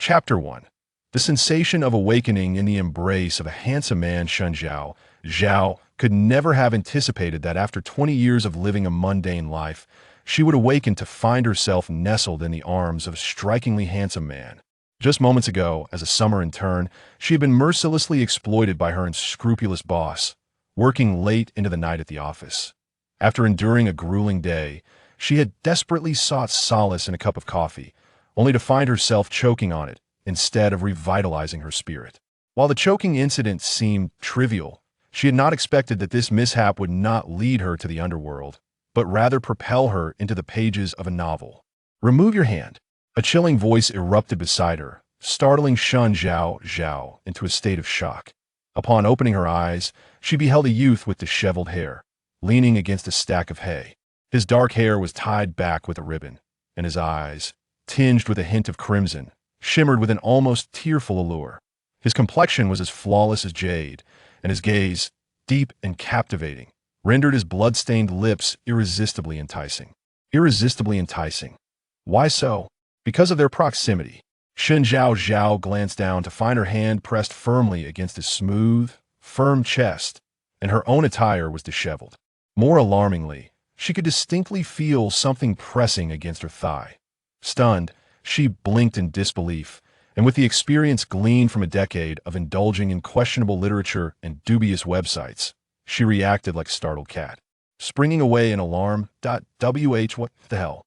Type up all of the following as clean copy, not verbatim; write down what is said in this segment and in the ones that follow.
Chapter 1. The sensation of awakening in the embrace of a handsome man. Shen Zhaozhao could never have anticipated that after 20 years of living a mundane life, she would awaken to find herself nestled in the arms of a strikingly handsome man. Just moments ago, as a summer intern, she had been mercilessly exploited by her unscrupulous boss, working late into the night at the office. After enduring a grueling day, she had desperately sought solace in a cup of coffee, only to find herself choking on it instead of revitalizing her spirit. While the choking incident seemed trivial, she had not expected that this mishap would not lead her to the underworld, but rather propel her into the pages of a novel. "Remove your hand." A chilling voice erupted beside her, startling Shen Zhaozhao into a state of shock. Upon opening her eyes, she beheld a youth with disheveled hair, leaning against a stack of hay. His dark hair was tied back with a ribbon, and his eyes, tinged with a hint of crimson, shimmered with an almost tearful allure. His complexion was as flawless as jade, and his gaze, deep and captivating, rendered his blood-stained lips irresistibly enticing. Irresistibly enticing. Why so? Because of their proximity. Shen Zhaozhao glanced down to find her hand pressed firmly against his smooth, firm chest, and her own attire was disheveled. More alarmingly, she could distinctly feel something pressing against her thigh. Stunned, she blinked in disbelief, and with the experience gleaned from a decade of indulging in questionable literature and dubious websites, she reacted like a startled cat, springing away in alarm. What the hell?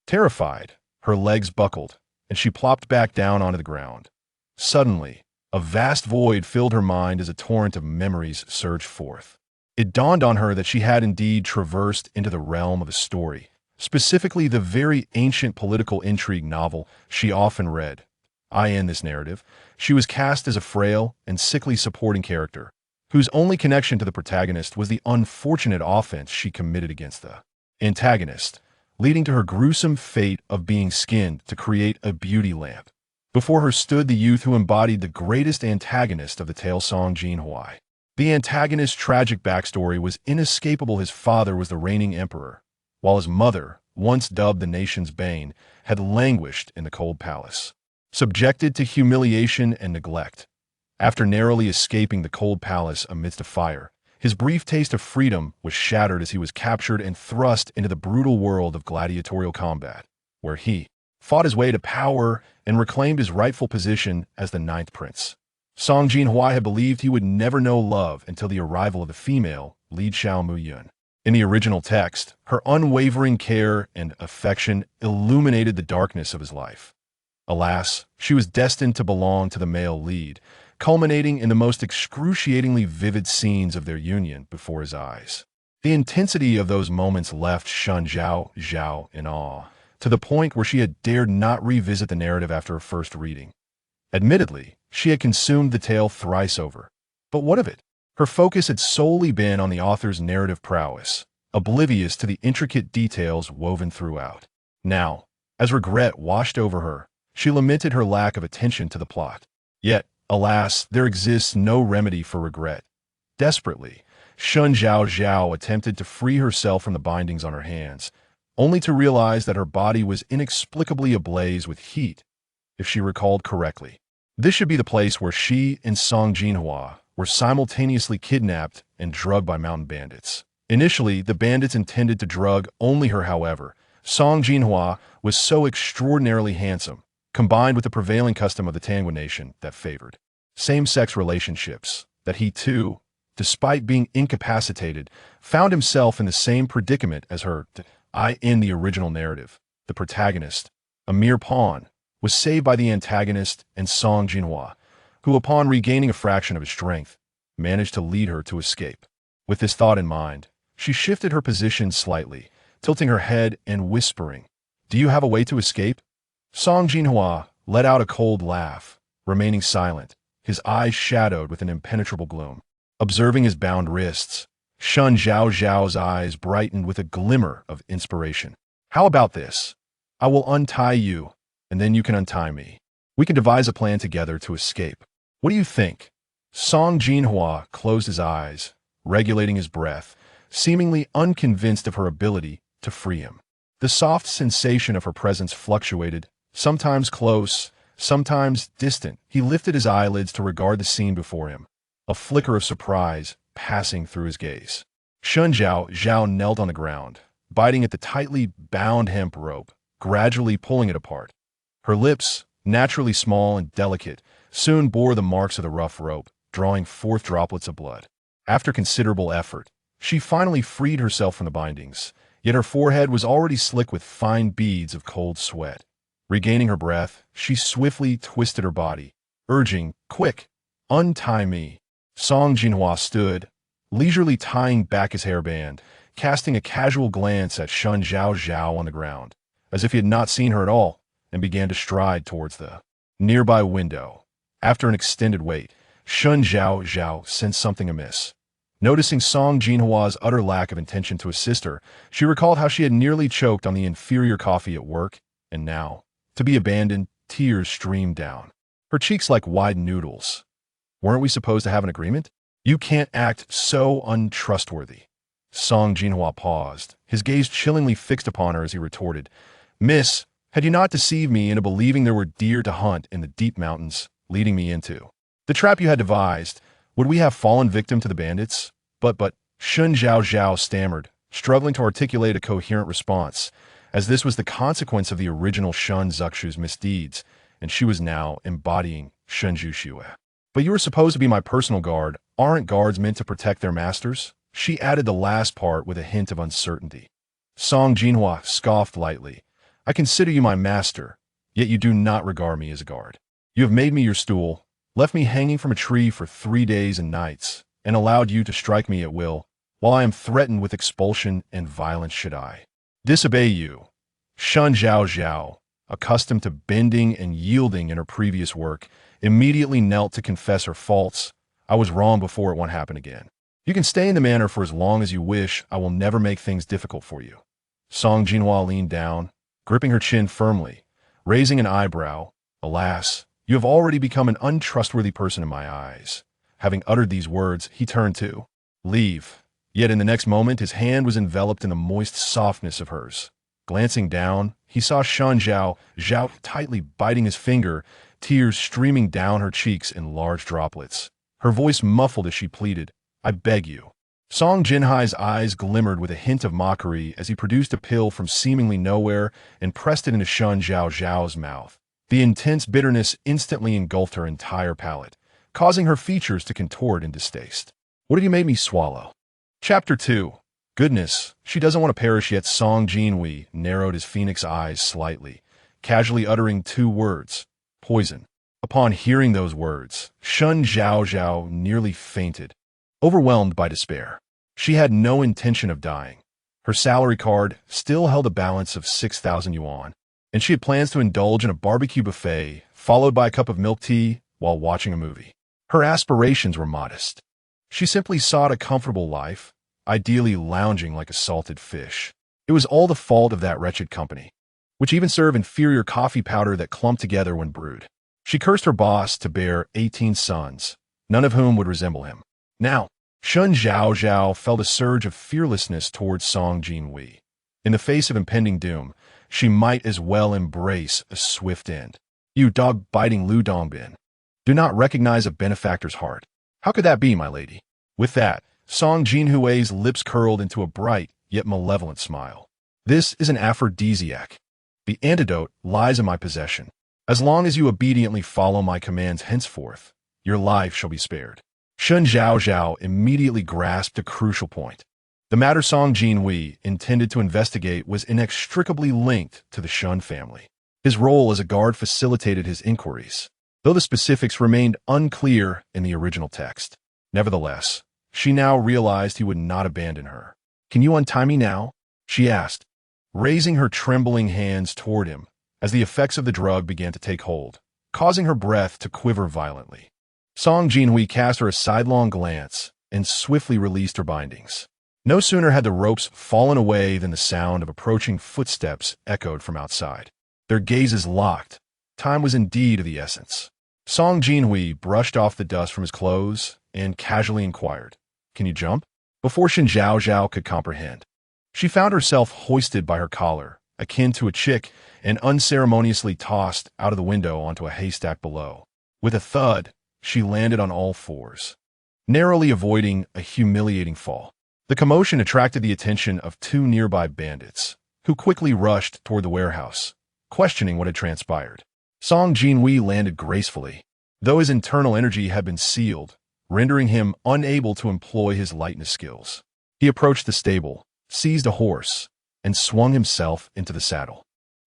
Terrified, her legs buckled, and she plopped back down onto the ground. Suddenly, a vast void filled her mind as a torrent of memories surged forth. It dawned on her that she had indeed traversed into the realm of a story, specifically the very ancient political intrigue novel she often read. In this narrative, she was cast as a frail and sickly supporting character, whose only connection to the protagonist was the unfortunate offense she committed against the antagonist, leading to her gruesome fate of being skinned to create a beauty lamp. Before her stood the youth who embodied the greatest antagonist of the tale, Song Jinhuai. The antagonist's tragic backstory was inescapable. His father was the reigning emperor, while his mother, once dubbed the nation's bane, had languished in the cold palace, subjected to humiliation and neglect. After narrowly escaping the cold palace amidst a fire, his brief taste of freedom was shattered as he was captured and thrust into the brutal world of gladiatorial combat, where he fought his way to power and reclaimed his rightful position as the ninth prince. Song Jinhuai had believed he would never know love until the arrival of the female, Li Xiao Muyun. In the original text, her unwavering care and affection illuminated the darkness of his life. Alas, she was destined to belong to the male lead, culminating in the most excruciatingly vivid scenes of their union before his eyes. The intensity of those moments left Shen Zhaozhao in awe, to the point where she had dared not revisit the narrative after her first reading. Admittedly, she had consumed the tale thrice over. But what of it? Her focus had solely been on the author's narrative prowess, oblivious to the intricate details woven throughout. Now, as regret washed over her, she lamented her lack of attention to the plot. Yet, alas, there exists no remedy for regret. Desperately, Shen Zhaozhao attempted to free herself from the bindings on her hands, only to realize that her body was inexplicably ablaze with heat, if she recalled correctly. This should be the place where she and Song Jinhuai were simultaneously kidnapped and drugged by mountain bandits. Initially, the bandits intended to drug only her. However, Song Jinhuai was so extraordinarily handsome, combined with the prevailing custom of the Tangwa nation that favored same-sex relationships, that he too, despite being incapacitated, found himself in the same predicament as her. In the original narrative, the protagonist, a mere pawn, was saved by the antagonist and Song Jinhuai, who, upon regaining a fraction of his strength, managed to lead her to escape. With this thought in mind, she shifted her position slightly, tilting her head and whispering, "Do you have a way to escape?" Song Jinhuai let out a cold laugh, remaining silent, his eyes shadowed with an impenetrable gloom. Observing his bound wrists, Shen Zhaozhao's eyes brightened with a glimmer of inspiration. "How about this? I will untie you, and then you can untie me. We can devise a plan together to escape. What do you think?" Song Jinhuai closed his eyes, regulating his breath, seemingly unconvinced of her ability to free him. The soft sensation of her presence fluctuated, sometimes close, Sometimes distant, he lifted his eyelids to regard the scene before him, a flicker of surprise passing through his gaze. Shen Zhaozhao knelt on the ground, biting at the tightly bound hemp rope, gradually pulling it apart. Her lips, naturally small and delicate, soon bore the marks of the rough rope, drawing forth droplets of blood. After considerable effort, she finally freed herself from the bindings, yet her forehead was already slick with fine beads of cold sweat. Regaining her breath, she swiftly twisted her body, urging, "Quick, untie me." Song Jinhuai stood, leisurely tying back his hairband, casting a casual glance at Shen Zhaozhao on the ground, as if he had not seen her at all, and began to stride towards the nearby window. After an extended wait, Shen Zhaozhao sensed something amiss. Noticing Song Jinhuai's utter lack of intention to assist her, she recalled how she had nearly choked on the inferior coffee at work, and now, to be abandoned, tears streamed down, her cheeks like wide noodles. Weren't we supposed to have an agreement? You can't act so untrustworthy. Song Jinhuai paused, his gaze chillingly fixed upon her as he retorted, "Miss, had you not deceived me into believing there were deer to hunt in the deep mountains, leading me into the trap you had devised, would we have fallen victim to the bandits?" But, Shen Zhaozhao stammered, struggling to articulate a coherent response, as this was the consequence of the original Shen Zhaozhao's misdeeds, and she was now embodying Shen Zhaozhao. "But you were supposed to be my personal guard. Aren't guards meant to protect their masters?" She added the last part with a hint of uncertainty. Song Jinhuai scoffed lightly. "I consider you my master, yet you do not regard me as a guard. You have made me your stool, left me hanging from a tree for 3 days and nights, and allowed you to strike me at will, while I am threatened with expulsion and violence should I disobey you." Shen Zhaozhao, accustomed to bending and yielding in her previous work, immediately knelt to confess her faults. "I was wrong before it won't happen again. You can stay in the manor for as long as you wish. I will never make things difficult for you." Song Jinhuai leaned down, gripping her chin firmly, raising an eyebrow. "Alas, you have already become an untrustworthy person in my eyes." Having uttered these words, he turned to leave. Yet in the next moment, his hand was enveloped in the moist softness of hers. Glancing down, he saw Shen Zhaozhao tightly biting his finger, tears streaming down her cheeks in large droplets. Her voice muffled as she pleaded, "I beg you." Song Jinhuai's eyes glimmered with a hint of mockery as he produced a pill from seemingly nowhere and pressed it into Shen Zhaozhao's mouth. The intense bitterness instantly engulfed her entire palate, causing her features to contort in distaste. "What have you made me swallow?" Chapter 2. Goodness, she doesn't want to perish yet. Song Jinhuai narrowed his phoenix eyes slightly, casually uttering 2 words, "Poison." Upon hearing those words, Shen Zhaozhao nearly fainted, overwhelmed by despair. She had no intention of dying. Her salary card still held a balance of 6,000 yuan, and she had plans to indulge in a barbecue buffet, followed by a cup of milk tea while watching a movie. Her aspirations were modest. She simply sought a comfortable life, ideally lounging like a salted fish. It was all the fault of that wretched company, which even served inferior coffee powder that clumped together when brewed. She cursed her boss to bear 18 sons, none of whom would resemble him. Now, Shen Zhaozhao felt a surge of fearlessness towards Song Jinhuai. In the face of impending doom, she might as well embrace a swift end. "You dog-biting Lu Dongbin, do not recognize a benefactor's heart. How could that be, my lady?" With that, Song Jinhuai's lips curled into a bright yet malevolent smile. "This is an aphrodisiac. The antidote lies in my possession. As long as you obediently follow my commands henceforth, your life shall be spared." Shen Zhaozhao immediately grasped a crucial point. The matter Song Jinhuai intended to investigate was inextricably linked to the Shen family. His role as a guard facilitated his inquiries, though the specifics remained unclear in the original text. Nevertheless, she now realized he would not abandon her. "Can you untie me now?" she asked, raising her trembling hands toward him as the effects of the drug began to take hold, causing her breath to quiver violently. Song Jinhuai cast her a sidelong glance and swiftly released her bindings. No sooner had the ropes fallen away than the sound of approaching footsteps echoed from outside. Their gazes locked. Time was indeed of the essence. Song Jinhuai brushed off the dust from his clothes and casually inquired, "Can you jump?" Before Shen Zhaozhao could comprehend, she found herself hoisted by her collar akin to a chick, and unceremoniously tossed out of the window onto a haystack below. With a thud, she landed on all fours, narrowly avoiding a humiliating fall. The commotion attracted the attention of two nearby bandits, who quickly rushed toward the warehouse, questioning what had transpired. Song Jinhuai landed gracefully, though his internal energy had been sealed, rendering him unable to employ his lightness skills. He approached the stable, seized a horse, and swung himself into the saddle.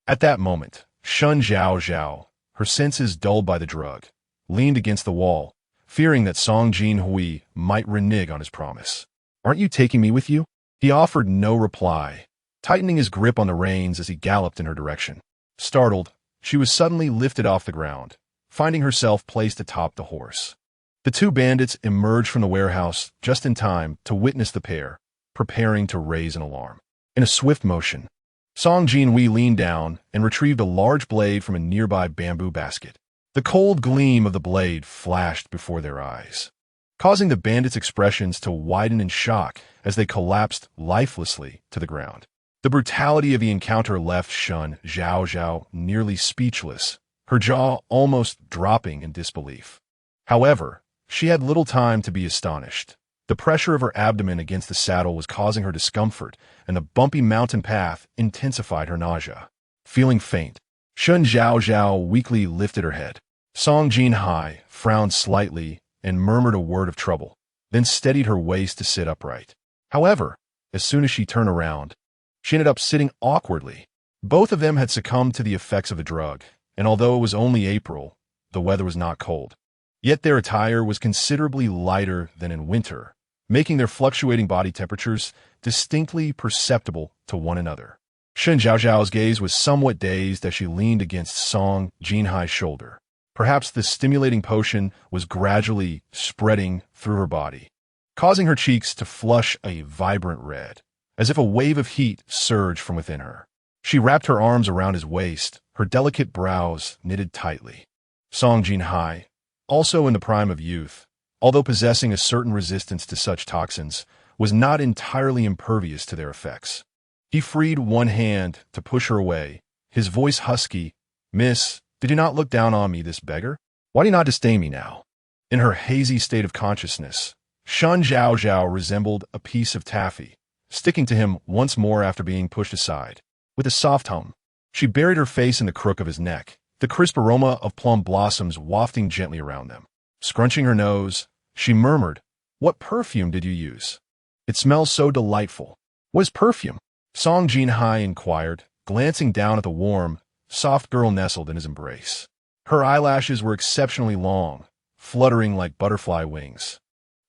At that moment, Shen Zhaozhao, her senses dulled by the drug, leaned against the wall, fearing that Song Jinhuai might renege on his promise. "Aren't you taking me with you?" He offered no reply, tightening his grip on the reins as he galloped in her direction. Startled, she was suddenly lifted off the ground, finding herself placed atop the horse. The two bandits emerged from the warehouse just in time to witness the pair, preparing to raise an alarm. In a swift motion, Song Jinhuai leaned down and retrieved a large blade from a nearby bamboo basket. The cold gleam of the blade flashed before their eyes, causing the bandits' expressions to widen in shock as they collapsed lifelessly to the ground. The brutality of the encounter left Shen Zhaozhao nearly speechless, her jaw almost dropping in disbelief. However, she had little time to be astonished. The pressure of her abdomen against the saddle was causing her discomfort, and the bumpy mountain path intensified her nausea. Feeling faint, Shen Zhaozhao weakly lifted her head. Song Jinhuai frowned slightly and murmured a word of trouble, then steadied her waist to sit upright. However, as soon as she turned around, she ended up sitting awkwardly. Both of them had succumbed to the effects of the drug, and although it was only April, the weather was not cold. Yet their attire was considerably lighter than in winter, making their fluctuating body temperatures distinctly perceptible to one another. Shen Zhaozhao's gaze was somewhat dazed as she leaned against Song Jinhuai's shoulder. Perhaps the stimulating potion was gradually spreading through her body, causing her cheeks to flush a vibrant red, as if a wave of heat surged from within her. She wrapped her arms around his waist, her delicate brows knitted tightly. Song Jinhuai, also in the prime of youth, although possessing a certain resistance to such toxins, was not entirely impervious to their effects. He freed one hand to push her away, his voice husky. "Miss, did you not look down on me, this beggar? Why do you not disdain me now?" In her hazy state of consciousness, Shen Zhaozhao resembled a piece of taffy, sticking to him once more after being pushed aside. With a soft hum, she buried her face in the crook of his neck, the crisp aroma of plum blossoms wafting gently around them. Scrunching her nose, she murmured, "What perfume did you use? It smells so delightful." "What is perfume?" Song Jinhuai inquired, glancing down at the warm, soft girl nestled in his embrace. Her eyelashes were exceptionally long, fluttering like butterfly wings.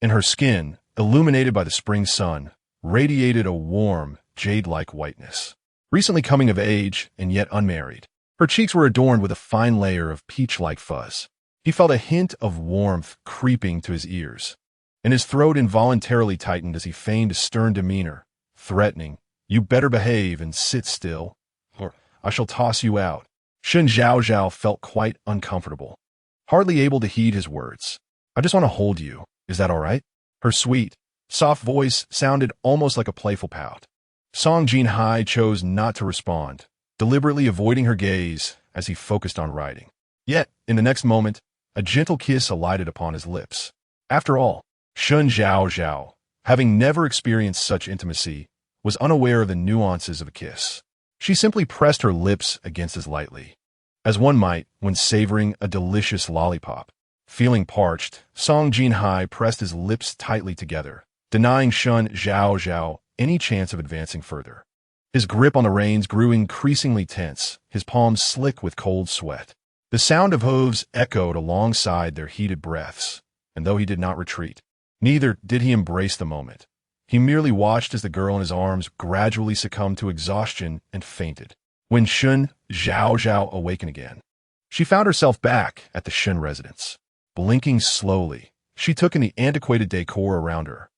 And her skin, illuminated by the spring sun, radiated a warm, jade-like whiteness. Recently coming of age and yet unmarried, her cheeks were adorned with a fine layer of peach-like fuzz. He felt a hint of warmth creeping to his ears, and his throat involuntarily tightened as he feigned a stern demeanor, threatening, "You better behave and sit still, or I shall toss you out." Shen Zhaozhao felt quite uncomfortable, hardly able to heed his words. "I just want to hold you. Is that all right?" Her sweet, soft voice sounded almost like a playful pout. Song Jinhuai chose not to respond, deliberately avoiding her gaze as he focused on riding. Yet, in the next moment, a gentle kiss alighted upon his lips. After all, Shen Zhaozhao, having never experienced such intimacy, was unaware of the nuances of a kiss. She simply pressed her lips against his lightly, as one might when savoring a delicious lollipop. Feeling parched, Song Jinhuai pressed his lips tightly together, denying Shen Zhaozhao any chance of advancing further. His grip on the reins grew increasingly tense, his palms slick with cold sweat. The sound of hooves echoed alongside their heated breaths, and though he did not retreat, neither did he embrace the moment. He merely watched as the girl in his arms gradually succumbed to exhaustion and fainted. When Shen Zhaozhao awakened again, she found herself back at the Shen residence. Blinking slowly, she took in the antiquated decor around her,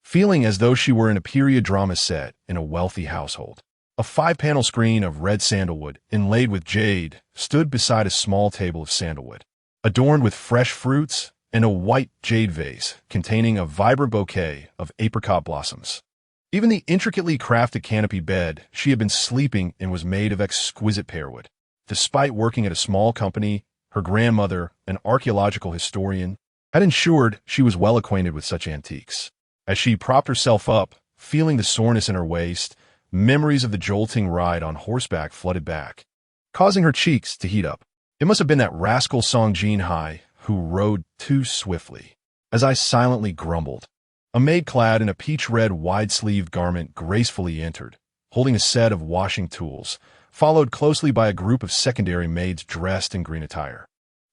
feeling as though she were in a period drama set in a wealthy household. A 5-panel screen of red sandalwood, inlaid with jade, stood beside a small table of sandalwood, adorned with fresh fruits and a white jade vase containing a vibrant bouquet of apricot blossoms. Even the intricately crafted canopy bed she had been sleeping in was made of exquisite pearwood. Despite working at a small company, her grandmother, an archaeological historian, had ensured she was well acquainted with such antiques. As she propped herself up, feeling the soreness in her waist, memories of the jolting ride on horseback flooded back, causing her cheeks to heat up. It must have been that rascal Song Jinhuai who rode too swiftly. As I silently grumbled, a maid clad in a peach-red wide-sleeved garment gracefully entered, holding a set of washing tools, followed closely by a group of secondary maids dressed in green attire.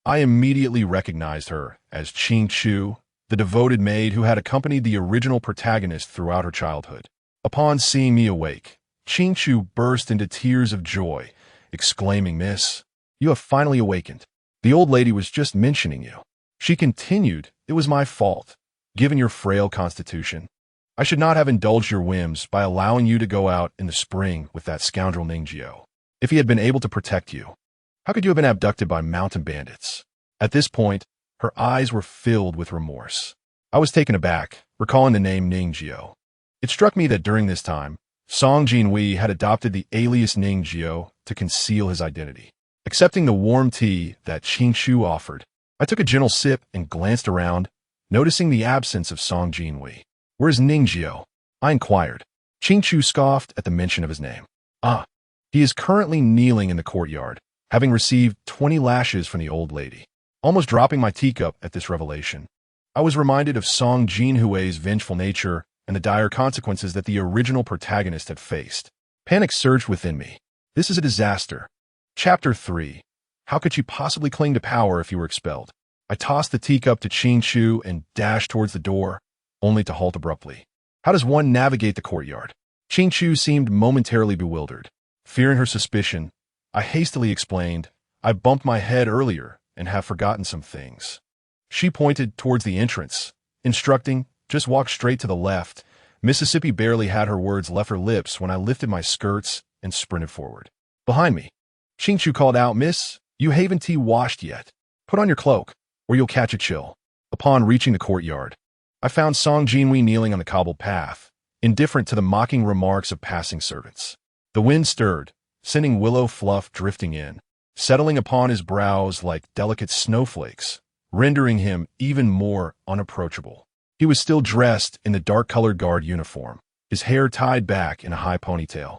I immediately recognized her as Qing Chu, the devoted maid who had accompanied the original protagonist throughout her childhood. Upon seeing me awake, Qing Chu burst into tears of joy, exclaiming, "Miss, you have finally awakened. The old lady was just mentioning you." She continued, "It was my fault. Given your frail constitution, I should not have indulged your whims by allowing you to go out in the spring with that scoundrel Ningjiao. If he had been able to protect you, how could you have been abducted by mountain bandits?" At this point, her eyes were filled with remorse. I was taken aback, recalling the name Ningjiao. It struck me that during this time, Song Jinhuai had adopted the alias Ningjiao to conceal his identity. Accepting the warm tea that Qing Chu offered, I took a gentle sip and glanced around, noticing the absence of Song Jinhuai. "Where's Ningjiao?" I inquired. Qing Chu scoffed at the mention of his name. "Ah, he is currently kneeling in the courtyard, having received 20 lashes from the old lady." Almost dropping my teacup at this revelation, I was reminded of Song Jinhuai's vengeful nature and the dire consequences that the original protagonist had faced. Panic surged within me. This is a disaster. Chapter 3. How could she possibly cling to power if you were expelled? I tossed the teacup to Qing Chu and dashed towards the door, only to halt abruptly. How does one navigate the courtyard? Qing Chu seemed momentarily bewildered. Fearing her suspicion, I hastily explained, "I bumped my head earlier and have forgotten some things." She pointed towards the entrance, instructing, "Just walk straight to the left." Mississippi barely had her words left her lips when I lifted my skirts and sprinted forward. Behind me, Qing Chu called out, "Miss, you haven't tea washed yet. Put on your cloak, or you'll catch a chill." Upon reaching the courtyard, I found Song Jinhuai kneeling on the cobbled path, indifferent to the mocking remarks of passing servants. The wind stirred, sending willow fluff drifting in, settling upon his brows like delicate snowflakes, rendering him even more unapproachable. He was still dressed in the dark-colored guard uniform, his hair tied back in a high ponytail,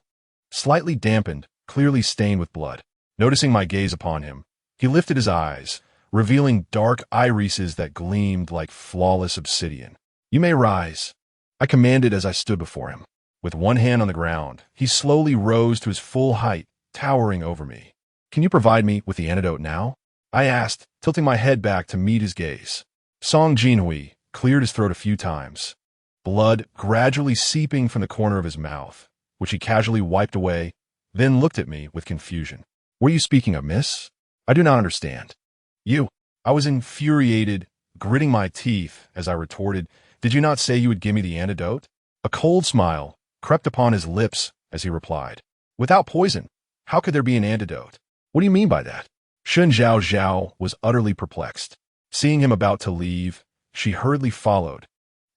slightly dampened, clearly stained with blood. Noticing my gaze upon him, he lifted his eyes, revealing dark irises that gleamed like flawless obsidian. "You may rise," I commanded as I stood before him. With one hand on the ground, he slowly rose to his full height, towering over me. "Can you provide me with the antidote now?" I asked, tilting my head back to meet his gaze. Song Jinhuai cleared his throat a few times, blood gradually seeping from the corner of his mouth, which he casually wiped away, then looked at me with confusion. "What are you speaking of, miss? I do not understand." "You." I was infuriated, gritting my teeth as I retorted, "Did you not say you would give me the antidote?" A cold smile crept upon his lips as he replied, "Without poison, how could there be an antidote? What do you mean by that?" Shen Zhaozhao was utterly perplexed. Seeing him about to leave, she hurriedly followed,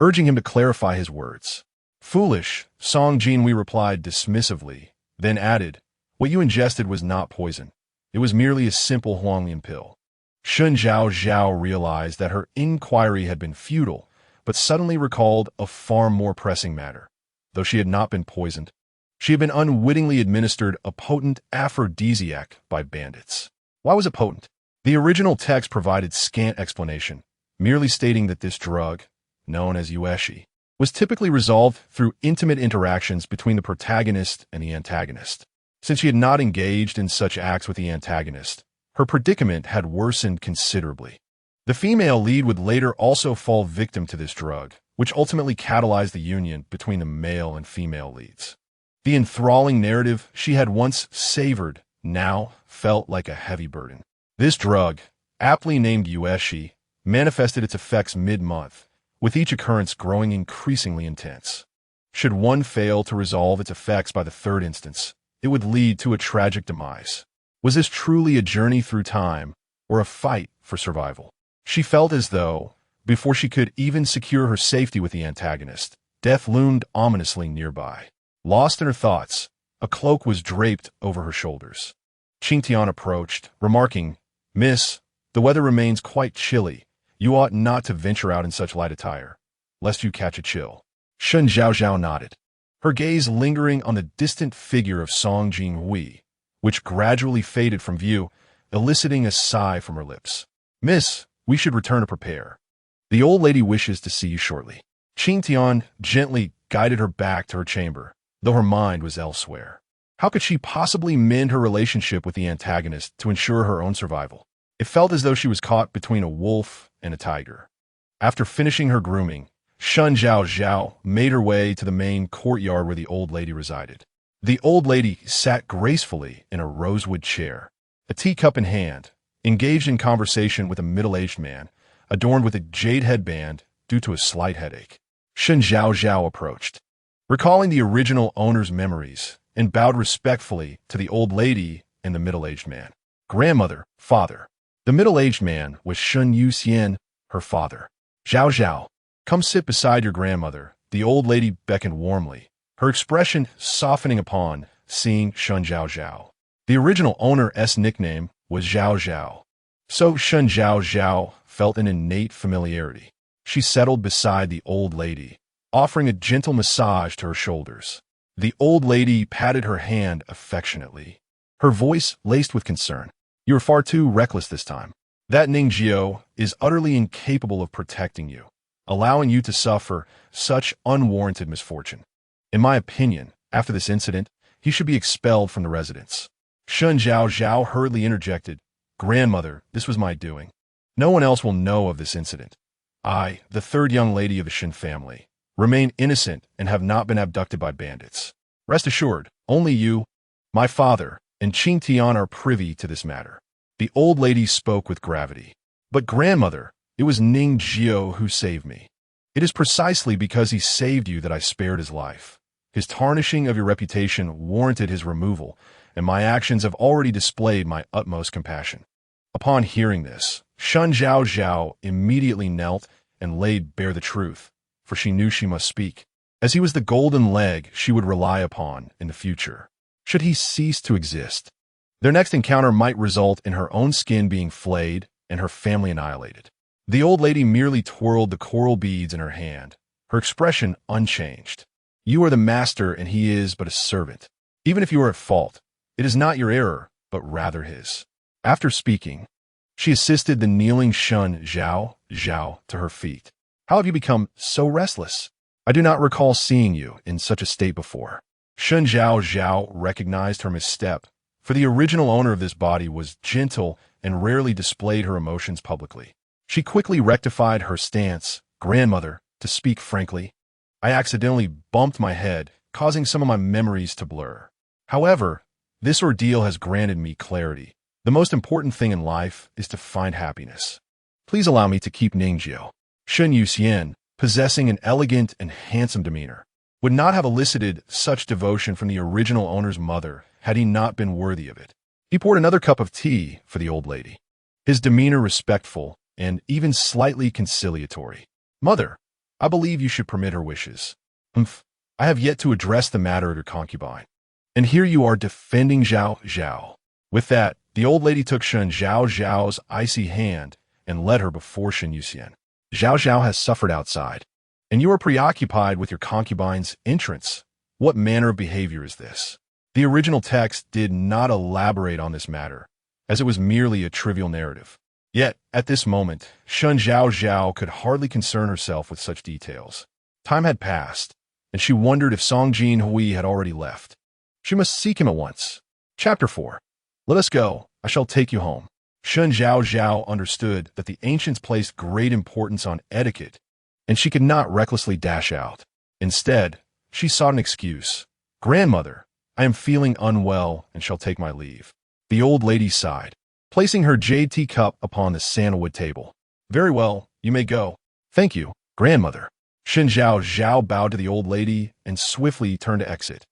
urging him to clarify his words. "Foolish," Song Jinhuai replied dismissively, then added, "What you ingested was not poison. It was merely a simple Huanglian pill." Shen Zhaozhao realized that her inquiry had been futile, but suddenly recalled a far more pressing matter. Though she had not been poisoned, she had been unwittingly administered a potent aphrodisiac by bandits. Why was it potent? The original text provided scant explanation, merely stating that this drug, known as yueshi, was typically resolved through intimate interactions between the protagonist and the antagonist. Since she had not engaged in such acts with the antagonist, her predicament had worsened considerably. The female lead would later also fall victim to this drug, which ultimately catalyzed the union between the male and female leads. The enthralling narrative she had once savored now felt like a heavy burden. This drug, aptly named yueshi, manifested its effects mid-month, with each occurrence growing increasingly intense. Should one fail to resolve its effects by the third instance, it would lead to a tragic demise. Was this truly a journey through time, or a fight for survival? She felt as though, before she could even secure her safety with the antagonist, Death loomed ominously nearby. Lost in her thoughts, a cloak was draped over her shoulders. Qingtian approached, remarking, "Miss, the weather remains quite chilly. You ought not to venture out in such light attire, lest you catch a chill." Shen Zhaozhao nodded, her gaze lingering on the distant figure of Song Jinhuai, which gradually faded from view, eliciting a sigh from her lips. "Miss, we should return to prepare. The old lady wishes to see you shortly." Qingtian gently guided her back to her chamber, though her mind was elsewhere. How could she possibly mend her relationship with the antagonist to ensure her own survival? It felt as though she was caught between a wolf and a tiger. After finishing her grooming, Shen Zhaozhao made her way to the main courtyard where the old lady resided. The old lady sat gracefully in a rosewood chair, a teacup in hand, engaged in conversation with a middle-aged man, adorned with a jade headband due to a slight headache. Shen Zhaozhao approached, recalling the original owner's memories, and bowed respectfully to the old lady and the middle-aged man. "Grandmother, father." The middle-aged man was Shen Yuxian, her father. "Zhaozhao, come sit beside your grandmother." The old lady beckoned warmly, her expression softening upon seeing Shen Zhaozhao. The original owner's nickname was Zhaozhao, so Shen Zhaozhao felt an innate familiarity. She settled beside the old lady, offering a gentle massage to her shoulders. The old lady patted her hand affectionately, her voice laced with concern. "You are far too reckless this time. That Ningjiao is utterly incapable of protecting you, allowing you to suffer such unwarranted misfortune. In my opinion, after this incident, he should be expelled from the residence." Shen Zhaozhao hurriedly interjected, "Grandmother, this was my doing. No one else will know of this incident. I, the third young lady of the Shen family, remain innocent and have not been abducted by bandits. Rest assured, only you, my father, and Qingtian are privy to this matter." The old lady spoke with gravity. "But grandmother, it was Ning Jiao who saved me. It is precisely because he saved you that I spared his life. His tarnishing of your reputation warranted his removal, and my actions have already displayed my utmost compassion." Upon hearing this, Shen Zhaozhao immediately knelt and laid bare the truth, for she knew she must speak, as he was the golden leg she would rely upon in the future, should he cease to exist. Their next encounter might result in her own skin being flayed and her family annihilated. The old lady merely twirled the coral beads in her hand, her expression unchanged. "You are the master and he is but a servant. Even if you are at fault, it is not your error, but rather his." After speaking, she assisted the kneeling Shen Zhaozhao to her feet. "How have you become so restless? I do not recall seeing you in such a state before." Shen Zhaozhao recognized her misstep, for the original owner of this body was gentle and rarely displayed her emotions publicly. She quickly rectified her stance. "Grandmother, to speak frankly, I accidentally bumped my head, causing some of my memories to blur. However, this ordeal has granted me clarity. The most important thing in life is to find happiness. Please allow me to keep Ningjiao." Shen Yuxian, possessing an elegant and handsome demeanor, would not have elicited such devotion from the original owner's mother had he not been worthy of it. He poured another cup of tea for the old lady, his demeanor respectful and even slightly conciliatory. "Mother, I believe you should permit her wishes. I have yet to address the matter of your concubine. And here you are defending Zhaozhao." With that, the old lady took Shen Zhaozhao's icy hand and led her before Shen Yuxian. "Zhaozhao has suffered outside, and you are preoccupied with your concubine's entrance. What manner of behavior is this?" The original text did not elaborate on this matter, as it was merely a trivial narrative. Yet, at this moment, Shen Zhaozhao could hardly concern herself with such details. Time had passed, and she wondered if Song Jinhuai had already left. She must seek him at once. Chapter 4. "Let us go. I shall take you home." Shen Zhaozhao understood that the ancients placed great importance on etiquette, and she could not recklessly dash out. Instead, she sought an excuse. "Grandmother, I am feeling unwell and shall take my leave." The old lady sighed, placing her jade teacup upon the sandalwood table. "Very well, you may go." "Thank you, grandmother." Shen Zhaozhao bowed to the old lady and swiftly turned to exit.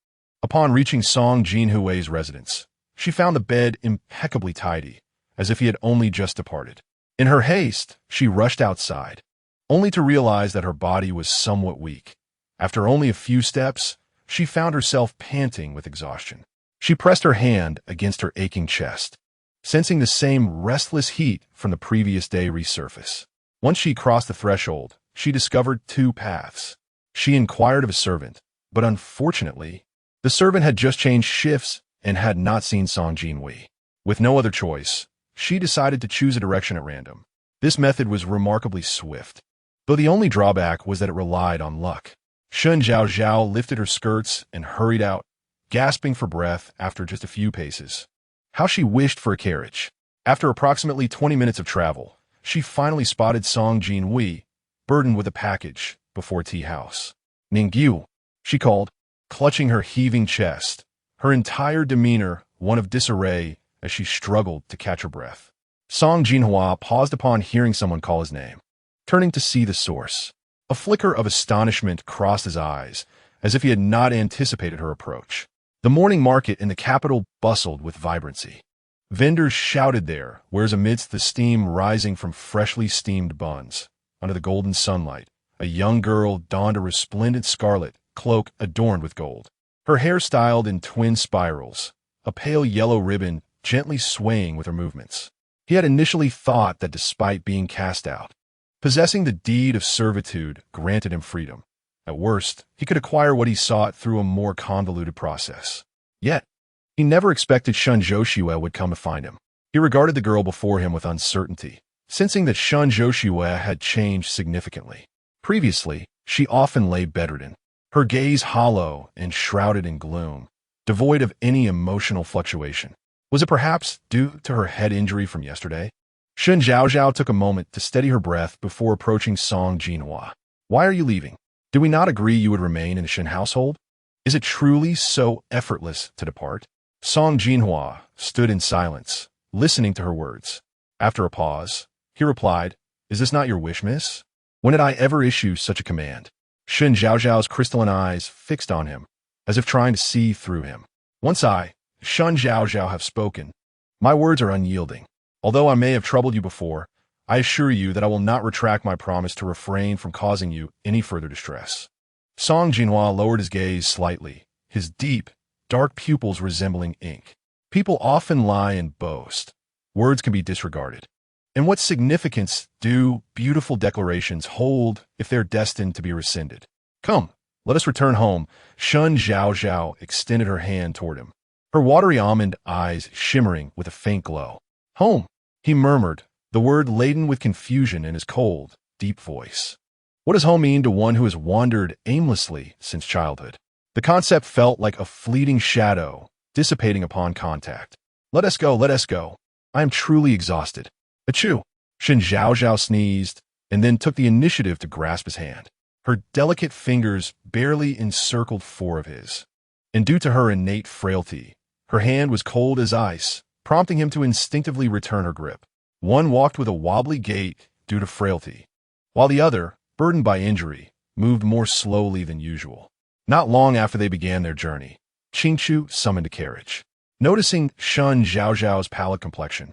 Upon reaching Song Jinhuai's residence, she found the bed impeccably tidy, as if he had only just departed. In her haste, she rushed outside, only to realize that her body was somewhat weak, After only a few steps, she found herself panting with exhaustion. She pressed her hand against her aching chest, sensing the same restless heat from the previous day resurface. Once she crossed the threshold, she discovered two paths. She inquired of a servant, but unfortunately, the servant had just changed shifts and had not seen Song Jinhuai. With no other choice, she decided to choose a direction at random. This method was remarkably swift, though the only drawback was that it relied on luck. Shen Zhaozhao lifted her skirts and hurried out, gasping for breath after just a few paces. How she wished for a carriage. After approximately 20 minutes of travel, she finally spotted Song Jinhuai, burdened with a package, before a tea house. "Ningyu," she called, clutching her heaving chest, her entire demeanor one of disarray as she struggled to catch her breath. Song Jinhuai paused upon hearing someone call his name, turning to see the source. A flicker of astonishment crossed his eyes, as if he had not anticipated her approach. The morning market in the capital bustled with vibrancy. Vendors shouted their wares amidst the steam rising from freshly steamed buns. Under the golden sunlight, a young girl donned a resplendent scarlet cloak adorned with gold. Her hair styled in twin spirals, a pale yellow ribbon gently swaying with her movements. He had initially thought that despite being cast out, possessing the deed of servitude granted him freedom. At worst, he could acquire what he sought through a more convoluted process. Yet, he never expected Shen Zhaozhao would come to find him. He regarded the girl before him with uncertainty, sensing that Shen Zhaozhao had changed significantly. Previously, she often lay bedridden, her gaze hollow and shrouded in gloom, devoid of any emotional fluctuation. Was it perhaps due to her head injury from yesterday? Shen Zhaozhao took a moment to steady her breath before approaching Song Jinhuai. "Why are you leaving? Did we not agree you would remain in the Shen household? Is it truly so effortless to depart?" Song Jinhuai stood in silence, listening to her words. After a pause, he replied, "Is this not your wish, miss? When did I ever issue such a command?" Shen Zhaozhao's crystalline eyes fixed on him, as if trying to see through him. "Once I, Shen Zhaozhao, have spoken, my words are unyielding. Although I may have troubled you before, I assure you that I will not retract my promise to refrain from causing you any further distress." Song Jinhuai lowered his gaze slightly, his deep, dark pupils resembling ink. People often lie and boast. Words can be disregarded. And what significance do beautiful declarations hold if they're destined to be rescinded? "Come, let us return home." Shen Zhaozhao extended her hand toward him, her watery almond eyes shimmering with a faint glow. "Home," he murmured, the word laden with confusion in his cold, deep voice. What does home mean to one who has wandered aimlessly since childhood? The concept felt like a fleeting shadow, dissipating upon contact. Let us go, let us go. I am truly exhausted." "Achoo!" Shen Zhaozhao sneezed, and then took the initiative to grasp his hand. Her delicate fingers barely encircled four of his. And due to her innate frailty, her hand was cold as ice, prompting him to instinctively return her grip. One walked with a wobbly gait due to frailty, while the other, burdened by injury, moved more slowly than usual. Not long after they began their journey, Qingchu summoned a carriage. Noticing Shen Zhaozhao's pallid complexion,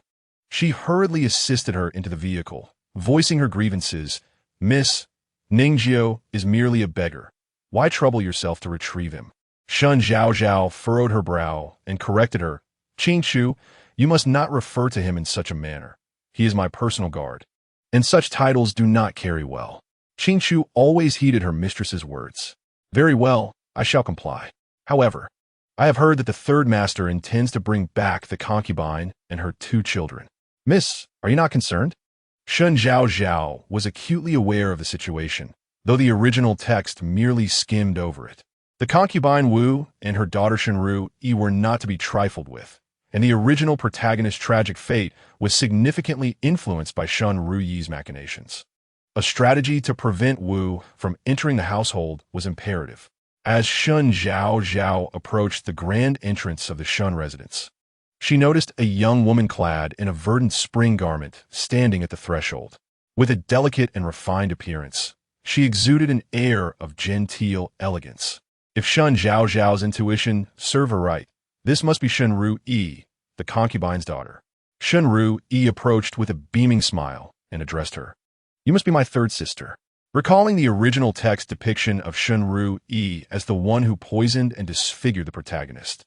she hurriedly assisted her into the vehicle, voicing her grievances. "Miss, Ningjiu is merely a beggar. Why trouble yourself to retrieve him?" Shen Zhaozhao furrowed her brow and corrected her. "Qingchu, you must not refer to him in such a manner. He is my personal guard, and such titles do not carry well." Qingchu always heeded her mistress's words. "Very well, I shall comply. However, I have heard that the third master intends to bring back the concubine and her two children. Miss, are you not concerned?" Shen Zhaozhao was acutely aware of the situation, though the original text merely skimmed over it. The concubine Wu and her daughter Shenru Yi were not to be trifled with, and the original protagonist's tragic fate was significantly influenced by Shenru Yi's machinations. A strategy to prevent Wu from entering the household was imperative. As Shen Zhaozhao approached the grand entrance of the Shen residence, she noticed a young woman clad in a verdant spring garment standing at the threshold. With a delicate and refined appearance, she exuded an air of genteel elegance. If Shen Zhaozhao's intuition served her right, this must be Shenru Yi, the concubine's daughter. Shenru Yi approached with a beaming smile and addressed her. "You must be my third sister. recalling the original text depiction of Shen Zhaozhao as the one who poisoned and disfigured the protagonist.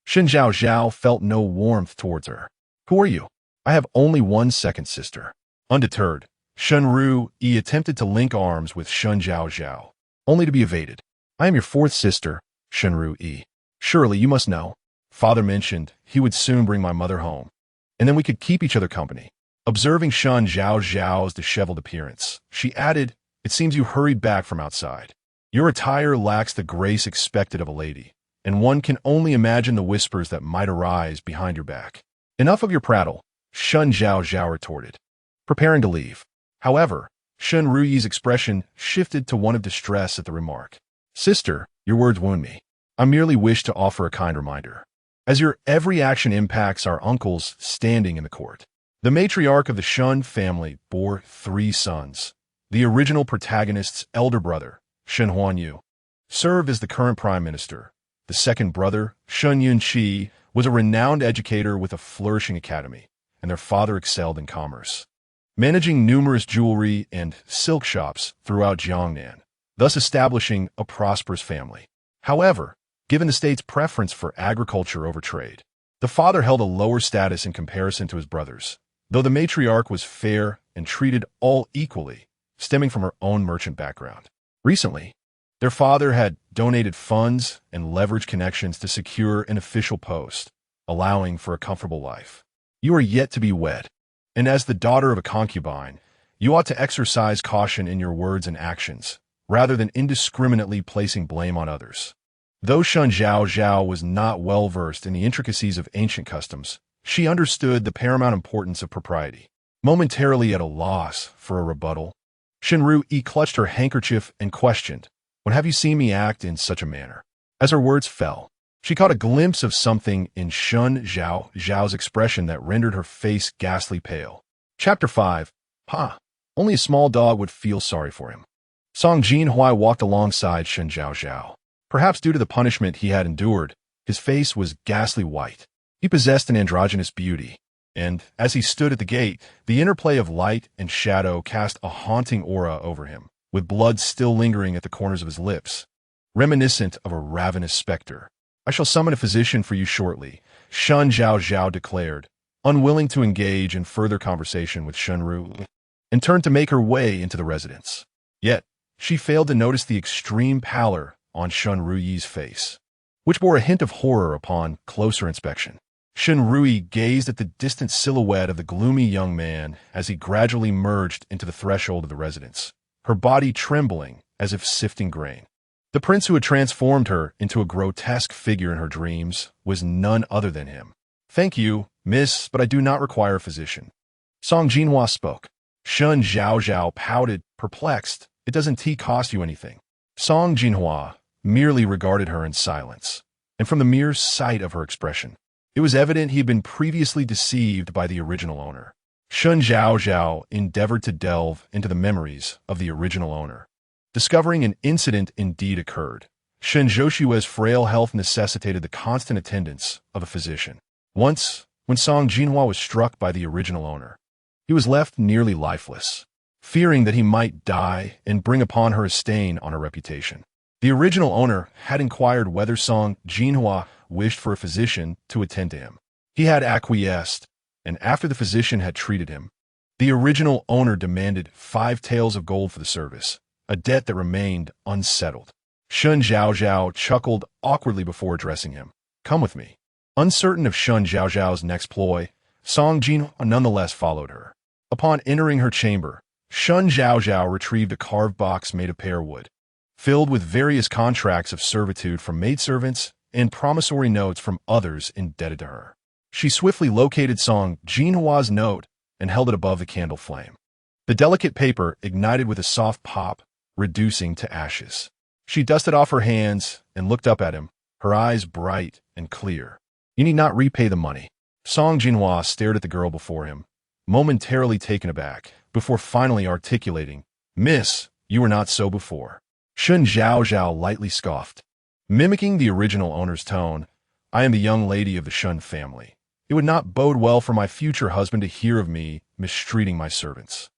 Shen Zhaozhao felt no warmth towards her. "Who are you?" "I have only one second sister." Undeterred, Shen Zhaozhao attempted to link arms with Shen Zhaozhao, only to be evaded. "I am your fourth sister, Shen Zhaozhao. Surely you must know. Father mentioned he would soon bring my mother home, and then we could keep each other company." Observing Shen Zhaozhao's disheveled appearance, she added, "It seems you hurried back from outside. Your attire lacks the grace expected of a lady, and one can only imagine the whispers that might arise behind your back." "Enough of your prattle," Shen Zhaozhao retorted, preparing to leave. However, Shen Zhaozhao's expression shifted to one of distress at the remark. "Sister, your words wound me. I merely wish to offer a kind reminder, as your every action impacts our uncle's standing in the court." The matriarch of the Shen family bore 3 sons. The original protagonist's elder brother, Shen Huanyu, served as the current prime minister. The second brother, Shen Yunqi, was a renowned educator with a flourishing academy, and their father excelled in commerce, managing numerous jewelry and silk shops throughout Jiangnan, thus establishing a prosperous family. However, given the state's preference for agriculture over trade, the father held a lower status in comparison to his brothers, though the matriarch was fair and treated all equally, stemming from her own merchant background. Recently, their father had donated funds and leveraged connections to secure an official post, allowing for a comfortable life. You are yet to be wed, and as the daughter of a concubine, you ought to exercise caution in your words and actions, rather than indiscriminately placing blame on others. Though Shen Zhaozhao was not well versed in the intricacies of ancient customs, she understood the paramount importance of propriety. Momentarily at a loss for a rebuttal, Shen Zhaozhao clutched her handkerchief and questioned, "When have you seen me act in such a manner?" As her words fell, she caught a glimpse of something in Shen Zhaozhao's expression that rendered her face ghastly pale. Chapter 5. Only a small dog would feel sorry for him. Song Jinhuai walked alongside Shen Zhaozhao. Perhaps due to the punishment he had endured, his face was ghastly white. He possessed an androgynous beauty, and as he stood at the gate, the interplay of light and shadow cast a haunting aura over him, with blood still lingering at the corners of his lips, reminiscent of a ravenous specter. "I shall summon a physician for you shortly," Shen Zhaozhao declared, unwilling to engage in further conversation with Shen Zhaozhao, and turned to make her way into the residence. Yet, she failed to notice the extreme pallor on Shen Zhaozhao's face, which bore a hint of horror upon closer inspection. Shen Zhaozhao gazed at the distant silhouette of the gloomy young man as he gradually merged into the threshold of the residence, her body trembling as if sifting grain. The prince who had transformed her into a grotesque figure in her dreams was none other than him. "Thank you, miss, but I do not require a physician." Song Jinhuai spoke. Shen Zhaozhao pouted, perplexed. "It doesn't cost you anything." Song Jinhuai merely regarded her in silence, and from the mere sight of her expression, it was evident he had been previously deceived by the original owner. Shen Zhaozhao endeavored to delve into the memories of the original owner, discovering an incident indeed occurred. Shen Zhaozhau's frail health necessitated the constant attendance of a physician. Once, when Song Jinhuai was struck by the original owner, he was left nearly lifeless, fearing that he might die and bring upon her a stain on her reputation. The original owner had inquired whether Song Jinhuai wished for a physician to attend to him. He had acquiesced, and after the physician had treated him, the original owner demanded 5 taels of gold for the service, a debt that remained unsettled. Shen Zhaozhao chuckled awkwardly before addressing him. "Come with me." Uncertain of Shen Zhaozhao's next ploy, Song Jinhuai nonetheless followed her. Upon entering her chamber, Shen Zhaozhao retrieved a carved box made of pear wood, filled with various contracts of servitude from maidservants and promissory notes from others indebted to her. She swiftly located Song Jinhuai's note and held it above the candle flame. The delicate paper ignited with a soft pop, reducing to ashes. She dusted off her hands and looked up at him, her eyes bright and clear. "You need not repay the money." Song Jinhuai stared at the girl before him, momentarily taken aback, before finally articulating, "Miss, you were not so before." Shen Zhaozhao lightly scoffed, mimicking the original owner's tone. "I am the young lady of the Shen family. It would not bode well for my future husband to hear of me mistreating my servants."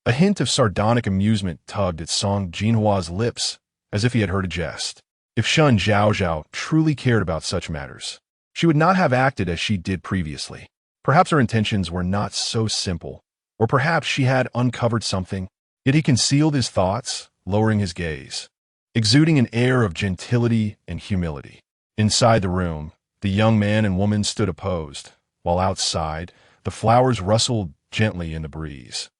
A hint of sardonic amusement tugged at Song Jinhuai's lips, as if he had heard a jest. If Shen Zhaozhao truly cared about such matters, she would not have acted as she did previously. Perhaps her intentions were not so simple, or perhaps she had uncovered something. Yet he concealed his thoughts, lowering his gaze, exuding an air of gentility and humility. Inside the room, the young man and woman stood opposed, while outside, the flowers rustled gently in the breeze,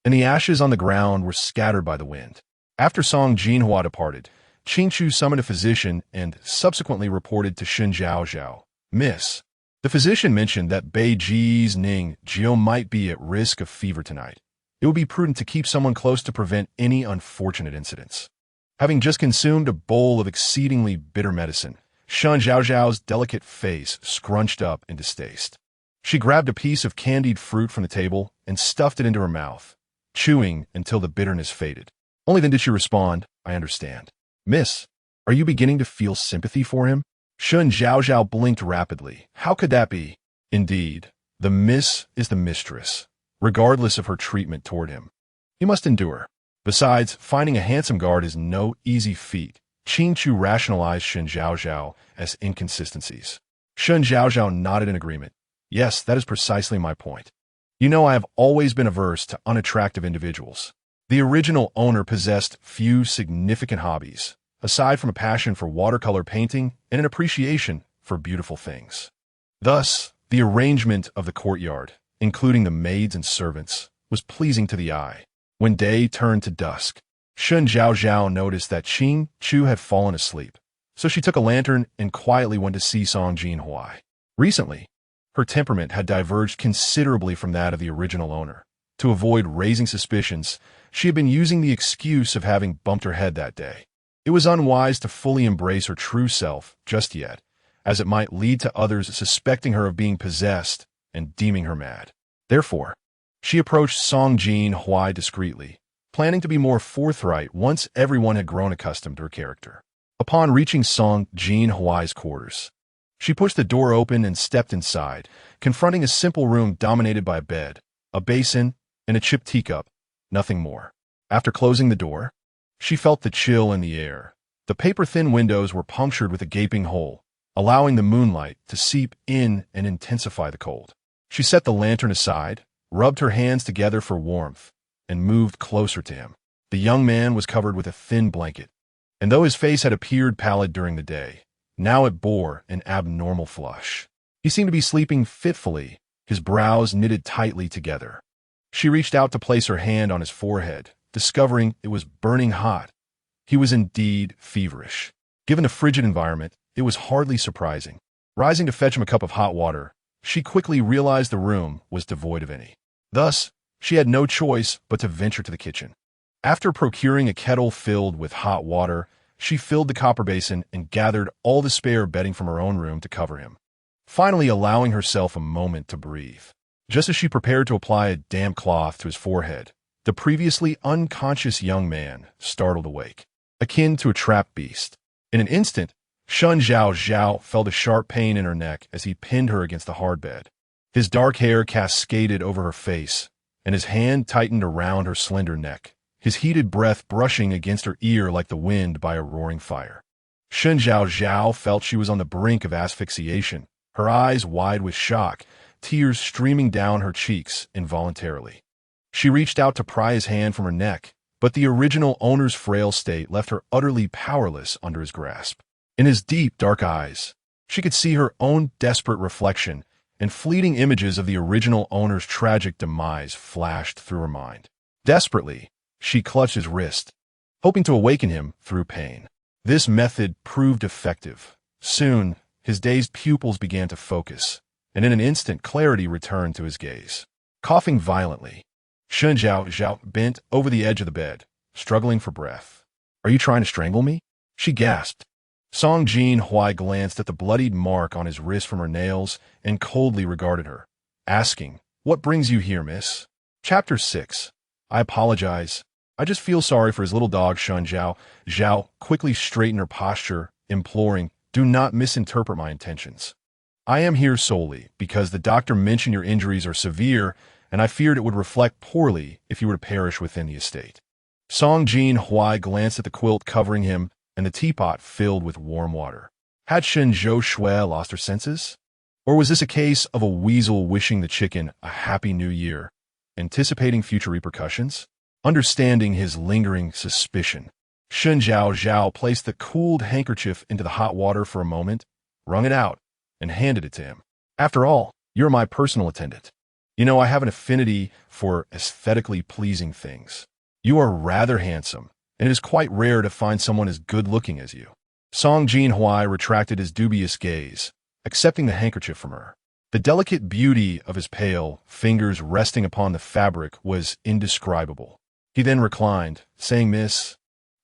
and the ashes on the ground were scattered by the wind. After Song Jinhuai departed, Qingchu summoned a physician and subsequently reported to Shen Zhaozhao, "Miss." The physician mentioned that Beiji's Ning Jiu might be at risk of fever tonight. It would be prudent to keep someone close to prevent any unfortunate incidents. Having just consumed a bowl of exceedingly bitter medicine, Shen Zhaozhao's delicate face scrunched up in distaste. She grabbed a piece of candied fruit from the table and stuffed it into her mouth, chewing until the bitterness faded. Only then did she respond, "I understand. Miss, are you beginning to feel sympathy for him?" Shen Zhaozhao blinked rapidly. How could that be? Indeed, the miss is the mistress, regardless of her treatment toward him. He must endure. Besides, finding a handsome guard is no easy feat. Qingchu rationalized Shen Zhaozhao as inconsistencies. Shen Zhaozhao nodded in agreement. Yes, that is precisely my point. You know, I have always been averse to unattractive individuals. The original owner possessed few significant hobbies, aside from a passion for watercolor painting and an appreciation for beautiful things. Thus, the arrangement of the courtyard, including the maids and servants, was pleasing to the eye. When day turned to dusk, Shen Zhaozhao noticed that Qingchu had fallen asleep, so she took a lantern and quietly went to see Song Jinhuai. Recently, her temperament had diverged considerably from that of the original owner. To avoid raising suspicions, she had been using the excuse of having bumped her head that day. It was unwise to fully embrace her true self just yet, as it might lead to others suspecting her of being possessed and deeming her mad. Therefore, she approached Song Jinhuai discreetly, planning to be more forthright once everyone had grown accustomed to her character. Upon reaching Song Jinhuai's quarters, she pushed the door open and stepped inside, confronting a simple room dominated by a bed, a basin, and a chipped teacup, nothing more. After closing the door, she felt the chill in the air. The paper-thin windows were punctured with a gaping hole, allowing the moonlight to seep in and intensify the cold. She set the lantern aside, rubbed her hands together for warmth, and moved closer to him. The young man was covered with a thin blanket, and though his face had appeared pallid during the day, now it bore an abnormal flush. He seemed to be sleeping fitfully, his brows knitted tightly together. She reached out to place her hand on his forehead, discovering it was burning hot. He was indeed feverish. Given the frigid environment, it was hardly surprising. Rising to fetch him a cup of hot water, she quickly realized the room was devoid of any. Thus, she had no choice but to venture to the kitchen. After procuring a kettle filled with hot water, she filled the copper basin and gathered all the spare bedding from her own room to cover him, finally allowing herself a moment to breathe. Just as she prepared to apply a damp cloth to his forehead, the previously unconscious young man startled awake, akin to a trapped beast. In an instant, Shen Zhaozhao felt a sharp pain in her neck as he pinned her against the hard bed. His dark hair cascaded over her face, and his hand tightened around her slender neck, his heated breath brushing against her ear like the wind by a roaring fire. Shen Zhaozhao felt she was on the brink of asphyxiation, her eyes wide with shock, tears streaming down her cheeks involuntarily. She reached out to pry his hand from her neck, but the original owner's frail state left her utterly powerless under his grasp. In his deep, dark eyes, she could see her own desperate reflection, and fleeting images of the original owner's tragic demise flashed through her mind. Desperately, she clutched his wrist, hoping to awaken him through pain. This method proved effective. Soon, his dazed pupils began to focus, and in an instant clarity returned to his gaze. Coughing violently, Shen Zhaozhao bent over the edge of the bed, struggling for breath. "Are you trying to strangle me?" she gasped. Song Jinhuai glanced at the bloodied mark on his wrist from her nails and coldly regarded her, asking, "What brings you here, miss?" Chapter 6. I apologize. I just feel sorry for his little dog, Shen Zhaozhao quickly straightened her posture, imploring, "Do not misinterpret my intentions. I am here solely because the doctor mentioned your injuries are severe and I feared it would reflect poorly if you were to perish within the estate. Song Jinhuai glanced at the quilt covering him and the teapot filled with warm water. Had Shen Zhaozhao lost her senses? Or was this a case of a weasel wishing the chicken a happy new year, anticipating future repercussions? Understanding his lingering suspicion, Shen Zhaozhao placed the cooled handkerchief into the hot water for a moment, wrung it out, and handed it to him. After all, you're my personal attendant. You know, I have an affinity for aesthetically pleasing things. You are rather handsome, and it is quite rare to find someone as good-looking as you. Song Jinhuai retracted his dubious gaze, accepting the handkerchief from her. The delicate beauty of his pale fingers resting upon the fabric was indescribable. He then reclined, saying, "Miss,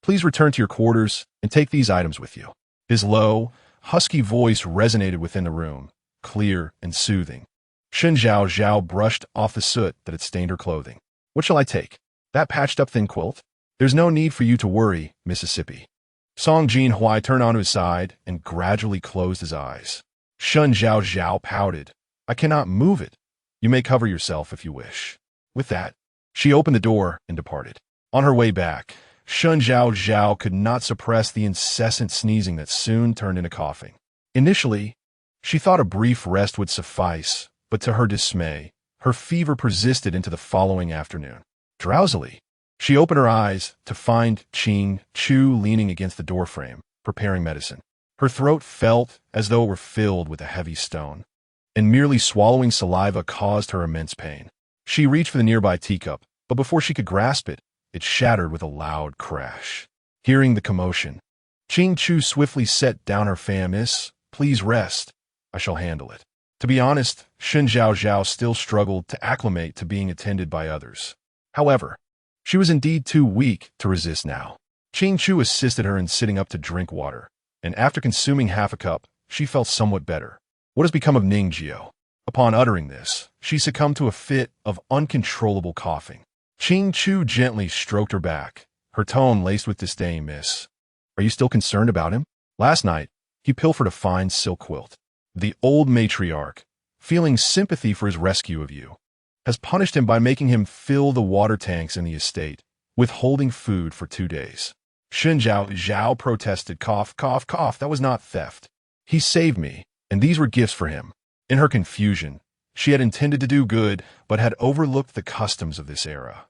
please return to your quarters and take these items with you." His low, husky voice resonated within the room, clear and soothing. Shen Zhaozhao brushed off the soot that had stained her clothing. "What shall I take? That patched-up thin quilt? There's no need for you to worry, Mississippi." Song Jinhuai turned onto his side and gradually closed his eyes. Shen Zhaozhao pouted. "I cannot move it. You may cover yourself if you wish." With that, she opened the door and departed. On her way back, Shen Zhaozhao could not suppress the incessant sneezing that soon turned into coughing. Initially, she thought a brief rest would suffice, but to her dismay, her fever persisted into the following afternoon. Drowsily, she opened her eyes to find Ching Chu leaning against the doorframe, preparing medicine. Her throat felt as though it were filled with a heavy stone, and merely swallowing saliva caused her immense pain. She reached for the nearby teacup, but before she could grasp it, it shattered with a loud crash. Hearing the commotion, Ching Chu swiftly set down her fan. "Miss, please rest. I shall handle it." To be honest, Shen Zhaozhao still struggled to acclimate to being attended by others. However, she was indeed too weak to resist now. Ching Chu assisted her in sitting up to drink water, and after consuming half a cup, she felt somewhat better. What has become of Ningjiao? Upon uttering this, she succumbed to a fit of uncontrollable coughing. Ching Chu gently stroked her back, her tone laced with disdain. "Miss, are you still concerned about him? Last night, he pilfered a fine silk quilt. The old matriarch, feeling sympathy for his rescue of you, has punished him by making him fill the water tanks in the estate, withholding food for 2 days." Shen Zhaozhao protested. "Cough, cough, cough. That was not theft. He saved me, and these were gifts for him." In her confusion, she had intended to do good, but had overlooked the customs of this era.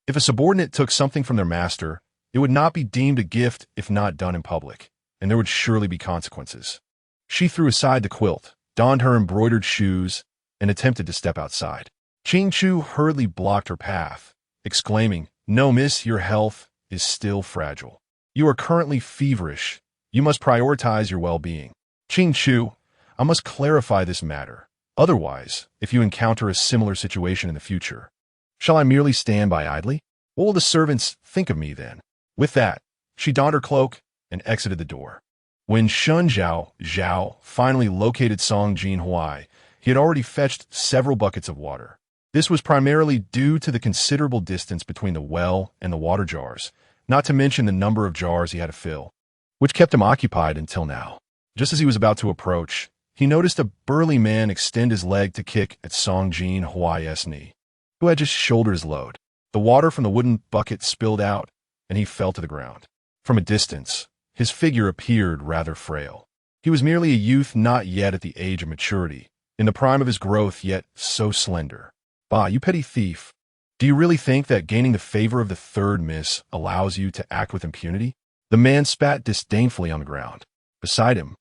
If a subordinate took something from their master, it would not be deemed a gift if not done in public, and there would surely be consequences. She threw aside the quilt, donned her embroidered shoes, and attempted to step outside. Ching Chu hurriedly blocked her path, exclaiming, "No, miss, your health is still fragile. You are currently feverish. You must prioritize your well-being." "Ching Chu, I must clarify this matter. Otherwise, if you encounter a similar situation in the future, shall I merely stand by idly? What will the servants think of me then?" With that, she donned her cloak and exited the door. When Shen Zhaozhao finally located Song Jinhuai, he had already fetched several buckets of water. This was primarily due to the considerable distance between the well and the water jars, not to mention the number of jars he had to fill, which kept him occupied until now. Just as he was about to approach, he noticed a burly man extend his leg to kick at Song Jinhuai's knee, who had just shouldered his load. The water from the wooden bucket spilled out, and he fell to the ground. From a distance, his figure appeared rather frail. He was merely a youth not yet at the age of maturity, in the prime of his growth yet so slender. "Bah, you petty thief. Do you really think that gaining the favor of the third miss allows you to act with impunity?" The man spat disdainfully on the ground. Beside him,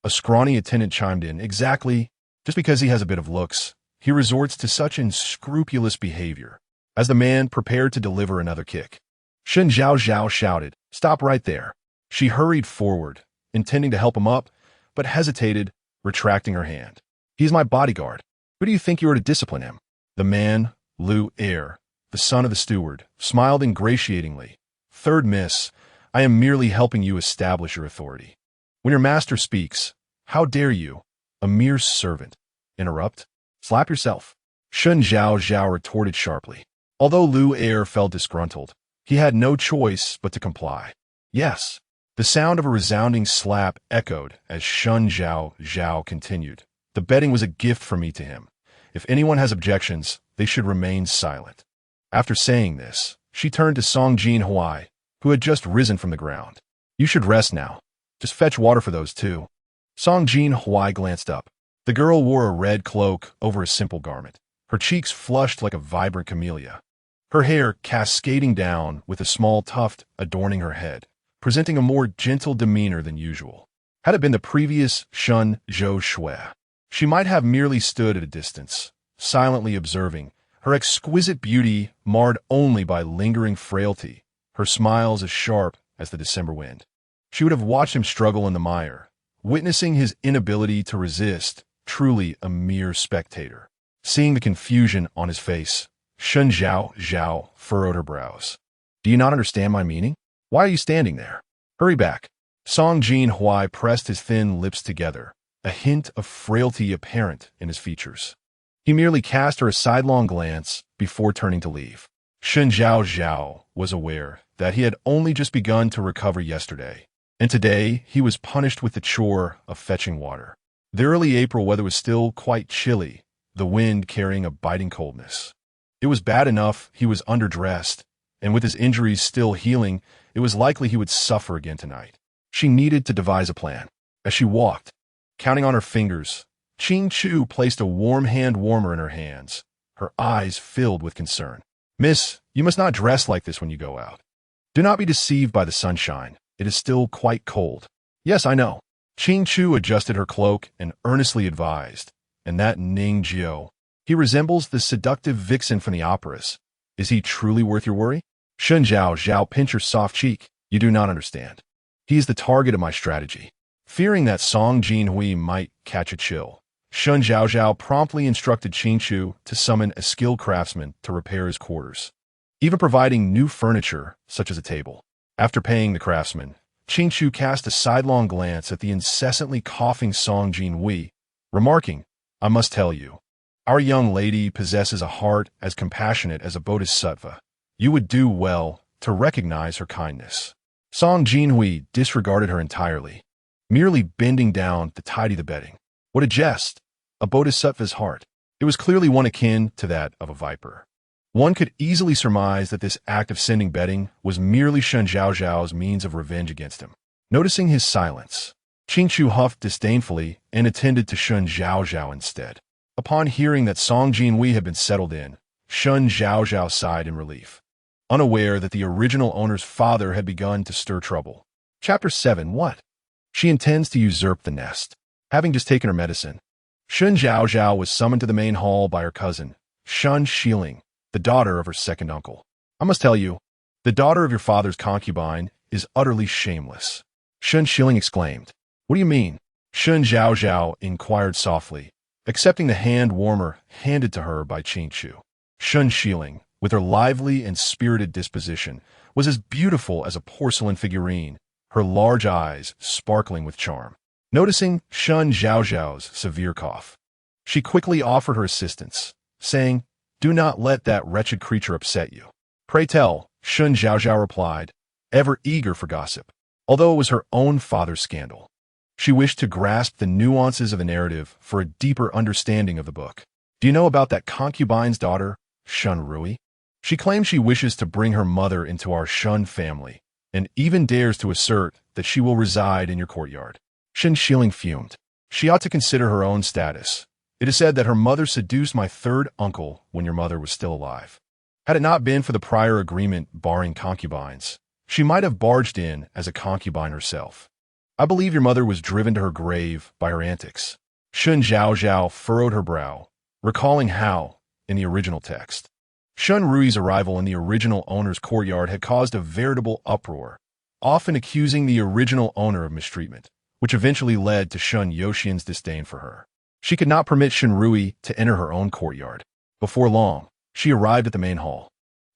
a scrawny attendant chimed in. "Exactly. Just because he has a bit of looks, he resorts to such unscrupulous behavior." As the man prepared to deliver another kick, Shen Zhaozhao shouted, "Stop right there." She hurried forward, intending to help him up, but hesitated, retracting her hand. "He is my bodyguard. Who do you think you are to discipline him?" The man, Lu Er, the son of the steward, smiled ingratiatingly. "Third miss, I am merely helping you establish your authority. When your master speaks, how dare you, a mere servant, interrupt? Slap yourself." Shen Zhaozhao retorted sharply. Although Lu Er felt disgruntled, he had no choice but to comply. "Yes." The sound of a resounding slap echoed as Shen Zhaozhao continued. "The betting was a gift from me to him, If anyone has objections, they should remain silent. After saying this, she turned to Song Jinhuai, who had just risen from the ground. You should rest now. Just fetch water for those two. Song Jinhuai glanced up. The girl wore a red cloak over a simple garment, her cheeks flushed like a vibrant camellia, her hair cascading down with a small tuft adorning her head, presenting a more gentle demeanor than usual. Had it been the previous Shen Zhaozhao, she might have merely stood at a distance, silently observing, her exquisite beauty marred only by lingering frailty, her smiles as sharp as the December wind. She would have watched him struggle in the mire, witnessing his inability to resist, truly a mere spectator. Seeing the confusion on his face, Shen Zhaozhao furrowed her brows. Do you not understand my meaning? Why are you standing there? Hurry back. Song Jinhuai pressed his thin lips together, a hint of frailty apparent in his features. He merely cast her a sidelong glance before turning to leave. Shen Zhaozhao was aware that he had only just begun to recover yesterday, and today he was punished with the chore of fetching water. The early April weather was still quite chilly, the wind carrying a biting coldness. It was bad enough he was underdressed, and with his injuries still healing, it was likely he would suffer again tonight. She needed to devise a plan. As she walked, counting on her fingers, Ching Chu placed a warm hand warmer in her hands, her eyes filled with concern. Miss, you must not dress like this when you go out. Do not be deceived by the sunshine. It is still quite cold. Yes, I know. Ching Chu adjusted her cloak and earnestly advised, and that Ning Jiao, he resembles the seductive vixen from the operas. Is he truly worth your worry? Shen Zhaozhao pinched her soft cheek. You do not understand. He is the target of my strategy. Fearing that Song Jinhuai might catch a chill, Shen Zhaozhao promptly instructed Ching Chu to summon a skilled craftsman to repair his quarters, even providing new furniture, such as a table. After paying the craftsman, Ching Chu cast a sidelong glance at the incessantly coughing Song Jinhuai, remarking, I must tell you, our young lady possesses a heart as compassionate as a bodhisattva. You would do well to recognize her kindness. Song Jinhuai disregarded her entirely, merely bending down to tidy the bedding. What a jest! A bodhisattva's heart. It was clearly one akin to that of a viper. One could easily surmise that this act of sending bedding was merely Shen Zhaozhao's means of revenge against him. Noticing his silence, Ching Chu huffed disdainfully and attended to Shen Zhaozhao instead. Upon hearing that Song Jinhuai had been settled in, Shen Zhaozhao sighed in relief, unaware that the original owner's father had begun to stir trouble. Chapter 7. What? She intends to usurp the nest. Having just taken her medicine, Shen Zhaozhao was summoned to the main hall by her cousin, Shen Shiling, the daughter of her second uncle. I must tell you, the daughter of your father's concubine is utterly shameless. Shen Shiling exclaimed. What do you mean? Shen Zhaozhao inquired softly, accepting the hand warmer handed to her by Ching Chu. Shen Shiling, with her lively and spirited disposition, was as beautiful as a porcelain figurine, her large eyes sparkling with charm. Noticing Shen Zhaozhao's severe cough, she quickly offered her assistance, saying, Do not let that wretched creature upset you. Pray tell, Shen Zhaozhao replied, ever eager for gossip, although it was her own father's scandal. She wished to grasp the nuances of the narrative for a deeper understanding of the book. Do you know about that concubine's daughter, Shen Rui? She claims she wishes to bring her mother into our Shen family, and even dares to assert that she will reside in your courtyard. Shen Shiling fumed. She ought to consider her own status. It is said that her mother seduced my third uncle when your mother was still alive. Had it not been for the prior agreement barring concubines, she might have barged in as a concubine herself. I believe your mother was driven to her grave by her antics. Shen Zhaozhao furrowed her brow, recalling how, in the original text, Shen Rui's arrival in the original owner's courtyard had caused a veritable uproar, often accusing the original owner of mistreatment, which eventually led to Shen Yoxian's disdain for her. She could not permit Shen Rui to enter her own courtyard. Before long, she arrived at the main hall.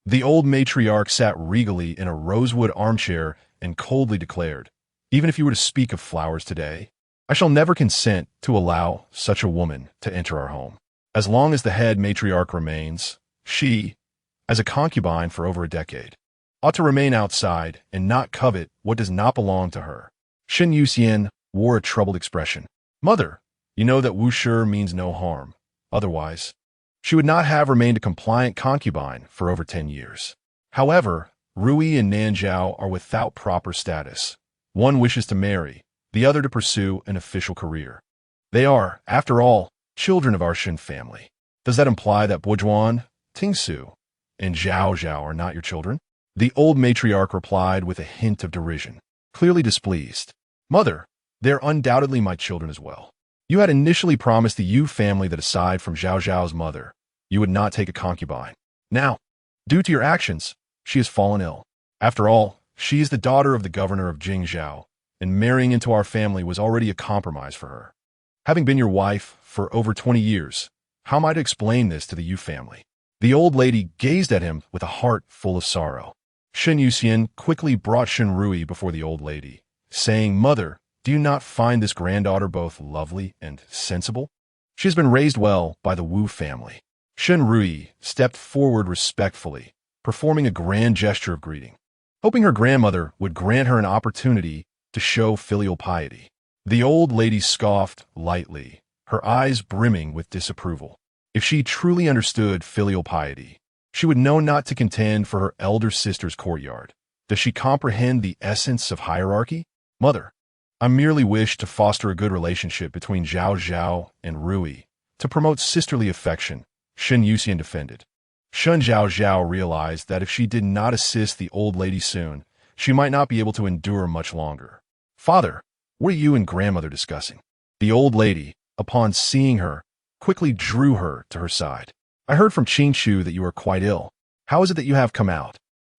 The old matriarch sat regally in a rosewood armchair and coldly declared, Even if you were to speak of flowers today, I shall never consent to allow such a woman to enter our home. As long as the head matriarch remains, she, as a concubine for over a decade, ought to remain outside and not covet what does not belong to her. Shen Yuxian wore a troubled expression. Mother, you know that wushur means no harm. Otherwise, she would not have remained a compliant concubine for over 10 years. However, Rui and Nanzhao are without proper status. One wishes to marry, the other to pursue an official career. They are, after all, children of our Shen family. Does that imply that Bojuan, Tingsu, and Zhaozhao are not your children? The old matriarch replied with a hint of derision, clearly displeased. Mother, they're undoubtedly my children as well. You had initially promised the Yu family that aside from Zhaozhao's mother, you would not take a concubine. Now, due to your actions, she has fallen ill. After all, she is the daughter of the governor of Jingzhou, and marrying into our family was already a compromise for her. Having been your wife for over 20 years, how am I to explain this to the Yu family? The old lady gazed at him with a heart full of sorrow. Shen Yuxian quickly brought Shen Rui before the old lady, saying, Mother, do you not find this granddaughter both lovely and sensible? She has been raised well by the Wu family. Shen Rui stepped forward respectfully, performing a grand gesture of greeting, hoping her grandmother would grant her an opportunity to show filial piety. The old lady scoffed lightly, her eyes brimming with disapproval. If she truly understood filial piety, she would know not to contend for her elder sister's courtyard. Does she comprehend the essence of hierarchy? Mother, I merely wish to foster a good relationship between Zhaozhao and Rui, to promote sisterly affection, Shen Yuxian defended. Shen Zhaozhao realized that if she did not assist the old lady soon, she might not be able to endure much longer. Father, what are you and grandmother discussing? The old lady, upon seeing her, quickly drew her to her side. I heard from Qingxu that you are quite ill. How is it that you have come out?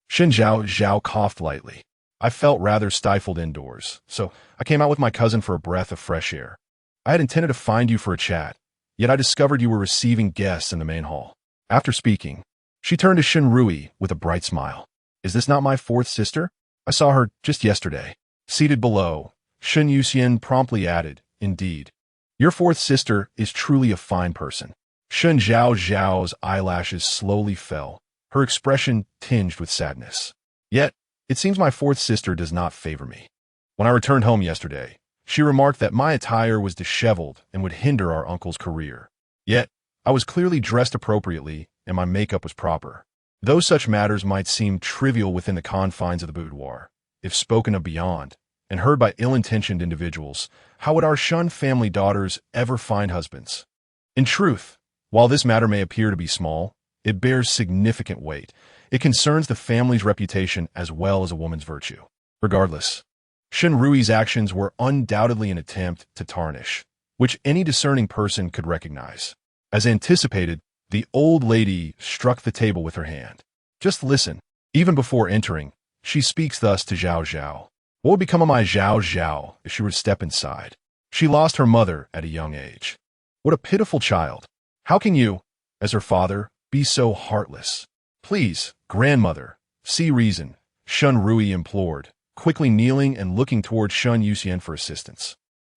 Shen Zhaozhao coughed lightly. I felt rather stifled indoors, so I came out with my cousin for a breath of fresh air. I had intended to find you for a chat, yet I discovered you were receiving guests in the main hall. After speaking, she turned to Shen Rui with a bright smile. Is this not my fourth sister? I saw her just yesterday. Seated below, Shen Yuxian promptly added, Indeed. Your fourth sister is truly a fine person. Shen Zhaozhao's eyelashes slowly fell, her expression tinged with sadness. Yet, it seems my fourth sister does not favor me. When I returned home yesterday, she remarked that my attire was disheveled and would hinder our uncle's career. Yet, I was clearly dressed appropriately and my makeup was proper. Though such matters might seem trivial within the confines of the boudoir, if spoken of beyond, and heard by ill-intentioned individuals, how would our Shen family daughters ever find husbands? In truth, while this matter may appear to be small, it bears significant weight. It concerns the family's reputation as well as a woman's virtue. Regardless, Shen Rui's actions were undoubtedly an attempt to tarnish, which any discerning person could recognize. As anticipated, the old lady struck the table with her hand. Just listen. Even before entering, she speaks thus to Zhaozhao. What would become of my Zhaozhao if she were to step inside? She lost her mother at a young age. What a pitiful child. How can you, as her father, be so heartless? Please, grandmother, see reason, Shen Rui implored, quickly kneeling and looking toward Shen Yuxian for assistance.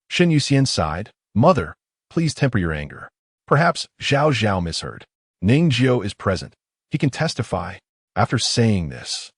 Shen Yuxian sighed. Mother, please temper your anger. Perhaps Zhaozhao misheard. Ningjiu is present. He can testify. After saying this,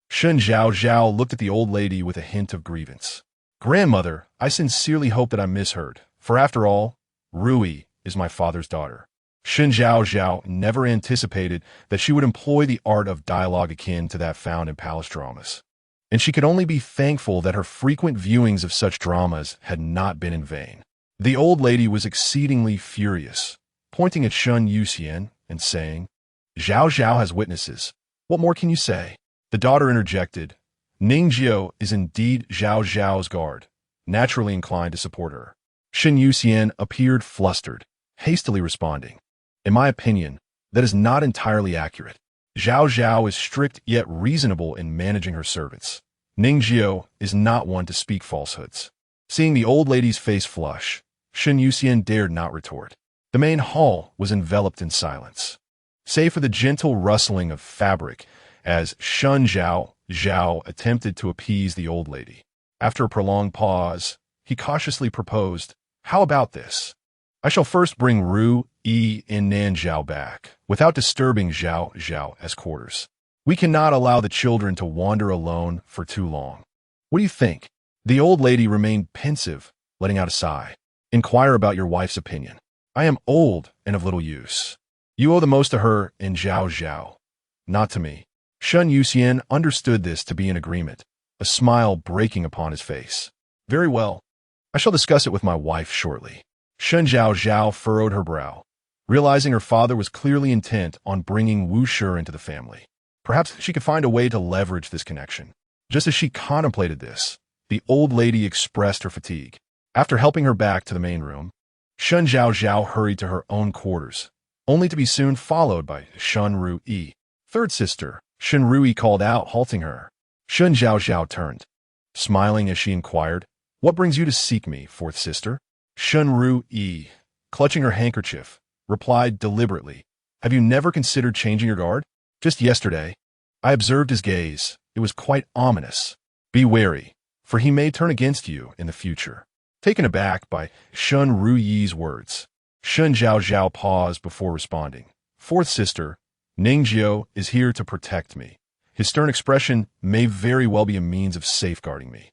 Shen Zhaozhao looked at the old lady with a hint of grievance. Grandmother, I sincerely hope that I misheard, for after all, Rui is my father's daughter. Shen Zhaozhao never anticipated that she would employ the art of dialogue akin to that found in palace dramas. And she could only be thankful that her frequent viewings of such dramas had not been in vain. The old lady was exceedingly furious, pointing at Shen Yuxian and saying, Zhaozhao has witnesses. What more can you say? The daughter interjected. Ningjiu is indeed Zhaozhao's guard, naturally inclined to support her. Shen Yuxian appeared flustered, hastily responding. In my opinion, that is not entirely accurate. Zhaozhao is strict yet reasonable in managing her servants. Ningjiu is not one to speak falsehoods. Seeing the old lady's face flush, Shen Yuxian dared not retort. The main hall was enveloped in silence, save for the gentle rustling of fabric as Shen Zhaozhao attempted to appease the old lady. After a prolonged pause, he cautiously proposed, How about this? I shall first bring Rui and Nanzhao back, without disturbing Zhaozhao as quarters. We cannot allow the children to wander alone for too long. What do you think? The old lady remained pensive, letting out a sigh. Inquire about your wife's opinion. I am old and of little use. You owe the most to her and Zhaozhao, not to me. Shen Yuxian understood this to be an agreement, a smile breaking upon his face. Very well. I shall discuss it with my wife shortly. Shen Zhaozhao furrowed her brow, realizing her father was clearly intent on bringing Wu Shi into the family. Perhaps she could find a way to leverage this connection. Just as she contemplated this, the old lady expressed her fatigue. After helping her back to the main room, Shen Zhaozhao hurried to her own quarters, only to be soon followed by Shen Ruyi. Third sister, Shen Ruyi called out, halting her. Shen Zhaozhao turned, smiling as she inquired, "What brings you to seek me, fourth sister?" Shen Ruyi, clutching her handkerchief, replied deliberately, "Have you never considered changing your guard? Just yesterday, I observed his gaze. It was quite ominous. Be wary, for he may turn against you in the future." Taken aback by Shen Ruyi's words, Shen Zhaozhao paused before responding. "Fourth sister, Ningjiu is here to protect me. His stern expression may very well be a means of safeguarding me.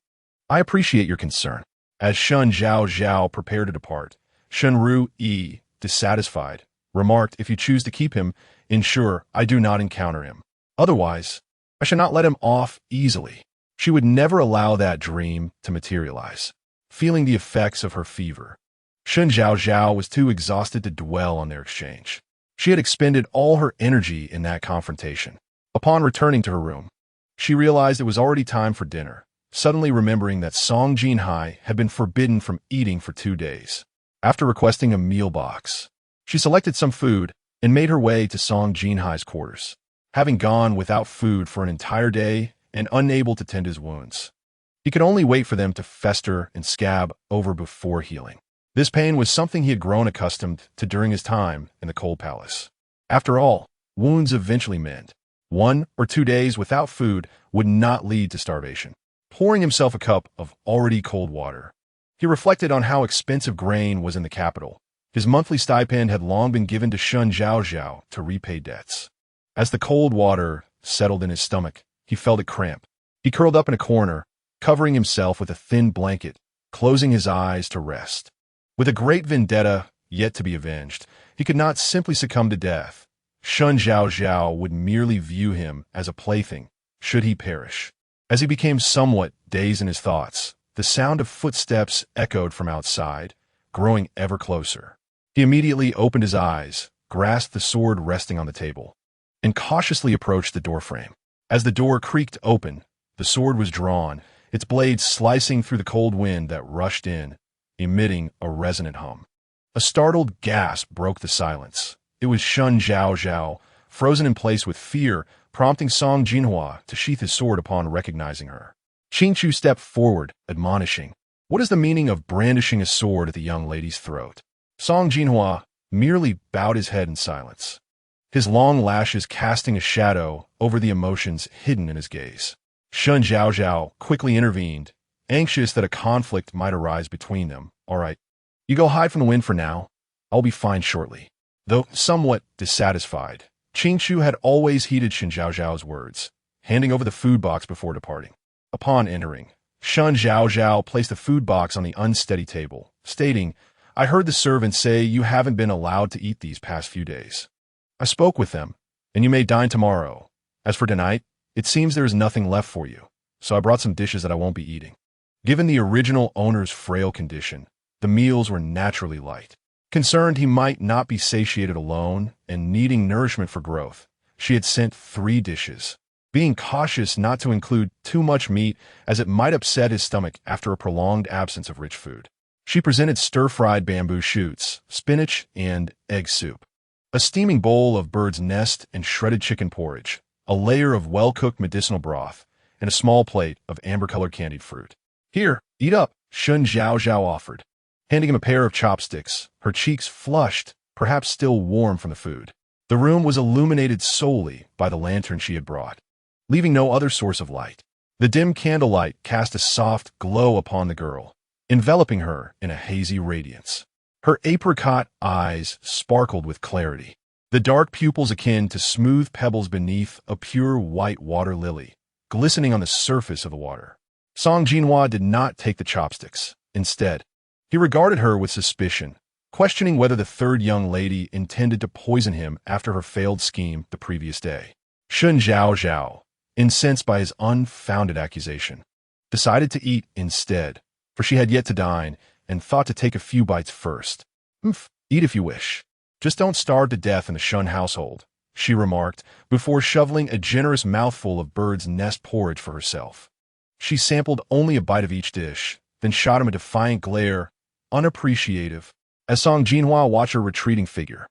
I appreciate your concern." As Shen Zhaozhao prepared to depart, Shen Ruyi, dissatisfied, remarked, "If you choose to keep him, ensure I do not encounter him. Otherwise, I shall not let him off easily." She would never allow that dream to materialize. Feeling the effects of her fever, Shen Zhaozhao was too exhausted to dwell on their exchange. She had expended all her energy in that confrontation. Upon returning to her room, she realized it was already time for dinner, suddenly remembering that Song Jinhuai had been forbidden from eating for 2 days. After requesting a meal box, she selected some food and made her way to Song Jinhuai's quarters. Having gone without food for an entire day and unable to tend his wounds, he could only wait for them to fester and scab over before healing. This pain was something he had grown accustomed to during his time in the Cold Palace. After all, wounds eventually mend. 1 or 2 days without food would not lead to starvation. Pouring himself a cup of already cold water, he reflected on how expensive grain was in the capital. His monthly stipend had long been given to Shen Zhaozhao to repay debts. As the cold water settled in his stomach, he felt it cramp. He curled up in a corner, covering himself with a thin blanket, closing his eyes to rest. With a great vendetta yet to be avenged, he could not simply succumb to death. Shen Zhaozhao would merely view him as a plaything, should he perish. As he became somewhat dazed in his thoughts, the sound of footsteps echoed from outside, growing ever closer. He immediately opened his eyes, grasped the sword resting on the table, and cautiously approached the doorframe. As the door creaked open, the sword was drawn, its blade slicing through the cold wind that rushed in, emitting a resonant hum. A startled gasp broke the silence. It was Shen Zhaozhao, frozen in place with fear, prompting Song Jinhuai to sheath his sword upon recognizing her. Qingqiu stepped forward, admonishing, "What is the meaning of brandishing a sword at the young lady's throat?" Song Jinhuai merely bowed his head in silence, his long lashes casting a shadow over the emotions hidden in his gaze. Shen Zhaozhao quickly intervened, anxious that a conflict might arise between them. "All right, you go hide from the wind for now. I'll be fine shortly." Though somewhat dissatisfied, Qingqiu had always heeded Shen Zhaozhao's words, handing over the food box before departing. Upon entering, Shen Zhaozhao placed the food box on the unsteady table, stating, "I heard the servants say you haven't been allowed to eat these past few days. I spoke with them, and you may dine tomorrow. As for tonight, it seems there is nothing left for you, so I brought some dishes that I won't be eating." Given the original owner's frail condition, the meals were naturally light. Concerned he might not be satiated alone and needing nourishment for growth, she had sent 3 dishes, being cautious not to include too much meat as it might upset his stomach after a prolonged absence of rich food. She presented stir-fried bamboo shoots, spinach, and egg soup, a steaming bowl of bird's nest and shredded chicken porridge, a layer of well-cooked medicinal broth, and a small plate of amber-colored candied fruit. "Here, eat up," Shen Zhaozhao offered, handing him a pair of chopsticks, her cheeks flushed, perhaps still warm from the food. The room was illuminated solely by the lantern she had brought, leaving no other source of light. The dim candlelight cast a soft glow upon the girl, enveloping her in a hazy radiance. Her apricot eyes sparkled with clarity, the dark pupils akin to smooth pebbles beneath a pure white water lily, glistening on the surface of the water. Song Jinhuai did not take the chopsticks. Instead, he regarded her with suspicion, questioning whether the third young lady intended to poison him after her failed scheme the previous day. Shen Zhaozhao, incensed by his unfounded accusation, decided to eat instead, for she had yet to dine and thought to take a few bites first. Eat if you wish. Just don't starve to death in the Shen household, she remarked, before shoveling a generous mouthful of bird's nest porridge for herself. She sampled only a bite of each dish, then shot him a defiant glare, unappreciative, as Song Jinhuai watched her retreating figure.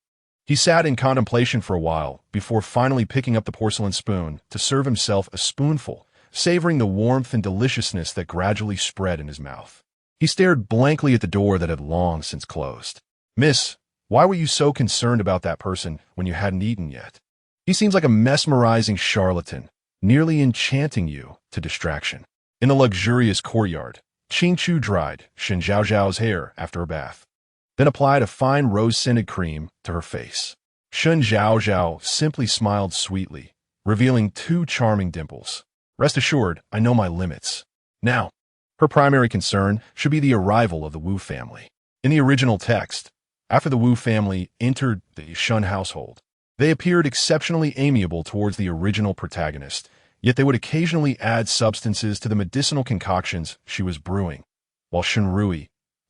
He sat in contemplation for a while, before finally picking up the porcelain spoon to serve himself a spoonful, savoring the warmth and deliciousness that gradually spread in his mouth. He stared blankly at the door that had long since closed. "Miss, why were you so concerned about that person when you hadn't eaten yet? He seems like a mesmerizing charlatan, nearly enchanting you to distraction." In the luxurious courtyard, Qingchu dried Shen Zhaozhao's hair after a bath, then applied a fine rose-scented cream to her face. Shen Zhaozhao simply smiled sweetly, revealing two charming dimples. "Rest assured, I know my limits." Now, her primary concern should be the arrival of the Wu family. In the original text, after the Wu family entered the Shen household, they appeared exceptionally amiable towards the original protagonist, yet they would occasionally add substances to the medicinal concoctions she was brewing, while Shen Rui,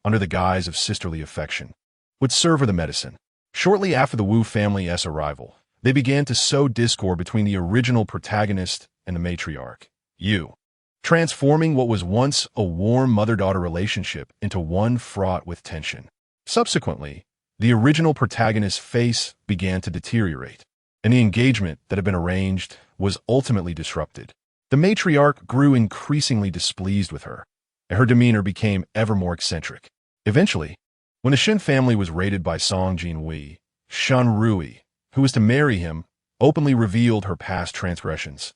under the guise of sisterly affection, would serve her the medicine. Shortly after the Wu family's arrival, they began to sow discord between the original protagonist and the matriarch, Yu, transforming what was once a warm mother-daughter relationship into one fraught with tension. Subsequently, the original protagonist's face began to deteriorate, and the engagement that had been arranged was ultimately disrupted. The matriarch grew increasingly displeased with her, and her demeanor became ever more eccentric. Eventually, when the Shen family was raided by Song Jinhuai, Shen Rui, who was to marry him, openly revealed her past transgressions,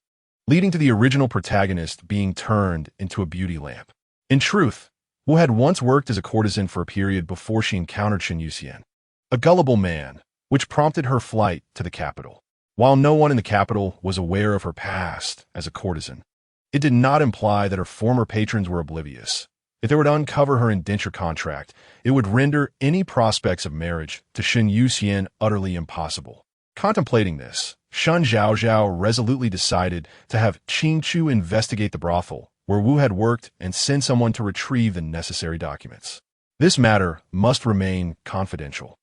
leading to the original protagonist being turned into a beauty lamp. In truth, Wu had once worked as a courtesan for a period before she encountered Shen Yuxian, a gullible man, which prompted her flight to the capital. While no one in the capital was aware of her past as a courtesan, it did not imply that her former patrons were oblivious. If they were to uncover her indenture contract, it would render any prospects of marriage to Shen Yuxian utterly impossible. Contemplating this, Shen Zhaozhao resolutely decided to have Qingchu investigate the brothel where Wu had worked and send someone to retrieve the necessary documents. This matter must remain confidential,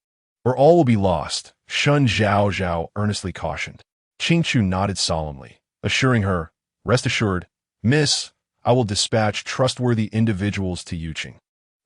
or all will be lost, Shen Zhaozhao earnestly cautioned. Qingchu nodded solemnly, assuring her, "Rest assured, Miss, I will dispatch trustworthy individuals to Yuqing."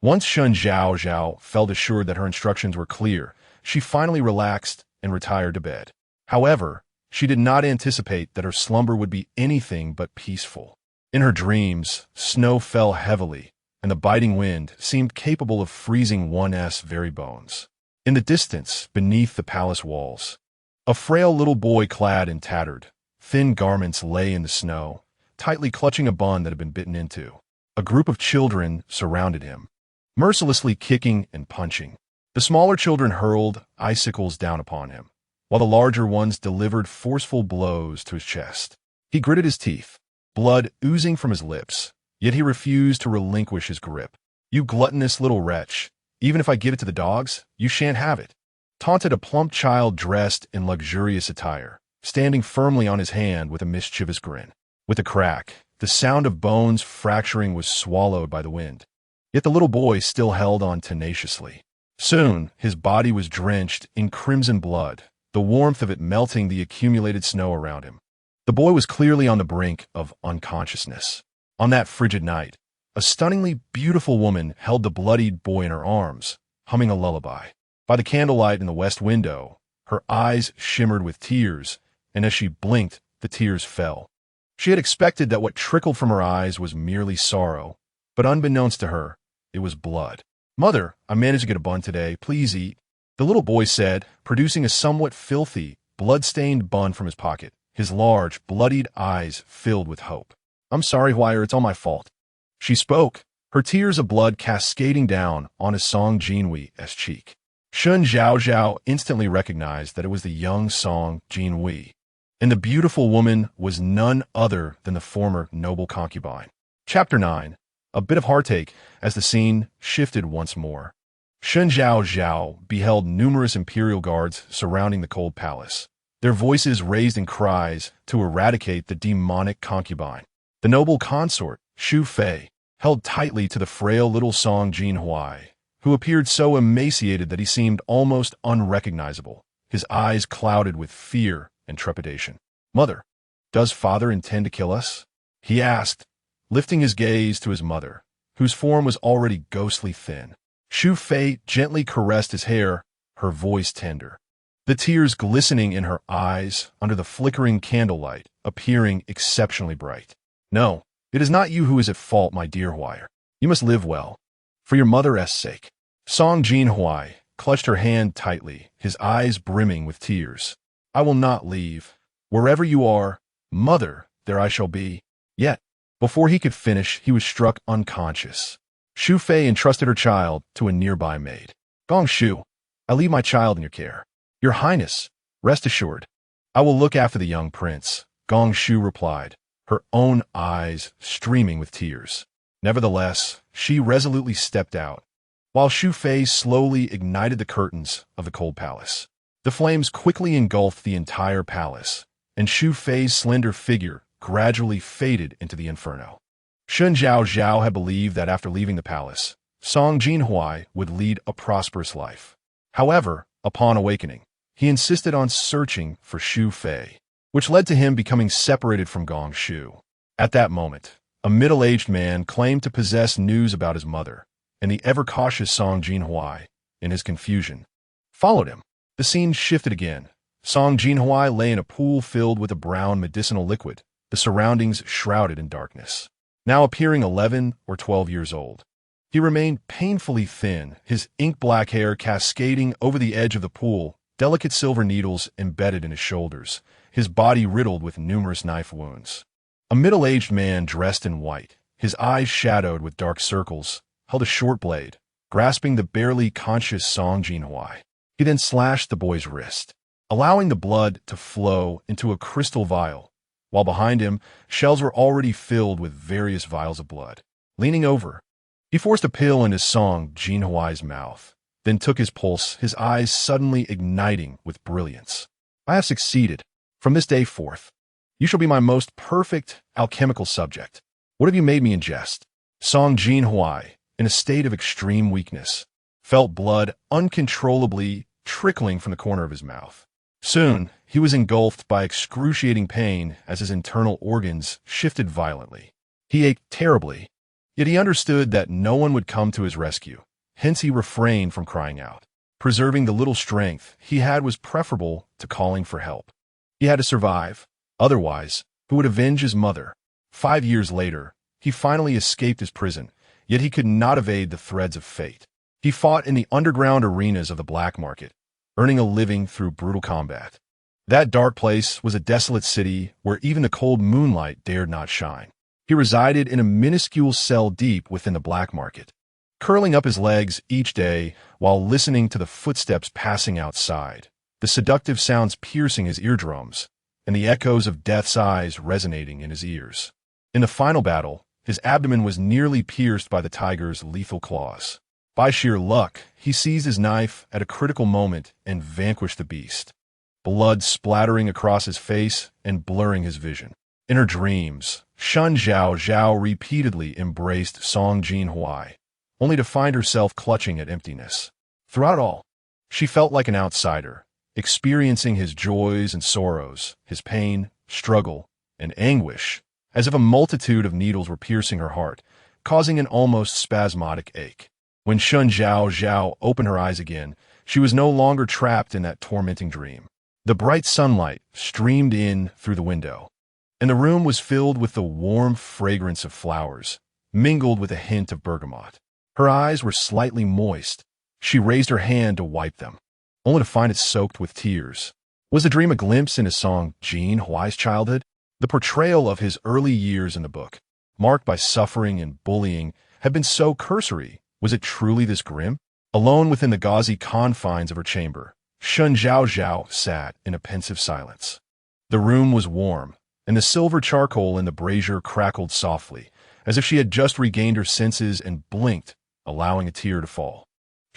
Once Shen Zhaozhao felt assured that her instructions were clear, she finally relaxed and retired to bed. However, she did not anticipate that her slumber would be anything but peaceful. In her dreams, snow fell heavily, and the biting wind seemed capable of freezing one's very bones. In the distance, beneath the palace walls, a frail little boy clad in tattered, thin garments lay in the snow, tightly clutching a bun that had been bitten into. A group of children surrounded him, mercilessly kicking and punching. The smaller children hurled icicles down upon him, while the larger ones delivered forceful blows to his chest. He gritted his teeth, blood oozing from his lips, yet he refused to relinquish his grip. "You gluttonous little wretch, even if I give it to the dogs, you shan't have it," taunted a plump child dressed in luxurious attire, standing firmly on his hand with a mischievous grin. With a crack, the sound of bones fracturing was swallowed by the wind, yet the little boy still held on tenaciously. Soon, his body was drenched in crimson blood, the warmth of it melting the accumulated snow around him. The boy was clearly on the brink of unconsciousness. On that frigid night, a stunningly beautiful woman held the bloodied boy in her arms, humming a lullaby. By the candlelight in the west window, her eyes shimmered with tears, and as she blinked, the tears fell. She had expected that what trickled from her eyes was merely sorrow, but unbeknownst to her, it was blood. "Mother, I managed to get a bun today. Please eat," the little boy said, producing a somewhat filthy, blood-stained bun from his pocket, his large, bloodied eyes filled with hope. "I'm sorry, Huire, it's all my fault." She spoke, her tears of blood cascading down on his Song Jinhuai's cheek. Shen Zhaozhao instantly recognized that it was the young Song Jinhuai, and the beautiful woman was none other than the former noble concubine. Chapter 9. A bit of heartache as the scene shifted once more. Shen Zhaozhao beheld numerous imperial guards surrounding the cold palace, their voices raised in cries to eradicate the demonic concubine. The noble consort, Xu Fei, held tightly to the frail little Song Jinhuai, who appeared so emaciated that he seemed almost unrecognizable, his eyes clouded with fear and trepidation. "Mother, does father intend to kill us?" he asked, lifting his gaze to his mother, whose form was already ghostly thin. Xu Fei gently caressed his hair, her voice tender, the tears glistening in her eyes under the flickering candlelight, appearing exceptionally bright. "No, it is not you who is at fault, my dear Huai. You must live well, for your mother's sake." Song Jinhuai clutched her hand tightly, his eyes brimming with tears. "I will not leave. Wherever you are, mother, there I shall be." Yet, before he could finish, he was struck unconscious. Xu Fei entrusted her child to a nearby maid. "Gong Shu, I leave my child in your care. Your Highness, rest assured, I will look after the young prince," Gong Shu replied, her own eyes streaming with tears. Nevertheless, she resolutely stepped out, while Xu Fei slowly ignited the curtains of the cold palace. The flames quickly engulfed the entire palace, and Xu Fei's slender figure gradually faded into the inferno. Shen Zhaozhao had believed that after leaving the palace, Song Jinhuai would lead a prosperous life. However, upon awakening, he insisted on searching for Xu Fei, which led to him becoming separated from Gong Shu. At that moment, a middle-aged man claimed to possess news about his mother, and the ever-cautious Song Jinhuai, in his confusion, followed him. The scene shifted again. Song Jinhuai lay in a pool filled with a brown medicinal liquid, the surroundings shrouded in darkness. Now appearing 11 or 12 years old, he remained painfully thin, his ink-black hair cascading over the edge of the pool, delicate silver needles embedded in his shoulders, his body riddled with numerous knife wounds. A middle-aged man dressed in white, his eyes shadowed with dark circles, held a short blade, grasping the barely conscious Song Jinhuai. He then slashed the boy's wrist, allowing the blood to flow into a crystal vial, while behind him, shells were already filled with various vials of blood. Leaning over, he forced a pill into Song Jinhuai's mouth, then took his pulse, his eyes suddenly igniting with brilliance. "I have succeeded. From this day forth, you shall be my most perfect alchemical subject. What have you made me ingest?" Song Jinhuai, in a state of extreme weakness, felt blood uncontrollably trickling from the corner of his mouth. Soon, he was engulfed by excruciating pain as his internal organs shifted violently. He ached terribly, yet he understood that no one would come to his rescue. Hence he refrained from crying out. Preserving the little strength he had was preferable to calling for help. He had to survive. Otherwise, who would avenge his mother? 5 years later, he finally escaped his prison, yet he could not evade the threads of fate. He fought in the underground arenas of the black market, earning a living through brutal combat. That dark place was a desolate city where even the cold moonlight dared not shine. He resided in a minuscule cell deep within the black market, curling up his legs each day while listening to the footsteps passing outside, the seductive sounds piercing his eardrums, and the echoes of death's eyes resonating in his ears. In the final battle, his abdomen was nearly pierced by the tiger's lethal claws. By sheer luck, he seized his knife at a critical moment and vanquished the beast, blood splattering across his face and blurring his vision. In her dreams, Shen Zhaozhao repeatedly embraced Song Jinhuai, only to find herself clutching at emptiness. Throughout all, she felt like an outsider, experiencing his joys and sorrows, his pain, struggle, and anguish, as if a multitude of needles were piercing her heart, causing an almost spasmodic ache. When Shen Zhaozhao opened her eyes again, she was no longer trapped in that tormenting dream. The bright sunlight streamed in through the window, and the room was filled with the warm fragrance of flowers, mingled with a hint of bergamot. Her eyes were slightly moist. She raised her hand to wipe them, only to find it soaked with tears. Was the dream a glimpse into Song Jinhuai's childhood? The portrayal of his early years in the book, marked by suffering and bullying, had been so cursory. Was it truly this grim? Alone within the gauzy confines of her chamber, Shen Zhaozhao sat in a pensive silence. The room was warm, and the silver charcoal in the brazier crackled softly, as if she had just regained her senses and blinked, allowing a tear to fall.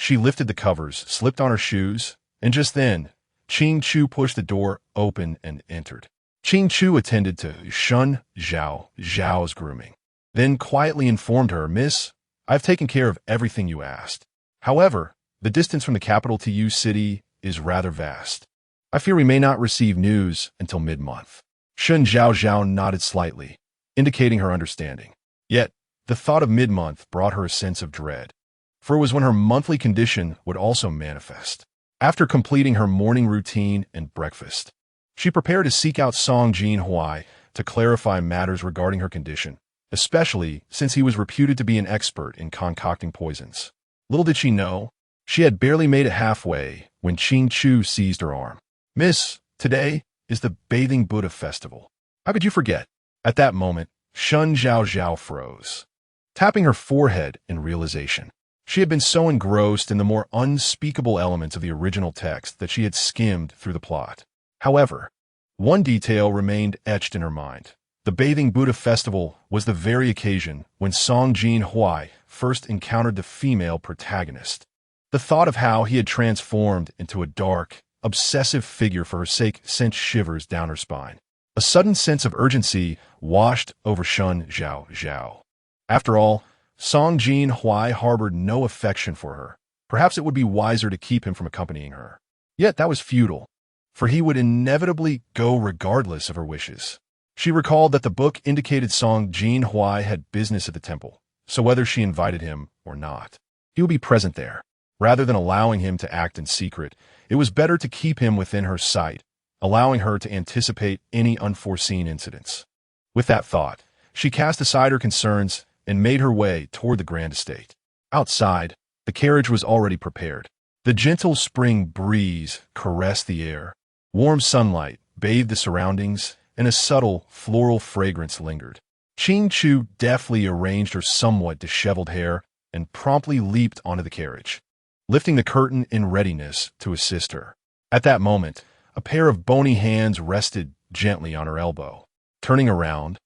She lifted the covers, slipped on her shoes, and just then, Ching Chu pushed the door open and entered. Ching Chu attended to Shen Zhao's grooming, then quietly informed her, "Miss, I've taken care of everything you asked. However, the distance from the capital to you city is rather vast. I fear we may not receive news until mid-month." Shen Zhaozhao nodded slightly, indicating her understanding. Yet, the thought of mid-month brought her a sense of dread, for it was when her monthly condition would also manifest. After completing her morning routine and breakfast, she prepared to seek out Song Jinhuai to clarify matters regarding her condition, especially since he was reputed to be an expert in concocting poisons. Little did she know, she had barely made it halfway when Ching Chu seized her arm. "Miss, today is the Bathing Buddha Festival. How could you forget?" At that moment, Shen Zhaozhao froze, tapping her forehead in realization. She had been so engrossed in the more unspeakable elements of the original text that she had skimmed through the plot. However, one detail remained etched in her mind. The Bathing Buddha Festival was the very occasion when Song Jinhuai first encountered the female protagonist. The thought of how he had transformed into a dark, obsessive figure for her sake sent shivers down her spine. A sudden sense of urgency washed over Shen Zhaozhao. After all, Song Jinhuai harbored no affection for her. Perhaps it would be wiser to keep him from accompanying her. Yet that was futile, for he would inevitably go regardless of her wishes. She recalled that the book indicated Song Jinhuai had business at the temple, so whether she invited him or not, he would be present there. Rather than allowing him to act in secret, it was better to keep him within her sight, allowing her to anticipate any unforeseen incidents. With that thought, she cast aside her concerns and made her way toward the grand estate. Outside, the carriage was already prepared. The gentle spring breeze caressed the air. Warm sunlight bathed the surroundings, and a subtle floral fragrance lingered. Ching Chu deftly arranged her somewhat disheveled hair and promptly leaped onto the carriage, lifting the curtain in readiness to assist her. At that moment, a pair of bony hands rested gently on her elbow. Turning around,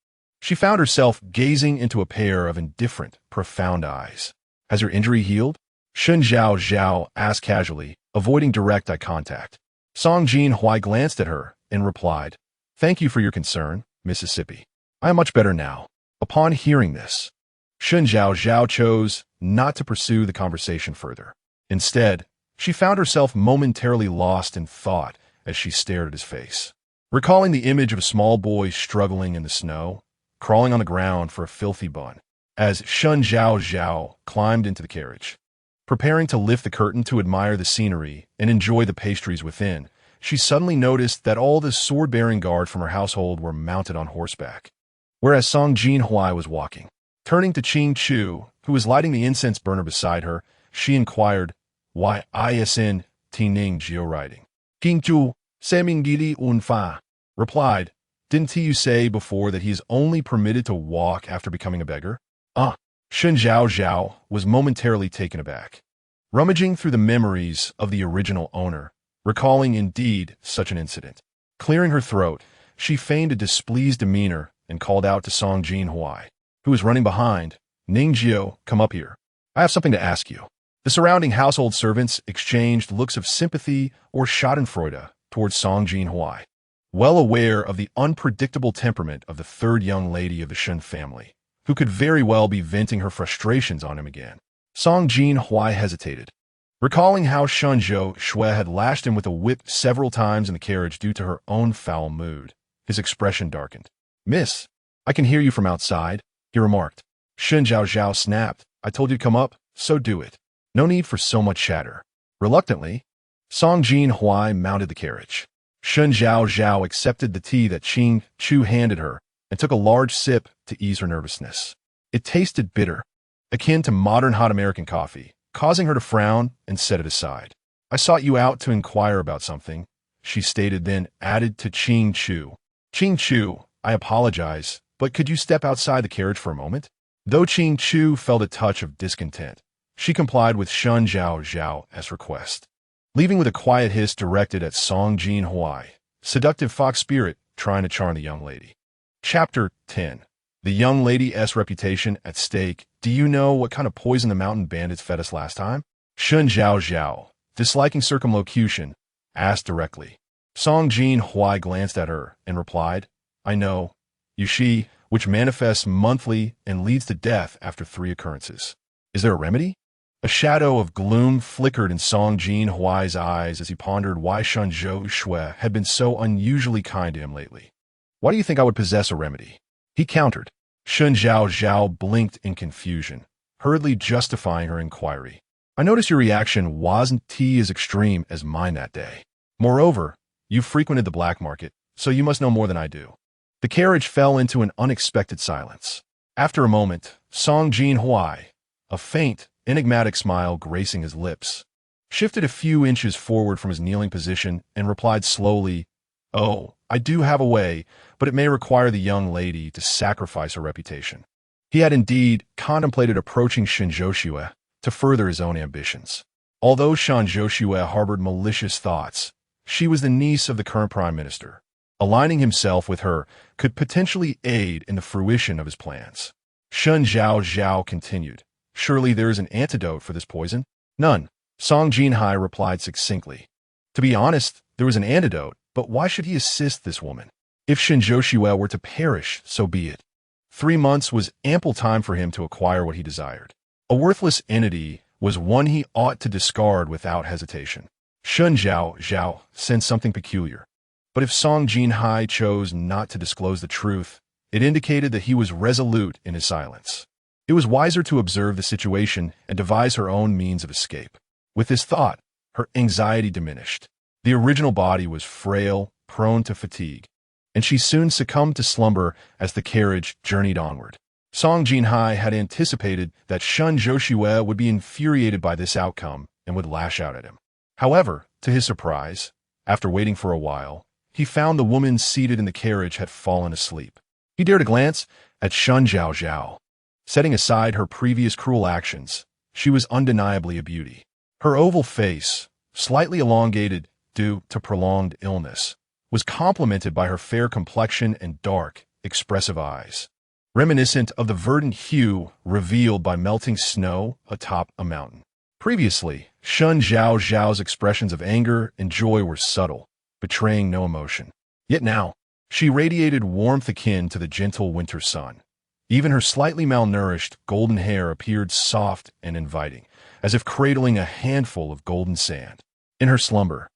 she found herself gazing into a pair of indifferent, profound eyes. "Has your injury healed?" Shen Zhaozhao asked casually, avoiding direct eye contact. Song Jinhuai glanced at her and replied, "Thank you for your concern, Mississippi. I am much better now." Upon hearing this, Shen Zhaozhao chose not to pursue the conversation further. Instead, she found herself momentarily lost in thought as she stared at his face. Recalling the image of a small boy struggling in the snow, crawling on the ground for a filthy bun, as Shen Zhaozhao climbed into the carriage. Preparing to lift the curtain to admire the scenery and enjoy the pastries within, she suddenly noticed that all the sword-bearing guard from her household were mounted on horseback, whereas Song Jinhuai was walking. Turning to Ching Chu, who was lighting the incense burner beside her, she inquired, "Why isn Tining Geo riding?" "King Chu, Semingili Unfa," replied, "Didn't you say before that he is only permitted to walk after becoming a beggar?" Shen Zhaozhao was momentarily taken aback, rummaging through the memories of the original owner, recalling indeed such an incident. Clearing her throat, she feigned a displeased demeanor and called out to Song Jinhuai, who was running behind, "Ningjio, come up here. I have something to ask you." The surrounding household servants exchanged looks of sympathy or schadenfreude towards Song Jinhuai, well aware of the unpredictable temperament of the third young lady of the Shen family, who could very well be venting her frustrations on him again. Song Jinhuai hesitated, recalling how Shen Zhaozhao had lashed him with a whip several times in the carriage due to her own foul mood. His expression darkened. "Miss, I can hear you from outside," he remarked. Shen Zhaozhao snapped, "I told you to come up, so do it. No need for so much chatter." Reluctantly, Song Jinhuai mounted the carriage. Shen Zhaozhao accepted the tea that Ching Chu handed her and took a large sip to ease her nervousness. It tasted bitter, akin to modern hot American coffee, causing her to frown and set it aside. "I sought you out to inquire about something," she stated, then added to Ching Chu, "Ching Chu, I apologize, but could you step outside the carriage for a moment?" Though Ching Chu felt a touch of discontent, she complied with Shen Zhaozhao's request, leaving with a quiet hiss directed at Song Jinhuai, seductive fox spirit trying to charm the young lady. Chapter 10. The young lady's reputation at stake. "Do you know what kind of poison the mountain bandits fed us last time?" Shen Zhaozhao, disliking circumlocution, asked directly. Song Jinhuai glanced at her and replied, I know, Yushi, which manifests monthly and leads to death after 3 occurrences. Is there a remedy? A shadow of gloom flickered in Song Jinhuai's eyes as he pondered why Shen Zhaozhao had been so unusually kind to him lately. Why do you think I would possess a remedy? He countered. Shen Zhaozhao blinked in confusion, hurriedly justifying her inquiry. I noticed your reaction wasn't as extreme as mine that day. Moreover, you frequented the black market, so you must know more than I do. The carriage fell into an unexpected silence. After a moment, Song Jinhuai, a faint, enigmatic smile gracing his lips, shifted a few inches forward from his kneeling position and replied slowly, Oh, I do have a way, but it may require the young lady to sacrifice her reputation. He had indeed contemplated approaching Shen Zhaozhao to further his own ambitions. Although Shen Zhaozhao harbored malicious thoughts, she was the niece of the current prime minister. Aligning himself with her could potentially aid in the fruition of his plans. Shen Zhaozhao continued, Surely there is an antidote for this poison? None. Song Jinhuai replied succinctly. To be honest, there was an antidote, but why should he assist this woman? If Shen Zhaozhao were to perish, so be it. 3 months was ample time for him to acquire what he desired. A worthless entity was one he ought to discard without hesitation. Shen Zhaozhao sensed something peculiar. But if Song Jinhuai chose not to disclose the truth, it indicated that he was resolute in his silence. It was wiser to observe the situation and devise her own means of escape. With this thought, her anxiety diminished. The original body was frail, prone to fatigue, and she soon succumbed to slumber as the carriage journeyed onward. Song Jinhuai had anticipated that Shen Zhaozhao would be infuriated by this outcome and would lash out at him. However, to his surprise, after waiting for a while, he found the woman seated in the carriage had fallen asleep. He dared a glance at Shen Zhaozhao. Setting aside her previous cruel actions, she was undeniably a beauty. Her oval face, slightly elongated due to prolonged illness, was complemented by her fair complexion and dark, expressive eyes, reminiscent of the verdant hue revealed by melting snow atop a mountain. Previously, Shen Zhaozhao's expressions of anger and joy were subtle, betraying no emotion. Yet now, she radiated warmth akin to the gentle winter sun. Even her slightly malnourished golden hair appeared soft and inviting, as if cradling a handful of golden sand. In her slumber,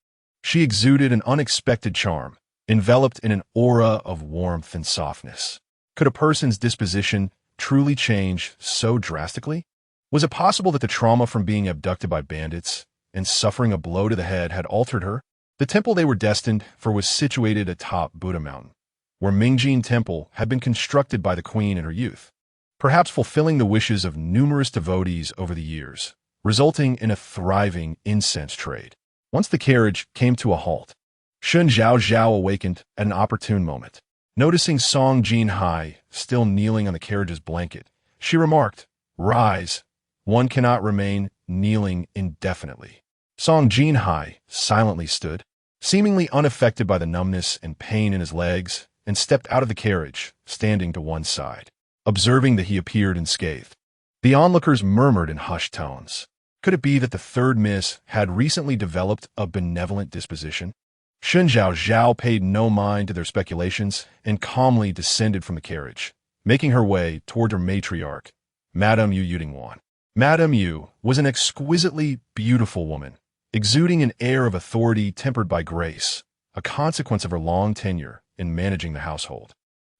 she exuded an unexpected charm, enveloped in an aura of warmth and softness. Could a person's disposition truly change so drastically? Was it possible that the trauma from being abducted by bandits and suffering a blow to the head had altered her? The temple they were destined for was situated atop Buddha Mountain, where Mingjin Temple had been constructed by the queen in her youth, perhaps fulfilling the wishes of numerous devotees over the years, resulting in a thriving incense trade. Once the carriage came to a halt, Shen Zhaozhao awakened at an opportune moment. Noticing Song Jinhuai still kneeling on the carriage's blanket, she remarked, Rise, one cannot remain kneeling indefinitely. Song Jinhuai silently stood, seemingly unaffected by the numbness and pain in his legs, and stepped out of the carriage, standing to one side, observing that he appeared unscathed. The onlookers murmured in hushed tones. Could it be that the third miss had recently developed a benevolent disposition? Shen Zhaozhao paid no mind to their speculations and calmly descended from the carriage, making her way toward her matriarch, Madame Yu Yudingwan. Madame Yu was an exquisitely beautiful woman, exuding an air of authority tempered by grace, a consequence of her long tenure in managing the household.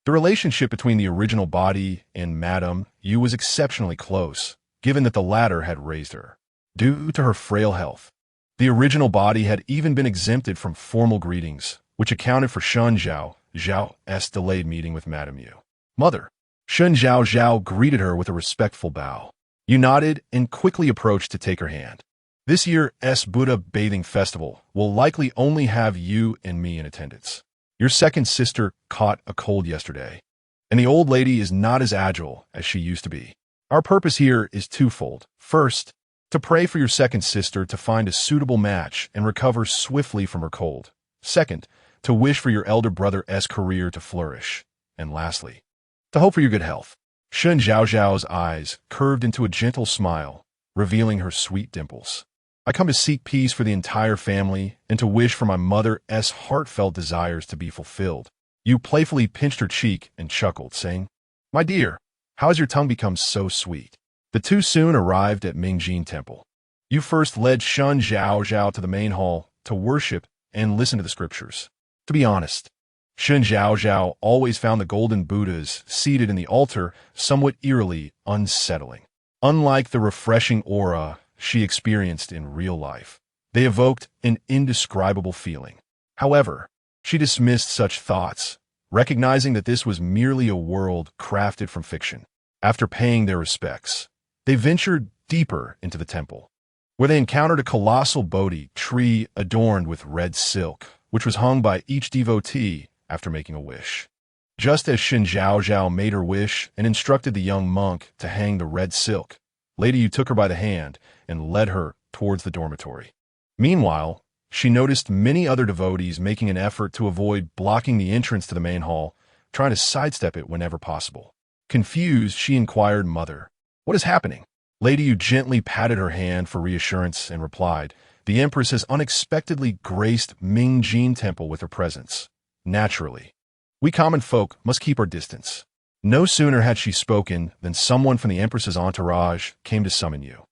The relationship between the original body and Madame Yu was exceptionally close, given that the latter had raised her. Due to her frail health, the original body had even been exempted from formal greetings, which accounted for Shen Zhaozhao's delayed meeting with Madame Yu. Mother, Shen Zhaozhao greeted her with a respectful bow. Yu nodded and quickly approached to take her hand. This year's Buddha Bathing Festival will likely only have you and me in attendance. Your second sister caught a cold yesterday, and the old lady is not as agile as she used to be. Our purpose here is twofold. First, to pray for your second sister to find a suitable match and recover swiftly from her cold. Second, to wish for your elder brother's career to flourish. And lastly, to hope for your good health. Shen Zhaozhao's eyes curved into a gentle smile, revealing her sweet dimples. I come to seek peace for the entire family and to wish for my mother's heartfelt desires to be fulfilled. Yu playfully pinched her cheek and chuckled, saying, My dear, how has your tongue become so sweet? The two soon arrived at Mingjin Temple. Yu first led Shen Zhaozhao to the main hall to worship and listen to the scriptures. To be honest, Shen Zhaozhao always found the golden Buddhas seated in the altar somewhat eerily unsettling. Unlike the refreshing aura she experienced in real life, they evoked an indescribable feeling. However, she dismissed such thoughts, recognizing that this was merely a world crafted from fiction. After paying their respects, they ventured deeper into the temple, where they encountered a colossal Bodhi tree adorned with red silk, which was hung by each devotee after making a wish. Just as Shen Zhaozhao made her wish and instructed the young monk to hang the red silk, Lady Yu took her by the hand and led her towards the dormitory. Meanwhile, she noticed many other devotees making an effort to avoid blocking the entrance to the main hall, trying to sidestep it whenever possible. Confused, she inquired, Mother, what is happening? Lady Yu gently patted her hand for reassurance and replied, The Empress has unexpectedly graced Mingjin Temple with her presence. Naturally, we common folk must keep our distance. No sooner had she spoken than someone from the Empress's entourage came to summon Yu,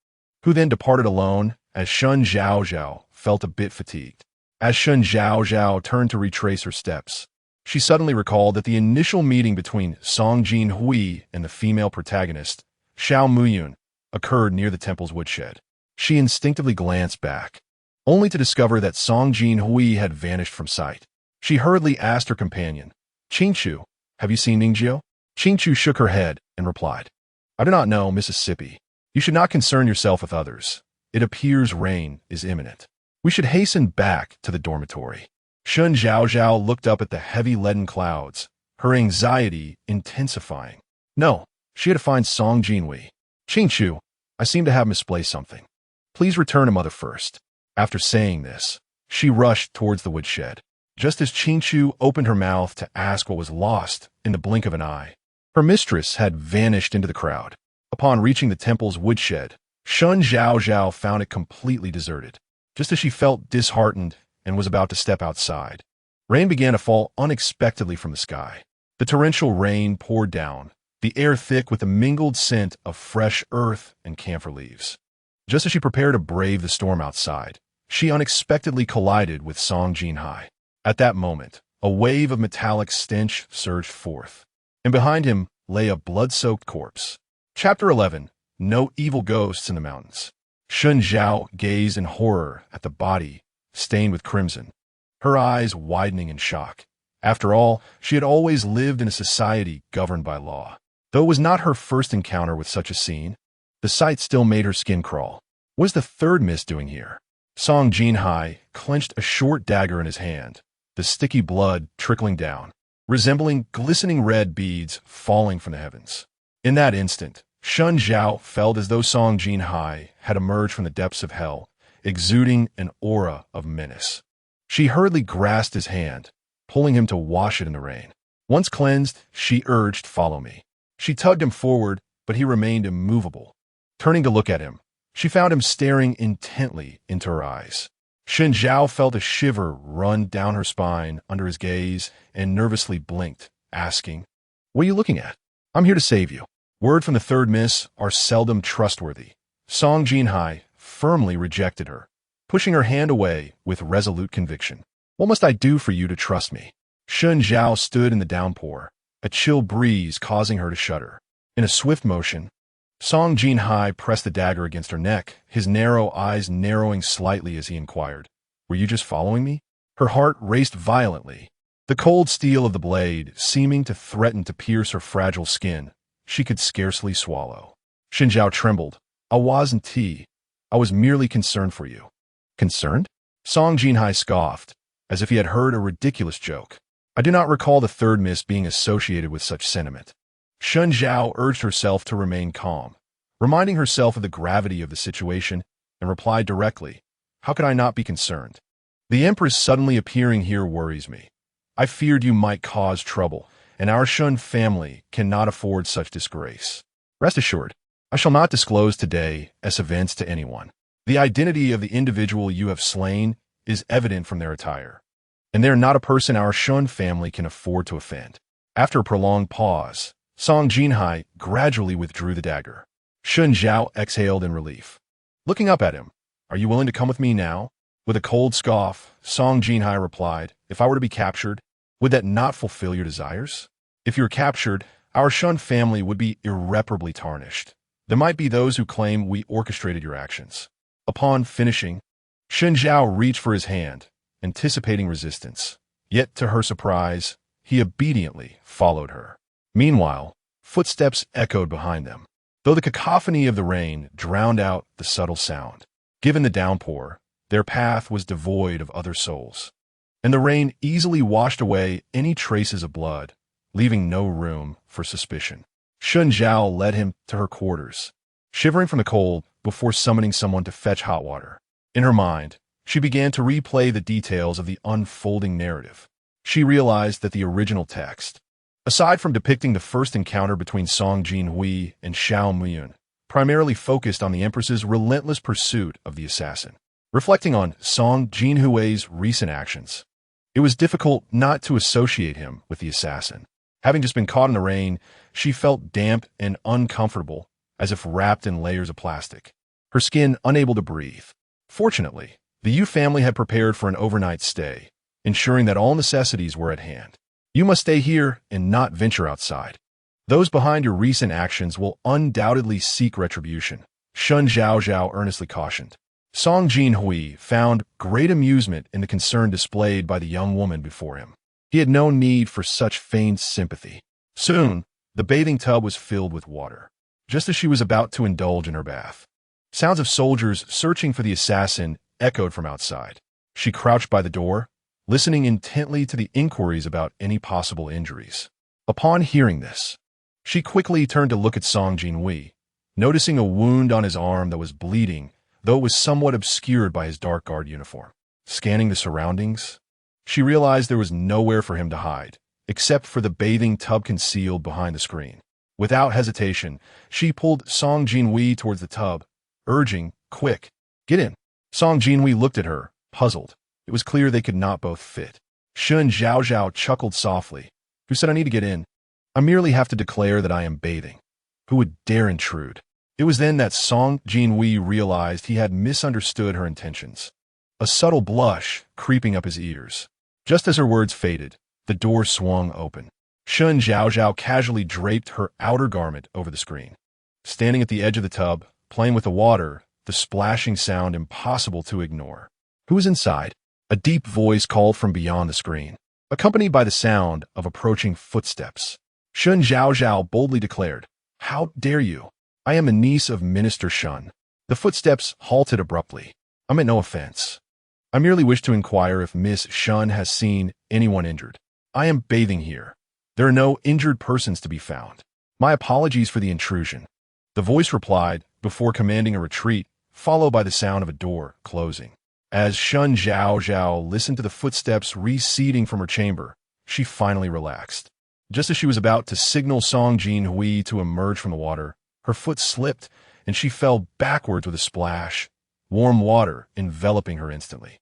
who then departed alone as Shen Zhaozhao felt a bit fatigued. As Shen Zhaozhao turned to retrace her steps, she suddenly recalled that the initial meeting between Song Jinhuai and the female protagonist, Xiao Muyun, occurred near the temple's woodshed. She instinctively glanced back, only to discover that Song Jinhuai had vanished from sight. She hurriedly asked her companion, Qingqiu, have you seen Ningjiu? Qingqiu shook her head and replied, I do not know, Mississippi. You should not concern yourself with others. It appears rain is imminent. We should hasten back to the dormitory. Shen Zhaozhao looked up at the heavy leaden clouds, her anxiety intensifying. No, she had to find Song Jinhuai. Qingqiu, I seem to have misplaced something. Please return to Mother first. After saying this, she rushed towards the woodshed. Just as Qingqiu opened her mouth to ask what was lost in the blink of an eye, her mistress had vanished into the crowd. Upon reaching the temple's woodshed, Shen Zhaozhao found it completely deserted. Just as she felt disheartened and was about to step outside, rain began to fall unexpectedly from the sky. The torrential rain poured down, the air thick with the mingled scent of fresh earth and camphor leaves. Just as she prepared to brave the storm outside, she unexpectedly collided with Song Jinhuai. At that moment, a wave of metallic stench surged forth, and behind him lay a blood-soaked corpse. Chapter 11. No Evil Ghosts in the Mountains. Shen Zhao gazed in horror at the body, stained with crimson, her eyes widening in shock. After all, she had always lived in a society governed by law. Though it was not her first encounter with such a scene, the sight still made her skin crawl. What is the third miss doing here? Song Jinhuai clenched a short dagger in his hand, the sticky blood trickling down, resembling glistening red beads falling from the heavens. In that instant, Shen Zhao felt as though Song Jinhuai had emerged from the depths of hell, exuding an aura of menace. She hurriedly grasped his hand, pulling him to wash it in the rain. Once cleansed, she urged, Follow me. She tugged him forward, but he remained immovable. Turning to look at him, she found him staring intently into her eyes. Shen Zhao felt a shiver run down her spine under his gaze and nervously blinked, asking, What are you looking at? I'm here to save you. Word from the third miss are seldom trustworthy. Song Jinhuai firmly rejected her, pushing her hand away with resolute conviction. What must I do for you to trust me? Shen Zhao stood in the downpour, a chill breeze causing her to shudder. In a swift motion, Song Jinhuai pressed the dagger against her neck, his narrow eyes narrowing slightly as he inquired, Were you just following me? Her heart raced violently, the cold steel of the blade seeming to threaten to pierce her fragile skin. She could scarcely swallow. Shen Zhao trembled. I wasn't. I was merely concerned for you. Concerned? Song Jinhuai scoffed, as if he had heard a ridiculous joke. I do not recall the third miss being associated with such sentiment. Shen Zhao urged herself to remain calm, reminding herself of the gravity of the situation, and replied directly, How could I not be concerned? The Empress suddenly appearing here worries me. I feared you might cause trouble, and our Shen family cannot afford such disgrace. Rest assured, I shall not disclose today's events to anyone. The identity of the individual you have slain is evident from their attire, and they are not a person our Shen family can afford to offend. After a prolonged pause, Song Jinhuai gradually withdrew the dagger. Shen Zhaozhao exhaled in relief. Looking up at him, "Are you willing to come with me now?" With a cold scoff, Song Jinhuai replied, "If I were to be captured, would that not fulfill your desires? If you were captured, our Shen family would be irreparably tarnished. There might be those who claim we orchestrated your actions." Upon finishing, Shen Zhaozhao reached for his hand, anticipating resistance. Yet, to her surprise, he obediently followed her. Meanwhile, footsteps echoed behind them, though the cacophony of the rain drowned out the subtle sound. Given the downpour, their path was devoid of other souls, and the rain easily washed away any traces of blood, leaving no room for suspicion. Shen Zhaozhao led him to her quarters, shivering from the cold before summoning someone to fetch hot water. In her mind, she began to replay the details of the unfolding narrative. She realized that the original text, aside from depicting the first encounter between Song Jinhuai and Xiao Muyun, primarily focused on the Empress's relentless pursuit of the assassin. Reflecting on Song Jinhuai's recent actions, it was difficult not to associate him with the assassin. Having just been caught in the rain, she felt damp and uncomfortable, as if wrapped in layers of plastic, her skin unable to breathe. Fortunately, the Yu family had prepared for an overnight stay, ensuring that all necessities were at hand. "You must stay here and not venture outside. Those behind your recent actions will undoubtedly seek retribution," Shen Zhaozhao earnestly cautioned. Song Jinhuai found great amusement in the concern displayed by the young woman before him. He had no need for such feigned sympathy. Soon, the bathing tub was filled with water, just as she was about to indulge in her bath. Sounds of soldiers searching for the assassin echoed from outside. She crouched by the door, listening intently to the inquiries about any possible injuries. Upon hearing this, she quickly turned to look at Song Jinhuai, noticing a wound on his arm that was bleeding, though it was somewhat obscured by his dark guard uniform. Scanning the surroundings, she realized there was nowhere for him to hide, except for the bathing tub concealed behind the screen. Without hesitation, she pulled Song Jinhuai towards the tub, urging, "Quick, get in." Song Jinhuai looked at her, puzzled. It was clear they could not both fit. Shen Zhaozhao chuckled softly. "Who said I need to get in? I merely have to declare that I am bathing. Who would dare intrude?" It was then that Song Jinhuai realized he had misunderstood her intentions, a subtle blush creeping up his ears. Just as her words faded, the door swung open. Shen Zhaozhao casually draped her outer garment over the screen. Standing at the edge of the tub, playing with the water, the splashing sound impossible to ignore. "Who is inside?" A deep voice called from beyond the screen, accompanied by the sound of approaching footsteps. Shen Zhaozhao boldly declared, "How dare you? I am a niece of Minister Shen." The footsteps halted abruptly. "I meant no offense. I merely wish to inquire if Miss Shen has seen anyone injured. I am bathing here. There are no injured persons to be found. My apologies for the intrusion." The voice replied, before commanding a retreat, followed by the sound of a door closing. As Shen Zhaozhao listened to the footsteps receding from her chamber, she finally relaxed. Just as she was about to signal Song Jinhuai to emerge from the water, her foot slipped, and she fell backwards with a splash, warm water enveloping her instantly.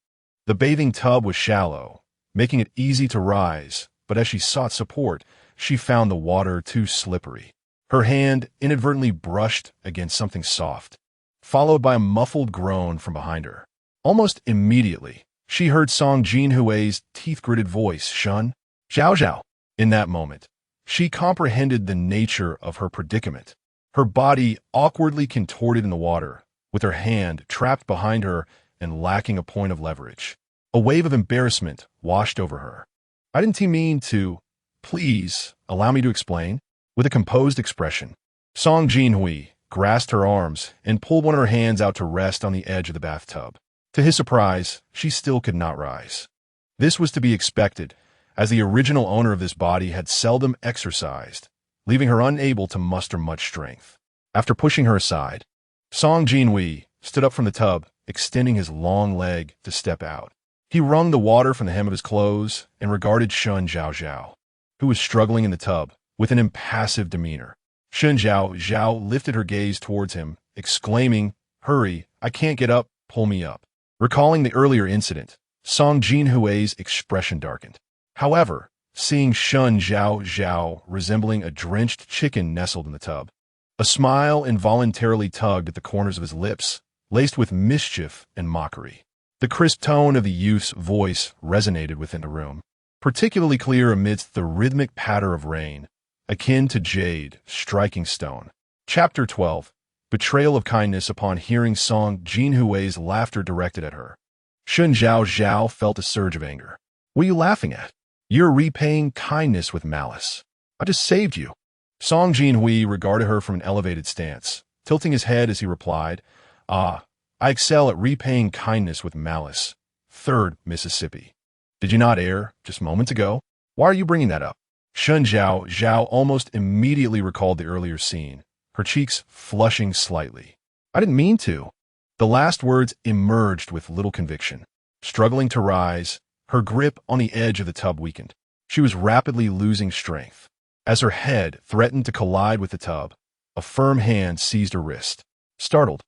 The bathing tub was shallow, making it easy to rise, but as she sought support, she found the water too slippery. Her hand inadvertently brushed against something soft, followed by a muffled groan from behind her. Almost immediately, she heard Song Jinhuai's teeth-gritted voice, "Shen Zhaozhao." In that moment, she comprehended the nature of her predicament. Her body awkwardly contorted in the water, with her hand trapped behind her and lacking a point of leverage. A wave of embarrassment washed over her. "I didn't mean to. Please, allow me to explain." With a composed expression, Song Jinhuai grasped her arms and pulled one of her hands out to rest on the edge of the bathtub. To his surprise, she still could not rise. This was to be expected, as the original owner of this body had seldom exercised, leaving her unable to muster much strength. After pushing her aside, Song Jinhuai stood up from the tub, extending his long leg to step out. He wrung the water from the hem of his clothes and regarded Shen Zhaozhao, who was struggling in the tub, with an impassive demeanor. Shen Zhaozhao lifted her gaze towards him, exclaiming, "Hurry, I can't get up." pull me up. Recalling the earlier incident, Song Jinhuai's expression darkened. However, seeing Shen Zhaozhao resembling a drenched chicken nestled in the tub, a smile involuntarily tugged at the corners of his lips, laced with mischief and mockery. The crisp tone of the youth's voice resonated within the room, particularly clear amidst the rhythmic patter of rain, akin to jade striking stone. Chapter 12. Betrayal of kindness. Upon hearing Song Jinhuai's laughter directed at her, Shen Zhaozhao felt a surge of anger. What are you laughing at? You're repaying kindness with malice. I just saved you. Song Jinhui regarded her from an elevated stance, tilting his head as he replied, I excel at repaying kindness with malice. 3rd Mississippi. Did you not err just moments ago? Why are you bringing that up? Shen Zhaozhao almost immediately recalled the earlier scene, her cheeks flushing slightly. I didn't mean to. The last words emerged with little conviction. Struggling to rise, her grip on the edge of the tub weakened. She was rapidly losing strength. As her head threatened to collide with the tub, a firm hand seized her wrist. Startled,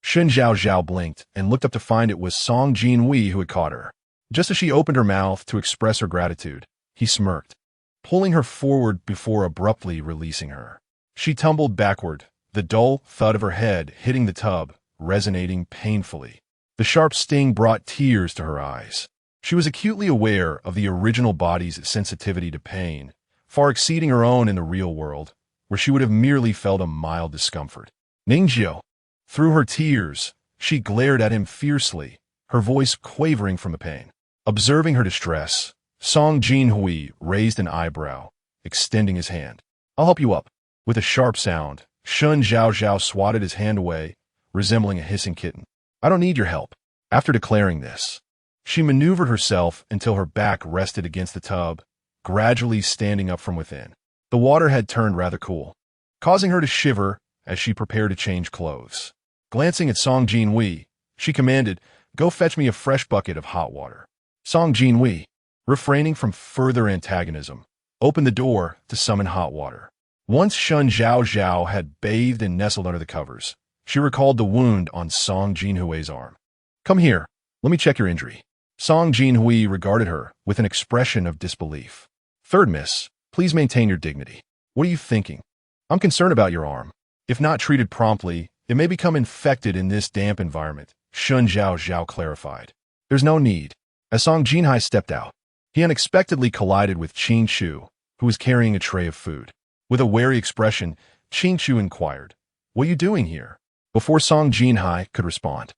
Shen Zhaozhao blinked and looked up to find it was Song Jinhui who had caught her. Just as she opened her mouth to express her gratitude, he smirked, pulling her forward before abruptly releasing her. She tumbled backward, the dull thud of her head hitting the tub, resonating painfully. The sharp sting brought tears to her eyes. She was acutely aware of the original body's sensitivity to pain, far exceeding her own in the real world, where she would have merely felt a mild discomfort. Ningjiu. Through her tears, she glared at him fiercely, her voice quavering from the pain. Observing her distress, Song Jinhui raised an eyebrow, extending his hand. I'll help you up. With a sharp sound, Shen Zhaozhao swatted his hand away, resembling a hissing kitten. I don't need your help. After declaring this, she maneuvered herself until her back rested against the tub, gradually standing up from within. The water had turned rather cool, causing her to shiver as she prepared to change clothes. Glancing at Song Jinhui, she commanded, Go fetch me a fresh bucket of hot water. Song Jinhui, refraining from further antagonism, opened the door to summon hot water. Once Shen Zhaozhao had bathed and nestled under the covers, she recalled the wound on Song Jinhui's arm. Come here, let me check your injury. Song Jinhui regarded her with an expression of disbelief. 3rd Miss, please maintain your dignity. What are you thinking? I'm concerned about your arm. If not treated promptly, it may become infected in this damp environment, Shen Zhaozhao clarified. There's no need. As Song Jinhuai stepped out, he unexpectedly collided with Qing Shu, who was carrying a tray of food. With a wary expression, Qing Shu inquired, What are you doing here? Before Song Jinhuai could respond,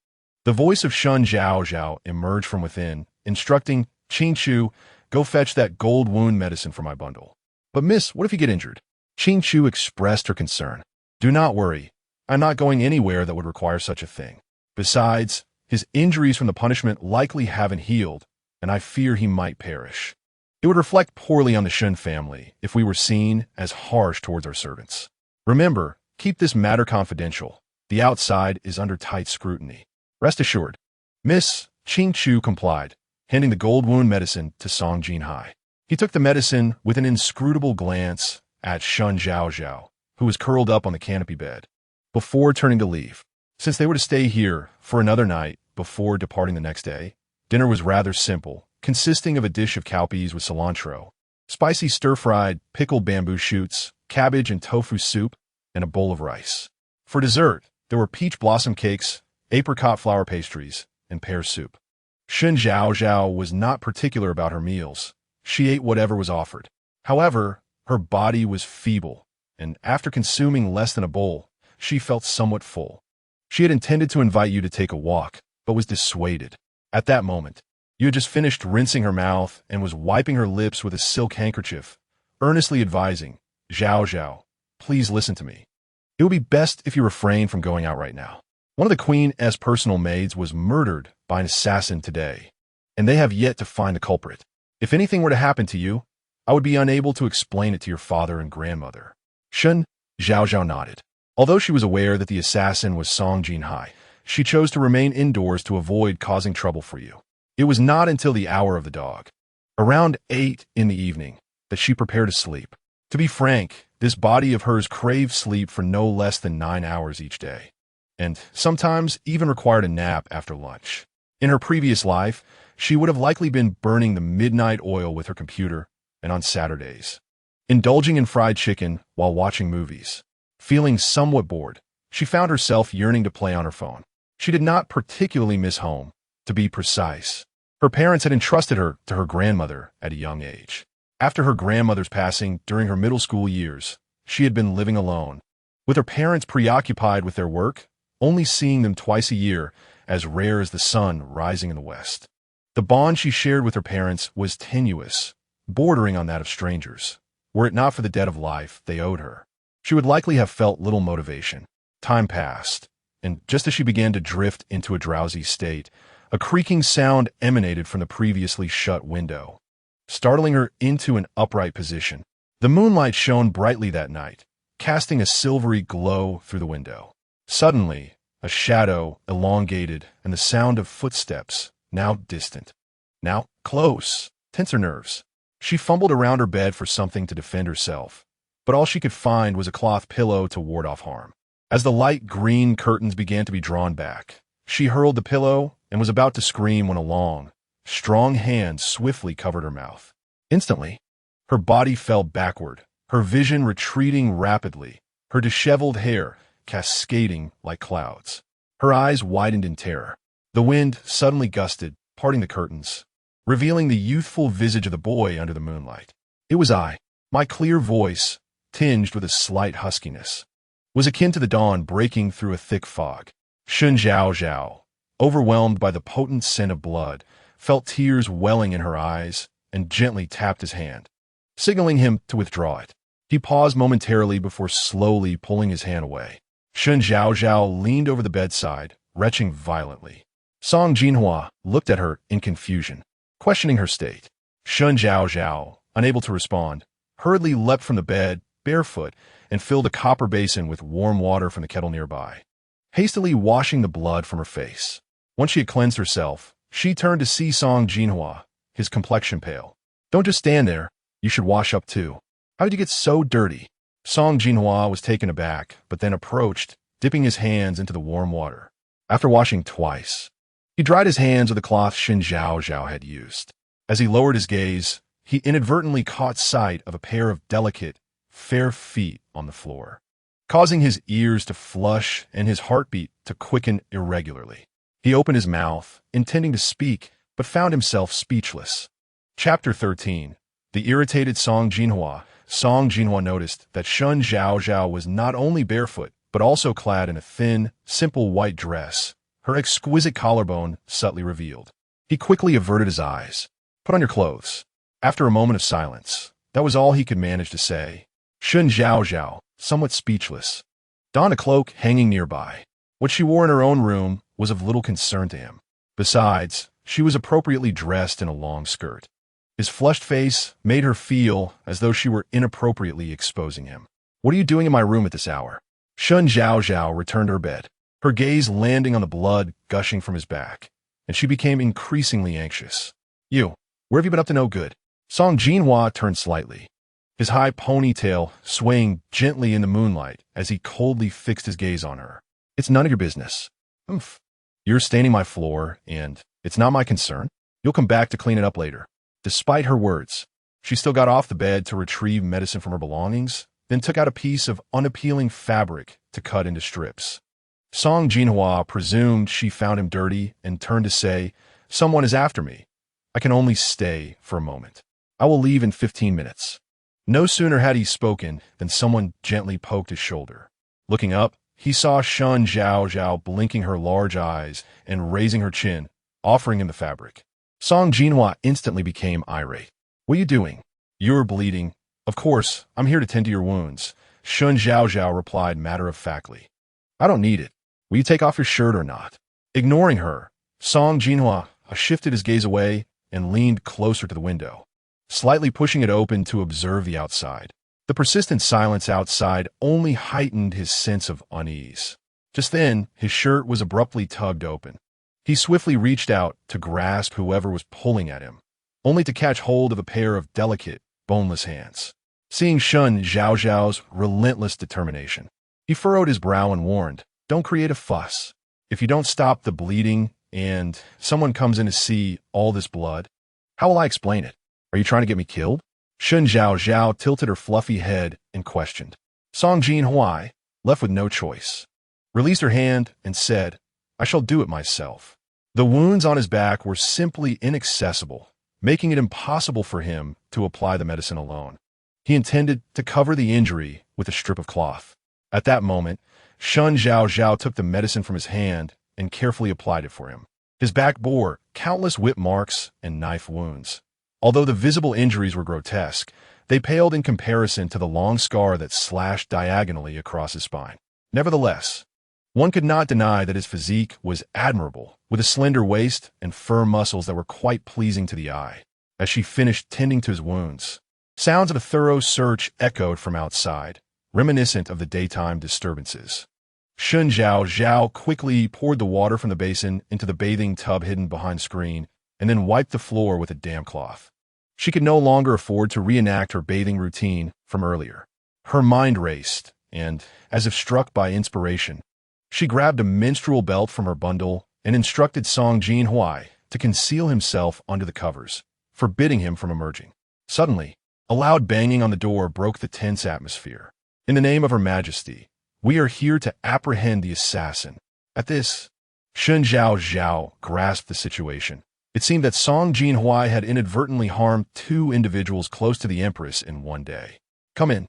the voice of Shen Zhaozhao emerged from within, instructing Qing Shu, Go fetch that gold wound medicine for my bundle. But miss, what if you get injured? Qing Shu expressed her concern. Do not worry. I'm not going anywhere that would require such a thing. Besides, his injuries from the punishment likely haven't healed, and I fear he might perish. It would reflect poorly on the Shen family if we were seen as harsh towards our servants. Remember, keep this matter confidential. The outside is under tight scrutiny. Rest assured. Miss, Qing Shu complied, handing the gold wound medicine to Song Jinhuai. He took the medicine with an inscrutable glance at Shen Zhaozhao, who was curled up on the canopy bed, before turning to leave. Since they were to stay here for another night before departing the next day, dinner was rather simple, consisting of a dish of cowpeas with cilantro, spicy stir-fried pickled bamboo shoots, cabbage and tofu soup, and a bowl of rice. For dessert, there were peach blossom cakes, apricot flour pastries, and pear soup. Shen Zhaozhao was not particular about her meals. She ate whatever was offered. However, her body was feeble, and after consuming less than a bowl, she felt somewhat full. She had intended to invite you to take a walk, but was dissuaded. At that moment, you had just finished rinsing her mouth and was wiping her lips with a silk handkerchief, earnestly advising, Zhaozhao, please listen to me. It would be best if you refrain from going out right now. One of the Queen's personal maids was murdered by an assassin today, and they have yet to find the culprit. If anything were to happen to you, I would be unable to explain it to your father and grandmother. Shen Zhaozhao nodded. Although she was aware that the assassin was Song Jinhuai, she chose to remain indoors to avoid causing trouble for you. It was not until the hour of the dog, around 8 in the evening, that she prepared to sleep. To be frank, this body of hers craved sleep for no less than 9 hours each day. and sometimes even required a nap after lunch. In her previous life, she would have likely been burning the midnight oil with her computer, and on Saturdays, indulging in fried chicken while watching movies. Feeling somewhat bored, she found herself yearning to play on her phone. She did not particularly miss home, to be precise. Her parents had entrusted her to her grandmother at a young age. After her grandmother's passing during her middle school years, she had been living alone, with her parents preoccupied with their work, only seeing them twice a year, as rare as the sun rising in the west. The bond she shared with her parents was tenuous, bordering on that of strangers. Were it not for the debt of life they owed her, she would likely have felt little motivation. Time passed, and just as she began to drift into a drowsy state, a creaking sound emanated from the previously shut window, startling her into an upright position. The moonlight shone brightly that night, casting a silvery glow through the window. Suddenly, a shadow elongated, and the sound of footsteps, now distant, now close, tense her nerves. She fumbled around her bed for something to defend herself, but all she could find was a cloth pillow to ward off harm. As the light green curtains began to be drawn back, she hurled the pillow and was about to scream when a long, strong hand swiftly covered her mouth. Instantly, her body fell backward, her vision retreating rapidly, her disheveled hair cascading like clouds. Her eyes widened in terror. The wind suddenly gusted, parting the curtains, revealing the youthful visage of the boy under the moonlight. It was I. My clear voice, tinged with a slight huskiness, was akin to the dawn breaking through a thick fog. Shen Zhaozhao, overwhelmed by the potent scent of blood, felt tears welling in her eyes and gently tapped his hand, signaling him to withdraw it. He paused momentarily before slowly pulling his hand away. Shen Zhaozhao leaned over the bedside, retching violently. Song Jinhuai looked at her in confusion, questioning her state. Shen Zhaozhao, unable to respond, hurriedly leapt from the bed, barefoot, and filled a copper basin with warm water from the kettle nearby, hastily washing the blood from her face. Once she had cleansed herself, she turned to see Song Jinhuai, his complexion pale. "Don't just stand there. You should wash up too. How did you get so dirty?" Song Jinhuai was taken aback, but then approached, dipping his hands into the warm water. After washing twice, he dried his hands with the cloth Shen Zhaozhao had used. As he lowered his gaze, he inadvertently caught sight of a pair of delicate, fair feet on the floor, causing his ears to flush and his heartbeat to quicken irregularly. He opened his mouth, intending to speak, but found himself speechless. Chapter 13. The irritated Song Jinhuai. Song Jinhuai noticed that Shen Zhaozhao was not only barefoot, but also clad in a thin, simple white dress, her exquisite collarbone subtly revealed. He quickly averted his eyes. "Put on your clothes." After a moment of silence, that was all he could manage to say. Shen Zhaozhao, somewhat speechless, donned a cloak hanging nearby. What she wore in her own room was of little concern to him. Besides, she was appropriately dressed in a long skirt. His flushed face made her feel as though she were inappropriately exposing him. "What are you doing in my room at this hour?" Shen Zhaozhao returned to her bed, her gaze landing on the blood gushing from his back, and she became increasingly anxious. Where have you been up to no good?" Song Jinhuai turned slightly, his high ponytail swaying gently in the moonlight as he coldly fixed his gaze on her. "It's none of your business." "Oomph. You're staining my floor, and it's not my concern. You'll come back to clean it up later." Despite her words, she still got off the bed to retrieve medicine from her belongings, then took out a piece of unappealing fabric to cut into strips. Song Jinhuai presumed she found him dirty and turned to say, "Someone is after me. I can only stay for a moment. I will leave in 15 minutes. No sooner had he spoken than someone gently poked his shoulder. Looking up, he saw Shen Zhaozhao blinking her large eyes and raising her chin, offering him the fabric. Song Jinhuai instantly became irate. "What are you doing?" "You're bleeding." "Of course, I'm here to tend to your wounds," Shen Zhaozhao replied matter-of-factly. "I don't need it. Will you take off your shirt or not?" Ignoring her, Song Jinhuai shifted his gaze away and leaned closer to the window, slightly pushing it open to observe the outside. The persistent silence outside only heightened his sense of unease. Just then, his shirt was abruptly tugged open. He swiftly reached out to grasp whoever was pulling at him, only to catch hold of a pair of delicate, boneless hands. Seeing Shen Zhaozhao's relentless determination, he furrowed his brow and warned, Don't create a fuss. If you don't stop the bleeding and someone comes in to see all this blood, how will I explain it? Are you trying to get me killed? Shen Zhaozhao tilted her fluffy head and questioned. Song Jinhuai, left with no choice, released her hand and said, I shall do it myself. The wounds on his back were simply inaccessible, making it impossible for him to apply the medicine alone. He intended to cover the injury with a strip of cloth. At that moment, Shen Zhaozhao took the medicine from his hand and carefully applied it for him. His back bore countless whip marks and knife wounds. Although the visible injuries were grotesque, they paled in comparison to the long scar that slashed diagonally across his spine. Nevertheless, one could not deny that his physique was admirable, with a slender waist and firm muscles that were quite pleasing to the eye. As she finished tending to his wounds, sounds of a thorough search echoed from outside, reminiscent of the daytime disturbances. Shen Zhaozhao quickly poured the water from the basin into the bathing tub hidden behind the screen and then wiped the floor with a damp cloth. She could no longer afford to reenact her bathing routine from earlier. Her mind raced, and, as if struck by inspiration, she grabbed a menstrual belt from her bundle and instructed Song Jinhuai to conceal himself under the covers, forbidding him from emerging. Suddenly, a loud banging on the door broke the tense atmosphere. In the name of Her Majesty, we are here to apprehend the assassin. At this, Shen Zhaozhao grasped the situation. It seemed that Song Jinhuai had inadvertently harmed 2 individuals close to the Empress in one day. Come in.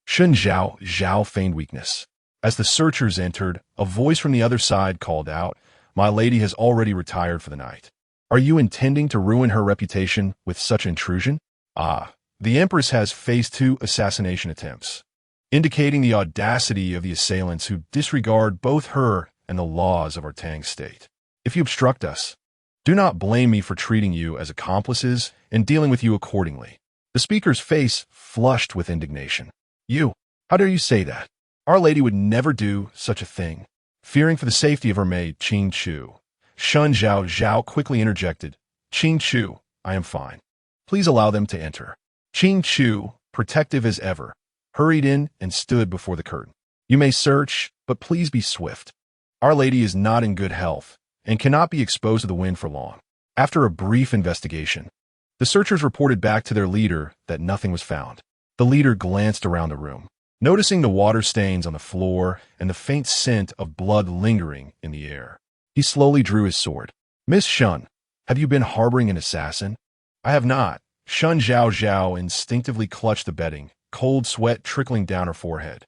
Shen Zhaozhao feigned weakness. As the searchers entered, a voice from the other side called out, My lady has already retired for the night. Are you intending to ruin her reputation with such intrusion? The Empress has faced 2 assassination attempts, indicating the audacity of the assailants who disregard both her and the laws of our Tang state. If you obstruct us, do not blame me for treating you as accomplices and dealing with you accordingly. The speaker's face flushed with indignation. You, how dare you say that? Our Lady would never do such a thing. Fearing for the safety of her maid, Qing Chu, Shen Zhaozhao quickly interjected, Qing Chu, I am fine. Please allow them to enter. Qing Chu, protective as ever, hurried in and stood before the curtain. You may search, but please be swift. Our Lady is not in good health and cannot be exposed to the wind for long. After a brief investigation, the searchers reported back to their leader that nothing was found. The leader glanced around the room, noticing the water stains on the floor and the faint scent of blood lingering in the air. He slowly drew his sword. Miss Shen, have you been harboring an assassin? I have not. Shen Zhaozhao instinctively clutched the bedding, cold sweat trickling down her forehead.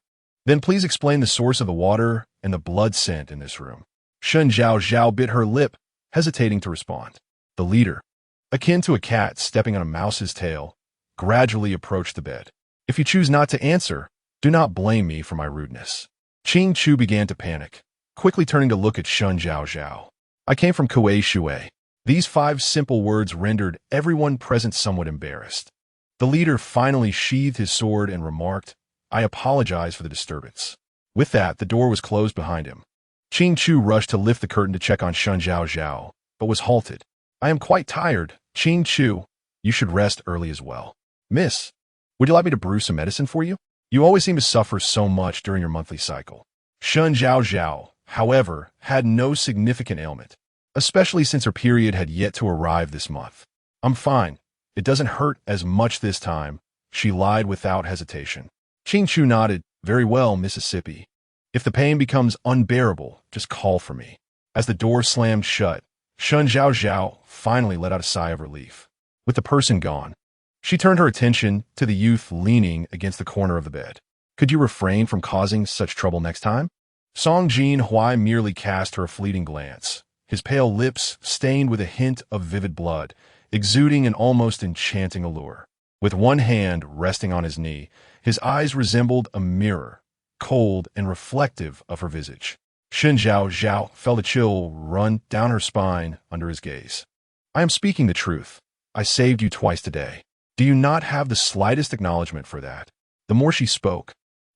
Then please explain the source of the water and the blood scent in this room. Shen Zhaozhao bit her lip, hesitating to respond. The leader, akin to a cat stepping on a mouse's tail, gradually approached the bed. If you choose not to answer, do not blame me for my rudeness. Qing Chu began to panic, quickly turning to look at Shen Zhaozhao. I came from Kuei Shui. These 5 simple words rendered everyone present somewhat embarrassed. The leader finally sheathed his sword and remarked, I apologize for the disturbance. With that, the door was closed behind him. Qing Chu rushed to lift the curtain to check on Shen Zhaozhao, but was halted. I am quite tired. Qing Chu, you should rest early as well. Miss, would you like me to brew some medicine for you? You always seem to suffer so much during your monthly cycle. Shen Zhaozhao, however, had no significant ailment, especially since her period had yet to arrive this month. I'm fine. It doesn't hurt as much this time, she lied without hesitation. Qing Chu nodded. Very well, Mississippi. If the pain becomes unbearable, just call for me. As the door slammed shut, Shen Zhaozhao finally let out a sigh of relief. With the person gone, she turned her attention to the youth leaning against the corner of the bed. Could you refrain from causing such trouble next time? Song Jinhuai merely cast her a fleeting glance, his pale lips stained with a hint of vivid blood, exuding an almost enchanting allure. With one hand resting on his knee, his eyes resembled a mirror, cold and reflective of her visage. Shen Zhaozhao felt a chill run down her spine under his gaze. I am speaking the truth. I saved you twice today. Do you not have the slightest acknowledgement for that? The more she spoke,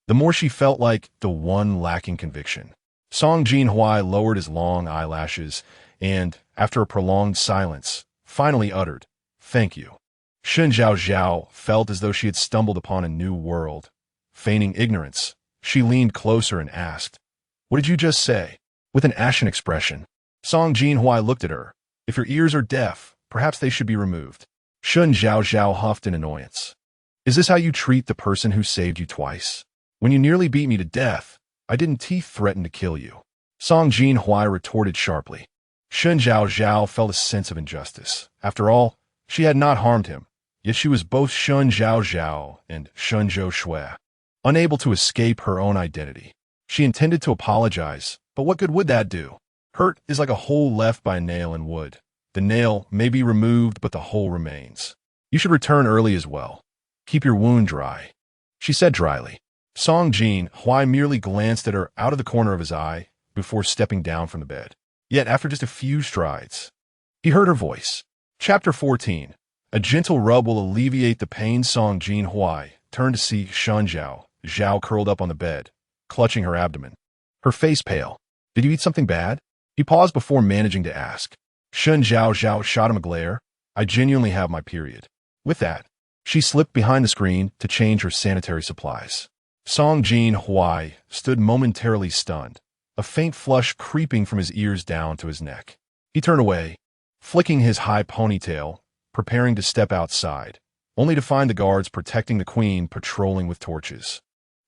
the more she felt like the one lacking conviction. Song Jinhuai lowered his long eyelashes and, after a prolonged silence, finally uttered, Thank you. Shen Zhaozhao felt as though she had stumbled upon a new world. Feigning ignorance, she leaned closer and asked, What did you just say? With an ashen expression, Song Jinhuai looked at her. If your ears are deaf, perhaps they should be removed. Shen Zhaozhao huffed in annoyance. Is this how you treat the person who saved you twice? When you nearly beat me to death, I didn't threaten to kill you. Song Jinhuai retorted sharply. Shen Zhaozhao felt a sense of injustice. After all, she had not harmed him, yet she was both Shen Zhaozhao and Shen Zhaozhao, unable to escape her own identity. She intended to apologize, but what good would that do? Hurt is like a hole left by a nail in wood. The nail may be removed, but the hole remains. You should return early as well. Keep your wound dry, she said dryly. Song Jinhuai merely glanced at her out of the corner of his eye before stepping down from the bed. Yet after just a few strides, he heard her voice. Chapter 14. A gentle rub will alleviate the pain. Song Jinhuai turned to see Shen Zhaozhao curled up on the bed, clutching her abdomen, her face pale. Did you eat something bad? He paused before managing to ask. Shen Zhaozhao shot him a glare. I genuinely have my period. With that, she slipped behind the screen to change her sanitary supplies. Song Jinhuai stood momentarily stunned, a faint flush creeping from his ears down to his neck. He turned away, flicking his high ponytail, preparing to step outside, only to find the guards protecting the queen patrolling with torches,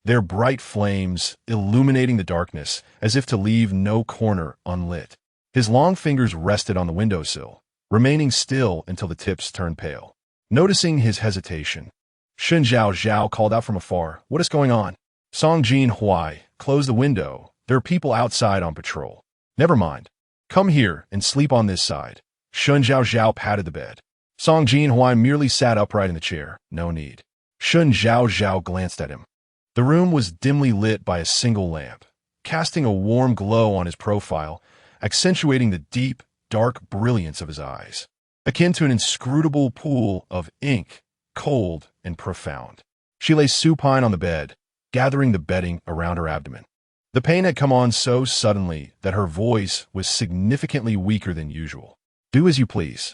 their bright flames illuminating the darkness as if to leave no corner unlit. His long fingers rested on the windowsill, remaining still until the tips turned pale. Noticing his hesitation, Shen Zhaozhao called out from afar, "What is going on?" Song Jinhuai closed the window. There are people outside on patrol. Never mind. Come here and sleep on this side. Shen Zhaozhao patted the bed. Song Jinhuai merely sat upright in the chair. No need. Shen Zhaozhao glanced at him. The room was dimly lit by a single lamp, casting a warm glow on his profile, accentuating the deep, dark brilliance of his eyes, akin to an inscrutable pool of ink, cold and profound. She lay supine on the bed, gathering the bedding around her abdomen. The pain had come on so suddenly that her voice was significantly weaker than usual. Do as you please.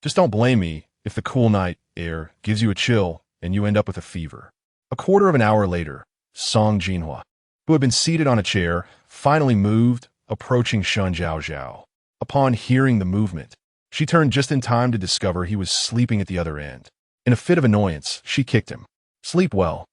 Just don't blame me if the cool night air gives you a chill and you end up with a fever. A quarter of an hour later, Song Jinhuai, who had been seated on a chair, finally moved, approaching Shen Zhaozhao. Upon hearing the movement, she turned just in time to discover he was sleeping at the other end. In a fit of annoyance, she kicked him. Sleep well.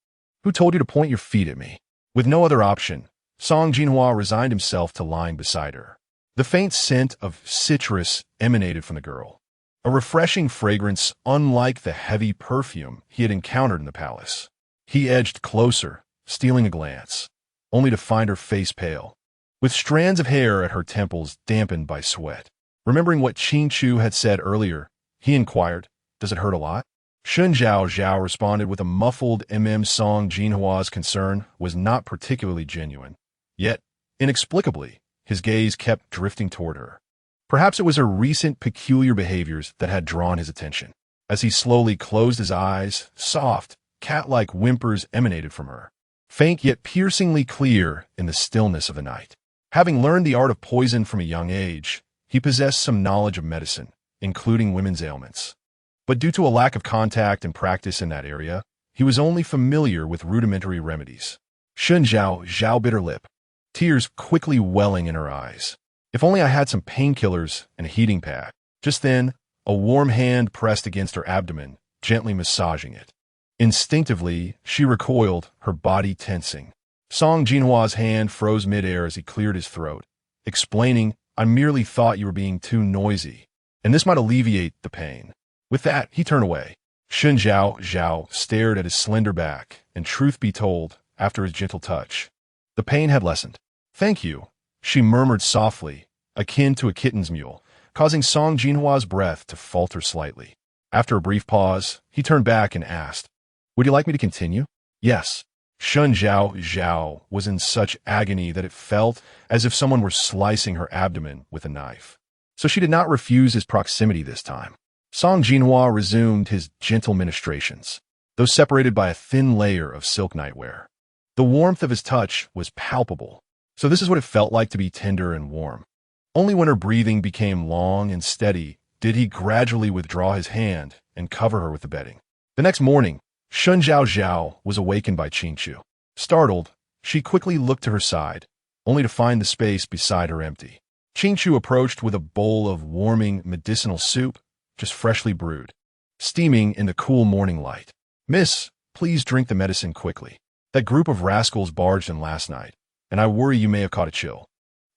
Who told you to point your feet at me? With no other option, Song Jinhuai resigned himself to lying beside her. The faint scent of citrus emanated from the girl, a refreshing fragrance unlike the heavy perfume he had encountered in the palace. He edged closer, stealing a glance, only to find her face pale, with strands of hair at her temples dampened by sweat. Remembering what Qin Chu had said earlier, he inquired, "Does it hurt a lot?" Shen Zhaozhao responded with a muffled Song Jinhuai's concern was not particularly genuine. Yet, inexplicably, his gaze kept drifting toward her. Perhaps it was her recent peculiar behaviors that had drawn his attention. As he slowly closed his eyes, soft, cat-like whimpers emanated from her, faint yet piercingly clear in the stillness of the night. Having learned the art of poison from a young age, he possessed some knowledge of medicine, including women's ailments. But due to a lack of contact and practice in that area, he was only familiar with rudimentary remedies. Shen Zhaozhao bit her lip, tears quickly welling in her eyes. If only I had some painkillers and a heating pad. Just then, a warm hand pressed against her abdomen, gently massaging it. Instinctively, she recoiled, her body tensing. Song Jinhuai's hand froze midair as he cleared his throat, explaining, "I merely thought you were being too noisy, and this might alleviate the pain." With that, he turned away. Shen Zhaozhao stared at his slender back, and truth be told, after his gentle touch, the pain had lessened. "Thank you," she murmured softly, akin to a kitten's mew, causing Song Jinhuai's breath to falter slightly. After a brief pause, he turned back and asked, "Would you like me to continue?" "Yes." Shen Zhaozhao was in such agony that it felt as if someone were slicing her abdomen with a knife. So she did not refuse his proximity this time. Song Jinhuai resumed his gentle ministrations, though separated by a thin layer of silk nightwear. The warmth of his touch was palpable, so this is what it felt like to be tender and warm. Only when her breathing became long and steady did he gradually withdraw his hand and cover her with the bedding. The next morning, Shen Zhaozhao was awakened by Qin Chu. Startled, she quickly looked to her side, only to find the space beside her empty. Qingqiu approached with a bowl of warming medicinal soup, just freshly brewed, steaming in the cool morning light. "Miss, please drink the medicine quickly. That group of rascals barged in last night, and I worry you may have caught a chill."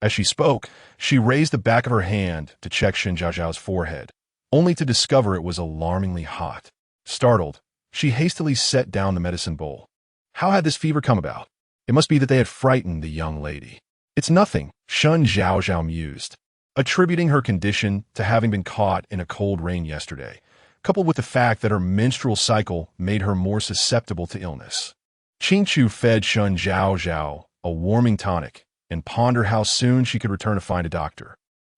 As she spoke, she raised the back of her hand to check Shen Zhaozhao's forehead, only to discover it was alarmingly hot. Startled, she hastily set down the medicine bowl. How had this fever come about? It must be that they had frightened the young lady. "It's nothing," Shen Zhaozhao mused, attributing her condition to having been caught in a cold rain yesterday, coupled with the fact that her menstrual cycle made her more susceptible to illness. Qingqiu fed Shen Zhaozhao a warming tonic and pondered how soon she could return to find a doctor.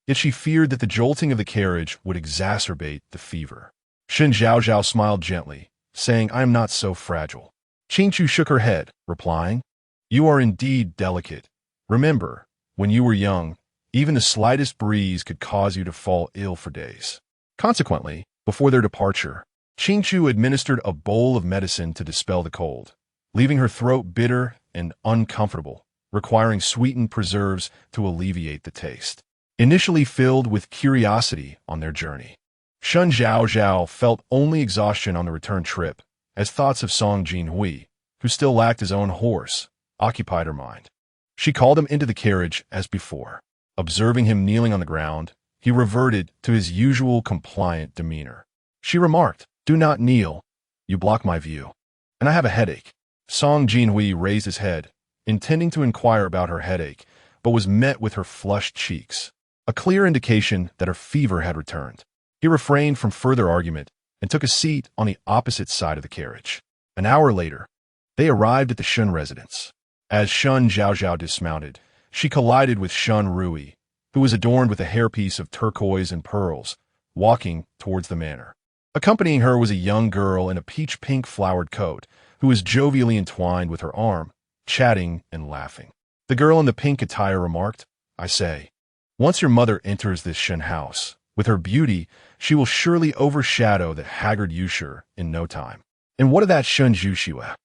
Yet she feared that the jolting of the carriage would exacerbate the fever. Shen Zhaozhao smiled gently, saying, "I am not so fragile." Qingqiu shook her head, replying, "You are indeed delicate. Remember, when you were young, even the slightest breeze could cause you to fall ill for days." Consequently, before their departure, Qingqiu administered a bowl of medicine to dispel the cold, leaving her throat bitter and uncomfortable, requiring sweetened preserves to alleviate the taste. Initially filled with curiosity on their journey, Shen Zhaozhao felt only exhaustion on the return trip, as thoughts of Song Jinhuai, who still lacked his own horse, occupied her mind. She called him into the carriage as before. Observing him kneeling on the ground, he reverted to his usual compliant demeanor. She remarked, "Do not kneel. You block my view. And I have a headache." Song Jinhuai raised his head, intending to inquire about her headache, but was met with her flushed cheeks, a clear indication that her fever had returned. He refrained from further argument and took a seat on the opposite side of the carriage. An hour later, they arrived at the Shen residence. As Shen Zhaozhao dismounted, she collided with Shen Rui, who was adorned with a hairpiece of turquoise and pearls, walking towards the manor. Accompanying her was a young girl in a peach-pink flowered coat, who was jovially entwined with her arm, chatting and laughing. The girl in the pink attire remarked, "I say, once your mother enters this Shen house, with her beauty, she will surely overshadow the haggard Yusher in no time. And what of that Shen Zhaozhao,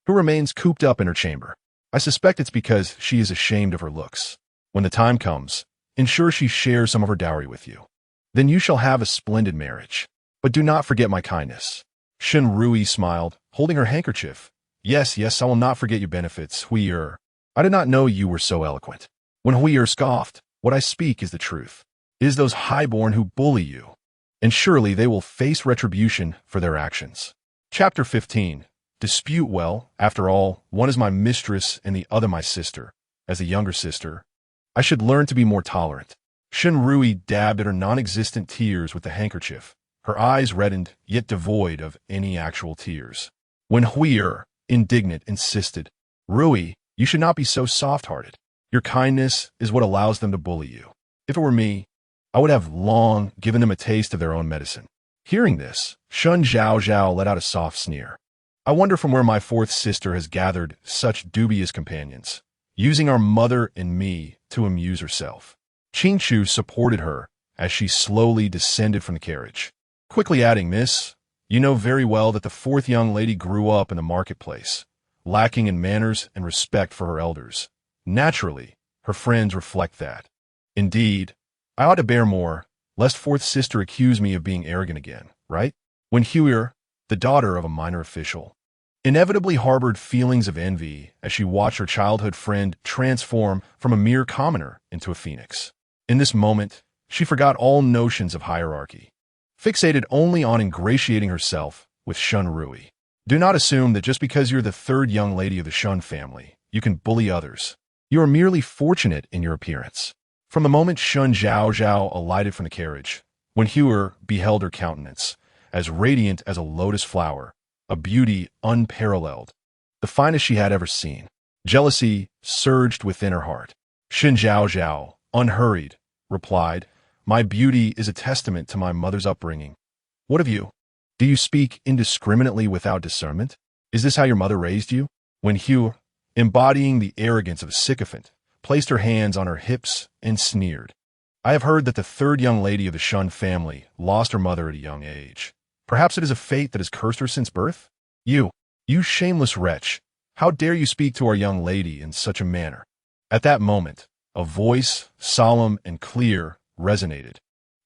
who remains cooped up in her chamber? I suspect it's because she is ashamed of her looks. When the time comes, ensure she shares some of her dowry with you. Then you shall have a splendid marriage. But do not forget my kindness." Shen Rui smiled, holding her handkerchief. Yes, I will not forget your benefits, Hui'er. I did not know you were so eloquent." When Hui'er scoffed, "What I speak is the truth. It is those highborn who bully you, and surely they will face retribution for their actions." Chapter 15. Dispute well. After all, one is my mistress and the other my sister. As a younger sister, I should learn to be more tolerant. Shen Rui dabbed at her non-existent tears with the handkerchief. Her eyes reddened, yet devoid of any actual tears. When Hui'er, indignant, insisted, "Rui, you should not be so soft-hearted. Your kindness is what allows them to bully you. If it were me, I would have long given them a taste of their own medicine." Hearing this, Shen Zhaozhao let out a soft sneer. "I wonder from where my fourth sister has gathered such dubious companions, using our mother and me to amuse herself." Qingqiu supported her as she slowly descended from the carriage, quickly adding, "Miss, you know very well that the fourth young lady grew up in the marketplace, lacking in manners and respect for her elders. Naturally, her friends reflect that. Indeed, I ought to bear more, lest fourth sister accuse me of being arrogant again, right?" When Hui'er, the daughter of a minor official, inevitably harbored feelings of envy as she watched her childhood friend transform from a mere commoner into a phoenix. In this moment, she forgot all notions of hierarchy, fixated only on ingratiating herself with Shen Rui. Do not assume that just because you're the third young lady of the Shen family, you can bully others. You are merely fortunate in your appearance. From the moment Shen Zhaozhao alighted from the carriage, when Hui'er beheld her countenance, as radiant as a lotus flower, a beauty unparalleled, the finest she had ever seen, jealousy surged within her heart. Shen Zhaozhao, unhurried, replied, "My beauty is a testament to my mother's upbringing. What of you? Do you speak indiscriminately without discernment? Is this how your mother raised you?" When Hui'er, embodying the arrogance of a sycophant, placed her hands on her hips and sneered, "I have heard that the third young lady of the Shen family lost her mother at a young age. Perhaps it is a fate that has cursed her since birth? You shameless wretch, how dare you speak to our young lady in such a manner? At that moment, a voice, solemn and clear, resonated.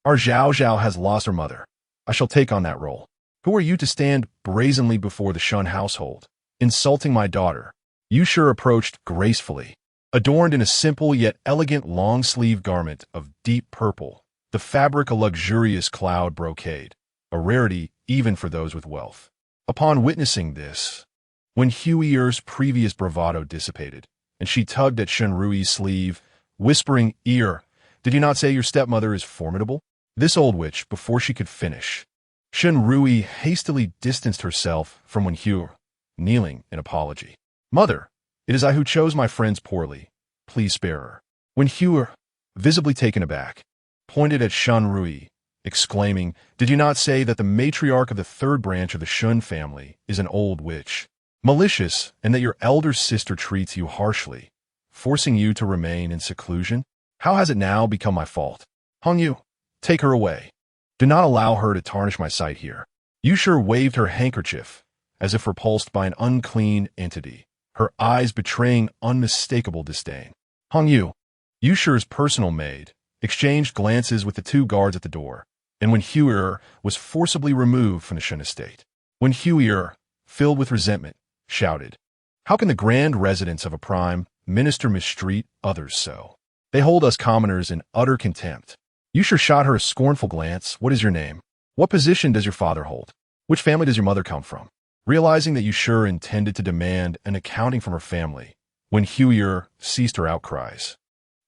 Our Zhaozhao has lost her mother. I shall take on that role. Who are you to stand brazenly before the Shen household, insulting my daughter? Yusher approached gracefully. Adorned in a simple yet elegant long-sleeve garment of deep purple, the fabric a luxurious cloud brocade, a rarity even for those with wealth. Upon witnessing this, when Huiyer's previous bravado dissipated, and she tugged at Shen Rui's sleeve, whispering, "Ear, did you not say your stepmother is formidable?" This old witch, before she could finish, Shen Rui hastily distanced herself from Wen Huier, kneeling in apology. "Mother, it is I who chose my friends poorly. Please spare her." Wen Huier, visibly taken aback, pointed at Shen Rui, exclaiming, "Did you not say that the matriarch of the third branch of the Shen family is an old witch? Malicious, and that your elder sister treats you harshly, forcing you to remain in seclusion? How has it now become my fault? Hongyu, take her away. Do not allow her to tarnish my sight here." Yusher waved her handkerchief, as if repulsed by an unclean entity, her eyes betraying unmistakable disdain. Hongyu, Yusher's personal maid, exchanged glances with the two guards at the door, and when Huier was forcibly removed from the Shen estate. When Huier, filled with resentment, shouted, "How can the grand residents of a prime minister mistreat others so? They hold us commoners in utter contempt." Yusher shot her a scornful glance. "What is your name? What position does your father hold? Which family does your mother come from?" Realizing that Yusher intended to demand an accounting from her family, when Huier ceased her outcries,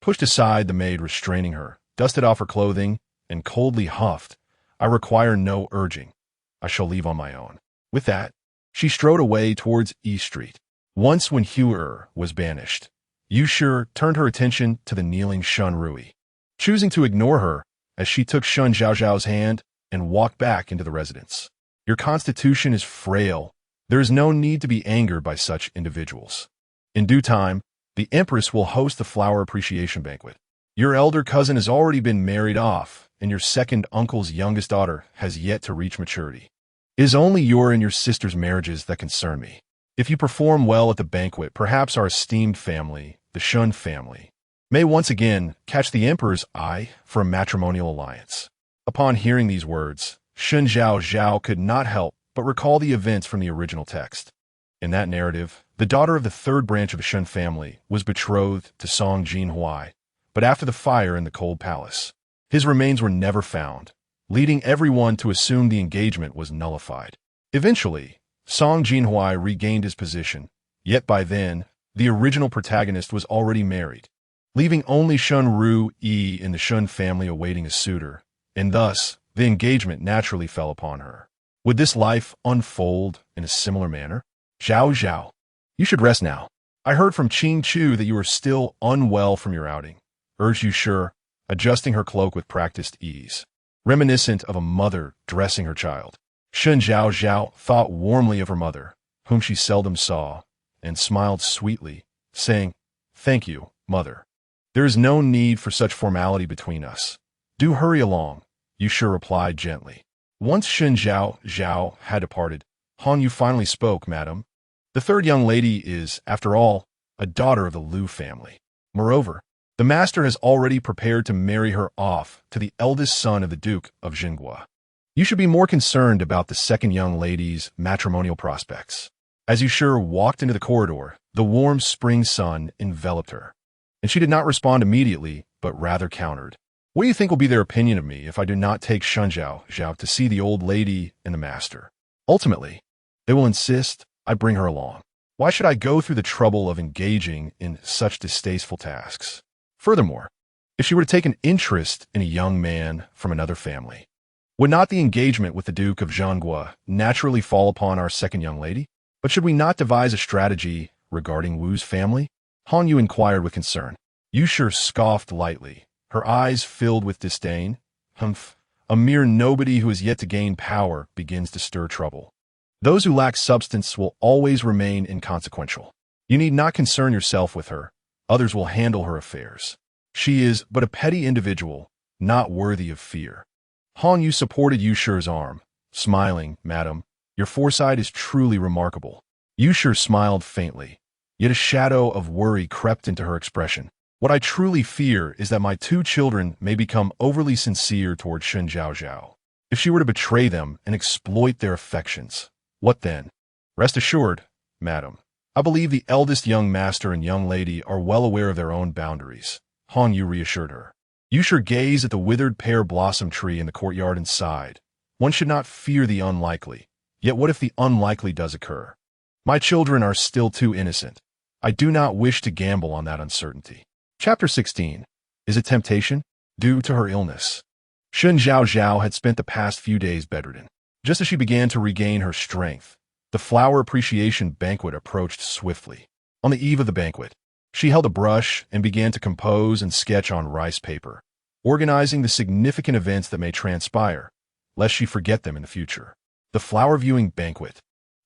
pushed aside the maid restraining her, dusted off her clothing, and coldly huffed, "I require no urging. I shall leave on my own." With that, she strode away towards East Street. Once when Huier was banished, Yusher turned her attention to the kneeling Shen Rui, choosing to ignore her as she took Shen Zhaozhao's hand and walked back into the residence. "Your constitution is frail. There is no need to be angered by such individuals. In due time, the Empress will host the flower appreciation banquet. Your elder cousin has already been married off, and your second uncle's youngest daughter has yet to reach maturity. It is only your and your sister's marriages that concern me. If you perform well at the banquet, perhaps our esteemed family, the Shen family, may once again catch the Emperor's eye for a matrimonial alliance." Upon hearing these words, Shen Zhaozhao could not help but recall the events from the original text. In that narrative, the daughter of the third branch of the Shen family was betrothed to Song Jinhuai, but after the fire in the cold palace, his remains were never found, leading everyone to assume the engagement was nullified. Eventually, Song Jinhuai regained his position, yet by then, the original protagonist was already married, leaving only Shen Rui in the Shen family awaiting a suitor, and thus, the engagement naturally fell upon her. Would this life unfold in a similar manner? Zhaozhao, you should rest now. I heard from Qing Chu that you are still unwell from your outing, urged Yusher, adjusting her cloak with practiced ease, reminiscent of a mother dressing her child. Shen Zhaozhao thought warmly of her mother, whom she seldom saw, and smiled sweetly, saying, "Thank you, mother. There is no need for such formality between us. Do hurry along," Yusher replied gently. Once Shen Zhaozhao had departed, Hongyu finally spoke, "Madam, the third young lady is, after all, a daughter of the Liu family. Moreover, the master has already prepared to marry her off to the eldest son of the Duke of Jingua. You should be more concerned about the second young lady's matrimonial prospects." As Yusher walked into the corridor, the warm spring sun enveloped her, and she did not respond immediately, but rather countered. "What do you think will be their opinion of me if I do not take Shen Zhaozhao to see the old lady and the master? Ultimately, they will insist I bring her along. Why should I go through the trouble of engaging in such distasteful tasks? Furthermore, if she were to take an interest in a young man from another family, would not the engagement with the Duke of Zhangguo naturally fall upon our second young lady? But should we not devise a strategy regarding Wu's family?" Hongyu inquired with concern. Yusher scoffed lightly, her eyes filled with disdain. "Humph, a mere nobody who has yet to gain power begins to stir trouble. Those who lack substance will always remain inconsequential. You need not concern yourself with her. Others will handle her affairs. She is but a petty individual, not worthy of fear." Hongyu supported Yusher's arm, smiling, "Madam, your foresight is truly remarkable." Yusher smiled faintly. Yet a shadow of worry crept into her expression. What I truly fear is that my two children may become overly sincere toward Shen Zhaozhao. If she were to betray them and exploit their affections, what then? Rest assured, madam, I believe the eldest young master and young lady are well aware of their own boundaries. Han Yu reassured her. You sure gaze at the withered pear blossom tree in the courtyard and sighed. One should not fear the unlikely. Yet what if the unlikely does occur? My children are still too innocent. I do not wish to gamble on that uncertainty. Chapter 16. Is it temptation? Due to her illness. Shen Zhaozhao had spent the past few days bedridden. Just as she began to regain her strength, the flower appreciation banquet approached swiftly. On the eve of the banquet, she held a brush and began to compose and sketch on rice paper, organizing the significant events that may transpire, lest she forget them in the future. The flower viewing banquet,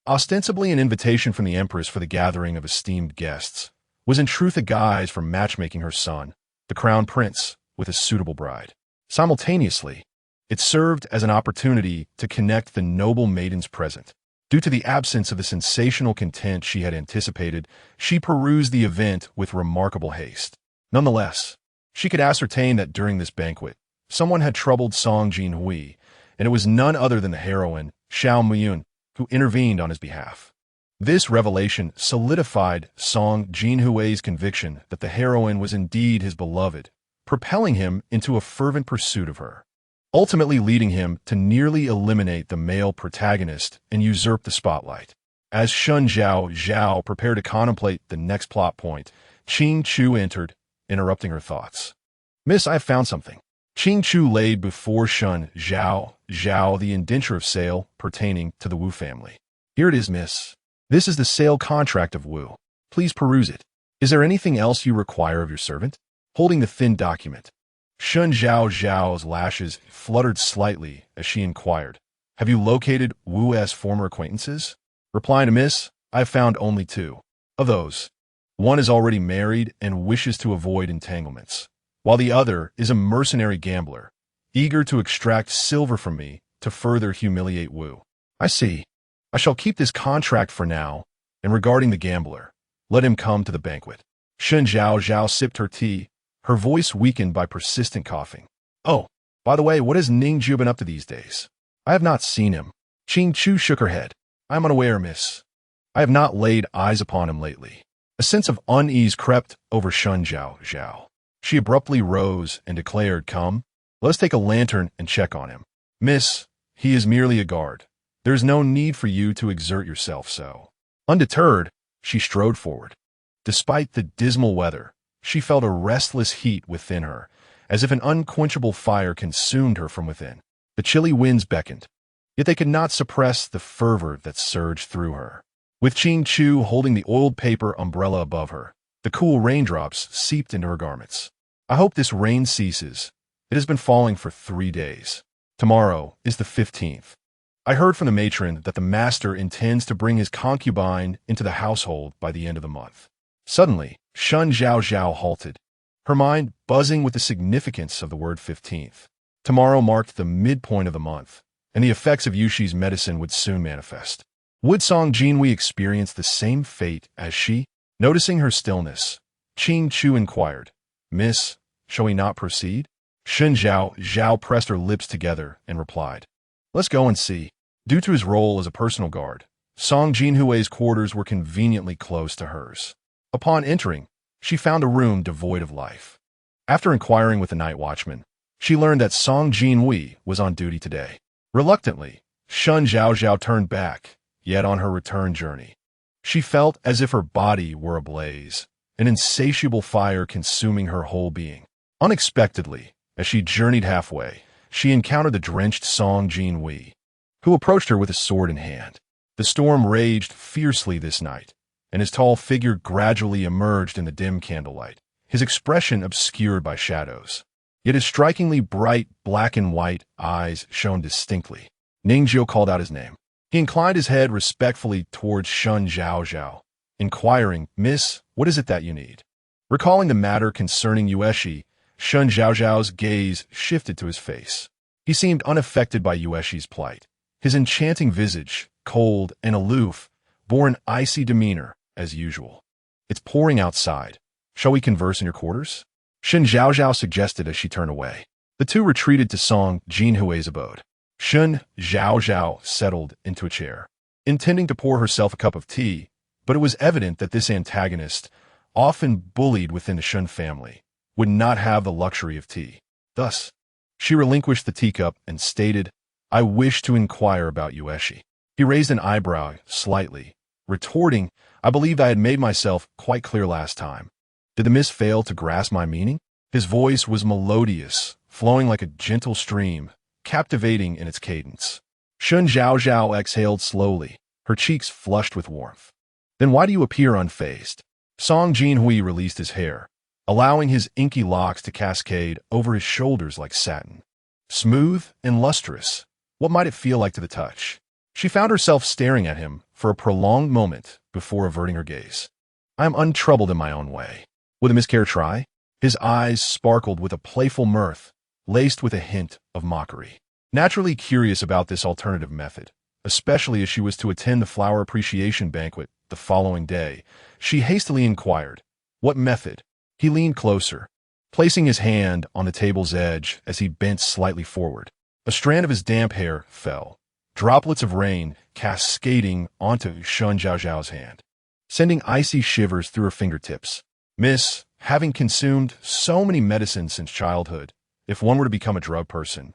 ostensibly an invitation from the Empress for the gathering of esteemed guests, was in truth a guise for matchmaking her son, the crown prince, with a suitable bride. Simultaneously, it served as an opportunity to connect the noble maidens present. Due to the absence of the sensational content she had anticipated, she perused the event with remarkable haste. Nonetheless, she could ascertain that during this banquet, someone had troubled Song Jinhuai, and it was none other than the heroine, Xiao Muyun, who intervened on his behalf. This revelation solidified Song Jinhuai's conviction that the heroine was indeed his beloved, propelling him into a fervent pursuit of her, ultimately leading him to nearly eliminate the male protagonist and usurp the spotlight. As Shen Zhaozhao prepared to contemplate the next plot point, Qing Chu entered, interrupting her thoughts. Miss, I have found something. Qing Chu laid before Shen Zhaozhao the indenture of sale pertaining to the Wu family. Here it is, miss. This is the sale contract of Wu. Please peruse it. Is there anything else you require of your servant? Holding the thin document, Shen Zhaozhao's lashes fluttered slightly as she inquired, Have you located Wu's former acquaintances? Replying to miss, I have found only two. Of those, one is already married and wishes to avoid entanglements, while the other is a mercenary gambler, eager to extract silver from me to further humiliate Wu. I see. I shall keep this contract for now, and regarding the gambler, let him come to the banquet. Shen Zhaozhao sipped her tea, her voice weakened by persistent coughing. Oh, by the way, what has Ningjiu been up to these days? I have not seen him. Qing Chu shook her head. I am unaware, miss. I have not laid eyes upon him lately. A sense of unease crept over Shen Zhaozhao. She abruptly rose and declared, Come, let us take a lantern and check on him. Miss, he is merely a guard. There is no need for you to exert yourself so. Undeterred, she strode forward. Despite the dismal weather, she felt a restless heat within her, as if an unquenchable fire consumed her from within. The chilly winds beckoned, yet they could not suppress the fervor that surged through her. With Qing Chu holding the oiled paper umbrella above her, the cool raindrops seeped into her garments. I hope this rain ceases. It has been falling for 3 days. Tomorrow is the 15th. I heard from the matron that the master intends to bring his concubine into the household by the end of the month. Suddenly, Shen Zhaozhao halted, her mind buzzing with the significance of the word 15th. Tomorrow marked the midpoint of the month, and the effects of Yushi's medicine would soon manifest. Would Song Jinhuai experience the same fate as she? Noticing her stillness, Qing Chu inquired, Miss, shall we not proceed? Shen Zhaozhao pressed her lips together and replied, Let's go and see. Due to his role as a personal guard, Song Jinhuai's quarters were conveniently close to hers. Upon entering, she found a room devoid of life. After inquiring with the night watchman, she learned that Song Jinhuai was on duty today. Reluctantly, Shen Zhaozhao turned back, yet on her return journey, she felt as if her body were ablaze, an insatiable fire consuming her whole being. Unexpectedly, as she journeyed halfway, she encountered the drenched Song Jinhuai, who approached her with a sword in hand. The storm raged fiercely this night, and his tall figure gradually emerged in the dim candlelight, his expression obscured by shadows. Yet his strikingly bright black and white eyes shone distinctly. Ningjiu called out his name. He inclined his head respectfully towards Shen Zhaozhao, inquiring, Miss, what is it that you need? Recalling the matter concerning Yueshi, Shen Zhaozhao's gaze shifted to his face. He seemed unaffected by Yueshi's plight. His enchanting visage, cold and aloof, bore an icy demeanor, as usual. It's pouring outside. Shall we converse in your quarters? Shen Zhaozhao suggested as she turned away. The two retreated to Song Jinhuai's abode. Shen Zhaozhao settled into a chair, intending to pour herself a cup of tea, but it was evident that this antagonist, often bullied within the Shen family, would not have the luxury of tea. Thus, she relinquished the teacup and stated, "I wish to inquire about you, Eshi." He raised an eyebrow slightly, retorting, "I believed I had made myself quite clear last time. Did the miss fail to grasp my meaning?" His voice was melodious, flowing like a gentle stream, captivating in its cadence. Shen Zhaozhao exhaled slowly, her cheeks flushed with warmth. "Then why do you appear unfazed?" Song Jinhuai released his hair, allowing his inky locks to cascade over his shoulders like satin. Smooth and lustrous, what might it feel like to the touch? She found herself staring at him for a prolonged moment before averting her gaze. "I am untroubled in my own way. Would the miss care try?" His eyes sparkled with a playful mirth, laced with a hint of mockery. Naturally curious about this alternative method, especially as she was to attend the flower appreciation banquet the following day, she hastily inquired, "What method?" He leaned closer, placing his hand on the table's edge as he bent slightly forward. A strand of his damp hair fell, droplets of rain cascading onto Shen Zhaozhao's hand, sending icy shivers through her fingertips. "Miss, having consumed so many medicines since childhood, if one were to become a drug person,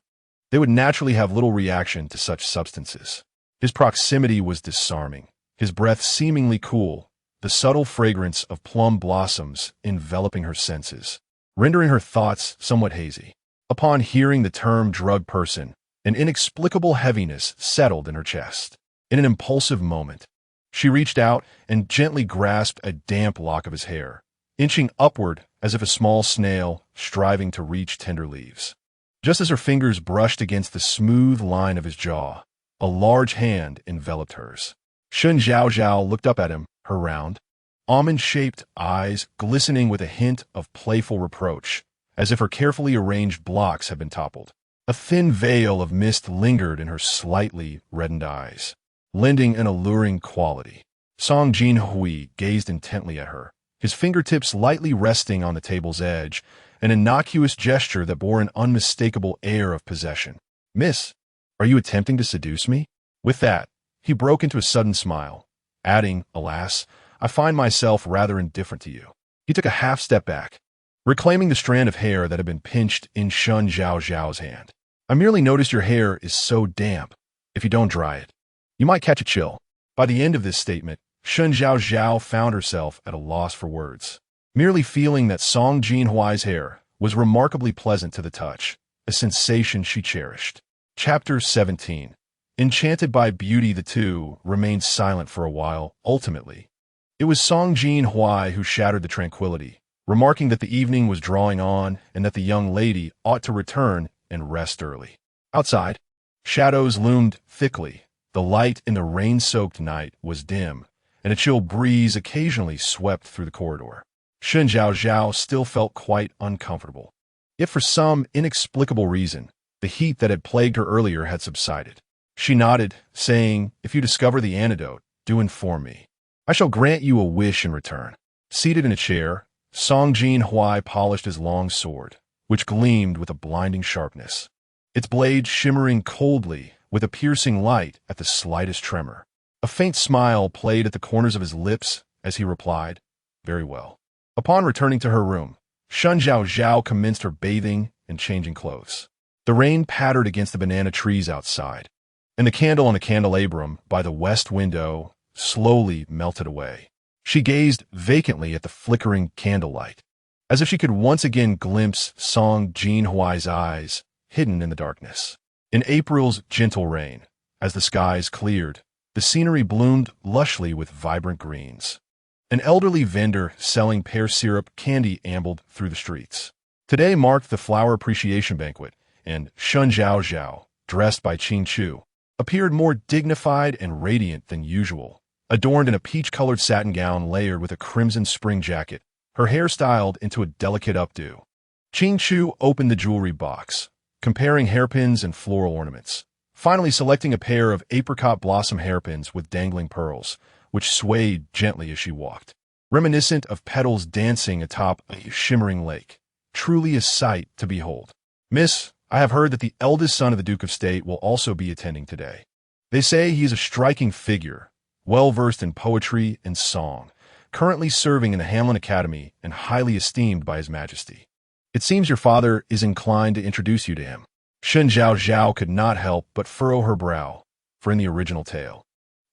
they would naturally have little reaction to such substances." His proximity was disarming, his breath seemingly cool, the subtle fragrance of plum blossoms enveloping her senses, rendering her thoughts somewhat hazy. Upon hearing the term drug person, an inexplicable heaviness settled in her chest. In an impulsive moment, she reached out and gently grasped a damp lock of his hair, inching upward as if a small snail striving to reach tender leaves. Just as her fingers brushed against the smooth line of his jaw, a large hand enveloped hers. Shen Zhaozhao looked up at him, her round, almond-shaped eyes glistening with a hint of playful reproach, as if her carefully arranged blocks had been toppled. A thin veil of mist lingered in her slightly reddened eyes, lending an alluring quality. Song Jinhuai gazed intently at her, his fingertips lightly resting on the table's edge, an innocuous gesture that bore an unmistakable air of possession. "Miss, are you attempting to seduce me?" With that, he broke into a sudden smile, adding, "Alas, I find myself rather indifferent to you." He took a half-step back, reclaiming the strand of hair that had been pinched in Shen Zhaozhao's hand. "I merely noticed your hair is so damp. If you don't dry it, you might catch a chill." By the end of this statement, Shen Zhaozhao found herself at a loss for words. Merely feeling that Song Jinhuai's hair was remarkably pleasant to the touch, a sensation she cherished. Chapter 17. Enchanted by beauty, the two remained silent for a while. Ultimately, it was Song Jinhuai who shattered the tranquility, remarking that the evening was drawing on and that the young lady ought to return and rest early. Outside, shadows loomed thickly. The light in the rain-soaked night was dim, and a chill breeze occasionally swept through the corridor. Shen Zhaozhao still felt quite uncomfortable. Yet for some inexplicable reason, the heat that had plagued her earlier had subsided. She nodded, saying, "If you discover the antidote, do inform me. I shall grant you a wish in return." Seated in a chair, Song Jinhuai polished his long sword, which gleamed with a blinding sharpness, its blade shimmering coldly with a piercing light at the slightest tremor. A faint smile played at the corners of his lips as he replied, "Very well." Upon returning to her room, Shen Zhaozhao commenced her bathing and changing clothes. The rain pattered against the banana trees outside, and the candle on the candelabrum by the west window slowly melted away. She gazed vacantly at the flickering candlelight, as if she could once again glimpse Song Jinhuai's eyes hidden in the darkness. In April's gentle rain, as the skies cleared, the scenery bloomed lushly with vibrant greens. An elderly vendor selling pear syrup candy ambled through the streets. Today marked the flower appreciation banquet, and Shen Zhaozhao, dressed by Qing Chu, appeared more dignified and radiant than usual, adorned in a peach-colored satin gown layered with a crimson spring jacket, her hair styled into a delicate updo. Qing Chu opened the jewelry box, comparing hairpins and floral ornaments, finally selecting a pair of apricot blossom hairpins with dangling pearls, which swayed gently as she walked. reminiscent of petals dancing atop a shimmering lake. Truly a sight to behold. Miss, I have heard that the eldest son of the Duke of State will also be attending today. They say he is a striking figure, well-versed in poetry and song, currently serving in the Hamlin Academy and highly esteemed by His Majesty. It seems your father is inclined to introduce you to him. Shen Zhaozhao could not help but furrow her brow, for in the original tale,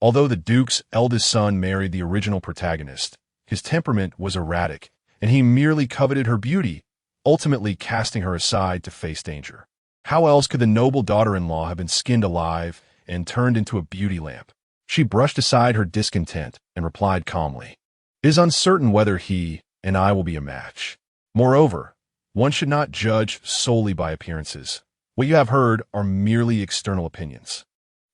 although the Duke's eldest son married the original protagonist, his temperament was erratic, and he merely coveted her beauty, ultimately casting her aside to face danger. How else could the noble daughter-in-law have been skinned alive and turned into a beauty lamp? She brushed aside her discontent and replied calmly, "It is uncertain whether he and I will be a match. Moreover, one should not judge solely by appearances. What you have heard are merely external opinions.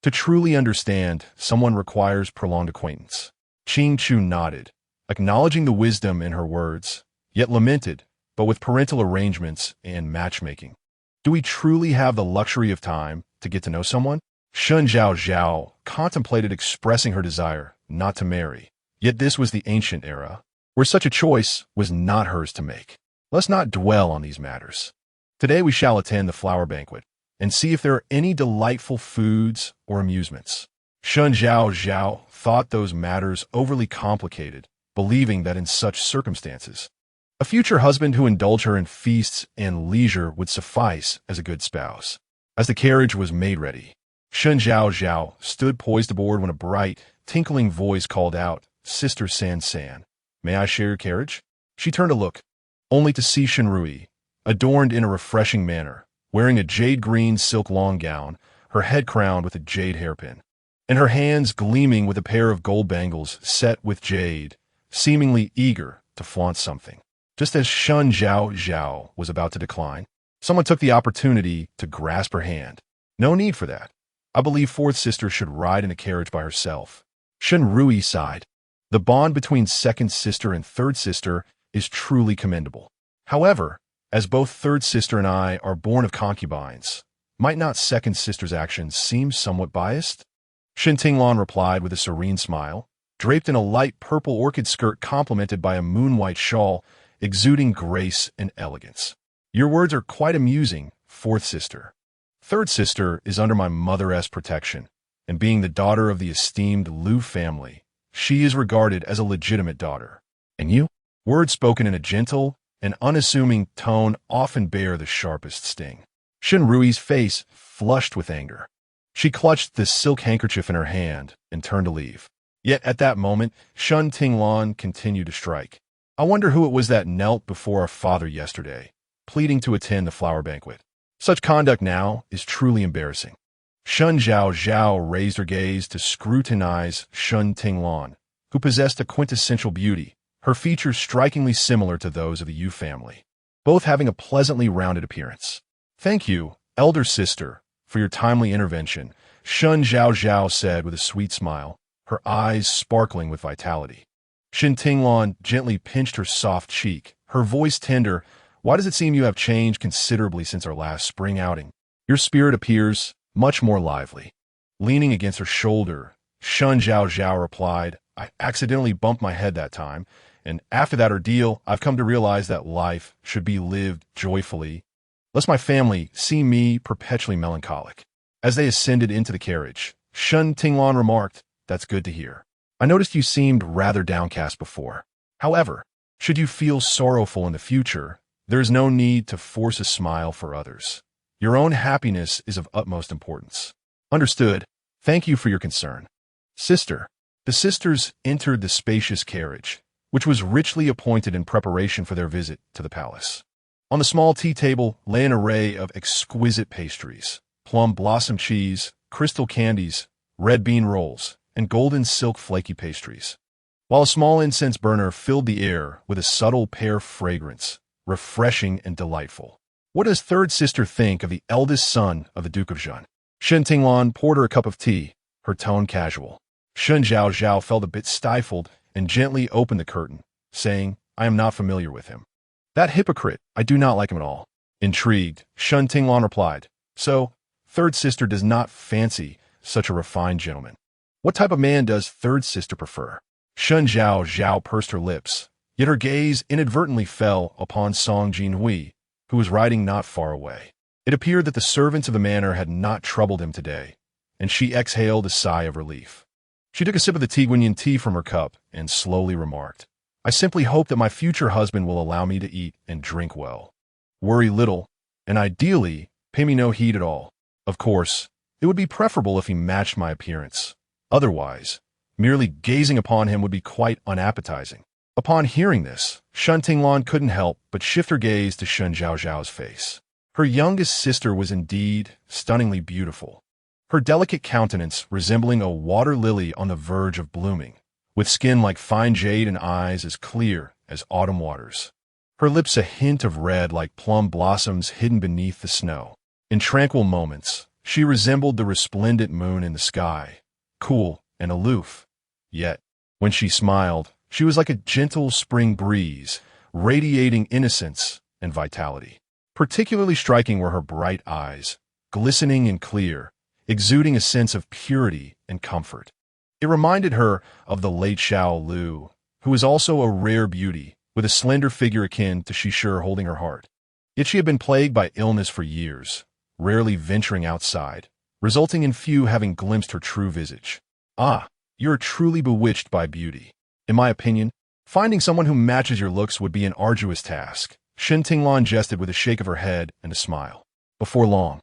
To truly understand, someone requires prolonged acquaintance." Ching Chu nodded, acknowledging the wisdom in her words, yet lamented, but with parental arrangements and matchmaking. Do we truly have the luxury of time to get to know someone? Shen Zhaozhao contemplated expressing her desire not to marry, yet this was the ancient era, where such a choice was not hers to make. Let's not dwell on these matters. Today we shall attend the flower banquet and see if there are any delightful foods or amusements. Shen Zhaozhao thought those matters overly complicated, believing that in such circumstances, a future husband who indulged her in feasts and leisure would suffice as a good spouse. As the carriage was made ready, Shen Zhaozhao stood poised aboard when a bright, tinkling voice called out, "Sister San San, may I share your carriage?" She turned to look, only to see Shen Rui, adorned in a refreshing manner, wearing a jade-green silk long gown, her head crowned with a jade hairpin, and her hands gleaming with a pair of gold bangles set with jade, seemingly eager to flaunt something. Just as Shen Zhaozhao was about to decline, someone took the opportunity to grasp her hand. "No need for that. I believe fourth sister should ride in a carriage by herself." Shen Rui sighed. The bond between second sister and third sister is truly commendable. However, as both third sister and I are born of concubines, might not second sister's actions seem somewhat biased? Shen Tinglon replied with a serene smile, draped in a light purple orchid skirt complemented by a moon-white shawl, exuding grace and elegance. "Your words are quite amusing, fourth sister. Third sister is under my mother-esque protection, and being the daughter of the esteemed Liu family, she is regarded as a legitimate daughter. And you?" Words spoken in a gentle and unassuming tone often bear the sharpest sting. Shen Rui's face flushed with anger. She clutched the silk handkerchief in her hand and turned to leave. Yet at that moment, Shen Tinglon continued to strike. "I wonder who it was that knelt before our father yesterday, pleading to attend the flower banquet. Such conduct now is truly embarrassing." Shen Zhaozhao raised her gaze to scrutinize Shen Tinglon, who possessed a quintessential beauty, her features strikingly similar to those of the Yu family, both having a pleasantly rounded appearance. "Thank you, elder sister, for your timely intervention," Shen Zhaozhao said with a sweet smile, her eyes sparkling with vitality. Shen Tinglon gently pinched her soft cheek, her voice tender. "Why does it seem you have changed considerably since our last spring outing? Your spirit appears much more lively." Leaning against her shoulder, Shen Zhaozhao replied, "I accidentally bumped my head that time, and after that ordeal, I've come to realize that life should be lived joyfully, lest my family see me perpetually melancholic." As they ascended into the carriage, Shen Tinglon remarked, "That's good to hear. I noticed you seemed rather downcast before. However, should you feel sorrowful in the future, there is no need to force a smile for others. Your own happiness is of utmost importance." "Understood. Thank you for your concern." "Sister." The sisters entered the spacious carriage, which was richly appointed in preparation for their visit to the palace. On the small tea table lay an array of exquisite pastries, plum blossom cheese, crystal candies, red bean rolls, and golden silk flaky pastries, while a small incense burner filled the air with a subtle pear fragrance, refreshing and delightful. "What does third sister think of the eldest son of the Duke of Zhen?" Shen Tinglon poured her a cup of tea, her tone casual. Shen Zhaozhao felt a bit stifled and gently opened the curtain, saying, "I am not familiar with him." "That hypocrite, I do not like him at all." Intrigued, Shen Tinglon replied, "So, third sister does not fancy such a refined gentleman. What type of man does third sister prefer?" Shen Zhaozhao pursed her lips, yet her gaze inadvertently fell upon Song Jinhuai, who was riding not far away. It appeared that the servants of the manor had not troubled him today, and she exhaled a sigh of relief. She took a sip of the Tiguanyin tea from her cup and slowly remarked, "I simply hope that my future husband will allow me to eat and drink well, worry little, and ideally, pay me no heed at all. Of course, it would be preferable if he matched my appearance. Otherwise, merely gazing upon him would be quite unappetizing." Upon hearing this, Shen Tinglong couldn't help but shift her gaze to Shen Zhaozhao's face. Her youngest sister was indeed stunningly beautiful, her delicate countenance resembling a water lily on the verge of blooming, with skin like fine jade and eyes as clear as autumn waters. Her lips a hint of red like plum blossoms hidden beneath the snow. In tranquil moments, she resembled the resplendent moon in the sky, cool and aloof. Yet, when she smiled, she was like a gentle spring breeze, radiating innocence and vitality. Particularly striking were her bright eyes, glistening and clear, exuding a sense of purity and comfort. It reminded her of the late Xiao Lu, who was also a rare beauty, with a slender figure akin to Shishir holding her heart. Yet she had been plagued by illness for years, rarely venturing outside, resulting in few having glimpsed her true visage. "Ah, you are truly bewitched by beauty. In my opinion, finding someone who matches your looks would be an arduous task." Shen Tinglong jested with a shake of her head and a smile. Before long,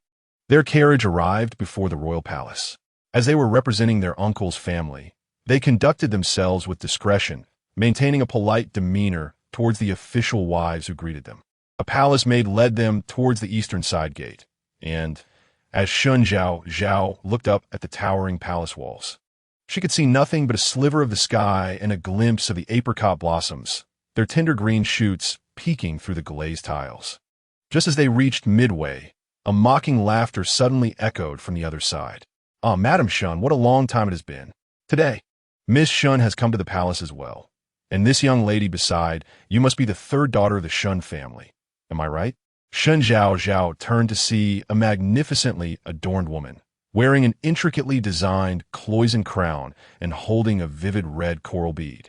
their carriage arrived before the royal palace. As they were representing their uncle's family, they conducted themselves with discretion, maintaining a polite demeanor towards the official wives who greeted them. A palace maid led them towards the eastern side gate, and, as Shen Zhaozhao looked up at the towering palace walls, she could see nothing but a sliver of the sky and a glimpse of the apricot blossoms, their tender green shoots peeking through the glazed tiles. Just as they reached midway, a mocking laughter suddenly echoed from the other side. "Ah, Madam Shun, what a long time it has been. Today, Miss Shun has come to the palace as well. And this young lady beside, you must be the third daughter of the Shun family. Am I right?" Shen Zhaozhao turned to see a magnificently adorned woman, wearing an intricately designed cloison crown and holding a vivid red coral bead.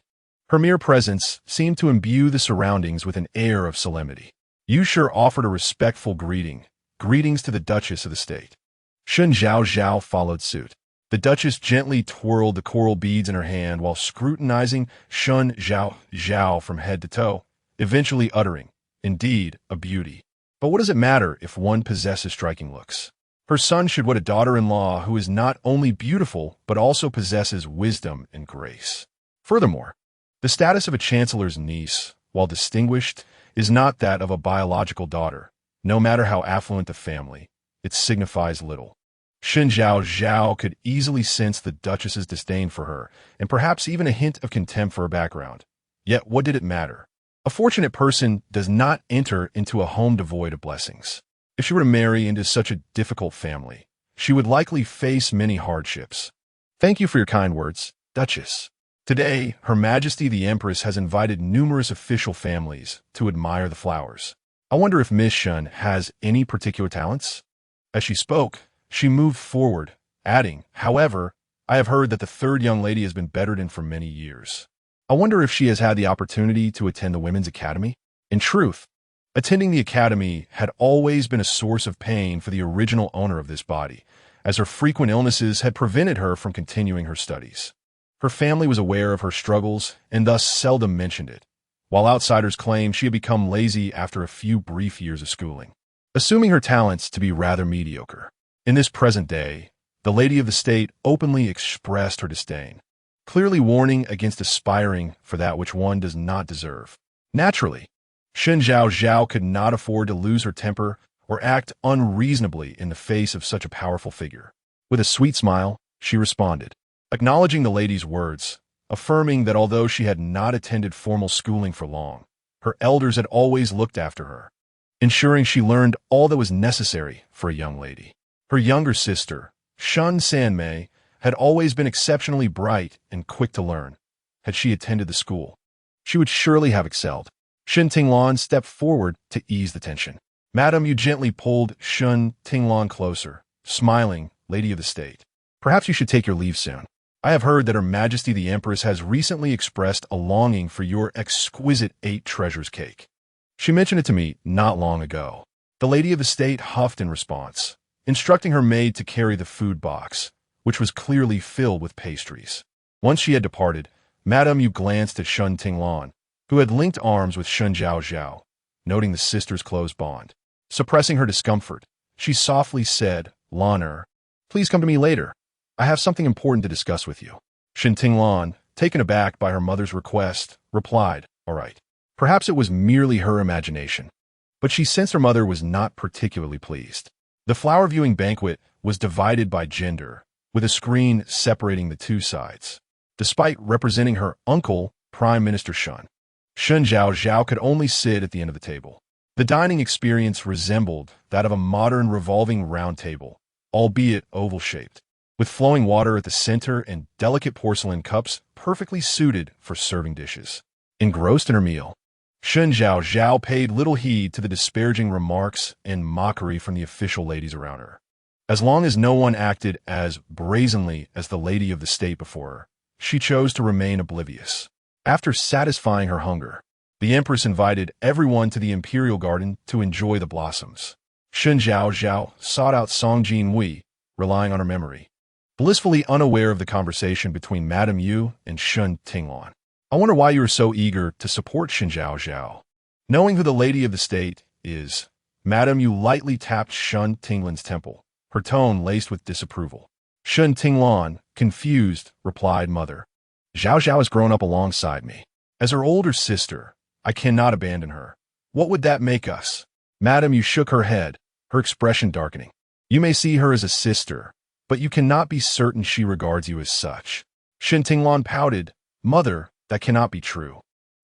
Her mere presence seemed to imbue the surroundings with an air of solemnity. Yushir offered a respectful greeting, "Greetings to the Duchess of the State." Shen Zhaozhao followed suit. The Duchess gently twirled the coral beads in her hand while scrutinizing Shen Zhaozhao from head to toe, eventually uttering, "Indeed, a beauty. But what does it matter if one possesses striking looks? Her son should wed a daughter-in-law who is not only beautiful but also possesses wisdom and grace." Furthermore, the status of a chancellor's niece, while distinguished, is not that of a biological daughter. No matter how affluent the family, it signifies little. Shen Zhaozhao could easily sense the Duchess's disdain for her, and perhaps even a hint of contempt for her background. Yet what did it matter? A fortunate person does not enter into a home devoid of blessings. If she were to marry into such a difficult family, she would likely face many hardships. "Thank you for your kind words, Duchess. Today, Her Majesty the Empress has invited numerous official families to admire the flowers. I wonder if Miss Shun has any particular talents?" As she spoke, she moved forward, adding, "However, I have heard that the third young lady has been bedridden for many years. I wonder if she has had the opportunity to attend the Women's Academy?" In truth, attending the academy had always been a source of pain for the original owner of this body, as her frequent illnesses had prevented her from continuing her studies. Her family was aware of her struggles and thus seldom mentioned it, while outsiders claimed she had become lazy after a few brief years of schooling, assuming her talents to be rather mediocre. In this present day, the lady of the state openly expressed her disdain, clearly warning against aspiring for that which one does not deserve. Naturally, Shen Zhaozhao could not afford to lose her temper or act unreasonably in the face of such a powerful figure. With a sweet smile, she responded, acknowledging the lady's words, affirming that although she had not attended formal schooling for long, her elders had always looked after her, ensuring she learned all that was necessary for a young lady. Her younger sister, Shun Sanmei, had always been exceptionally bright and quick to learn. Had she attended the school, she would surely have excelled. Shen Tinglong stepped forward to ease the tension. "Madam," you gently pulled Shen Tinglong closer, smiling, "Lady of the State. Perhaps you should take your leave soon." I have heard that Her Majesty the Empress has recently expressed a longing for your exquisite 8 treasures cake. She mentioned it to me not long ago. The lady of the state huffed in response, instructing her maid to carry the food box, which was clearly filled with pastries. Once she had departed, Madame Yu glanced at Shen Tinglon, who had linked arms with Shen Zhaozhao, noting the sisters' close bond. Suppressing her discomfort, she softly said, "Lan'er, please come to me later. I have something important to discuss with you." Shen Tinglon, taken aback by her mother's request, replied, "All right." Perhaps it was merely her imagination, but she sensed her mother was not particularly pleased. The flower viewing banquet was divided by gender, with a screen separating the two sides. Despite representing her uncle, Prime Minister Shen Zhaozhao could only sit at the end of the table. The dining experience resembled that of a modern revolving round table, albeit oval-shaped, with flowing water at the center and delicate porcelain cups perfectly suited for serving dishes. Engrossed in her meal, Shen Zhaozhao paid little heed to the disparaging remarks and mockery from the official ladies around her. As long as no one acted as brazenly as the lady of the state before her, she chose to remain oblivious. After satisfying her hunger, the empress invited everyone to the imperial garden to enjoy the blossoms. Shen Zhaozhao sought out Song Jinhuai, relying on her memory, blissfully unaware of the conversation between Madame Yu and Shen Tinglon. "I wonder why you are so eager to support Shen Zhaozhao." Knowing who the lady of the state is, Madame Yu lightly tapped Shen Tinglon's temple, her tone laced with disapproval. Shen Tinglon, confused, replied, "Mother, Zhaozhao has grown up alongside me. As her older sister, I cannot abandon her. What would that make us?" Madame Yu shook her head, her expression darkening. "You may see her as a sister, but you cannot be certain she regards you as such." Shen Tinglon pouted, "Mother, that cannot be true.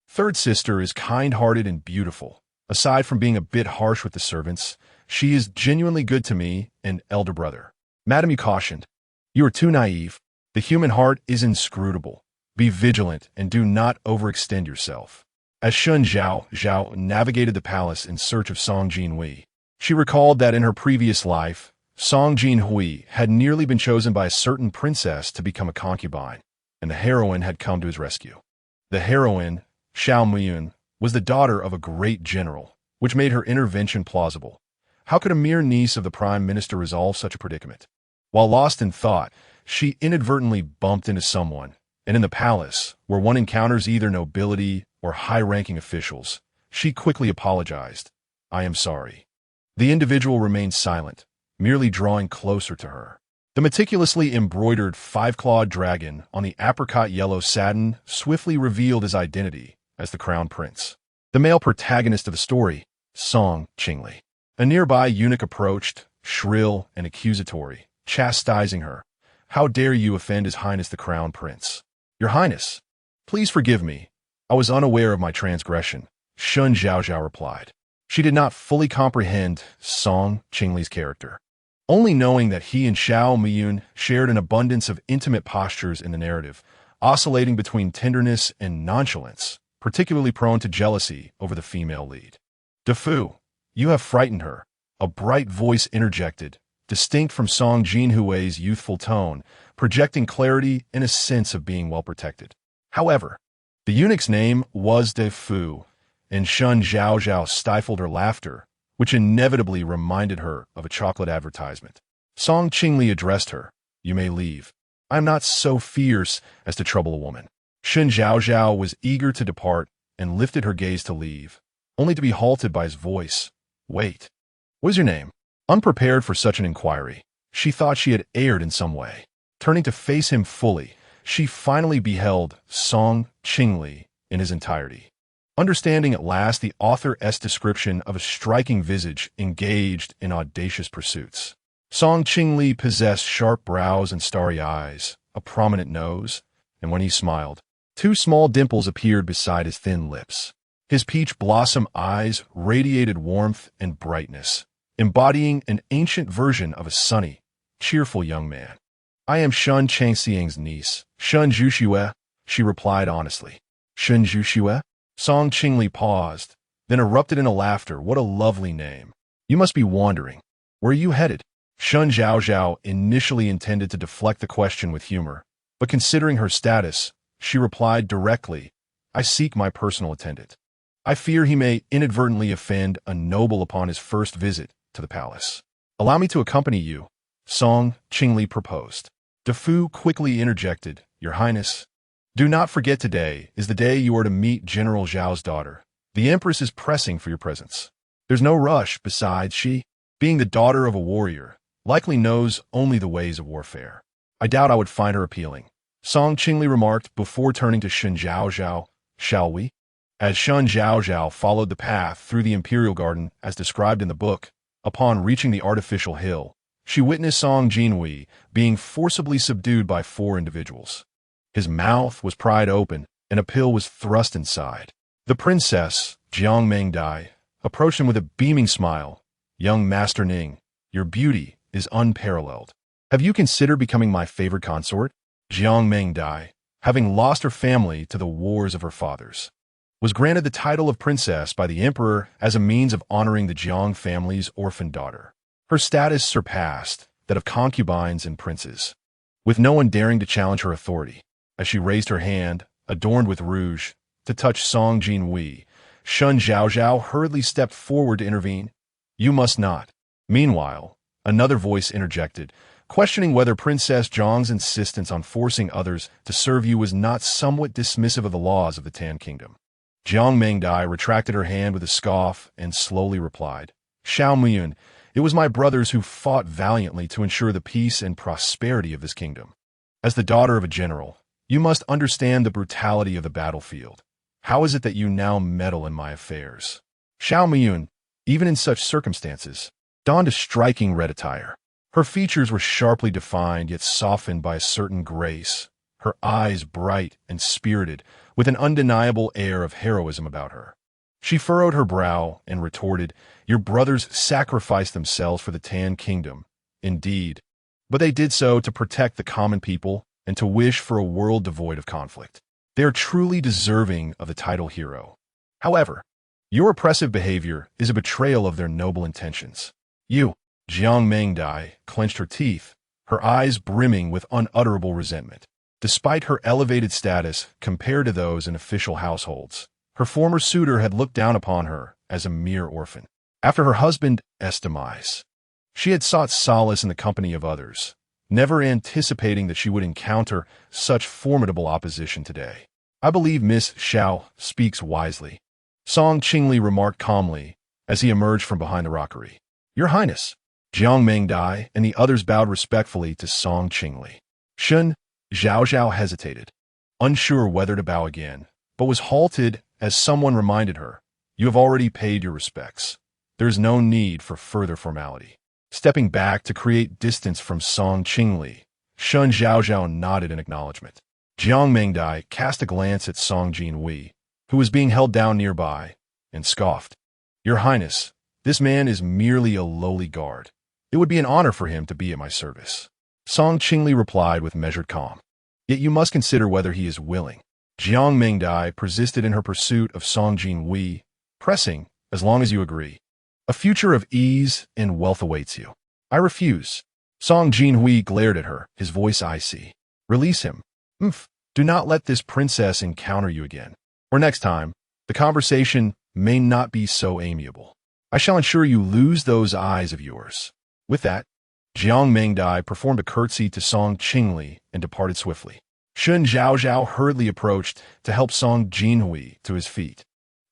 Third sister is kind-hearted and beautiful. Aside from being a bit harsh with the servants, she is genuinely good to me and elder brother." Madame Yu cautioned, "You are too naive. The human heart is inscrutable. Be vigilant and do not overextend yourself." As Shen Zhaozhao navigated the palace in search of Song Jinhuai, she recalled that in her previous life, Song Jinhuai had nearly been chosen by a certain princess to become a concubine, and the heroine had come to his rescue. The heroine, Xiao Muyun, was the daughter of a great general, which made her intervention plausible. How could a mere niece of the prime minister resolve such a predicament? While lost in thought, she inadvertently bumped into someone, and in the palace, where one encounters either nobility or high-ranking officials, she quickly apologized. "I am sorry." The individual remained silent, merely drawing closer to her. The meticulously embroidered 5-clawed dragon on the apricot-yellow satin swiftly revealed his identity as the crown prince, the male protagonist of the story, Song Jinhuai. A nearby eunuch approached, shrill and accusatory, chastising her. "How dare you offend His Highness the Crown Prince?" "Your Highness, please forgive me. I was unaware of my transgression," Shen Zhaozhao replied. She did not fully comprehend Song Jinhuai's character, only knowing that he and Xiao Muyun shared an abundance of intimate postures in the narrative, oscillating between tenderness and nonchalance, particularly prone to jealousy over the female lead. "Defu, you have frightened her," a bright voice interjected, distinct from Song Jinhuai's youthful tone, projecting clarity and a sense of being well protected. However, the eunuch's name was Defu, and Shen Zhaozhao stifled her laughter, which inevitably reminded her of a chocolate advertisement. Song Jinhuai addressed her, "You may leave. I am not so fierce as to trouble a woman." Shen Zhaozhao was eager to depart and lifted her gaze to leave, only to be halted by his voice. "Wait. What is your name?" Unprepared for such an inquiry, she thought she had erred in some way. Turning to face him fully, she finally beheld Song Jinhuai in his entirety. Understanding at last the author's description of a striking visage engaged in audacious pursuits. Song Jinhuai possessed sharp brows and starry eyes, a prominent nose, and when he smiled, 2 small dimples appeared beside his thin lips. His peach blossom eyes radiated warmth and brightness, embodying an ancient version of a sunny, cheerful young man. "I am Shen Changxiang's niece, Shen Zhaozhao," she replied honestly. "Shen Zhaozhao?" Song Jinhuai paused, then erupted into laughter. "What a lovely name. You must be wandering. Where are you headed?" Shen Zhaozhao initially intended to deflect the question with humor, But considering her status, she replied directly, "I seek my personal attendant. I fear he may inadvertently offend a noble upon his first visit to the palace. Allow me to accompany you," Song Jinhuai proposed. Du Fu quickly interjected, "Your Highness, do not forget today is the day you are to meet General Zhao's daughter. The Empress is pressing for your presence. There's no rush, besides she, being the daughter of a warrior, likely knows only the ways of warfare. I doubt I would find her appealing," Song Jinhuai remarked before turning to Shen Zhaozhao. "Shall we?" As Shen Zhaozhao followed the path through the imperial garden as described in the book, upon reaching the artificial hill, she witnessed Song Jinhuai being forcibly subdued by 4 individuals. His mouth was pried open, and a pill was thrust inside. The princess, Jiang Mengdai, approached him with a beaming smile. "Young Master Ning, your beauty is unparalleled. Have you considered becoming my favored consort?" Jiang Mengdai, having lost her family to the wars of her fathers, was granted the title of princess by the emperor as a means of honoring the Jiang family's orphan daughter. Her status surpassed that of concubines and princes, with no one daring to challenge her authority. As she raised her hand, adorned with rouge, to touch Song Jinhuai, Shen Zhaozhao hurriedly stepped forward to intervene. "You must not." Meanwhile, another voice interjected, questioning whether Princess Zhang's insistence on forcing others to serve you was not somewhat dismissive of the laws of the Tan Kingdom. Jiang Mengdai retracted her hand with a scoff and slowly replied, "Xiao Muyun, it was my brothers who fought valiantly to ensure the peace and prosperity of this kingdom. As the daughter of a general, you must understand the brutality of the battlefield. How is it that you now meddle in my affairs?" Xiao Muyun, even in such circumstances, donned a striking red attire. Her features were sharply defined yet softened by a certain grace, her eyes bright and spirited, with an undeniable air of heroism about her. She furrowed her brow and retorted, "Your brothers sacrificed themselves for the Tan Kingdom, indeed, but they did so to protect the common people and to wish for a world devoid of conflict. They are truly deserving of the title hero. However, your oppressive behavior is a betrayal of their noble intentions. You," Jiang Mengdai clenched her teeth, her eyes brimming with unutterable resentment. Despite her elevated status compared to those in official households, her former suitor had looked down upon her as a mere orphan. After her husband's demise, she had sought solace in the company of others, never anticipating that she would encounter such formidable opposition today. "I believe Miss Xiao speaks wisely," Song Jinhuai remarked calmly as he emerged from behind the rockery. "Your Highness." Jiang Mengdai and the others bowed respectfully to Song Jinhuai. Shen Zhaozhao hesitated, unsure whether to bow again, but was halted as someone reminded her, "You have already paid your respects. There is no need for further formality." Stepping back to create distance from Song Jinhuai, Shen Zhaozhao nodded in acknowledgement. Jiang Mengdai cast a glance at Song Jinhuai, who was being held down nearby, and scoffed, "Your Highness, this man is merely a lowly guard. It would be an honor for him to be at my service." Song Jinhuai replied with measured calm, "Yet you must consider whether he is willing." Jiang Mengdai persisted in her pursuit of Song Jinhuai, pressing, "As long as you agree. A future of ease and wealth awaits you." "I refuse." Song Jinhuai glared at her, his voice icy. "Release him. Do not let this princess encounter you again. Or next time, the conversation may not be so amiable. I shall ensure you lose those eyes of yours." With that, Jiang Mengdai performed a curtsy to Song Jinhuai and departed swiftly. Shen Zhaozhao hurriedly approached to help Song Jinhuai to his feet,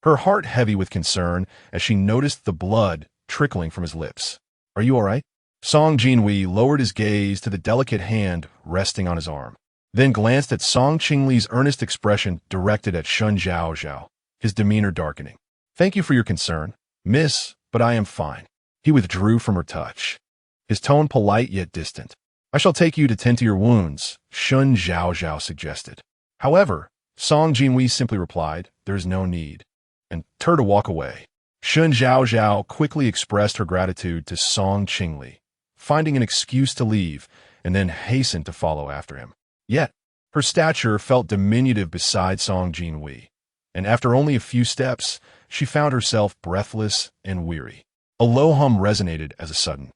her heart heavy with concern as she noticed the blood trickling from his lips. "Are you all right?" Song Jinhuai lowered his gaze to the delicate hand resting on his arm, then glanced at Song Jinhuai's earnest expression directed at Shen Zhaozhao, his demeanor darkening. "Thank you for your concern, miss, but I am fine." He withdrew from her touch, his tone polite yet distant. "I shall take you to tend to your wounds," Shen Zhaozhao suggested. However, Song Jinhuai simply replied, "There is no need," and turned to walk away. Shen Zhaozhao quickly expressed her gratitude to Song Jinhuai, finding an excuse to leave, and then hastened to follow after him. Yet, her stature felt diminutive beside Song Jinhuai, and after only a few steps, she found herself breathless and weary. A low hum resonated as a sudden.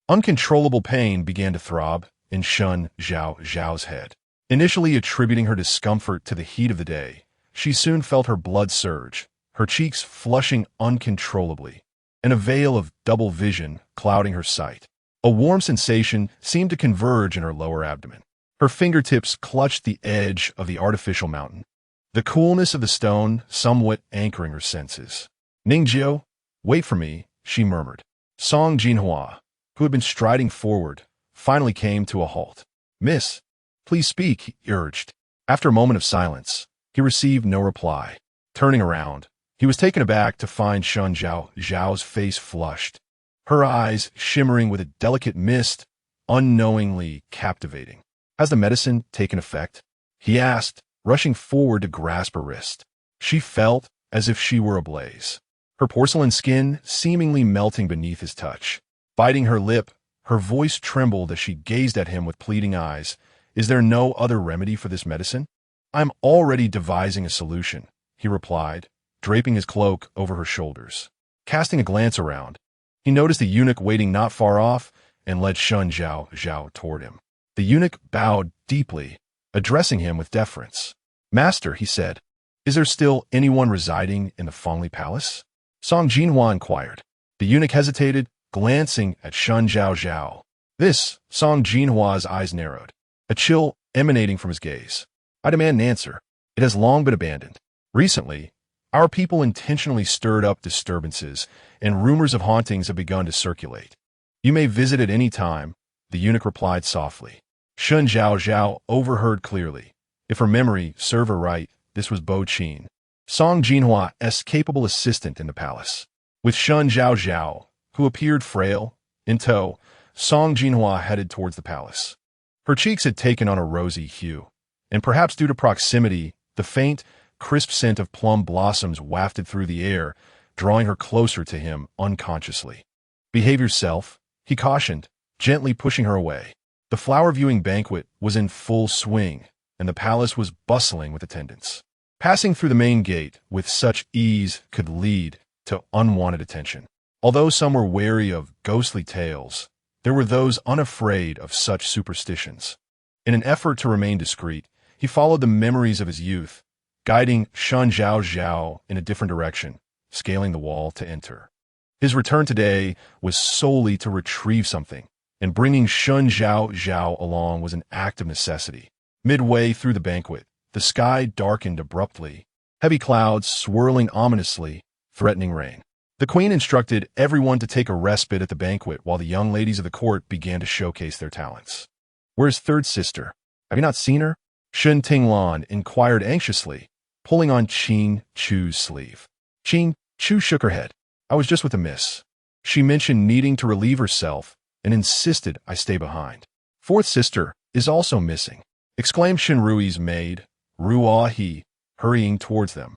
Uncontrollable pain began to throb in Shen Zhaozhao's head. Initially attributing her discomfort to the heat of the day, she soon felt her blood surge, her cheeks flushing uncontrollably, and a veil of double vision clouding her sight. A warm sensation seemed to converge in her lower abdomen. Her fingertips clutched the edge of the artificial mountain, the coolness of the stone somewhat anchoring her senses. "Ningjiu, wait for me," she murmured. Song Jinhuai, who had been striding forward, finally came to a halt. "Miss, please speak," he urged. After a moment of silence, he received no reply. Turning around, he was taken aback to find Shen Zhaozhao's face flushed, her eyes shimmering with a delicate mist, unknowingly captivating. "Has the medicine taken effect?" he asked, rushing forward to grasp her wrist. She felt as if she were ablaze, her porcelain skin seemingly melting beneath his touch. Biting her lip, her voice trembled as she gazed at him with pleading eyes. "Is there no other remedy for this medicine?" "I'm already devising a solution," he replied, draping his cloak over her shoulders. Casting a glance around, he noticed a eunuch waiting not far off and led Shen Zhaozhao toward him. The eunuch bowed deeply, addressing him with deference. "Master," he said, "is there still anyone residing in the Fengli Palace?" Song Jinhuai inquired. The eunuch hesitated, glancing at Shen Zhaozhao. This, Song Jinhuai's eyes narrowed, a chill emanating from his gaze. "I demand an answer. It has long been abandoned. Recently, our people intentionally stirred up disturbances, and rumors of hauntings have begun to circulate. You may visit at any time," the eunuch replied softly. Shen Zhaozhao overheard clearly. If her memory served her right, this was Bo Qin, Song Jinhuai's capable assistant in the palace. With Shen Zhaozhao, who appeared frail, in tow, Song Jinhuai headed towards the palace. Her cheeks had taken on a rosy hue, and perhaps due to proximity, the faint, crisp scent of plum blossoms wafted through the air, drawing her closer to him unconsciously. "Behave yourself," he cautioned, gently pushing her away. The flower-viewing banquet was in full swing, and the palace was bustling with attendants. Passing through the main gate with such ease could lead to unwanted attention. Although some were wary of ghostly tales, there were those unafraid of such superstitions. In an effort to remain discreet, he followed the memories of his youth, guiding Shen Zhaozhao in a different direction, scaling the wall to enter. His return today was solely to retrieve something, and bringing Shen Zhaozhao along was an act of necessity. Midway through the banquet, the sky darkened abruptly, heavy clouds swirling ominously, threatening rain. The queen instructed everyone to take a respite at the banquet while the young ladies of the court began to showcase their talents. "Where's third sister? Have you not seen her?" Shen Tinglan inquired anxiously, pulling on Qing Chu's sleeve. Qing Chu shook her head. "I was just with the miss. She mentioned needing to relieve herself and insisted I stay behind." "Fourth sister is also missing," exclaimed Shen Rui's maid, Ruo He, hurrying towards them.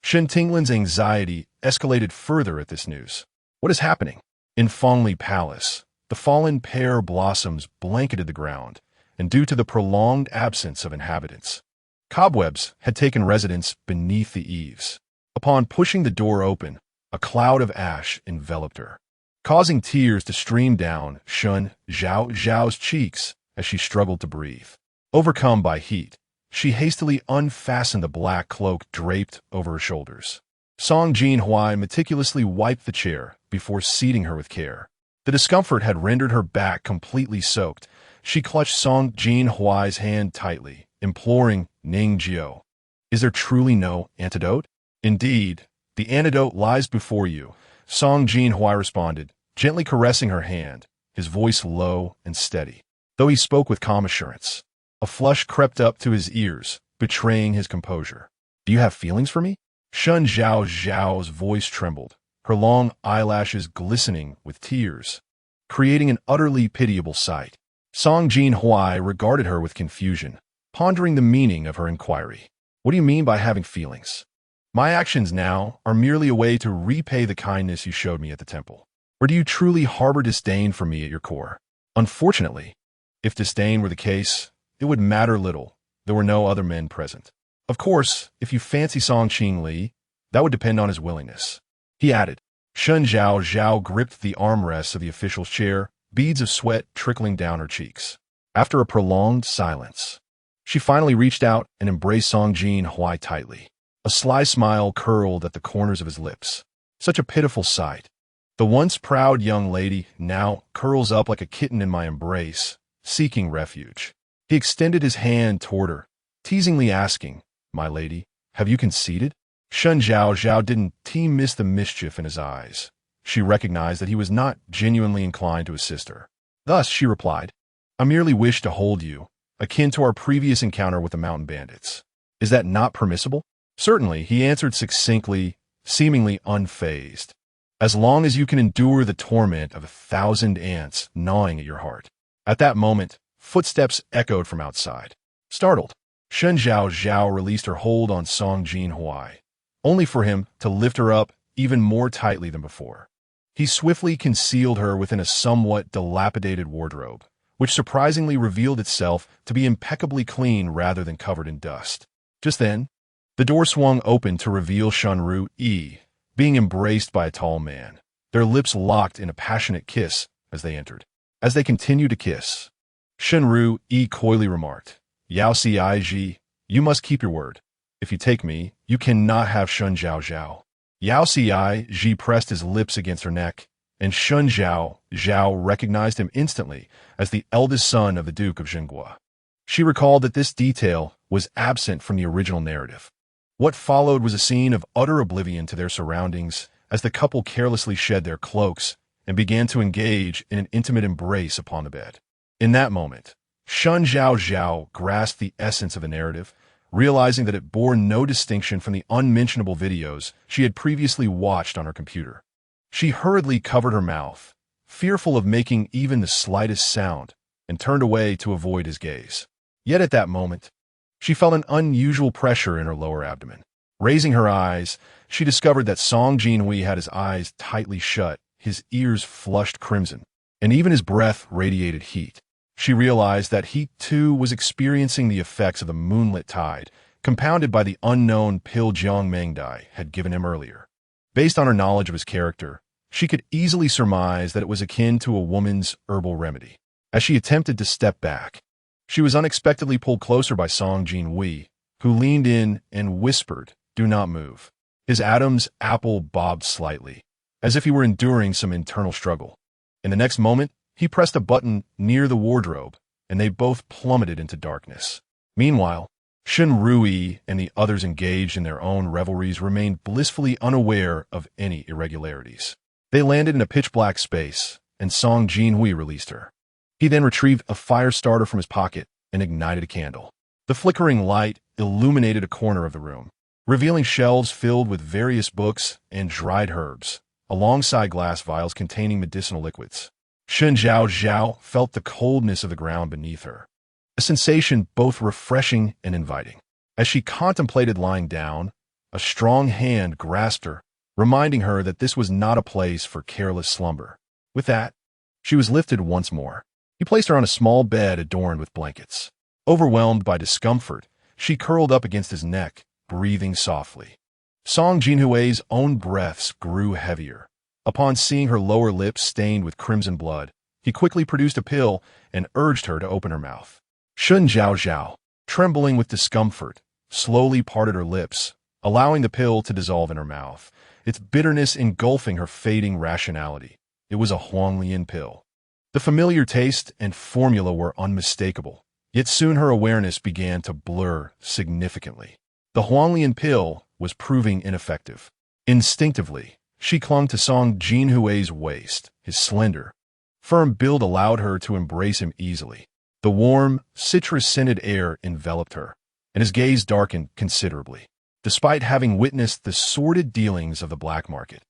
Shen Tinglan's anxiety escalated further at this news. "What is happening?" In Fengli Palace, the fallen pear blossoms blanketed the ground, and due to the prolonged absence of inhabitants, cobwebs had taken residence beneath the eaves. Upon pushing the door open, a cloud of ash enveloped her, causing tears to stream down Shen Zhaozhao's cheeks as she struggled to breathe. Overcome by heat, she hastily unfastened the black cloak draped over her shoulders. Song Jinhuai meticulously wiped the chair before seating her with care. The discomfort had rendered her back completely soaked. She clutched Song Jinhuai's hand tightly, imploring, "Ningjiu, is there truly no antidote?" "Indeed, the antidote lies before you," Song Jinhuai responded, gently caressing her hand, his voice low and steady, though he spoke with calm assurance. A flush crept up to his ears, betraying his composure. "Do you have feelings for me?" Shen Zhaozhao's voice trembled, her long eyelashes glistening with tears, creating an utterly pitiable sight. Song Jinhuai regarded her with confusion, pondering the meaning of her inquiry. "What do you mean by having feelings?" "My actions now are merely a way to repay the kindness you showed me at the temple. Or do you truly harbor disdain for me at your core?" "Unfortunately, if disdain were the case, it would matter little. There were no other men present. Of course, if you fancy Song Qingli, that would depend on his willingness," he added. Shen Zhaozhao gripped the armrests of the official's chair, beads of sweat trickling down her cheeks. After a prolonged silence, She finally reached out and embraced Song Jinhuai tightly. A sly smile curled at the corners of his lips. Such a pitiful sight. The once proud young lady now curls up like a kitten in my embrace, seeking refuge. He extended his hand toward her, teasingly asking, "My lady, have you conceded?" Shen Zhaozhao didn't miss the mischief in his eyes. She recognized that he was not genuinely inclined to assist her. Thus, she replied, "I merely wish to hold you, akin to our previous encounter with the mountain bandits. Is that not permissible?" "Certainly," he answered succinctly, seemingly unfazed. "As long as you can endure the torment of 1,000 ants gnawing at your heart." At that moment, footsteps echoed from outside. Startled, Shen Zhaozhao released her hold on Song Jinhuai, only for him to lift her up even more tightly than before. He swiftly concealed her within a somewhat dilapidated wardrobe, which surprisingly revealed itself to be impeccably clean rather than covered in dust. Just then, the door swung open to reveal Shen Zhaozhao being embraced by a tall man. Their lips locked in a passionate kiss as they entered. As they continued to kiss, Shen Zhaozhao coyly remarked, "Yao Ji, you must keep your word. If you take me, you cannot have Shen Zhaozhao." Yao Ji pressed his lips against her neck, and Shen Zhaozhao recognized him instantly as the eldest son of the Duke of Zhenghua. She recalled that this detail was absent from the original narrative. What followed was a scene of utter oblivion to their surroundings as the couple carelessly shed their cloaks and began to engage in an intimate embrace upon the bed. In that moment, Shen Zhaozhao grasped the essence of the narrative, realizing that it bore no distinction from the unmentionable videos she had previously watched on her computer. She hurriedly covered her mouth, fearful of making even the slightest sound, and turned away to avoid his gaze. Yet at that moment, she felt an unusual pressure in her lower abdomen. Raising her eyes, she discovered that Song Jinhuai had his eyes tightly shut, his ears flushed crimson, and even his breath radiated heat. She realized that he, too, was experiencing the effects of the moonlit tide, compounded by the unknown pill Jiang Mengdai had given him earlier. Based on her knowledge of his character, she could easily surmise that it was akin to a woman's herbal remedy. As she attempted to step back, she was unexpectedly pulled closer by Song Jinhuai, who leaned in and whispered, "Do not move." His Adam's apple bobbed slightly, as if he were enduring some internal struggle. In the next moment, he pressed a button near the wardrobe, and they both plummeted into darkness. Meanwhile, Shen Zhaozhao and the others engaged in their own revelries remained blissfully unaware of any irregularities. They landed in a pitch-black space, and Song Jinhuai released her. He then retrieved a fire starter from his pocket and ignited a candle. The flickering light illuminated a corner of the room, revealing shelves filled with various books and dried herbs, alongside glass vials containing medicinal liquids. Shen Zhaozhao felt the coldness of the ground beneath her, a sensation both refreshing and inviting. As she contemplated lying down, a strong hand grasped her, reminding her that this was not a place for careless slumber. With that, she was lifted once more. He placed her on a small bed adorned with blankets. Overwhelmed by discomfort, she curled up against his neck, breathing softly. Song Jinhuai's own breaths grew heavier. Upon seeing her lower lips stained with crimson blood, he quickly produced a pill and urged her to open her mouth. Shen Zhaozhao, trembling with discomfort, slowly parted her lips, allowing the pill to dissolve in her mouth, its bitterness engulfing her fading rationality. It was a Huanglian pill. The familiar taste and formula were unmistakable, yet soon her awareness began to blur significantly. The Huanglian pill was proving ineffective. Instinctively, she clung to Song Jinhuai's waist. His slender, firm build allowed her to embrace him easily. The warm, citrus-scented air enveloped her, and his gaze darkened considerably. Despite having witnessed the sordid dealings of the black market,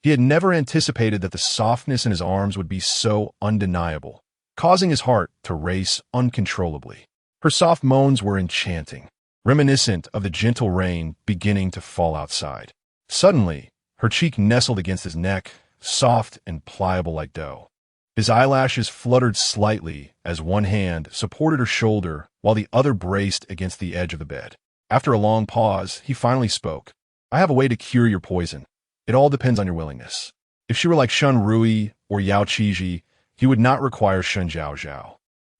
he had never anticipated that the softness in his arms would be so undeniable, causing his heart to race uncontrollably. Her soft moans were enchanting, reminiscent of the gentle rain beginning to fall outside. Suddenly, her cheek nestled against his neck, soft and pliable like dough. His eyelashes fluttered slightly as one hand supported her shoulder while the other braced against the edge of the bed. After a long pause, he finally spoke. "I have a way to cure your poison. It all depends on your willingness." If she were like Shen Zhaozhao or Yao Qiji, he would not require Shen Zhaozhao.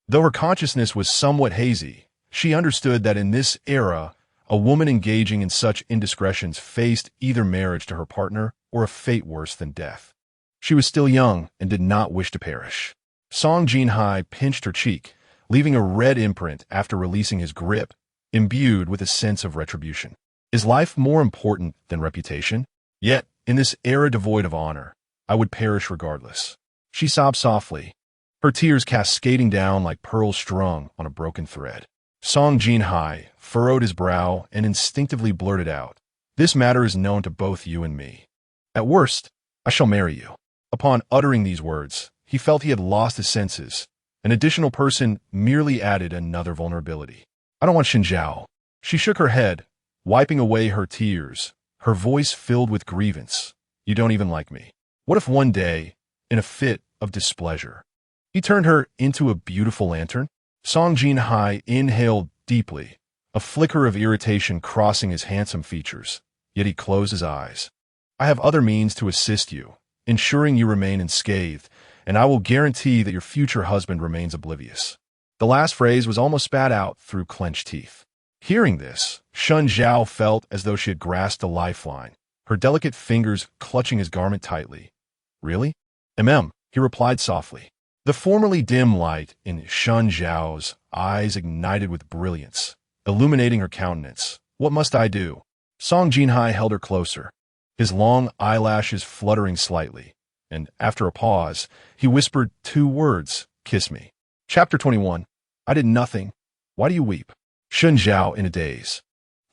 Though her consciousness was somewhat hazy, She understood that in this era, a woman engaging in such indiscretions faced either marriage to her partner or a fate worse than death. She was still young and did not wish to perish. Song Jinhuai pinched her cheek, leaving a red imprint after releasing his grip, imbued with a sense of retribution. Is life more important than reputation? Yet, in this era devoid of honor, I would perish regardless. She sobbed softly, her tears cascading down like pearls strung on a broken thread. Song Jinhuai furrowed his brow and instinctively blurted out, "This matter is known to both you and me. At worst, I shall marry you." Upon uttering these words, he felt he had lost his senses. An additional person merely added another vulnerability. "I don't want Shen Zhaozhao." She shook her head, wiping away her tears, her voice filled with grievance. "You don't even like me. What if one day, in a fit of displeasure, he turned her into a beautiful lantern?" Song Jinhuai inhaled deeply, a flicker of irritation crossing his handsome features, yet he closed his eyes. "I have other means to assist you, ensuring you remain unscathed, and I will guarantee that your future husband remains oblivious." The last phrase was almost spat out through clenched teeth. Hearing this, Shen Zhaozhao felt as though she had grasped a lifeline, her delicate fingers clutching his garment tightly. "Really?" He replied softly. The formerly dim light in Shen Zhao's eyes ignited with brilliance, illuminating her countenance. "What must I do?" Song Jinhuai held her closer, his long eyelashes fluttering slightly, and after a pause, he whispered 2 words, "Kiss me." Chapter 21. "I did nothing. Why do you weep?" Shen Zhaozhao, in a daze,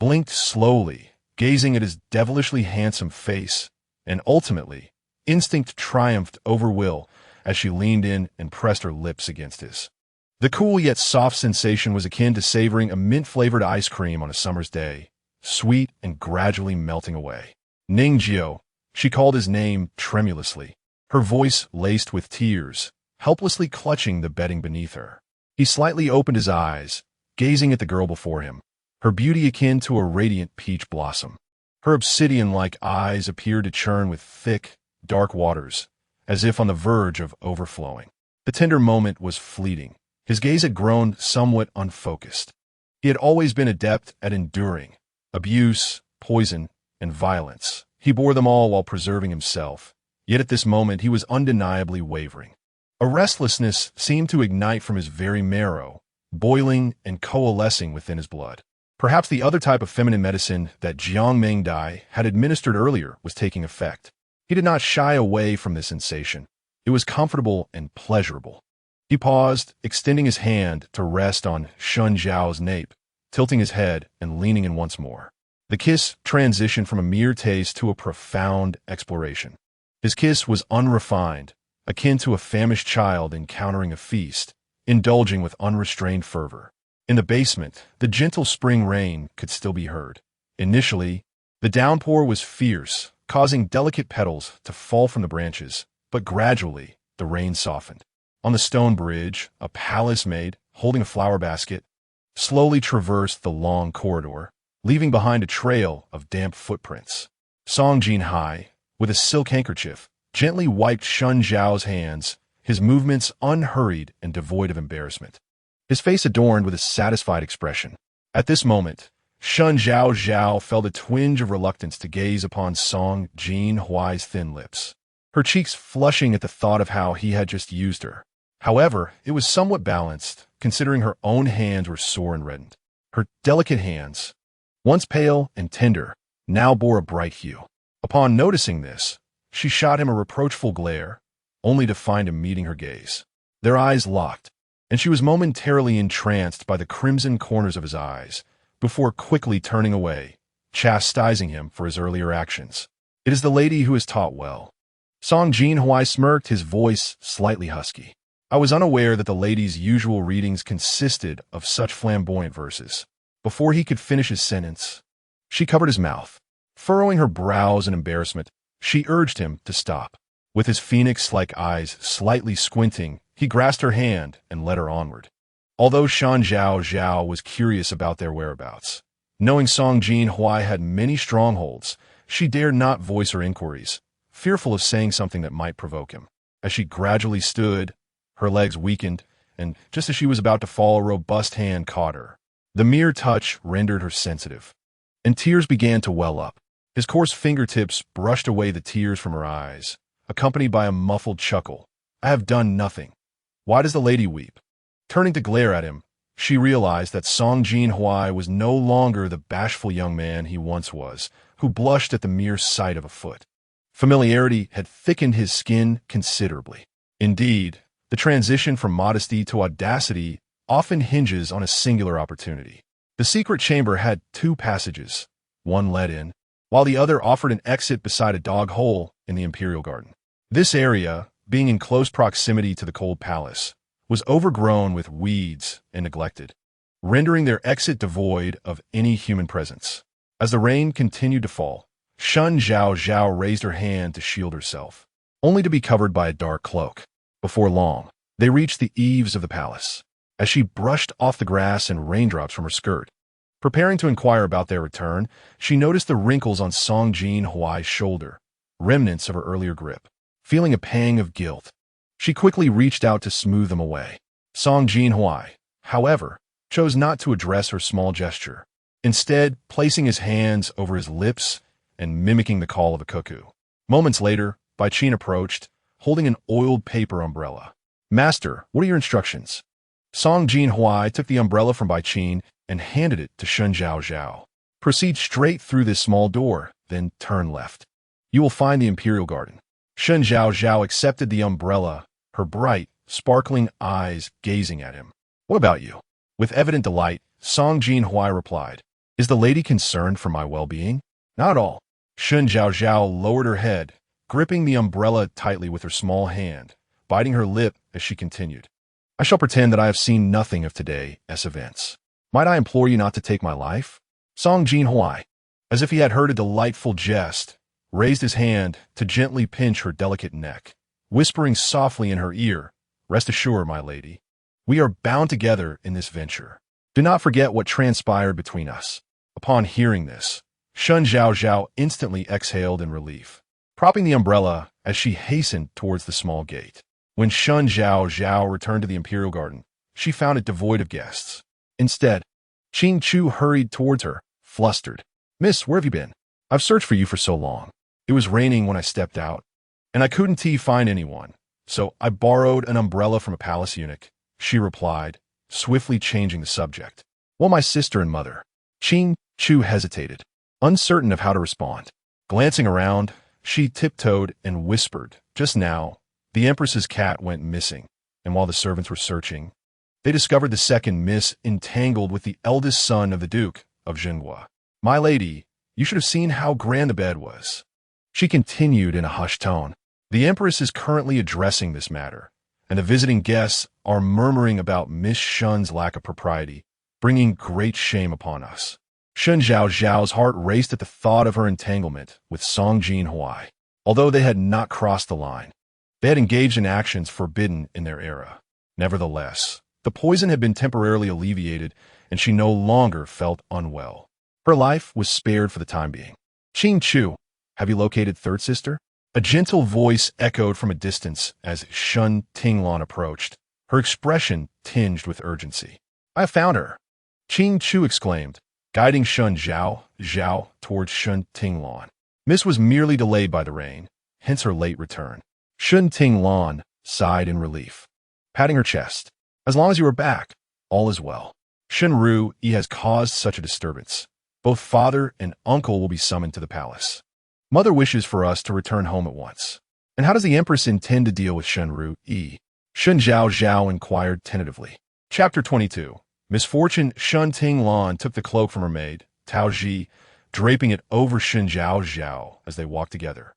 blinked slowly, gazing at his devilishly handsome face, and ultimately, instinct triumphed over will as she leaned in and pressed her lips against his. The cool yet soft sensation was akin to savoring a mint-flavored ice cream on a summer's day, sweet and gradually melting away. "Ningjio," she called his name tremulously, her voice laced with tears, helplessly clutching the bedding beneath her. He slightly opened his eyes, gazing at the girl before him, her beauty akin to a radiant peach blossom. Her obsidian-like eyes appeared to churn with thick, dark waters, as if on the verge of overflowing. The tender moment was fleeting. His gaze had grown somewhat unfocused. He had always been adept at enduring abuse, poison, and violence. He bore them all while preserving himself. Yet at this moment he was undeniably wavering. A restlessness seemed to ignite from his very marrow, boiling and coalescing within his blood. Perhaps the other type of feminine medicine that Jiang Mengdai had administered earlier was taking effect. He did not shy away from this sensation. It was comfortable and pleasurable. He paused, extending his hand to rest on Shen Zhao's nape, tilting his head and leaning in once more. The kiss transitioned from a mere taste to a profound exploration. His kiss was unrefined, akin to a famished child encountering a feast, indulging with unrestrained fervor. In the basement, the gentle spring rain could still be heard. Initially, the downpour was fierce, causing delicate petals to fall from the branches, but gradually the rain softened. On the stone bridge, a palace maid, holding a flower basket, slowly traversed the long corridor, leaving behind a trail of damp footprints. Song Jinhuai, with a silk handkerchief, gently wiped Shen Zhao's hands, his movements unhurried and devoid of embarrassment. His face adorned with a satisfied expression. At this moment, Shen Zhaozhao felt a twinge of reluctance to gaze upon Song Jinhuai's thin lips, her cheeks flushing at the thought of how he had just used her. However, it was somewhat balanced, considering her own hands were sore and reddened. Her delicate hands, once pale and tender, now bore a bright hue. Upon noticing this, she shot him a reproachful glare, only to find him meeting her gaze. Their eyes locked, and she was momentarily entranced by the crimson corners of his eyes, before quickly turning away, chastising him for his earlier actions. "It is the lady who is taught well." Song Jinhuai smirked, his voice slightly husky. "I was unaware that the lady's usual readings consisted of such flamboyant verses." Before he could finish his sentence, she covered his mouth. Furrowing her brows in embarrassment, she urged him to stop. With his phoenix-like eyes slightly squinting, he grasped her hand and led her onward. Although Shen Zhaozhao was curious about their whereabouts, knowing Song Jinhuai had many strongholds, she dared not voice her inquiries, fearful of saying something that might provoke him. As she gradually stood, her legs weakened, and just as she was about to fall, a robust hand caught her, The mere touch rendered her sensitive, and tears began to well up. His coarse fingertips brushed away the tears from her eyes, accompanied by a muffled chuckle. I have done nothing. Why does the lady weep? Turning to glare at him, she realized that Song Jinhuai was no longer the bashful young man he once was, who blushed at the mere sight of a foot. Familiarity had thickened his skin considerably. Indeed, the transition from modesty to audacity often hinges on a singular opportunity. The secret chamber had 2 passages. One led in, while the other offered an exit beside a dog hole in the imperial garden. This area, being in close proximity to the cold palace, was overgrown with weeds and neglected, rendering their exit devoid of any human presence. As the rain continued to fall, Shen Zhaozhao raised her hand to shield herself, only to be covered by a dark cloak. Before long, they reached the eaves of the palace. As she brushed off the grass and raindrops from her skirt, preparing to inquire about their return, she noticed the wrinkles on Song Jinhuai's shoulder, remnants of her earlier grip. Feeling a pang of guilt, she quickly reached out to smooth them away. Song Jinhuai, however, chose not to address her small gesture, instead placing his hands over his lips and mimicking the call of a cuckoo. Moments later, Bai Qin approached, holding an oiled paper umbrella. "Master, what are your instructions?" Song Jinhuai took the umbrella from Bai Qin and handed it to Shen Zhaozhao. "Proceed straight through this small door, then turn left. You will find the imperial garden." Shen Zhaozhao accepted the umbrella, her bright, sparkling eyes gazing at him. "What about you?" With evident delight, Song Jinhuai replied, "Is the lady concerned for my well-being?" "Not at all." Shen Zhaozhao lowered her head, gripping the umbrella tightly with her small hand, biting her lip as she continued. "I shall pretend that I have seen nothing of today's events. Might I implore you not to take my life?" Song Jinhuai, as if he had heard a delightful jest, raised his hand to gently pinch her delicate neck, whispering softly in her ear, "Rest assured, my lady, we are bound together in this venture. Do not forget what transpired between us." Upon hearing this, Shen Zhaozhao instantly exhaled in relief, propping the umbrella as she hastened towards the small gate. When Shen Zhaozhao returned to the imperial garden, she found it devoid of guests. Instead, Qing Chu hurried towards her, flustered. "Miss, where have you been? I've searched for you for so long. It was raining when I stepped out, and I couldn't find anyone, so I borrowed an umbrella from a palace eunuch," she replied, swiftly changing the subject. "Well, my sister and mother." Qing Chu hesitated, uncertain of how to respond. Glancing around, she tiptoed and whispered, "Just now, the Empress's cat went missing, and while the servants were searching, they discovered the second miss entangled with the eldest son of the Duke of Zhenghua. My lady, you should have seen how grand the bed was." She continued in a hushed tone, "The Empress is currently addressing this matter, and the visiting guests are murmuring about Miss Shen's lack of propriety, bringing great shame upon us." Shen Zhaozhao's heart raced at the thought of her entanglement with Song Jinhuai. Although they had not crossed the line, they had engaged in actions forbidden in their era. Nevertheless, the poison had been temporarily alleviated, and she no longer felt unwell. Her life was spared for the time being. "Qing Chu, have you located third sister?" A gentle voice echoed from a distance as Shen Tinglon approached, her expression tinged with urgency. "I have found her," Qing Chu exclaimed, guiding Shen Zhaozhao towards Shen Tinglon. Miss was merely delayed by the rain, hence her late return. Shen Tinglon sighed in relief, patting her chest. "As long as you are back, all is well. Shenru Yi has caused such a disturbance. Both father and uncle will be summoned to the palace. Mother wishes for us to return home at once." "And how does the Empress intend to deal with Shenru Yi?" Shen Zhaozhao inquired tentatively. Chapter 22. Misfortune. Shen Tinglon took the cloak from her maid, Tao Ji, draping it over Shen Zhaozhao as they walked together.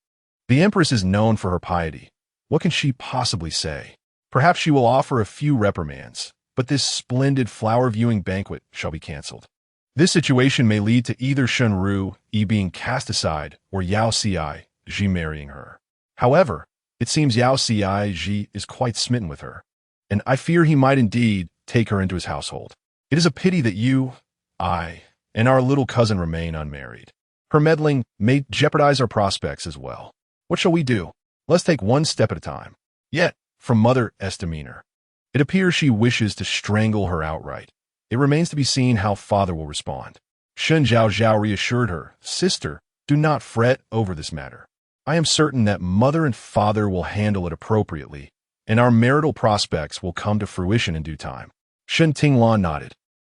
"The Empress is known for her piety. What can she possibly say? Perhaps she will offer a few reprimands, but this splendid flower-viewing banquet shall be cancelled. This situation may lead to either Shenru Yi being cast aside or Yao Ci Ji marrying her. However, it seems Yao Ci Ji is quite smitten with her, and I fear he might indeed take her into his household. It is a pity that you, I, and our little cousin remain unmarried. Her meddling may jeopardize our prospects as well. What shall we do? Let's take one step at a time." Yet, from Mother's demeanor, it appears she wishes to strangle her outright. It remains to be seen how father will respond. Shen Zhaozhao reassured her, "Sister, do not fret over this matter. I am certain that mother and father will handle it appropriately, and our marital prospects will come to fruition in due time." Shen Tinglan nodded,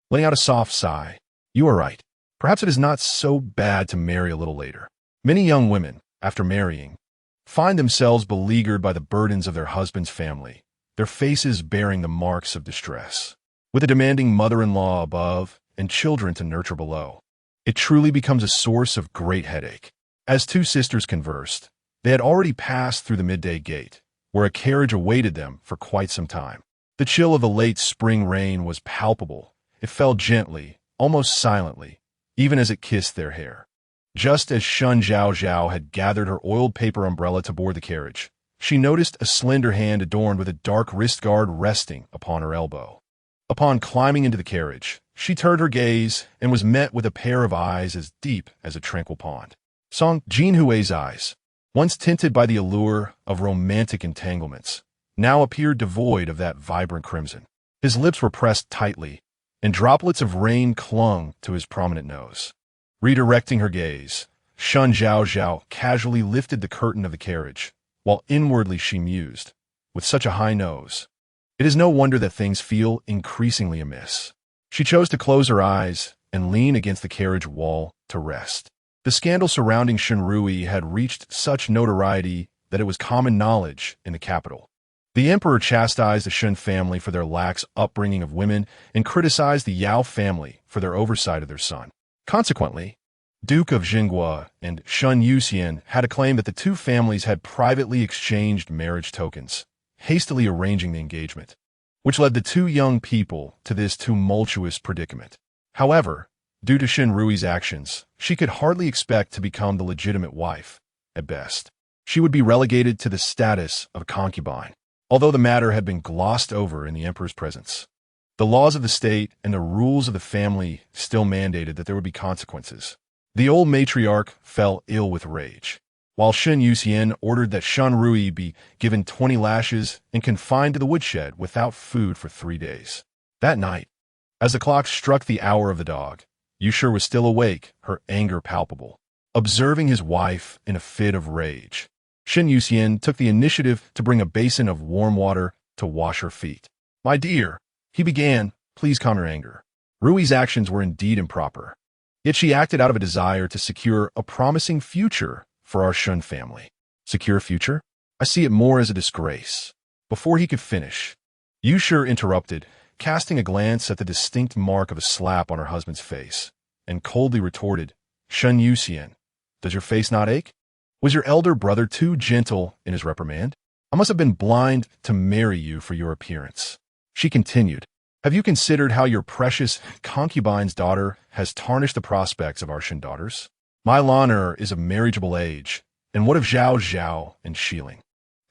letting out a soft sigh. "You are right. Perhaps it is not so bad to marry a little later." Many young women, after marrying, find themselves beleaguered by the burdens of their husband's family, their faces bearing the marks of distress. With a demanding mother-in-law above and children to nurture below, it truly becomes a source of great headache. As two sisters conversed, they had already passed through the midday gate, where a carriage awaited them for quite some time. The chill of the late spring rain was palpable. It fell gently, almost silently, even as it kissed their hair. Just as Shen Zhaozhao had gathered her oiled paper umbrella to board the carriage, she noticed a slender hand adorned with a dark wrist guard resting upon her elbow. Upon climbing into the carriage, she turned her gaze and was met with a pair of eyes as deep as a tranquil pond. Song Jinhuai's eyes, once tinted by the allure of romantic entanglements, now appeared devoid of that vibrant crimson. His lips were pressed tightly, and droplets of rain clung to his prominent nose. Redirecting her gaze, Shen Zhaozhao casually lifted the curtain of the carriage, while inwardly she mused, "With such a high nose, it is no wonder that things feel increasingly amiss." She chose to close her eyes and lean against the carriage wall to rest. The scandal surrounding Shen Rui had reached such notoriety that it was common knowledge in the capital. The emperor chastised the Shen family for their lax upbringing of women and criticized the Yao family for their oversight of their son. Consequently, Duke of Jingua and Shen Yuxian had a claim that the two families had privately exchanged marriage tokens, hastily arranging the engagement, which led the two young people to this tumultuous predicament. However, due to Shen Rui's actions, she could hardly expect to become the legitimate wife. At best, she would be relegated to the status of a concubine, although the matter had been glossed over in the emperor's presence. The laws of the state and the rules of the family still mandated that there would be consequences. The old matriarch fell ill with rage, while Shen Yuxian ordered that Shen Rui be given 20 lashes and confined to the woodshed without food for 3 days. That night, as the clock struck the hour of the dog, Yushur was still awake, her anger palpable. Observing his wife in a fit of rage, Shen Yuxian took the initiative to bring a basin of warm water to wash her feet. "My dear," he began, "please calm your anger." Rui's actions were indeed improper, yet she acted out of a desire to secure a promising future for our Shen family. Secure a future? I see it more as a disgrace. Before he could finish, Yushur interrupted, casting a glance at the distinct mark of a slap on her husband's face, and coldly retorted, "Shen Yuxian, does your face not ache? Was your elder brother too gentle in his reprimand? I must have been blind to marry you for your appearance." She continued, "Have you considered how your precious concubine's daughter has tarnished the prospects of our Shen daughters? My Lan'er is of marriageable age, and what of Zhaozhao and Shiling?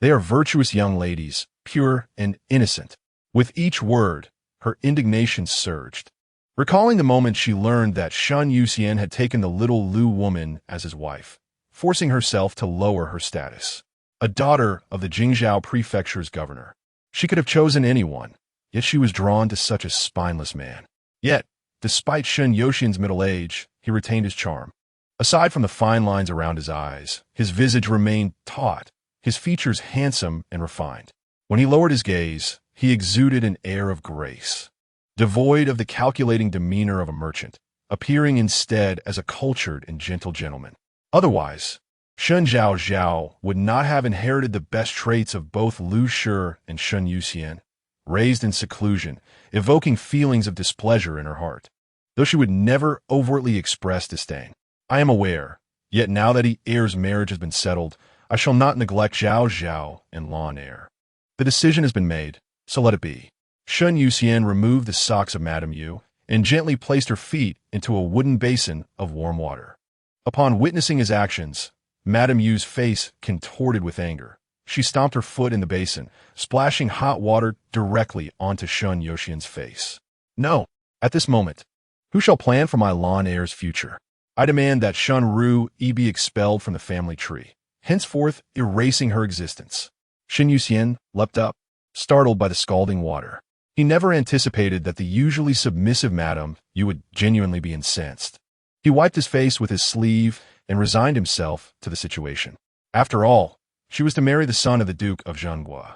They are virtuous young ladies, pure and innocent." With each word, her indignation surged. Recalling the moment she learned that Shen Yuxian had taken the little Lu woman as his wife, forcing herself to lower her status. A daughter of the Jingzhou prefecture's governor. She could have chosen anyone, yet she was drawn to such a spineless man. Yet, despite Shen Yuxian's middle age, he retained his charm. Aside from the fine lines around his eyes, his visage remained taut, his features handsome and refined. When he lowered his gaze, he exuded an air of grace, devoid of the calculating demeanor of a merchant, appearing instead as a cultured and gentle gentleman. Otherwise, Shen Zhaozhao would not have inherited the best traits of both Lu Shi and Shen Yuxian, raised in seclusion, evoking feelings of displeasure in her heart, though she would never overtly express disdain. I am aware, yet now that Heir's marriage has been settled, I shall not neglect Zhaozhao and Lan'er. The decision has been made, so let it be. Shen Yuxian removed the socks of Madame Yu and gently placed her feet into a wooden basin of warm water. Upon witnessing his actions, Madame Yu's face contorted with anger. She stomped her foot in the basin, splashing hot water directly onto Shen Yuxian's face. "No, at this moment, who shall plan for my Lan'er's future? I demand that Shen Rui be expelled from the family tree, henceforth erasing her existence." Shen Yuxian leapt up, startled by the scalding water. He never anticipated that the usually submissive madam you would genuinely be incensed. He wiped his face with his sleeve and resigned himself to the situation. After all, she was to marry the son of the Duke of Zhengguo,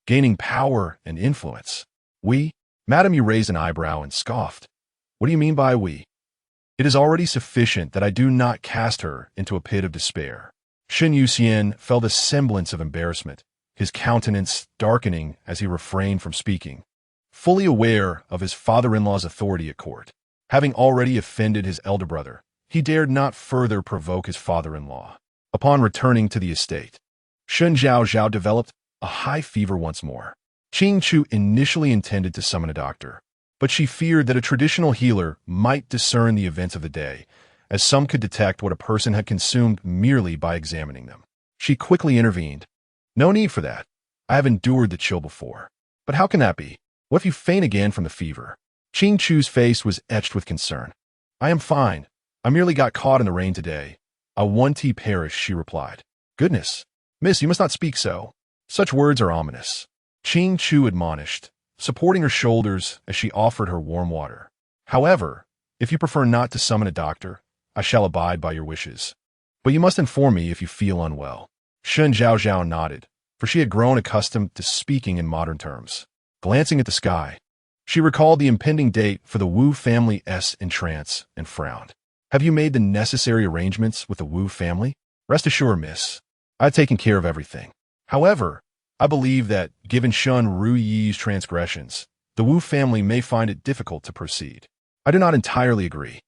gaining power and influence. We? Madam, you raised an eyebrow and scoffed. What do you mean by we? It is already sufficient that I do not cast her into a pit of despair. Shen Zhaozhao felt a semblance of embarrassment, his countenance darkening as he refrained from speaking. Fully aware of his father-in-law's authority at court, having already offended his elder brother, he dared not further provoke his father-in-law. Upon returning to the estate, Shen Zhaozhao developed a high fever once more. Qing Chu initially intended to summon a doctor, but she feared that a traditional healer might discern the events of the day, as some could detect what a person had consumed merely by examining them. She quickly intervened. No need for that. I have endured the chill before. But how can that be? What if you faint again from the fever? Qing Chu's face was etched with concern. I am fine. I merely got caught in the rain today. I want to perish, she replied. Goodness. Miss, you must not speak so. Such words are ominous. Qing Chu admonished, supporting her shoulders as she offered her warm water. However, if you prefer not to summon a doctor, I shall abide by your wishes. But you must inform me if you feel unwell. Shen Zhaozhao nodded, for she had grown accustomed to speaking in modern terms. Glancing at the sky, she recalled the impending date for the Wu family's entrance and frowned. Have you made the necessary arrangements with the Wu family? Rest assured, miss, I've taken care of everything. However, I believe that, given Shen Rui's transgressions, the Wu family may find it difficult to proceed. I do not entirely agree.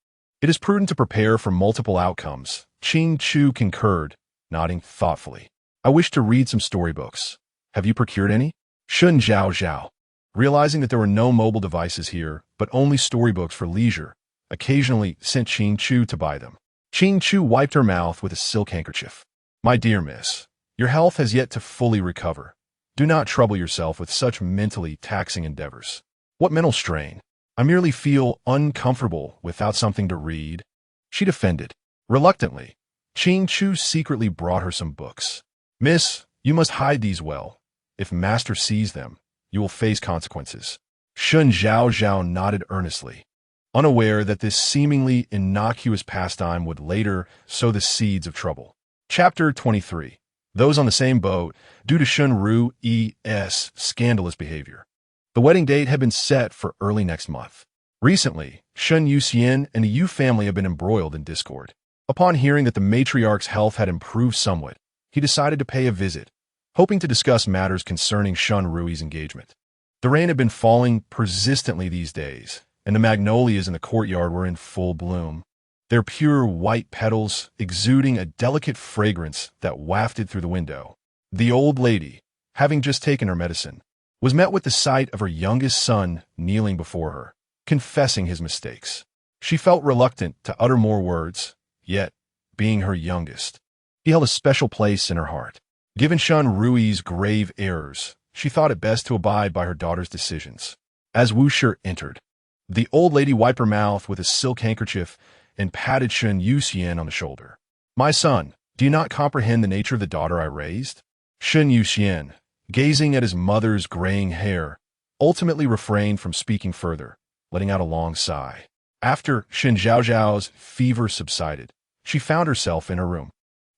It is prudent to prepare for multiple outcomes. Qing Chu concurred, nodding thoughtfully. I wish to read some storybooks. Have you procured any? Shen Zhaozhao, realizing that there were no mobile devices here, but only storybooks for leisure, occasionally sent Qing Chu to buy them. Qing Chu wiped her mouth with a silk handkerchief. My dear miss, your health has yet to fully recover. Do not trouble yourself with such mentally taxing endeavors. What mental strain? I merely feel uncomfortable without something to read. She defended. Reluctantly, Qing Chu secretly brought her some books. Miss, you must hide these well. If master sees them, you will face consequences. Shen Zhaozhao nodded earnestly, unaware that this seemingly innocuous pastime would later sow the seeds of trouble. Chapter 23. Those on the same boat, due to Shen Rui's scandalous behavior. The wedding date had been set for early next month. Recently, Shen Zhaozhao and the Yu family have been embroiled in discord. Upon hearing that the matriarch's health had improved somewhat, he decided to pay a visit, hoping to discuss matters concerning Shen Rui's engagement. The rain had been falling persistently these days, and the magnolias in the courtyard were in full bloom, their pure white petals exuding a delicate fragrance that wafted through the window. The old lady, having just taken her medicine, was met with the sight of her youngest son kneeling before her, confessing his mistakes. She felt reluctant to utter more words, yet, being her youngest, he held a special place in her heart. Given Shen Rui's grave errors, she thought it best to abide by her daughter's decisions. As Wu Shi entered, the old lady wiped her mouth with a silk handkerchief and patted Shen Zhaozhao on the shoulder. My son, do you not comprehend the nature of the daughter I raised? Shen Zhaozhao, gazing at his mother's graying hair, ultimately refrained from speaking further, letting out a long sigh. After Shen Zhaozhao's fever subsided, she found herself in her room,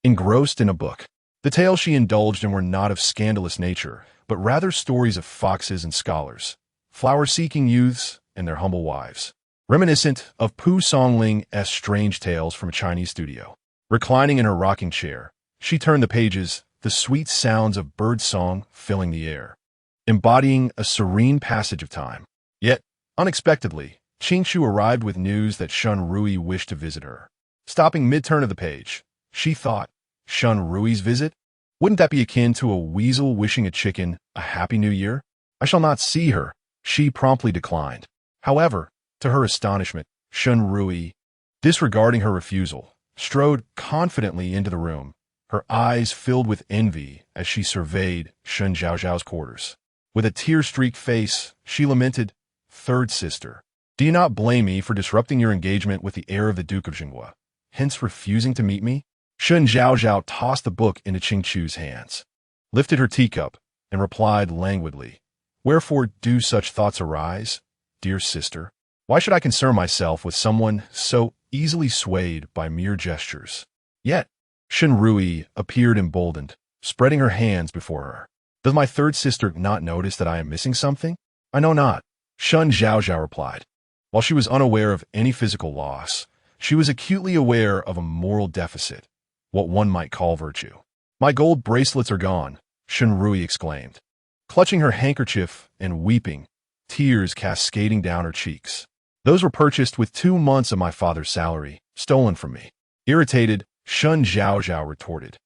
engrossed in a book. The tales she indulged in were not of scandalous nature, but rather stories of foxes and scholars, flower-seeking youths and their humble wives, reminiscent of Pu Songling's strange tales from a Chinese studio. Reclining in her rocking chair, she turned the pages, the sweet sounds of birdsong filling the air, embodying a serene passage of time. Yet, unexpectedly, Qing Chu arrived with news that Shen Rui wished to visit her. Stopping mid-turn of the page, she thought, Shen Rui's visit? Wouldn't that be akin to a weasel wishing a chicken a happy new year? I shall not see her. She promptly declined. However, to her astonishment, Shen Rui, disregarding her refusal, strode confidently into the room, her eyes filled with envy as she surveyed Shen Zhaozhao's quarters. With a tear-streaked face, she lamented, Third sister, do you not blame me for disrupting your engagement with the heir of the Duke of Zhengguo, hence refusing to meet me? Shen Zhaozhao tossed the book into Qing Chu's hands, lifted her teacup, and replied languidly, Wherefore do such thoughts arise, dear sister? Why should I concern myself with someone so easily swayed by mere gestures? Yet, Shen Rui appeared emboldened, spreading her hands before her. Does my third sister not notice that I am missing something? I know not, Shen Zhaozhao replied. While she was unaware of any physical loss, she was acutely aware of a moral deficit, what one might call virtue. My gold bracelets are gone, Shen Rui exclaimed, clutching her handkerchief and weeping, tears cascading down her cheeks. Those were purchased with 2 months of my father's salary, stolen from me. Irritated, Shen Zhaozhao retorted,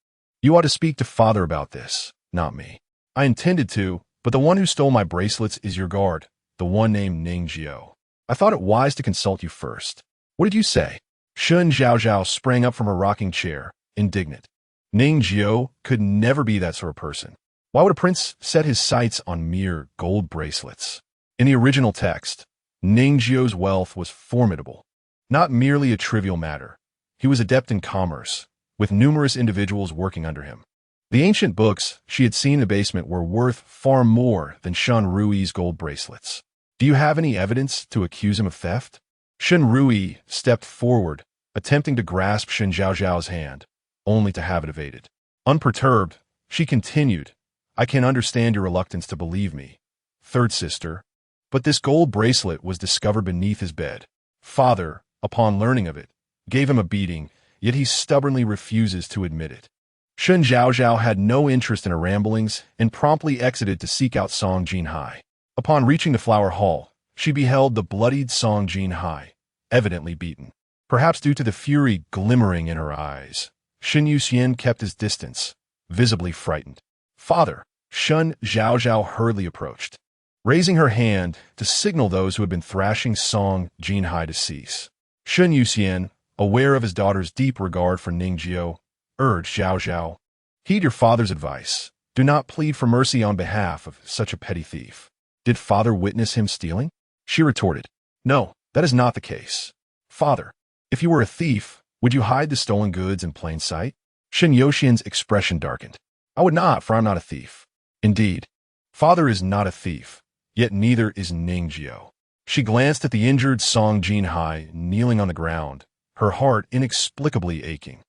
You ought to speak to father about this, not me. I intended to, but the one who stole my bracelets is your guard, the one named Ningjiao. I thought it wise to consult you first. What did you say? Shen Zhaozhao sprang up from her rocking chair, indignant. Ningjiao could never be that sort of person. Why would a prince set his sights on mere gold bracelets? In the original text, Ningjiao's wealth was formidable, not merely a trivial matter. He was adept in commerce, with numerous individuals working under him. The ancient books she had seen in the basement were worth far more than Shen Rui's gold bracelets. Do you have any evidence to accuse him of theft? Shen Rui stepped forward, attempting to grasp Shen Zhaozhao's hand, only to have it evaded. Unperturbed, she continued, I can understand your reluctance to believe me, third sister, but this gold bracelet was discovered beneath his bed. Father, upon learning of it, gave him a beating, yet he stubbornly refuses to admit it. Shen Zhaozhao had no interest in her ramblings and promptly exited to seek out Song Jinhuai. Upon reaching the flower hall, she beheld the bloodied Song Jinhuai, evidently beaten. Perhaps due to the fury glimmering in her eyes, Shen Yuxian kept his distance, visibly frightened. Father, Shen Zhaozhao hurriedly approached, raising her hand to signal those who had been thrashing Song Jinhuai to cease. Shen Yuxian, aware of his daughter's deep regard for Ningjiao, urged Zhaozhao, Heed your father's advice. Do not plead for mercy on behalf of such a petty thief. Did father witness him stealing? She retorted, No, that is not the case. Father, if you were a thief, would you hide the stolen goods in plain sight? Shen Yuxian's expression darkened. I would not, for I am not a thief. Indeed, father is not a thief, yet neither is Ningjiao. She glanced at the injured Song Jinhuai kneeling on the ground, her heart inexplicably aching.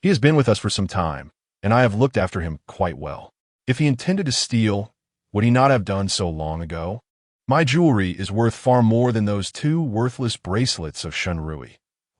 He has been with us for some time, and I have looked after him quite well. If he intended to steal, would he not have done so long ago? My jewelry is worth far more than those 2 worthless bracelets of Shen Rui.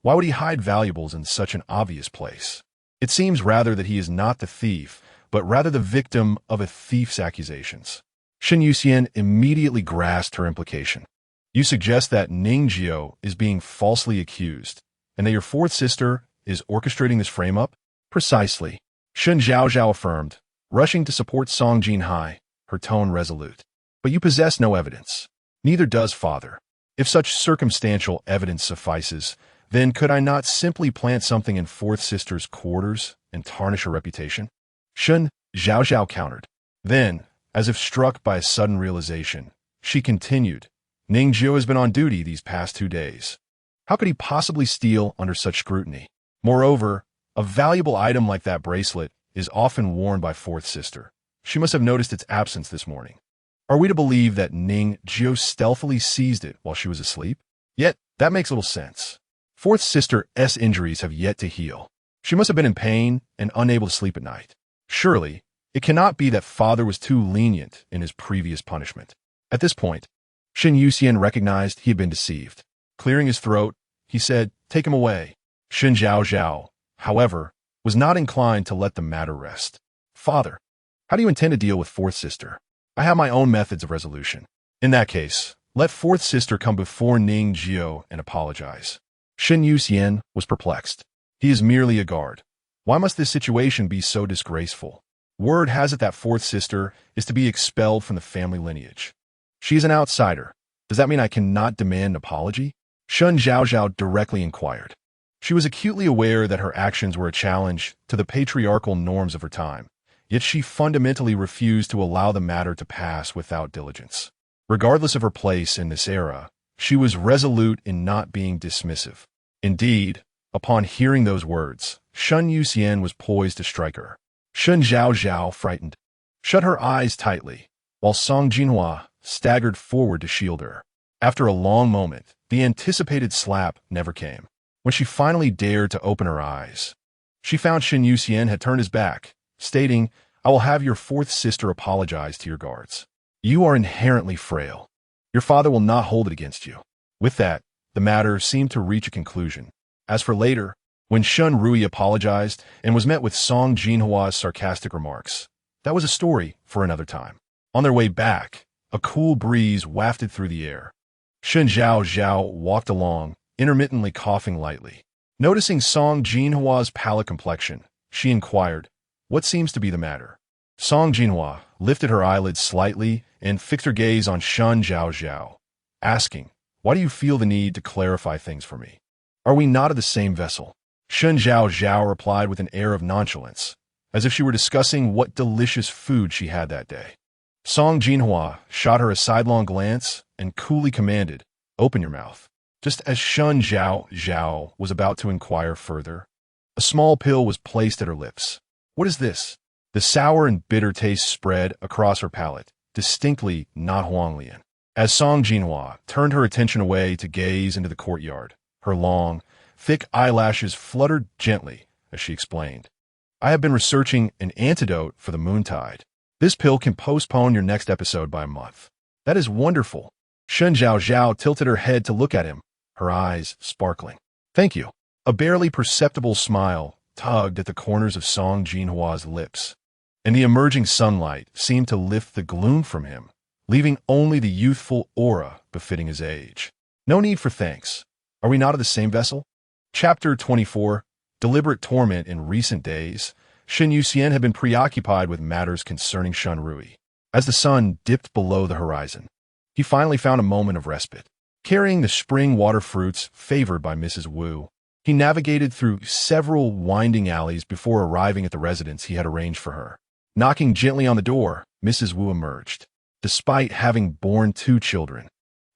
Why would he hide valuables in such an obvious place? It seems rather that he is not the thief, but rather the victim of a thief's accusations. Shen Yuxian immediately grasped her implication. You suggest that Ningjiao is being falsely accused, and that your fourth sister is orchestrating this frame-up? Precisely, Shen Zhaozhao affirmed, rushing to support Song Jinhuai, her tone resolute. But you possess no evidence. Neither does father. If such circumstantial evidence suffices, then could I not simply plant something in fourth sister's quarters and tarnish her reputation? Shen Zhaozhao countered. Then, as if struck by a sudden realization, she continued, Ningjiao has been on duty these past 2 days. How could he possibly steal under such scrutiny? Moreover, a valuable item like that bracelet is often worn by fourth sister. She must have noticed its absence this morning. Are we to believe that Ningjiao stealthily seized it while she was asleep? Yet, that makes little sense. Fourth sister's injuries have yet to heal. She must have been in pain and unable to sleep at night. Surely, it cannot be that father was too lenient in his previous punishment. At this point, Shen Yuxian recognized he had been deceived. Clearing his throat, he said, Take him away. Shen Zhaozhao, however, was not inclined to let the matter rest. Father, how do you intend to deal with fourth sister? I have my own methods of resolution. In that case, let fourth sister come before Ningjiao and apologize. Shen Yuxian was perplexed. He is merely a guard. Why must this situation be so disgraceful? Word has it that fourth sister is to be expelled from the family lineage. She is an outsider. Does that mean I cannot demand an apology? Shen Zhaozhao directly inquired. She was acutely aware that her actions were a challenge to the patriarchal norms of her time, yet she fundamentally refused to allow the matter to pass without diligence. Regardless of her place in this era, she was resolute in not being dismissive. Indeed, upon hearing those words, Shen Yuxian was poised to strike her. Shen Zhaozhao, frightened, shut her eyes tightly, while Song Jinhuai staggered forward to shield her. After a long moment, the anticipated slap never came. When she finally dared to open her eyes, she found Shen Zhaozhao had turned his back, stating, "I will have your fourth sister apologize to your guards. You are inherently frail. Your father will not hold it against you." With that, the matter seemed to reach a conclusion. As for later, when Shen Rui apologized and was met with Song Jinhuai's sarcastic remarks, that was a story for another time. On their way back, a cool breeze wafted through the air. Shen Zhaozhao walked along, intermittently coughing lightly. Noticing Song Jinhuai's pallid complexion, she inquired, "What seems to be the matter?" Song Jinhuai lifted her eyelids slightly and fixed her gaze on Shen Zhaozhao, asking, "Why do you feel the need to clarify things for me? Are we not of the same vessel?" Shen Zhaozhao replied with an air of nonchalance, as if she were discussing what delicious food she had that day. Song Jinhuai shot her a sidelong glance and coolly commanded, "Open your mouth." Just as Shen Zhaozhao was about to inquire further, a small pill was placed at her lips. "What is this?" The sour and bitter taste spread across her palate, distinctly not Huanglian. As Song Jinhuai turned her attention away to gaze into the courtyard, her long, thick eyelashes fluttered gently as she explained, "I have been researching an antidote for the moontide. This pill can postpone your next episode by a month." "That is wonderful." Shen Zhaozhao tilted her head to look at him, her eyes sparkling. "Thank you." A barely perceptible smile tugged at the corners of Song Jinhuai's lips, and the emerging sunlight seemed to lift the gloom from him, leaving only the youthful aura befitting his age. "No need for thanks. Are we not of the same vessel?" Chapter 24, Deliberate Torment. In recent days, Shen Zhaozhao had been preoccupied with matters concerning Shen Rui. As the sun dipped below the horizon, he finally found a moment of respite. Carrying the spring water fruits favored by Mrs. Wu, he navigated through several winding alleys before arriving at the residence he had arranged for her. Knocking gently on the door, Mrs. Wu emerged. Despite having borne 2 children,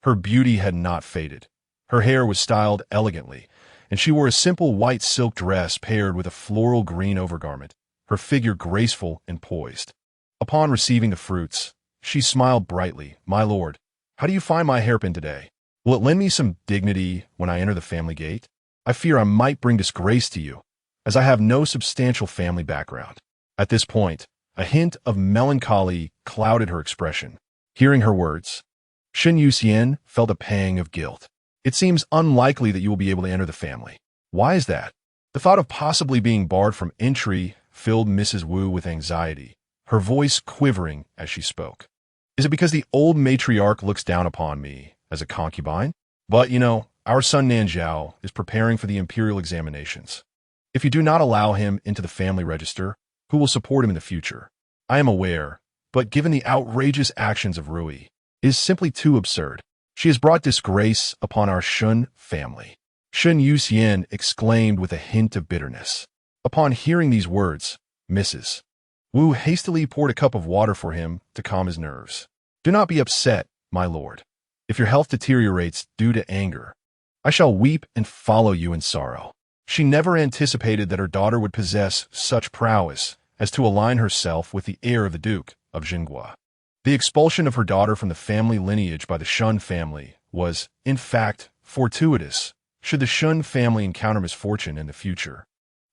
her beauty had not faded. Her hair was styled elegantly, and she wore a simple white silk dress paired with a floral green overgarment, her figure graceful and poised. Upon receiving the fruits, she smiled brightly. "My lord, how do you find my hairpin today? Will it lend me some dignity when I enter the family gate? I fear I might bring disgrace to you, as I have no substantial family background." At this point, a hint of melancholy clouded her expression. Hearing her words, Shen Zhaozhao felt a pang of guilt. "It seems unlikely that you will be able to enter the family." "Why is that?" The thought of possibly being barred from entry filled Mrs. Wu with anxiety, her voice quivering as she spoke. "Is it because the old matriarch looks down upon me as a concubine? But, our son Nanzhao is preparing for the imperial examinations. If you do not allow him into the family register, who will support him in the future? I am aware, but given the outrageous actions of Rui, it is simply too absurd. She has brought disgrace upon our Shen family." Shen Zhaozhao exclaimed with a hint of bitterness. Upon hearing these words, Mrs. Wu hastily poured a cup of water for him to calm his nerves. "Do not be upset, my lord. If your health deteriorates due to anger, I shall weep and follow you in sorrow." She never anticipated that her daughter would possess such prowess as to align herself with the heir of the Duke of Jinghua. The expulsion of her daughter from the family lineage by the Shen family was, in fact, fortuitous. Should the Shen family encounter misfortune in the future,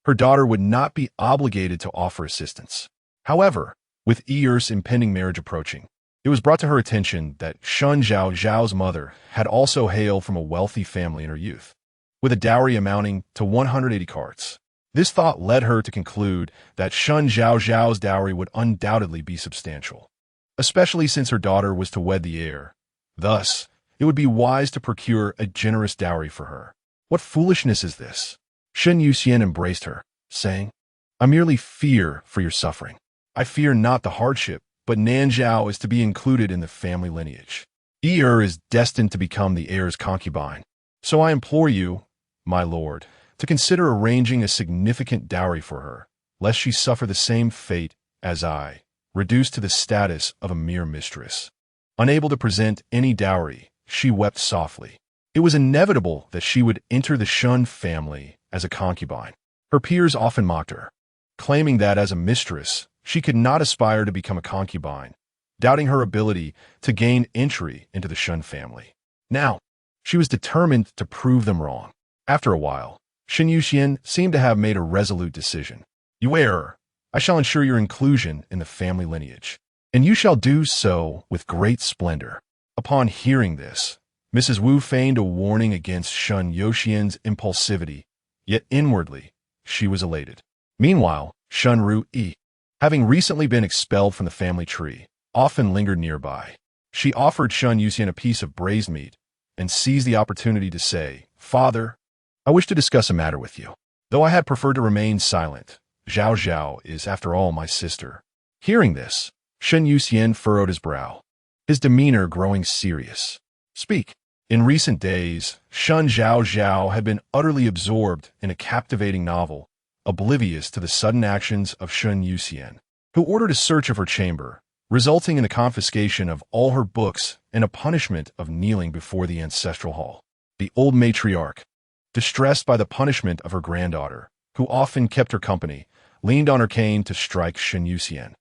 her daughter would not be obligated to offer assistance. However, with Yi's impending marriage approaching, it was brought to her attention that Shen Zhaozhao's mother had also hailed from a wealthy family in her youth, with a dowry amounting to 180 carts. This thought led her to conclude that Shen Zhaozhao's dowry would undoubtedly be substantial, especially since her daughter was to wed the heir. Thus, it would be wise to procure a generous dowry for her. What foolishness is this? Shen Zhaozhao embraced her, saying, "I merely fear for your suffering. I fear not the hardship, but Nanzhao is to be included in the family lineage. Yi is destined to become the heir's concubine. So I implore you, my lord, to consider arranging a significant dowry for her, lest she suffer the same fate as I, reduced to the status of a mere mistress." Unable to present any dowry, she wept softly. It was inevitable that she would enter the Shen family as a concubine. Her peers often mocked her, claiming that as a mistress, she could not aspire to become a concubine doubting her ability to gain entry into the Shen family. Now, she was determined to prove them wrong. After a while, Shen Yuxian seemed to have made a resolute decision. "You err. I shall ensure your inclusion in the family lineage, and you shall do so with great splendor." Upon hearing this, Mrs. Wu feigned a warning against Shen Yuxian's impulsivity, yet inwardly, she was elated. Meanwhile, Shen Ruyi, having recently been expelled from the family tree, often lingered nearby. She offered Shen Yuxian a piece of braised meat and seized the opportunity to say, "Father, I wish to discuss a matter with you. Though I had preferred to remain silent, Zhaozhao is, after all, my sister." Hearing this, Shen Yuxian furrowed his brow, his demeanor growing serious. "Speak." In recent days, Shen Zhaozhao had been utterly absorbed in a captivating novel, oblivious to the sudden actions of Shen Yuxian, who ordered a search of her chamber, resulting in the confiscation of all her books and a punishment of kneeling before the ancestral hall. The old matriarch, distressed by the punishment of her granddaughter, who often kept her company, leaned on her cane to strike Shen Yuxian.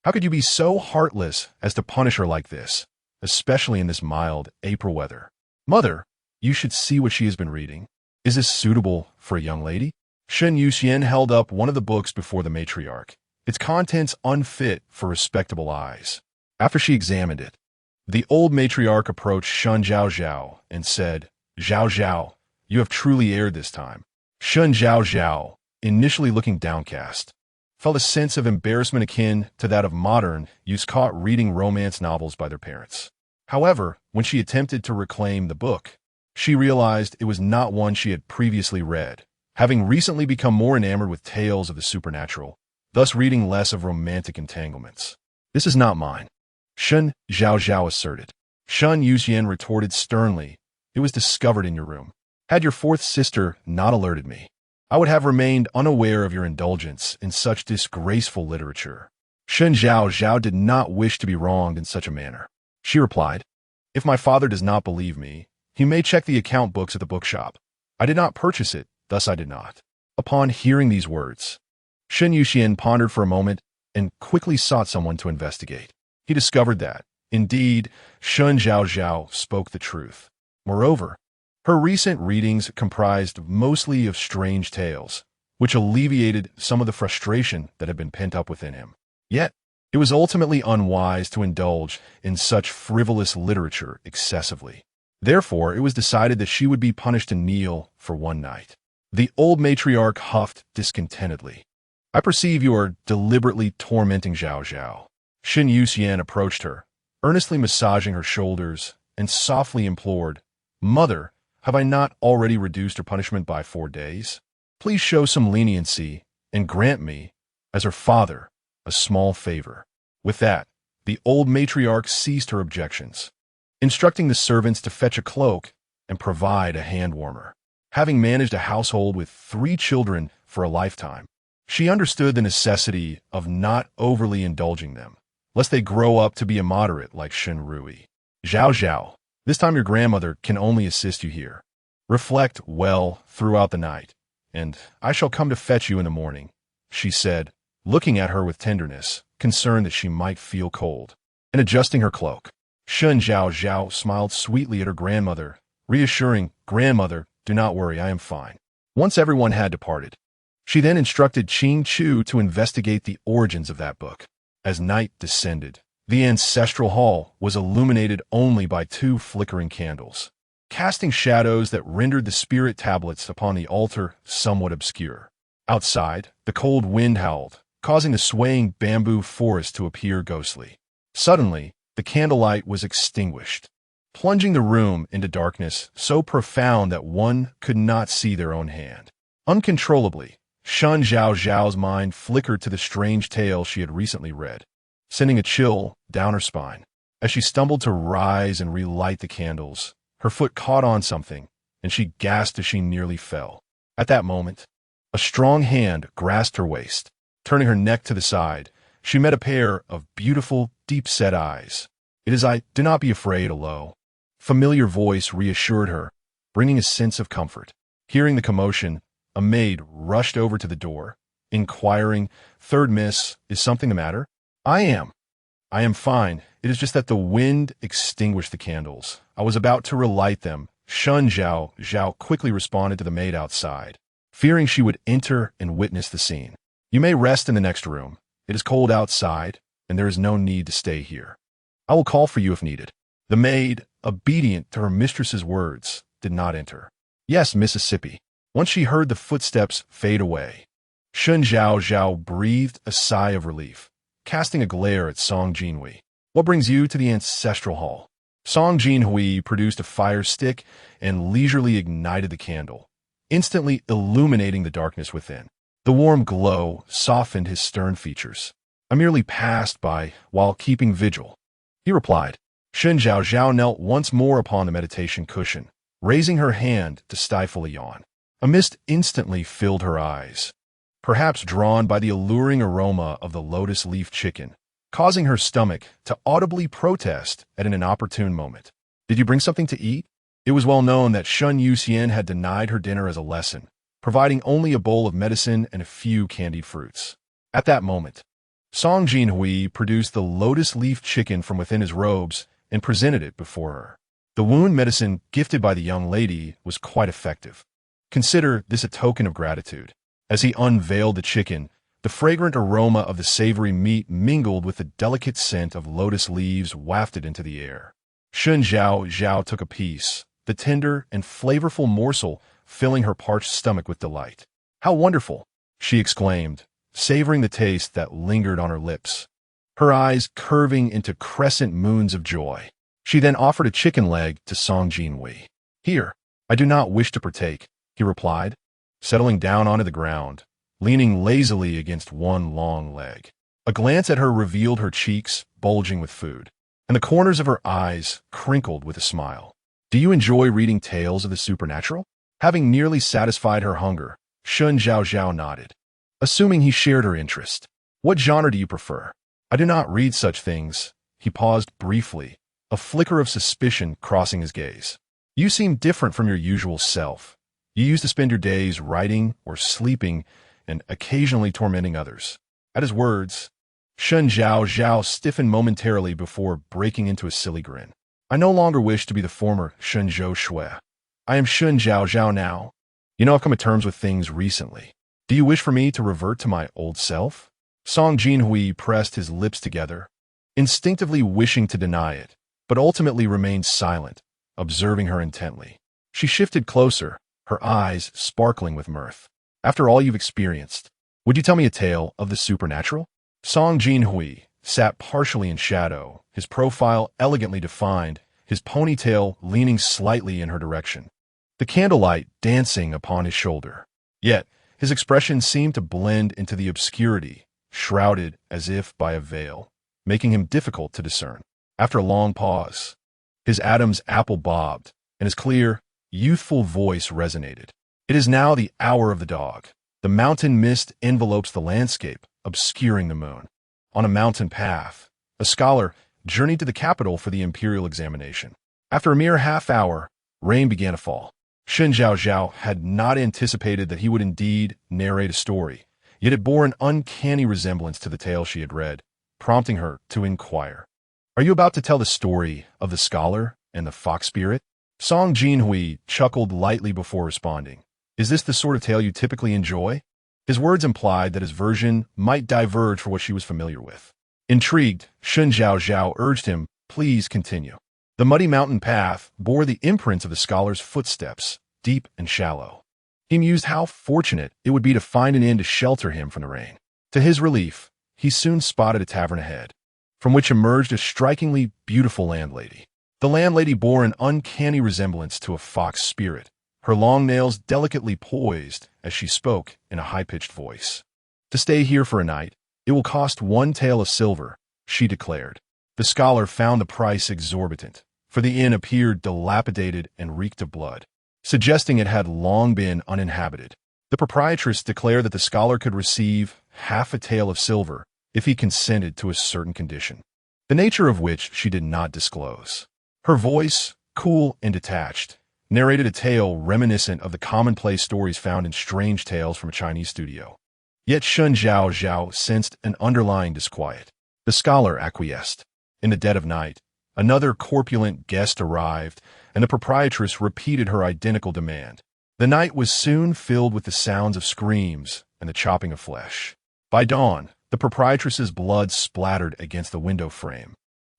"How could you be so heartless as to punish her like this, especially in this mild April weather? Mother, you should see what she has been reading. Is this suitable for a young lady?" Shen Yuxian held up one of the books before the matriarch, its contents unfit for respectable eyes. After she examined it, the old matriarch approached Shen Zhaozhao and said, "Zhaozhao, you have truly erred this time." Shen Zhaozhao, initially looking downcast, felt a sense of embarrassment akin to that of modern youths caught reading romance novels by their parents. However, when she attempted to reclaim the book, she realized it was not one she had previously read, having recently become more enamored with tales of the supernatural, thus reading less of romantic entanglements. "This is not mine," Shen Zhaozhao asserted. Shen Yuxian retorted sternly, "It was discovered in your room. Had your fourth sister not alerted me, I would have remained unaware of your indulgence in such disgraceful literature." Shen Zhaozhao did not wish to be wronged in such a manner. She replied, "If my father does not believe me, he may check the account books at the bookshop. I did not purchase it, thus I did not." Upon hearing these words, Shen Yuxian pondered for a moment and quickly sought someone to investigate. He discovered that, indeed, Shen Zhaozhao spoke the truth. Moreover, her recent readings comprised mostly of strange tales, which alleviated some of the frustration that had been pent up within him. Yet, it was ultimately unwise to indulge in such frivolous literature excessively. Therefore, it was decided that she would be punished to kneel for one night. The old matriarch huffed discontentedly. "I perceive you are deliberately tormenting Zhaozhao." Shen Yuxian approached her, earnestly massaging her shoulders, and softly implored, "Mother, have I not already reduced her punishment by 4 days? Please show some leniency and grant me, as her father, a small favor." With that, the old matriarch ceased her objections, instructing the servants to fetch a cloak and provide a hand warmer. Having managed a household with 3 children for a lifetime, she understood the necessity of not overly indulging them, lest they grow up to be immoderate like Shen Ruyi. "Zhaozhao, this time your grandmother can only assist you here. Reflect well throughout the night, and I shall come to fetch you in the morning," she said, looking at her with tenderness, concerned that she might feel cold, and adjusting her cloak. Shen Zhaozhao smiled sweetly at her grandmother, reassuring, "Grandmother, do not worry, I am fine." Once everyone had departed, she then instructed Qing Chu to investigate the origins of that book. As night descended, the ancestral hall was illuminated only by 2 flickering candles, casting shadows that rendered the spirit tablets upon the altar somewhat obscure. Outside, the cold wind howled, causing the swaying bamboo forest to appear ghostly. Suddenly, the candlelight was extinguished, plunging the room into darkness so profound that one could not see their own hand. Uncontrollably, Shen Zhaozhao's mind flickered to the strange tale she had recently read, sending a chill down her spine. As she stumbled to rise and relight the candles, her foot caught on something, and she gasped as she nearly fell. At that moment, a strong hand grasped her waist. Turning her neck to the side, she met a pair of beautiful, deep-set eyes. "It is I, do not be afraid," a low, familiar voice reassured her, bringing a sense of comfort. Hearing the commotion, a maid rushed over to the door, inquiring, "Third miss, is something the matter?" I am fine. It is just that the wind extinguished the candles. I was about to relight them. Shen Zhaozhao quickly responded to the maid outside, fearing she would enter and witness the scene. You may rest in the next room. It is cold outside, and there is no need to stay here. I will call for you if needed. The maid, obedient to her mistress's words, did not enter. Yes, Mississippi. Once she heard the footsteps fade away, Shen Zhaozhao breathed a sigh of relief, casting a glare at Song Jinhuai. What brings you to the ancestral hall? Song Jinhuai produced a fire stick and leisurely ignited the candle, instantly illuminating the darkness within. The warm glow softened his stern features. I merely passed by while keeping vigil, he replied. Shen Zhaozhao knelt once more upon the meditation cushion, raising her hand to stifle a yawn. A mist instantly filled her eyes, perhaps drawn by the alluring aroma of the lotus leaf chicken, causing her stomach to audibly protest at an inopportune moment. Did you bring something to eat? It was well known that Shun Yuxian had denied her dinner as a lesson, providing only a bowl of medicine and a few candied fruits. At that moment, Song Jinhuai produced the lotus leaf chicken from within his robes and presented it before her. The wound medicine gifted by the young lady was quite effective. Consider this a token of gratitude. As he unveiled the chicken, the fragrant aroma of the savory meat mingled with the delicate scent of lotus leaves wafted into the air. Shen Zhaozhao took a piece, the tender and flavorful morsel filling her parched stomach with delight. How wonderful, she exclaimed, savoring the taste that lingered on her lips, her eyes curving into crescent moons of joy. She then offered a chicken leg to Song Jinhuai. Here, I do not wish to partake, he replied, settling down onto the ground, leaning lazily against one long leg. A glance at her revealed her cheeks bulging with food, and the corners of her eyes crinkled with a smile. Do you enjoy reading tales of the supernatural? Having nearly satisfied her hunger, Shen Zhaozhao nodded, assuming he shared her interest. What genre do you prefer? I do not read such things. He paused briefly, a flicker of suspicion crossing his gaze. You seem different from your usual self. You used to spend your days writing or sleeping and occasionally tormenting others. At his words, Shen Zhaozhao stiffened momentarily before breaking into a silly grin. I no longer wish to be the former Shen Zhaozhao. I am Shen Zhaozhao now. You know, I've come to terms with things recently. Do you wish for me to revert to my old self? Song Jinhuai pressed his lips together, instinctively wishing to deny it, but ultimately remained silent, observing her intently. She shifted closer, her eyes sparkling with mirth. After all you've experienced, would you tell me a tale of the supernatural? Song Jinhuai sat partially in shadow, his profile elegantly defined, his ponytail leaning slightly in her direction, the candlelight dancing upon his shoulder. Yet, his expression seemed to blend into the obscurity, shrouded as if by a veil, making him difficult to discern. After a long pause, his Adam's apple bobbed, and his clear, youthful voice resonated. It is now the hour of the dog. The mountain mist envelopes the landscape, obscuring the moon. On a mountain path, a scholar journeyed to the capital for the imperial examination. After a mere half hour, rain began to fall. Shen Zhaozhao had not anticipated that he would indeed narrate a story, yet it bore an uncanny resemblance to the tale she had read, prompting her to inquire. Are you about to tell the story of the scholar and the fox spirit? Song Jinhuai chuckled lightly before responding. Is this the sort of tale you typically enjoy? His words implied that his version might diverge from what she was familiar with. Intrigued, Shen Zhaozhao urged him, please continue. The muddy mountain path bore the imprints of the scholar's footsteps, deep and shallow. He mused how fortunate it would be to find an inn to shelter him from the rain. To his relief, he soon spotted a tavern ahead, from which emerged a strikingly beautiful landlady. The landlady bore an uncanny resemblance to a fox spirit, her long nails delicately poised as she spoke in a high-pitched voice. To stay here for a night, it will cost 1 tael of silver, she declared. The scholar found the price exorbitant, for the inn appeared dilapidated and reeked of blood, suggesting it had long been uninhabited. The proprietress declared that the scholar could receive half a tael of silver if he consented to a certain condition, the nature of which she did not disclose. Her voice, cool and detached, narrated a tale reminiscent of the commonplace stories found in strange tales from a Chinese studio. Yet Shen Zhaozhao sensed an underlying disquiet. The scholar acquiesced. In the dead of night, another corpulent guest arrived, and the proprietress repeated her identical demand. The night was soon filled with the sounds of screams and the chopping of flesh. By dawn, the proprietress's blood splattered against the window frame,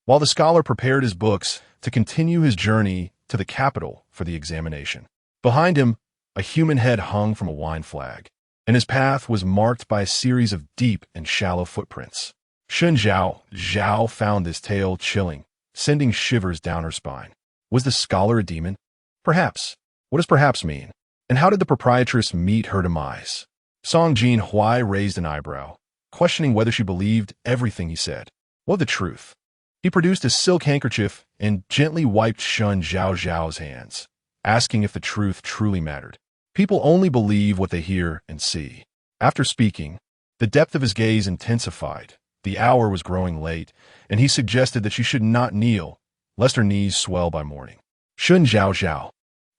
while the scholar prepared his books to continue his journey to the capital for the examination. Behind him, a human head hung from a wine flag, and his path was marked by a series of deep and shallow footprints. Shen Zhaozhao found this tale chilling, sending shivers down her spine. Was the scholar a demon? Perhaps. What does perhaps mean? And how did the proprietress meet her demise? Song Jinhuai raised an eyebrow, questioning whether she believed everything he said. What the truth? He produced a silk handkerchief and gently wiped Shen Zhaozhao's hands, asking if the truth truly mattered. People only believe what they hear and see. After speaking, the depth of his gaze intensified. The hour was growing late, and he suggested that she should not kneel, lest her knees swell by morning. Shen Zhaozhao,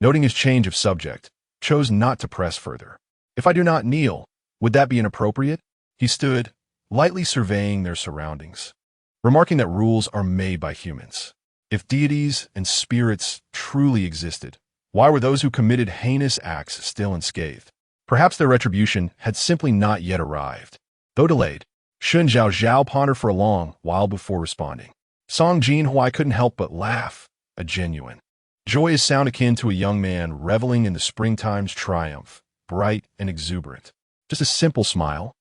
noting his change of subject, chose not to press further. If I do not kneel, would that be inappropriate? He stood, lightly surveying their surroundings, remarking that rules are made by humans. If deities and spirits truly existed, why were those who committed heinous acts still unscathed? Perhaps their retribution had simply not yet arrived. Though delayed, Shen Zhaozhao pondered for a long while before responding. Song Jinhuai couldn't help but laugh, a genuine, joyous sound akin to a young man reveling in the springtime's triumph, bright and exuberant. Just a simple smile.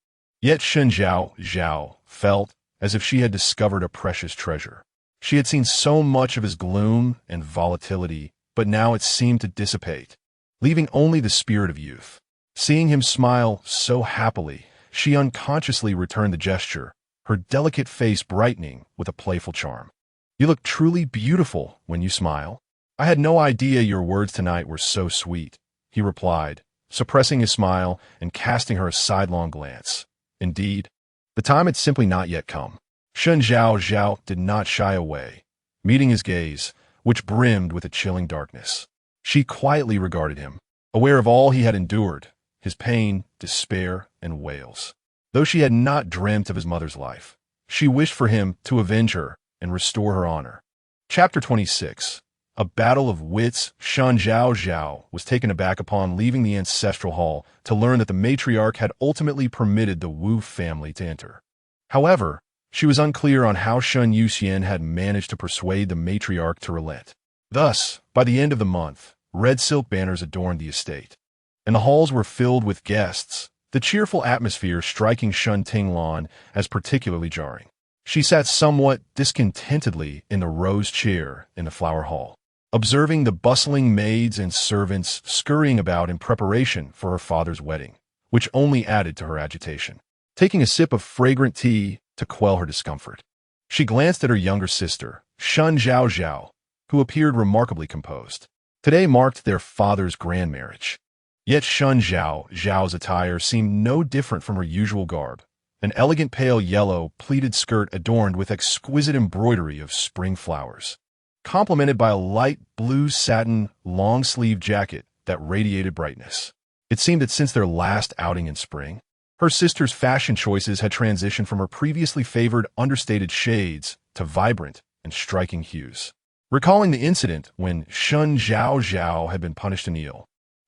Yet Shen Zhaozhao felt as if she had discovered a precious treasure. She had seen so much of his gloom and volatility, but now it seemed to dissipate, leaving only the spirit of youth. Seeing him smile so happily, she unconsciously returned the gesture, her delicate face brightening with a playful charm. You look truly beautiful when you smile. I had no idea your words tonight were so sweet, he replied, suppressing his smile and casting her a sidelong glance. Indeed, the time had simply not yet come. Shen Zhaozhao did not shy away, meeting his gaze, which brimmed with a chilling darkness. She quietly regarded him, aware of all he had endured, his pain, despair, and wails. Though she had not dreamt of his mother's life, she wished for him to avenge her and restore her honor. Chapter 26. A battle of wits. Shen Zhaozhao was taken aback upon leaving the ancestral hall to learn that the matriarch had ultimately permitted the Wu family to enter. However, she was unclear on how Shen Yuxian had managed to persuade the matriarch to relent. Thus, by the end of the month, red silk banners adorned the estate, and the halls were filled with guests, the cheerful atmosphere striking Shen Tinglan as particularly jarring. She sat somewhat discontentedly in the rose chair in the flower hall, observing the bustling maids and servants scurrying about in preparation for her father's wedding, which only added to her agitation. Taking a sip of fragrant tea to quell her discomfort, she glanced at her younger sister, Shen Zhaozhao, who appeared remarkably composed. Today marked their father's grand marriage. Yet Shen Zhaozhao's attire seemed no different from her usual garb, an elegant pale yellow pleated skirt adorned with exquisite embroidery of spring flowers, complemented by a light blue satin long-sleeved jacket that radiated brightness. It seemed that since their last outing in spring, her sister's fashion choices had transitioned from her previously favored understated shades to vibrant and striking hues. Recalling the incident when Shen Zhaozhao had been punished to kneel,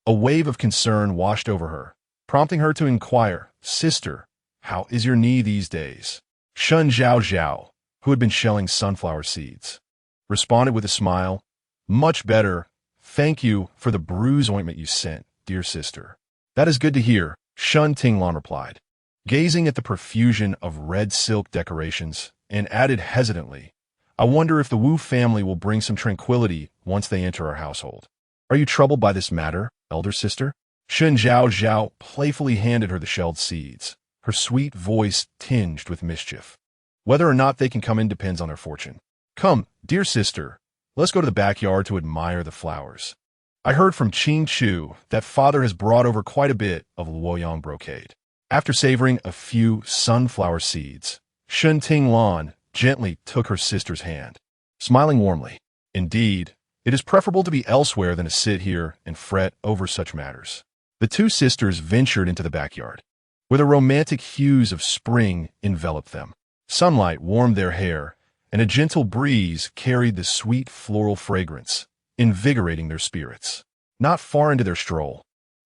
a wave of concern washed over her, prompting her to inquire, "Sister, how is your knee these days?" Shen Zhaozhao, who had been shelling sunflower seeds, responded with a smile, "Much better. Thank you for the bruise ointment you sent, dear sister." "That is good to hear," Shen Tinglan replied, gazing at the profusion of red silk decorations, and added hesitantly, "I wonder if the Wu family will bring some tranquility once they enter our household. Are you troubled by this matter, elder sister?" Shen Zhaozhao playfully handed her the shelled seeds, her sweet voice tinged with mischief. "Whether or not they can come in depends on their fortune. Come, dear sister, let's go to the backyard to admire the flowers. I heard from Qing Chu that father has brought over quite a bit of Luoyang brocade." After savoring a few sunflower seeds, Shen Tinglan gently took her sister's hand, smiling warmly. Indeed, it is preferable to be elsewhere than to sit here and fret over such matters. The two sisters ventured into the backyard, where the romantic hues of spring enveloped them. Sunlight warmed their hair, and a gentle breeze carried the sweet floral fragrance, invigorating their spirits. Not far into their stroll,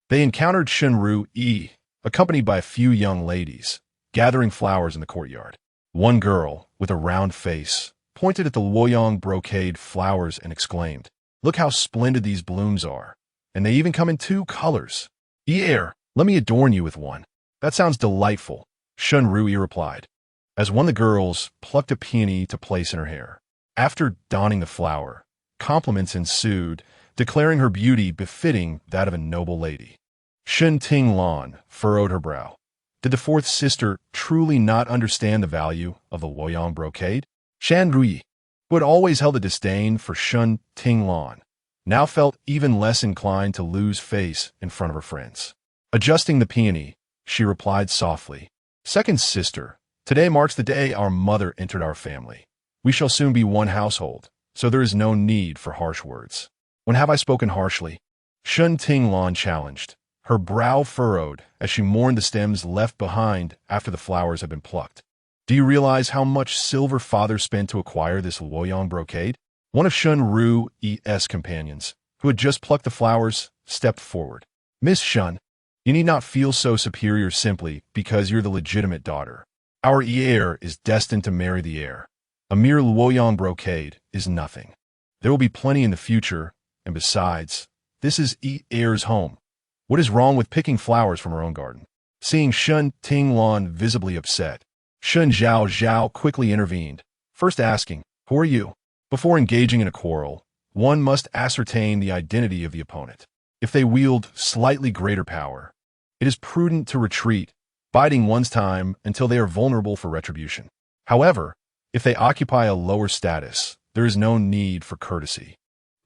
they encountered Shen Zhaozhao, accompanied by a few young ladies, gathering flowers in the courtyard. One girl, with a round face, pointed at the Luoyang brocade flowers and exclaimed, "Look how splendid these blooms are, and they even come in 2 colors. Here, let me adorn you with one." "That sounds delightful," Shen Zhaozhao replied, as one of the girls plucked a peony to place in her hair. After donning the flower, compliments ensued, declaring her beauty befitting that of a noble lady. Shen Tinglong furrowed her brow. Did the 4th sister truly not understand the value of the Luoyang brocade? Shen Zhaozhao, who had always held a disdain for Shen Tinglong, now felt even less inclined to lose face in front of her friends. Adjusting the peony, she replied softly, "Second sister, today marks the day our mother entered our family. We shall soon be one household, so there is no need for harsh words." "When have I spoken harshly?" Shen Tinglong challenged, her brow furrowed as she mourned the stems left behind after the flowers had been plucked. "Do you realize how much silver father spent to acquire this Luoyang brocade?" One of Shen Zhaozhao's companions, who had just plucked the flowers, stepped forward. "Miss Shen, you need not feel so superior simply because you're the legitimate daughter. Our heir is destined to marry the heir. A mere Luoyang brocade is nothing. There will be plenty in the future, and besides, this is heir's home. What is wrong with picking flowers from her own garden?" Seeing Shen Tinglong visibly upset, Shen Zhaozhao quickly intervened, first asking, "Who are you?" Before engaging in a quarrel, one must ascertain the identity of the opponent. If they wield slightly greater power, it is prudent to retreat, biding one's time until they are vulnerable for retribution. However, if they occupy a lower status, there is no need for courtesy.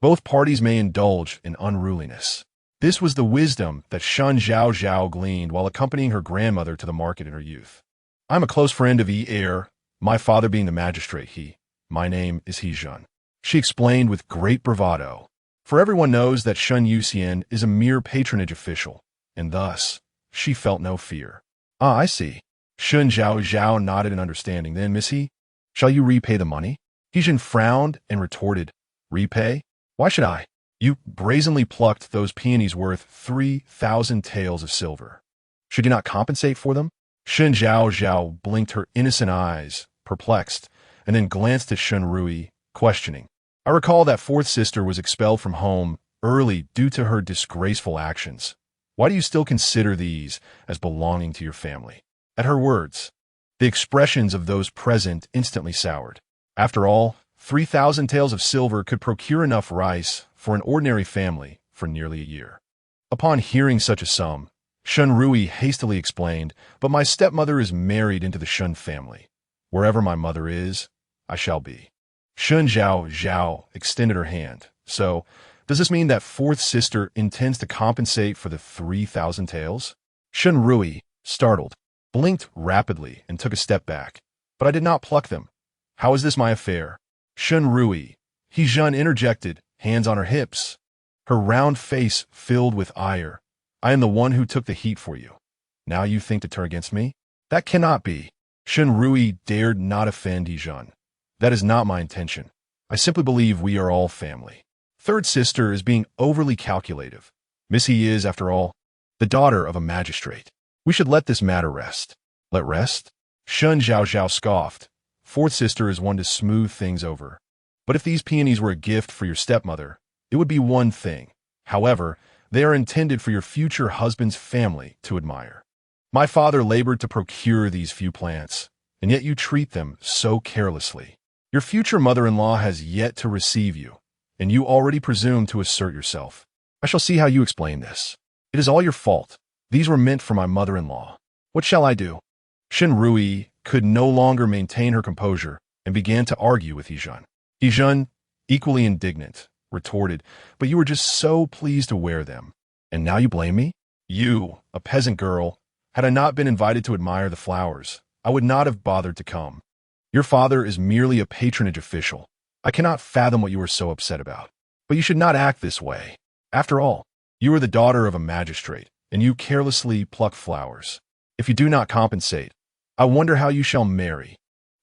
Both parties may indulge in unruliness. This was the wisdom that Shen Zhaozhao gleaned while accompanying her grandmother to the market in her youth. "I'm a close friend of heir, my father being the magistrate. My name is Zhen," she explained with great bravado. For everyone knows that Shen Yuxian is a mere patronage official, and thus, she felt no fear. "Ah, I see." Shen Zhaozhao nodded in understanding. "Then, Missy, shall you repay the money?" Zhen frowned and retorted, "Repay? Why should I? You brazenly plucked those peonies worth 3,000 taels of silver. Should you not compensate for them?" Shen Zhaozhao blinked her innocent eyes, perplexed, and then glanced at Shen Zhaozhao, questioning. "I recall that 4th sister was expelled from home early due to her disgraceful actions. Why do you still consider these as belonging to your family?" At her words, the expressions of those present instantly soured. After all, 3,000 taels of silver could procure enough rice for an ordinary family for nearly a year. Upon hearing such a sum, Shen Zhaozhao hastily explained, "But my stepmother is married into the Shen family. Wherever my mother is, I shall be." Shen Zhaozhao extended her hand. "So, does this mean that 4th sister intends to compensate for the 3,000 taels?" Shen Zhaozhao, startled, blinked rapidly and took a step back. "But I did not pluck them. How is this my affair?" Shen Zhaozhao, Zhen interjected, hands on her hips, her round face filled with ire. "I am the one who took the heat for you. Now you think to turn against me? That cannot be." Shen Zhaozhao dared not offend Zhen. "That is not my intention. I simply believe we are all family. 3rd sister is being overly calculative. Missy is, after all, the daughter of a magistrate. We should let this matter rest." "Let rest?" Shen Zhaozhao scoffed. 4th sister is one to smooth things over. But if these peonies were a gift for your stepmother, it would be one thing. However, they are intended for your future husband's family to admire. My father labored to procure these few plants, and yet you treat them so carelessly. Your future mother-in-law has yet to receive you, and you already presume to assert yourself. I shall see how you explain this. It is all your fault. These were meant for my mother-in-law. What shall I do?" Shen Zhaozhao could no longer maintain her composure and began to argue with Zhen. Zhen, equally indignant, retorted, "But you were just so pleased to wear them, and now you blame me? You, a peasant girl, had I not been invited to admire the flowers, I would not have bothered to come. Your father is merely a patronage official. I cannot fathom what you are so upset about. But you should not act this way. After all, you are the daughter of a magistrate, and you carelessly pluck flowers. If you do not compensate, I wonder how you shall marry."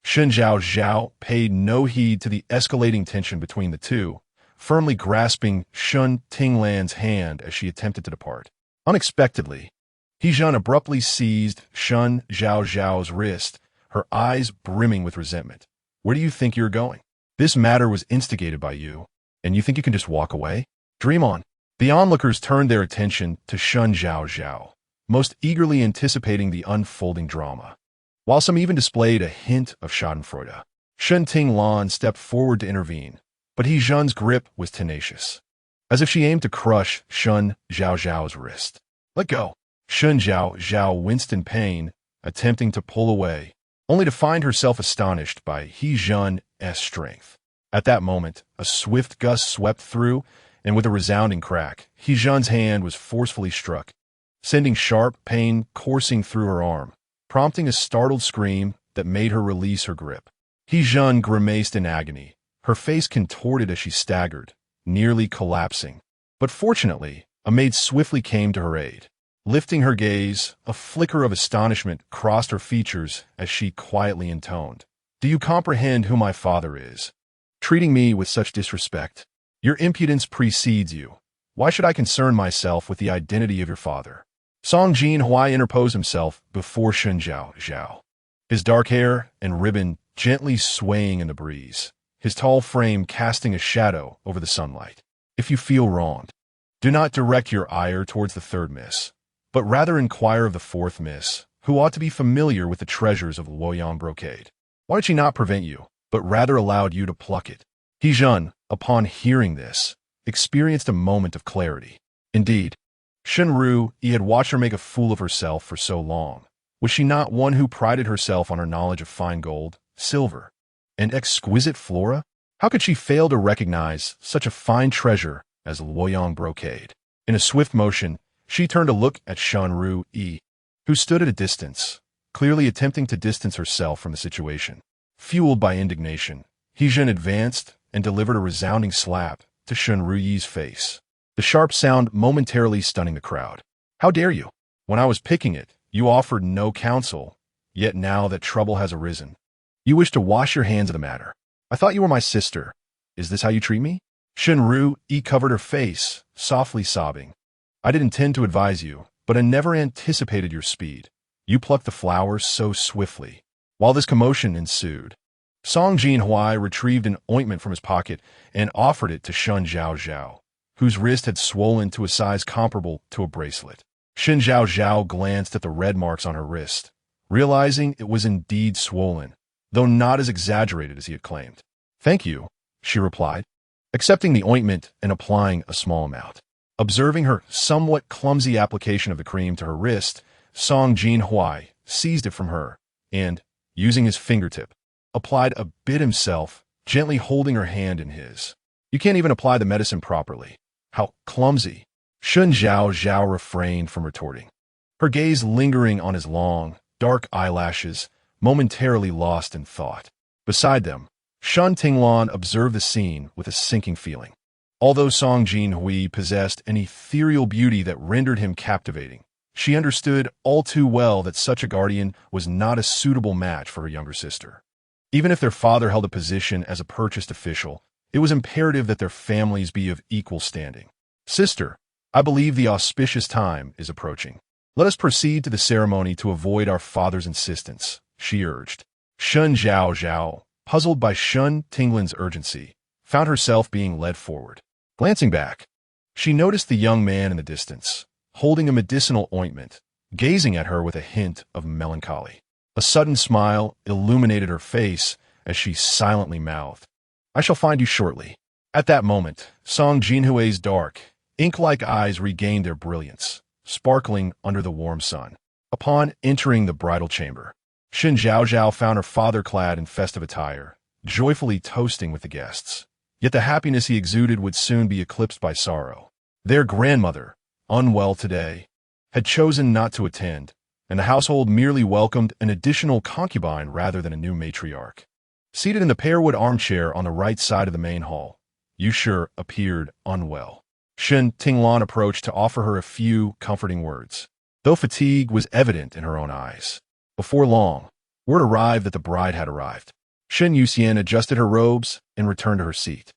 Shen Zhaozhao paid no heed to the escalating tension between the two, firmly grasping Shun Tinglan's hand as she attempted to depart. Unexpectedly, He Zhen abruptly seized Shen Zhaozhao's wrist, her eyes brimming with resentment. Where do you think you're going? This matter was instigated by you, and you think you can just walk away? Dream on. The onlookers turned their attention to Shen Zhaozhao, most eagerly anticipating the unfolding drama. While some even displayed a hint of schadenfreude, Shen Tinglan stepped forward to intervene, but He Zhen's grip was tenacious, as if she aimed to crush Shen Zhaozhao's wrist. Let go. Shen Zhaozhao winced in pain, attempting to pull away, only to find herself astonished by He Zhen's strength. At that moment, a swift gust swept through, and with a resounding crack, He Zhen's hand was forcefully struck, sending sharp pain coursing through her arm, prompting a startled scream that made her release her grip. He Zhen grimaced in agony, her face contorted as she staggered, nearly collapsing. But fortunately, a maid swiftly came to her aid. Lifting her gaze, a flicker of astonishment crossed her features as she quietly intoned, "Do you comprehend who my father is? Treating me with such disrespect? Your impudence precedes you. Why should I concern myself with the identity of your father?" Song Jinhuai interposed himself before Shen Zhaozhao, his dark hair and ribbon gently swaying in the breeze, his tall frame casting a shadow over the sunlight. If you feel wronged, do not direct your ire towards the third miss, but rather inquire of the fourth miss, who ought to be familiar with the treasures of Luoyang brocade. Why did she not prevent you, but rather allowed you to pluck it? He Zhen, upon hearing this, experienced a moment of clarity. Indeed, Shenru, he had watched her make a fool of herself for so long. Was she not one who prided herself on her knowledge of fine gold, silver, and exquisite flora? How could she fail to recognize such a fine treasure as Luoyang brocade? In a swift motion, she turned to look at Shenru, who stood at a distance, clearly attempting to distance herself from the situation. Fueled by indignation, He Zhen advanced and delivered a resounding slap to Shenru's face, the sharp sound momentarily stunning the crowd. How dare you? When I was picking it, you offered no counsel, yet now that trouble has arisen, you wish to wash your hands of the matter. I thought you were my sister. Is this how you treat me? Shenru covered her face, softly sobbing. I didn't intend to advise you, but I never anticipated your speed. You plucked the flowers so swiftly. While this commotion ensued, Song Jinhuai retrieved an ointment from his pocket and offered it to Shen Zhaozhao, whose wrist had swollen to a size comparable to a bracelet. Shen Zhaozhao glanced at the red marks on her wrist, realizing it was indeed swollen, though not as exaggerated as he had claimed. Thank you, she replied, accepting the ointment and applying a small amount. Observing her somewhat clumsy application of the cream to her wrist, Song Jinhuai seized it from her and, using his fingertip, applied a bit himself, gently holding her hand in his. You can't even apply the medicine properly. How clumsy. Shen Zhaozhao refrained from retorting, her gaze lingering on his long, dark eyelashes, momentarily lost in thought. Beside them, Shen Tinglan observed the scene with a sinking feeling. Although Song Jinhui possessed an ethereal beauty that rendered him captivating, she understood all too well that such a guardian was not a suitable match for her younger sister. Even if their father held a position as a purchased official, it was imperative that their families be of equal standing. Sister, I believe the auspicious time is approaching. Let us proceed to the ceremony to avoid our father's insistence, she urged. Shen Zhaozhao, puzzled by Shen Tinglan's urgency, found herself being led forward. Glancing back, she noticed the young man in the distance, holding a medicinal ointment, gazing at her with a hint of melancholy. A sudden smile illuminated her face as she silently mouthed, I shall find you shortly. At that moment, Song Jinhui's dark, ink-like eyes regained their brilliance, sparkling under the warm sun. Upon entering the bridal chamber, Shen Zhaozhao found her father clad in festive attire, joyfully toasting with the guests. Yet the happiness he exuded would soon be eclipsed by sorrow. Their grandmother, unwell today, had chosen not to attend, and the household merely welcomed an additional concubine rather than a new matriarch. Seated in the pearwood armchair on the right side of the main hall, Yushi appeared unwell. Shen Tinglan approached to offer her a few comforting words, though fatigue was evident in her own eyes. Before long, Word arrived that the bride had arrived. Shen Yuxian adjusted her robes and returned to her seat.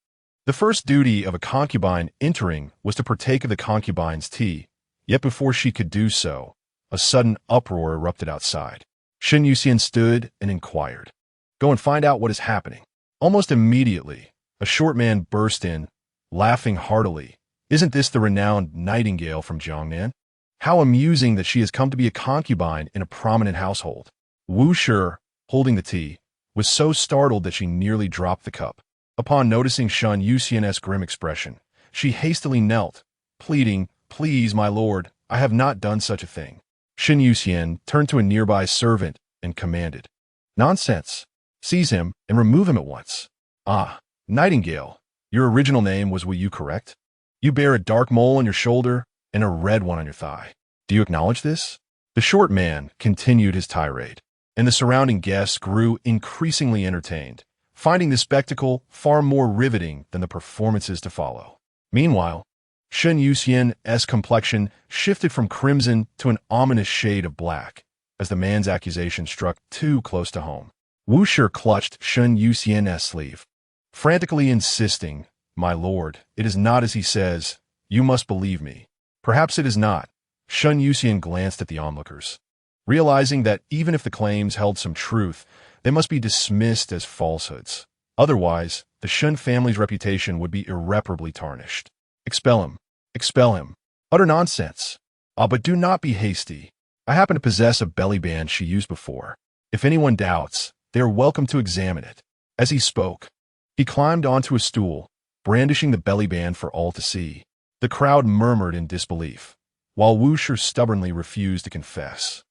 The first duty of a concubine entering was to partake of the concubine's tea, yet before she could do so, a sudden uproar erupted outside. Shen Yuxian stood and inquired, "Go and find out what is happening." Almost immediately, a short man burst in, laughing heartily. "Isn't this the renowned Nightingale from Jiangnan? How amusing that she has come to be a concubine in a prominent household." Wu Shi, holding the tea, was so startled that she nearly dropped the cup. Upon noticing Shen Yuxian's grim expression, she hastily knelt, pleading, "Please, my lord, I have not done such a thing." Shen Yuxian turned to a nearby servant and commanded, "Nonsense! Seize him and remove him at once." "Ah, Nightingale, your original name was Wu Yu, correct? You bear a dark mole on your shoulder and a red one on your thigh. Do you acknowledge this?" The short man continued his tirade, and the surrounding guests grew increasingly entertained, finding the spectacle far more riveting than the performances to follow. Meanwhile, Shen Yuxian's complexion shifted from crimson to an ominous shade of black, as the man's accusation struck too close to home. Wu Shi clutched Shen Yuxian's sleeve, frantically insisting, "My lord, it is not as he says. You must believe me." "Perhaps it is not." Shen Yuxian glanced at the onlookers, realizing that even if the claims held some truth, they must be dismissed as falsehoods. Otherwise, the Shen family's reputation would be irreparably tarnished. "Expel him! Expel him! Utter nonsense! Ah, but do not be hasty. I happen to possess a belly band she used before. If anyone doubts, they are welcome to examine it." As he spoke, he climbed onto a stool, brandishing the belly band for all to see. The crowd murmured in disbelief, while Wu Shi stubbornly refused to confess,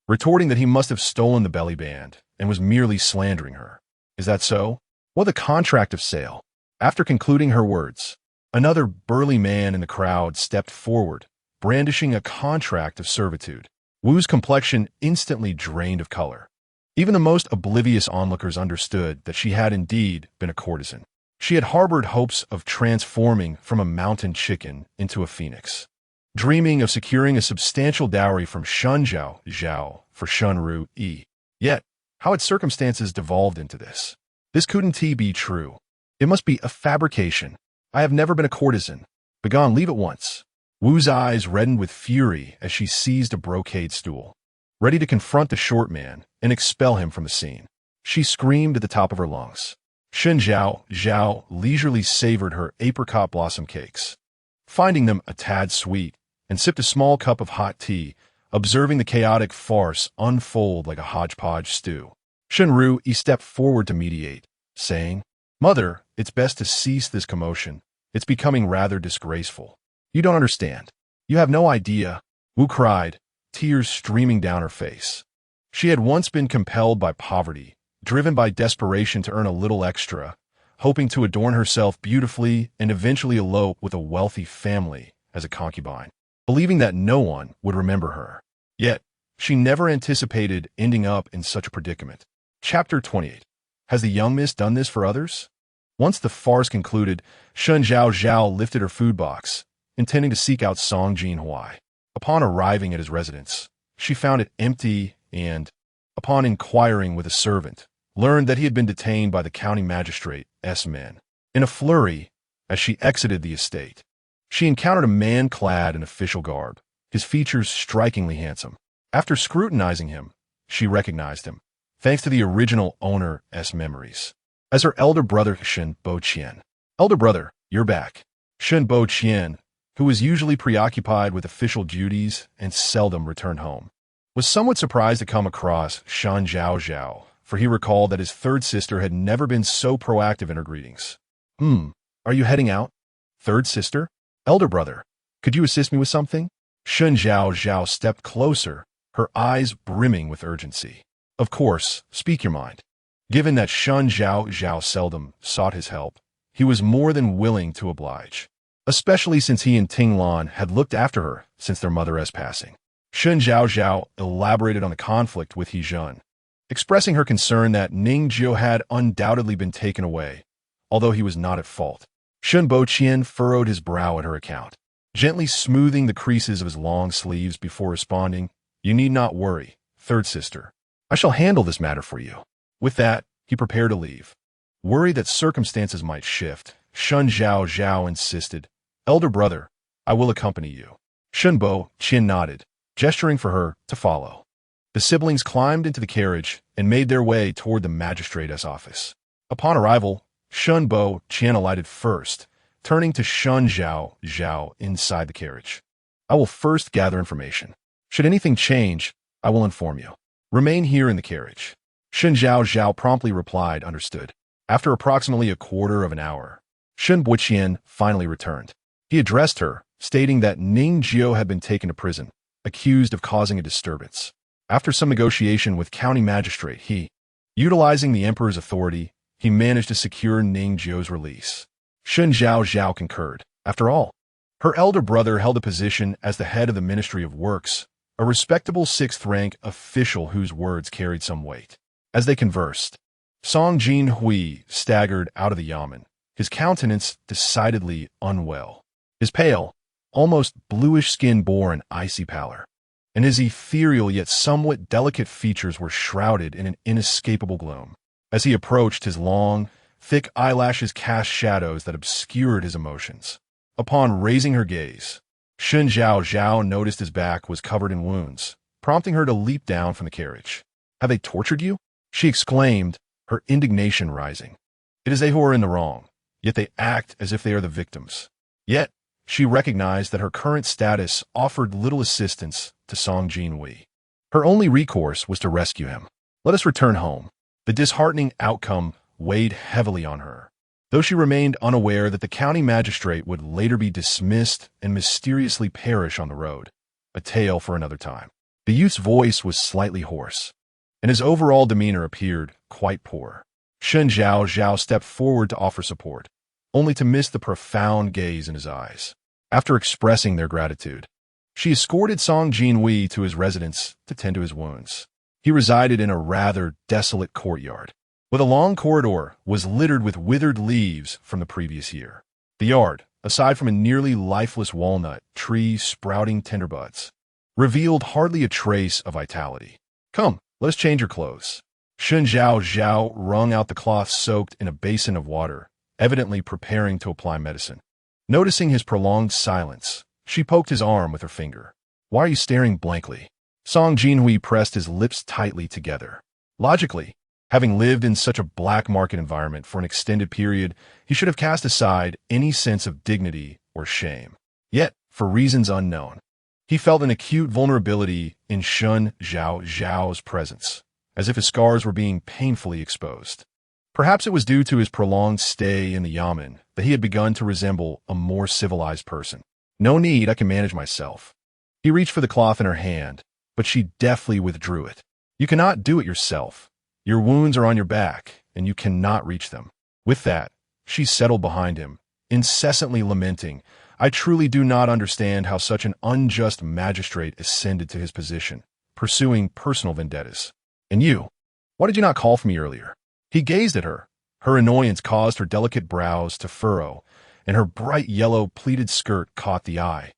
retorting that he must have stolen the belly band and was merely slandering her. "Is that so? Well, the contract of sale." After concluding her words, another burly man in the crowd stepped forward, brandishing a contract of servitude. Wu's complexion instantly drained of color. Even the most oblivious onlookers understood that she had indeed been a courtesan. She had harbored hopes of transforming from a mountain chicken into a phoenix, dreaming of securing a substantial dowry from Shen Zhaozhao for Shen Ru Yi. Yet, how had circumstances devolved into this? This couldn't be true. It must be a fabrication. I have never been a courtesan. Begone, leave at once. Wu's eyes reddened with fury as she seized a brocade stool, ready to confront the short man and expel him from the scene. She screamed at the top of her lungs. Shen Zhaozhao leisurely savored her apricot blossom cakes, finding them a tad sweet, and sipped a small cup of hot tea, observing the chaotic farce unfold like a hodgepodge stew. Shen Ru Yi stepped forward to mediate, saying, "Mother, it's best to cease this commotion. It's becoming rather disgraceful." "You don't understand. You have no idea," Wu cried, tears streaming down her face. She had once been compelled by poverty, driven by desperation to earn a little extra, hoping to adorn herself beautifully and eventually elope with a wealthy family as a concubine, believing that no one would remember her. Yet, she never anticipated ending up in such a predicament. Chapter 28. Has the young miss done this for others? Once the farce concluded, Shen Zhaozhao lifted her food box, intending to seek out Song Jinhuai. Upon arriving at his residence, she found it empty and, upon inquiring with a servant, learned that he had been detained by the county magistrate's men. In a flurry, as she exited the estate, she encountered a man clad in official garb, his features strikingly handsome. After scrutinizing him, she recognized him, thanks to the original owner's memories, as her elder brother Shen Zhaozhao. "Elder brother, you're back." Shen Zhaozhao, who was usually preoccupied with official duties and seldom returned home, was somewhat surprised to come across Shen Zhaozhao, for he recalled that his third sister had never been so proactive in her greetings. Are you heading out? Third sister? Elder brother, could you assist me with something?" Shen Zhaozhao stepped closer, her eyes brimming with urgency. "Of course, speak your mind." Given that Shen Zhaozhao seldom sought his help, he was more than willing to oblige, especially since he and Ting Lan had looked after her since their mother's passing. Shen Zhaozhao elaborated on the conflict with He Zhen, expressing her concern that Ning Jiu had undoubtedly been taken away, although he was not at fault. Shen Zhaozhao furrowed his brow at her account, gently smoothing the creases of his long sleeves before responding, "You need not worry, third sister. I shall handle this matter for you. With that, he prepared to leave. Worried that circumstances might shift, Shen Zhaozhao insisted, "Elder brother, I will accompany you." Shen Zhaozhao nodded, gesturing for her to follow. The siblings climbed into the carriage and made their way toward the magistrate's office. Upon arrival, Shen Zhaozhao alighted first, turning to Shen Zhaozhao inside the carriage. "I will first gather information. Should anything change, I will inform you. Remain here in the carriage." Shen Zhaozhao promptly replied, "Understood." After approximately a quarter of an hour, Shen Zhaozhao finally returned. He addressed her, stating that Ning Jiao had been taken to prison, accused of causing a disturbance. After some negotiation with county magistrate, utilizing the emperor's authority, he managed to secure Ning Jiao's release. Shen Zhaozhao concurred. After all, her elder brother held a position as the head of the Ministry of Works, a respectable sixth-rank official whose words carried some weight. As they conversed, Song Jinhuai staggered out of the yamen, his countenance decidedly unwell. His pale, almost bluish skin bore an icy pallor, and his ethereal yet somewhat delicate features were shrouded in an inescapable gloom. As he approached, his long, thick eyelashes cast shadows that obscured his emotions. Upon raising her gaze, Shen Zhaozhao noticed his back was covered in wounds, prompting her to leap down from the carriage. "Have they tortured you?" she exclaimed, her indignation rising. "It is they who are in the wrong, yet they act as if they are the victims." Yet, she recognized that her current status offered little assistance to Song Jinhuai. Her only recourse was to rescue him. "Let us return home." The disheartening outcome weighed heavily on her, though she remained unaware that the county magistrate would later be dismissed and mysteriously perish on the road. A tale for another time. The youth's voice was slightly hoarse, and his overall demeanor appeared quite poor. Shen Zhaozhao stepped forward to offer support, only to miss the profound gaze in his eyes. After expressing their gratitude, she escorted Song Jinhuai to his residence to tend to his wounds. He resided in a rather desolate courtyard, where the long corridor was littered with withered leaves from the previous year. The yard, aside from a nearly lifeless walnut tree sprouting tender buds, revealed hardly a trace of vitality. "Come, let us change your clothes." Shen Zhaozhao wrung out the cloth soaked in a basin of water, evidently preparing to apply medicine. Noticing his prolonged silence, she poked his arm with her finger. "Why are you staring blankly?" Song Jinhuai pressed his lips tightly together. Logically, having lived in such a black market environment for an extended period, he should have cast aside any sense of dignity or shame. Yet, for reasons unknown, he felt an acute vulnerability in Shen Zhaozhao's presence, as if his scars were being painfully exposed. Perhaps it was due to his prolonged stay in the yamen that he had begun to resemble a more civilized person. "No need, I can manage myself." He reached for the cloth in her hand, but she deftly withdrew it. "You cannot do it yourself. Your wounds are on your back, and you cannot reach them." With that, she settled behind him, incessantly lamenting, "I truly do not understand how such an unjust magistrate ascended to his position, pursuing personal vendettas. And you, why did you not call for me earlier?" He gazed at her. Her annoyance caused her delicate brows to furrow, and her bright yellow pleated skirt caught the eye,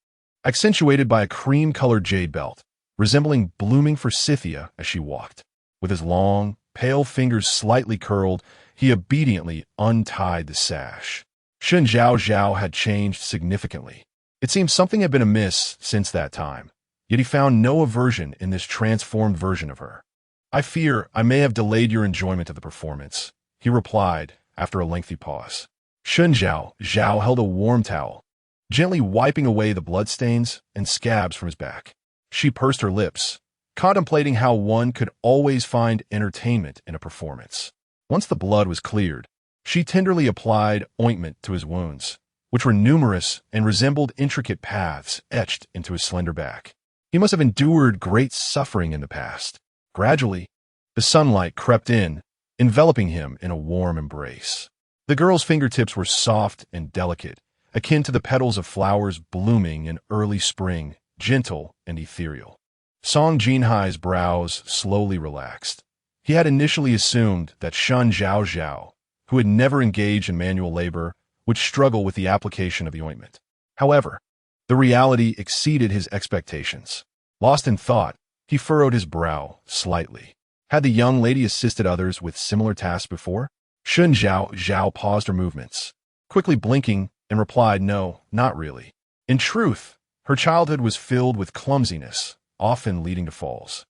accentuated by a cream-colored jade belt, resembling blooming forsythia as she walked. With his long, pale fingers slightly curled, he obediently untied the sash. Shen Zhaozhao had changed significantly. It seemed something had been amiss since that time, yet he found no aversion in this transformed version of her. "I fear I may have delayed your enjoyment of the performance," he replied after a lengthy pause. Shen Zhaozhao held a warm towel, gently wiping away the bloodstains and scabs from his back. She pursed her lips, contemplating how one could always find entertainment in a performance. Once the blood was cleared, she tenderly applied ointment to his wounds, which were numerous and resembled intricate paths etched into his slender back. He must have endured great suffering in the past. Gradually, the sunlight crept in, enveloping him in a warm embrace. The girl's fingertips were soft and delicate, akin to the petals of flowers blooming in early spring, gentle and ethereal. Song Jinhuai's brows slowly relaxed. He had initially assumed that Shen Zhaozhao, who had never engaged in manual labor, would struggle with the application of the ointment. However, the reality exceeded his expectations. Lost in thought, he furrowed his brow slightly. Had the young lady assisted others with similar tasks before? Shen Zhaozhao paused her movements, quickly blinking, and replied, no, not really. In truth, her childhood was filled with clumsiness, often leading to falls,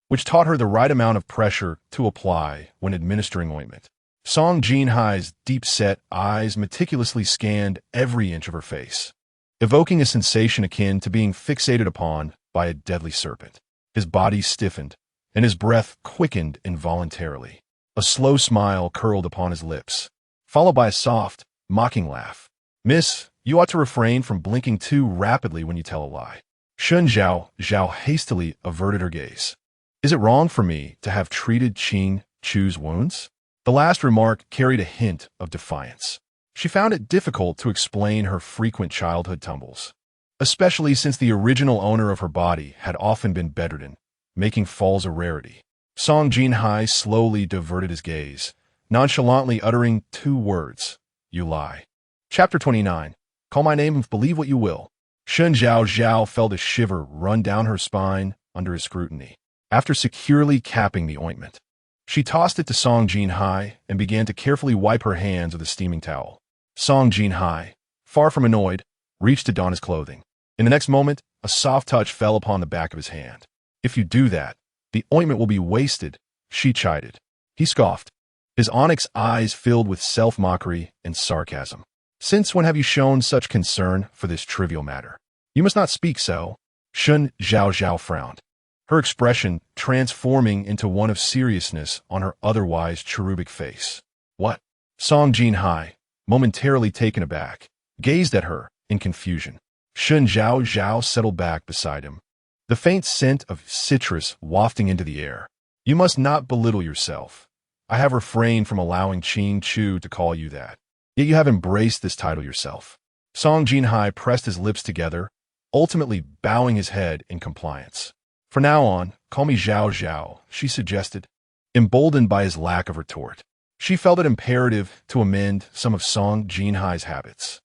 which taught her the right amount of pressure to apply when administering ointment. Song Jinhuai's deep-set eyes meticulously scanned every inch of her face, evoking a sensation akin to being fixated upon by a deadly serpent. His body stiffened, and his breath quickened involuntarily. A slow smile curled upon his lips, followed by a soft, mocking laugh. Miss, you ought to refrain from blinking too rapidly when you tell a lie. Shen Zhaozhao hastily averted her gaze. Is it wrong for me to have treated Qing Chu's wounds? The last remark carried a hint of defiance. She found it difficult to explain her frequent childhood tumbles, especially since the original owner of her body had often been bedridden, making falls a rarity. Song Jinhuai slowly diverted his gaze, nonchalantly uttering 2 words, you lie. Chapter 29. Call my name and believe what you will. Shen Zhaozhao felt a shiver run down her spine under his scrutiny. After securely capping the ointment, she tossed it to Song Jinhuai and began to carefully wipe her hands with a steaming towel. Song Jinhuai, far from annoyed, reached to don his clothing. In the next moment, a soft touch fell upon the back of his hand. If you do that, the ointment will be wasted, she chided. He scoffed, his onyx eyes filled with self-mockery and sarcasm. Since when have you shown such concern for this trivial matter? You must not speak so. Shen Zhaozhao frowned, her expression transforming into one of seriousness on her otherwise cherubic face. What? Song Jinhuai, momentarily taken aback, gazed at her in confusion. Shen Zhaozhao settled back beside him, the faint scent of citrus wafting into the air. You must not belittle yourself. I have refrained from allowing Qing Chu to call you that. Yet you have embraced this title yourself. Song Jinhuai pressed his lips together, ultimately bowing his head in compliance. From now on, call me Zhaozhao, she suggested, emboldened by his lack of retort. She felt it imperative to amend some of Song Jinhuai's habits,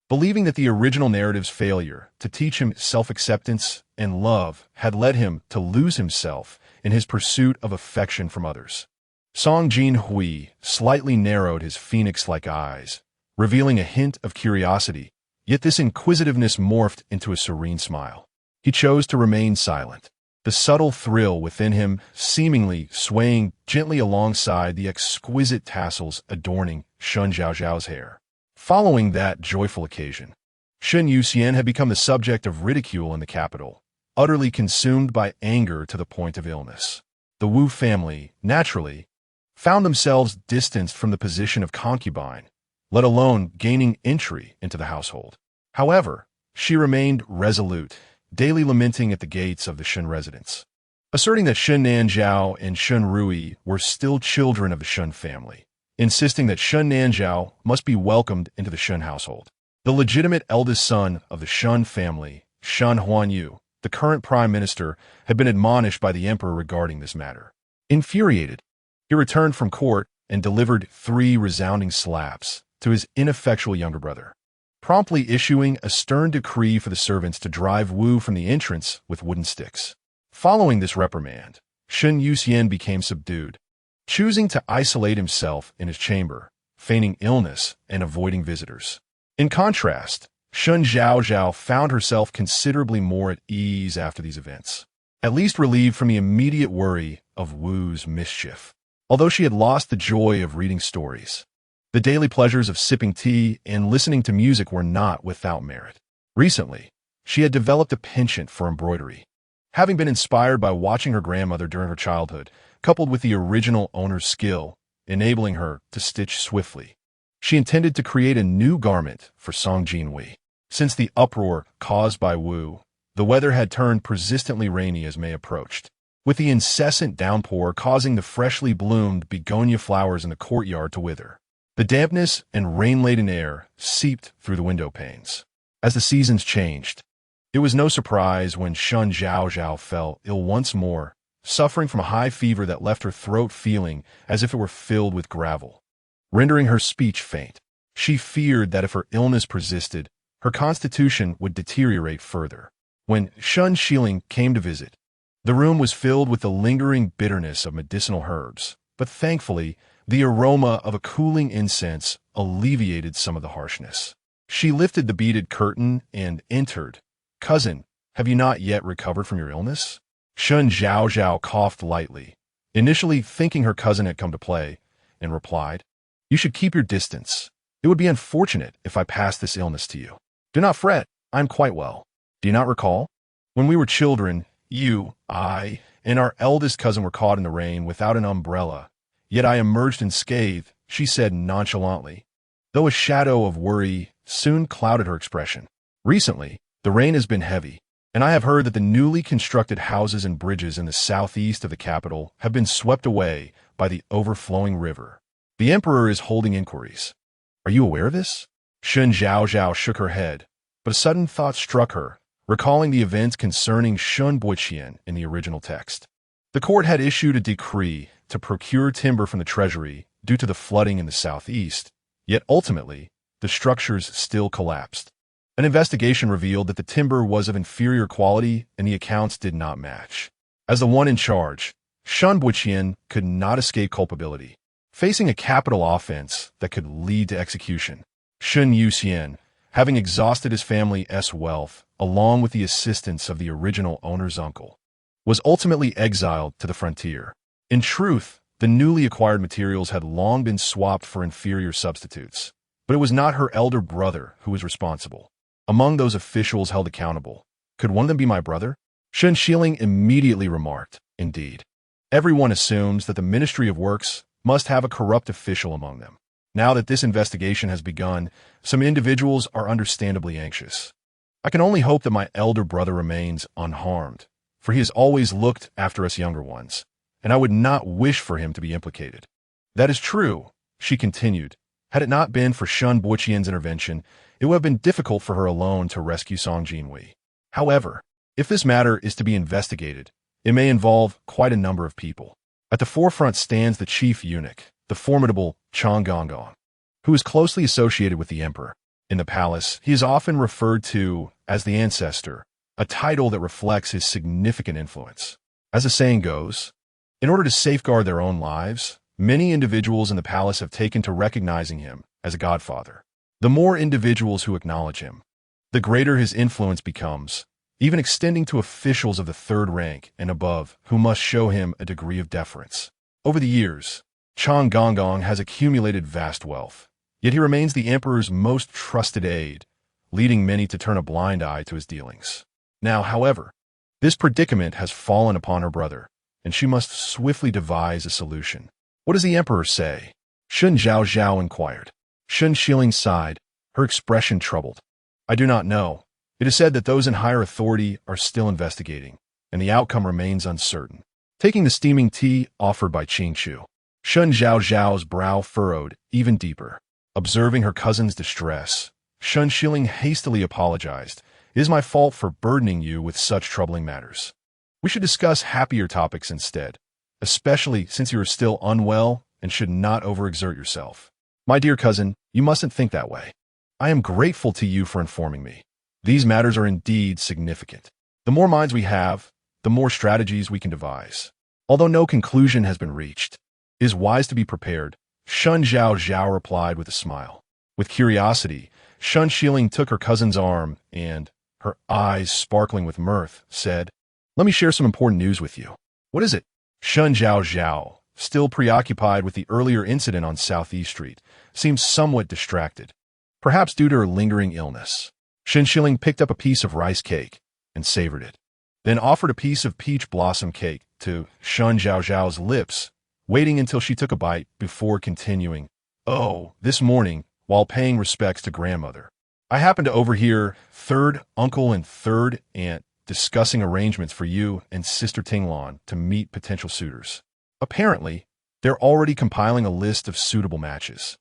believing that the original narrative's failure to teach him self-acceptance and love had led him to lose himself in his pursuit of affection from others. Song Jinhuai slightly narrowed his phoenix-like eyes, revealing a hint of curiosity, yet this inquisitiveness morphed into a serene smile. He chose to remain silent, the subtle thrill within him seemingly swaying gently alongside the exquisite tassels adorning Shen Zhaozhao's hair. Following that joyful occasion, Shen Yuxian had become the subject of ridicule in the capital, utterly consumed by anger to the point of illness. The Wu family, naturally, found themselves distanced from the position of concubine, let alone gaining entry into the household. However, she remained resolute, daily lamenting at the gates of the Shen residence, asserting that Shen Nanzhao and Shen Rui were still children of the Shen family, insisting that Shen Nanzhao must be welcomed into the Shen household. The legitimate eldest son of the Shen family, Shen Huanyu, the current prime minister, had been admonished by the emperor regarding this matter. Infuriated, he returned from court and delivered 3 resounding slaps to his ineffectual younger brother, promptly issuing a stern decree for the servants to drive Wu from the entrance with wooden sticks. Following this reprimand, Shen Yuxian became subdued, choosing to isolate himself in his chamber, feigning illness and avoiding visitors. In contrast, Shen Zhaozhao found herself considerably more at ease after these events, at least relieved from the immediate worry of Wu's mischief. Although she had lost the joy of reading stories, the daily pleasures of sipping tea and listening to music were not without merit. Recently, she had developed a penchant for embroidery, having been inspired by watching her grandmother during her childhood, coupled with the original owner's skill, enabling her to stitch swiftly. She intended to create a new garment for Song Jinhuai. Since the uproar caused by Wu, the weather had turned persistently rainy as May approached, with the incessant downpour causing the freshly bloomed begonia flowers in the courtyard to wither. The dampness and rain-laden air seeped through the window panes. As the seasons changed, it was no surprise when Shen Zhaozhao fell ill once more, suffering from a high fever that left her throat feeling as if it were filled with gravel, rendering her speech faint. She feared that if her illness persisted, her constitution would deteriorate further. When Shen Shilin came to visit, The room was filled with the lingering bitterness of medicinal herbs, but thankfully, the aroma of a cooling incense alleviated some of the harshness. She lifted the beaded curtain and entered. "Cousin, have you not yet recovered from your illness?" Shen Zhaozhao coughed lightly, initially thinking her cousin had come to play, and replied, "You should keep your distance. It would be unfortunate if I passed this illness to you. Do not fret, I am quite well. Do you not recall? When we were children, you, I, and our eldest cousin were caught in the rain without an umbrella. Yet I emerged unscathed," she said nonchalantly, though a shadow of worry soon clouded her expression. "Recently, the rain has been heavy, and I have heard that the newly constructed houses and bridges in the southeast of the capital have been swept away by the overflowing river. The emperor is holding inquiries. Are you aware of this?" Shen Zhaozhao shook her head, but a sudden thought struck her, recalling the events concerning Shen Buqian in the original text. The court had issued a decree to procure timber from the treasury due to the flooding in the southeast, yet ultimately, the structures still collapsed. An investigation revealed that the timber was of inferior quality and the accounts did not match. As the one in charge, Shen Buqian could not escape culpability, facing a capital offense that could lead to execution. Shen Yuxian, having exhausted his family's wealth, along with the assistance of the original owner's uncle, was ultimately exiled to the frontier. In truth, the newly acquired materials had long been swapped for inferior substitutes, but it was not her elder brother who was responsible. Among those officials held accountable, could one of them be my brother? Shen Shilling immediately remarked, "Indeed. Everyone assumes that the Ministry of Works must have a corrupt official among them. Now that this investigation has begun, some individuals are understandably anxious. I can only hope that my elder brother remains unharmed, for he has always looked after us younger ones, and I would not wish for him to be implicated." "That is true," she continued. "Had it not been for Shen Buqian's intervention, it would have been difficult for her alone to rescue Song Jinhuai. However, if this matter is to be investigated, it may involve quite a number of people. At the forefront stands the chief eunuch, the formidable Chang Gonggong, who is closely associated with the emperor. In the palace, he is often referred to as the ancestor, a title that reflects his significant influence. As the saying goes, in order to safeguard their own lives, many individuals in the palace have taken to recognizing him as a godfather. The more individuals who acknowledge him, the greater his influence becomes, even extending to officials of the third rank and above who must show him a degree of deference. Over the years, Chang Gonggong has accumulated vast wealth, yet he remains the emperor's most trusted aide, leading many to turn a blind eye to his dealings. Now, however, this predicament has fallen upon her brother, and she must swiftly devise a solution. "What does the emperor say?" Shen Zhaozhao inquired. Shen Shilling sighed, her expression troubled. "I do not know. It is said that those in higher authority are still investigating, and the outcome remains uncertain." Taking the steaming tea offered by Qing Shu, Shen Zhaozhao's brow furrowed even deeper. Observing her cousin's distress, Shen Shilling hastily apologized. "It is my fault for burdening you with such troubling matters. We should discuss happier topics instead, especially since you are still unwell and should not overexert yourself." "My dear cousin, you mustn't think that way. I am grateful to you for informing me. These matters are indeed significant. The more minds we have, the more strategies we can devise. Although no conclusion has been reached, it is wise to be prepared," Shen Zhaozhao replied with a smile. With curiosity, Shen Shilling took her cousin's arm and, her eyes sparkling with mirth, said, "Let me share some important news with you." "What is it?" Shen Zhaozhao, still preoccupied with the earlier incident on Southeast Street, seemed somewhat distracted, perhaps due to her lingering illness. Shen Shilling picked up a piece of rice cake and savored it, then offered a piece of peach blossom cake to Shen Zhaozhao's lips, waiting until she took a bite before continuing. "Oh, this morning, while paying respects to grandmother, I happened to overhear third uncle and third aunt discussing arrangements for you and Sister Tinglan to meet potential suitors. Apparently, they're already compiling a list of suitable matches."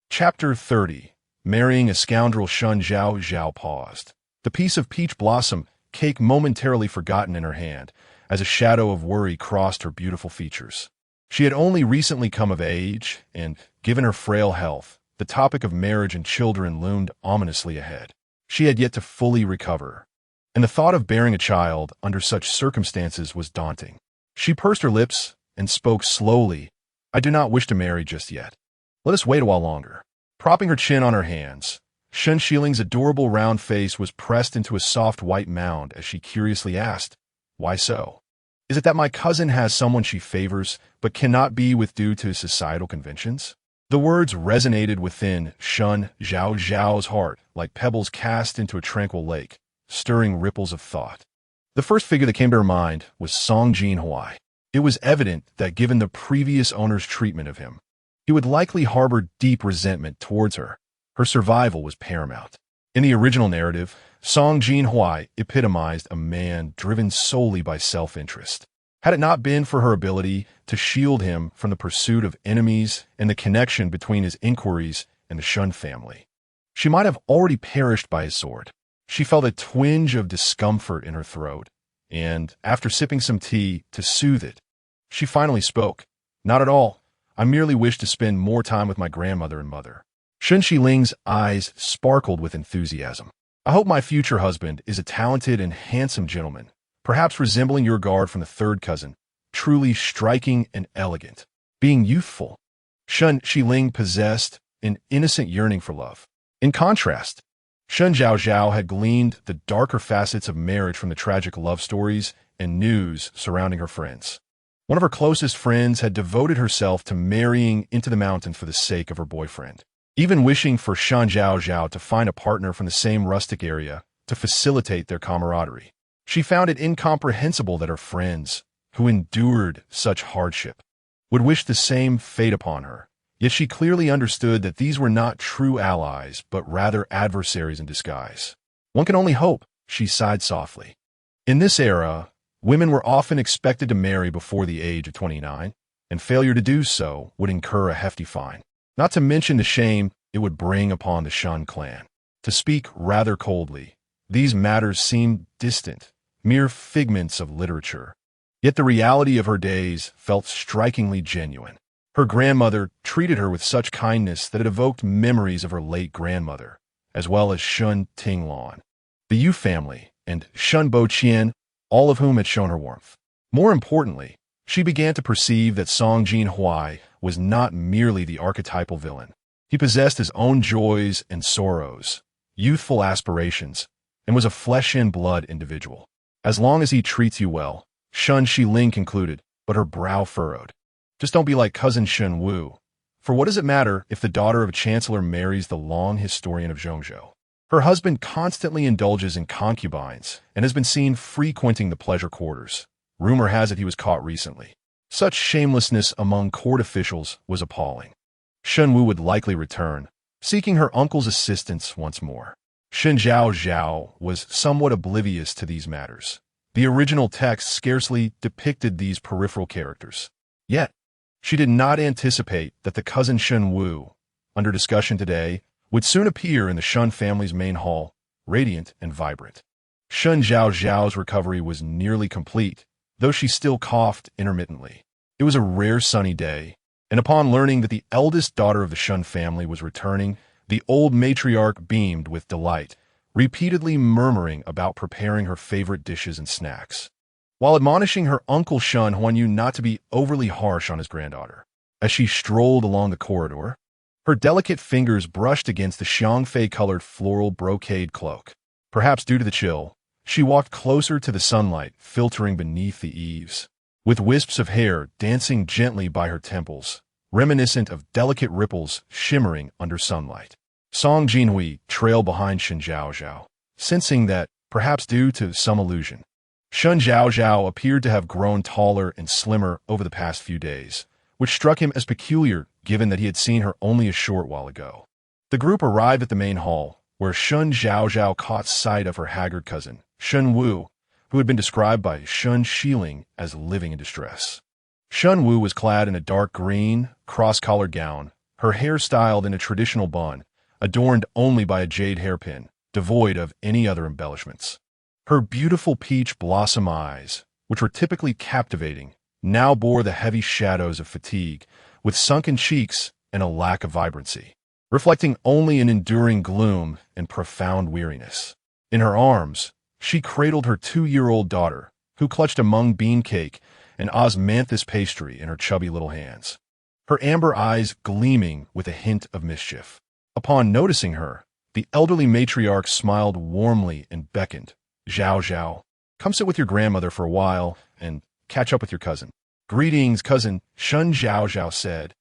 Chapter 30. Marrying a Scoundrel. Shen Zhaozhao paused, the piece of peach blossom cake momentarily forgotten in her hand, as a shadow of worry crossed her beautiful features. She had only recently come of age, and, given her frail health, the topic of marriage and children loomed ominously ahead. She had yet to fully recover. and the thought of bearing a child under such circumstances was daunting. She pursed her lips and spoke slowly. I do not wish to marry just yet. Let us wait a while longer. Propping her chin on her hands, Shen Zhaozhao's adorable round face was pressed into a soft white mound as she curiously asked, "Why so? Is it that my cousin has someone she favors but cannot be with due to societal conventions?" The words resonated within Shen Zhaozhao's heart like pebbles cast into a tranquil lake, stirring ripples of thought. The first figure that came to her mind was Song Jinhuai. It was evident that given the previous owner's treatment of him, he would likely harbor deep resentment towards her. Her survival was paramount. In the original narrative, Song Jinhuai epitomized a man driven solely by self-interest. Had it not been for her ability to shield him from the pursuit of enemies and the connection between his inquiries and the Shen family, she might have already perished by his sword. She felt a twinge of discomfort in her throat, and after sipping some tea to soothe it, she finally spoke. "Not at all. I merely wish to spend more time with my grandmother and mother." Shen Zhaozhao's eyes sparkled with enthusiasm. "I hope my future husband is a talented and handsome gentleman, perhaps resembling your guard from the third cousin, truly striking and elegant, being youthful." Shen Zhaozhao possessed an innocent yearning for love. In contrast, Shen Zhaozhao had gleaned the darker facets of marriage from the tragic love stories and news surrounding her friends. One of her closest friends had devoted herself to marrying into the mountains for the sake of her boyfriend, even wishing for Shen Zhaozhao to find a partner from the same rustic area to facilitate their camaraderie. She found it incomprehensible that her friends, who endured such hardship, would wish the same fate upon her. Yet she clearly understood that these were not true allies, but rather adversaries in disguise. One can only hope, she sighed softly. In this era, women were often expected to marry before the age of 29, and failure to do so would incur a hefty fine. Not to mention the shame it would bring upon the Shen clan. To speak rather coldly, these matters seemed distant, mere figments of literature. Yet the reality of her days felt strikingly genuine. Her grandmother treated her with such kindness that it evoked memories of her late grandmother, as well as Shen Tinglong, the Yu family, and Shen Boqian, all of whom had shown her warmth. More importantly, she began to perceive that Song Jinhuai was not merely the archetypal villain. He possessed his own joys and sorrows, youthful aspirations, and was a flesh-and-blood individual. As long as he treats you well, Shen Zhaozhao concluded, but her brow furrowed. Just don't be like cousin Shen Wu. For what does it matter if the daughter of a chancellor marries the long historian of Zhongzhou? Her husband constantly indulges in concubines and has been seen frequenting the pleasure quarters. Rumor has it he was caught recently. Such shamelessness among court officials was appalling. Shen Wu would likely return, seeking her uncle's assistance once more. Shen Zhaozhao was somewhat oblivious to these matters. The original text scarcely depicted these peripheral characters. Yet, she did not anticipate that the cousin Shen Wu, under discussion today, would soon appear in the Shen family's main hall, radiant and vibrant. Shen Zhaozhao's recovery was nearly complete, though she still coughed intermittently. It was a rare sunny day, and upon learning that the eldest daughter of the Shen family was returning, the old matriarch beamed with delight, repeatedly murmuring about preparing her favorite dishes and snacks, while admonishing her uncle Shen Huanyu not to be overly harsh on his granddaughter. As she strolled along the corridor, her delicate fingers brushed against the xiangfei-colored floral brocade cloak. Perhaps due to the chill, she walked closer to the sunlight filtering beneath the eaves, with wisps of hair dancing gently by her temples, reminiscent of delicate ripples shimmering under sunlight. Song Jinhuai trailed behind Shen Zhaozhao, sensing that, perhaps due to some illusion, Shen Zhaozhao appeared to have grown taller and slimmer over the past few days, which struck him as peculiar given that he had seen her only a short while ago. The group arrived at the main hall, where Shen Zhaozhao caught sight of her haggard cousin, Shen Wu, who had been described by Shen Zhaozhao as living in distress. Shen Wu was clad in a dark green, cross-collared gown, her hair styled in a traditional bun, adorned only by a jade hairpin, devoid of any other embellishments. Her beautiful peach blossom eyes, which were typically captivating, now bore the heavy shadows of fatigue, with sunken cheeks and a lack of vibrancy, reflecting only an enduring gloom and profound weariness. In her arms, She cradled her 2-year-old daughter, who clutched a mung bean cake and osmanthus pastry in her chubby little hands, her amber eyes gleaming with a hint of mischief. Upon noticing her, the elderly matriarch smiled warmly and beckoned. Zhaozhao, come sit with your grandmother for a while and catch up with your cousin. Greetings, cousin, Shen Zhaozhao said,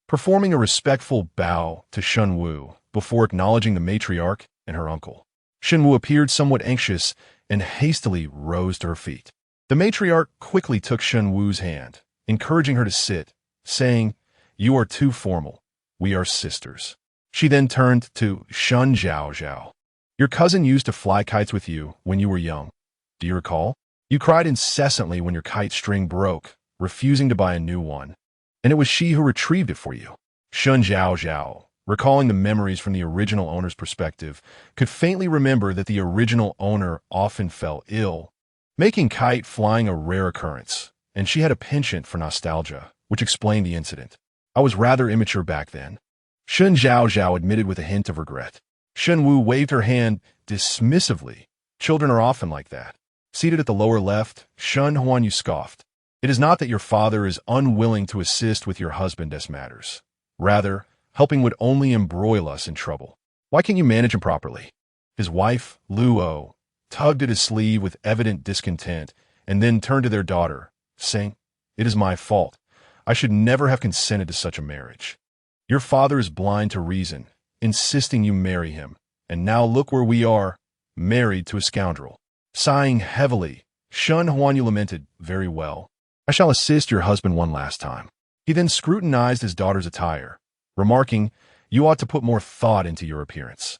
performing a respectful bow to Shen Wu before acknowledging the matriarch and her uncle. Shen Wu appeared somewhat anxious and hastily rose to her feet. The matriarch quickly took Shen Wu's hand, encouraging her to sit, saying, "You are too formal. We are sisters." She then turned to Shen Zhaozhao. "Your cousin used to fly kites with you when you were young. Do you recall? You cried incessantly when your kite string broke, refusing to buy a new one, and it was she who retrieved it for you." Shen Zhaozhao, recalling the memories from the original owner's perspective, could faintly remember that the original owner often fell ill, making kite flying a rare occurrence, and she had a penchant for nostalgia, which explained the incident. "I was rather immature back then," Shen Zhaozhao admitted with a hint of regret. Shen Wu waved her hand dismissively. "Children are often like that." Seated at the lower left, Shen Huanyu scoffed. "It is not that your father is unwilling to assist with your husband's matters. Rather, helping would only embroil us in trouble. Why can't you manage him properly?" His wife, Luo, tugged at his sleeve with evident discontent and then turned to their daughter, saying, "It is my fault. I should never have consented to such a marriage. Your father is blind to reason, insisting you marry him, and now look where we are, married to a scoundrel." Sighing heavily, Shen Huanyu lamented, "Very well. I shall assist your husband one last time." He then scrutinized his daughter's attire, remarking, "You ought to put more thought into your appearance.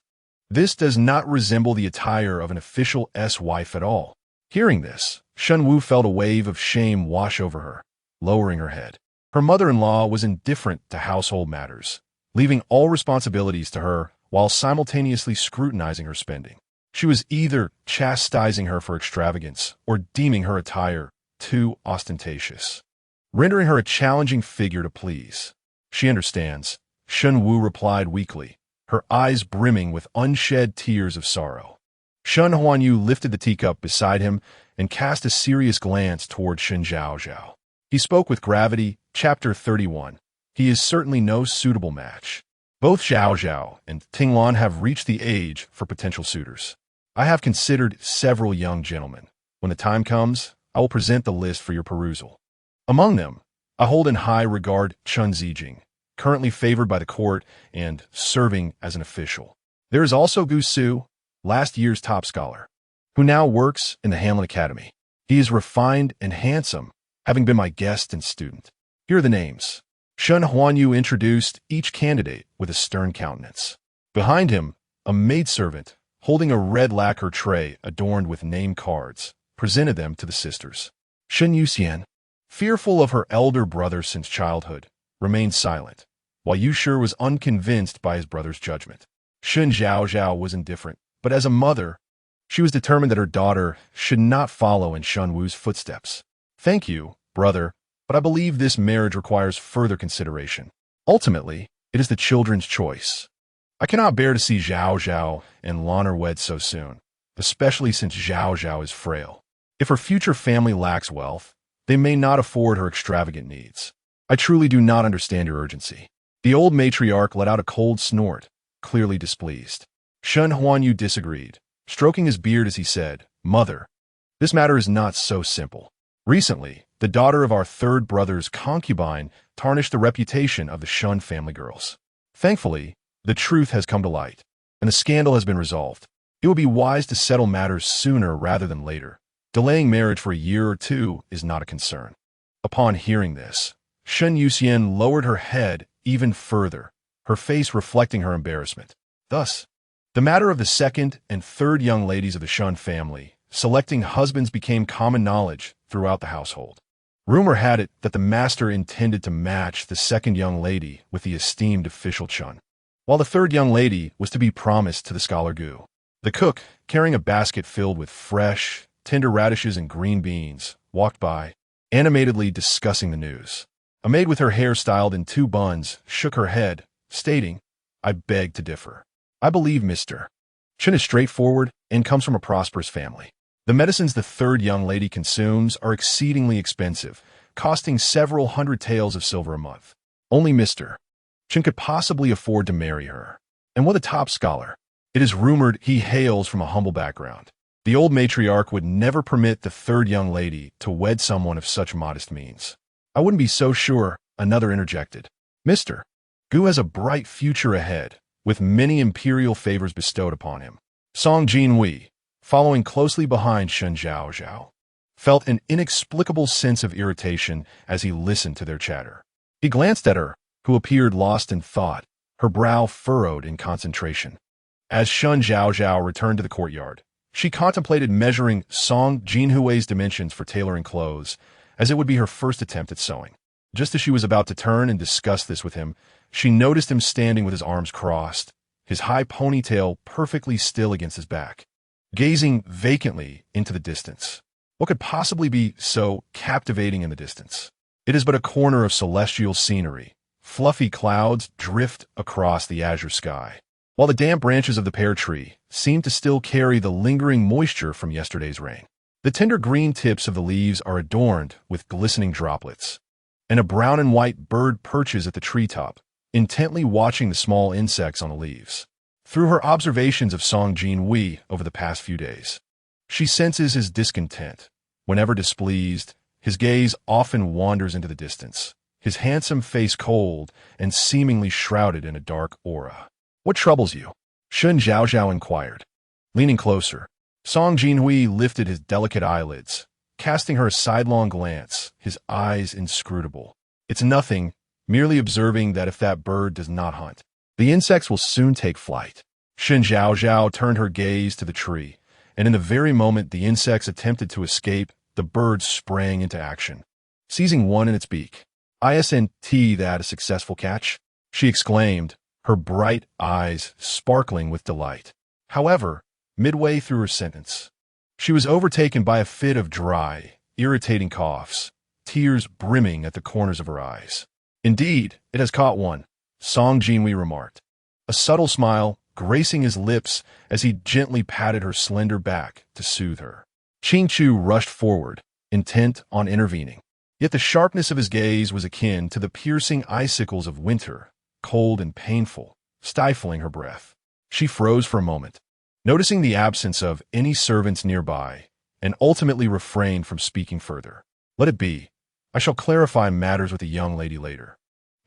This does not resemble the attire of an official wife at all." Hearing this, Shen Wu felt a wave of shame wash over her, lowering her head. Her mother-in-law was indifferent to household matters, leaving all responsibilities to her while simultaneously scrutinizing her spending. She was either chastising her for extravagance or deeming her attire too ostentatious, rendering her a challenging figure to please. "She understands," Shen Wu replied weakly, her eyes brimming with unshed tears of sorrow. Shen Huanyu lifted the teacup beside him and cast a serious glance toward Shen Zhaozhao. He spoke with gravity. Chapter 31. He is certainly no suitable match. Both Zhaozhao and Tinglan have reached the age for potential suitors. I have considered several young gentlemen. When the time comes, I will present the list for your perusal. Among them, I hold in high regard Chen Zijing, currently favored by the court and serving as an official. There is also Gu Su, last year's top scholar, who now works in the Hanlin Academy. He is refined and handsome, having been my guest and student. Here are the names. Shen Huanyu introduced each candidate with a stern countenance. Behind him, a maidservant, holding a red lacquer tray adorned with name cards, presented them to the sisters. Shen Yuxian, fearful of her elder brother since childhood, remained silent, while Yushir was unconvinced by his brother's judgment. Shen Zhaozhao was indifferent, but as a mother, she was determined that her daughter should not follow in Shen Wu's footsteps. "Thank you, brother, but I believe this marriage requires further consideration. Ultimately, it is the children's choice. I cannot bear to see Zhaozhao and Lan'er wed so soon, especially since Zhaozhao is frail. If her future family lacks wealth, they may not afford her extravagant needs. I truly do not understand your urgency." The old matriarch let out a cold snort, clearly displeased. Shen Huanyu disagreed, stroking his beard as he said, "Mother, this matter is not so simple. Recently, the daughter of our third brother's concubine tarnished the reputation of the Shen family girls. Thankfully, the truth has come to light, and the scandal has been resolved. It would be wise to settle matters sooner rather than later. Delaying marriage for a year or two is not a concern." Upon hearing this, Shen Yuxian lowered her head even further, her face reflecting her embarrassment. Thus, the matter of the second and third young ladies of the Shen family selecting husbands became common knowledge throughout the household. Rumor had it that the master intended to match the second young lady with the esteemed official Chen, while the third young lady was to be promised to the scholar Gu. The cook, carrying a basket filled with fresh, tender radishes and green beans, walked by, animatedly discussing the news. A maid with her hair styled in 2 buns shook her head, stating, "I beg to differ. I believe Mr. Chen is straightforward and comes from a prosperous family. The medicines the third young lady consumes are exceedingly expensive, costing several hundred taels of silver a month. Only Mr. Chen could possibly afford to marry her. And what a top scholar. It is rumored he hails from a humble background. The old matriarch would never permit the third young lady to wed someone of such modest means. I wouldn't be so sure, another interjected. Mr. Gu has a bright future ahead, with many imperial favors bestowed upon him. Song Jinhuai, following closely behind Shen Zhaozhao, felt an inexplicable sense of irritation as he listened to their chatter. He glanced at her, who appeared lost in thought, her brow furrowed in concentration. As Shen Zhaozhao returned to the courtyard, she contemplated measuring Song Jinhuai's dimensions for tailoring clothes, as it would be her first attempt at sewing. Just as she was about to turn and discuss this with him, she noticed him standing with his arms crossed, his high ponytail perfectly still against his back, gazing vacantly into the distance. What could possibly be so captivating in the distance? It is but a corner of celestial scenery. Fluffy clouds drift across the azure sky, while the damp branches of the pear tree seem to still carry the lingering moisture from yesterday's rain. The tender green tips of the leaves are adorned with glistening droplets, and a brown and white bird perches at the treetop, intently watching the small insects on the leaves. Through her observations of Song Jinhuai over the past few days, she senses his discontent. Whenever displeased, his gaze often wanders into the distance, his handsome face cold and seemingly shrouded in a dark aura. What troubles you? Shen Zhaozhao inquired. Leaning closer, Song Jinhuai lifted his delicate eyelids, casting her a sidelong glance, his eyes inscrutable. It's nothing, merely observing that if that bird does not hunt, the insects will soon take flight. Shen Zhaozhao turned her gaze to the tree, and in the very moment the insects attempted to escape, the bird sprang into action, seizing one in its beak. "Isn't that a successful catch?" she exclaimed, her bright eyes sparkling with delight. However, midway through her sentence, she was overtaken by a fit of dry, irritating coughs, tears brimming at the corners of her eyes. "Indeed, it has caught one," Song Jinhuai remarked, a subtle smile gracing his lips as he gently patted her slender back to soothe her. Ching Chu rushed forward, intent on intervening. Yet the sharpness of his gaze was akin to the piercing icicles of winter, cold and painful, stifling her breath. She froze for a moment, noticing the absence of any servants nearby, and ultimately refrained from speaking further. "Let it be. I shall clarify matters with the young lady later.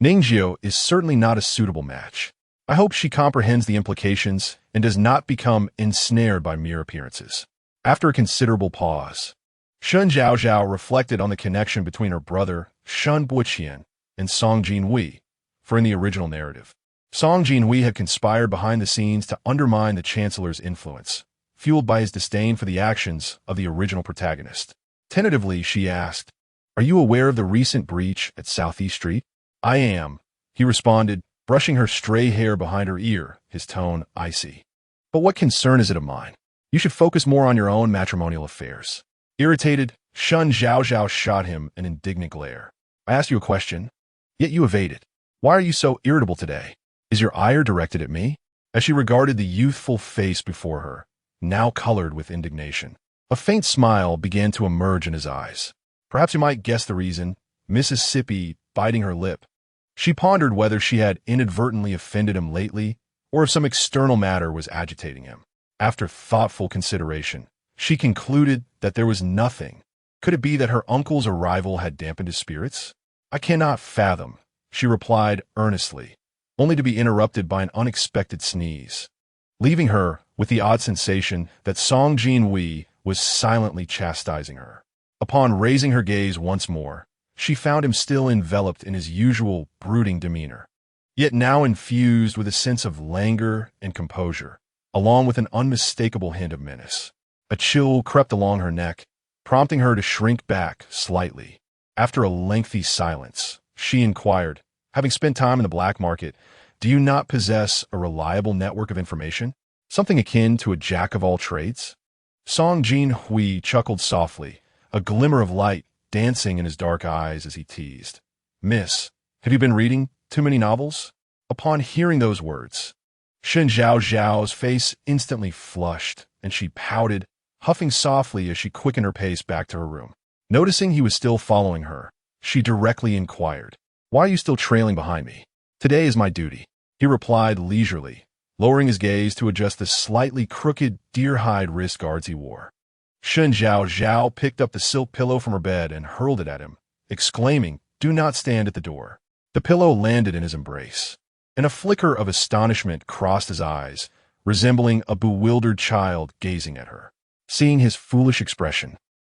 Ningjiu is certainly not a suitable match. I hope she comprehends the implications and does not become ensnared by mere appearances." After a considerable pause, Shen Zhaozhao reflected on the connection between her brother, Shen Buqian, and Song Jinhuai, for in the original narrative, Song Jinhuai had conspired behind the scenes to undermine the Chancellor's influence, fueled by his disdain for the actions of the original protagonist. Tentatively, she asked, "Are you aware of the recent breach at Southeast Street?" "I am," he responded, brushing her stray hair behind her ear, his tone icy. "But what concern is it of mine? You should focus more on your own matrimonial affairs." Irritated, Shen Zhaozhao shot him an indignant glare. "I asked you a question, yet you evade it. Why are you so irritable today? Is your ire directed at me?" As she regarded the youthful face before her, now colored with indignation, a faint smile began to emerge in his eyes. Perhaps you might guess the reason. Mississippi, biting her lip, she pondered whether she had inadvertently offended him lately, or if some external matter was agitating him. After thoughtful consideration, she concluded that there was nothing. Could it be that her uncle's arrival had dampened his spirits? "I cannot fathom," she replied earnestly, only to be interrupted by an unexpected sneeze, leaving her with the odd sensation that Song Jinhuai was silently chastising her. Upon raising her gaze once more, she found him still enveloped in his usual brooding demeanor, yet now infused with a sense of languor and composure, along with an unmistakable hint of menace. A chill crept along her neck, prompting her to shrink back slightly. After a lengthy silence, she inquired, "Having spent time in the black market, do you not possess a reliable network of information? Something akin to a jack-of-all-trades?" Song Jinhuai chuckled softly, a glimmer of light dancing in his dark eyes as he teased. "Miss, have you been reading too many novels?" Upon hearing those words, Shen Zhaozhao's face instantly flushed, and she pouted, huffing softly as she quickened her pace back to her room. Noticing he was still following her, she directly inquired, "Why are you still trailing behind me?" "Today is my duty," he replied leisurely, lowering his gaze to adjust the slightly crooked deer-hide wrist guards he wore. Shen Zhaozhao picked up the silk pillow from her bed and hurled it at him, exclaiming, "Do not stand at the door." The pillow landed in his embrace, and a flicker of astonishment crossed his eyes, resembling a bewildered child gazing at her. Seeing his foolish expression,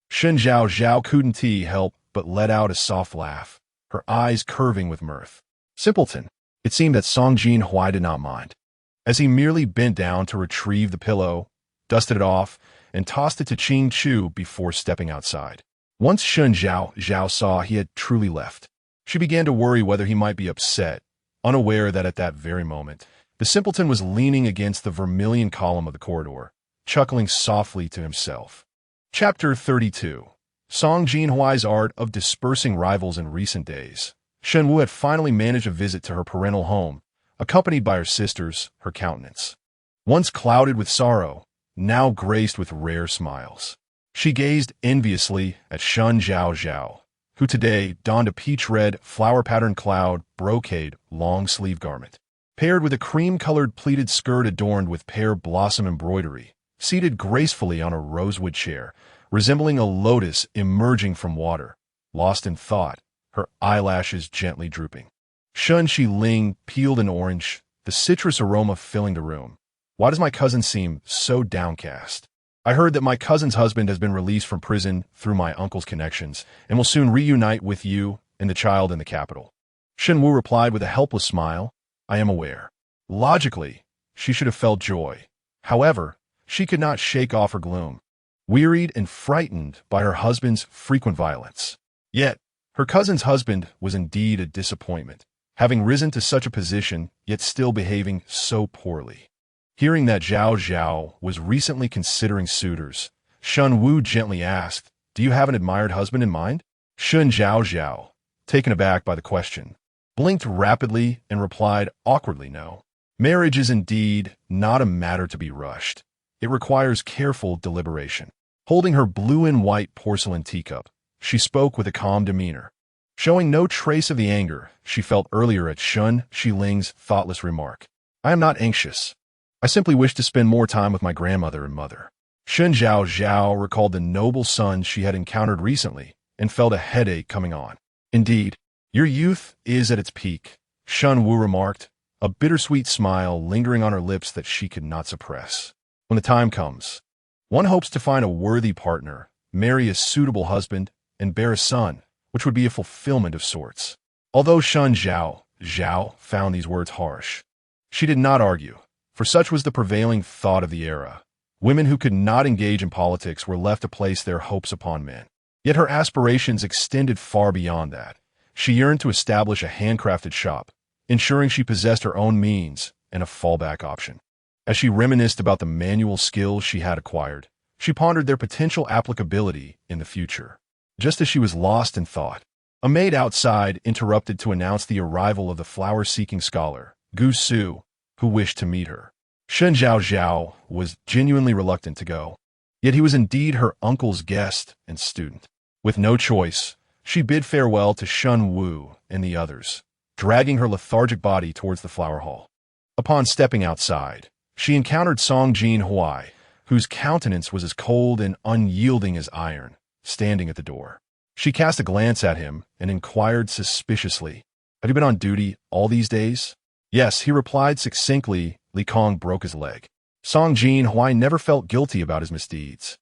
Shen Zhaozhao couldn't help but let out a soft laugh, her eyes curving with mirth. Simpleton! It seemed that Song Jinhuai did not mind, as he merely bent down to retrieve the pillow, dusted it off, and tossed it to Ching Chu before stepping outside. Once Shen Zhaozhao saw he had truly left, she began to worry whether he might be upset, unaware that at that very moment, the simpleton was leaning against the vermilion column of the corridor, chuckling softly to himself. Chapter 32. Song Jinhuai's art of dispersing rivals in recent days. Shen Wu had finally managed a visit to her parental home, accompanied by her sisters, her countenance, once clouded with sorrow, now graced with rare smiles. She gazed enviously at Shen Zhaozhao, who today donned a peach-red, flower-patterned cloud brocade long-sleeve garment, paired with a cream-colored pleated skirt adorned with pear blossom embroidery, seated gracefully on a rosewood chair, resembling a lotus emerging from water, lost in thought, her eyelashes gently drooping. Shen Ling peeled an orange, the citrus aroma filling the room. "Why does my cousin seem so downcast?" "I heard that my cousin's husband has been released from prison through my uncle's connections and will soon reunite with you and the child in the capital." Shen Wu replied with a helpless smile, "I am aware." Logically, she should have felt joy. However, she could not shake off her gloom, wearied and frightened by her husband's frequent violence. Yet, her cousin's husband was indeed a disappointment, having risen to such a position, yet still behaving so poorly. Hearing that Zhao was recently considering suitors, Shen Wu gently asked, "Do you have an admired husband in mind?" Shen Zhaozhao, taken aback by the question, blinked rapidly and replied awkwardly, "No. Marriage is indeed not a matter to be rushed. It requires careful deliberation." Holding her blue and white porcelain teacup, she spoke with a calm demeanor, showing no trace of the anger she felt earlier at Shen Ling's thoughtless remark. "I am not anxious. I simply wish to spend more time with my grandmother and mother." Shen Zhaozhao recalled the noble sons she had encountered recently and felt a headache coming on. "Indeed, your youth is at its peak," Shen Wu remarked, a bittersweet smile lingering on her lips that she could not suppress. "When the time comes, one hopes to find a worthy partner, marry a suitable husband, and bear a son, which would be a fulfillment of sorts." Although Shen Zhaozhao found these words harsh, she did not argue, for such was the prevailing thought of the era. Women who could not engage in politics were left to place their hopes upon men. Yet her aspirations extended far beyond that. She yearned to establish a handcrafted shop, ensuring she possessed her own means and a fallback option. As she reminisced about the manual skills she had acquired, she pondered their potential applicability in the future. Just as she was lost in thought, a maid outside interrupted to announce the arrival of the flower-seeking scholar, Gu Su, who wished to meet her. Shen Zhaozhao was genuinely reluctant to go, yet he was indeed her uncle's guest and student. With no choice, she bid farewell to Shen Wu and the others, dragging her lethargic body towards the flower hall. Upon stepping outside, she encountered Song Jinhuai, whose countenance was as cold and unyielding as iron, standing at the door. She cast a glance at him and inquired suspiciously, "Have you been on duty all these days?" "Yes," he replied succinctly. Li Kong broke his leg. Song Jinhuai never felt guilty about his misdeeds.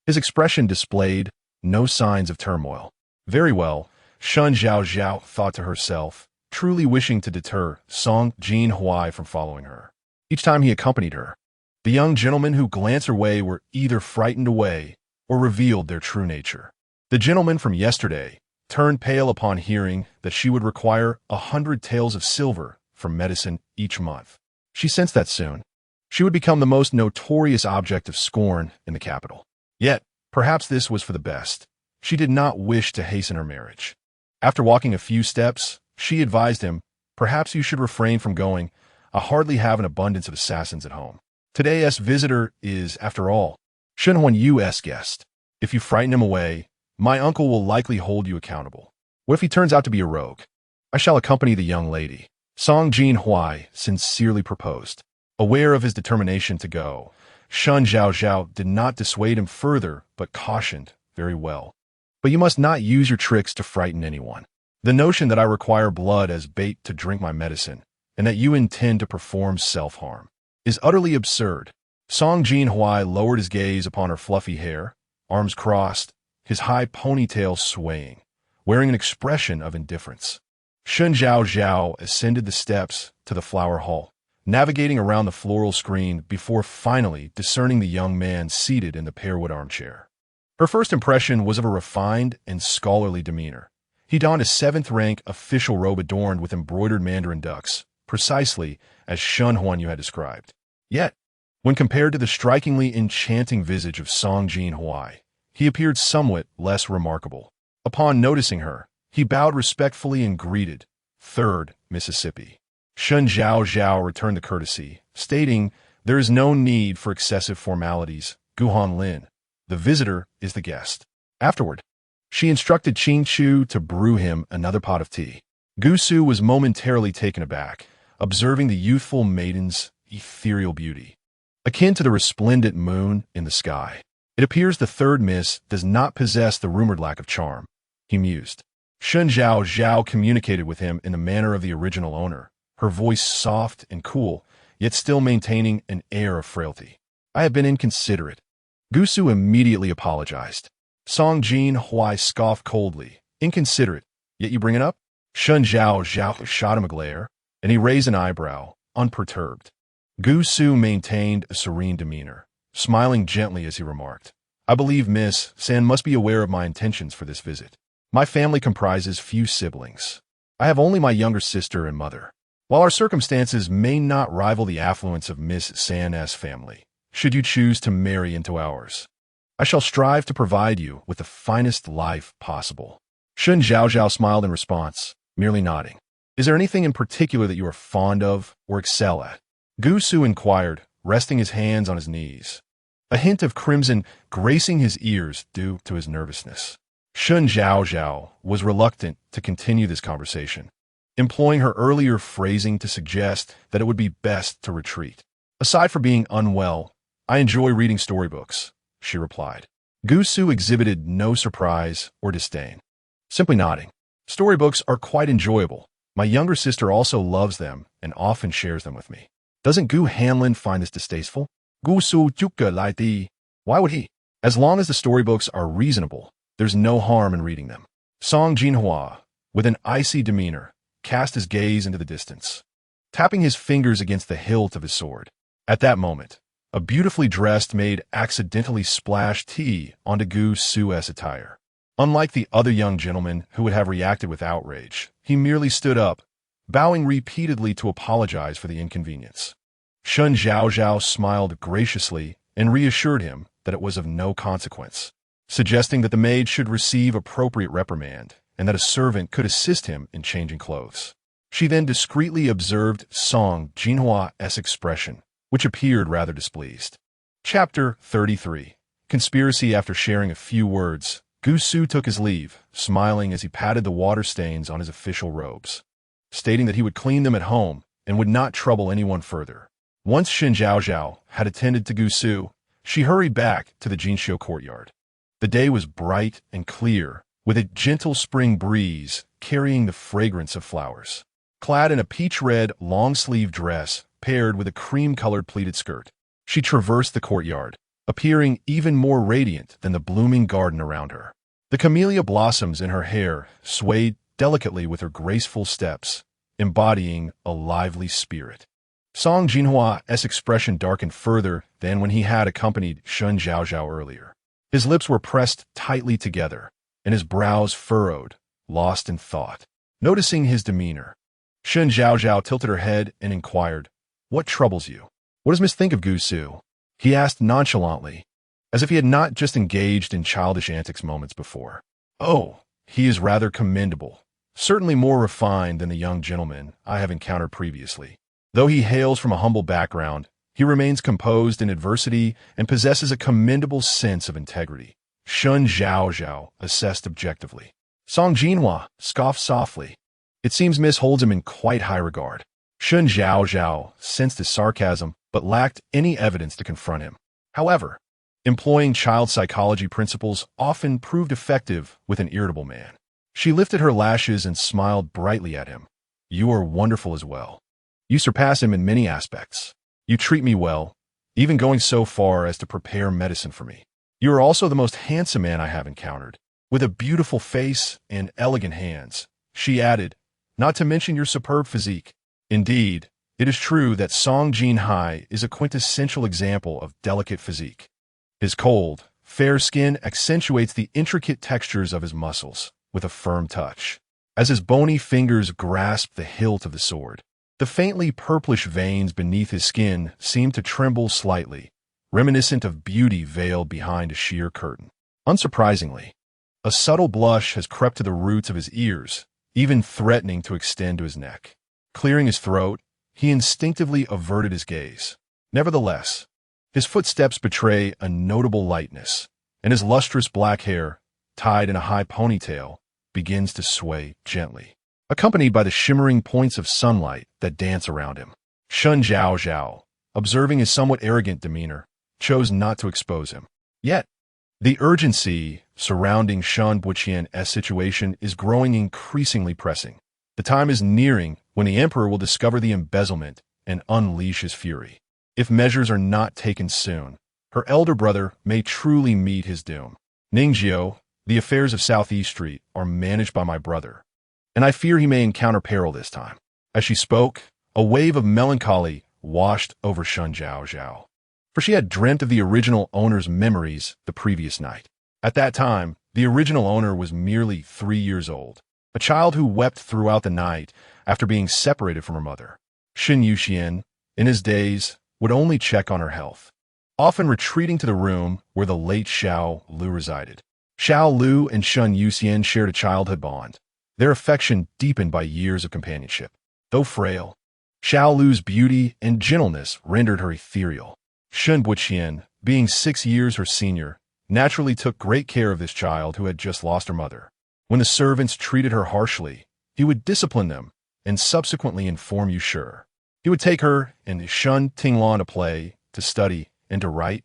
His expression displayed no signs of turmoil. Very well, Shen Zhaozhao thought to herself, truly wishing to deter Song Jinhuai from following her. Each time he accompanied her, the young gentlemen who glanced her way were either frightened away or revealed their true nature. The gentleman from yesterday turned pale upon hearing that she would require 100 taels of silver for medicine each month. She sensed that soon she would become the most notorious object of scorn in the capital. Yet, perhaps this was for the best. She did not wish to hasten her marriage. After walking a few steps, she advised him, "Perhaps you should refrain from going. I hardly have an abundance of assassins at home. Today's visitor is, after all, Shen Zhaozhao's guest. If you frighten him away, my uncle will likely hold you accountable. What if he turns out to be a rogue? I shall accompany the young lady. Song Jinhuai sincerely proposed. Aware of his determination to go, Shen Zhaozhao did not dissuade him further, but cautioned, very well. But you must not use your tricks to frighten anyone. The notion that I require blood as bait to drink my medicine, and that you intend to perform self-harm, is utterly absurd. Song Jinhuai lowered his gaze upon her fluffy hair, arms crossed, his high ponytail swaying, wearing an expression of indifference. Shen Zhaozhao ascended the steps to the flower hall, navigating around the floral screen before finally discerning the young man seated in the pearwood armchair. Her first impression was of a refined and scholarly demeanor. He donned a seventh-rank official robe adorned with embroidered mandarin ducks, precisely as Shen Huanyu had described. Yet, when compared to the strikingly enchanting visage of Song Jinhuai, he appeared somewhat less remarkable. Upon noticing her, he bowed respectfully and greeted, "Third, Mississippi." Shen Zhaozhao returned the courtesy, stating, "There is no need for excessive formalities, Guhan Lin. The visitor is the guest." Afterward, she instructed Qing Chu to brew him another pot of tea. Gu Su was momentarily taken aback, observing the youthful maiden's ethereal beauty, akin to the resplendent moon in the sky. It appears the third miss does not possess the rumored lack of charm, he mused. Shen Zhaozhao communicated with him in the manner of the original owner, her voice soft and cool, yet still maintaining an air of frailty. "I have been inconsiderate." Gu Su immediately apologized. Song Jinhuai scoffed coldly. "Inconsiderate, yet you bring it up?" Shen Zhaozhao shot him a glare, and he raised an eyebrow, unperturbed. Gu Su maintained a serene demeanor, smiling gently as he remarked, "I believe Miss San must be aware of my intentions for this visit. My family comprises few siblings. I have only my younger sister and mother. While our circumstances may not rival the affluence of Miss San's family, should you choose to marry into ours, I shall strive to provide you with the finest life possible." Shen Zhaozhao smiled in response, merely nodding. "Is there anything in particular that you are fond of or excel at?" Gu Su inquired, resting his hands on his knees, a hint of crimson gracing his ears due to his nervousness. Shen Zhaozhao was reluctant to continue this conversation, employing her earlier phrasing to suggest that it would be best to retreat. "Aside from being unwell, I enjoy reading storybooks," she replied. Gu Su exhibited no surprise or disdain, simply nodding. "Storybooks are quite enjoyable. My younger sister also loves them and often shares them with me. Doesn't Gu Hanlin find this distasteful?" "Gu Su Juke Lai Di." "Why would he? As long as the storybooks are reasonable, there's no harm in reading them." Song Jinhua, with an icy demeanor, cast his gaze into the distance, tapping his fingers against the hilt of his sword. At that moment, a beautifully dressed maid accidentally splashed tea onto Gu Su's attire. Unlike the other young gentlemen who would have reacted with outrage, he merely stood up, bowing repeatedly to apologize for the inconvenience. Shen Zhaozhao smiled graciously and reassured him that it was of no consequence, suggesting that the maid should receive appropriate reprimand and that a servant could assist him in changing clothes. She then discreetly observed Song Jinhua's expression, which appeared rather displeased. Chapter 33. Conspiracy. After sharing a few words, Gu Su took his leave, smiling as he patted the water stains on his official robes, stating that he would clean them at home and would not trouble anyone further. Once Shen Zhaozhao had attended to Gu Su, she hurried back to the Jinxiu courtyard. The day was bright and clear, with a gentle spring breeze carrying the fragrance of flowers. Clad in a peach-red long-sleeve dress paired with a cream-colored pleated skirt, she traversed the courtyard, appearing even more radiant than the blooming garden around her. The camellia blossoms in her hair swayed delicately with her graceful steps, embodying a lively spirit. Song Jinhua's expression darkened further than when he had accompanied Shen Zhaozhao earlier. His lips were pressed tightly together, and his brows furrowed, lost in thought. Noticing his demeanor, Shen Zhaozhao tilted her head and inquired, "What troubles you? What does Miss think of Gu Su?" He asked nonchalantly, as if he had not just engaged in childish antics moments before. "Oh, he is rather commendable, certainly more refined than the young gentleman I have encountered previously. Though he hails from a humble background, He remains composed in adversity and possesses a commendable sense of integrity. Shen Zhaozhao assessed objectively. Song Jinhuai scoffed softly. It seems Miss holds him in quite high regard. Shen Zhaozhao sensed his sarcasm, but lacked any evidence to confront him. However, employing child psychology principles often proved effective with an irritable man. She lifted her lashes and smiled brightly at him. You are wonderful as well. You surpass him in many aspects. You treat me well, even going so far as to prepare medicine for me. You are also the most handsome man I have encountered, with a beautiful face and elegant hands, she added, not to mention your superb physique. Indeed, it is true that Song Jinhuai is a quintessential example of delicate physique. His cold, fair skin accentuates the intricate textures of his muscles with a firm touch. As his bony fingers grasp the hilt of the sword, the faintly purplish veins beneath his skin seem to tremble slightly, reminiscent of beauty veiled behind a sheer curtain. Unsurprisingly, a subtle blush has crept to the roots of his ears, even threatening to extend to his neck. Clearing his throat, he instinctively averted his gaze. Nevertheless, his footsteps betray a notable lightness, and his lustrous black hair, tied in a high ponytail, begins to sway gently, accompanied by the shimmering points of sunlight that dance around him. Shen Zhaozhao, observing his somewhat arrogant demeanor, chose not to expose him. Yet, the urgency surrounding Shen Zhaozhao's situation is growing increasingly pressing. The time is nearing when the emperor will discover the embezzlement and unleash his fury. If measures are not taken soon, her elder brother may truly meet his doom. Ningjiu, the affairs of Southeast Street are managed by my brother, and I fear he may encounter peril this time. As she spoke, a wave of melancholy washed over Shen Zhaozhao, for she had dreamt of the original owner's memories the previous night. At that time, the original owner was merely 3 years old, a child who wept throughout the night after being separated from her mother. Shen Yuxian, in his days, would only check on her health, often retreating to the room where the late Xiao Lu resided. Xiao Lu and Shen Yuxian shared a childhood bond, their affection deepened by years of companionship. Though frail, Xiao Lu's beauty and gentleness rendered her ethereal. Shen Zhaozhao, being 6 years her senior, naturally took great care of this child who had just lost her mother. When the servants treated her harshly, he would discipline them and subsequently inform Yushi. He would take her and Shen Tinglan to play, to study, and to write,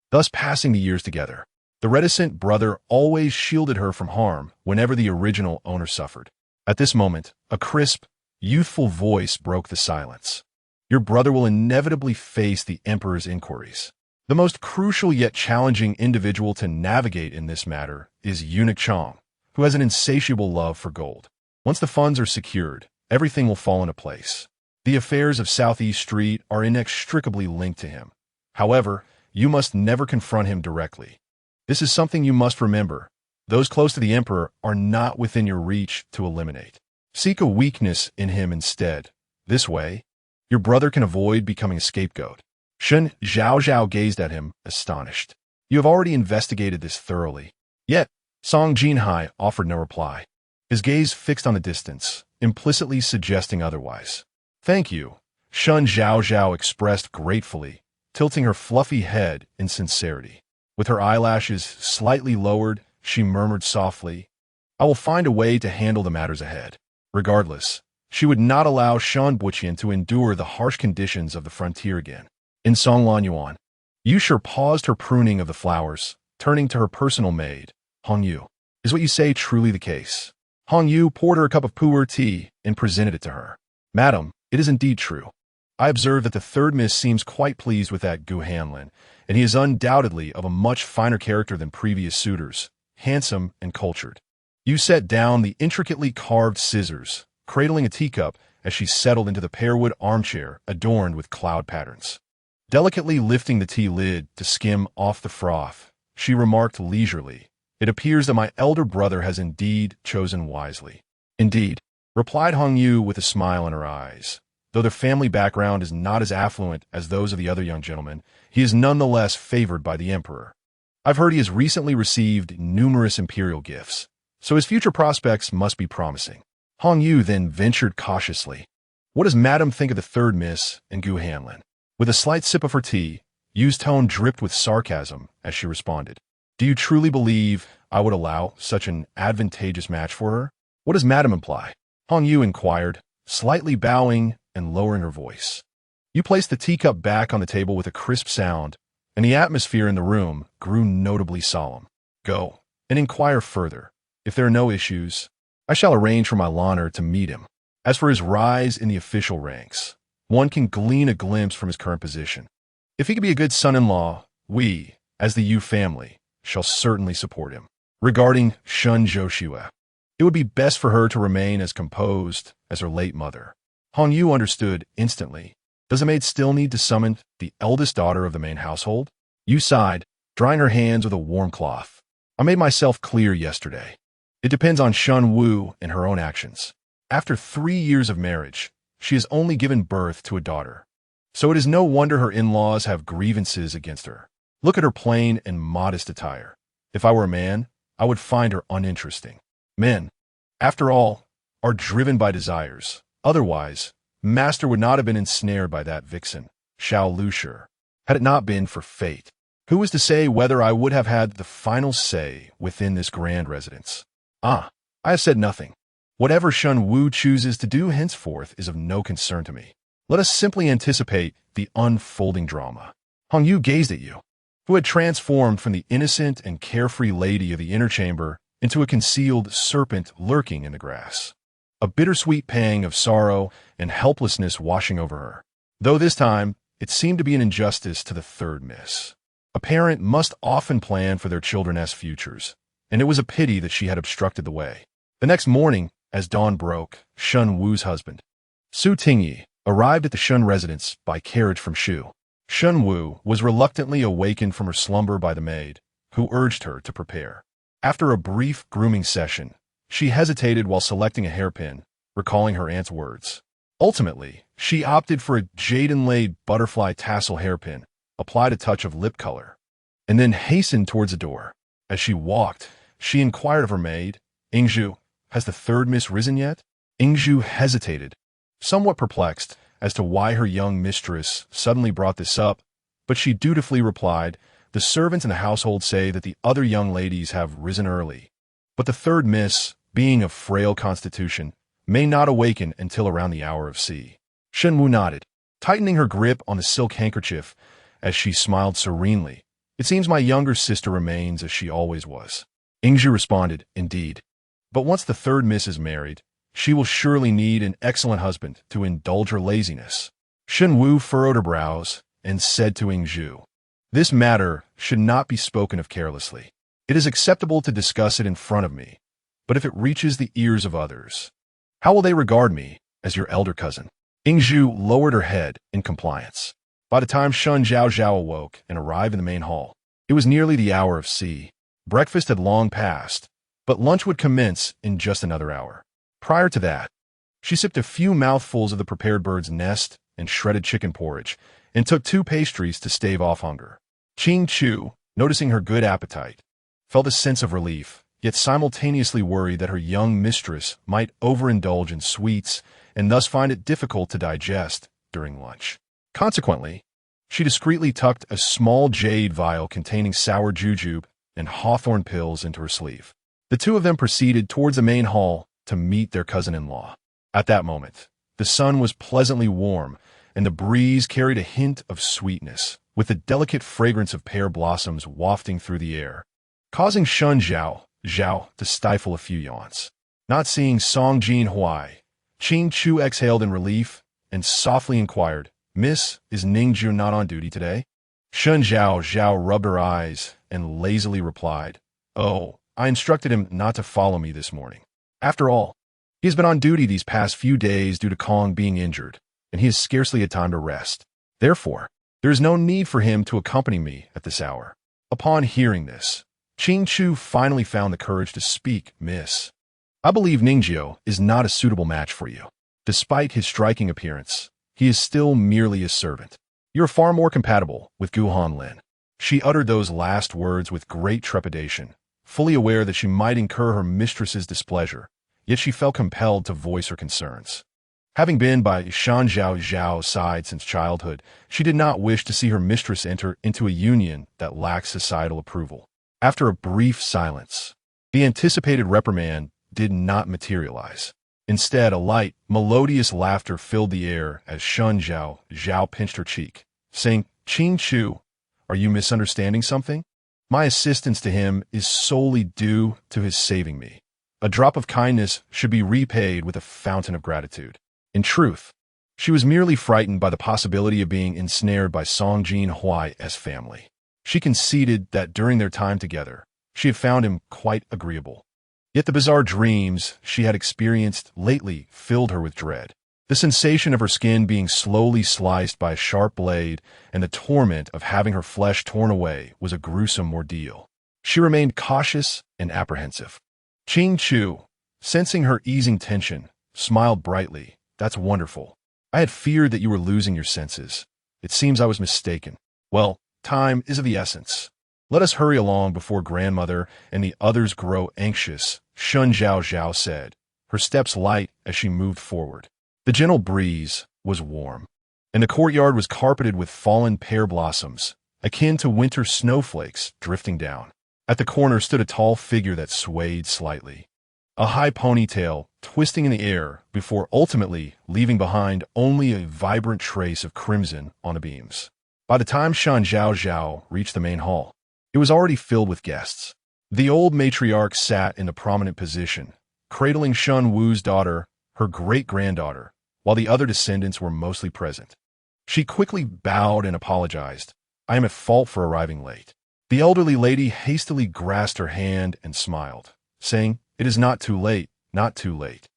thus passing the years together. The reticent brother always shielded her from harm whenever the original owner suffered. At this moment, a crisp, youthful voice broke the silence. Your brother will inevitably face the emperor's inquiries. The most crucial yet challenging individual to navigate in this matter is Eunuch Chong, who has an insatiable love for gold. Once the funds are secured, everything will fall into place. The affairs of Southeast Street are inextricably linked to him. However, you must never confront him directly. This is something you must remember. Those close to the emperor are not within your reach to eliminate. Seek a weakness in him instead. This way, your brother can avoid becoming a scapegoat. Shen Zhaozhao gazed at him, astonished. You have already investigated this thoroughly. Yet, Song Jinhuai offered no reply. His gaze fixed on the distance, implicitly suggesting otherwise. Thank you, Shen Zhaozhao expressed gratefully, tilting her fluffy head in sincerity. With her eyelashes slightly lowered, she murmured softly, I will find a way to handle the matters ahead. Regardless, she would not allow Shen Zhaozhao to endure the harsh conditions of the frontier again. In Songlan Yuan, Yushi paused her pruning of the flowers, turning to her personal maid, Hong Yu. Is what you say truly the case? Hong Yu poured her a cup of pu'er tea and presented it to her. Madam, it is indeed true. I observe that the third miss seems quite pleased with that Gu Hanlin, and he is undoubtedly of a much finer character than previous suitors, handsome and cultured. Yu set down the intricately carved scissors, cradling a teacup as she settled into the pearwood armchair adorned with cloud patterns. Delicately lifting the tea lid to skim off the froth, she remarked leisurely, It appears that my elder brother has indeed chosen wisely. Indeed, replied Hong Yu with a smile in her eyes. Though their family background is not as affluent as those of the other young gentlemen, he is nonetheless favored by the emperor. I've heard he has recently received numerous imperial gifts, so his future prospects must be promising. Hong Yu then ventured cautiously. What does Madam think of the third miss and Gu Hanlin? With a slight sip of her tea, Yu's tone dripped with sarcasm as she responded. Do you truly believe I would allow such an advantageous match for her? What does madam imply? Hong Yu inquired, slightly bowing and lowering her voice. Yu placed the teacup back on the table with a crisp sound, and the atmosphere in the room grew notably solemn. Go and inquire further. If there are no issues, I shall arrange for my Lanner to meet him. As for his rise in the official ranks, one can glean a glimpse from his current position. If he can be a good son-in-law, we, as the Yu family, shall certainly support him. Regarding Shen Zhaozhao, it would be best for her to remain as composed as her late mother. Hong Yu understood instantly. Does a maid still need to summon the eldest daughter of the main household? Yu sighed, drying her hands with a warm cloth. I made myself clear yesterday. It depends on Shen Wu and her own actions. After 3 years of marriage, she has only given birth to a daughter. So it is no wonder her in-laws have grievances against her. Look at her plain and modest attire. If I were a man, I would find her uninteresting. Men, after all, are driven by desires. Otherwise, Master would not have been ensnared by that vixen, Xiao Lusher, had it not been for fate. Who is to say whether I would have had the final say within this grand residence? I have said nothing. Whatever Shen Wu chooses to do henceforth is of no concern to me. Let us simply anticipate the unfolding drama. Hong Yu gazed at Yu, who had transformed from the innocent and carefree lady of the inner chamber into a concealed serpent lurking in the grass. A bittersweet pang of sorrow and helplessness washing over her, though this time it seemed to be an injustice to the third miss. A parent must often plan for their children's futures, and it was a pity that she had obstructed the way. The next morning, as dawn broke, Shen Wu's husband, Su Tingyi, arrived at the Shen residence by carriage from Shu. Shen Wu was reluctantly awakened from her slumber by the maid, who urged her to prepare. After a brief grooming session, she hesitated while selecting a hairpin, recalling her aunt's words. Ultimately, she opted for a jade-inlaid butterfly tassel hairpin, applied a touch of lip color, and then hastened towards the door. As she walked, she inquired of her maid, Ingzhu, has the third miss risen yet? Ingzhu hesitated, somewhat perplexed as to why her young mistress suddenly brought this up, but she dutifully replied, the servants in the household say that the other young ladies have risen early, but the third miss, being of frail constitution, may not awaken until around the hour of C. Shen Wu nodded, tightening her grip on the silk handkerchief as she smiled serenely. It seems my younger sister remains as she always was. Ingzhu responded, indeed. But once the third miss is married, she will surely need an excellent husband to indulge her laziness. Shen Wu furrowed her brows and said to Ingzhu, this matter should not be spoken of carelessly. It is acceptable to discuss it in front of me, but if it reaches the ears of others, how will they regard me as your elder cousin? Ingzhu lowered her head in compliance. By the time Shen Zhaozhao awoke and arrived in the main hall, it was nearly the hour of C. Breakfast had long passed, but lunch would commence in just another hour. Prior to that, she sipped a few mouthfuls of the prepared bird's nest and shredded chicken porridge, and took 2 pastries to stave off hunger. Qing Chu, noticing her good appetite, felt a sense of relief, yet simultaneously worried that her young mistress might overindulge in sweets and thus find it difficult to digest during lunch. Consequently, she discreetly tucked a small jade vial containing sour jujube and hawthorn pills into her sleeve. The two of them proceeded towards the main hall to meet their cousin-in-law. At that moment, the sun was pleasantly warm, and the breeze carried a hint of sweetness, with the delicate fragrance of pear blossoms wafting through the air, causing Shen Zhaozhao to stifle a few yawns. Not seeing Song Jinhuai, Qing Chu exhaled in relief and softly inquired, Miss, is Ningzhu not on duty today? Shen Zhaozhao rubbed her eyes and lazily replied, oh, I instructed him not to follow me this morning. After all, he has been on duty these past few days due to Kong being injured, and he has scarcely had time to rest. Therefore, there is no need for him to accompany me at this hour. Upon hearing this, Qing Chu finally found the courage to speak, Miss. I believe Ningzhu is not a suitable match for you. Despite his striking appearance, he is still merely a servant. You are far more compatible with Gu Hanlin. She uttered those last words with great trepidation, fully aware that she might incur her mistress's displeasure, yet she felt compelled to voice her concerns. Having been by Shen Zhaozhao's side since childhood, she did not wish to see her mistress enter into a union that lacked societal approval. After a brief silence, the anticipated reprimand did not materialize. Instead, a light, melodious laughter filled the air as Shen Zhaozhao pinched her cheek, saying, "Qing Chu, are you misunderstanding something? My assistance to him is solely due to his saving me. A drop of kindness should be repaid with a fountain of gratitude." In truth, she was merely frightened by the possibility of being ensnared by Song Jinhuai's family. She conceded that during their time together, she had found him quite agreeable. Yet the bizarre dreams she had experienced lately filled her with dread. The sensation of her skin being slowly sliced by a sharp blade and the torment of having her flesh torn away was a gruesome ordeal. She remained cautious and apprehensive. Qing Chu, sensing her easing tension, smiled brightly. "That's wonderful. I had feared that you were losing your senses. It seems I was mistaken. Well, time is of the essence. Let us hurry along before grandmother and the others grow anxious," Shen Zhaozhao said, her steps light as she moved forward. The gentle breeze was warm, and the courtyard was carpeted with fallen pear blossoms, akin to winter snowflakes drifting down. At the corner stood a tall figure that swayed slightly, a high ponytail twisting in the air before ultimately leaving behind only a vibrant trace of crimson on the beams. By the time Shen Zhaozhao reached the main hall, it was already filled with guests. The old matriarch sat in a prominent position, cradling Shen Wu's daughter, her great-granddaughter, while the other descendants were mostly present. She quickly bowed and apologized. "I am at fault for arriving late." The elderly lady hastily grasped her hand and smiled, saying, "It is not too late, not too late.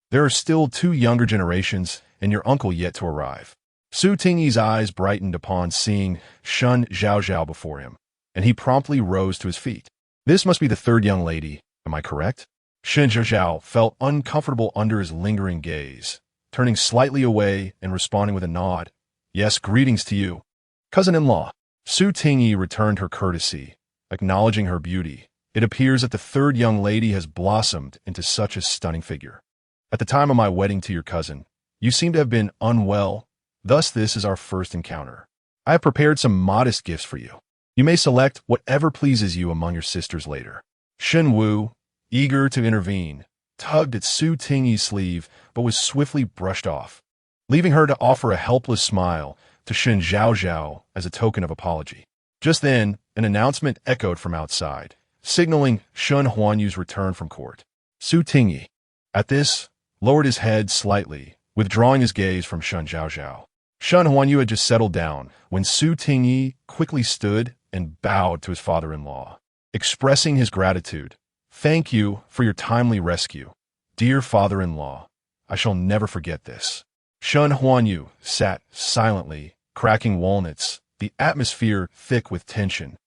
There are still 2 younger generations and your uncle yet to arrive." Su Tingyi's eyes brightened upon seeing Shen Zhaozhao before him, and he promptly rose to his feet. "This must be the 3rd young lady, am I correct?" Shen Zhaozhao felt uncomfortable under his lingering gaze, turning slightly away and responding with a nod. "Yes, greetings to you, cousin-in-law." Su Tingyi returned her courtesy, acknowledging her beauty. "It appears that the 3rd young lady has blossomed into such a stunning figure. At the time of my wedding to your cousin, you seem to have been unwell. Thus this is our first encounter. I have prepared some modest gifts for you. You may select whatever pleases you among your sisters later." Shen Wu, eager to intervene, tugged at Su Tingyi's sleeve but was swiftly brushed off, leaving her to offer a helpless smile to Shen Zhaozhao as a token of apology. Just then, an announcement echoed from outside, signaling Shen Huanyu's return from court. Su Tingyi, at this, lowered his head slightly, withdrawing his gaze from Shen Zhaozhao. Shen Huanyu had just settled down when Su Tingyi quickly stood and bowed to his father-in-law, expressing his gratitude. "Thank you for your timely rescue. Dear father-in-law, I shall never forget this." Shen Huanyu sat silently, cracking walnuts, the atmosphere thick with tension,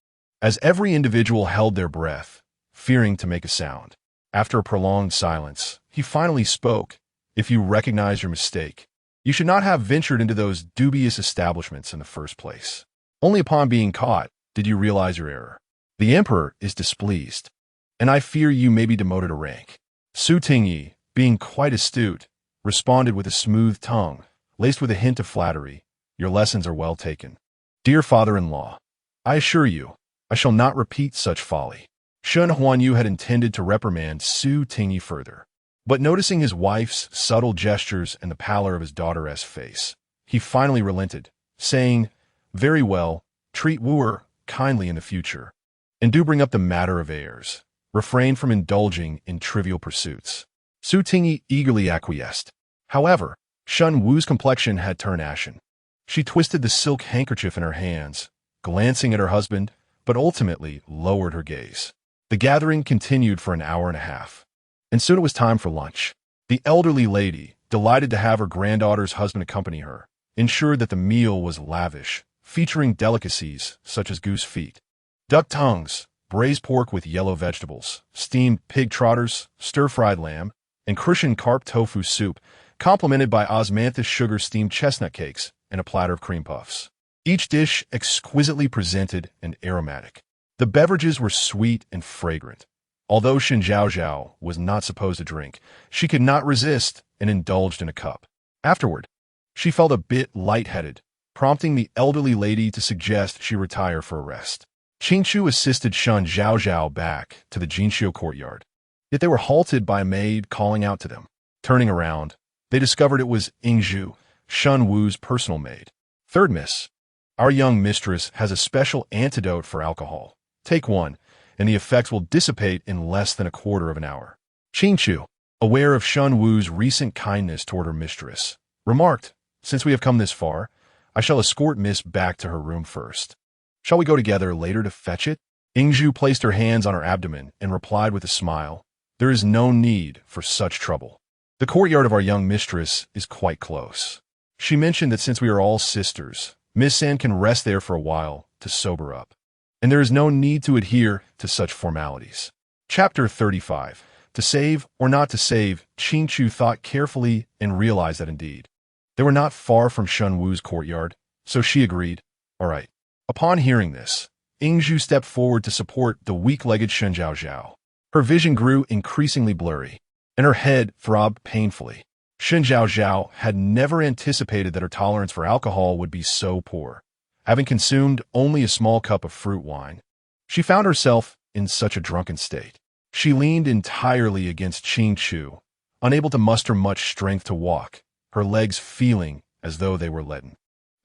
as every individual held their breath, fearing to make a sound. After a prolonged silence, he finally spoke. "If you recognize your mistake, you should not have ventured into those dubious establishments in the first place. Only upon being caught did you realize your error. The emperor is displeased, and I fear you may be demoted a rank." Su Tingyi, being quite astute, responded with a smooth tongue, laced with a hint of flattery. "Your lessons are well taken. Dear father-in-law, I assure you, I shall not repeat such folly." Shen Huanyu had intended to reprimand Su Tingyi further, but noticing his wife's subtle gestures and the pallor of his daughter's face, he finally relented, saying, "Very well, treat wooer kindly in the future, and do bring up the matter of heirs. Refrain from indulging in trivial pursuits." Su Tingyi eagerly acquiesced. However, Shen Wu's complexion had turned ashen. She twisted the silk handkerchief in her hands, glancing at her husband, but ultimately lowered her gaze. The gathering continued for an hour and a half, and soon it was time for lunch. The elderly lady, delighted to have her granddaughter's husband accompany her, ensured that the meal was lavish, featuring delicacies such as goose feet, duck tongues, braised pork with yellow vegetables, steamed pig trotters, stir-fried lamb, and Crucian carp tofu soup, complemented by osmanthus sugar steamed chestnut cakes and a platter of cream puffs. Each dish exquisitely presented and aromatic. The beverages were sweet and fragrant. Although Shen Zhaozhao was not supposed to drink, she could not resist and indulged in a cup. Afterward, she felt a bit lightheaded, prompting the elderly lady to suggest she retire for a rest. Qingchu assisted Shen Zhaozhao back to the Jinxiu courtyard. Yet they were halted by a maid calling out to them. Turning around, they discovered it was Yingzhu, Shun Wu's personal maid. Third miss, our young mistress has a special antidote for alcohol. Take one, and the effects will dissipate in less than a quarter of an hour. Qingchu, aware of Shun Wu's recent kindness toward her mistress, remarked, "Since we have come this far, I shall escort Miss back to her room first. Shall we go together later to fetch it?" Yingzhu placed her hands on her abdomen and replied with a smile, "There is no need for such trouble. The courtyard of our young mistress is quite close." She mentioned that since we are all sisters, Miss San can rest there for a while to sober up, and there is no need to adhere to such formalities. Chapter 35. To save or not to save, Qingchu thought carefully and realized that indeed they were not far from Shun Wu's courtyard, so she agreed, "All right." Upon hearing this, Yingzhu stepped forward to support the weak-legged Shen Zhaozhao. Her vision grew increasingly blurry, and her head throbbed painfully. Shen Zhaozhao had never anticipated that her tolerance for alcohol would be so poor. Having consumed only a small cup of fruit wine, she found herself in such a drunken state. She leaned entirely against Qingchu, unable to muster much strength to walk, her legs feeling as though they were leaden.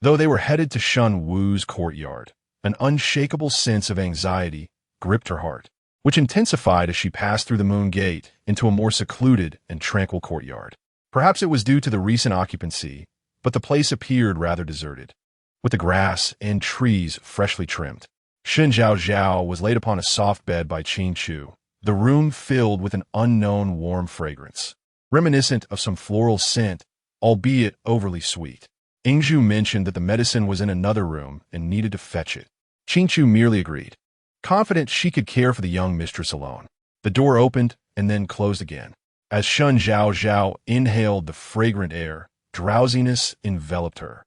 Though they were headed to Shun Wu's courtyard, an unshakable sense of anxiety gripped her heart, which intensified as she passed through the Moon Gate into a more secluded and tranquil courtyard. Perhaps it was due to the recent occupancy, but the place appeared rather deserted, with the grass and trees freshly trimmed. Shen Zhaozhao was laid upon a soft bed by Qingchu, the room filled with an unknown warm fragrance, reminiscent of some floral scent, albeit overly sweet. Yingzhu mentioned that the medicine was in another room and needed to fetch it. Qingchu merely agreed, confident she could care for the young mistress alone. The door opened and then closed again. As Shen Zhaozhao inhaled the fragrant air, drowsiness enveloped her,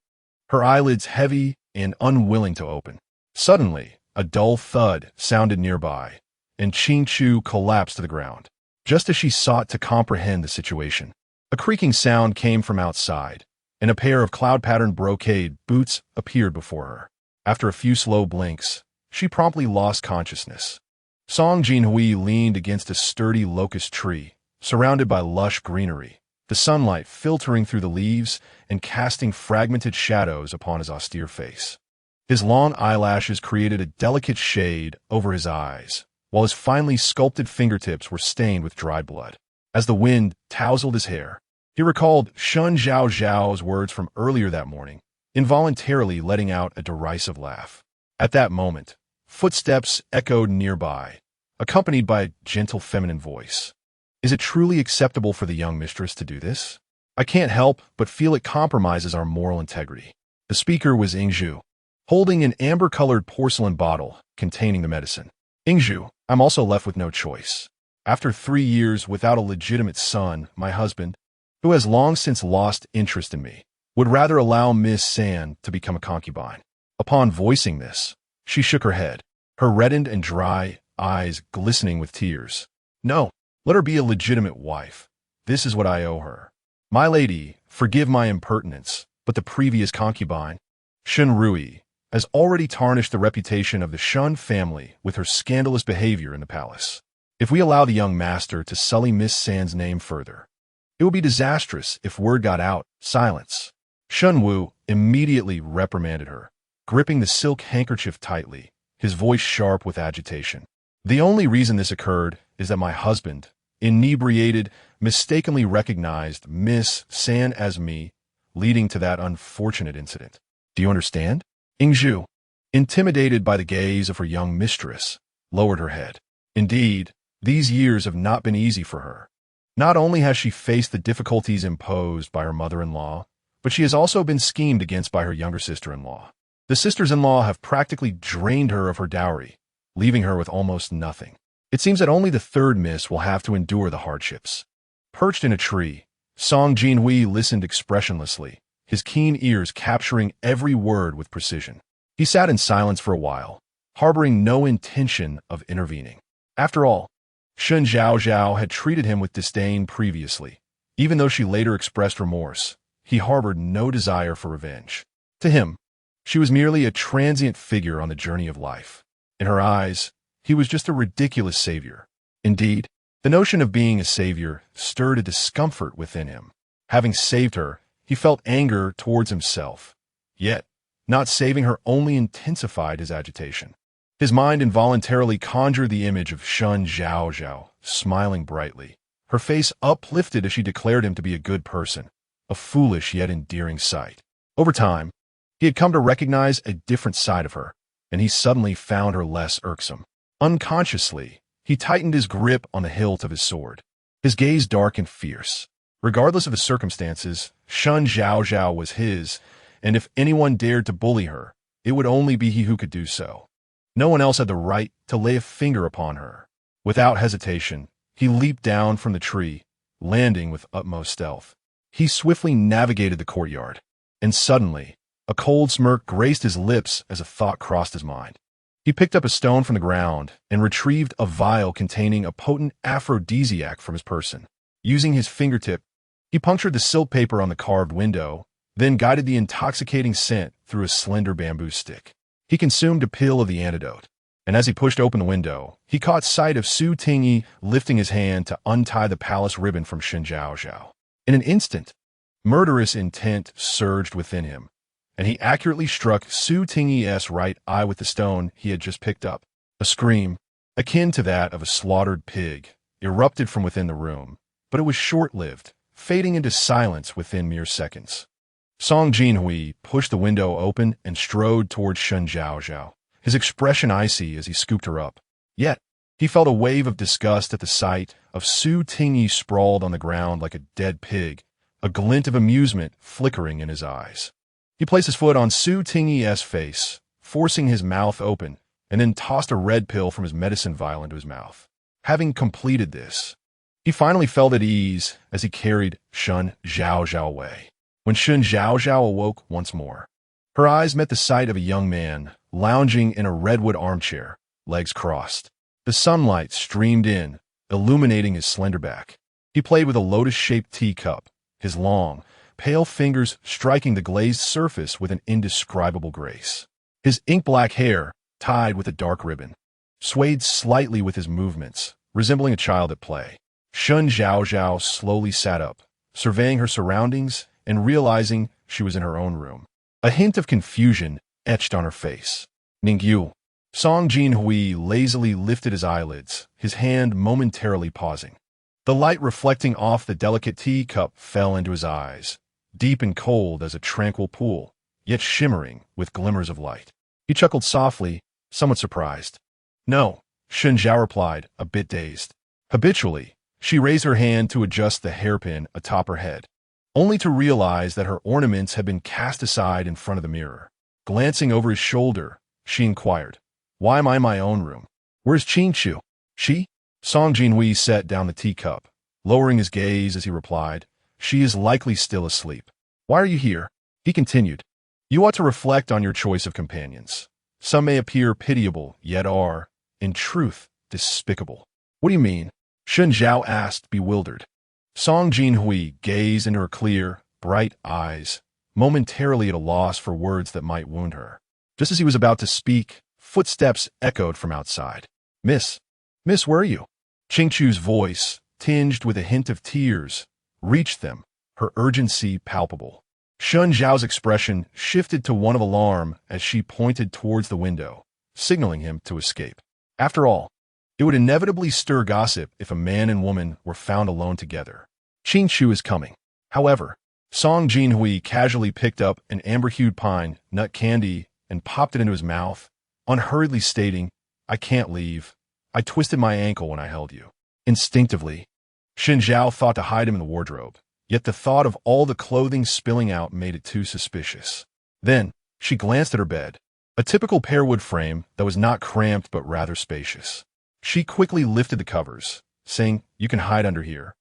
her eyelids heavy and unwilling to open. Suddenly, a dull thud sounded nearby, and Qingchu collapsed to the ground. Just as she sought to comprehend the situation, a creaking sound came from outside, and a pair of cloud-patterned brocade boots appeared before her. After a few slow blinks, she promptly lost consciousness. Song Jinhuai leaned against a sturdy locust tree, surrounded by lush greenery, the sunlight filtering through the leaves and casting fragmented shadows upon his austere face. His long eyelashes created a delicate shade over his eyes, while his finely sculpted fingertips were stained with dried blood. As the wind tousled his hair, he recalled Shen Zhaozhao's words from earlier that morning, involuntarily letting out a derisive laugh. At that moment, footsteps echoed nearby, accompanied by a gentle feminine voice. Is it truly acceptable for the young mistress to do this? I can't help but feel it compromises our moral integrity. The speaker was Yingzhu, holding an amber-colored porcelain bottle containing the medicine. Yingzhu, I'm also left with no choice. After 3 years without a legitimate son, my husband, who has long since lost interest in me, would rather allow Miss San to become a concubine. Upon voicing this, she shook her head, her reddened and dry eyes glistening with tears. No, let her be a legitimate wife. This is what I owe her. My lady, forgive my impertinence, but the previous concubine, Shen Rui, has already tarnished the reputation of the Shun family with her scandalous behavior in the palace. If we allow the young master to sully Miss San's name further, it will be disastrous if word got out. Silence. Shen Wu immediately reprimanded her, gripping the silk handkerchief tightly, his voice sharp with agitation. The only reason this occurred is that my husband, inebriated, mistakenly recognized Miss San as me, leading to that unfortunate incident. Do you understand? Yingzhu, intimidated by the gaze of her young mistress, lowered her head. Indeed, these years have not been easy for her. Not only has she faced the difficulties imposed by her mother-in-law, but she has also been schemed against by her younger sister-in-law. The sisters-in-law have practically drained her of her dowry, leaving her with almost nothing. It seems that only the third miss will have to endure the hardships. Perched in a tree, Song Jinhuai listened expressionlessly, his keen ears capturing every word with precision. He sat in silence for a while, harboring no intention of intervening. After all, Shen Zhaozhao had treated him with disdain previously. Even though she later expressed remorse, he harbored no desire for revenge. To him, she was merely a transient figure on the journey of life. In her eyes, he was just a ridiculous savior. Indeed, the notion of being a savior stirred a discomfort within him. Having saved her, he felt anger towards himself. Yet, not saving her only intensified his agitation. His mind involuntarily conjured the image of Shen Zhaozhao, smiling brightly, her face uplifted as she declared him to be a good person, a foolish yet endearing sight. Over time, he had come to recognize a different side of her, and he suddenly found her less irksome. Unconsciously, he tightened his grip on the hilt of his sword, his gaze dark and fierce. Regardless of the circumstances, Shen Zhaozhao was his, and if anyone dared to bully her, it would only be he who could do so. No one else had the right to lay a finger upon her. Without hesitation, he leaped down from the tree, landing with utmost stealth. He swiftly navigated the courtyard, and suddenly, a cold smirk graced his lips as a thought crossed his mind. He picked up a stone from the ground and retrieved a vial containing a potent aphrodisiac from his person. Using his fingertip, he punctured the silk paper on the carved window, then guided the intoxicating scent through a slender bamboo stick. He consumed a pill of the antidote, and as he pushed open the window, he caught sight of Su Tingyi lifting his hand to untie the palace ribbon from Shen Zhaozhao. In an instant, murderous intent surged within him, and he accurately struck Su Tingyi's right eye with the stone he had just picked up. A scream, akin to that of a slaughtered pig, erupted from within the room, but it was short-lived, fading into silence within mere seconds. Song Jinhuai pushed the window open and strode towards Shen Zhaozhao, his expression icy as he scooped her up. Yet, he felt a wave of disgust at the sight of Su Tingyi sprawled on the ground like a dead pig, a glint of amusement flickering in his eyes. He placed his foot on Su Tingyi's face, forcing his mouth open, and then tossed a red pill from his medicine vial into his mouth. Having completed this, he finally felt at ease as he carried Shen Zhaozhao away. When Shen Zhaozhao awoke once more, her eyes met the sight of a young man lounging in a redwood armchair, legs crossed. The sunlight streamed in, illuminating his slender back. He played with a lotus-shaped teacup, his long, pale fingers striking the glazed surface with an indescribable grace. His ink-black hair, tied with a dark ribbon, swayed slightly with his movements, resembling a child at play. Shen Zhaozhao slowly sat up, surveying her surroundings and realizing she was in her own room. A hint of confusion etched on her face. Ningyu. Song Jinhuai lazily lifted his eyelids, his hand momentarily pausing. The light reflecting off the delicate teacup fell into his eyes, deep and cold as a tranquil pool, yet shimmering with glimmers of light. He chuckled softly, somewhat surprised. No, Shen Zhao replied, a bit dazed. Habitually, she raised her hand to adjust the hairpin atop her head, only to realize that her ornaments had been cast aside in front of the mirror. Glancing over his shoulder, she inquired, "Why am I in my own room? Where's Qingqiu?" "She?" Song Jinhuai set down the teacup, lowering his gaze as he replied, "She is likely still asleep." "Why are you here?" He continued, "You ought to reflect on your choice of companions. Some may appear pitiable, yet are, in truth, despicable." "What do you mean?" Shen Zhao asked, bewildered. Song Jinhuai gazed into her clear, bright eyes, momentarily at a loss for words that might wound her. Just as he was about to speak, footsteps echoed from outside. Miss, where are you?" Qingqiu's voice, tinged with a hint of tears, reached them, her urgency palpable. Shen Zhao's expression shifted to one of alarm as she pointed towards the window, signaling him to escape. After all, it would inevitably stir gossip if a man and woman were found alone together. Qingqiu is coming. However, Song Jinhuai casually picked up an amber-hued pine nut candy and popped it into his mouth, unhurriedly stating, "I can't leave. I twisted my ankle when I held you." Instinctively, Shen Zhao thought to hide him in the wardrobe, yet the thought of all the clothing spilling out made it too suspicious. Then, she glanced at her bed, a typical pearwood frame that was not cramped but rather spacious. She quickly lifted the covers, saying, "You can hide under here."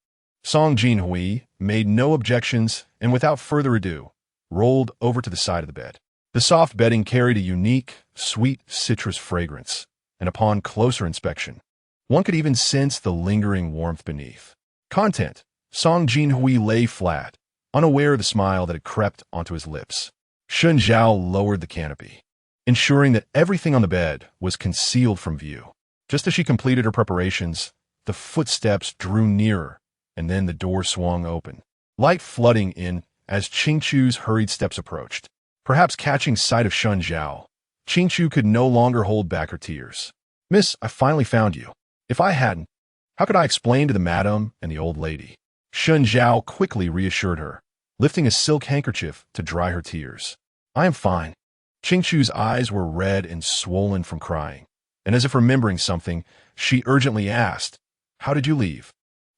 Song Jinhuai made no objections and without further ado, rolled over to the side of the bed. The soft bedding carried a unique, sweet citrus fragrance, and upon closer inspection, one could even sense the lingering warmth beneath. Content: Song Jinhuai lay flat, unaware of the smile that had crept onto his lips. Shen Zhaozhao lowered the canopy, ensuring that everything on the bed was concealed from view. Just as she completed her preparations, the footsteps drew nearer, and then the door swung open, light flooding in as Qingchu's hurried steps approached. Perhaps catching sight of Shen Zhaozhao, Qingchu could no longer hold back her tears. "Miss, I finally found you. If I hadn't, how could I explain to the madam and the old lady?" Shen Zhaozhao quickly reassured her, lifting a silk handkerchief to dry her tears. "I am fine." Qingchu's eyes were red and swollen from crying, and as if remembering something, she urgently asked, "How did you leave?"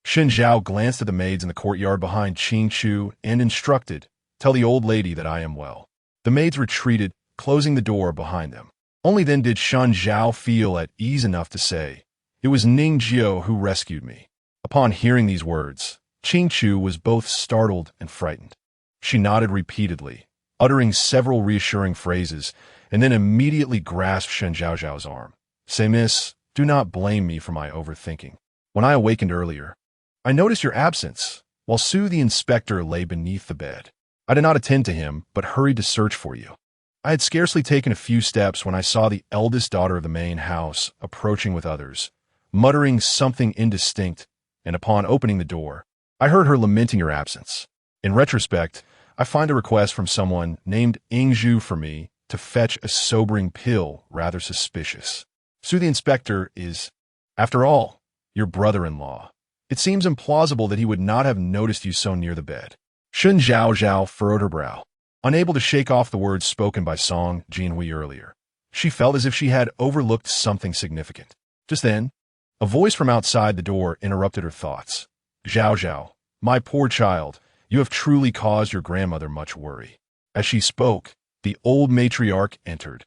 Shen Zhaozhao glanced at the maids in the courtyard behind Qingchu and instructed, "Tell the old lady that I am well." The maids retreated, closing the door behind them. Only then did Shen Zhaozhao feel at ease enough to say, "It was Ning Jiao who rescued me." Upon hearing these words, Qingchu was both startled and frightened. She nodded repeatedly, uttering several reassuring phrases, and then immediately grasped Shen Zhaozhao's arm. "Say, miss, do not blame me for my overthinking. When I awakened earlier, I noticed your absence, while Sue the inspector lay beneath the bed. I did not attend to him, but hurried to search for you. I had scarcely taken a few steps when I saw the eldest daughter of the main house approaching with others, muttering something indistinct, and upon opening the door, I heard her lamenting your absence. In retrospect, I find a request from someone named Ingzhu for me to fetch a sobering pill rather suspicious. Sue the inspector is, after all, your brother-in-law. It seems implausible that he would not have noticed you so near the bed." Shen Zhaozhao furrowed her brow, unable to shake off the words spoken by Song Jinhuai earlier. She felt as if she had overlooked something significant. Just then, a voice from outside the door interrupted her thoughts. "Zhaozhao, my poor child, you have truly caused your grandmother much worry." As she spoke, the old matriarch entered,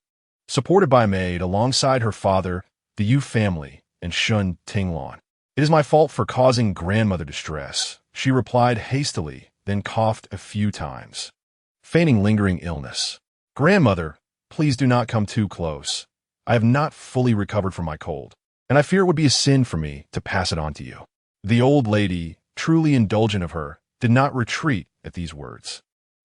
supported by a maid alongside her father, the Yu family, and Shun Tinglan. "It is my fault for causing grandmother distress," she replied hastily, then coughed a feigning times, feigning lingering illness. "Grandmother, please do not come too close. I have not fully recovered from my cold, and I fear it would be a sin for me to pass it on to you." The old lady, truly indulgent of her, did not retreat at these words.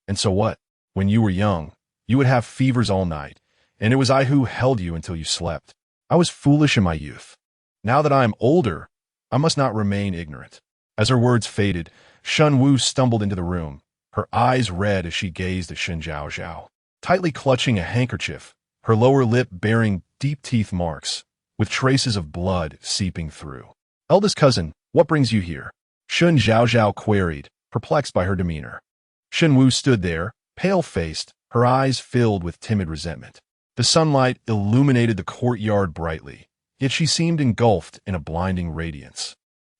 "And so what? When you were young, you would have fevers all night, and it was I who held you until you slept. I was foolish in my youth. Now that I am older, I must not remain ignorant." As her words faded, Shen Wu stumbled into the room, her eyes red as she gazed at Shen Zhaozhao, tightly clutching a handkerchief, her lower lip bearing deep teeth marks, with traces of blood seeping through. "Eldest cousin, what brings you here?" Shen Zhaozhao queried, perplexed by her demeanor. Shen Wu stood there, pale-faced, her eyes filled with timid resentment. The sunlight illuminated the courtyard brightly, yet she seemed engulfed in a blinding radiance,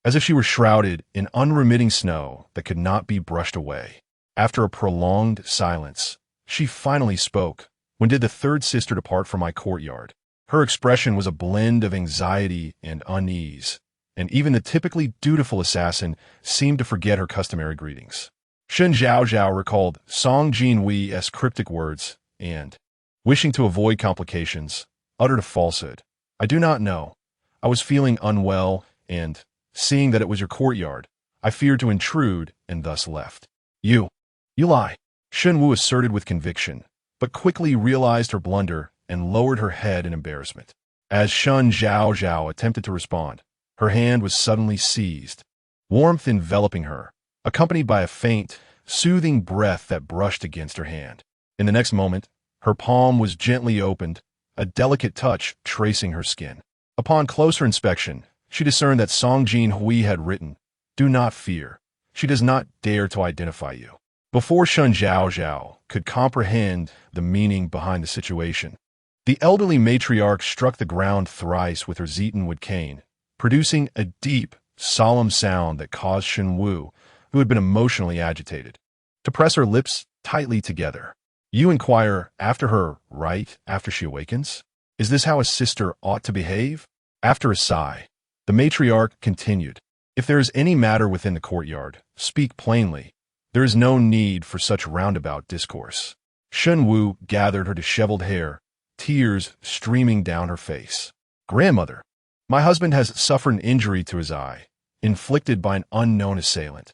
as if she were shrouded in unremitting snow that could not be brushed away. After a prolonged silence, she finally spoke. "When did the third sister depart from my courtyard?" Her expression was a blend of anxiety and unease, and even the typically dutiful assassin seemed to forget her customary greetings. Shen Zhaozhao recalled Song Jinhuai's cryptic words and, wishing to avoid complications, uttered a falsehood. "I do not know. I was feeling unwell, and, seeing that it was your courtyard, I feared to intrude and thus left." You lie," Shen Wu asserted with conviction, but quickly realized her blunder and lowered her head in embarrassment. As Shen Zhaozhao attempted to respond, her hand was suddenly seized, warmth enveloping her, accompanied by a faint, soothing breath that brushed against her hand. In the next moment, her palm was gently opened, a delicate touch tracing her skin. Upon closer inspection, she discerned that Song Jinhuai had written, "Do not fear. She does not dare to identify you." Before Shen Zhaozhao could comprehend the meaning behind the situation, the elderly matriarch struck the ground thrice with her zetonwood cane, producing a deep, solemn sound that caused Shen Wu, who had been emotionally agitated, to press her lips tightly together. "You inquire after her right after she awakens? Is this how a sister ought to behave?" After a sigh, the matriarch continued, "If there is any matter within the courtyard, speak plainly. There is no need for such roundabout discourse." Shen Wu gathered her disheveled hair, tears streaming down her face. "Grandmother, my husband has suffered an injury to his eye, inflicted by an unknown assailant.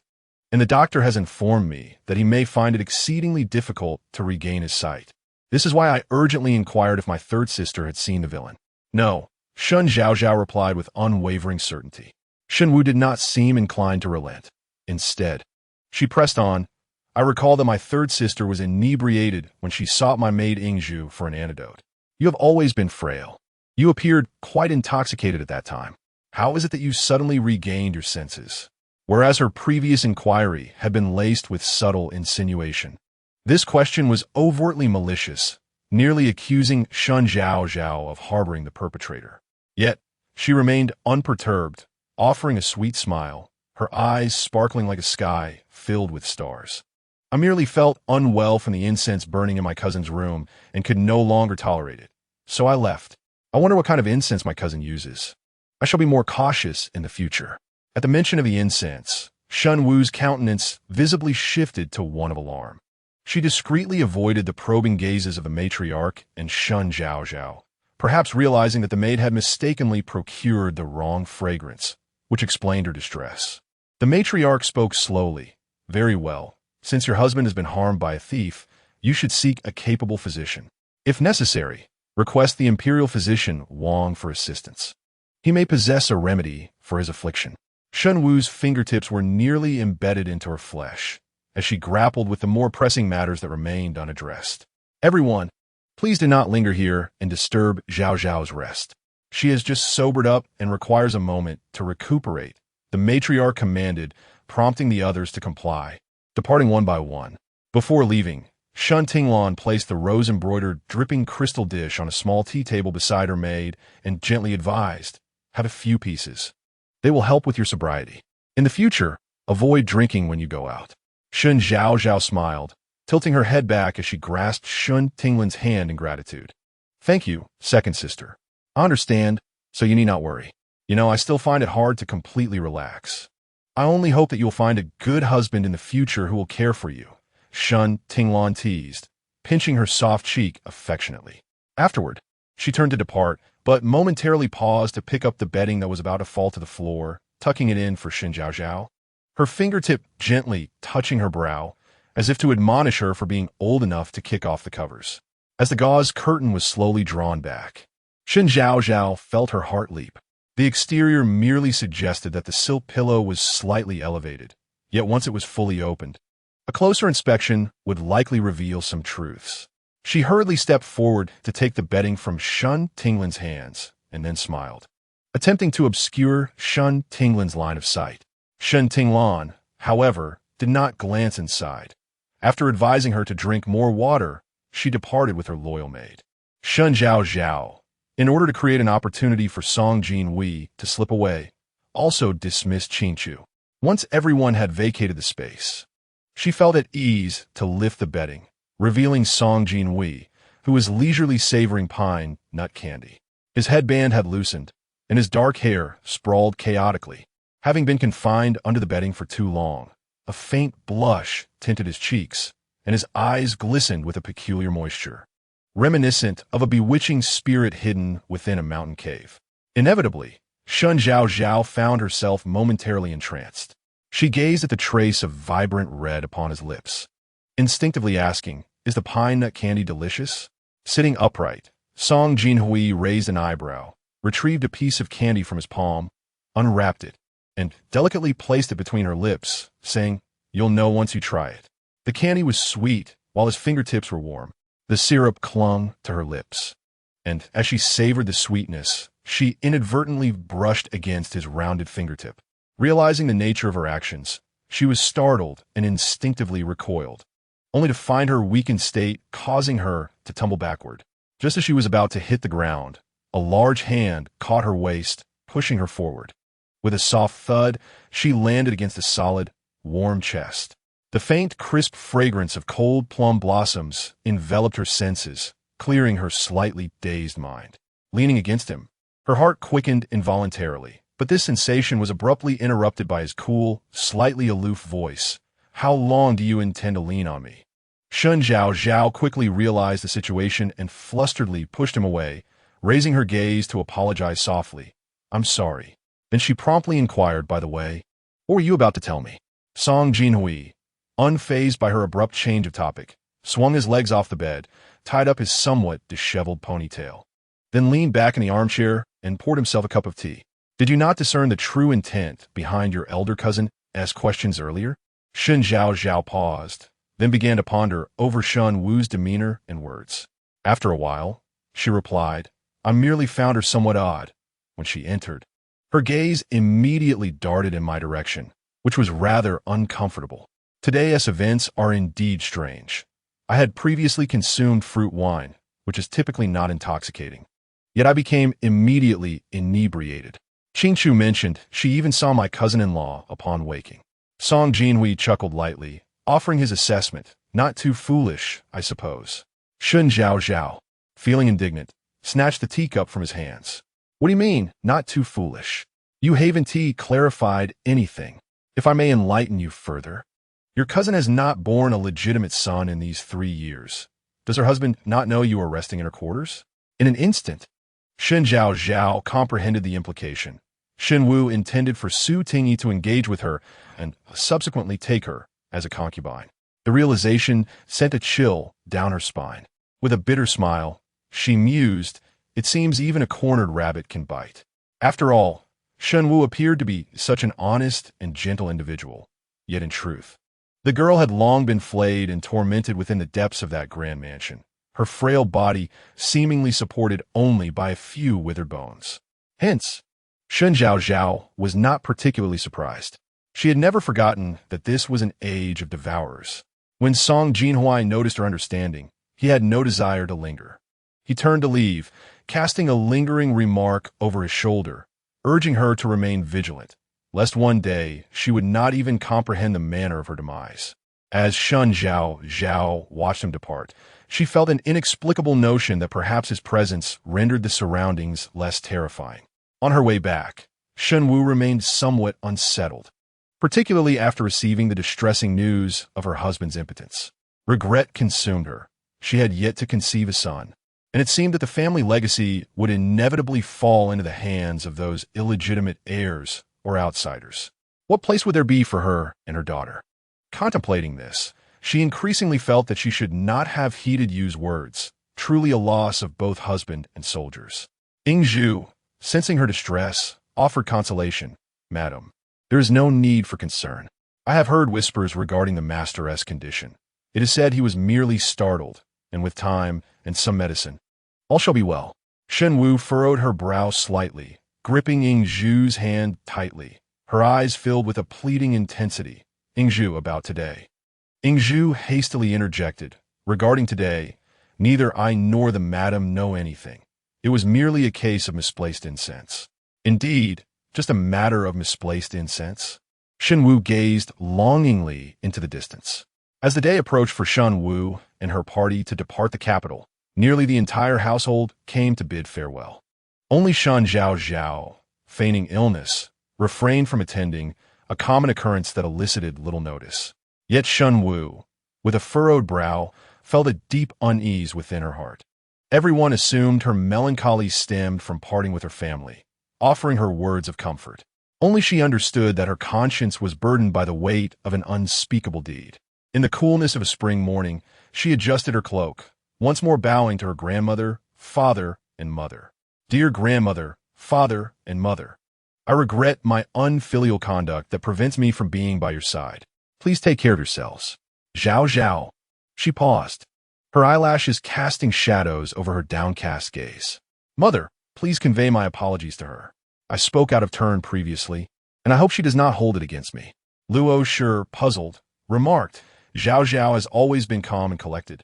and the doctor has informed me that he may find it exceedingly difficult to regain his sight. This is why I urgently inquired if my third sister had seen the villain. No, Shen Zhaozhao replied with unwavering certainty. Shen Wu did not seem inclined to relent. Instead, she pressed on. I recall that my third sister was inebriated when she sought my maid Ingzhu for an antidote. You have always been frail. You appeared quite intoxicated at that time. How is it that you suddenly regained your senses? Whereas her previous inquiry had been laced with subtle insinuation. This question was overtly malicious, nearly accusing Shen Zhaozhao of harboring the perpetrator. Yet, she remained unperturbed, offering a sweet smile, her eyes sparkling like a sky filled with stars. I merely felt unwell from the incense burning in my cousin's room and could no longer tolerate it. So I left. I wonder what kind of incense my cousin uses. I shall be more cautious in the future. At the mention of the incense, Shen Wu's countenance visibly shifted to one of alarm. She discreetly avoided the probing gazes of the matriarch and Shen Zhaozhao, perhaps realizing that the maid had mistakenly procured the wrong fragrance, which explained her distress. The matriarch spoke slowly. Very well. Since your husband has been harmed by a thief, you should seek a capable physician. If necessary, request the imperial physician Wang for assistance. He may possess a remedy for his affliction. Shen Wu's fingertips were nearly embedded into her flesh, as she grappled with the more pressing matters that remained unaddressed. Everyone, please do not linger here and disturb Zhaozhao's rest. She has just sobered up and requires a moment to recuperate, the matriarch commanded, prompting the others to comply, departing one by one. Before leaving, Shen Tinglan placed the rose-embroidered, dripping crystal dish on a small tea table beside her maid and gently advised, have a few pieces. They will help with your sobriety. In the future, avoid drinking when you go out. Shen Zhaozhao smiled, tilting her head back as she grasped Shen Tinglan's hand in gratitude. Thank you, second sister. I understand, so you need not worry. I still find it hard to completely relax. I only hope that you'll find a good husband in the future who will care for you, Shen Tinglan teased, pinching her soft cheek affectionately. Afterward, she turned to depart, but momentarily paused to pick up the bedding that was about to fall to the floor, tucking it in for Shen Zhaozhao, her fingertip gently touching her brow, as if to admonish her for being old enough to kick off the covers. As the gauze curtain was slowly drawn back, Shen Zhaozhao felt her heart leap. The exterior merely suggested that the silk pillow was slightly elevated, yet once it was fully opened, a closer inspection would likely reveal some truths. She hurriedly stepped forward to take the bedding from Shen Tinglan's hands, and then smiled, attempting to obscure Shen Tinglan's line of sight. Shen Tinglan, however, did not glance inside. After advising her to drink more water, she departed with her loyal maid. Shen Zhaozhao, in order to create an opportunity for Song Jinhuai to slip away, also dismissed Qingqiu. Once everyone had vacated the space, she felt at ease to lift the bedding, revealing Song Jinhuai, who was leisurely savoring pine nut candy. His headband had loosened, and his dark hair sprawled chaotically. Having been confined under the bedding for too long, a faint blush tinted his cheeks, and his eyes glistened with a peculiar moisture, reminiscent of a bewitching spirit hidden within a mountain cave. Inevitably, Shen Zhaozhao found herself momentarily entranced. She gazed at the trace of vibrant red upon his lips, instinctively asking, is the pine nut candy delicious? Sitting upright, Song Jinhuai raised an eyebrow, retrieved a piece of candy from his palm, unwrapped it, and delicately placed it between her lips, saying, you'll know once you try it. The candy was sweet, while his fingertips were warm. The syrup clung to her lips, and as she savored the sweetness, she inadvertently brushed against his rounded fingertip. Realizing the nature of her actions, she was startled and instinctively recoiled, only to find her weakened state causing her to tumble backward. Just as she was about to hit the ground, a large hand caught her waist, pushing her forward. With a soft thud, she landed against a solid, warm chest. The faint, crisp fragrance of cold plum blossoms enveloped her senses, clearing her slightly dazed mind. Leaning against him, her heart quickened involuntarily, but this sensation was abruptly interrupted by his cool, slightly aloof voice. How long do you intend to lean on me? Shen Zhaozhao quickly realized the situation and flusteredly pushed him away, raising her gaze to apologize softly. I'm sorry. Then she promptly inquired, by the way, what were you about to tell me? Song Jinhuai, unfazed by her abrupt change of topic, swung his legs off the bed, tied up his somewhat disheveled ponytail, then leaned back in the armchair and poured himself a cup of tea. Did you not discern the true intent behind your elder cousin's questions earlier? Shen Zhaozhao paused, then began to ponder over Shen Wu's demeanor and words. After a while, she replied, I merely found her somewhat odd when she entered. Her gaze immediately darted in my direction, which was rather uncomfortable. Today's events are indeed strange. I had previously consumed fruit wine, which is typically not intoxicating. Yet I became immediately inebriated. Qingchu mentioned she even saw my cousin-in-law upon waking. Song Jinhuai chuckled lightly, offering his assessment. Not too foolish, I suppose. Shen Zhaozhao, feeling indignant, snatched the teacup from his hands. What do you mean, not too foolish? You haven't clarified anything. If I may enlighten you further, your cousin has not borne a legitimate son in these 3 years. Does her husband not know you are resting in her quarters? In an instant, Shen Zhaozhao comprehended the implication. Shen Wu intended for Su Tingyi to engage with her and subsequently take her as a concubine. The realization sent a chill down her spine. With a bitter smile, she mused, it seems even a cornered rabbit can bite. After all, Shen Wu appeared to be such an honest and gentle individual. Yet in truth, the girl had long been flayed and tormented within the depths of that grand mansion, her frail body seemingly supported only by a few withered bones. Hence, Shen Zhaozhao was not particularly surprised. She had never forgotten that this was an age of devourers. When Song Jinhuai noticed her understanding, he had no desire to linger. He turned to leave, casting a lingering remark over his shoulder, urging her to remain vigilant, lest one day she would not even comprehend the manner of her demise. As Shen Zhaozhao watched him depart, she felt an inexplicable notion that perhaps his presence rendered the surroundings less terrifying. On her way back, Shen Wu remained somewhat unsettled, particularly after receiving the distressing news of her husband's impotence. Regret consumed her. She had yet to conceive a son, and it seemed that the family legacy would inevitably fall into the hands of those illegitimate heirs or outsiders. What place would there be for her and her daughter? Contemplating this, she increasingly felt that she should not have heeded Yu's words, truly a loss of both husband and soldiers. Yingzhu, sensing her distress, offered consolation. Madam, there is no need for concern. I have heard whispers regarding the master's condition. It is said he was merely startled, and with time and some medicine, all shall be well. Shen Wu furrowed her brow slightly, gripping Yingzhu's hand tightly, her eyes filled with a pleading intensity. Yingzhu, about today. Yingzhu hastily interjected. Regarding today, neither I nor the madam know anything. It was merely a case of misplaced incense. Indeed, just a matter of misplaced incense. Shen Wu gazed longingly into the distance. As the day approached for Shen Wu and her party to depart the capital, nearly the entire household came to bid farewell. Only Shen Zhaozhao, feigning illness, refrained from attending, a common occurrence that elicited little notice. Yet Shen Wu, with a furrowed brow, felt a deep unease within her heart. Everyone assumed her melancholy stemmed from parting with her family, offering her words of comfort. Only she understood that her conscience was burdened by the weight of an unspeakable deed. In the coolness of a spring morning, she adjusted her cloak, once more bowing to her grandmother, father, and mother. Dear grandmother, father, and mother, I regret my unfilial conduct that prevents me from being by your side. Please take care of yourselves. Zhaozhao. She paused, her eyelashes casting shadows over her downcast gaze. Mother, please convey my apologies to her. I spoke out of turn previously, and I hope she does not hold it against me. Luo Shi, puzzled, remarked, Zhaozhao has always been calm and collected.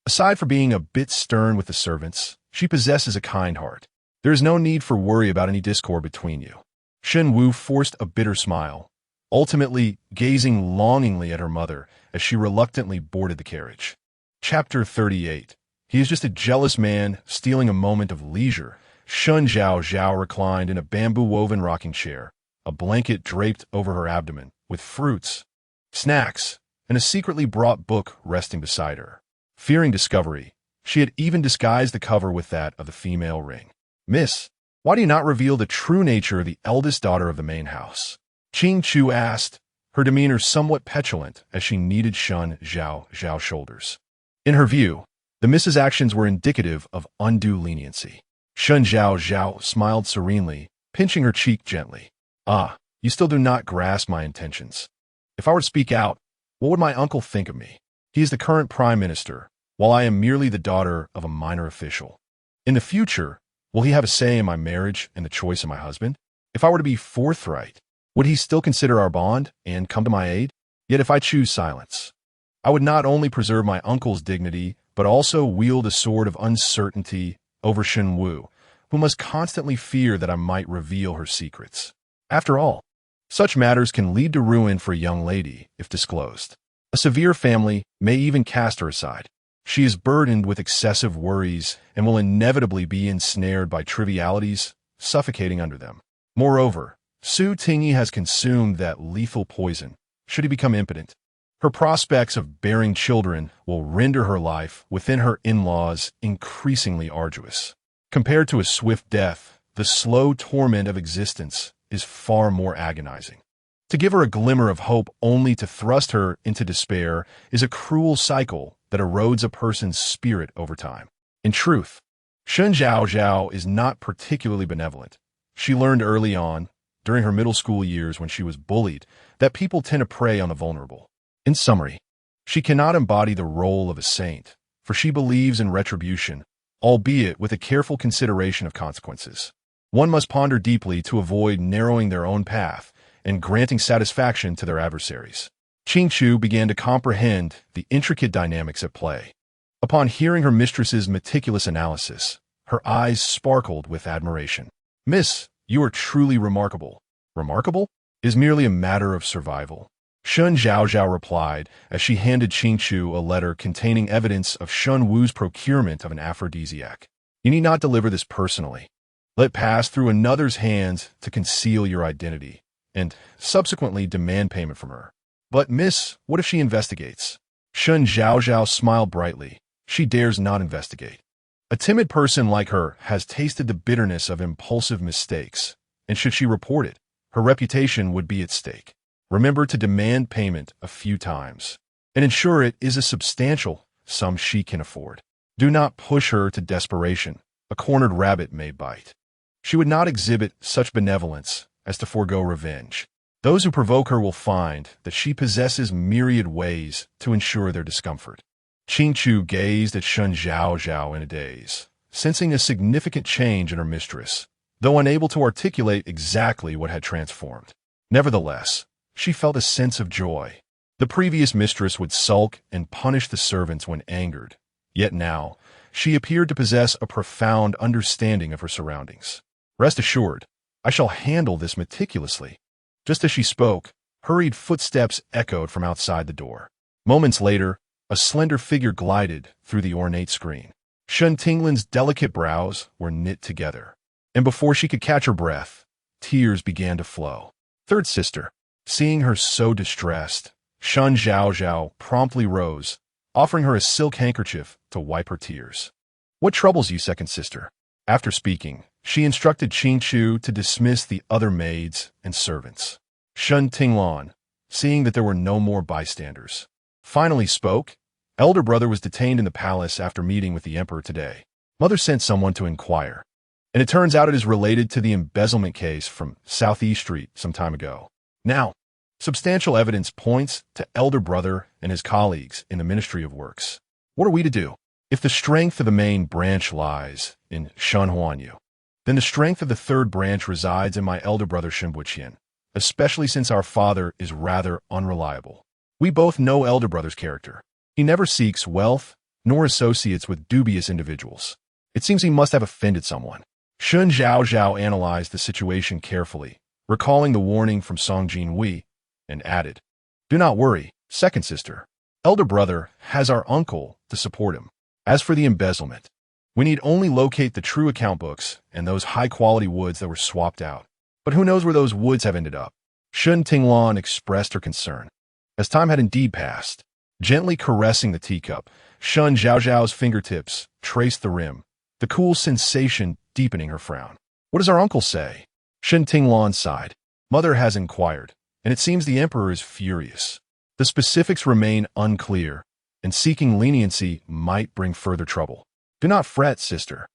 Aside from being a bit stern with the servants, she possesses a kind heart. There is no need for worry about any discord between you. Shen Wu forced a bitter smile, ultimately gazing longingly at her mother as she reluctantly boarded the carriage. Chapter 38. He is just a jealous man stealing a moment of leisure. Shen Zhaozhao reclined in a bamboo-woven rocking chair, a blanket draped over her abdomen, with fruits, snacks, and a secretly brought book resting beside her. Fearing discovery, she had even disguised the cover with that of the female ring. Miss, why do you not reveal the true nature of the eldest daughter of the main house? Qingchu asked, her demeanor somewhat petulant as she kneaded Shen Zhaozhao's shoulders. In her view, the Mrs. actions were indicative of undue leniency. Shen Zhaozhao smiled serenely, pinching her cheek gently. Ah, you still do not grasp my intentions. If I were to speak out, what would my uncle think of me? He is the current prime minister, while I am merely the daughter of a minor official. In the future, will he have a say in my marriage and the choice of my husband? If I were to be forthright, would he still consider our bond and come to my aid? Yet if I choose silence, I would not only preserve my uncle's dignity, but also wield a sword of uncertainty over Shen Wu, who must constantly fear that I might reveal her secrets. After all, such matters can lead to ruin for a young lady if disclosed. A severe family may even cast her aside. She is burdened with excessive worries and will inevitably be ensnared by trivialities, suffocating under them. Moreover, Su Tingyi has consumed that lethal poison, should he become impotent. Her prospects of bearing children will render her life within her in-laws increasingly arduous. Compared to a swift death, the slow torment of existence is far more agonizing. To give her a glimmer of hope only to thrust her into despair is a cruel cycle that erodes a person's spirit over time. In truth, Shen Zhaozhao is not particularly benevolent. She learned early on, during her middle school years when she was bullied, that people tend to prey on the vulnerable. In summary, she cannot embody the role of a saint, for she believes in retribution, albeit with a careful consideration of consequences. One must ponder deeply to avoid narrowing their own path and granting satisfaction to their adversaries. Qingqiu began to comprehend the intricate dynamics at play. Upon hearing her mistress's meticulous analysis, her eyes sparkled with admiration. "Miss, you are truly remarkable." "Remarkable? Is merely a matter of survival," Shen Zhaozhao replied as she handed Qingqiu a letter containing evidence of Shen Wu's procurement of an aphrodisiac. "You need not deliver this personally. Let it pass through another's hands to conceal your identity, and subsequently demand payment from her." "But, miss, what if she investigates?" Shen Zhaozhao smiled brightly. "She dares not investigate. A timid person like her has tasted the bitterness of impulsive mistakes, and should she report it, her reputation would be at stake. Remember to demand payment a few times, and ensure it is a substantial sum she can afford. Do not push her to desperation. A cornered rabbit may bite. She would not exhibit such benevolence as to forego revenge. Those who provoke her will find that she possesses myriad ways to ensure their discomfort." Qingqiu gazed at Shen Zhaozhao in a daze, sensing a significant change in her mistress, though unable to articulate exactly what had transformed. Nevertheless, she felt a sense of joy. The previous mistress would sulk and punish the servants when angered, yet now she appeared to possess a profound understanding of her surroundings. "Rest assured, I shall handle this meticulously." Just as she spoke, hurried footsteps echoed from outside the door. Moments later, a slender figure glided through the ornate screen. Shen Tinglin's delicate brows were knit together, and before she could catch her breath, tears began to flow. Third sister, seeing her so distressed, Shen Zhaozhao promptly rose, offering her a silk handkerchief to wipe her tears. "What troubles you, second sister?" After speaking, she instructed Qingqiu to dismiss the other maids and servants. Shen Tinglan, seeing that there were no more bystanders, finally spoke. "Elder brother was detained in the palace after meeting with the emperor today. Mother sent someone to inquire, and it turns out it is related to the embezzlement case from Southeast Street some time ago. Now, substantial evidence points to elder brother and his colleagues in the Ministry of Works. What are we to do? If the strength of the main branch lies in Shenhuanyu, then the strength of the third branch resides in my elder brother Shen Buqian, especially since our father is rather unreliable. We both know elder brother's character. He never seeks wealth, nor associates with dubious individuals. It seems he must have offended someone." Shen Zhaozhao analyzed the situation carefully, recalling the warning from Song Jinhuai, and added, "Do not worry, second sister. Elder brother has our uncle to support him. As for the embezzlement, we need only locate the true account books and those high-quality woods that were swapped out. But who knows where those woods have ended up?" Shen Tinglan expressed her concern. As time had indeed passed, gently caressing the teacup, Shen Zhaozhao's fingertips traced the rim, the cool sensation deepening her frown. "What does our uncle say?" Shen Tinglan sighed. "Mother has inquired. and it seems the emperor is furious. The specifics remain unclear, and seeking leniency might bring further trouble. Do not fret, sister.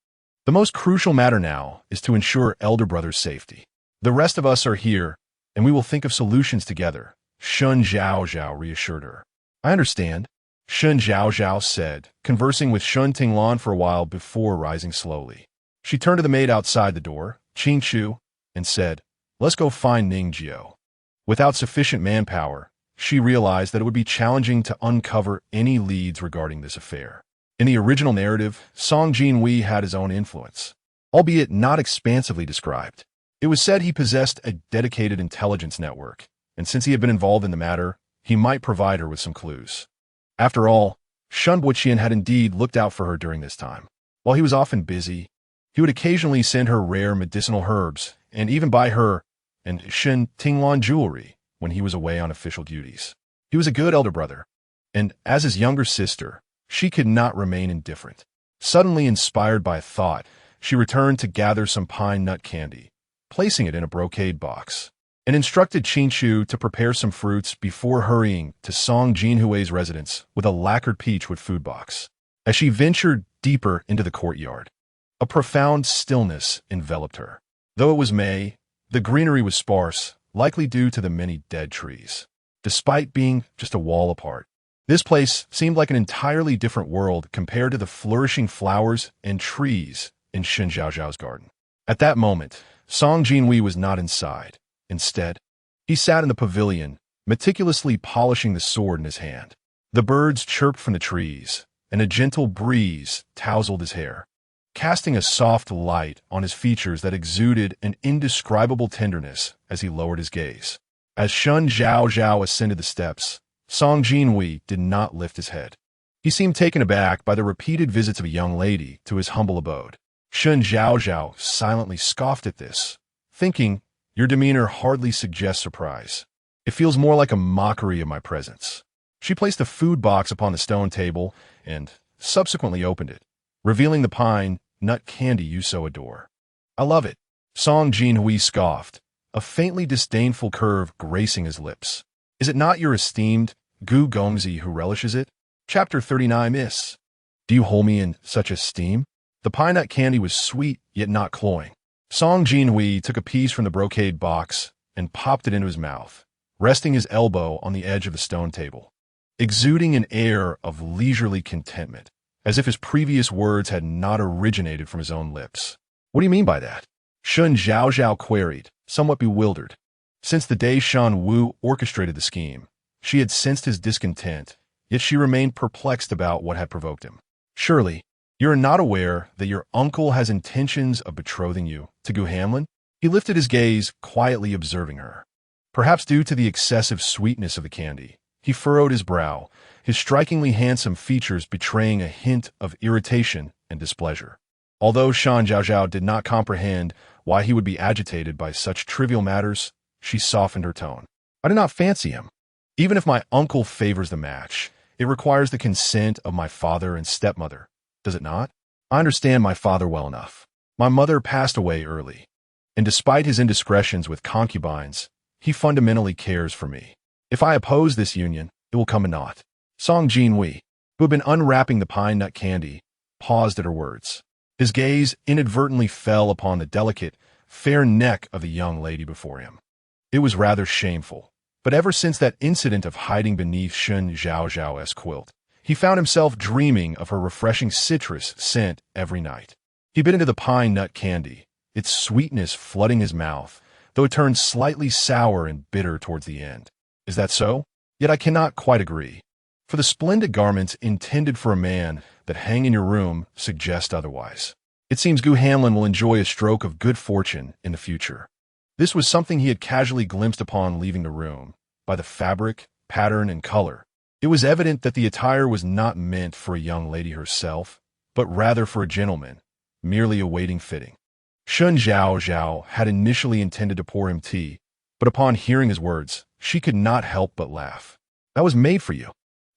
The most crucial matter now is to ensure elder brother's safety. The rest of us are here, and we will think of solutions together, Shen Zhaozhao reassured her. I understand, Shen Zhaozhao said, conversing with Shen Tinglan for a while before rising slowly. She turned to the maid outside the door, Qing Chu, and said, let's go find Ning Jiao. Without sufficient manpower, she realized that it would be challenging to uncover any leads regarding this affair. In the original narrative, Song Jinhuai had his own influence, albeit not expansively described. It was said he possessed a dedicated intelligence network, and since he had been involved in the matter, he might provide her with some clues. After all, Shen Buqian had indeed looked out for her during this time. While he was often busy, he would occasionally send her rare medicinal herbs, and even buy her and Shen Tinglan jewelry when he was away on official duties. He was a good elder brother, and as his younger sister, she could not remain indifferent. Suddenly inspired by a thought, she returned to gather some pine nut candy, placing it in a brocade box, and instructed Qing Chu to prepare some fruits before hurrying to Song Jinhuai's residence with a lacquered peachwood food box. As she ventured deeper into the courtyard, a profound stillness enveloped her. Though it was May, the greenery was sparse, likely due to the many dead trees. Despite being just a wall apart, this place seemed like an entirely different world compared to the flourishing flowers and trees in Shen Zhaozhao's garden. At that moment, Song Jinhuai was not inside. Instead, he sat in the pavilion, meticulously polishing the sword in his hand. The birds chirped from the trees, and a gentle breeze tousled his hair, casting a soft light on his features that exuded an indescribable tenderness as he lowered his gaze. As Shen Zhaozhao ascended the steps, Song Jinhuai did not lift his head. He seemed taken aback by the repeated visits of a young lady to his humble abode. Shen Zhaozhao silently scoffed at this, thinking, your demeanor hardly suggests surprise. It feels more like a mockery of my presence. She placed the food box upon the stone table and subsequently opened it, revealing the pine nut candy you so adore. I love it, Song Jinhuai scoffed, a faintly disdainful curve gracing his lips. Is it not your esteemed Gu Gongzi who relishes it? Chapter 39 Miss. Do you hold me in such esteem? The pine nut candy was sweet, yet not cloying. Song Jinhuai took a piece from the brocade box and popped it into his mouth, resting his elbow on the edge of the stone table, exuding an air of leisurely contentment, as if his previous words had not originated from his own lips. What do you mean by that? Shen Zhaozhao queried, somewhat bewildered. Since the day Shan Wu orchestrated the scheme, she had sensed his discontent, yet she remained perplexed about what had provoked him. Surely, you are not aware that your uncle has intentions of betrothing you to Gu Hamlin? He lifted his gaze, quietly observing her. Perhaps due to the excessive sweetness of the candy, he furrowed his brow, his strikingly handsome features betraying a hint of irritation and displeasure. Although Shen Zhaozhao did not comprehend why he would be agitated by such trivial matters, she softened her tone. I do not fancy him. Even if my uncle favors the match, it requires the consent of my father and stepmother, does it not? I understand my father well enough. My mother passed away early, and despite his indiscretions with concubines, he fundamentally cares for me. If I oppose this union, it will come to naught. Song Jinhuai, who had been unwrapping the pine nut candy, paused at her words. His gaze inadvertently fell upon the delicate, fair neck of the young lady before him. It was rather shameful, but ever since that incident of hiding beneath Shen Zhaozhao's quilt, he found himself dreaming of her refreshing citrus scent every night. He bit into the pine nut candy, its sweetness flooding his mouth, though it turned slightly sour and bitter towards the end. Is that so? Yet I cannot quite agree. For the splendid garments intended for a man that hang in your room suggest otherwise. It seems Gu Hamlin will enjoy a stroke of good fortune in the future. This was something he had casually glimpsed upon leaving the room, by the fabric, pattern, and color. It was evident that the attire was not meant for a young lady herself, but rather for a gentleman, merely awaiting fitting. Shen Zhaozhao had initially intended to pour him tea, but upon hearing his words, she could not help but laugh. That was made for you.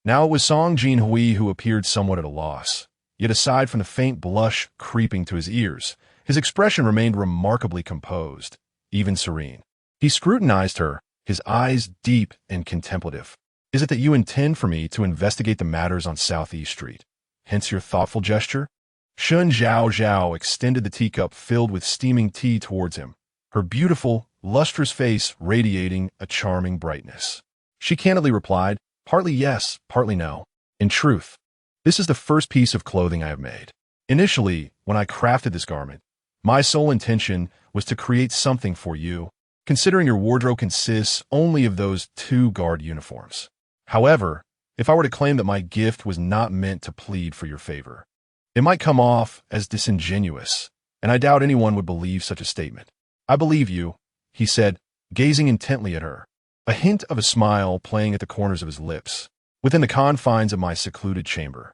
Now it was Song Jinhuai who appeared somewhat at a loss, yet aside from the faint blush creeping to his ears, his expression remained remarkably composed, even serene. He scrutinized her, his eyes deep and contemplative. "Is it that you intend for me to investigate the matters on Southeast Street? Hence your thoughtful gesture?" Shen Zhaozhao extended the teacup filled with steaming tea towards him, her beautiful, lustrous face radiating a charming brightness. She candidly replied, "Partly yes, partly no. In truth, this is the first piece of clothing I have made. Initially, when I crafted this garment, my sole intention was to create something for you, considering your wardrobe consists only of those 2 guard uniforms. However, if I were to claim that my gift was not meant to plead for your favor, it might come off as disingenuous, and I doubt anyone would believe such a statement." "I believe you," he said, gazing intently at her, a hint of a smile playing at the corners of his lips. "Within the confines of my secluded chamber,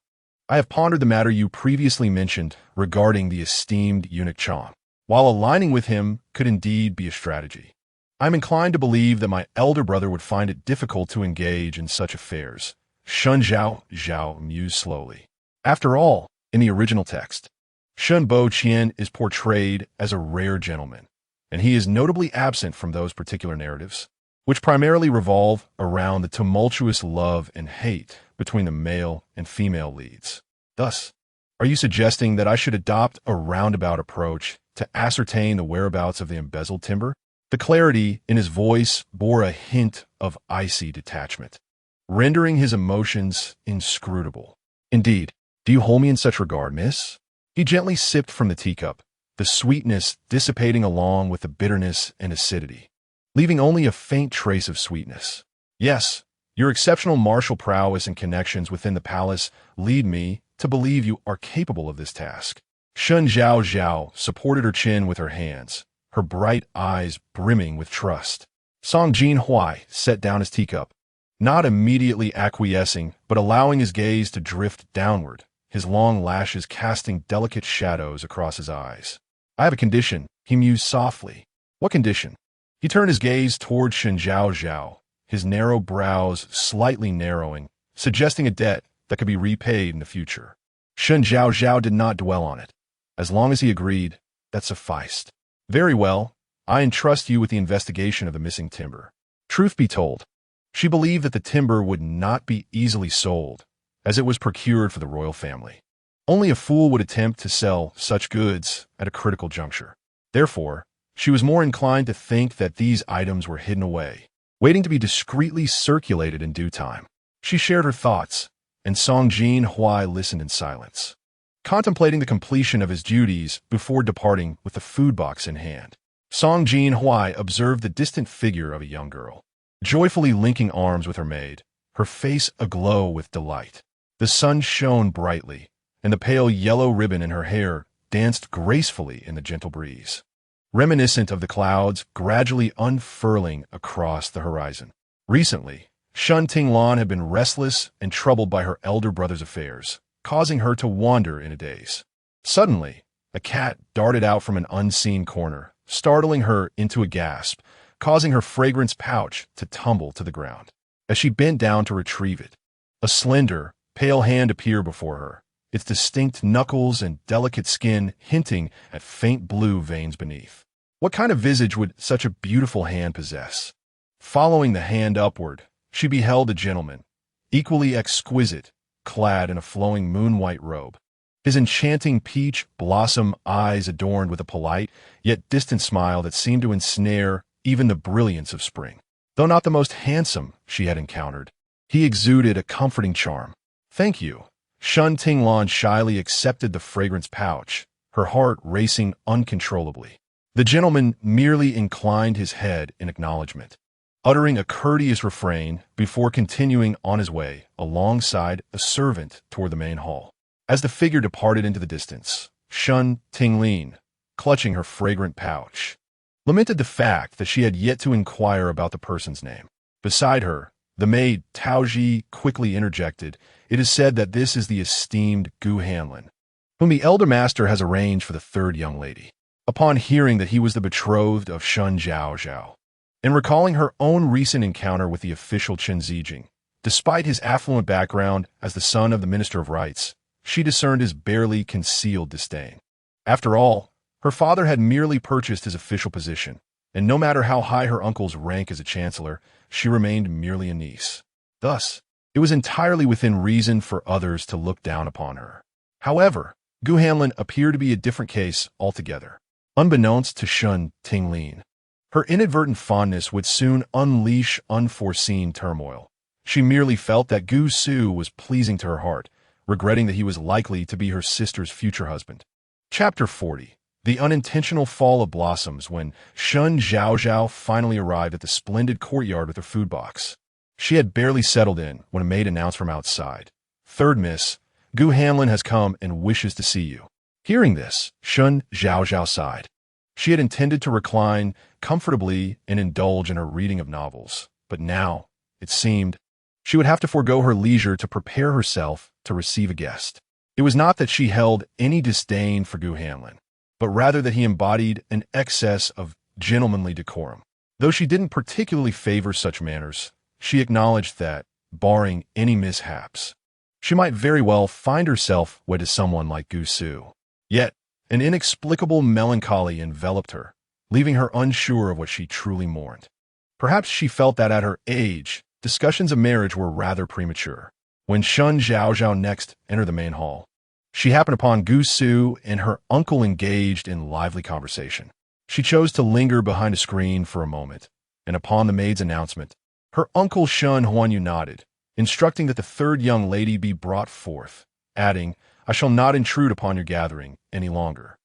I have pondered the matter you previously mentioned regarding the esteemed eunuch Chong. While aligning with him could indeed be a strategy, I am inclined to believe that my elder brother would find it difficult to engage in such affairs." Shen Zhaozhao mused slowly. After all, in the original text, Shen Bo-Qian is portrayed as a rare gentleman, and he is notably absent from those particular narratives, which primarily revolve around the tumultuous love and hate between the male and female leads. Thus, are you suggesting that I should adopt a roundabout approach to ascertain the whereabouts of the embezzled timber? The clarity in his voice bore a hint of icy detachment, rendering his emotions inscrutable. "Indeed, do you hold me in such regard, miss?" He gently sipped from the teacup, the sweetness dissipating along with the bitterness and acidity, leaving only a faint trace of sweetness. "Yes, your exceptional martial prowess and connections within the palace lead me to believe you are capable of this task." Shen Zhaozhao supported her chin with her hands, her bright eyes brimming with trust. Song Jinhuai set down his teacup, not immediately acquiescing, but allowing his gaze to drift downward, his long lashes casting delicate shadows across his eyes. "I have a condition," he mused softly. "What condition?" He turned his gaze toward Shen Zhaozhao, his narrow brows slightly narrowing, suggesting a debt that could be repaid in the future. Shen Zhaozhao did not dwell on it. As long as he agreed, that sufficed. "Very well, I entrust you with the investigation of the missing timber." Truth be told, she believed that the timber would not be easily sold, as it was procured for the royal family. Only a fool would attempt to sell such goods at a critical juncture. Therefore, she was more inclined to think that these items were hidden away, waiting to be discreetly circulated in due time. She shared her thoughts, and Song Jinhuai listened in silence, contemplating the completion of his duties before departing with the food box in hand. Song Jinhuai observed the distant figure of a young girl, joyfully linking arms with her maid, her face aglow with delight. The sun shone brightly, and the pale yellow ribbon in her hair danced gracefully in the gentle breeze, reminiscent of the clouds gradually unfurling across the horizon. Recently, Shun Tinglan had been restless and troubled by her elder brother's affairs, causing her to wander in a daze. Suddenly, a cat darted out from an unseen corner, startling her into a gasp, causing her fragrance pouch to tumble to the ground. As she bent down to retrieve it, a slender, pale hand appeared before her, its distinct knuckles and delicate skin hinting at faint blue veins beneath. What kind of visage would such a beautiful hand possess? Following the hand upward, she beheld a gentleman, equally exquisite, clad in a flowing moon-white robe, his enchanting peach blossom eyes adorned with a polite yet distant smile that seemed to ensnare even the brilliance of spring. Though not the most handsome she had encountered, he exuded a comforting charm. "Thank you." Shun Tinglan shyly accepted the fragrance pouch, her heart racing uncontrollably. The gentleman merely inclined his head in acknowledgement, uttering a courteous refrain before continuing on his way alongside a servant toward the main hall. As the figure departed into the distance, Shun Tinglin, clutching her fragrant pouch, lamented the fact that she had yet to inquire about the person's name. Beside her, the maid Taoji quickly interjected, "It is said that this is the esteemed Gu Hanlin, whom the elder master has arranged for the third young lady." Upon hearing that he was the betrothed of Shen Zhaozhao, and recalling her own recent encounter with the official Chen Zijing, despite his affluent background as the son of the Minister of Rights, she discerned his barely concealed disdain. After all, her father had merely purchased his official position, and no matter how high her uncle's rank as a chancellor, she remained merely a niece. Thus, it was entirely within reason for others to look down upon her. However, Gu Hanlin appeared to be a different case altogether. Unbeknownst to Shen Tinglin, her inadvertent fondness would soon unleash unforeseen turmoil. She merely felt that Gu Su was pleasing to her heart, regretting that he was likely to be her sister's future husband. Chapter 40. The unintentional fall of blossoms when Shen Zhaozhao finally arrived at the splendid courtyard with her food box. She had barely settled in when a maid announced from outside, "Third miss, Gu Hanlin has come and wishes to see you." Hearing this, Shen Zhaozhao sighed. She had intended to recline comfortably and indulge in her reading of novels, but now, it seemed, she would have to forego her leisure to prepare herself to receive a guest. It was not that she held any disdain for Gu Hanlin, but rather that he embodied an excess of gentlemanly decorum. Though she didn't particularly favor such manners, she acknowledged that, barring any mishaps, she might very well find herself wed to someone like Gu Su. Yet, an inexplicable melancholy enveloped her, leaving her unsure of what she truly mourned. Perhaps she felt that at her age, discussions of marriage were rather premature. When Shen Zhaozhao next entered the main hall, she happened upon Gu Su and her uncle engaged in lively conversation. She chose to linger behind a screen for a moment, and upon the maid's announcement, her uncle Shen Huanyu nodded, instructing that the third young lady be brought forth, adding, "I shall not intrude upon your gathering any longer."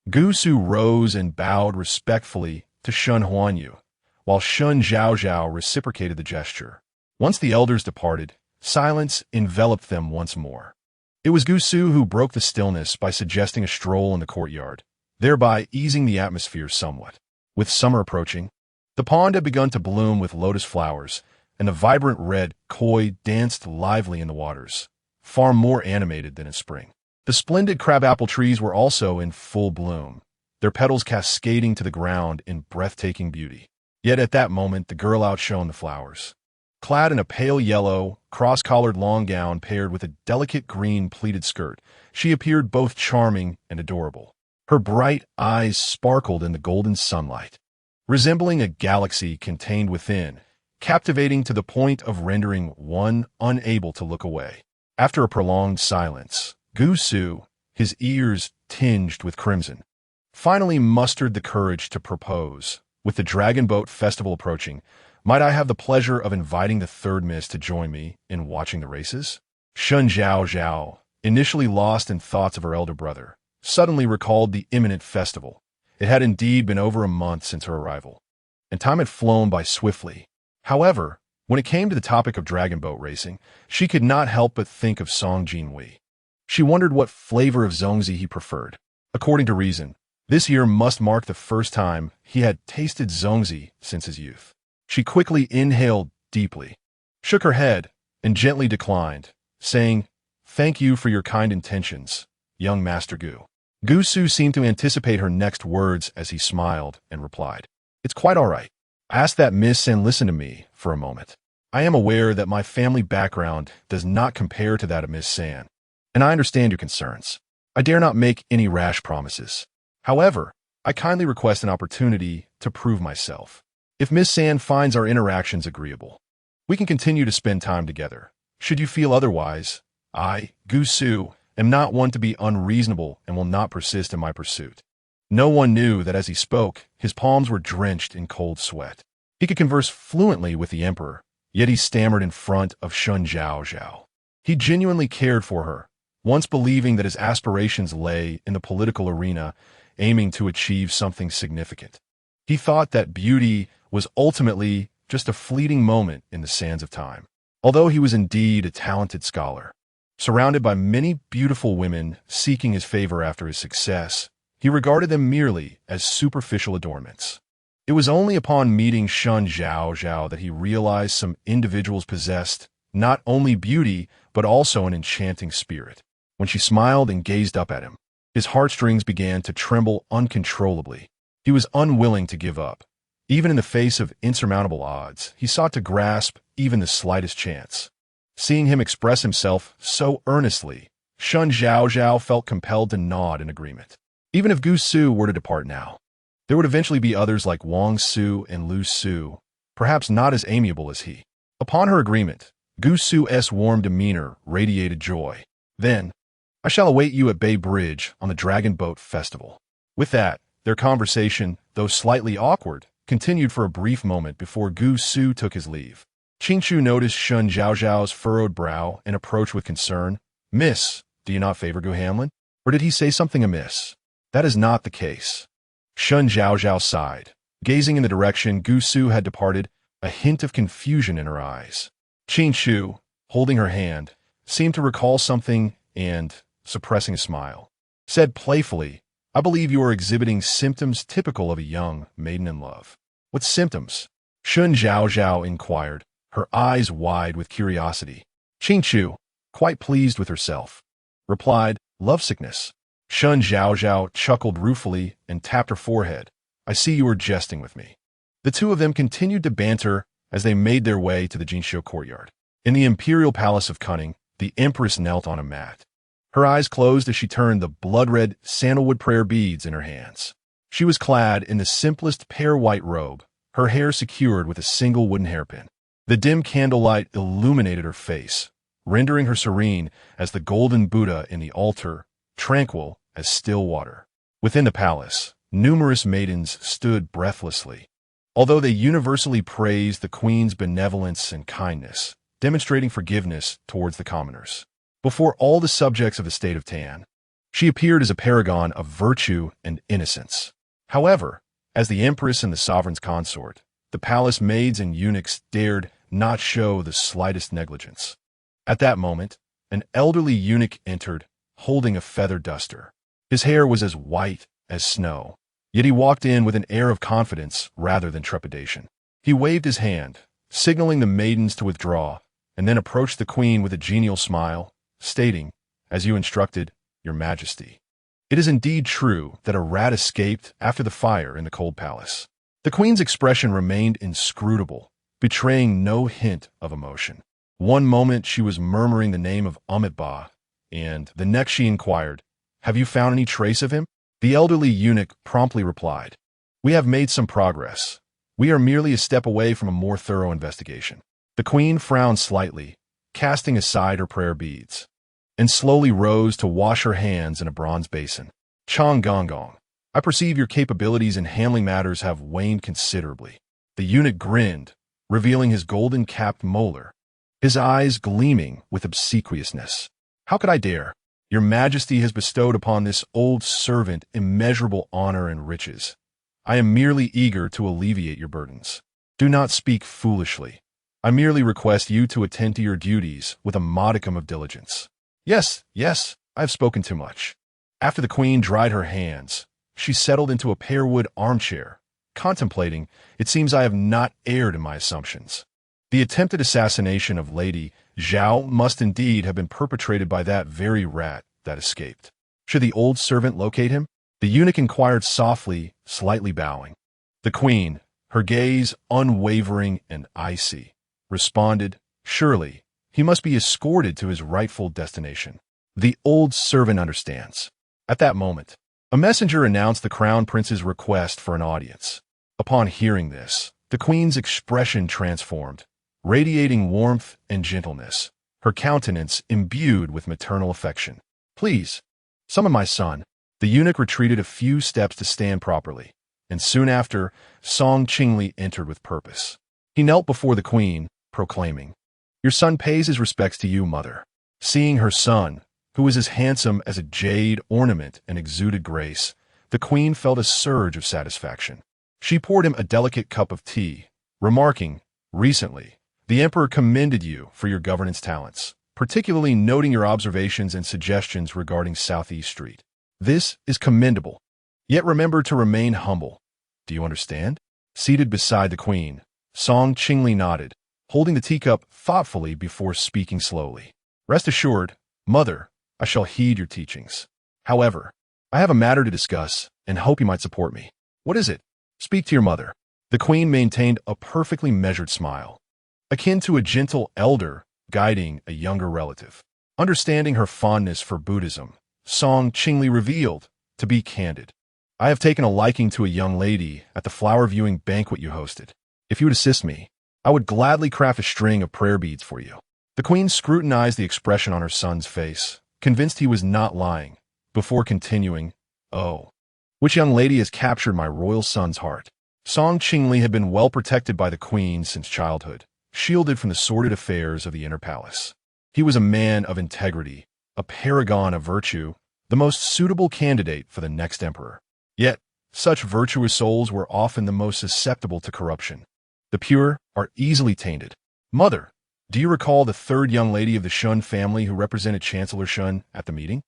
Gu Su rose and bowed respectfully to Shen Huanyu, while Shen Zhaozhao reciprocated the gesture. Once the elders departed, silence enveloped them once more. It was Gu Su who broke the stillness by suggesting a stroll in the courtyard, thereby easing the atmosphere somewhat. With summer approaching, the pond had begun to bloom with lotus flowers, and the vibrant red koi danced lively in the waters, far more animated than in spring. The splendid crabapple trees were also in full bloom, their petals cascading to the ground in breathtaking beauty. Yet at that moment the girl outshone the flowers. Clad in a pale yellow, cross-collared long gown paired with a delicate green pleated skirt, she appeared both charming and adorable. Her bright eyes sparkled in the golden sunlight, resembling a galaxy contained within, captivating to the point of rendering one unable to look away. After a prolonged silence, Gu Su, his ears tinged with crimson, finally mustered the courage to propose. With the Dragon Boat Festival approaching, might I have the pleasure of inviting the third miss to join me in watching the races? Shen Zhaozhao, initially lost in thoughts of her elder brother, suddenly recalled the imminent festival. It had indeed been over a month since her arrival, and time had flown by swiftly. However, when it came to the topic of dragon boat racing, she could not help but think of Song Jinhuai. She wondered what flavor of zongzi he preferred. According to reason, this year must mark the first time he had tasted zongzi since his youth. She quickly inhaled deeply, shook her head, and gently declined, saying, "Thank you for your kind intentions, young Master Gu." Gu Su seemed to anticipate her next words as he smiled and replied, "It's quite all right. Ask that miss and listen to me for a moment. I am aware that my family background does not compare to that of Miss San, and I understand your concerns. I dare not make any rash promises. However, I kindly request an opportunity to prove myself. If Miss San finds our interactions agreeable, we can continue to spend time together. Should you feel otherwise, I, Gu Su, am not one to be unreasonable and will not persist in my pursuit." No one knew that as he spoke, his palms were drenched in cold sweat. He could converse fluently with the emperor, yet he stammered in front of Shen Zhaozhao. He genuinely cared for her, once believing that his aspirations lay in the political arena, aiming to achieve something significant. He thought that beauty was ultimately just a fleeting moment in the sands of time. Although he was indeed a talented scholar, surrounded by many beautiful women seeking his favor after his success, he regarded them merely as superficial adornments. It was only upon meeting Shen Zhaozhao that he realized some individuals possessed not only beauty, but also an enchanting spirit. When she smiled and gazed up at him, his heartstrings began to tremble uncontrollably. He was unwilling to give up. Even in the face of insurmountable odds, he sought to grasp even the slightest chance. Seeing him express himself so earnestly, Shen Zhaozhao felt compelled to nod in agreement. Even if Gu Su were to depart now, There would eventually be others like Wang Su and Lu Su, perhaps not as amiable as he. Upon her agreement, Gu Su's warm demeanor radiated joy. Then, I shall await you at Bay Bridge on the Dragon Boat Festival. With that, their conversation, though slightly awkward, continued for a brief moment before Gu Su took his leave. Qin Shu noticed Shen Zhaozhao's furrowed brow and approached with concern. Miss, do you not favor Gu Hamlin? Or did he say something amiss? That is not the case. Shen Zhaozhao sighed. Gazing in the direction Gu Su had departed, a hint of confusion in her eyes. Qin Shu, holding her hand, seemed to recall something and, suppressing a smile, said playfully, I believe you are exhibiting symptoms typical of a young maiden in love. What symptoms? Shen Zhaozhao inquired, her eyes wide with curiosity. Qin Shu, quite pleased with herself, replied, lovesickness. Shen Zhaozhao chuckled ruefully and tapped her forehead. I see you are jesting with me. The two of them continued to banter as they made their way to the Jinsho courtyard. In the imperial palace of cunning, the empress knelt on a mat. Her eyes closed as she turned the blood-red sandalwood prayer beads in her hands. She was clad in the simplest pear-white robe, her hair secured with a single wooden hairpin. The dim candlelight illuminated her face, rendering her serene as the golden Buddha in the altar, tranquil as still water. Within the palace, numerous maidens stood breathlessly. Although they universally praised the queen's benevolence and kindness, demonstrating forgiveness towards the commoners. Before all the subjects of the state of Tan, she appeared as a paragon of virtue and innocence. However, as the empress and the sovereign's consort, the palace maids and eunuchs dared not show the slightest negligence. At that moment, an elderly eunuch entered, holding a feather duster. His hair was as white as snow, yet he walked in with an air of confidence rather than trepidation. He waved his hand, signaling the maidens to withdraw, and then approached the queen with a genial smile, stating, as you instructed, Your Majesty. It is indeed true that a rat escaped after the fire in the cold palace. The queen's expression remained inscrutable, betraying no hint of emotion. One moment she was murmuring the name of Amitabha, and the next she inquired, Have you found any trace of him? The elderly eunuch promptly replied, We have made some progress. We are merely a step away from a more thorough investigation. The queen frowned slightly, casting aside her prayer beads, and slowly rose to wash her hands in a bronze basin. Chang Gong, I perceive your capabilities in handling matters have waned considerably. The eunuch grinned, revealing his golden-capped molar, his eyes gleaming with obsequiousness. How could I dare? Your Majesty has bestowed upon this old servant immeasurable honor and riches. I am merely eager to alleviate your burdens. Do not speak foolishly. I merely request you to attend to your duties with a modicum of diligence. Yes, I have spoken too much. After the queen dried her hands, she settled into a pear-wood armchair, contemplating, it seems I have not erred in my assumptions. The attempted assassination of Lady Zhao must indeed have been perpetrated by that very rat that escaped. Should the old servant locate him? The eunuch inquired softly, slightly bowing. The queen, her gaze unwavering and icy, responded, Surely, he must be escorted to his rightful destination. The old servant understands. At that moment, a messenger announced the crown prince's request for an audience. Upon hearing this, the queen's expression transformed, radiating warmth and gentleness, her countenance imbued with maternal affection. Please, summon my son. The eunuch retreated a few steps to stand properly, and soon after, Song Jinhuai entered with purpose. He knelt before the queen, proclaiming, Your son pays his respects to you, mother. Seeing her son, who was as handsome as a jade ornament and exuded grace, the queen felt a surge of satisfaction. She poured him a delicate cup of tea, remarking, Recently, the emperor commended you for your governance talents, particularly noting your observations and suggestions regarding Southeast Street. This is commendable. Yet remember to remain humble. Do you understand? Seated beside the queen, Song Jinhuai nodded, holding the teacup thoughtfully before speaking slowly. Rest assured, mother, I shall heed your teachings. However, I have a matter to discuss and hope you might support me. What is it? Speak to your mother. The queen maintained a perfectly measured smile, akin to a gentle elder guiding a younger relative. Understanding her fondness for Buddhism, Song Jinhuai revealed, to be candid. I have taken a liking to a young lady at the flower viewing banquet you hosted. If you would assist me, I would gladly craft a string of prayer beads for you." The queen scrutinized the expression on her son's face, convinced he was not lying, before continuing, "Oh, which young lady has captured my royal son's heart?" Song Jinhuai had been well protected by the queen since childhood, shielded from the sordid affairs of the inner palace. He was a man of integrity, a paragon of virtue, the most suitable candidate for the next emperor. Yet, such virtuous souls were often the most susceptible to corruption. The pure are easily tainted. "Mother, do you recall the third young lady of the Shen family who represented Chancellor Shen at the meeting?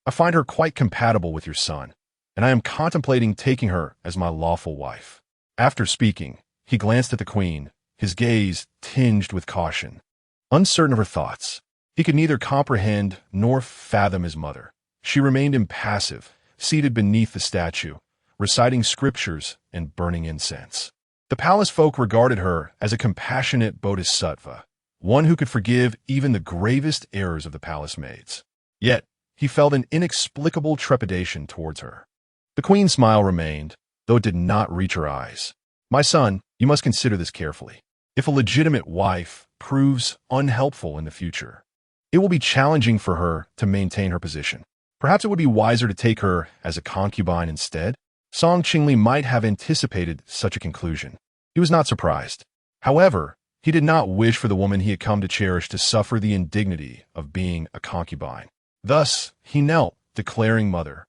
I find her quite compatible with your son, and I am contemplating taking her as my lawful wife." After speaking, he glanced at the queen, his gaze tinged with caution. Uncertain of her thoughts, he could neither comprehend nor fathom his mother. She remained impassive, seated beneath the statue, reciting scriptures and burning incense. The palace folk regarded her as a compassionate bodhisattva, one who could forgive even the gravest errors of the palace maids. Yet, he felt an inexplicable trepidation towards her. The queen's smile remained, though it did not reach her eyes. "My son, you must consider this carefully. If a legitimate wife proves unhelpful in the future, it will be challenging for her to maintain her position. Perhaps it would be wiser to take her as a concubine instead." Song Jinhuai might have anticipated such a conclusion. He was not surprised. However, he did not wish for the woman he had come to cherish to suffer the indignity of being a concubine. Thus, he knelt, declaring, "Mother,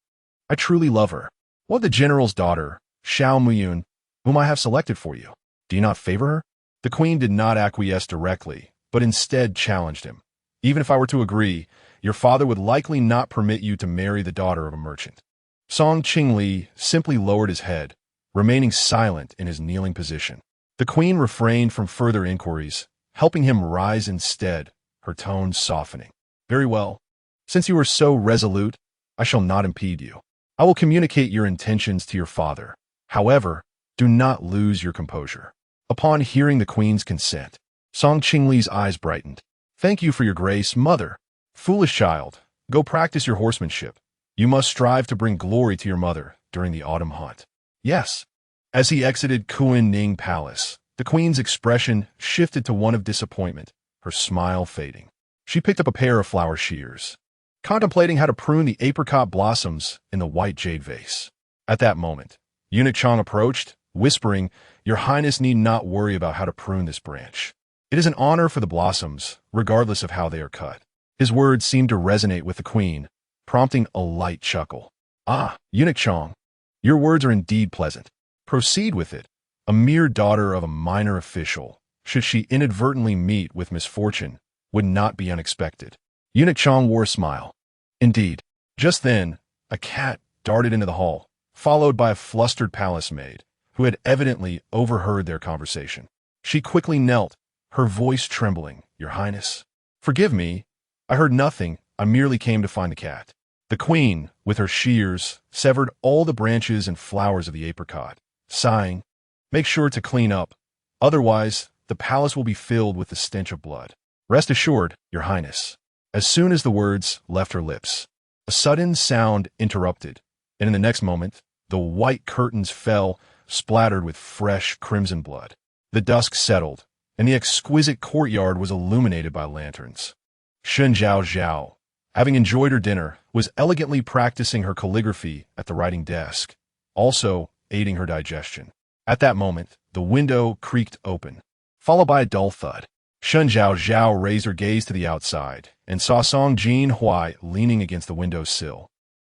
I truly love her. What the general's daughter, Xiao Muyun, whom I have selected for you. Do you not favor her?" The queen did not acquiesce directly, but instead challenged him. "Even if I were to agree, your father would likely not permit you to marry the daughter of a merchant." Song Jinhuai simply lowered his head, remaining silent in his kneeling position. The queen refrained from further inquiries, helping him rise instead, her tone softening. "Very well. Since you are so resolute, I shall not impede you. I will communicate your intentions to your father. However, do not lose your composure." Upon hearing the queen's consent, Song Jinhuai's eyes brightened. "Thank you for your grace, mother. Foolish child, go practice your horsemanship. You must strive to bring glory to your mother during the autumn hunt." "Yes." As he exited Kuan Ning Palace, the queen's expression shifted to one of disappointment, her smile fading. She picked up a pair of flower shears, contemplating how to prune the apricot blossoms in the white jade vase. At that moment, Eunuch Chong approached, whispering, "Your Highness need not worry about how to prune this branch. It is an honor for the blossoms, regardless of how they are cut." His words seemed to resonate with the queen, prompting a light chuckle. "Ah, Eunuch Chong, your words are indeed pleasant. Proceed with it. A mere daughter of a minor official, should she inadvertently meet with misfortune, would not be unexpected." Eunuch Chong wore a smile. Indeed. Just then, a cat darted into the hall, followed by a flustered palace maid, who had evidently overheard their conversation. She quickly knelt, her voice trembling. "Your Highness, forgive me. I heard nothing. I merely came to find the cat." The queen, with her shears, severed all the branches and flowers of the apricot, sighing, "Make sure to clean up. Otherwise, the palace will be filled with the stench of blood." "Rest assured, Your Highness." As soon as the words left her lips, a sudden sound interrupted, and in the next moment, the white curtains fell, splattered with fresh crimson blood. The dusk settled, and the exquisite courtyard was illuminated by lanterns. Shen Zhaozhao, having enjoyed her dinner, was elegantly practicing her calligraphy at the writing desk, also aiding her digestion. At that moment, the window creaked open, followed by a dull thud. Shen Zhaozhao raised her gaze to the outside and saw Song Jinhuai leaning against the window sill,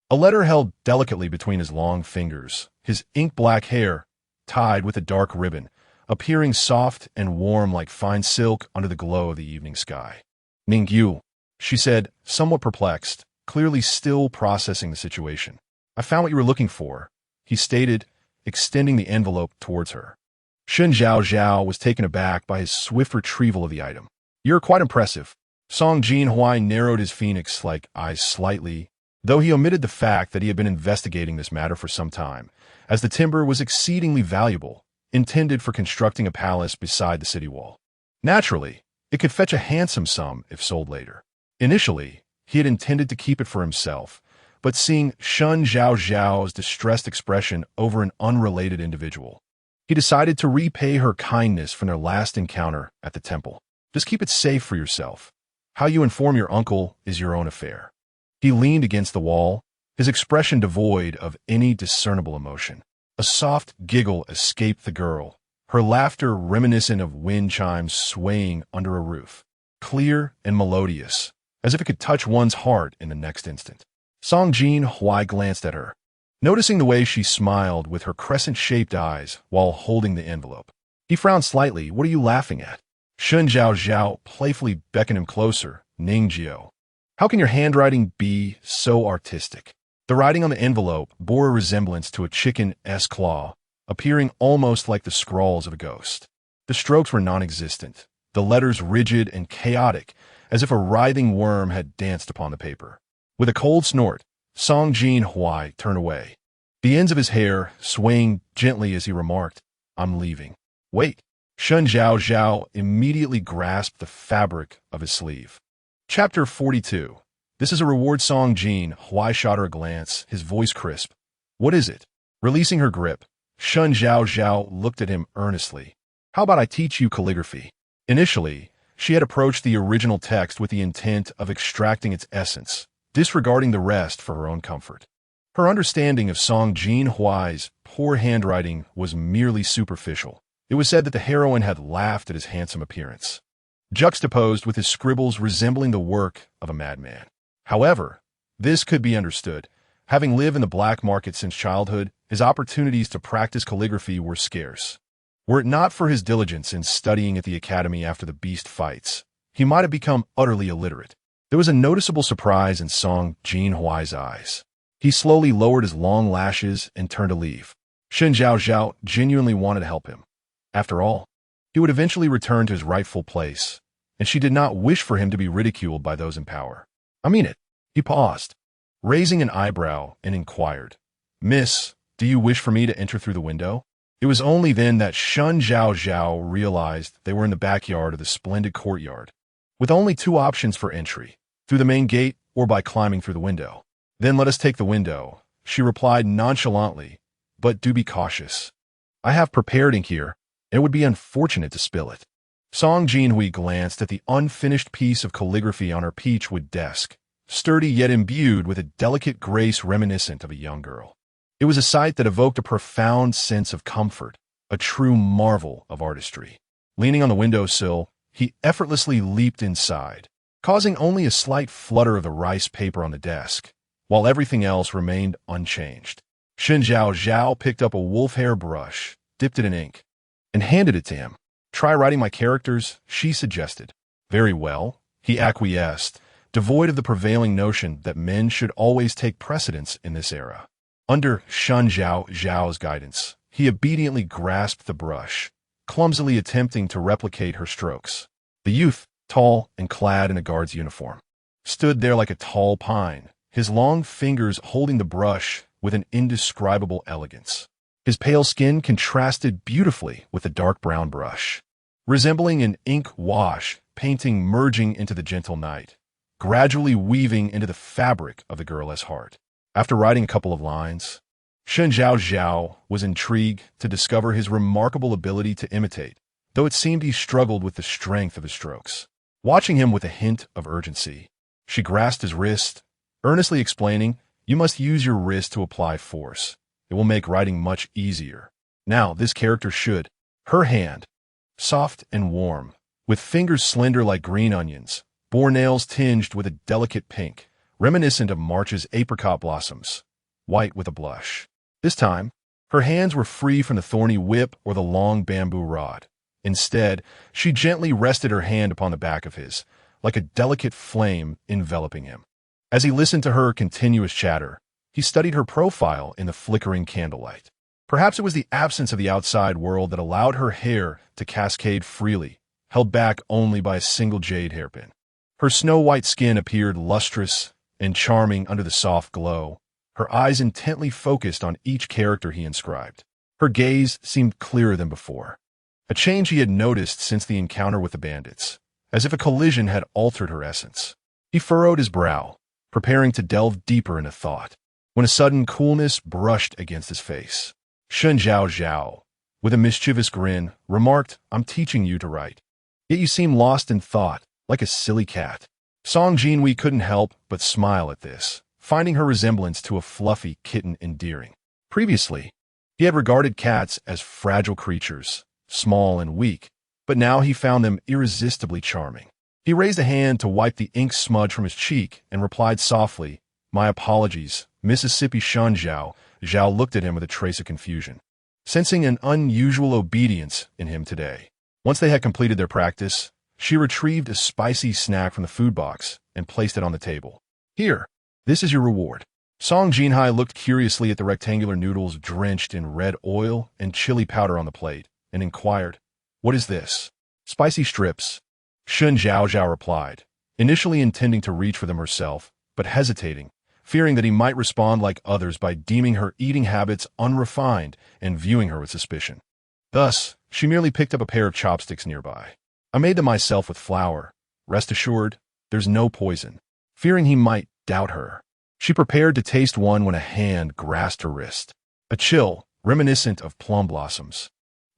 a letter held delicately between his long fingers, his ink-black hair, tied with a dark ribbon, appearing soft and warm like fine silk under the glow of the evening sky. "Mingyu," she said, somewhat perplexed, clearly still processing the situation. "I found what you were looking for," he stated, extending the envelope towards her. Shen Zhaozhao was taken aback by his swift retrieval of the item. "You're quite impressive." Song Jinhuai narrowed his phoenix-like eyes slightly, though he omitted the fact that he had been investigating this matter for some time, as the timber was exceedingly valuable, intended for constructing a palace beside the city wall. Naturally, it could fetch a handsome sum if sold later. Initially, he had intended to keep it for himself, but seeing Shen Zhaozhao's distressed expression over an unrelated individual. He decided to repay her kindness from their last encounter at the temple. Just keep it safe for yourself. How you inform your uncle is your own affair. He leaned against the wall, his expression devoid of any discernible emotion. A soft giggle escaped the girl, her laughter reminiscent of wind chimes swaying under a roof, clear and melodious, as if it could touch one's heart in the next instant. Song Jinhuai glanced at her, noticing the way she smiled with her crescent-shaped eyes while holding the envelope. He frowned slightly. "What are you laughing at?" Shen Zhaozhao playfully beckoned him closer. "Ningjio. How can your handwriting be so artistic?" The writing on the envelope bore a resemblance to a chicken's claw, appearing almost like the scrawls of a ghost. The strokes were non-existent, the letters rigid and chaotic, as if a writhing worm had danced upon the paper. With a cold snort, Song Jinhuai turned away, the ends of his hair swaying gently as he remarked, "I'm leaving." "Wait." Shen Zhaozhao immediately grasped the fabric of his sleeve. Chapter 42. "This is a reward." Song Jinhuai shot her a glance, his voice crisp. "What is it?" Releasing her grip, Shen Zhaozhao looked at him earnestly. "How about I teach you calligraphy?" Initially, she had approached the original text with the intent of extracting its essence, disregarding the rest for her own comfort. Her understanding of Song Jinhuai's poor handwriting was merely superficial. It was said that the heroine had laughed at his handsome appearance, juxtaposed with his scribbles resembling the work of a madman. However, this could be understood. Having lived in the black market since childhood, his opportunities to practice calligraphy were scarce. Were it not for his diligence in studying at the academy after the beast fights, he might have become utterly illiterate. There was a noticeable surprise in Song Jinhuai's eyes. He slowly lowered his long lashes and turned to leave. Shen Zhaozhao genuinely wanted to help him. After all, he would eventually return to his rightful place, and she did not wish for him to be ridiculed by those in power. "I mean it." He paused, raising an eyebrow, and inquired, "Miss, do you wish for me to enter through the window?" It was only then that Shen Zhaozhao realized they were in the backyard of the splendid courtyard, with only two options for entry, through the main gate or by climbing through the window. "Then let us take the window," she replied nonchalantly, "but do be cautious. I have prepared ink here, and it would be unfortunate to spill it." Song Jinhui glanced at the unfinished piece of calligraphy on her peachwood desk, sturdy yet imbued with a delicate grace reminiscent of a young girl. It was a sight that evoked a profound sense of comfort, a true marvel of artistry. Leaning on the windowsill, he effortlessly leaped inside, causing only a slight flutter of the rice paper on the desk, while everything else remained unchanged. Shen Zhaozhao picked up a wolf hair brush, dipped it in ink, and handed it to him. "Try writing my characters," she suggested. "Very well," he acquiesced, devoid of the prevailing notion that men should always take precedence in this era. Under Shen Zhaozhao's guidance, he obediently grasped the brush, clumsily attempting to replicate her strokes. The youth, tall and clad in a guard's uniform, stood there like a tall pine, his long fingers holding the brush with an indescribable elegance. His pale skin contrasted beautifully with the dark brown brush, resembling an ink wash painting merging into the gentle night, gradually weaving into the fabric of the girl's heart. After writing a couple of lines, Shen Zhaozhao was intrigued to discover his remarkable ability to imitate, though it seemed he struggled with the strength of his strokes. Watching him with a hint of urgency, she grasped his wrist, earnestly explaining, "You must use your wrist to apply force. It will make writing much easier. Now, this character should." Her hand, soft and warm, with fingers slender like green onions, bore nails tinged with a delicate pink, reminiscent of March's apricot blossoms, white with a blush. This time, her hands were free from the thorny whip or the long bamboo rod. Instead, she gently rested her hand upon the back of his, like a delicate flame enveloping him. As he listened to her continuous chatter, he studied her profile in the flickering candlelight. Perhaps it was the absence of the outside world that allowed her hair to cascade freely, held back only by a single jade hairpin. Her snow-white skin appeared lustrous and charming under the soft glow, her eyes intently focused on each character he inscribed. Her gaze seemed clearer than before, a change he had noticed since the encounter with the bandits, as if a collision had altered her essence. He furrowed his brow, preparing to delve deeper into thought, when a sudden coolness brushed against his face. Shen Zhaozhao, with a mischievous grin, remarked, "I'm teaching you to write. Yet you seem lost in thought, like a silly cat." Song Jinhuai couldn't help but smile at this, finding her resemblance to a fluffy kitten endearing. Previously, he had regarded cats as fragile creatures, small and weak, but now he found them irresistibly charming. He raised a hand to wipe the ink smudge from his cheek and replied softly, "My apologies, Mississippi Shen Zhao." Zhao looked at him with a trace of confusion, sensing an unusual obedience in him today. Once they had completed their practice, she retrieved a spicy snack from the food box and placed it on the table. "Here, this is your reward." Song Jinhuai looked curiously at the rectangular noodles drenched in red oil and chili powder on the plate and inquired, "What is this?" "Spicy strips," Shen Zhaozhao replied, initially intending to reach for them herself, but hesitating, fearing that he might respond like others by deeming her eating habits unrefined and viewing her with suspicion. Thus, she merely picked up a pair of chopsticks nearby. "I made them myself with flour. Rest assured, there's no poison." Fearing he might doubt her, she prepared to taste one when a hand grasped her wrist. A chill, reminiscent of plum blossoms,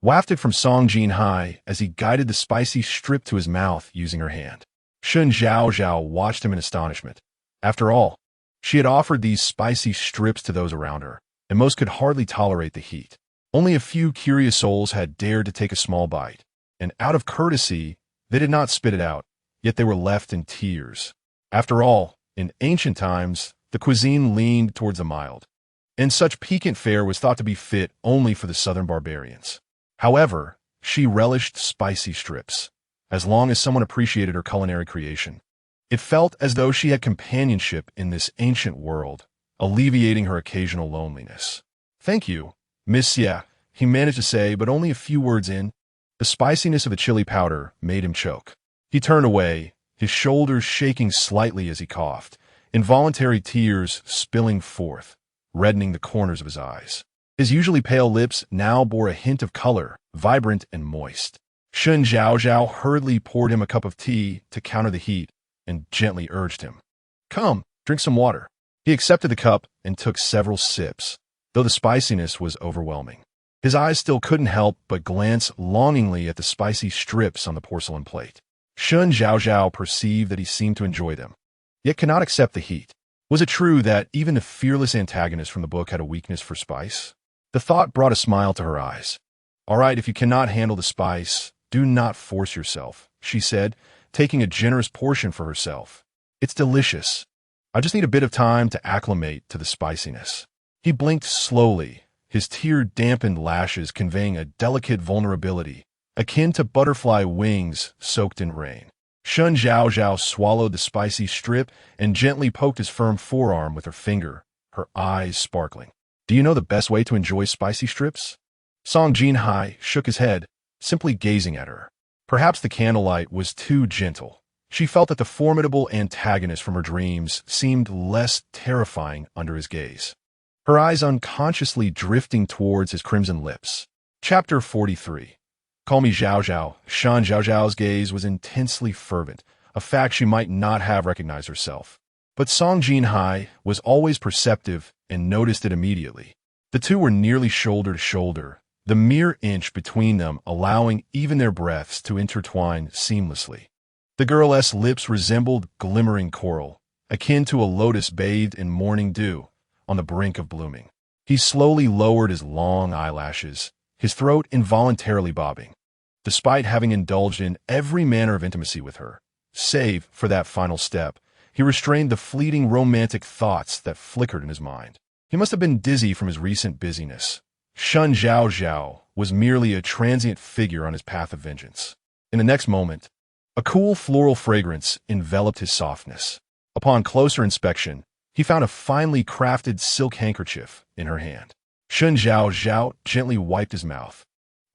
wafted from Song Jinhuai as he guided the spicy strip to his mouth using her hand. Shen Zhaozhao watched him in astonishment. After all, she had offered these spicy strips to those around her, and most could hardly tolerate the heat. Only a few curious souls had dared to take a small bite, and out of courtesy, they did not spit it out, yet they were left in tears. After all, in ancient times, the cuisine leaned towards the mild, and such piquant fare was thought to be fit only for the southern barbarians. However, she relished spicy strips, as long as someone appreciated her culinary creation. It felt as though she had companionship in this ancient world, alleviating her occasional loneliness. "Thank you, Monsieur," he managed to say, but only a few words in. The spiciness of the chili powder made him choke. He turned away, his shoulders shaking slightly as he coughed, involuntary tears spilling forth, reddening the corners of his eyes. His usually pale lips now bore a hint of color, vibrant and moist. Shen Zhaozhao hurriedly poured him a cup of tea to counter the heat and gently urged him, "Come, drink some water." He accepted the cup and took several sips, though the spiciness was overwhelming. His eyes still couldn't help but glance longingly at the spicy strips on the porcelain plate. Shen Zhaozhao perceived that he seemed to enjoy them, yet cannot accept the heat. Was it true that even the fearless antagonist from the book had a weakness for spice? The thought brought a smile to her eyes. "All right, if you cannot handle the spice, do not force yourself," she said, taking a generous portion for herself. "It's delicious. I just need a bit of time to acclimate to the spiciness." He blinked slowly, his tear-dampened lashes conveying a delicate vulnerability, akin to butterfly wings soaked in rain. Shen Zhaozhao swallowed the spicy strip and gently poked his firm forearm with her finger, her eyes sparkling. "Do you know the best way to enjoy spicy strips?" Song Jinhuai shook his head, simply gazing at her. Perhaps the candlelight was too gentle. She felt that the formidable antagonist from her dreams seemed less terrifying under his gaze, her eyes unconsciously drifting towards his crimson lips. Chapter 43. "Call me Zhaozhao." Shen Zhaozhao's gaze was intensely fervent, a fact she might not have recognized herself. But Song Jinhuai was always perceptive and noticed it immediately. The two were nearly shoulder to shoulder, the mere inch between them allowing even their breaths to intertwine seamlessly. The girl's lips resembled glimmering coral, akin to a lotus bathed in morning dew, on the brink of blooming. He slowly lowered his long eyelashes, his throat involuntarily bobbing. Despite having indulged in every manner of intimacy with her, save for that final step, he restrained the fleeting romantic thoughts that flickered in his mind. He must have been dizzy from his recent busyness. Shen Zhaozhao was merely a transient figure on his path of vengeance. In the next moment, a cool floral fragrance enveloped his softness. Upon closer inspection, he found a finely crafted silk handkerchief in her hand. Shen Zhaozhao gently wiped his mouth,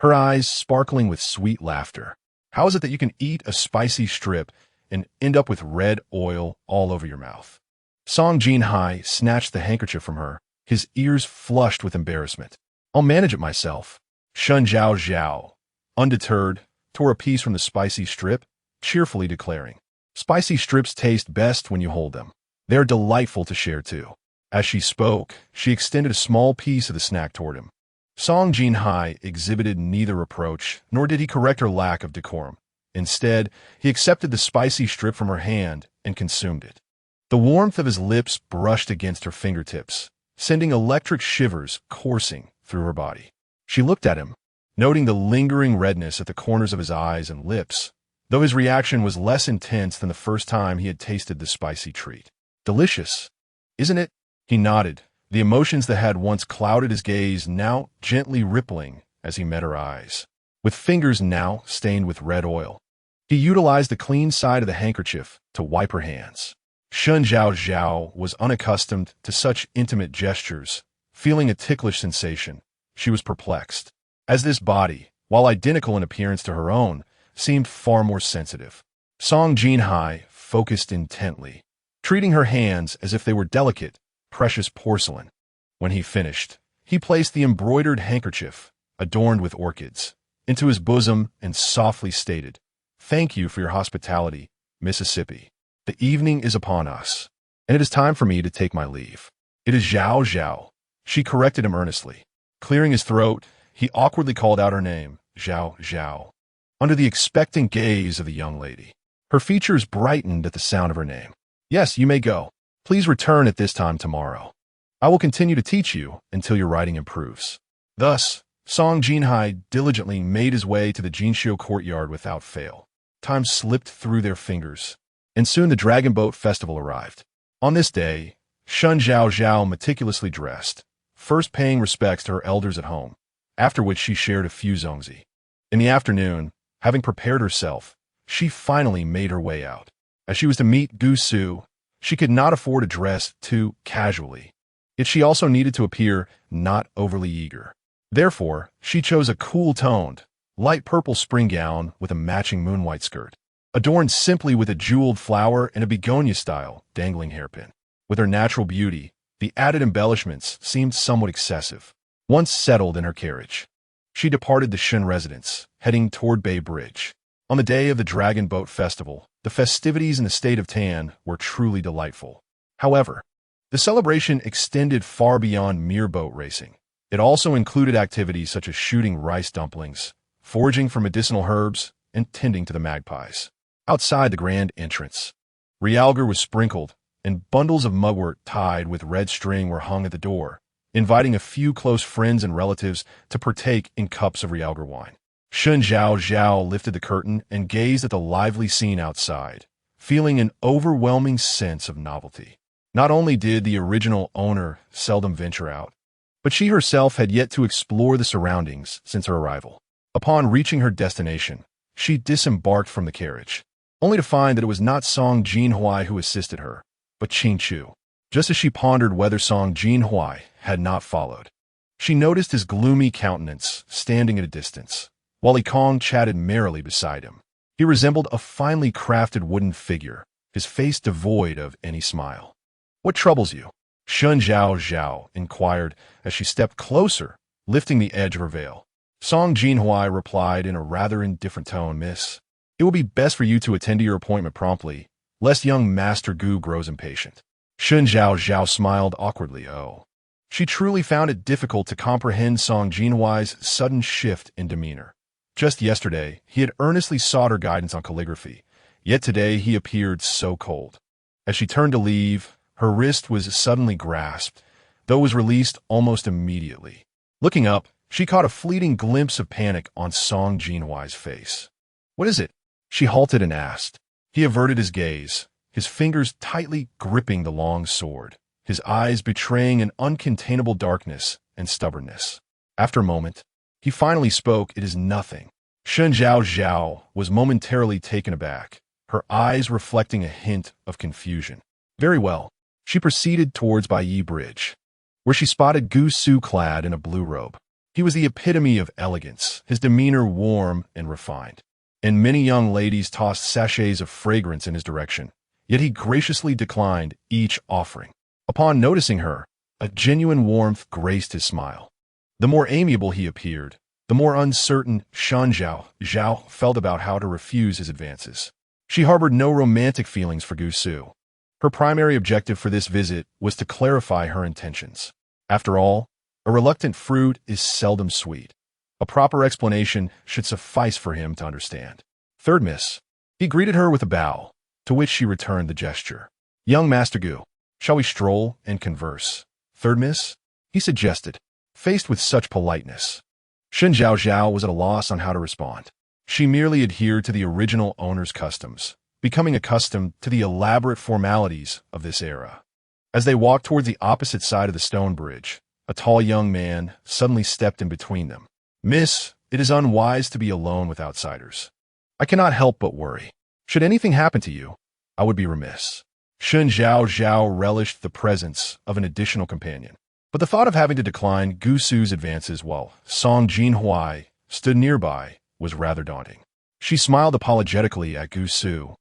her eyes sparkling with sweet laughter. "How is it that you can eat a spicy strip and end up with red oil all over your mouth?" Song Jinhuai snatched the handkerchief from her, his ears flushed with embarrassment. "I'll manage it myself." Shen Zhaozhao, undeterred, tore a piece from the spicy strip, cheerfully declaring, "Spicy strips taste best when you hold them." They are delightful to share too. As she spoke, she extended a small piece of the snack toward him. Song Jinhuai exhibited neither reproach, nor did he correct her lack of decorum. Instead, he accepted the spicy strip from her hand and consumed it. The warmth of his lips brushed against her fingertips, sending electric shivers coursing through her body. She looked at him, noting the lingering redness at the corners of his eyes and lips, though his reaction was less intense than the first time he had tasted the spicy treat. Delicious, isn't it? He nodded, the emotions that had once clouded his gaze now gently rippling as he met her eyes. With fingers now stained with red oil, he utilized the clean side of the handkerchief to wipe her hands. Shen Zhaozhao was unaccustomed to such intimate gestures. Feeling a ticklish sensation, she was perplexed, as this body, while identical in appearance to her own, seemed far more sensitive. Song Jinhuai focused intently, treating her hands as if they were delicate, precious porcelain. When he finished, he placed the embroidered handkerchief, adorned with orchids, into his bosom and softly stated, "Thank you for your hospitality, Mississippi. The evening is upon us, and it is time for me to take my leave." "It is Zhaozhao," she corrected him earnestly. Clearing his throat, he awkwardly called out her name, Zhaozhao, under the expectant gaze of the young lady. Her features brightened at the sound of her name. "Yes, you may go. Please return at this time tomorrow. I will continue to teach you until your writing improves." Thus, Song Jinhuai diligently made his way to the Jinxiu courtyard without fail. Time slipped through their fingers, and soon the Dragon Boat Festival arrived. On this day, Shen Zhaozhao meticulously dressed, first paying respects to her elders at home, after which she shared a few zongzi. In the afternoon, having prepared herself, she finally made her way out. As she was to meet Gu Su, she could not afford to dress too casually, yet she also needed to appear not overly eager. Therefore, she chose a cool-toned, light purple spring gown with a matching moon-white skirt, adorned simply with a jeweled flower and a begonia-style dangling hairpin. With her natural beauty, the added embellishments seemed somewhat excessive. Once settled in her carriage, she departed the Shen residence, heading toward Bay Bridge. On the day of the Dragon Boat Festival, the festivities in the state of Tan were truly delightful. However, the celebration extended far beyond mere boat racing. It also included activities such as shooting rice dumplings, foraging for medicinal herbs, and tending to the magpies. Outside the grand entrance, realgar was sprinkled, and bundles of mugwort tied with red string were hung at the door, inviting a few close friends and relatives to partake in cups of realgar wine. Shen Zhaozhao lifted the curtain and gazed at the lively scene outside, feeling an overwhelming sense of novelty. Not only did the original owner seldom venture out, but she herself had yet to explore the surroundings since her arrival. Upon reaching her destination, she disembarked from the carriage, only to find that it was not Song Jinhuai who assisted her, but Qing Chu. Just as she pondered whether Song Jinhuai had not followed, she noticed his gloomy countenance standing at a distance, while Li Kong chatted merrily beside him. He resembled a finely crafted wooden figure, his face devoid of any smile. "What troubles you?" Shen Zhaozhao inquired as she stepped closer, lifting the edge of her veil. Song Jinhuai replied in a rather indifferent tone, "Miss, it will be best for you to attend to your appointment promptly, lest young Master Gu grows impatient." Shen Zhaozhao smiled awkwardly. Oh. She truly found it difficult to comprehend Song Jinhuai's sudden shift in demeanor. Just yesterday, he had earnestly sought her guidance on calligraphy, yet today he appeared so cold. As she turned to leave, her wrist was suddenly grasped, though it was released almost immediately. Looking up, she caught a fleeting glimpse of panic on Song Jinhuai's face. "What is it?" she halted and asked. He averted his gaze, his fingers tightly gripping the long sword, his eyes betraying an uncontainable darkness and stubbornness. After a moment, he finally spoke. "It is nothing." Shen Zhaozhao was momentarily taken aback, her eyes reflecting a hint of confusion. "Very well." She proceeded towards Bai Bridge, where she spotted Gu Su clad in a blue robe. He was the epitome of elegance, his demeanor warm and refined, and many young ladies tossed sachets of fragrance in his direction, yet he graciously declined each offering. Upon noticing her, a genuine warmth graced his smile. The more amiable he appeared, the more uncertain Shen Zhaozhao felt about how to refuse his advances. She harbored no romantic feelings for Gu Su, Her primary objective for this visit was to clarify her intentions. After all, a reluctant fruit is seldom sweet. A proper explanation should suffice for him to understand. Third miss. He greeted her with a bow, to which she returned the gesture. Young Master Gu, shall we stroll and converse? Third miss? He suggested, faced with such politeness. Shen Zhaozhao was at a loss on how to respond. She merely adhered to the original owner's customs, becoming accustomed to the elaborate formalities of this era. As they walked towards the opposite side of the stone bridge, a tall young man suddenly stepped in between them. Miss, it is unwise to be alone with outsiders. I cannot help but worry. Should anything happen to you, I would be remiss. Shen Zhaozhao relished the presence of an additional companion, but the thought of having to decline Gu Su's advances while Song Jinhuai stood nearby was rather daunting. She smiled apologetically at Gu Su.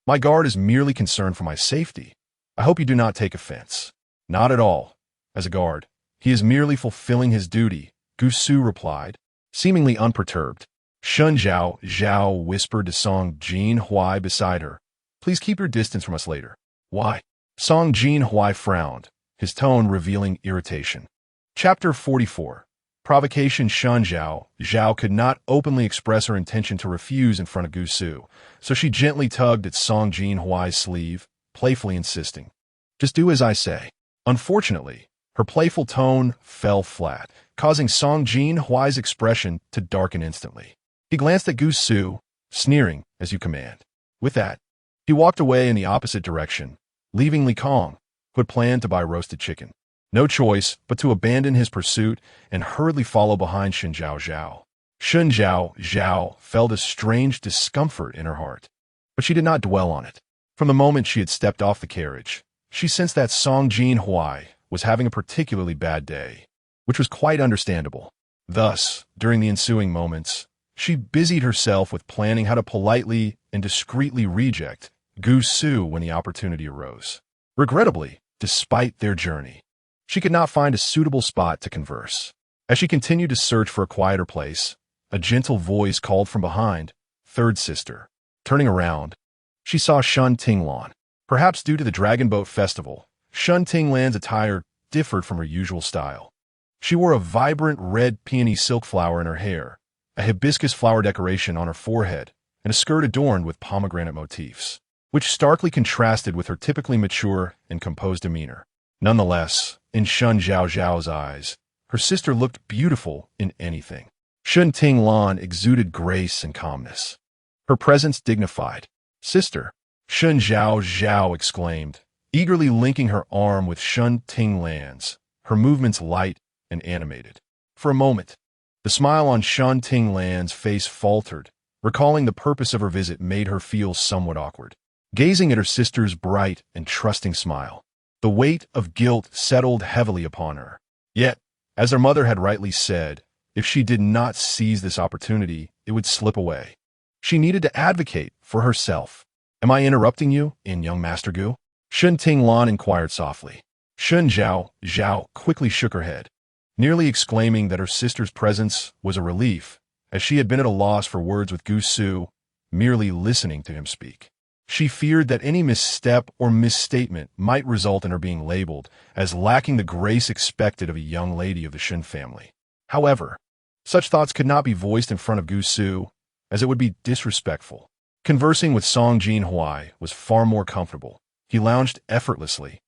My guard is merely concerned for my safety. I hope you do not take offense. Not at all. As a guard, he is merely fulfilling his duty, Gu Su replied, seemingly unperturbed. Shen Zhaozhao whispered to Song Jinhuai beside her. Please keep your distance from us later. Why? Song Jinhuai frowned, his tone revealing irritation. Chapter 44. Provocation. Shen Zhaozhao could not openly express her intention to refuse in front of Gu Su, so she gently tugged at Song Jinhuai's sleeve, playfully insisting, just do as I say. Unfortunately, her playful tone fell flat, causing Song Jinhuai's expression to darken instantly. He glanced at Gu Su, sneering, as you command. With that, he walked away in the opposite direction, leaving Li Kong, who had planned to buy roasted chicken. No choice but to abandon his pursuit and hurriedly follow behind Shen Zhaozhao. Shen Zhaozhao felt a strange discomfort in her heart, but she did not dwell on it. From the moment she had stepped off the carriage, she sensed that Song Jinhuai was having a particularly bad day, which was quite understandable. Thus, during the ensuing moments, she busied herself with planning how to politely and discreetly reject Gu Su when the opportunity arose. Regrettably, despite their journey, she could not find a suitable spot to converse. As she continued to search for a quieter place, a gentle voice called from behind, "Third sister." Turning around, she saw Shun Tinglan. Perhaps due to the Dragon Boat Festival, Shun Tinglan's attire differed from her usual style. She wore a vibrant red peony silk flower in her hair, a hibiscus flower decoration on her forehead, and a skirt adorned with pomegranate motifs, which starkly contrasted with her typically mature and composed demeanor. Nonetheless, in Shen Zhaozhao's eyes, her sister looked beautiful in anything. Shun Tinglan exuded grace and calmness. Her presence dignified. Sister, Shen Zhaozhao exclaimed, eagerly linking her arm with Shun Tinglan's, her movements light and animated. For a moment, the smile on Shun Tinglan's face faltered. Recalling the purpose of her visit made her feel somewhat awkward. Gazing at her sister's bright and trusting smile, the weight of guilt settled heavily upon her. Yet, as her mother had rightly said, if she did not seize this opportunity, it would slip away. She needed to advocate for herself. Am I interrupting you, young Master Gu? Shen Tinglan inquired softly. Shen Zhaozhao quickly shook her head, nearly exclaiming that her sister's presence was a relief, as she had been at a loss for words with Gu Su, merely listening to him speak. She feared that any misstep or misstatement might result in her being labeled as lacking the grace expected of a young lady of the Shen family. However, such thoughts could not be voiced in front of Gu Su, as it would be disrespectful. Conversing with Song Jinhuai was far more comfortable. He lounged effortlessly,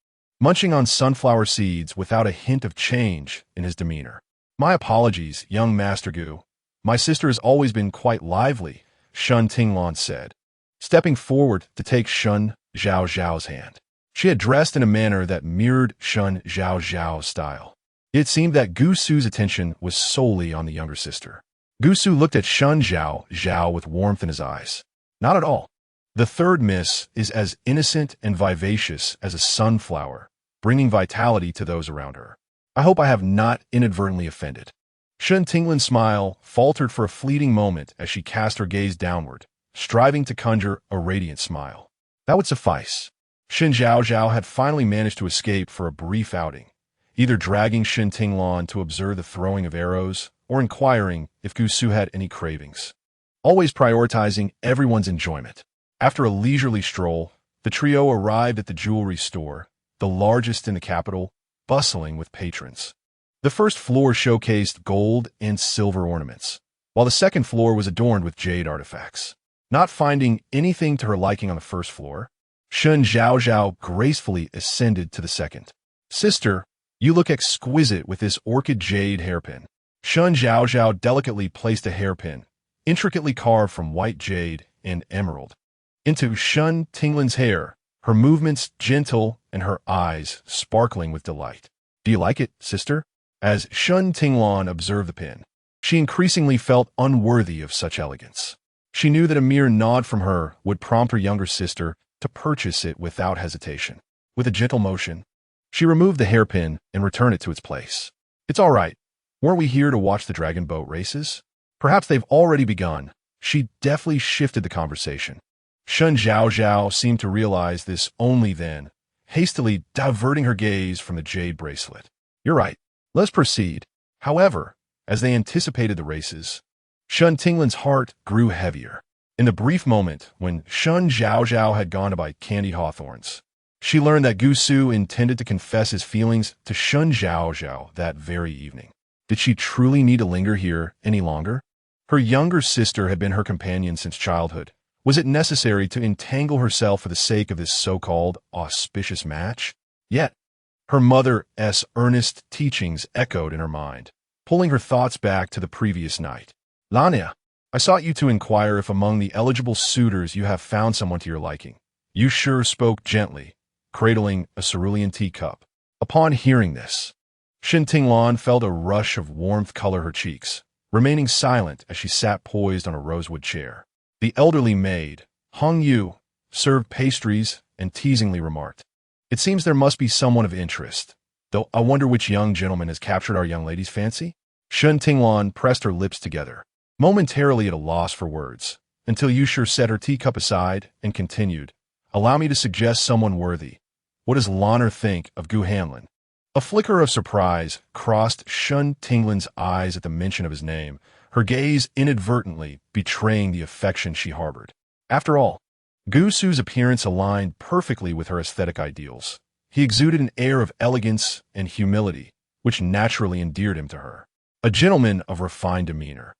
munching on sunflower seeds without a hint of change in his demeanor. My apologies, young Master Gu. My sister has always been quite lively, Shun Tinglan said, stepping forward to take Shen Zhaozhao's hand. She had dressed in a manner that mirrored Shen Zhaozhao's style. It seemed that Gu Su's attention was solely on the younger sister. Gu Su looked at Shen Zhaozhao with warmth in his eyes. Not at all. The third miss is as innocent and vivacious as a sunflower, bringing vitality to those around her. I hope I have not inadvertently offended. Shen Tinglan's smile faltered for a fleeting moment as she cast her gaze downward, striving to conjure a radiant smile. That would suffice. Shen Zhaozhao had finally managed to escape for a brief outing, either dragging Shen Tinglan to observe the throwing of arrows or inquiring if Gu Su had any cravings. Always prioritizing everyone's enjoyment. After a leisurely stroll, The trio arrived at the jewelry store, the largest in the capital, bustling with patrons. The first floor showcased gold and silver ornaments, while the second floor was adorned with jade artifacts. Not finding anything to her liking on the first floor, Shen Zhaozhao gracefully ascended to the second. "Sister, you look exquisite with this orchid jade hairpin." Shen Zhaozhao delicately placed a hairpin, intricately carved from white jade and emerald, into Shen Tinglan's hair, her movements gentle and her eyes sparkling with delight. "Do you like it, sister?" As Shen Tinglan observed the pin, she increasingly felt unworthy of such elegance. She knew that a mere nod from her would prompt her younger sister to purchase it without hesitation. With a gentle motion, she removed the hairpin and returned it to its place. "It's all right. Weren't we here to watch the dragon boat races? Perhaps they've already begun." She deftly shifted the conversation. Shen Zhaozhao seemed to realize this only then, hastily diverting her gaze from the jade bracelet. "You're right. Let's proceed." However, as they anticipated the races, Shen Tinglan's heart grew heavier. In the brief moment when Shen Zhaozhao had gone to buy candied hawthorns, she learned that Gu Su intended to confess his feelings to Shen Zhaozhao that very evening. Did she truly need to linger here any longer? Her younger sister had been her companion since childhood. Was it necessary to entangle herself for the sake of this so-called auspicious match? Yet, her mother's earnest teachings echoed in her mind, pulling her thoughts back to the previous night. "Lania, I sought you to inquire if among the eligible suitors you have found someone to your liking." Yu Shi spoke gently, cradling a cerulean teacup. Upon hearing this, Shen Tinglan felt a rush of warmth color her cheeks, remaining silent as she sat poised on a rosewood chair. The elderly maid, Hong Yu, served pastries and teasingly remarked, "It seems there must be someone of interest, though I wonder which young gentleman has captured our young lady's fancy?" Shen Tinglan pressed her lips together, momentarily at a loss for words, until Yu Shi set her teacup aside and continued, "Allow me to suggest someone worthy. What does Lanner think of Gu Hanlon?" A flicker of surprise crossed Shen Tinglan's eyes at the mention of his name, her gaze inadvertently betraying the affection she harbored. After all, Gu Su's appearance aligned perfectly with her aesthetic ideals. He exuded an air of elegance and humility, which naturally endeared him to her. A gentleman of refined demeanor.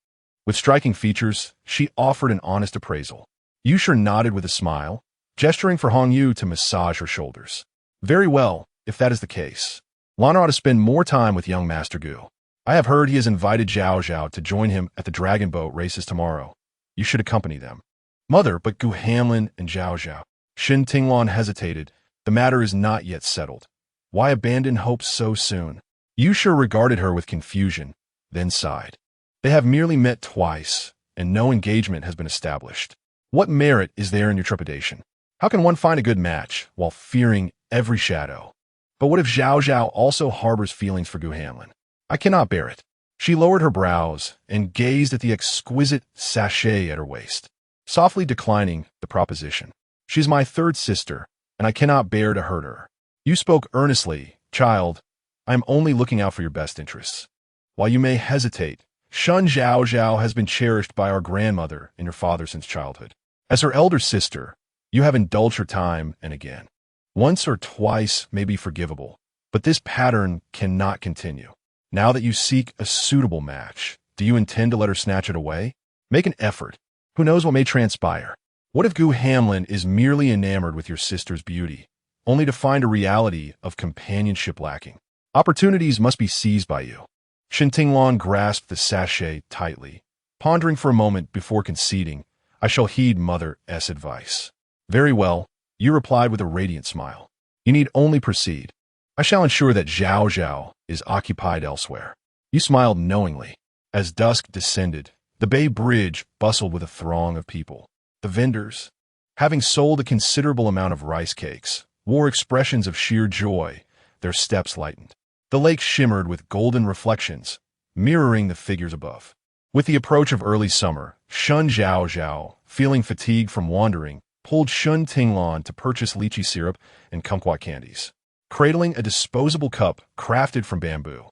With striking features, she offered an honest appraisal. Yu Shi nodded with a smile, gesturing for Hong Yu to massage her shoulders. "Very well, if that is the case. Lanner ought to spend more time with young Master Gu. I have heard he has invited Zhaozhao to join him at the dragon boat races tomorrow. You should accompany them." "Mother, but Gu Hanlon and Zhaozhao." Shen Tinglan hesitated. "The matter is not yet settled. Why abandon hope so soon?" Yu Shi regarded her with confusion, then sighed. "They have merely met twice, and no engagement has been established. What merit is there in your trepidation? How can one find a good match while fearing every shadow? But what if Zhaozhao also harbors feelings for Gu Hanlon? I cannot bear it." She lowered her brows and gazed at the exquisite sachet at her waist, softly declining the proposition. "She's my third sister, and I cannot bear to hurt her." "You spoke earnestly, child. I am only looking out for your best interests. While you may hesitate, Shen Zhaozhao has been cherished by our grandmother and your father since childhood. As her elder sister, you have indulged her time and again. Once or twice may be forgivable, but this pattern cannot continue. Now that you seek a suitable match, do you intend to let her snatch it away? Make an effort. Who knows what may transpire? What if Gu Hanlon is merely enamored with your sister's beauty, only to find a reality of companionship lacking? Opportunities must be seized by you." Shen Tinglan grasped the sachet tightly, pondering for a moment before conceding, "I shall heed Mother's advice." "Very well," you replied with a radiant smile. "You need only proceed. I shall ensure that Zhaozhao is occupied elsewhere." You smiled knowingly. As dusk descended, the Bay Bridge bustled with a throng of people. The vendors, having sold a considerable amount of rice cakes, wore expressions of sheer joy, their steps lightened. The lake shimmered with golden reflections, mirroring the figures above. With the approach of early summer, Shen Zhaozhao, feeling fatigued from wandering, pulled Shen Tinglan to purchase lychee syrup and kumquat candies. Cradling a disposable cup crafted from bamboo,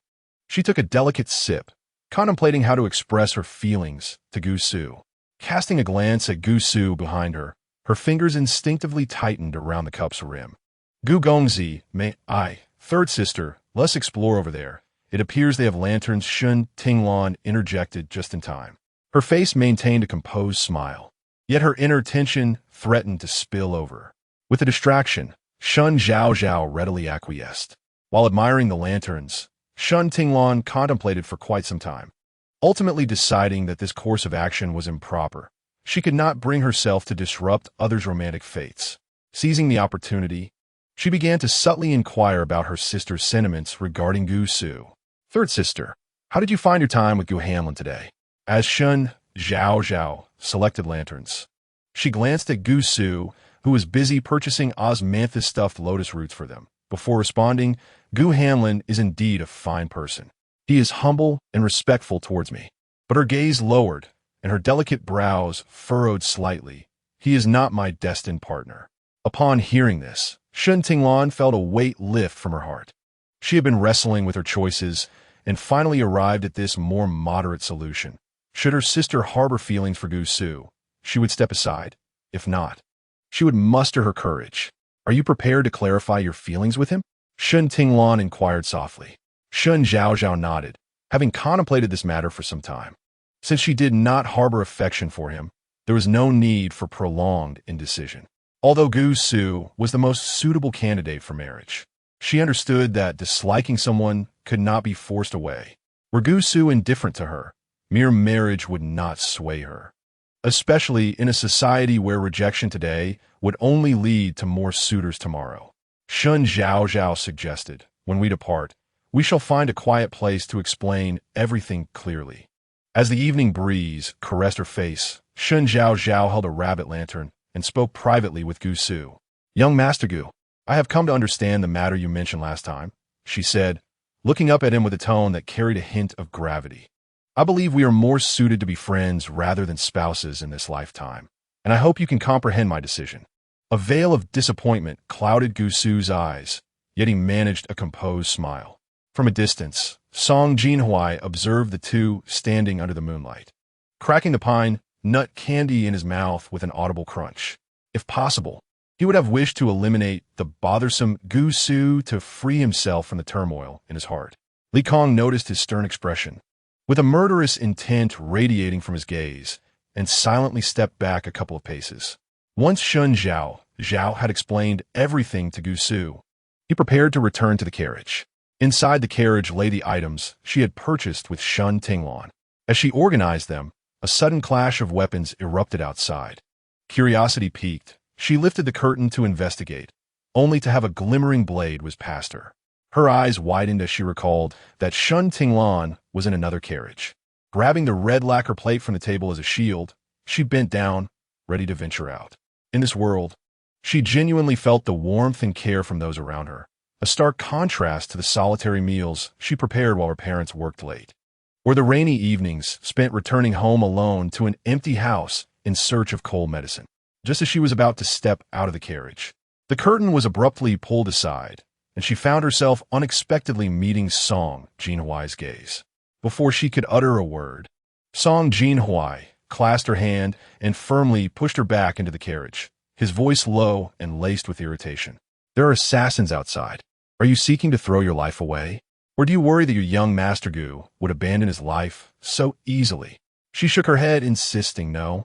she took a delicate sip, contemplating how to express her feelings to Gu Su. Casting a glance at Gu Su behind her, Her fingers instinctively tightened around the cup's rim. Gu Gongzi, may I, third sister, let's explore over there. It appears they have lanterns. Shen Zhaozhao interjected just in time. Her face maintained a composed smile, yet her inner tension threatened to spill over. With the distraction, Shen Zhaozhao readily acquiesced. While admiring the lanterns, Shen Zhaozhao contemplated for quite some time, ultimately deciding that this course of action was improper. She could not bring herself to disrupt others' romantic fates. Seizing the opportunity, she began to subtly inquire about her sister's sentiments regarding Gu Su. Third sister, how did you find your time with Gu Hanlon today? As Shen Zhaozhao selected lanterns, she glanced at Gu Su, who was busy purchasing osmanthus-stuffed lotus roots for them. Before responding, Gu Hanlon is indeed a fine person. He is humble and respectful towards me. But her gaze lowered, and her delicate brows furrowed slightly. He is not my destined partner. Upon hearing this, Shen Zhaozhao felt a weight lift from her heart. She had been wrestling with her choices and finally arrived at this more moderate solution. Should her sister harbor feelings for Gu Su, she would step aside. If not, she would muster her courage. Are you prepared to clarify your feelings with him? Shen Zhaozhao inquired softly. Shen Zhaozhao nodded, having contemplated this matter for some time. Since she did not harbor affection for him, there was no need for prolonged indecision. Although Gu Su was the most suitable candidate for marriage, she understood that disliking someone could not be forced away. Were Gu Su indifferent to her, mere marriage would not sway her, especially in a society where rejection today would only lead to more suitors tomorrow. Shen Zhaozhao suggested, when we depart, we shall find a quiet place to explain everything clearly. As the evening breeze caressed her face, Shen Zhaozhao held a rabbit lantern and spoke privately with Gu Su. Young Master Gu, I have come to understand the matter you mentioned last time, she said, looking up at him with a tone that carried a hint of gravity. I believe we are more suited to be friends rather than spouses in this lifetime, and I hope you can comprehend my decision. A veil of disappointment clouded Gu Su's eyes, yet he managed a composed smile. From a distance, Song Jinhuai observed the two standing under the moonlight, cracking the pine nut candy in his mouth with an audible crunch. If possible, he would have wished to eliminate the bothersome Gu Su to free himself from the turmoil in his heart. Li Kong noticed his stern expression, with a murderous intent radiating from his gaze, and silently stepped back a couple of paces. Once Shen Zhaozhao had explained everything to Gu Su, he prepared to return to the carriage. Inside the carriage lay the items she had purchased with Shen Zhaozhao. As she organized them, a sudden clash of weapons erupted outside. Curiosity piqued, she lifted the curtain to investigate, only to have a glimmering blade whiz past her. Her eyes widened as she recalled that Shen Zhaozhao was in another carriage. Grabbing the red lacquer plate from the table as a shield, she bent down, ready to venture out. In this world, she genuinely felt the warmth and care from those around her, a stark contrast to the solitary meals she prepared while her parents worked late, or the rainy evenings spent returning home alone to an empty house in search of cold medicine. Just as she was about to step out of the carriage, the curtain was abruptly pulled aside, and she found herself unexpectedly meeting Song Jinhuai's gaze. Before she could utter a word, Song Jinhuai clasped her hand and firmly pushed her back into the carriage, his voice low and laced with irritation. There are assassins outside. Are you seeking to throw your life away? Or do you worry that your young Master Gu would abandon his life so easily? She shook her head, insisting, no,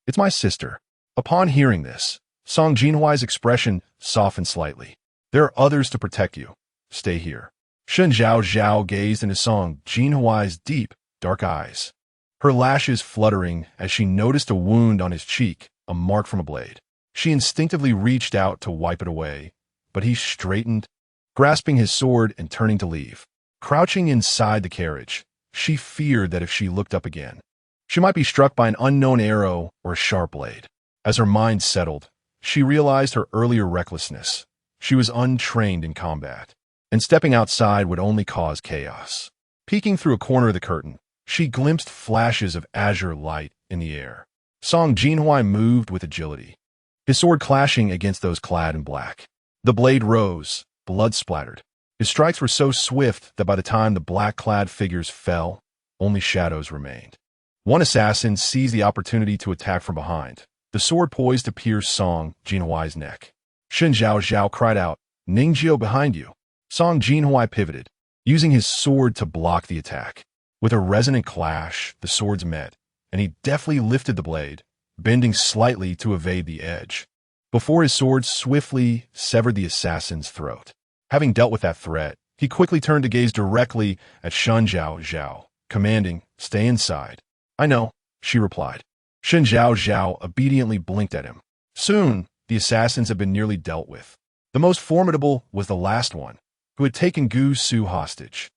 it's my sister. Upon hearing this, Song Jinhuai's expression softened slightly. There are others to protect you. Stay here. Shen Zhaozhao gazed into Song Jinhuai's deep, dark eyes, her lashes fluttering as she noticed a wound on his cheek, a mark from a blade. She instinctively reached out to wipe it away, but he straightened, grasping his sword and turning to leave. Crouching inside the carriage, she feared that if she looked up again, she might be struck by an unknown arrow or a sharp blade. As her mind settled, she realized her earlier recklessness. She was untrained in combat, and stepping outside would only cause chaos. Peeking through a corner of the curtain, she glimpsed flashes of azure light in the air. Song Jinhuai moved with agility, his sword clashing against those clad in black. The blade rose, blood splattered. His strikes were so swift that by the time the black-clad figures fell, only shadows remained. One assassin seized the opportunity to attack from behind, the sword poised to pierce Song Jinhuai's neck. Shen Zhaozhao cried out, "Ningjio behind you." Song Jinhuai pivoted, using his sword to block the attack. With a resonant clash, the swords met, and he deftly lifted the blade, bending slightly to evade the edge, before his sword swiftly severed the assassin's throat. Having dealt with that threat, he quickly turned to gaze directly at Shen Zhaozhao, commanding, "Stay inside." "I know," she replied. Shen Zhaozhao obediently blinked at him. Soon, the assassins had been nearly dealt with. The most formidable was the last one, who had taken Gu Su hostage,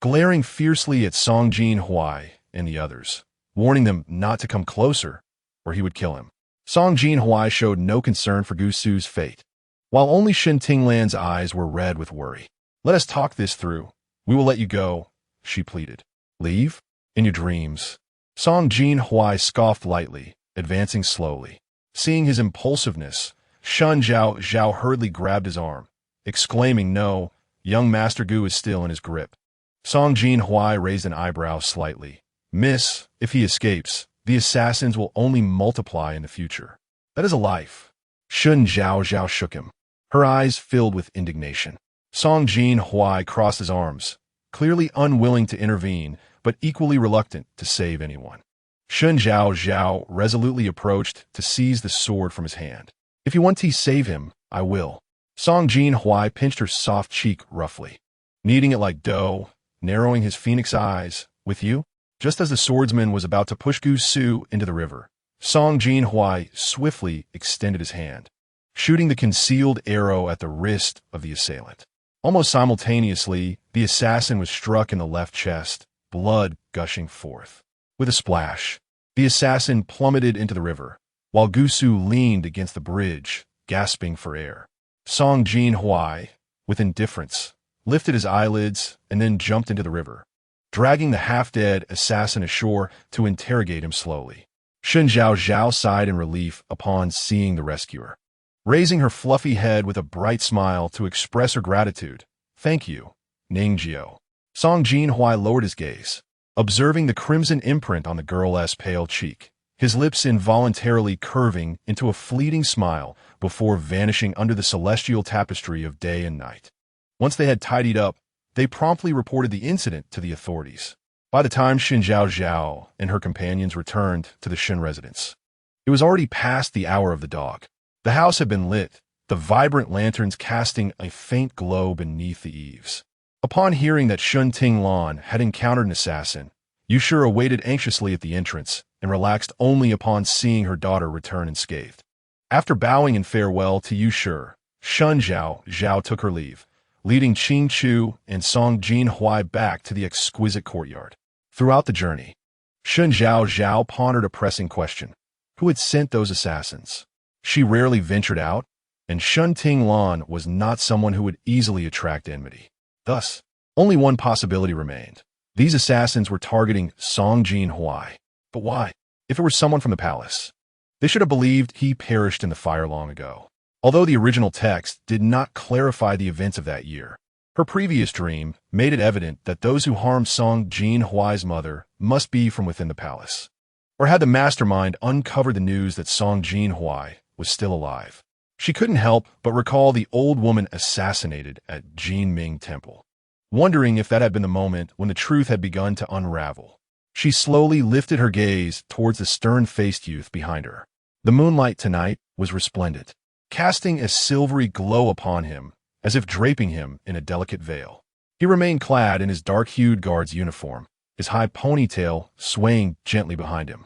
glaring fiercely at Song Jinhuai and the others, warning them not to come closer, or he would kill him. Song Jinhuai showed no concern for Gu Su's fate, while only Shen Tinglan's eyes were red with worry. "Let us talk this through. We will let you go," she pleaded. "Leave? In your dreams." Song Jinhuai scoffed lightly, advancing slowly. Seeing his impulsiveness, Shen Zhaozhao hurriedly grabbed his arm, exclaiming, "No, young Master Gu is still in his grip." Song Jinhuai raised an eyebrow slightly. "Miss, if he escapes, the assassins will only multiply in the future. That is a life." Shen Zhaozhao shook him, her eyes filled with indignation. Song Jinhuai crossed his arms, clearly unwilling to intervene, but equally reluctant to save anyone. Shen Zhaozhao resolutely approached to seize the sword from his hand. "If you want to save him, I will." Song Jinhuai pinched her soft cheek roughly, kneading it like dough, narrowing his phoenix eyes. "With you?" Just as the swordsman was about to push Gu Su into the river, Song Jinhuai swiftly extended his hand, shooting the concealed arrow at the wrist of the assailant. Almost simultaneously, the assassin was struck in the left chest, blood gushing forth. With a splash, the assassin plummeted into the river, while Gu Su leaned against the bridge, gasping for air. Song Jinhuai, with indifference, lifted his eyelids and then jumped into the river, dragging the half-dead assassin ashore to interrogate him slowly. Shen Zhaozhao sighed in relief upon seeing the rescuer, raising her fluffy head with a bright smile to express her gratitude. "Thank you, Ningjio." Song Jinhuai lowered his gaze, observing the crimson imprint on the girl's pale cheek, his lips involuntarily curving into a fleeting smile before vanishing under the celestial tapestry of day and night. Once they had tidied up, they promptly reported the incident to the authorities. By the time Shen Zhaozhao and her companions returned to the Shen residence, it was already past the hour of the dog. The house had been lit, the vibrant lanterns casting a faint glow beneath the eaves. Upon hearing that Shen Tinglan had encountered an assassin, Yushura waited anxiously at the entrance and relaxed only upon seeing her daughter return unscathed. After bowing in farewell to Yushura, Shen Zhaozhao took her leave, leading Qing Chu and Song Jinhuai back to the exquisite courtyard. Throughout the journey, Shen Zhaozhao pondered a pressing question. Who had sent those assassins? She rarely ventured out, and Shen Tinglan was not someone who would easily attract enmity. Thus, only one possibility remained. These assassins were targeting Song Jinhuai. But why? If it were someone from the palace, they should have believed he perished in the fire long ago. Although the original text did not clarify the events of that year, her previous dream made it evident that those who harmed Song Jinhuai's mother must be from within the palace. Or had the mastermind uncovered the news that Song Jinhuai was still alive? She couldn't help but recall the old woman assassinated at Jinming Temple, wondering if that had been the moment when the truth had begun to unravel. She slowly lifted her gaze towards the stern-faced youth behind her. The moonlight tonight was resplendent, casting a silvery glow upon him, as if draping him in a delicate veil. He remained clad in his dark-hued guard's uniform, his high ponytail swaying gently behind him.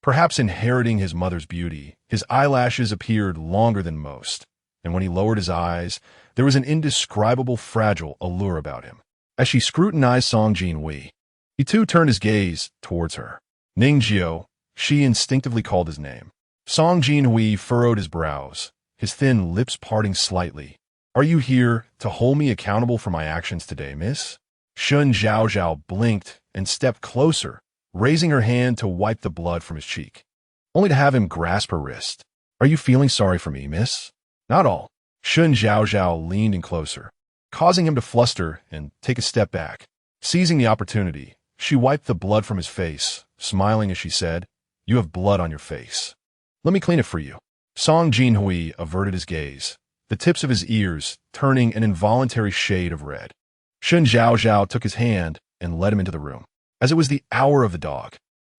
Perhaps inheriting his mother's beauty, his eyelashes appeared longer than most, and when he lowered his eyes, there was an indescribable fragile allure about him. As she scrutinized Song Jinhui, he too turned his gaze towards her. Ningjio, she instinctively called his name. Song Jinhui furrowed his brows, his thin lips parting slightly. "Are you here to hold me accountable for my actions today, miss?" Shen Zhaozhao blinked and stepped closer, raising her hand to wipe the blood from his cheek, only to have him grasp her wrist. "Are you feeling sorry for me, miss?" "Not all." Shen Zhaozhao leaned in closer, causing him to fluster and take a step back. Seizing the opportunity, she wiped the blood from his face, smiling as she said, "You have blood on your face." Let me clean it for you. Song Jinhuai averted his gaze, the tips of his ears turning an involuntary shade of red. Shen Zhaozhao took his hand and led him into the room. As it was the hour of the dog,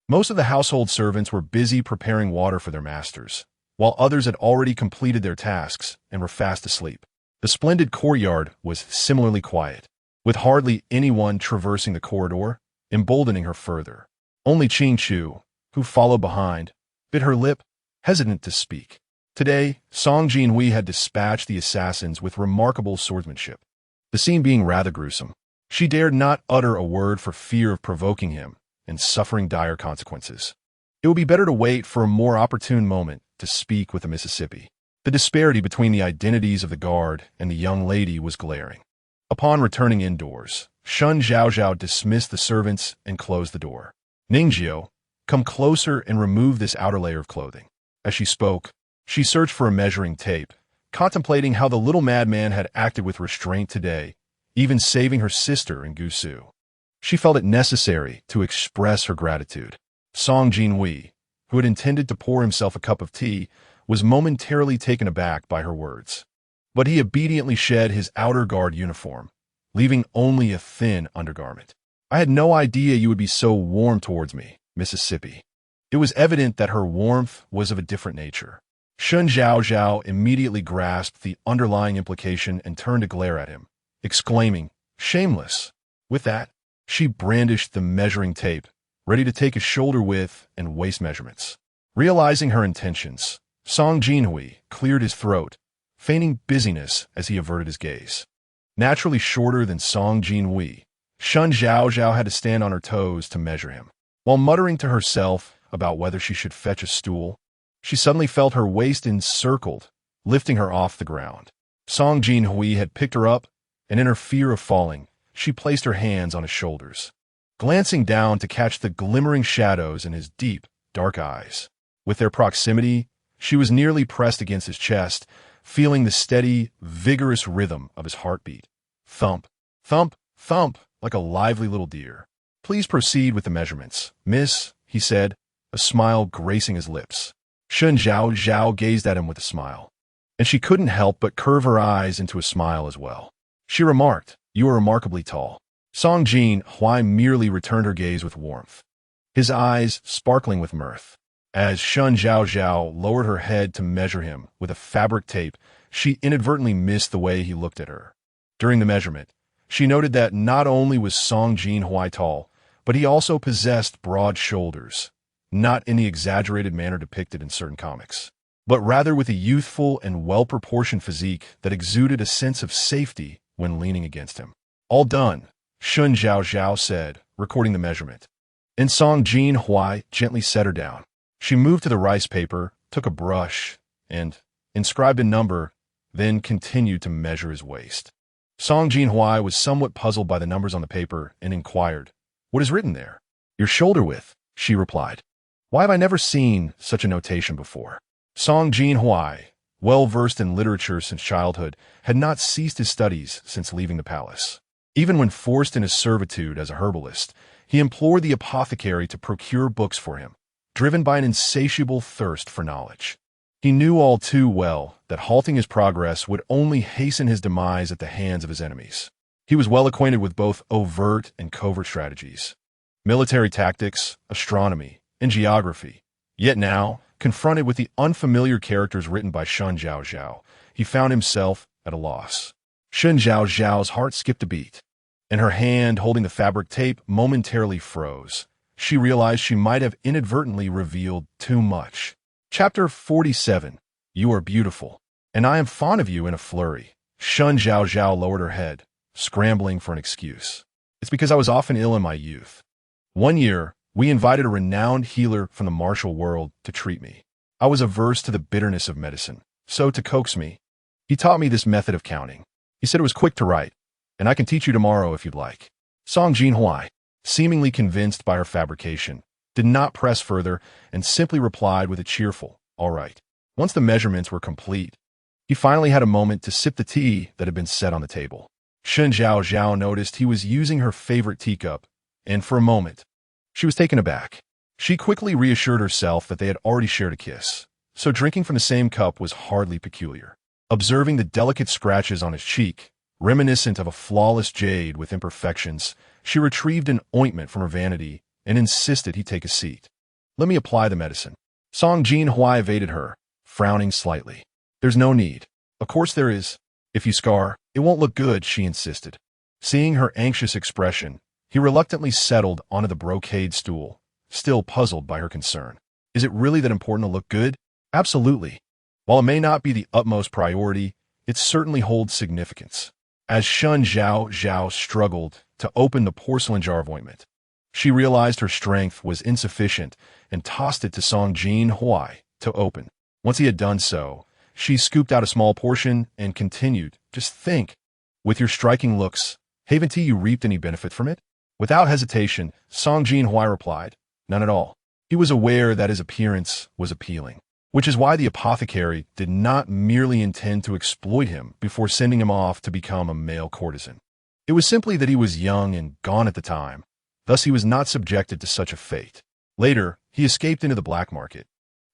most of the household servants were busy preparing water for their masters, while others had already completed their tasks and were fast asleep. The splendid courtyard was similarly quiet, with hardly anyone traversing the corridor, emboldening her further. Only Qing Chu, who followed behind, bit her lip, hesitant to speak. Today, Song Jinhuai had dispatched the assassins with remarkable swordsmanship. The scene being rather gruesome, she dared not utter a word for fear of provoking him and suffering dire consequences. It would be better to wait for a more opportune moment to speak with the Mississippi. The disparity between the identities of the guard and the young lady was glaring. Upon returning indoors, Shen Zhaozhao dismissed the servants and closed the door. Ningjiu, come closer and remove this outer layer of clothing. As she spoke, she searched for a measuring tape, contemplating how the little madman had acted with restraint today, even saving her sister in Gusu. She felt it necessary to express her gratitude. Song Jinhuai, who had intended to pour himself a cup of tea, was momentarily taken aback by her words. But he obediently shed his outer guard uniform, leaving only a thin undergarment. I had no idea you would be so warm towards me, Mississippi. It was evident that her warmth was of a different nature. Shen Zhaozhao immediately grasped the underlying implication and turned to glare at him, exclaiming, "Shameless!" With that, she brandished the measuring tape, ready to take his shoulder width and waist measurements. Realizing her intentions, Song Jinhuai cleared his throat, feigning busyness as he averted his gaze. Naturally shorter than Song Jinhuai, Shen Zhaozhao had to stand on her toes to measure him. While muttering to herself about whether she should fetch a stool, she suddenly felt her waist encircled, lifting her off the ground. Song Jinhuai had picked her up, and in her fear of falling, she placed her hands on his shoulders, glancing down to catch the glimmering shadows in his deep, dark eyes. With their proximity, she was nearly pressed against his chest, feeling the steady, vigorous rhythm of his heartbeat. Thump, thump, thump, like a lively little deer. "Please proceed with the measurements, miss," he said, a smile gracing his lips. Shen Zhaozhao gazed at him with a smile, and she couldn't help but curve her eyes into a smile as well. She remarked, "You are remarkably tall." Song Jinhuai merely returned her gaze with warmth, his eyes sparkling with mirth. As Shen Zhaozhao lowered her head to measure him with a fabric tape, she inadvertently missed the way he looked at her. During the measurement, she noted that not only was Song Jinhuai tall, but he also possessed broad shoulders, not in the exaggerated manner depicted in certain comics, but rather with a youthful and well-proportioned physique that exuded a sense of safety when leaning against him. "All done," Shen Zhaozhao said, recording the measurement. And Song Jinhuai gently set her down. She moved to the rice paper, took a brush, and inscribed a number, then continued to measure his waist. Song Jinhuai was somewhat puzzled by the numbers on the paper and inquired, "What is written there?" "Your shoulder width," she replied. "Why have I never seen such a notation before?" Song Jinhuai, well-versed in literature since childhood, had not ceased his studies since leaving the palace. Even when forced into servitude as a herbalist, he implored the apothecary to procure books for him, driven by an insatiable thirst for knowledge. He knew all too well that halting his progress would only hasten his demise at the hands of his enemies. He was well acquainted with both overt and covert strategies, military tactics, astronomy, and geography. Yet now, confronted with the unfamiliar characters written by Shen Zhaozhao, he found himself at a loss. Shen Zhaozhao's heart skipped a beat, and her hand holding the fabric tape momentarily froze. She realized she might have inadvertently revealed too much. Chapter 47. You are beautiful, and I am fond of you in a flurry. Shen Zhaozhao lowered her head, scrambling for an excuse. It's because I was often ill in my youth. One year, we invited a renowned healer from the martial world to treat me. I was averse to the bitterness of medicine, so to coax me, he taught me this method of counting. He said it was quick to write, and I can teach you tomorrow if you'd like. Song Jinhuai, seemingly convinced by her fabrication, did not press further and simply replied with a cheerful, "All right." Once the measurements were complete, he finally had a moment to sip the tea that had been set on the table. Shen Zhaozhao noticed he was using her favorite teacup, and for a moment, she was taken aback. She quickly reassured herself that they had already shared a kiss, so drinking from the same cup was hardly peculiar. Observing the delicate scratches on his cheek, reminiscent of a flawless jade with imperfections, she retrieved an ointment from her vanity and insisted he take a seat. "Let me apply the medicine." Song Jinhuai evaded her, frowning slightly. "There's no need." "Of course there is. If you scar, it won't look good," she insisted. Seeing her anxious expression, he reluctantly settled onto the brocade stool, still puzzled by her concern. "Is it really that important to look good?" "Absolutely. While it may not be the utmost priority, it certainly holds significance." As Shen Zhaozhao struggled to open the porcelain jar of ointment, she realized her strength was insufficient and tossed it to Song Jinhuai to open. Once he had done so, she scooped out a small portion and continued, "Just think, with your striking looks, haven't you reaped any benefit from it?" Without hesitation, Song Jinhuai replied, "None at all." He was aware that his appearance was appealing, which is why the apothecary did not merely intend to exploit him before sending him off to become a male courtesan. It was simply that he was young and gone at the time, thus he was not subjected to such a fate. Later, he escaped into the black market.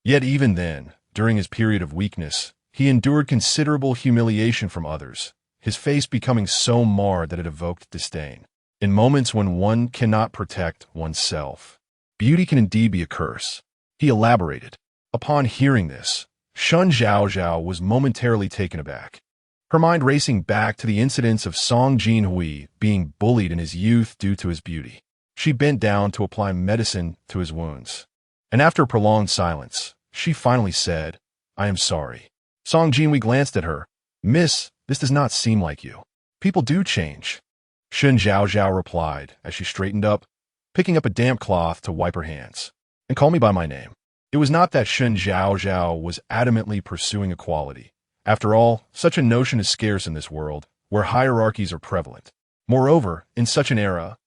Yet even then, during his period of weakness, he endured considerable humiliation from others, his face becoming so marred that it evoked disdain. In moments when one cannot protect oneself, beauty can indeed be a curse. He elaborated. Upon hearing this, Shen Zhaozhao was momentarily taken aback, her mind racing back to the incidents of Song Jinhuai being bullied in his youth due to his beauty. She bent down to apply medicine to his wounds, and after a prolonged silence, she finally said, "I am sorry." Song Jinhuai glanced at her. "Miss, this does not seem like you. People do change." Shen Zhaozhao replied as she straightened up, picking up a damp cloth to wipe her hands. "And call me by my name." It was not that Shen Zhaozhao was adamantly pursuing equality. After all, such a notion is scarce in this world, where hierarchies are prevalent. Moreover, in such an era,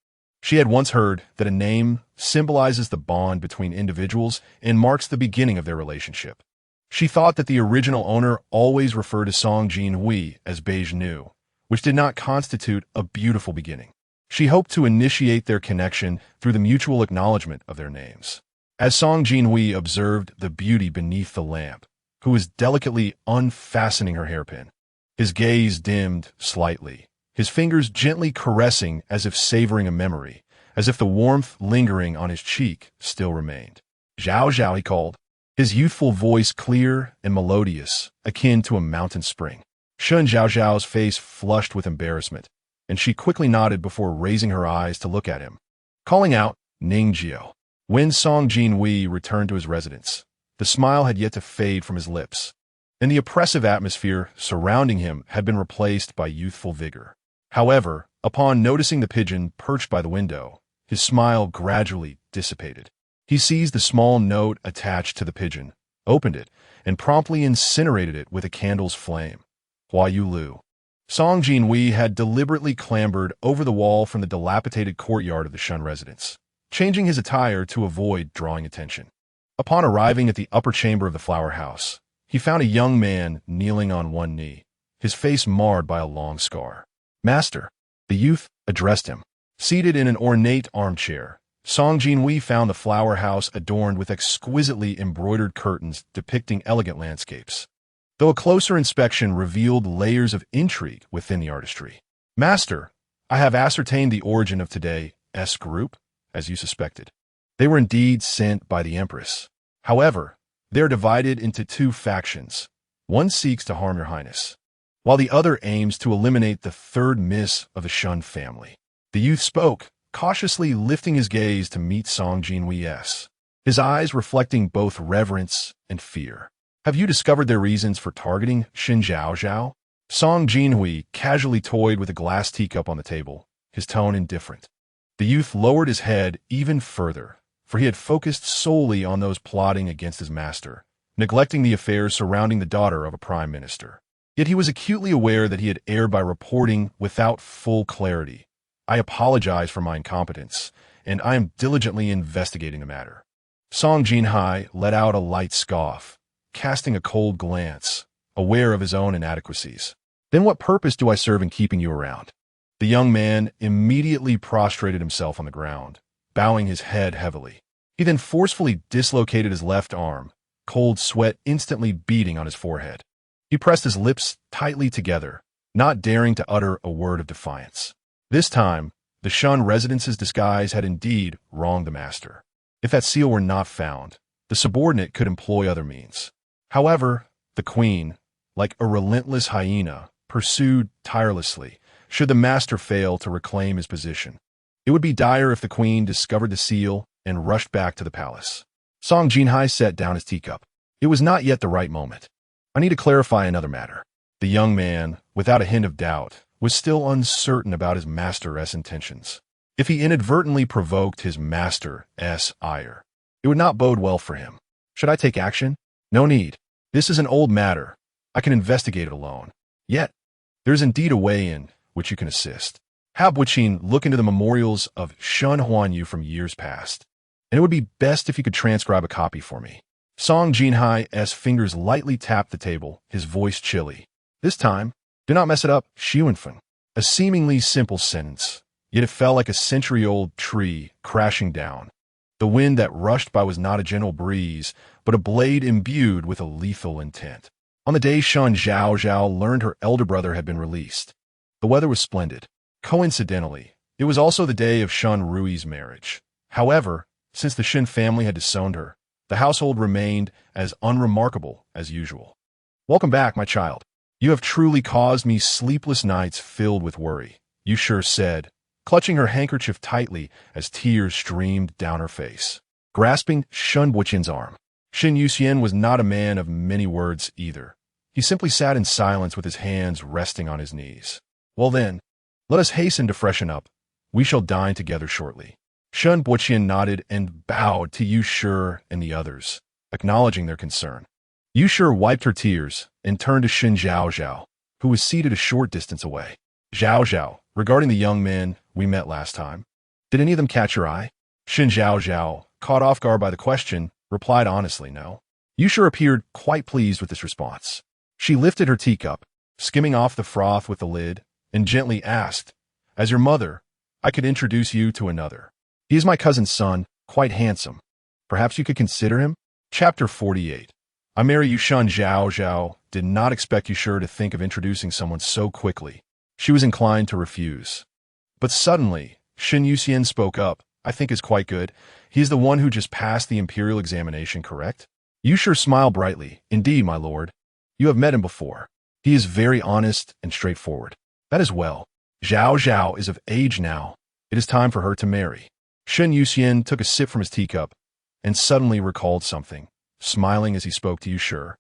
she had once heard that a name symbolizes the bond between individuals and marks the beginning of their relationship. She thought that the original owner always referred to Song Jinhuai as Beige Nu, which did not constitute a beautiful beginning. She hoped to initiate their connection through the mutual acknowledgement of their names. As Song Jinhuai observed the beauty beneath the lamp, who was delicately unfastening her hairpin, his gaze dimmed slightly, his fingers gently caressing as if savoring a memory, as if the warmth lingering on his cheek still remained. "Zhao Zhao," he called, his youthful voice clear and melodious, akin to a mountain spring. Shen Zhaozhao's face flushed with embarrassment, and she quickly nodded before raising her eyes to look at him, calling out, "Ningjiao." When Song Jinhuai returned to his residence, the smile had yet to fade from his lips, and the oppressive atmosphere surrounding him had been replaced by youthful vigor. However, upon noticing the pigeon perched by the window, his smile gradually dissipated. He seized the small note attached to the pigeon, opened it, and promptly incinerated it with a candle's flame. Hua Yu Lu. Song Jinhuai had deliberately clambered over the wall from the dilapidated courtyard of the Shen residence, changing his attire to avoid drawing attention. Upon arriving at the upper chamber of the flower house, he found a young man kneeling on one knee, his face marred by a long scar. "Master," the youth addressed him. Seated in an ornate armchair, Song Jinhuai found the flower house adorned with exquisitely embroidered curtains depicting elegant landscapes, though a closer inspection revealed layers of intrigue within the artistry. "Master, I have ascertained the origin of today's group, as you suspected. They were indeed sent by the Empress. However, they are divided into two factions. One seeks to harm your highness, while the other aims to eliminate the third miss of the Shen family." The youth spoke, cautiously lifting his gaze to meet Song Jinhuai's, his eyes reflecting both reverence and fear. "Have you discovered their reasons for targeting Shen Zhaozhao?" Song Jinhuai casually toyed with a glass teacup on the table, his tone indifferent. The youth lowered his head even further, for he had focused solely on those plotting against his master, neglecting the affairs surrounding the daughter of a prime minister. Yet he was acutely aware that he had erred by reporting without full clarity. "I apologize for my incompetence, and I am diligently investigating the matter." Song Jinhuai let out a light scoff, casting a cold glance, aware of his own inadequacies. "Then what purpose do I serve in keeping you around?" The young man immediately prostrated himself on the ground, bowing his head heavily. He then forcefully dislocated his left arm, cold sweat instantly beating on his forehead. He pressed his lips tightly together, not daring to utter a word of defiance. This time, the Shen residence's disguise had indeed wronged the master. If that seal were not found, the subordinate could employ other means. However, the queen, like a relentless hyena, pursued tirelessly, should the master fail to reclaim his position. It would be dire if the queen discovered the seal and rushed back to the palace. Song Jinhuai set down his teacup. It was not yet the right moment. I need to clarify another matter. The young man, without a hint of doubt, was still uncertain about his master's intentions. If he inadvertently provoked his master's ire, it would not bode well for him. Should I take action? No need. This is an old matter. I can investigate it alone. Yet, there is indeed a way in which you can assist. Have Wuqin look into the memorials of Shen Huanyu from years past, and it would be best if you could transcribe a copy for me. Song Jinhuai's fingers lightly tapped the table, his voice chilly. This time, do not mess it up, Xiuanfen. A seemingly simple sentence, yet it fell like a century-old tree crashing down. The wind that rushed by was not a gentle breeze, but a blade imbued with a lethal intent. On the day Shen Zhaozhao learned her elder brother had been released, the weather was splendid. Coincidentally, it was also the day of Shen Rui's marriage. However, since the Shen family had disowned her, the household remained as unremarkable as usual. Welcome back, my child. You have truly caused me sleepless nights filled with worry, Yushi said, clutching her handkerchief tightly as tears streamed down her face. Grasping Shen Wuqin's arm, Shen Yuxian was not a man of many words either. He simply sat in silence with his hands resting on his knees. Well then, let us hasten to freshen up. We shall dine together shortly. Shen Wuqin nodded and bowed to Yushi and the others, acknowledging their concern. Yushi wiped her tears and turned to Shen Zhaozhao, who was seated a short distance away. Zhaozhao, regarding the young men we met last time, did any of them catch your eye? Shen Zhaozhao, caught off guard by the question, replied honestly no. Yushi appeared quite pleased with this response. She lifted her teacup, skimming off the froth with the lid, and gently asked, "As your mother, I could introduce you to another. He is my cousin's son, quite handsome. Perhaps you could consider him?" Chapter 48. I marry you. Shen Zhaozhao did not expect Yushi to think of introducing someone so quickly. She was inclined to refuse. But suddenly, Shen Yuxian spoke up. I think is quite good. He is the one who just passed the imperial examination, correct? Yushi smiled brightly. Indeed, my lord. You have met him before. He is very honest and straightforward. That is well. Zhaozhao is of age now. It is time for her to marry. Shen Yuxian took a sip from his teacup and suddenly recalled something, smiling as he spoke to Yushi.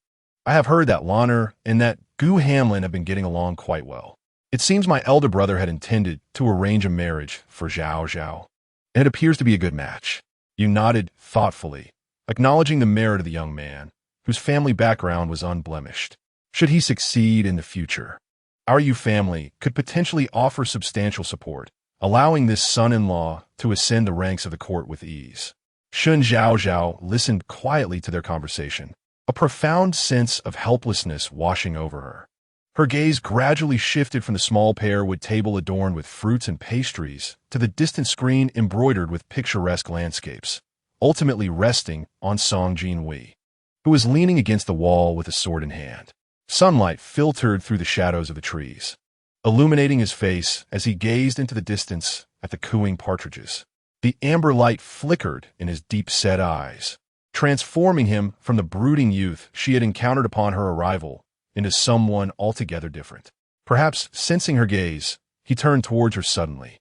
I have heard that Lanner and that Gu Hamlin have been getting along quite well. It seems my elder brother had intended to arrange a marriage for Zhaozhao, and it appears to be a good match. You nodded thoughtfully, acknowledging the merit of the young man, whose family background was unblemished. Should he succeed in the future, our Yu family could potentially offer substantial support, allowing this son-in-law to ascend the ranks of the court with ease. Shen Zhaozhao listened quietly to their conversation, a profound sense of helplessness washing over her. Her gaze gradually shifted from the small pear-wood table adorned with fruits and pastries to the distant screen embroidered with picturesque landscapes, ultimately resting on Song Jinhuai, who was leaning against the wall with a sword in hand. Sunlight filtered through the shadows of the trees, illuminating his face as he gazed into the distance at the cooing partridges. The amber light flickered in his deep-set eyes, transforming him from the brooding youth she had encountered upon her arrival into someone altogether different. Perhaps sensing her gaze, he turned towards her suddenly,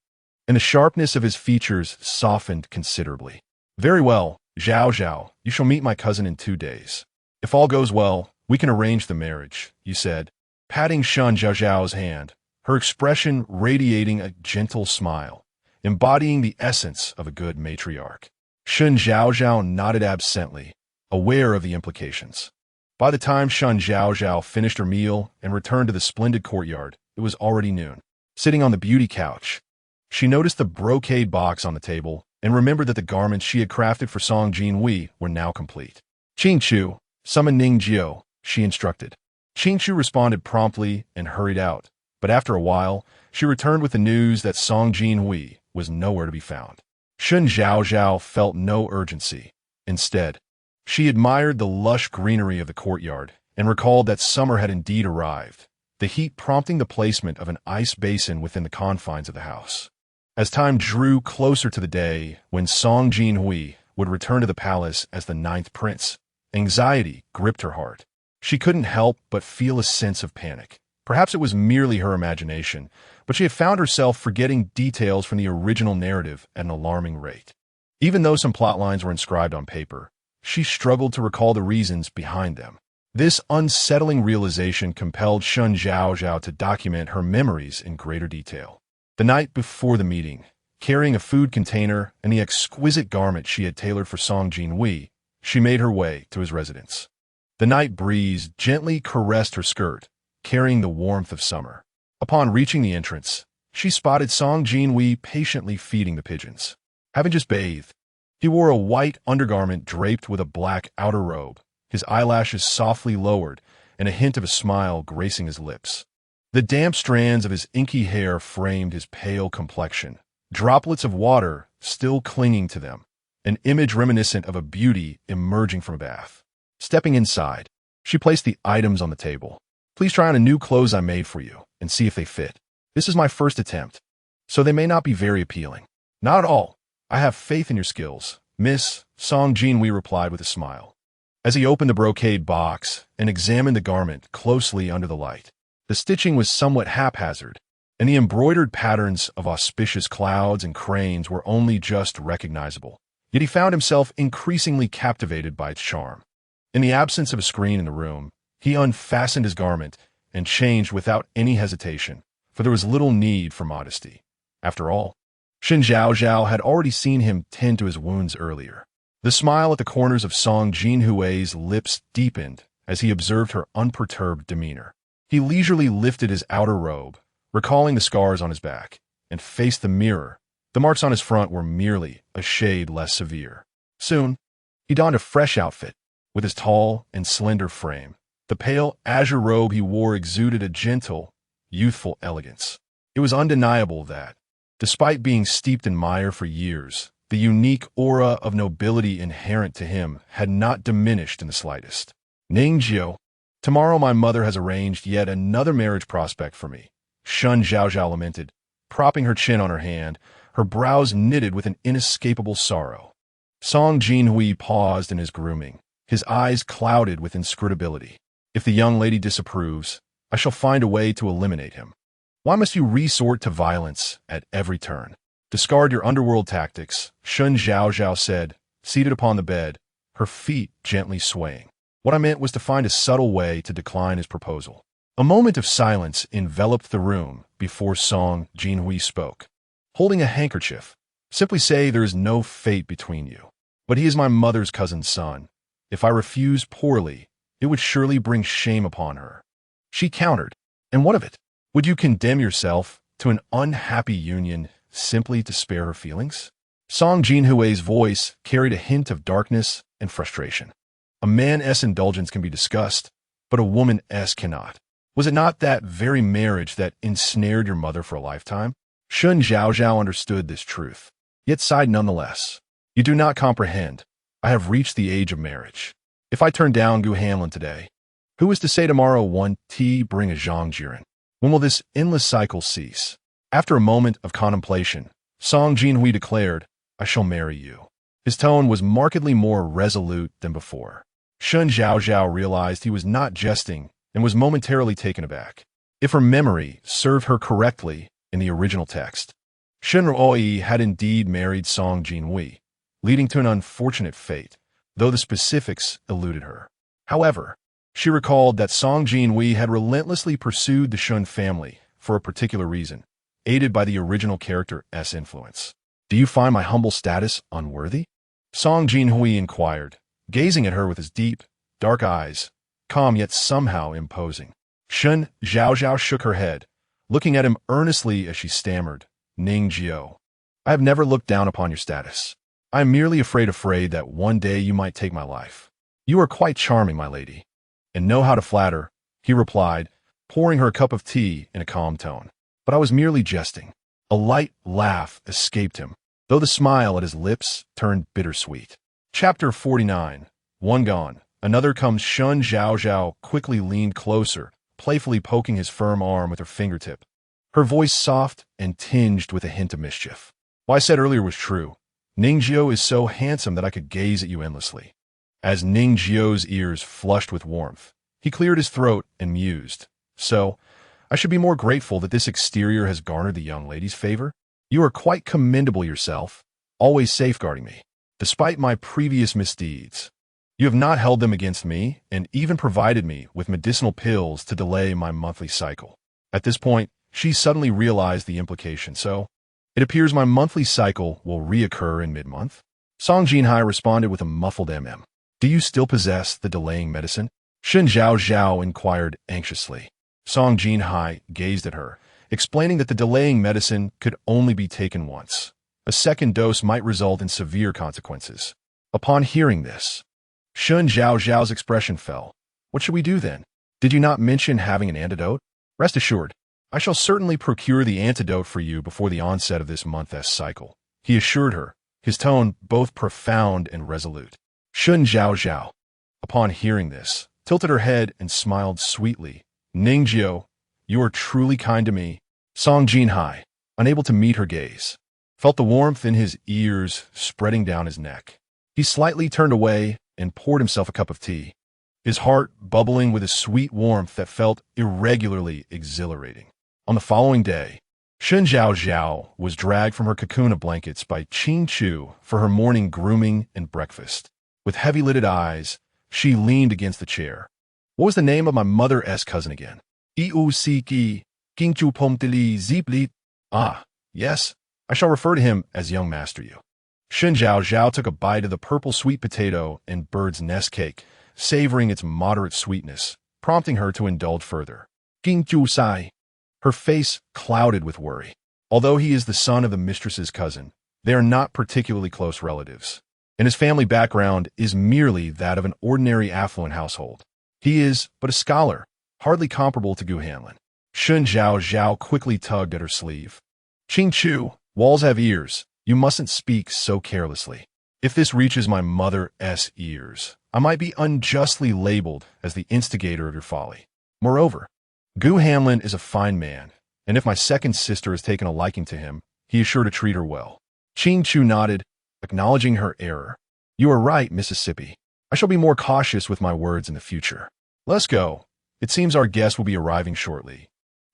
and the sharpness of his features softened considerably. Very well, Zhaozhao, you shall meet my cousin in 2 days. If all goes well, we can arrange the marriage, you said, patting Shen Zhaozhao's hand, her expression radiating a gentle smile, embodying the essence of a good matriarch. Shen Zhaozhao nodded absently, aware of the implications. By the time Shen Zhaozhao finished her meal and returned to the splendid courtyard, it was already noon. Sitting on the beauty couch, she noticed the brocade box on the table and remembered that the garments she had crafted for Song Jinhuai were now complete. "Qingqiu, summon Ning Jiao," she instructed. Qingqiu responded promptly and hurried out, but after a while, she returned with the news that Song Jinhuai was nowhere to be found. Shen Zhaozhao felt no urgency. Instead, She admired the lush greenery of the courtyard and recalled that summer had indeed arrived, the heat prompting the placement of an ice basin within the confines of the house. As time drew closer to the day when Song Jinhuai would return to the palace as the ninth prince, anxiety gripped her heart. She couldn't help but feel a sense of panic. Perhaps it was merely her imagination, but she had found herself forgetting details from the original narrative at an alarming rate. Even though some plot lines were inscribed on paper, she struggled to recall the reasons behind them. This unsettling realization compelled Shen Zhaozhao to document her memories in greater detail. The night before the meeting, carrying a food container and the exquisite garment she had tailored for Song Jinhuai, she made her way to his residence. The night breeze gently caressed her skirt, carrying the warmth of summer. Upon reaching the entrance, she spotted Song Jinhuai patiently feeding the pigeons. Having just bathed, he wore a white undergarment draped with a black outer robe, his eyelashes softly lowered and a hint of a smile gracing his lips. The damp strands of his inky hair framed his pale complexion, droplets of water still clinging to them, an image reminiscent of a beauty emerging from a bath. Stepping inside, she placed the items on the table. Please try on a new clothes I made for you and see if they fit. This is my first attempt, so they may not be very appealing. Not at all. I have faith in your skills, Miss, Song Jinhuai replied with a smile. As he opened the brocade box and examined the garment closely under the light, the stitching was somewhat haphazard, and the embroidered patterns of auspicious clouds and cranes were only just recognizable. Yet he found himself increasingly captivated by its charm. In the absence of a screen in the room, he unfastened his garment and changed without any hesitation, for there was little need for modesty. After all, Shen Zhaozhao had already seen him tend to his wounds earlier. The smile at the corners of Song Jinhuai's lips deepened as he observed her unperturbed demeanor. He leisurely lifted his outer robe, recalling the scars on his back, and faced the mirror. The marks on his front were merely a shade less severe. Soon, he donned a fresh outfit. With his tall and slender frame, the pale azure robe he wore exuded a gentle, youthful elegance. It was undeniable that, despite being steeped in mire for years, the unique aura of nobility inherent to him had not diminished in the slightest. Ningjiu, tomorrow my mother has arranged yet another marriage prospect for me, Shen Zhaozhao lamented, propping her chin on her hand, her brows knitted with an inescapable sorrow. Song Jinhuai paused in his grooming, his eyes clouded with inscrutability. If the young lady disapproves, I shall find a way to eliminate him. Why must you resort to violence at every turn? Discard your underworld tactics, Shen Zhaozhao said, seated upon the bed, her feet gently swaying. What I meant was to find a subtle way to decline his proposal. A moment of silence enveloped the room before Song Jinhuai spoke. Holding a handkerchief, simply say there is no fate between you. But he is my mother's cousin's son. If I refuse poorly, it would surely bring shame upon her. She countered, and what of it? Would you condemn yourself to an unhappy union simply to spare her feelings? Song Jinhuai's voice carried a hint of darkness and frustration. A man's indulgence can be discussed, but a woman's cannot. Was it not that very marriage that ensnared your mother for a lifetime? Shen Zhaozhao understood this truth, yet sighed nonetheless. You do not comprehend. I have reached the age of marriage. If I turn down Gu Hanlin today, who is to say tomorrow one tea bring a Zhang Jiren? When will this endless cycle cease? After a moment of contemplation, Song Jinhuai declared, I shall marry you. His tone was markedly more resolute than before. Shen Zhaozhao realized he was not jesting and was momentarily taken aback. If her memory served her correctly in the original text, Shen Zhaozhao had indeed married Song Jinhuai, leading to an unfortunate fate, though the specifics eluded her. However, she recalled that Song Jinhuai had relentlessly pursued the Shen family for a particular reason, aided by the original character's influence. Do you find my humble status unworthy? Song Jinhuai inquired, gazing at her with his deep, dark eyes, calm yet somehow imposing. Shen Zhaozhao shook her head, looking at him earnestly as she stammered, Ningjiu, I have never looked down upon your status. I am merely afraid that one day you might take my life. You are quite charming, my lady, and know how to flatter, he replied, pouring her a cup of tea in a calm tone. But I was merely jesting. A light laugh escaped him, though the smile at his lips turned bittersweet. Chapter 49. One gone. Another comes. Shen Zhaozhao quickly leaned closer, playfully poking his firm arm with her fingertip. Her voice soft and tinged with a hint of mischief. What I said earlier was true. Ningjiu is so handsome that I could gaze at you endlessly. As Ningjiu's ears flushed with warmth, he cleared his throat and mused. So, I should be more grateful that this exterior has garnered the young lady's favor? You are quite commendable yourself, always safeguarding me, despite my previous misdeeds. You have not held them against me, and even provided me with medicinal pills to delay my monthly cycle. At this point, she suddenly realized the implication, so, it appears my monthly cycle will reoccur in mid-month? Song Jinhuai responded with a muffled mm. Do you still possess the delaying medicine? Shen Zhaozhao inquired anxiously. Song Jinhuai gazed at her, explaining that the delaying medicine could only be taken once. A second dose might result in severe consequences. Upon hearing this, Shen Zhaozhao's expression fell. What should we do then? Did you not mention having an antidote? Rest assured, I shall certainly procure the antidote for you before the onset of this month's cycle, he assured her, his tone both profound and resolute. Shen Zhaozhao, upon hearing this, tilted her head and smiled sweetly. Ningjiu, you are truly kind to me. Song Jinhuai, unable to meet her gaze, felt the warmth in his ears spreading down his neck. He slightly turned away and poured himself a cup of tea, his heart bubbling with a sweet warmth that felt irregularly exhilarating. On the following day, Shen Zhaozhao was dragged from her cocoon of blankets by Qing Chu for her morning grooming and breakfast. With heavy-lidded eyes, she leaned against the chair. What was the name of my mother's cousin again? Iu-si-ki, King-chu-pom-tili zip-lit. Ah, yes, I shall refer to him as young Master Yu. Shen Zhaozhao took a bite of the purple sweet potato and bird's nest cake, savoring its moderate sweetness, prompting her to indulge further. King-chu-sai. Her face clouded with worry. Although he is the son of the mistress's cousin, they are not particularly close relatives, and his family background is merely that of an ordinary affluent household. He is but a scholar, hardly comparable to Gu Hanlin. Shen Zhaozhao quickly tugged at her sleeve. Qing Chu, walls have ears. You mustn't speak so carelessly. If this reaches my mother's ears, I might be unjustly labeled as the instigator of your folly. Moreover, Gu Hanlin is a fine man, and if my second sister has taken a liking to him, he is sure to treat her well. Qing Chu nodded, acknowledging her error. You are right, Mississippi. I shall be more cautious with my words in the future. Let's go. It seems our guest will be arriving shortly,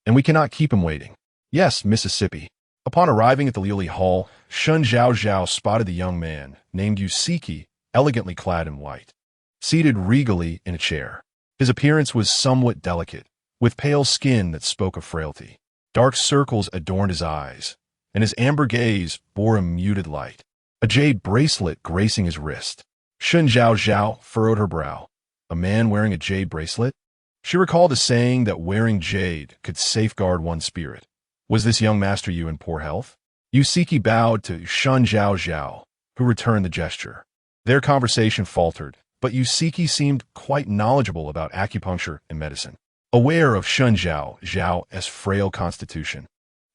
and we cannot keep him waiting. Yes, Mississippi. Upon arriving at the Liuli Hall, Shen Zhaozhao spotted the young man, named Yusiki, elegantly clad in white, seated regally in a chair. His appearance was somewhat delicate, with pale skin that spoke of frailty. Dark circles adorned his eyes, and his amber gaze bore a muted light, a jade bracelet gracing his wrist. Shen Zhaozhao furrowed her brow. A man wearing a jade bracelet? She recalled a saying that wearing jade could safeguard one's spirit. Was this young Master Yu in poor health? Yusiki bowed to Shen Zhaozhao, who returned the gesture. Their conversation faltered, but Yusiki seemed quite knowledgeable about acupuncture and medicine. Aware of Shen Zhaozhao's frail constitution,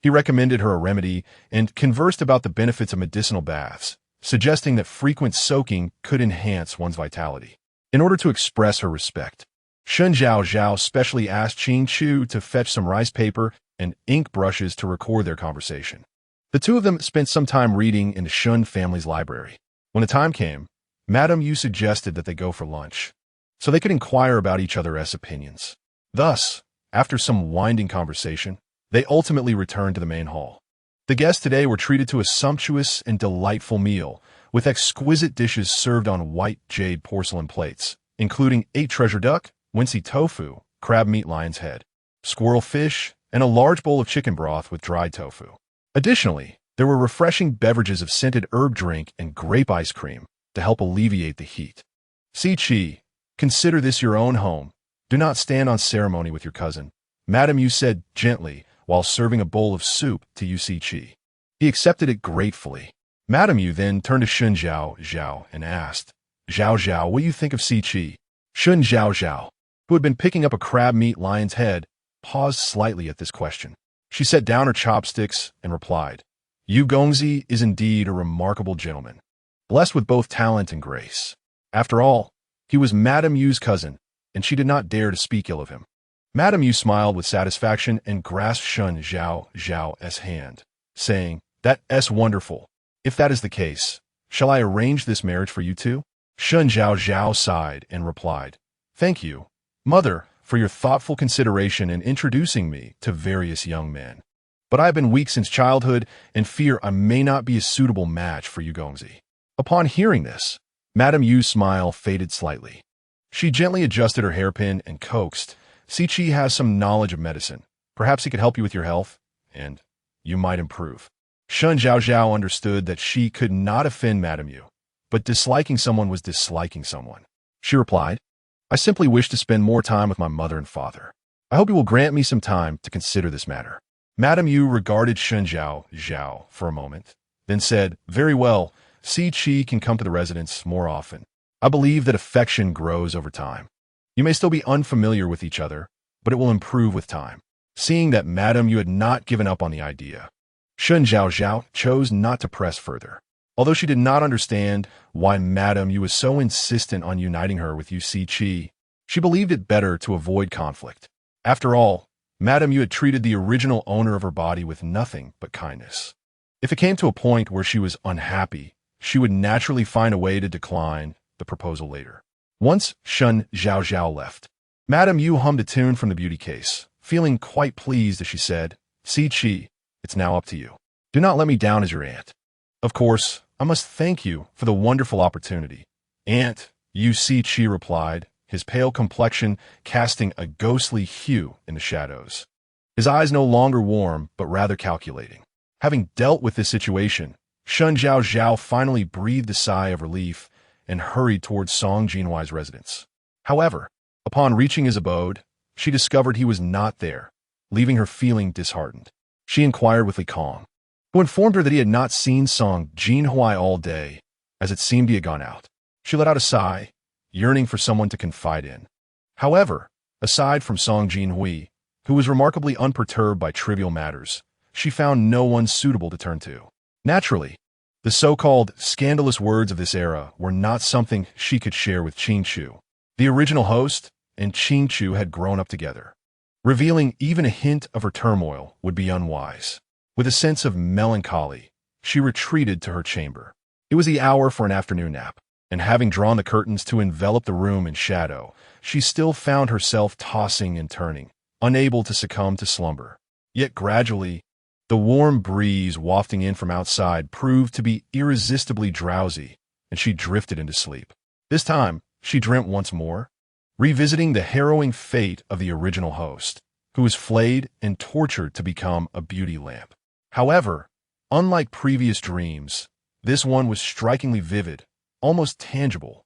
he recommended her a remedy and conversed about the benefits of medicinal baths, suggesting that frequent soaking could enhance one's vitality. In order to express her respect, Shen Zhaozhao specially asked Qing Chu to fetch some rice paper and ink brushes to record their conversation. The two of them spent some time reading in the Shen family's library. When the time came, Madame Yu suggested that they go for lunch, so they could inquire about each other's opinions. Thus, after some winding conversation, they ultimately returned to the main hall. The guests today were treated to a sumptuous and delightful meal, with exquisite dishes served on white jade porcelain plates, including 8 treasure duck, wincy tofu, crab meat lion's head, squirrel fish, and a large bowl of chicken broth with dried tofu. Additionally, there were refreshing beverages of scented herb drink and grape ice cream to help alleviate the heat. Si Chi, consider this your own home. Do not stand on ceremony with your cousin, Madame Yu said gently while serving a bowl of soup to Yu Si Chi. He accepted it gratefully. Madame Yu then turned to Shen Zhaozhao and asked, Zhaozhao, what do you think of Si Chi? Shen Zhaozhao, who had been picking up a crab meat lion's head, paused slightly at this question. She set down her chopsticks and replied, Yu Gongzi is indeed a remarkable gentleman, blessed with both talent and grace. After all, He was Madame Yu's cousin, and she did not dare to speak ill of him. Madame Yu smiled with satisfaction and grasped Shen Zhaozhao's hand, saying, "That's wonderful. If that is the case, shall I arrange this marriage for you two?" Shen Zhaozhao sighed and replied, "Thank you, mother, for your thoughtful consideration in introducing me to various young men. But I have been weak since childhood and fear I may not be a suitable match for you Gongzi." Upon hearing this, Madame Yu's smile faded slightly. She gently adjusted her hairpin and coaxed, "Si Chi has some knowledge of medicine. Perhaps he could help you with your health, and you might improve." Shen Zhaozhao understood that she could not offend Madame Yu, but disliking someone was disliking someone. She replied, "I simply wish to spend more time with my mother and father. I hope you will grant me some time to consider this matter." Madame Yu regarded Shen Zhaozhao for a moment, then said, "Very well, Si Chi can come to the residence more often. I believe that affection grows over time. You may still be unfamiliar with each other, but it will improve with time." Seeing that Madame Yu had not given up on the idea, Shen Zhaozhao chose not to press further. Although she did not understand why Madame Yu was so insistent on uniting her with Yu Si Chi, she believed it better to avoid conflict. After all, Madame Yu had treated the original owner of her body with nothing but kindness. If it came to a point where she was unhappy, she would naturally find a way to decline the proposal later. Once Shen Zhaozhao left, Madame Yu hummed a tune from the beauty case, feeling quite pleased as she said, "Si Chi, it's now up to you. Do not let me down as your aunt." "Of course, I must thank you for the wonderful opportunity, Aunt," Yu Si Chi replied, his pale complexion casting a ghostly hue in the shadows. His eyes no longer warm, but rather calculating. Having dealt with this situation, Shen Zhaozhao finally breathed a sigh of relief and hurried towards Song Jinhuai's residence. However, upon reaching his abode, she discovered he was not there, leaving her feeling disheartened. She inquired with Li Kong, who informed her that he had not seen Song Jinhuai all day, as it seemed he had gone out. She let out a sigh, yearning for someone to confide in. However, aside from Song Jinhui, who was remarkably unperturbed by trivial matters, she found no one suitable to turn to. Naturally, the so-called scandalous words of this era were not something she could share with Qingchu. The original host and Qingchu had grown up together. Revealing even a hint of her turmoil would be unwise. With a sense of melancholy, she retreated to her chamber. It was the hour for an afternoon nap, and having drawn the curtains to envelop the room in shadow, she still found herself tossing and turning, unable to succumb to slumber. Yet gradually, the warm breeze wafting in from outside proved to be irresistibly drowsy, and she drifted into sleep. This time, she dreamt once more, revisiting the harrowing fate of the original host, who was flayed and tortured to become a beauty lamp. However, unlike previous dreams, this one was strikingly vivid, almost tangible,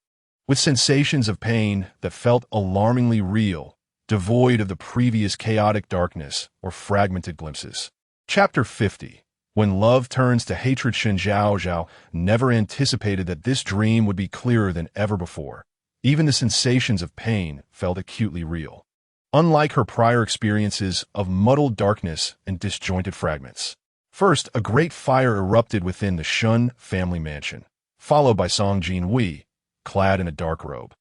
with sensations of pain that felt alarmingly real, devoid of the previous chaotic darkness or fragmented glimpses. Chapter 50. When Love Turns to Hatred. Shen Zhaozhao never anticipated that this dream would be clearer than ever before. Even the sensations of pain felt acutely real. Unlike her prior experiences of muddled darkness and disjointed fragments. First, a great fire erupted within the Shen family mansion, followed by Song Jinhui, clad in a dark robe,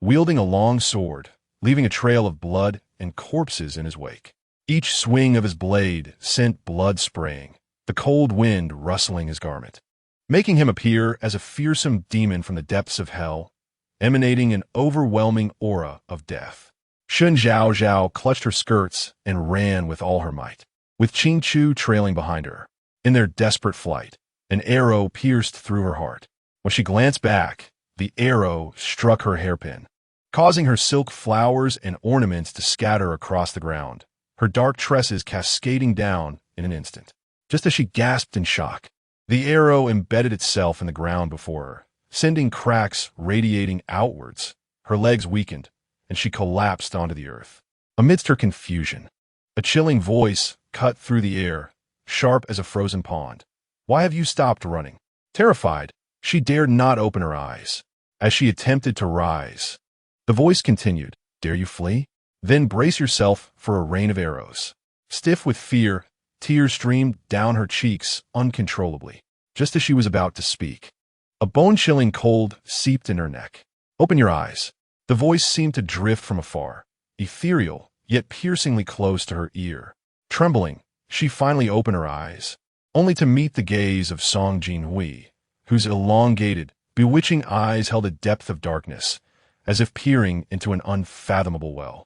wielding a long sword, leaving a trail of blood and corpses in his wake. Each swing of his blade sent blood spraying, the cold wind rustling his garment, making him appear as a fearsome demon from the depths of hell, emanating an overwhelming aura of death. Shen Zhaozhao clutched her skirts and ran with all her might, with Qingchu trailing behind her. In their desperate flight, an arrow pierced through her heart. When she glanced back, the arrow struck her hairpin, causing her silk flowers and ornaments to scatter across the ground, her dark tresses cascading down in an instant. Just as she gasped in shock, the arrow embedded itself in the ground before her, sending cracks radiating outwards. Her legs weakened, and she collapsed onto the earth. Amidst her confusion, a chilling voice cut through the air, sharp as a frozen pond. "Why have you stopped running?" Terrified, she dared not open her eyes. As she attempted to rise, the voice continued, "Dare you flee? Then brace yourself for a rain of arrows." Stiff with fear, tears streamed down her cheeks uncontrollably. Just as she was about to speak, a bone-chilling cold seeped in her neck. "Open your eyes. The voice seemed to drift from afar, ethereal, yet piercingly close to her ear. Trembling, she finally opened her eyes, only to meet the gaze of Song Jinhuai, whose elongated, bewitching eyes held a depth of darkness, as if peering into an unfathomable well.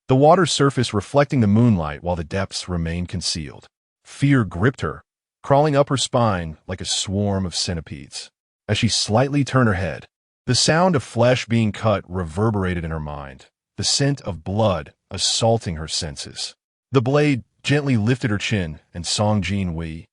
The water's surface reflecting the moonlight while the depths remained concealed. Fear gripped her, crawling up her spine like a swarm of centipedes. As she slightly turned her head, the sound of flesh being cut reverberated in her mind, the scent of blood assaulting her senses. The blade gently lifted her chin, and Song Jinhuai,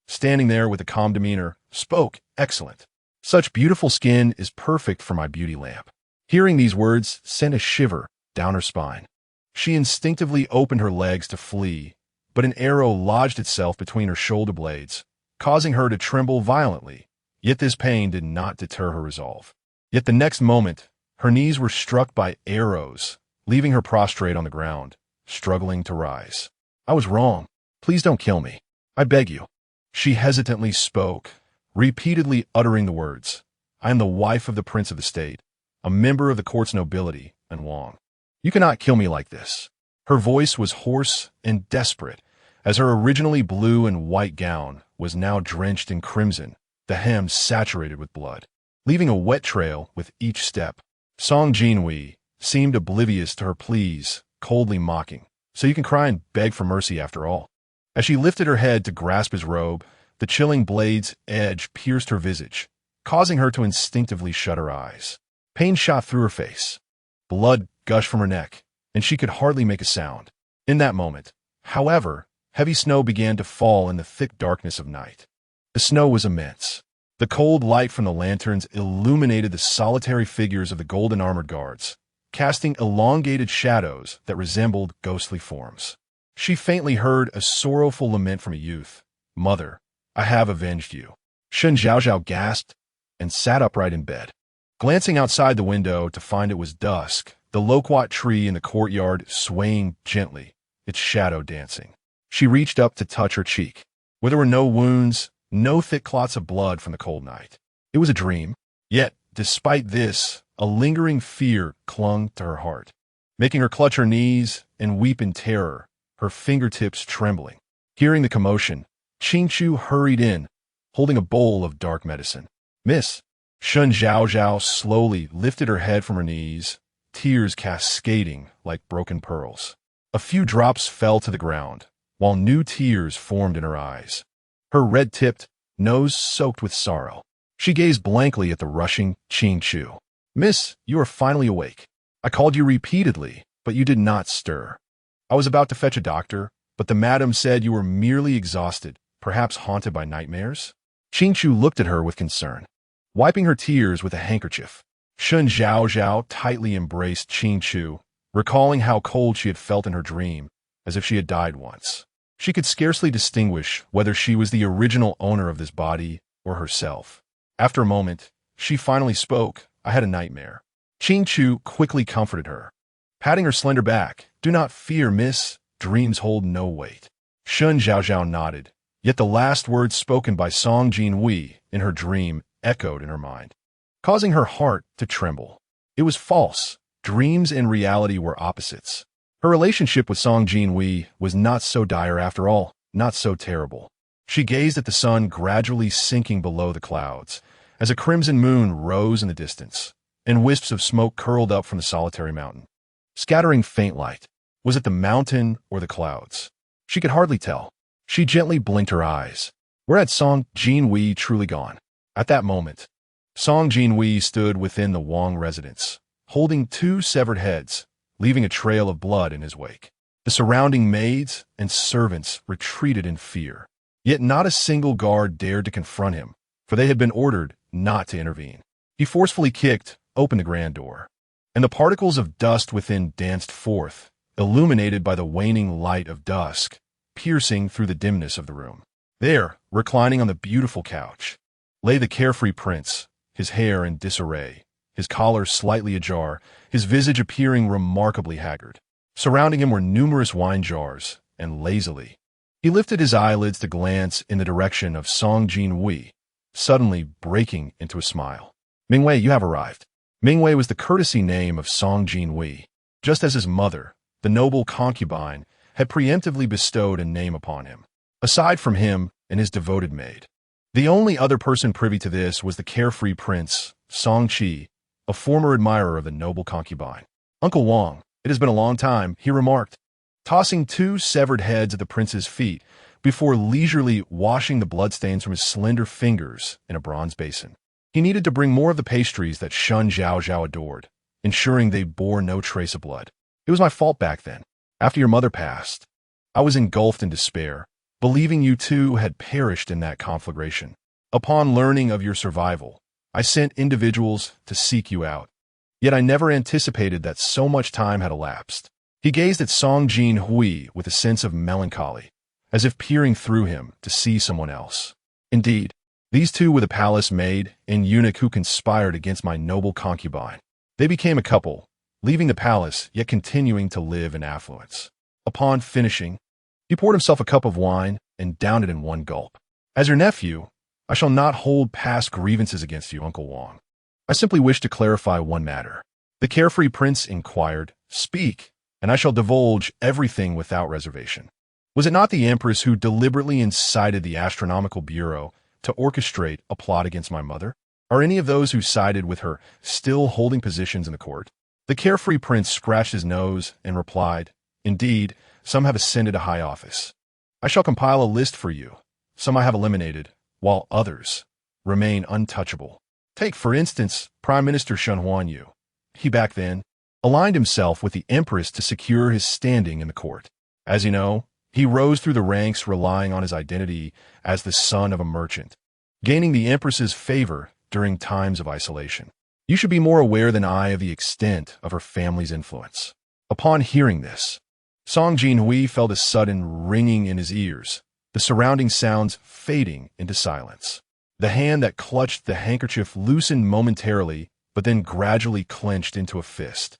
standing there with a calm demeanor, spoke, "Excellent. Such beautiful skin is perfect for my beauty lamp." Hearing these words sent a shiver down her spine. She instinctively opened her legs to flee, but an arrow lodged itself between her shoulder blades, causing her to tremble violently. Yet this pain did not deter her resolve. Yet the next moment, her knees were struck by arrows, leaving her prostrate on the ground, struggling to rise. "I was wrong. Please don't kill me. I beg you." She hesitantly spoke, repeatedly uttering the words, "I am the wife of the prince of the state, a member of the court's nobility, and Wang. You cannot kill me like this." Her voice was hoarse and desperate, as her originally blue and white gown was now drenched in crimson, the hem saturated with blood, leaving a wet trail with each step. Song Jinhuai seemed oblivious to her pleas, coldly mocking, "So you can cry and beg for mercy after all." As she lifted her head to grasp his robe, the chilling blade's edge pierced her visage, causing her to instinctively shut her eyes. Pain shot through her face. Blood gushed from her neck, and she could hardly make a sound. In that moment, however, heavy snow began to fall in the thick darkness of night. The snow was immense. The cold light from the lanterns illuminated the solitary figures of the golden armored guards, casting elongated shadows that resembled ghostly forms. She faintly heard a sorrowful lament from a youth. "Mother, I have avenged you." Shen Zhaozhao gasped and sat upright in bed. Glancing outside the window to find it was dusk, the loquat tree in the courtyard swaying gently, its shadow dancing. She reached up to touch her cheek, where there were no wounds, no thick clots of blood from the cold night. It was a dream. Yet, despite this, a lingering fear clung to her heart, making her clutch her knees and weep in terror, her fingertips trembling. Hearing the commotion, Qingchu hurried in, holding a bowl of dark medicine. "Miss." Shen Zhaozhao slowly lifted her head from her knees, tears cascading like broken pearls. A few drops fell to the ground, while new tears formed in her eyes. Her red-tipped nose soaked with sorrow. She gazed blankly at the rushing Qingchu. "Miss, you are finally awake. I called you repeatedly, but you did not stir. I was about to fetch a doctor, but the madam said you were merely exhausted, perhaps haunted by nightmares." Qingchu looked at her with concern, wiping her tears with a handkerchief. Shen Zhaozhao tightly embraced Qingchu, recalling how cold she had felt in her dream, as if she had died once. She could scarcely distinguish whether she was the original owner of this body or herself. After a moment, she finally spoke. "I had a nightmare." Qingchu quickly comforted her, patting her slender back. "Do not fear, miss. Dreams hold no weight." Shen Zhaozhao nodded, yet the last words spoken by Song Jinhuai in her dream echoed in her mind, causing her heart to tremble. It was false. Dreams and reality were opposites. Her relationship with Song Jinhuai was not so dire after all, not so terrible. She gazed at the sun gradually sinking below the clouds, as a crimson moon rose in the distance, and wisps of smoke curled up from the solitary mountain, scattering faint light. Was it the mountain or the clouds? She could hardly tell. She gently blinked her eyes. Where had Song Jinhuai truly gone? At that moment, Song Jinhuai stood within the Wang residence, holding two severed heads, leaving a trail of blood in his wake. The surrounding maids and servants retreated in fear, yet not a single guard dared to confront him, for they had been ordered not to intervene. He forcefully kicked open the grand door, and the particles of dust within danced forth, illuminated by the waning light of dusk, piercing through the dimness of the room. There, reclining on the beautiful couch, lay the carefree prince, his hair in disarray, his collar slightly ajar, his visage appearing remarkably haggard. Surrounding him were numerous wine jars, and lazily, he lifted his eyelids to glance in the direction of Song Jinhuai, suddenly breaking into a smile. "Mingwei, you have arrived." Mingwei was the courtesy name of Song Jinhuai, just as his mother, the noble concubine, had preemptively bestowed a name upon him. Aside from him and his devoted maid, the only other person privy to this was the carefree prince, Song Qi, a former admirer of the noble concubine. "Uncle Wang, it has been a long time," he remarked, tossing two severed heads at the prince's feet before leisurely washing the bloodstains from his slender fingers in a bronze basin. He needed to bring more of the pastries that Shen Zhaozhao adored, ensuring they bore no trace of blood. "It was my fault back then. After your mother passed, I was engulfed in despair, believing you two had perished in that conflagration. Upon learning of your survival, I sent individuals to seek you out. Yet I never anticipated that so much time had elapsed." He gazed at Song Jinhuai with a sense of melancholy, as if peering through him to see someone else. "Indeed, these two were the palace maid and eunuch who conspired against my noble concubine. They became a couple, leaving the palace yet continuing to live in affluence." Upon finishing, he poured himself a cup of wine and downed it in one gulp. "As your nephew, I shall not hold past grievances against you, Uncle Wang. I simply wish to clarify one matter." The carefree prince inquired. "Speak, and I shall divulge everything without reservation. Was it not the Empress who deliberately incited the Astronomical Bureau to orchestrate a plot against my mother? Are any of those who sided with her still holding positions in the court?" The carefree prince scratched his nose and replied, "Indeed, some have ascended to high office. I shall compile a list for you. Some I have eliminated, while others remain untouchable. Take, for instance, Prime Minister Shen Zhaozhao. He back then aligned himself with the Empress to secure his standing in the court. As you know, he rose through the ranks relying on his identity as the son of a merchant, gaining the Empress's favor during times of isolation. You should be more aware than I of the extent of her family's influence." Upon hearing this, Song Jinhuai felt a sudden ringing in his ears, the surrounding sounds fading into silence. The hand that clutched the handkerchief loosened momentarily, but then gradually clenched into a fist.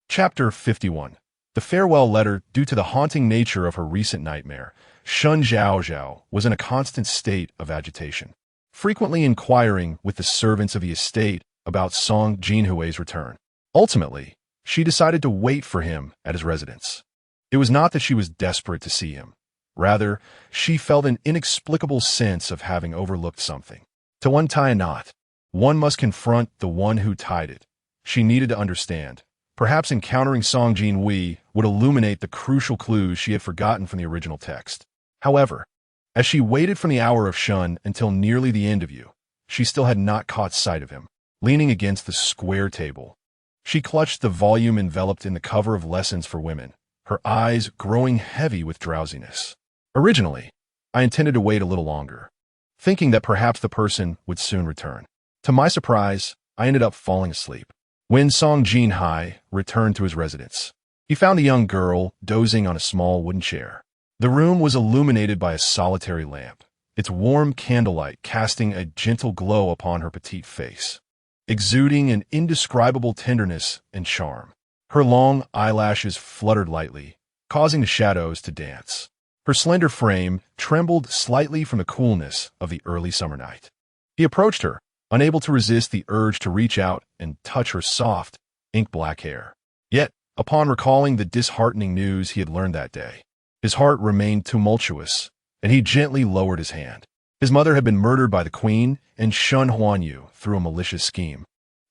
Chapter 51. The farewell letter. Due to the haunting nature of her recent nightmare, Shen Zhaozhao was in a constant state of agitation, frequently inquiring with the servants of the estate about Song Jinhuai's return. Ultimately, she decided to wait for him at his residence. It was not that she was desperate to see him. Rather, she felt an inexplicable sense of having overlooked something. To untie a knot, one must confront the one who tied it. She needed to understand. Perhaps encountering Song Jinhuai would illuminate the crucial clues she had forgotten from the original text. However, as she waited from the hour of Shun until nearly the end of you, she still had not caught sight of him. Leaning against the square table, she clutched the volume enveloped in the cover of Lessons for Women, her eyes growing heavy with drowsiness. "Originally, I intended to wait a little longer, thinking that perhaps the person would soon return. To my surprise, I ended up falling asleep. When Song Jinhuai returned to his residence, he found the young girl dozing on a small wooden chair. The room was illuminated by a solitary lamp, its warm candlelight casting a gentle glow upon her petite face, exuding an indescribable tenderness and charm. Her long eyelashes fluttered lightly, causing the shadows to dance. Her slender frame trembled slightly from the coolness of the early summer night. He approached her, unable to resist the urge to reach out and touch her soft, ink-black hair. Yet, upon recalling the disheartening news he had learned that day, his heart remained tumultuous, and he gently lowered his hand. His mother had been murdered by the queen and Shen Zhaozhao through a malicious scheme,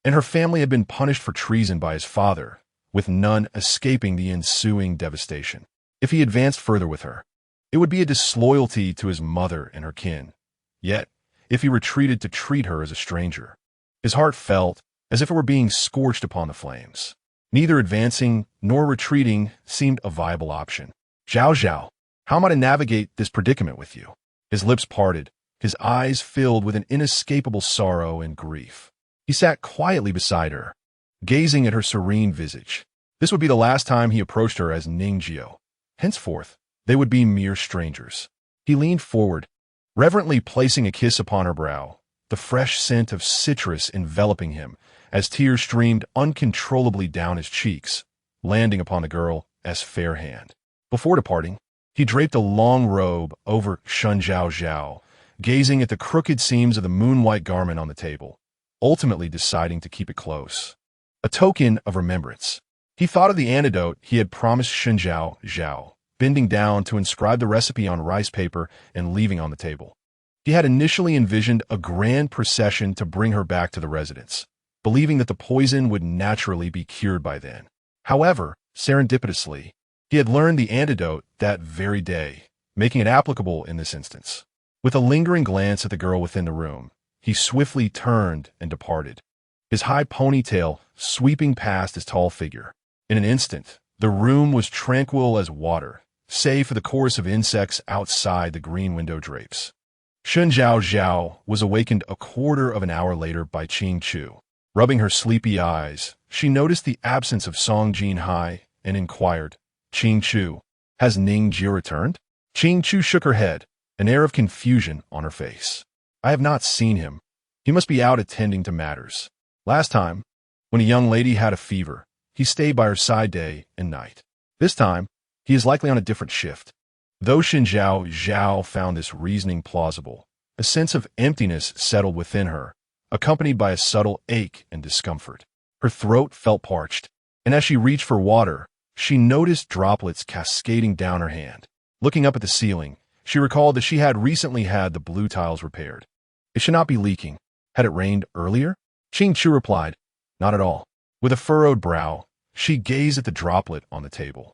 and her family had been punished for treason by his father, with none escaping the ensuing devastation. If he advanced further with her, it would be a disloyalty to his mother and her kin. Yet, if he retreated to treat her as a stranger, his heart felt as if it were being scorched upon the flames. Neither advancing nor retreating seemed a viable option. "Zhaozhao, how am I to navigate this predicament with you?" His lips parted, his eyes filled with an inescapable sorrow and grief. He sat quietly beside her, gazing at her serene visage. This would be the last time he approached her as Ningjio. Henceforth, they would be mere strangers. He leaned forward, reverently placing a kiss upon her brow, the fresh scent of citrus enveloping him as tears streamed uncontrollably down his cheeks, landing upon the girl's fair hand. Before departing, he draped a long robe over Shen Zhaozhao, gazing at the crooked seams of the moon-white garment on the table, ultimately deciding to keep it close. a token of remembrance. He thought of the antidote he had promised Shen Zhaozhao, bending down to inscribe the recipe on rice paper and leaving on the table. He had initially envisioned a grand procession to bring her back to the residence, believing that the poison would naturally be cured by then. However, serendipitously, he had learned the antidote that very day, making it applicable in this instance. With a lingering glance at the girl within the room, he swiftly turned and departed, his high ponytail sweeping past his tall figure. In an instant, the room was tranquil as water, save for the chorus of insects outside the green window drapes. Shen Zhaozhao was awakened a quarter of an hour later by Qing Chu. Rubbing her sleepy eyes, she noticed the absence of Song Jinhuai and inquired, "Qing Chu, has Ning Jio returned?" Qing Chu shook her head, an air of confusion on her face. "I have not seen him. He must be out attending to matters. Last time, when a young lady had a fever, he stayed by her side day and night. This time, he is likely on a different shift." Though Shen Zhaozhao found this reasoning plausible, a sense of emptiness settled within her, accompanied by a subtle ache and discomfort. Her throat felt parched, and as she reached for water, she noticed droplets cascading down her hand. Looking up at the ceiling, she recalled that she had recently had the blue tiles repaired. It should not be leaking. Had it rained earlier? Qing Chu replied, "Not at all." With a furrowed brow, she gazed at the droplet on the table,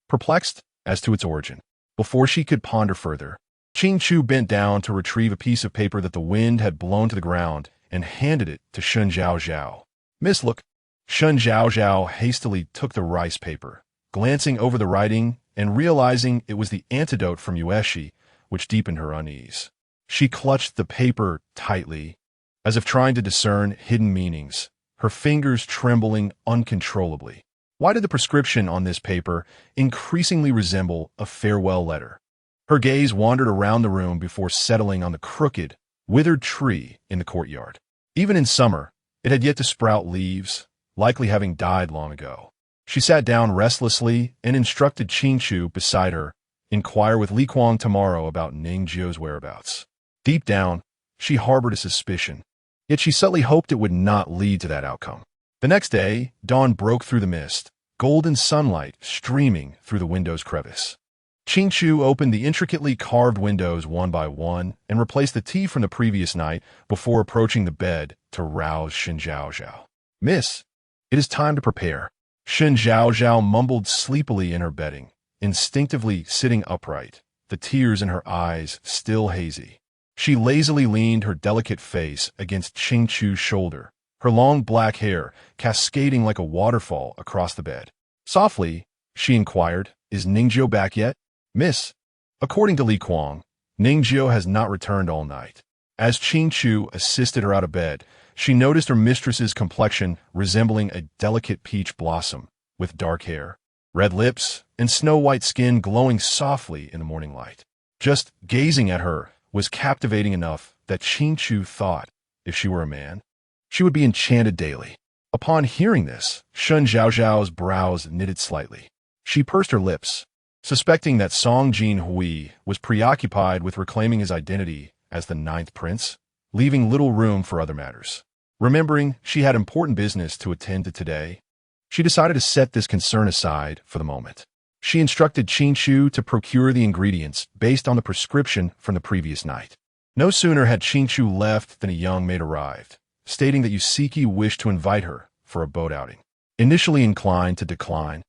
perplexed as to its origin. Before she could ponder further, Qing Chu bent down to retrieve a piece of paper that the wind had blown to the ground and handed it to Shen Zhaozhao. "Miss, look." Shen Zhaozhao hastily took the rice paper, glancing over the writing and realizing it was the antidote from Yueshi, which deepened her unease. She clutched the paper tightly, as if trying to discern hidden meanings, her fingers trembling uncontrollably. Why did the prescription on this paper increasingly resemble a farewell letter? Her gaze wandered around the room before settling on the crooked, withered tree in the courtyard. Even in summer, it had yet to sprout leaves, likely having died long ago. She sat down restlessly and instructed Qing Chu beside her, "Inquire with Li Kuang tomorrow about Ning Jio's whereabouts." Deep down, she harbored a suspicion, yet she subtly hoped it would not lead to that outcome. The next day, dawn broke through the mist, golden sunlight streaming through the window's crevice. Qing Chu opened the intricately carved windows one by one and replaced the tea from the previous night before approaching the bed to rouse Shen Zhaozhao. "Miss, it is time to prepare." Shen Zhaozhao mumbled sleepily in her bedding, instinctively sitting upright, the tears in her eyes still hazy. She lazily leaned her delicate face against Qing Chu's shoulder, her long black hair cascading like a waterfall across the bed. Softly, she inquired, "Is Ning Jio back yet?" "Miss, according to Li Kuang, Ning Jio has not returned all night." As Qing Chu assisted her out of bed, she noticed her mistress's complexion resembling a delicate peach blossom, with dark hair, red lips, and snow-white skin glowing softly in the morning light. Just gazing at her was captivating enough that Qing Chu thought, if she were a man, she would be enchanted daily. Upon hearing this, Shen Zhaozhao's brows knitted slightly. She pursed her lips, suspecting that Song Jinhuai was preoccupied with reclaiming his identity as the ninth prince, leaving little room for other matters. Remembering she had important business to attend to today, she decided to set this concern aside for the moment. She instructed Qing Chu to procure the ingredients based on the prescription from the previous night. No sooner had Qing Chu left than a young maid arrived, stating that Yusiki wished to invite her for a boat outing. Initially inclined to decline,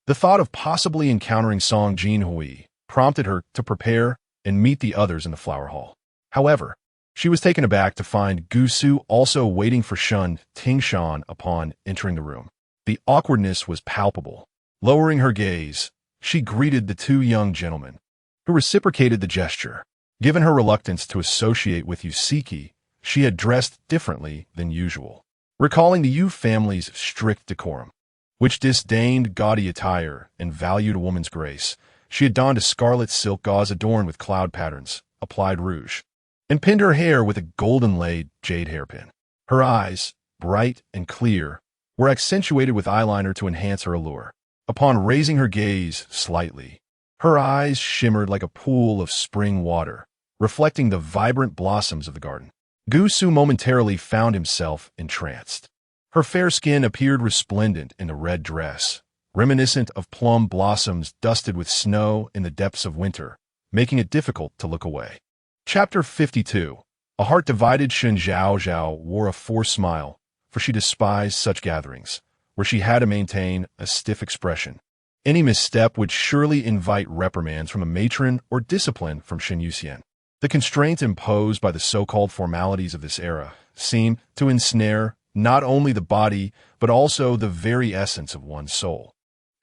the thought of possibly encountering Song Jinhuai prompted her to prepare and meet the others in the flower hall. However, she was taken aback to find Gusu also waiting for Shun Tingshan upon entering the room. The awkwardness was palpable. Lowering her gaze, she greeted the two young gentlemen, who reciprocated the gesture. Given her reluctance to associate with Yusiki, she had dressed differently than usual, recalling the Yu family's strict decorum, which disdained gaudy attire and valued a woman's grace. She had donned a scarlet silk gauze adorned with cloud patterns, applied rouge, and pinned her hair with a golden-laid jade hairpin. Her eyes, bright and clear, were accentuated with eyeliner to enhance her allure. Upon raising her gaze slightly, her eyes shimmered like a pool of spring water, reflecting the vibrant blossoms of the garden. Gusu momentarily found himself entranced. Her fair skin appeared resplendent in the red dress, reminiscent of plum blossoms dusted with snow in the depths of winter, making it difficult to look away. Chapter 52. A heart-divided Shen Zhaozhao wore a forced smile, for she despised such gatherings, where she had to maintain a stiff expression. Any misstep would surely invite reprimands from a matron or discipline from Shen Yuxian. The constraints imposed by the so-called formalities of this era seem to ensnare not only the body, but also the very essence of one's soul.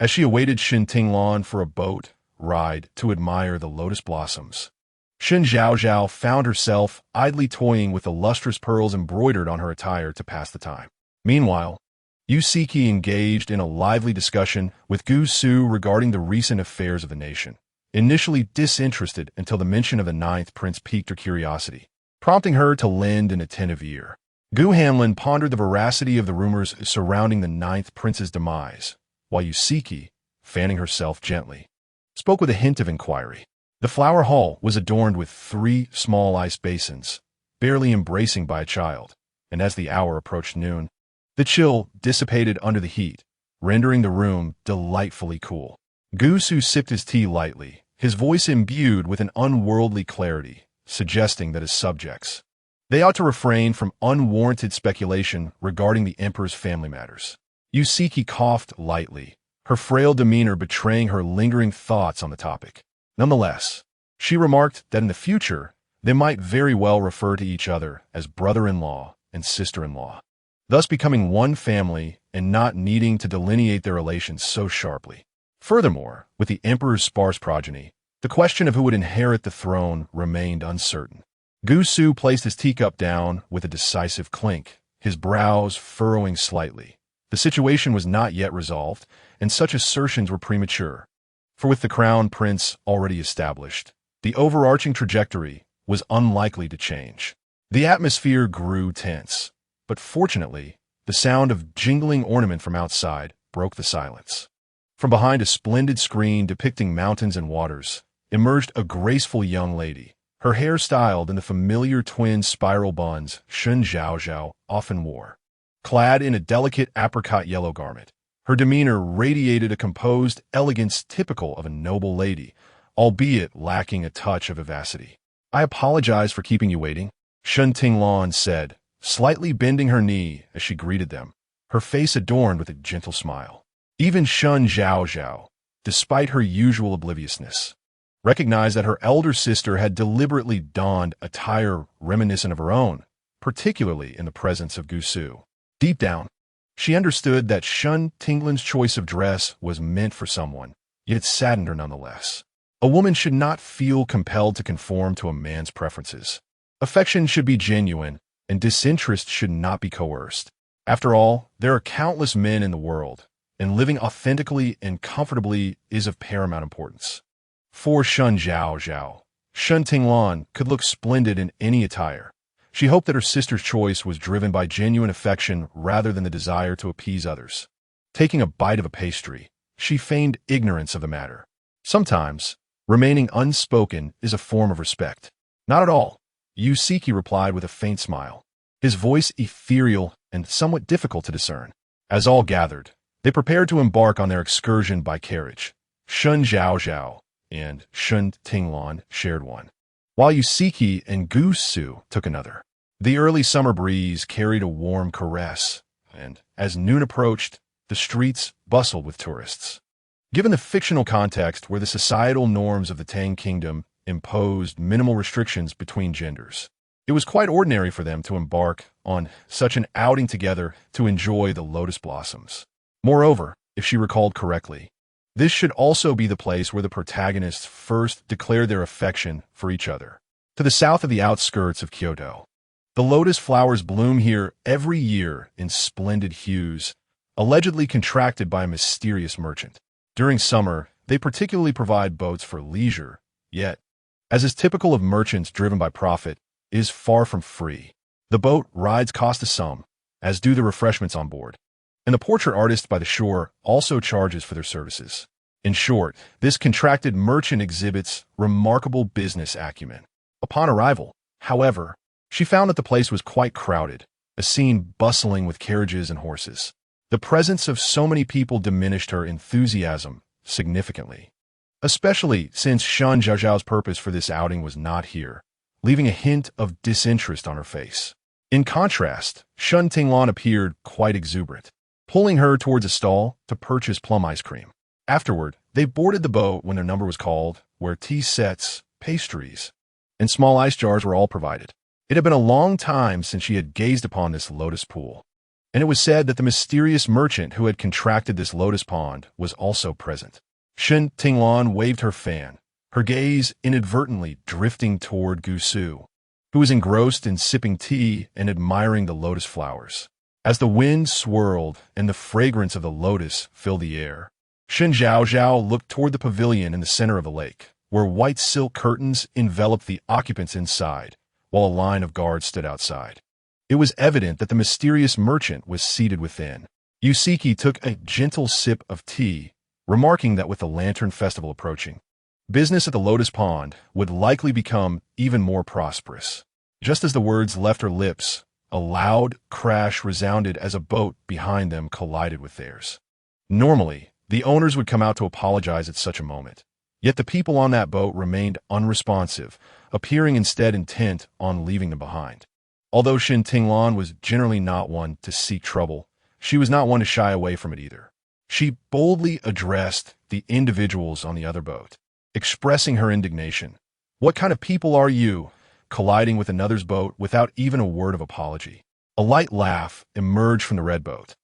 As she awaited Shen Tinglan for a boat ride to admire the lotus blossoms, Shen Zhaozhao found herself idly toying with the lustrous pearls embroidered on her attire to pass the time. Meanwhile, Yusiki engaged in a lively discussion with Gu Su regarding the recent affairs of the nation, initially disinterested until the mention of the ninth prince piqued her curiosity, prompting her to lend an attentive ear. Gu Hanlin pondered the veracity of the rumors surrounding the ninth prince's demise, while Yusiki, fanning herself gently, spoke with a hint of inquiry. The flower hall was adorned with 3 small ice basins, barely embracing by a child, and as the hour approached noon, the chill dissipated under the heat, rendering the room delightfully cool. Gu Su sipped his tea lightly, his voice imbued with an unworldly clarity, suggesting that his subjects, they ought to refrain from unwarranted speculation regarding the emperor's family matters. Yusiki coughed lightly, her frail demeanor betraying her lingering thoughts on the topic. Nonetheless, she remarked that in the future, they might very well refer to each other as brother-in-law and sister-in-law, thus becoming one family and not needing to delineate their relations so sharply. Furthermore, with the emperor's sparse progeny, the question of who would inherit the throne remained uncertain. Gu Su placed his teacup down with a decisive clink, his brows furrowing slightly. The situation was not yet resolved, and such assertions were premature, for with the crown prince already established, the overarching trajectory was unlikely to change. The atmosphere grew tense, but fortunately, the sound of jingling ornament from outside broke the silence. From behind a splendid screen depicting mountains and waters, emerged a graceful young lady, her hair styled in the familiar twin spiral buns Shen Zhaozhao often wore. Clad in a delicate apricot yellow garment, her demeanor radiated a composed elegance typical of a noble lady, albeit lacking a touch of vivacity. "I apologize for keeping you waiting," Shen Tinglan said, slightly bending her knee as she greeted them, her face adorned with a gentle smile. Even Shen Zhaozhao, despite her usual obliviousness, recognized that her elder sister had deliberately donned attire reminiscent of her own, particularly in the presence of Gu Su. Deep down, she understood that Shen Tinglan's choice of dress was meant for someone, yet it saddened her nonetheless. A woman should not feel compelled to conform to a man's preferences. Affection should be genuine, and disinterest should not be coerced. After all, there are countless men in the world, and living authentically and comfortably is of paramount importance. For Shen Zhaozhao, Shen Tinglan could look splendid in any attire. She hoped that her sister's choice was driven by genuine affection rather than the desire to appease others. Taking a bite of a pastry, she feigned ignorance of the matter. Sometimes, remaining unspoken is a form of respect. "Not at all," Yusiki replied with a faint smile, his voice ethereal and somewhat difficult to discern. As all gathered, they prepared to embark on their excursion by carriage. Shen Zhaozhao and Shen Tinglan shared one, while Yusiki and Gu Su took another. The early summer breeze carried a warm caress, and as noon approached, the streets bustled with tourists. Given the fictional context where the societal norms of the Tang Kingdom imposed minimal restrictions between genders, it was quite ordinary for them to embark on such an outing together to enjoy the lotus blossoms. Moreover, if she recalled correctly, this should also be the place where the protagonists first declared their affection for each other. To the south of the outskirts of Kyoto, the lotus flowers bloom here every year in splendid hues, allegedly contracted by a mysterious merchant. During summer, they particularly provide boats for leisure, yet, as is typical of merchants driven by profit, it is far from free. The boat rides cost a sum, as do the refreshments on board, and the portrait artist by the shore also charges for their services. In short, this contracted merchant exhibits remarkable business acumen. Upon arrival, however, she found that the place was quite crowded, a scene bustling with carriages and horses. The presence of so many people diminished her enthusiasm significantly, especially since Shen Zhaozhao's purpose for this outing was not here, leaving a hint of disinterest on her face. In contrast, Shen Tinglan appeared quite exuberant, pulling her towards a stall to purchase plum ice cream. Afterward, they boarded the boat when their number was called, where tea sets, pastries, and small ice jars were all provided. It had been a long time since she had gazed upon this lotus pool, and it was said that the mysterious merchant who had contracted this lotus pond was also present. Shen Tinglan waved her fan, her gaze inadvertently drifting toward Gusu, who was engrossed in sipping tea and admiring the lotus flowers. As the wind swirled and the fragrance of the lotus filled the air, Shen Zhaozhao looked toward the pavilion in the center of the lake, where white silk curtains enveloped the occupants inside, while a line of guards stood outside. It was evident that the mysterious merchant was seated within. Yusiki took a gentle sip of tea, remarking that with the Lantern Festival approaching, business at the Lotus Pond would likely become even more prosperous. Just as the words left her lips, a loud crash resounded as a boat behind them collided with theirs. Normally, the owners would come out to apologize at such a moment. Yet the people on that boat remained unresponsive, appearing instead intent on leaving them behind. Although Shen Tinglan was generally not one to seek trouble, she was not one to shy away from it either. She boldly addressed the individuals on the other boat, expressing her indignation. "What kind of people are you, colliding with another's boat without even a word of apology?" A light laugh emerged from the red boat,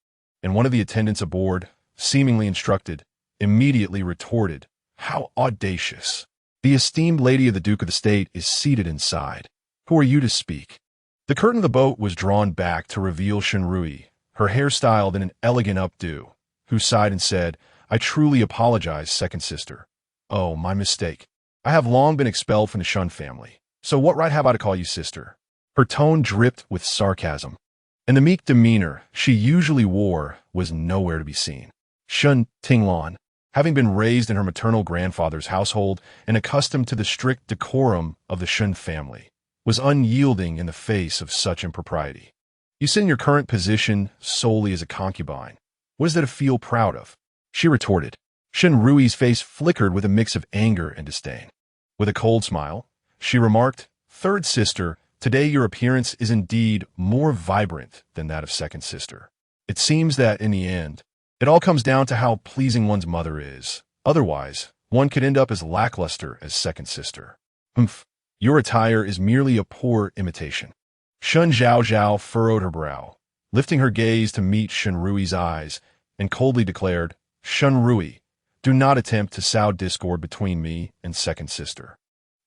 and one of the attendants aboard, seemingly instructed, immediately retorted, "How audacious! The esteemed lady of the Duke of the State is seated inside. Who are you to speak?" The curtain of the boat was drawn back to reveal Shenrui, her hair styled in an elegant updo, who sighed and said, "I truly apologize, second sister. Oh, my mistake. I have long been expelled from the Shun family. So what right have I to call you sister?" Her tone dripped with sarcasm, and the meek demeanor she usually wore was nowhere to be seen. Shen Tinglan, having been raised in her maternal grandfather's household and accustomed to the strict decorum of the Shen family, was unyielding in the face of such impropriety. "You sit in your current position solely as a concubine. What is that to feel proud of?" she retorted. Shenrui's face flickered with a mix of anger and disdain. With a cold smile, she remarked, "Third sister, today your appearance is indeed more vibrant than that of second sister. It seems that, in the end, it all comes down to how pleasing one's mother is. Otherwise, one could end up as lackluster as second sister. Humph, your attire is merely a poor imitation." Shen Zhaozhao furrowed her brow, lifting her gaze to meet Shenrui's eyes, and coldly declared, "Shenrui, do not attempt to sow discord between me and second sister.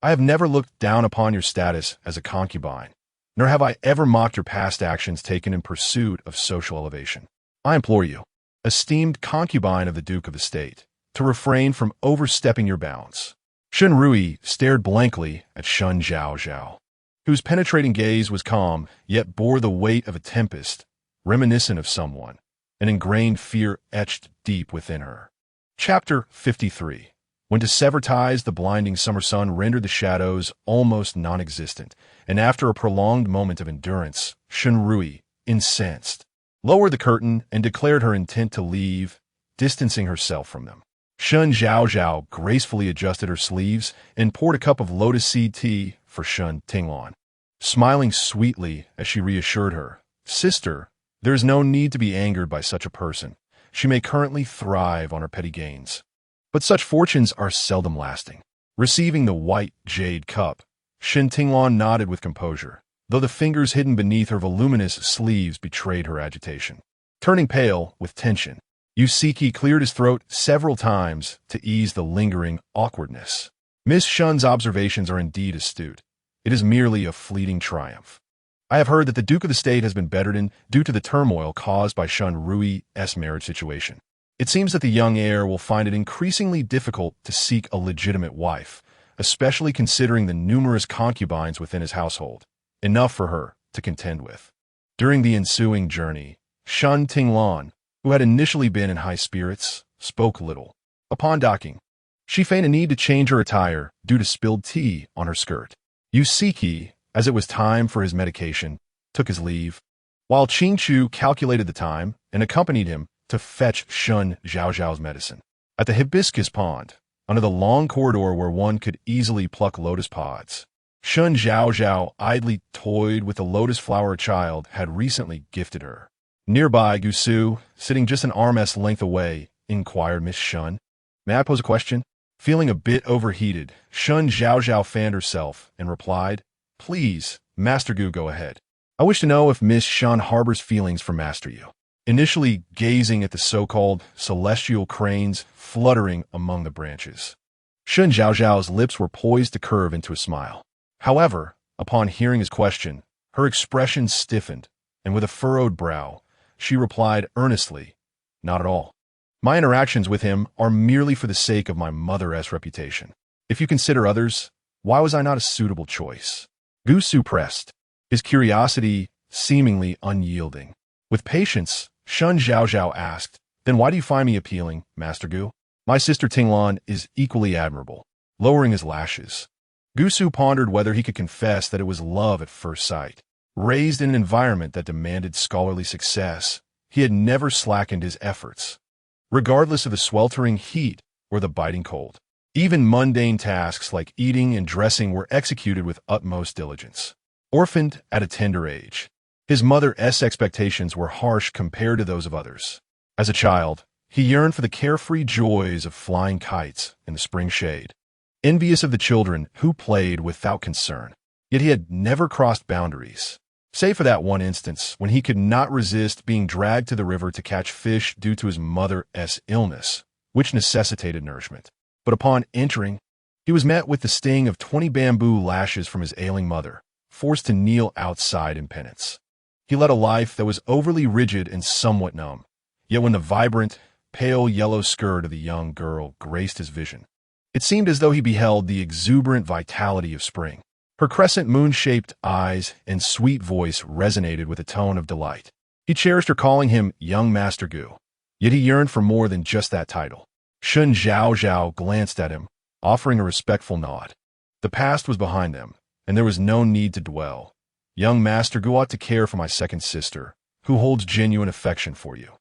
I have never looked down upon your status as a concubine, nor have I ever mocked your past actions taken in pursuit of social elevation. I implore you, esteemed concubine of the Duke of the State, to refrain from overstepping your bounds." Shenrui stared blankly at Shen Zhaozhao, whose penetrating gaze was calm, yet bore the weight of a tempest, reminiscent of someone, an ingrained fear etched deep within her. Chapter 53. When to sever ties, the blinding summer sun rendered the shadows almost non-existent, and after a prolonged moment of endurance, Shenrui, incensed, lowered the curtain and declared her intent to leave, distancing herself from them. Shen Zhaozhao gracefully adjusted her sleeves and poured a cup of lotus seed tea for Shen Tinglan, smiling sweetly as she reassured her, "Sister, there is no need to be angered by such a person. She may currently thrive on her petty gains, but such fortunes are seldom lasting." Receiving the white jade cup, Shen Tinglan nodded with composure, though the fingers hidden beneath her voluminous sleeves betrayed her agitation. Turning pale with tension, Yusiki cleared his throat several times to ease the lingering awkwardness. "Miss Shun's observations are indeed astute. It is merely a fleeting triumph. I have heard that the Duke of the State has been bettered in due to the turmoil caused by Shenrui's marriage situation. It seems that the young heir will find it increasingly difficult to seek a legitimate wife, especially considering the numerous concubines within his household, enough for her to contend with." During the ensuing journey, Shen Tinglan, who had initially been in high spirits, spoke little. Upon docking, she feigned a need to change her attire due to spilled tea on her skirt. Yusiki, as it was time for his medication, took his leave. while Qing Chu calculated the time and accompanied him to fetch Shen Zhaozhao's medicine. At the hibiscus pond, under the long corridor where one could easily pluck lotus pods, Shen Zhaozhao idly toyed with the lotus flower a child had recently gifted her. Nearby, Gusu, sitting just an arm's length away, inquired Miss Shen. "May I pose a question?" Feeling a bit overheated, Shen Zhaozhao fanned herself and replied, "Please, Master Gu, go ahead. I wish to know if Miss Shen harbors feelings for Master Yu." Initially gazing at the so-called celestial cranes fluttering among the branches, Shen Zhaozhao's lips were poised to curve into a smile. However, upon hearing his question, her expression stiffened, and with a furrowed brow, she replied earnestly, "Not at all. My interactions with him are merely for the sake of my mother's reputation. If you consider others, why was I not a suitable choice?" Gusu pressed, his curiosity seemingly unyielding. With patience, Shen Zhaozhao asked, "Then why do you find me appealing, Master Gu? My sister Tinglan is equally admirable." Lowering his lashes, Gusu pondered whether he could confess that it was love at first sight. Raised in an environment that demanded scholarly success, he had never slackened his efforts, regardless of the sweltering heat or the biting cold. Even mundane tasks like eating and dressing were executed with utmost diligence. Orphaned at a tender age, his mother's expectations were harsh compared to those of others. As a child, he yearned for the carefree joys of flying kites in the spring shade, envious of the children who played without concern. Yet he had never crossed boundaries, save for that one instance when he could not resist being dragged to the river to catch fish due to his mother's illness, which necessitated nourishment. But upon entering, he was met with the sting of 20 bamboo lashes from his ailing mother, forced to kneel outside in penance. He led a life that was overly rigid and somewhat numb. Yet when the vibrant, pale yellow skirt of the young girl graced his vision, it seemed as though he beheld the exuberant vitality of spring. Her crescent moon-shaped eyes and sweet voice resonated with a tone of delight. He cherished her calling him young Master Gu, yet he yearned for more than just that title. Shen Zhaozhao glanced at him, offering a respectful nod. The past was behind them, and there was no need to dwell. "Young Master Gu ought to care for my second sister, who holds genuine affection for you.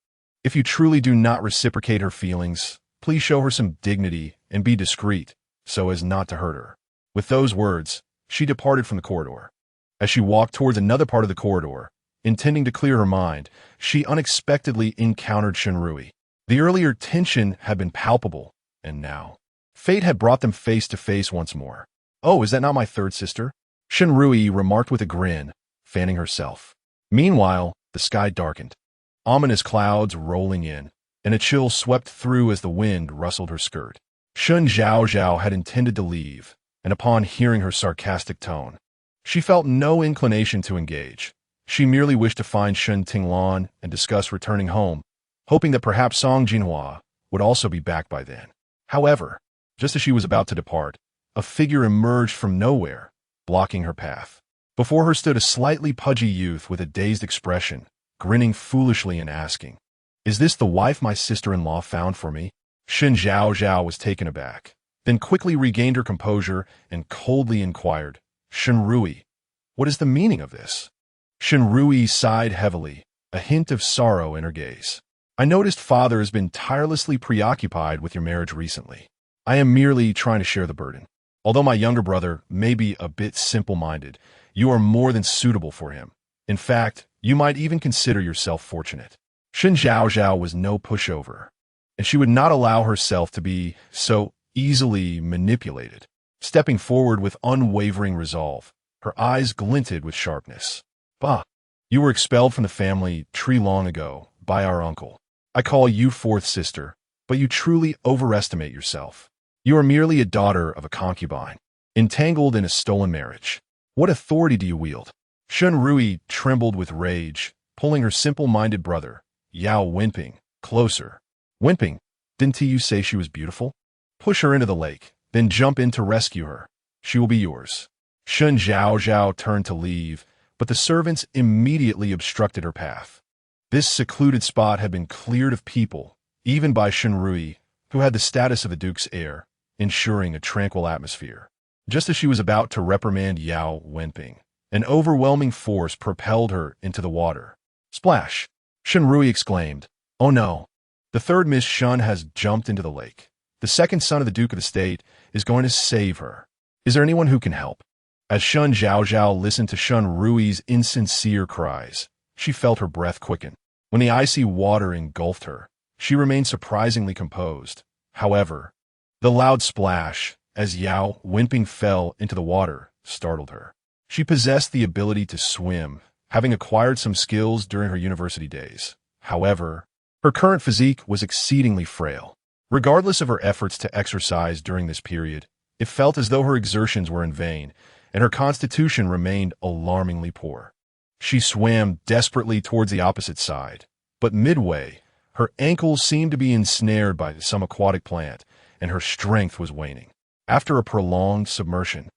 If you truly do not reciprocate her feelings, please show her some dignity and be discreet, so as not to hurt her." With those words, she departed from the corridor. As she walked towards another part of the corridor, intending to clear her mind, she unexpectedly encountered Shenrui. The earlier tension had been palpable, and now fate had brought them face to face once more. "Oh, is that not my third sister?" Shenrui remarked with a grin, fanning herself. Meanwhile, the sky darkened, ominous clouds rolling in, and a chill swept through as the wind rustled her skirt. Shen Zhaozhao had intended to leave, and upon hearing her sarcastic tone, she felt no inclination to engage. She merely wished to find Shen Tinglan and discuss returning home, hoping that perhaps Song Jinhuai would also be back by then. However, just as she was about to depart, a figure emerged from nowhere, blocking her path. Before her stood a slightly pudgy youth with a dazed expression, grinning foolishly and asking, "Is this the wife my sister-in-law found for me?" Shen Zhaozhao was taken aback, then quickly regained her composure and coldly inquired, "Shenrui, what is the meaning of this?" Shenrui sighed heavily, a hint of sorrow in her gaze. "I noticed father has been tirelessly preoccupied with your marriage recently. I am merely trying to share the burden. Although my younger brother may be a bit simple-minded, you are more than suitable for him. In fact, you might even consider yourself fortunate." Shen Zhaozhao was no pushover, and she would not allow herself to be so easily manipulated. Stepping forward with unwavering resolve, her eyes glinted with sharpness. "Bah, you were expelled from the family tree long ago by our uncle. I call you fourth sister, but you truly overestimate yourself. You are merely a daughter of a concubine, entangled in a stolen marriage. What authority do you wield?" Shenrui trembled with rage, pulling her simple-minded brother, Yao Wenping, closer. "Wenping, didn't you say she was beautiful? Push her into the lake, then jump in to rescue her. She will be yours." Shen Zhaozhao turned to leave, but the servants immediately obstructed her path. This secluded spot had been cleared of people, even by Shenrui, who had the status of a duke's heir, ensuring a tranquil atmosphere. Just as she was about to reprimand Yao Wenping, an overwhelming force propelled her into the water. Splash! Shen Rui exclaimed. Oh no! The third Miss Shun has jumped into the lake. The second son of the Duke of the State is going to save her. Is there anyone who can help? As Shen Zhaozhao listened to Shen Rui's insincere cries, she felt her breath quicken. When the icy water engulfed her, she remained surprisingly composed. However, the loud splash, as Yao Wenping fell into the water, startled her. She possessed the ability to swim, having acquired some skills during her university days. However, her current physique was exceedingly frail. Regardless of her efforts to exercise during this period, it felt as though her exertions were in vain, and her constitution remained alarmingly poor. She swam desperately towards the opposite side, but midway, her ankles seemed to be ensnared by some aquatic plant, and her strength was waning. After a prolonged submersion,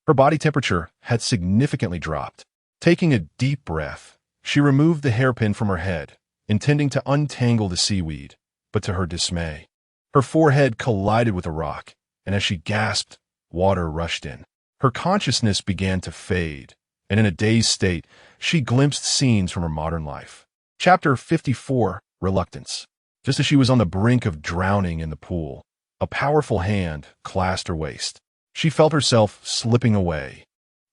her body temperature had significantly dropped. Taking a deep breath, she removed the hairpin from her head, intending to untangle the seaweed, but to her dismay, her forehead collided with a rock, and as she gasped, water rushed in. Her consciousness began to fade, and in a dazed state, she glimpsed scenes from her modern life. Chapter 54, Reluctance. Just as she was on the brink of drowning in the pool, a powerful hand clasped her waist. She felt herself slipping away,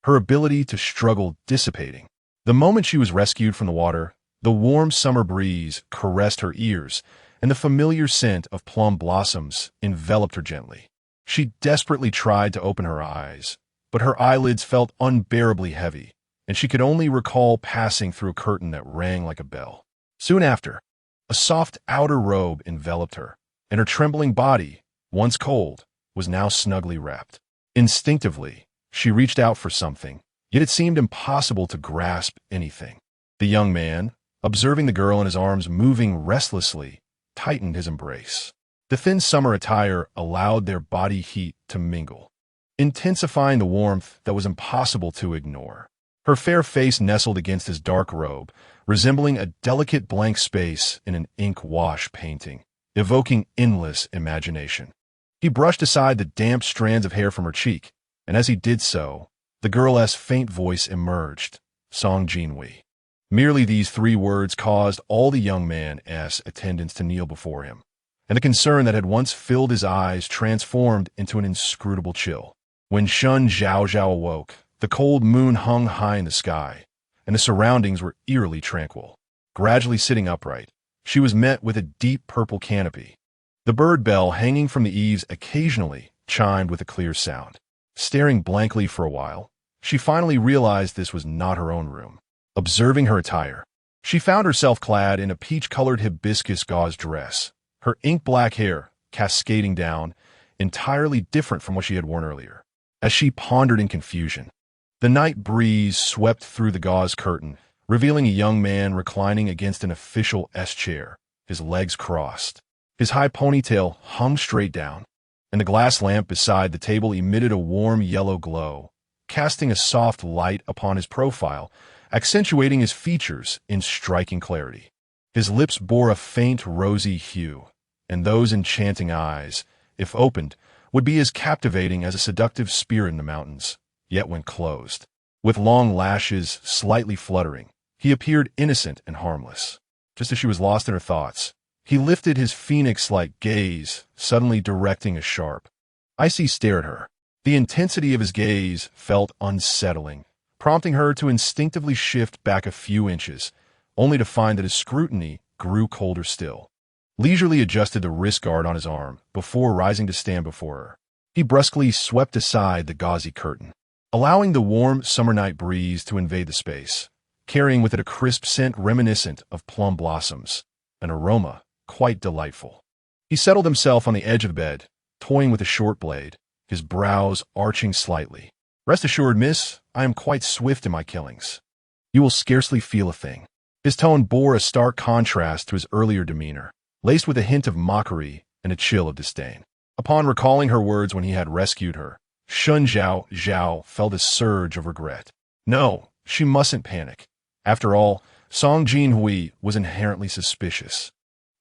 her ability to struggle dissipating. The moment she was rescued from the water, the warm summer breeze caressed her ears, and the familiar scent of plum blossoms enveloped her gently. She desperately tried to open her eyes, but her eyelids felt unbearably heavy, and she could only recall passing through a curtain that rang like a bell. Soon after, a soft outer robe enveloped her, and her trembling body, once cold, was now snugly wrapped. Instinctively, she reached out for something, yet it seemed impossible to grasp anything. The young man, observing the girl in his arms moving restlessly, tightened his embrace. The thin summer attire allowed their body heat to mingle, intensifying the warmth that was impossible to ignore. Her fair face nestled against his dark robe, resembling a delicate blank space in an ink-wash painting, evoking endless imagination. He brushed aside the damp strands of hair from her cheek, and as he did so, the girl's faint voice emerged, Song Jinhuai. Merely these 3 words caused all the young man's attendants to kneel before him, and the concern that had once filled his eyes transformed into an inscrutable chill. When Shen Zhaozhao awoke, the cold moon hung high in the sky, and the surroundings were eerily tranquil. Gradually sitting upright, she was met with a deep purple canopy. The bird bell hanging from the eaves occasionally chimed with a clear sound. Staring blankly for a while, she finally realized this was not her own room. Observing her attire, she found herself clad in a peach-colored hibiscus gauze dress, her ink-black hair cascading down, entirely different from what she had worn earlier. As she pondered in confusion, the night breeze swept through the gauze curtain, revealing a young man reclining against an official S-chair, his legs crossed. His high ponytail hung straight down, and the glass lamp beside the table emitted a warm yellow glow, casting a soft light upon his profile, accentuating his features in striking clarity. His lips bore a faint rosy hue, and those enchanting eyes, if opened, would be as captivating as a seductive spirit in the mountains, yet when closed, with long lashes slightly fluttering, he appeared innocent and harmless. Just as she was lost in her thoughts, he lifted his phoenix-like gaze, suddenly directing a sharp, icy stare at her. The intensity of his gaze felt unsettling, prompting her to instinctively shift back a few inches, only to find that his scrutiny grew colder still. Leisurely adjusted the wrist guard on his arm before rising to stand before her. He brusquely swept aside the gauzy curtain, allowing the warm summer night breeze to invade the space, carrying with it a crisp scent reminiscent of plum blossoms, an aroma quite delightful. He settled himself on the edge of the bed, toying with a short blade, his brows arching slightly. Rest assured, miss, I am quite swift in my killings. You will scarcely feel a thing. His tone bore a stark contrast to his earlier demeanor, laced with a hint of mockery and a chill of disdain. Upon recalling her words when he had rescued her, Shen Zhaozhao felt a surge of regret. No, she mustn't panic. After all, Song Jinhuai was inherently suspicious,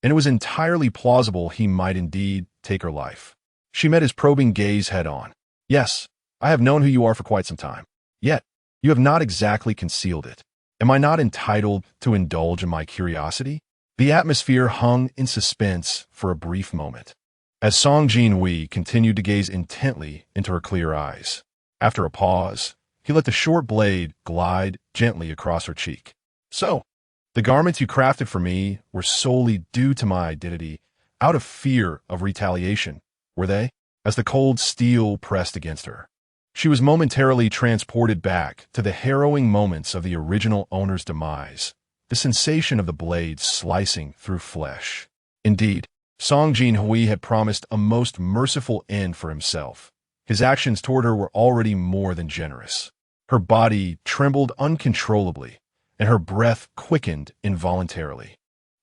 and it was entirely plausible he might indeed take her life. She met his probing gaze head-on. Yes, I have known who you are for quite some time. Yet, you have not exactly concealed it. Am I not entitled to indulge in my curiosity? The atmosphere hung in suspense for a brief moment, as Song Jinhuai continued to gaze intently into her clear eyes. After a pause, he let the short blade glide gently across her cheek. So, the garments you crafted for me were solely due to my identity, out of fear of retaliation, were they? As the cold steel pressed against her, she was momentarily transported back to the harrowing moments of the original owner's demise, the sensation of the blade slicing through flesh. Indeed, Song Jinhuai had promised a most merciful end for himself. His actions toward her were already more than generous. Her body trembled uncontrollably, and her breath quickened involuntarily.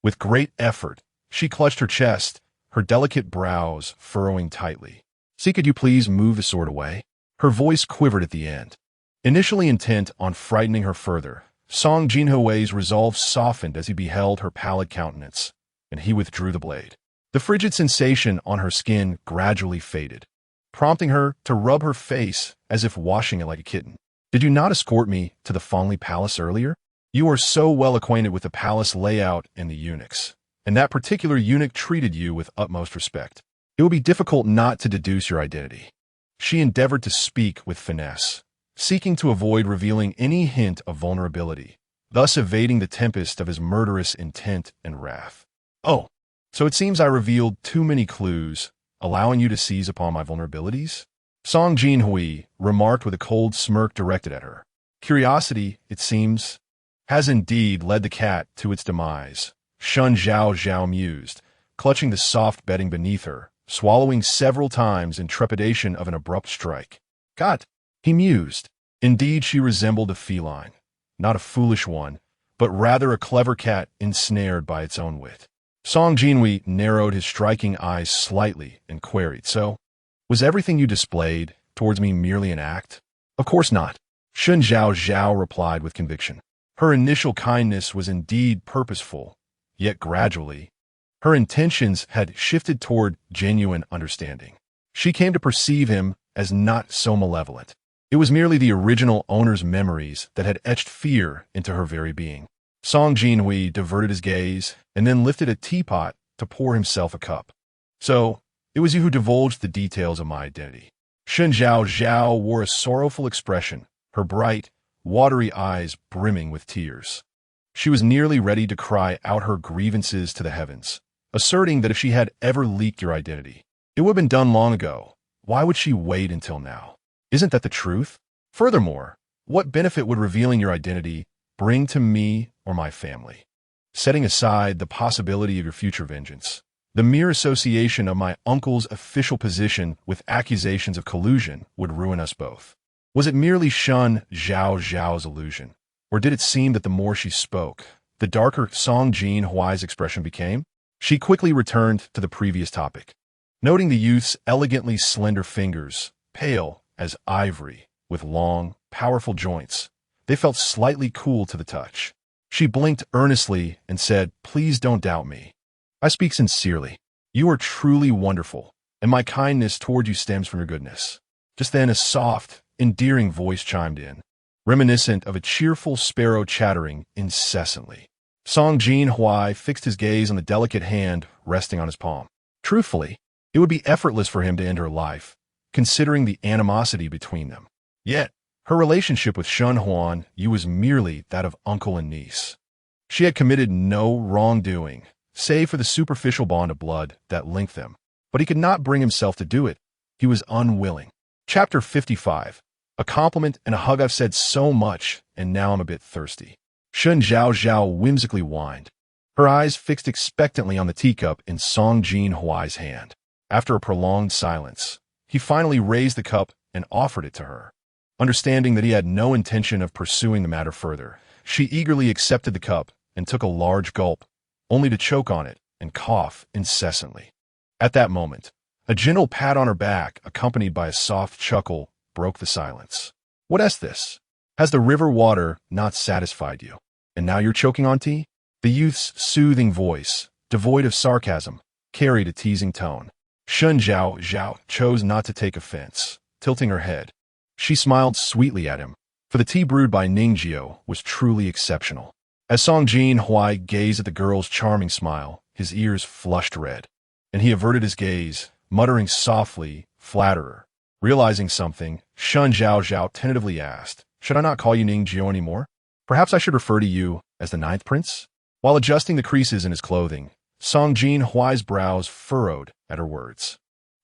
With great effort, she clutched her chest, her delicate brows furrowing tightly. "See, could you please move the sword away?" Her voice quivered at the end. Initially intent on frightening her further, Song Jinhuai's resolve softened as he beheld her pallid countenance, and he withdrew the blade. The frigid sensation on her skin gradually faded, prompting her to rub her face as if washing it like a kitten. "Did you not escort me to the Fengli Palace earlier? You are so well acquainted with the palace layout and the eunuchs, and that particular eunuch treated you with utmost respect. It would be difficult not to deduce your identity." She endeavored to speak with finesse, seeking to avoid revealing any hint of vulnerability, thus evading the tempest of his murderous intent and wrath. "Oh, so it seems I revealed too many clues, allowing you to seize upon my vulnerabilities?" Song Jinhuai remarked with a cold smirk directed at her. "Curiosity, it seems, has indeed led the cat to its demise," Shen Zhaozhao mused, clutching the soft bedding beneath her, swallowing several times in trepidation of an abrupt strike. "God," he mused. Indeed, she resembled a feline, not a foolish one, but rather a clever cat ensnared by its own wit. Song Jinhuai narrowed his striking eyes slightly and queried, "So, was everything you displayed towards me merely an act?" "Of course not," Shen Zhaozhao replied with conviction. Her initial kindness was indeed purposeful, yet gradually, her intentions had shifted toward genuine understanding. She came to perceive him as not so malevolent. It was merely the original owner's memories that had etched fear into her very being. Song Jinhuai diverted his gaze and then lifted a teapot to pour himself a cup. "So, it was you who divulged the details of my identity." Shen Zhaozhao wore a sorrowful expression, her bright, watery eyes brimming with tears. She was nearly ready to cry out her grievances to the heavens, asserting that if she had ever leaked your identity, it would have been done long ago. Why would she wait until now? Isn't that the truth? Furthermore, what benefit would revealing your identity bring to me or my family? Setting aside the possibility of your future vengeance, the mere association of my uncle's official position with accusations of collusion would ruin us both. Was it merely Shen Zhaozhao's illusion, or did it seem that the more she spoke, the darker Song Jinhuai's expression became? She quickly returned to the previous topic, noting the youth's elegantly slender fingers, pale as ivory, with long, powerful joints. They felt slightly cool to the touch. She blinked earnestly and said, "Please don't doubt me. I speak sincerely. You are truly wonderful, and my kindness toward you stems from your goodness." Just then a soft, endearing voice chimed in, reminiscent of a cheerful sparrow chattering incessantly. Song Jinhuai fixed his gaze on the delicate hand resting on his palm. Truthfully, it would be effortless for him to end her life, considering the animosity between them. Yet, her relationship with Shen Zhaozhao was merely that of uncle and niece. She had committed no wrongdoing, save for the superficial bond of blood that linked them. But he could not bring himself to do it. He was unwilling. Chapter 55. A compliment and a hug. "I've said so much, and now I'm a bit thirsty." Shen Zhaozhao whimsically whined, her eyes fixed expectantly on the teacup in Song Jinhuai's hand. After a prolonged silence, he finally raised the cup and offered it to her. Understanding that he had no intention of pursuing the matter further, she eagerly accepted the cup and took a large gulp, only to choke on it and cough incessantly. At that moment, a gentle pat on her back, accompanied by a soft chuckle, broke the silence. "What is this? Has the river water not satisfied you? And now you're choking on tea?" The youth's soothing voice, devoid of sarcasm, carried a teasing tone. Shen Zhaozhao chose not to take offense, tilting her head. She smiled sweetly at him, for the tea brewed by Ningjiu was truly exceptional. As Song Jinhuai gazed at the girl's charming smile, his ears flushed red, and he averted his gaze, muttering softly, "Flatterer." Realizing something, Shen Zhaozhao tentatively asked, "Should I not call you Ningjiu anymore? Perhaps I should refer to you as the Ninth Prince?" While adjusting the creases in his clothing, Song Jinhuai's brows furrowed at her words.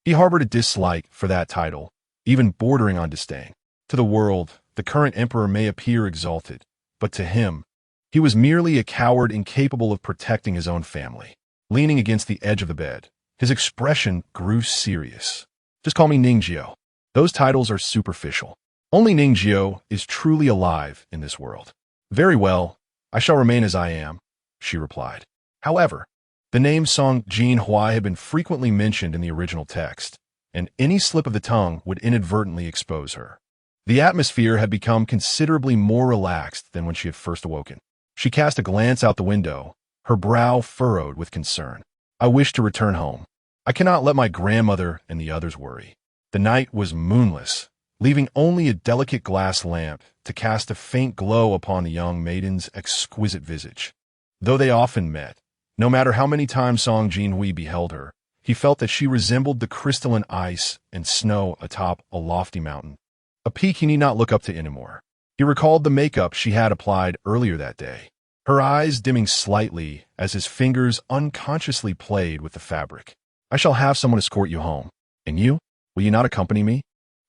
He harbored a dislike for that title, even bordering on disdain. To the world, the current emperor may appear exalted, but to him, he was merely a coward incapable of protecting his own family. Leaning against the edge of the bed, his expression grew serious. "Just call me Ningjiu. Those titles are superficial. Only Ningjiu is truly alive in this world." "Very well, I shall remain as I am," she replied. However, the name Song Jinhuai had been frequently mentioned in the original text, and any slip of the tongue would inadvertently expose her. The atmosphere had become considerably more relaxed than when she had first awoken. She cast a glance out the window, her brow furrowed with concern. "I wish to return home. I cannot let my grandmother and the others worry." The night was moonless, leaving only a delicate glass lamp to cast a faint glow upon the young maiden's exquisite visage. Though they often met, no matter how many times Song Jinhui beheld her, he felt that she resembled the crystalline ice and snow atop a lofty mountain, a peak he need not look up to anymore. He recalled the makeup she had applied earlier that day, her eyes dimming slightly as his fingers unconsciously played with the fabric. "I shall have someone escort you home. And you? Will you not accompany me?"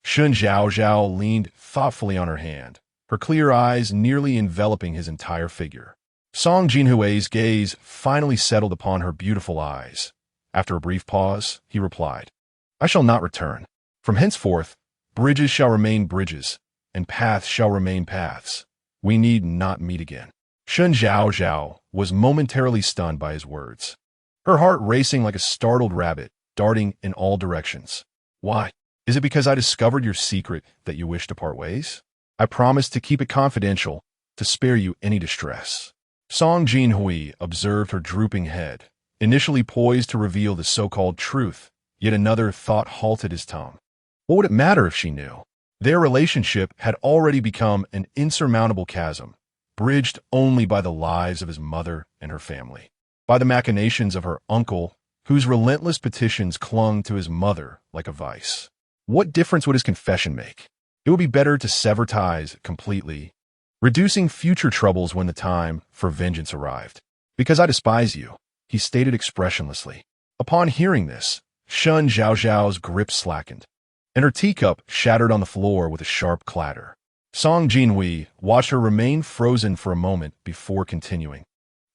Shen Zhaozhao leaned thoughtfully on her hand, her clear eyes nearly enveloping his entire figure. Song Jinhui's gaze finally settled upon her beautiful eyes. After a brief pause, he replied, "I shall not return. From henceforth, bridges shall remain bridges, and paths shall remain paths. We need not meet again." Shen Zhaozhao was momentarily stunned by his words, her heart racing like a startled rabbit, darting in all directions. "Why? Is it because I discovered your secret that you wish to part ways? I promise to keep it confidential, to spare you any distress." Song Jinhui observed her drooping head, initially poised to reveal the so-called truth, yet another thought halted his tongue. What would it matter if she knew? Their relationship had already become an insurmountable chasm, bridged only by the lives of his mother and her family, by the machinations of her uncle, whose relentless petitions clung to his mother like a vice. What difference would his confession make? It would be better to sever ties completely, reducing future troubles when the time for vengeance arrived. "Because I despise you," he stated expressionlessly. Upon hearing this, Shen Zhaozhao's grip slackened, and her teacup shattered on the floor with a sharp clatter. Song Jinhui watched her remain frozen for a moment before continuing.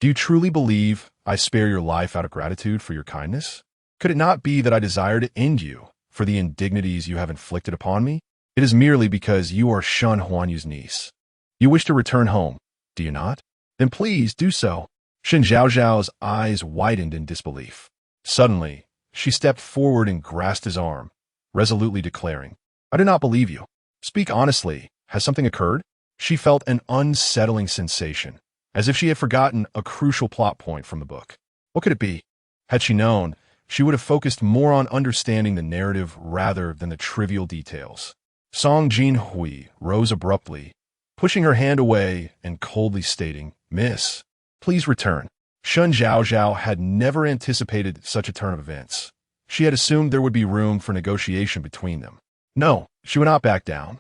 "Do you truly believe I spare your life out of gratitude for your kindness? Could it not be that I desire to end you for the indignities you have inflicted upon me? It is merely because you are Shen Huanyu's niece. You wish to return home, do you not? Then please do so." Shen Zhaozhao's eyes widened in disbelief. Suddenly, she stepped forward and grasped his arm, resolutely declaring, "I do not believe you. Speak honestly. Has something occurred?" She felt an unsettling sensation, as if she had forgotten a crucial plot point from the book. What could it be? Had she known, she would have focused more on understanding the narrative rather than the trivial details. Song Jinhui rose abruptly, pushing her hand away and coldly stating, "Miss, please return." Shen Zhaozhao had never anticipated such a turn of events. She had assumed there would be room for negotiation between them. No, she would not back down.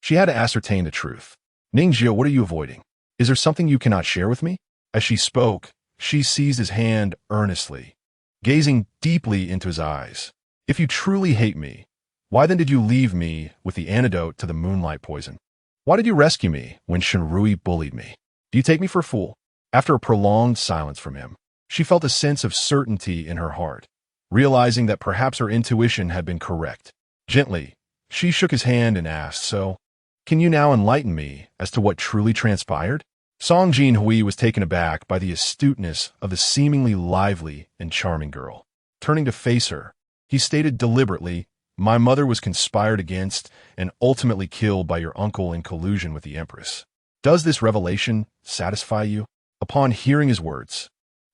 She had to ascertain the truth. "Ningjiu, what are you avoiding? Is there something you cannot share with me?" As she spoke, she seized his hand earnestly, gazing deeply into his eyes. "If you truly hate me, why then did you leave me with the antidote to the moonlight poison? Why did you rescue me when Shenrui bullied me? Do you take me for a fool?" After a prolonged silence from him, she felt a sense of certainty in her heart, realizing that perhaps her intuition had been correct. Gently, she shook his hand and asked, "So, can you now enlighten me as to what truly transpired?" Song Jinhui was taken aback by the astuteness of the seemingly lively and charming girl. Turning to face her, he stated deliberately, "My mother was conspired against and ultimately killed by your uncle in collusion with the Empress. Does this revelation satisfy you?" Upon hearing his words,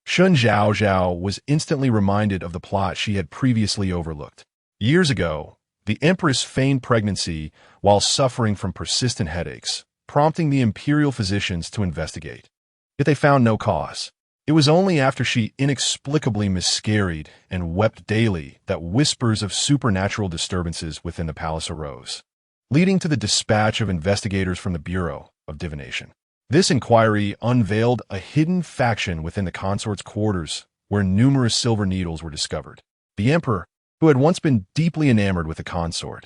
Shen Zhaozhao was instantly reminded of the plot she had previously overlooked. Years ago, the Empress feigned pregnancy while suffering from persistent headaches, prompting the imperial physicians to investigate. Yet they found no cause. It was only after she inexplicably miscarried and wept daily that whispers of supernatural disturbances within the palace arose, leading to the dispatch of investigators from the Bureau of Divination. This inquiry unveiled a hidden faction within the consort's quarters where numerous silver needles were discovered. The emperor, who had once been deeply enamored with the consort,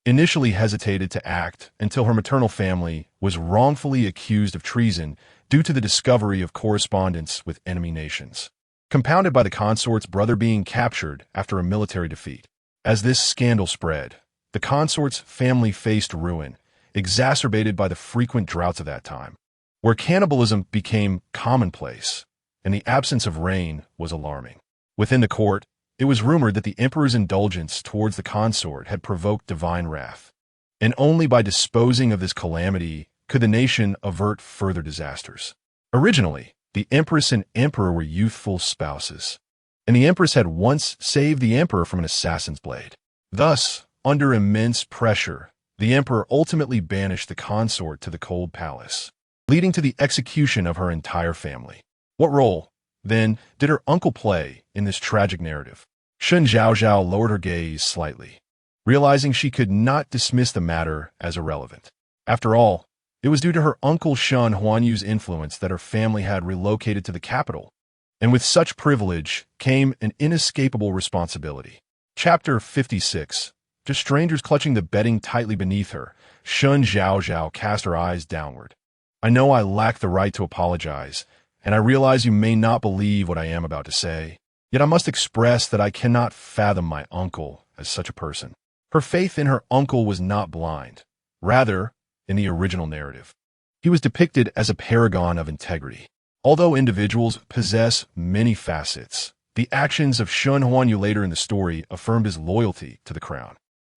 initially hesitated to act until her maternal family was wrongfully accused of treason due to the discovery of correspondence with enemy nations, compounded by the consort's brother being captured after a military defeat. As this scandal spread, the consort's family faced ruin, exacerbated by the frequent droughts of that time, where cannibalism became commonplace and the absence of rain was alarming. Within the court, it was rumored that the emperor's indulgence towards the consort had provoked divine wrath, and only by disposing of this calamity could the nation avert further disasters. Originally, the empress and emperor were youthful spouses, and the empress had once saved the emperor from an assassin's blade. Thus, under immense pressure, the emperor ultimately banished the consort to the cold palace, leading to the execution of her entire family. What role, then, did her uncle play in this tragic narrative? Shen Zhaozhao lowered her gaze slightly, realizing she could not dismiss the matter as irrelevant. After all, it was due to her uncle Shen Huanyu's influence that her family had relocated to the capital, and with such privilege came an inescapable responsibility. Chapter 56. Just strangers clutching the bedding tightly beneath her, Shen Zhaozhao cast her eyes downward. I know I lack the right to apologize, and I realize you may not believe what I am about to say. Yet I must express that I cannot fathom my uncle as such a person. Her faith in her uncle was not blind. Rather, in the original narrative, he was depicted as a paragon of integrity. Although individuals possess many facets, the actions of Shen Huanyu later in the story affirmed his loyalty to the crown.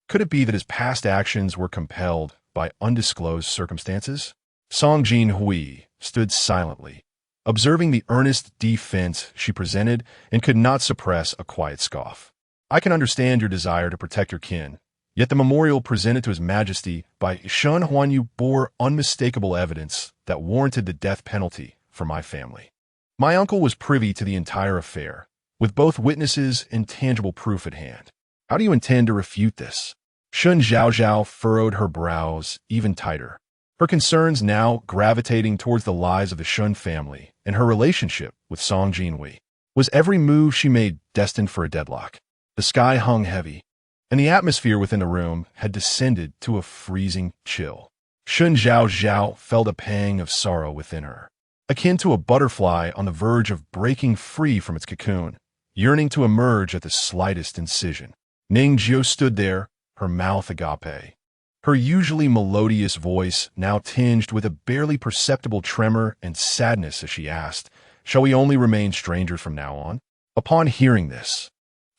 Could it be that his past actions were compelled by undisclosed circumstances? Song Jinhuai stood silently, observing the earnest defense she presented, and could not suppress a quiet scoff. I can understand your desire to protect your kin, yet the memorial presented to His Majesty by Shen Huanyu bore unmistakable evidence that warranted the death penalty for my family. My uncle was privy to the entire affair, with both witnesses and tangible proof at hand. How do you intend to refute this? Shen Zhaozhao furrowed her brows even tighter, her concerns now gravitating towards the lives of the Shen family and her relationship with Song Jinhuai. Was every move she made destined for a deadlock? The sky hung heavy, and the atmosphere within the room had descended to a freezing chill. Shen Zhaozhao felt a pang of sorrow within her, akin to a butterfly on the verge of breaking free from its cocoon, yearning to emerge at the slightest incision. Ning Jiu stood there, her mouth agape, her usually melodious voice now tinged with a barely perceptible tremor and sadness as she asked, "Shall we only remain strangers from now on?" Upon hearing this,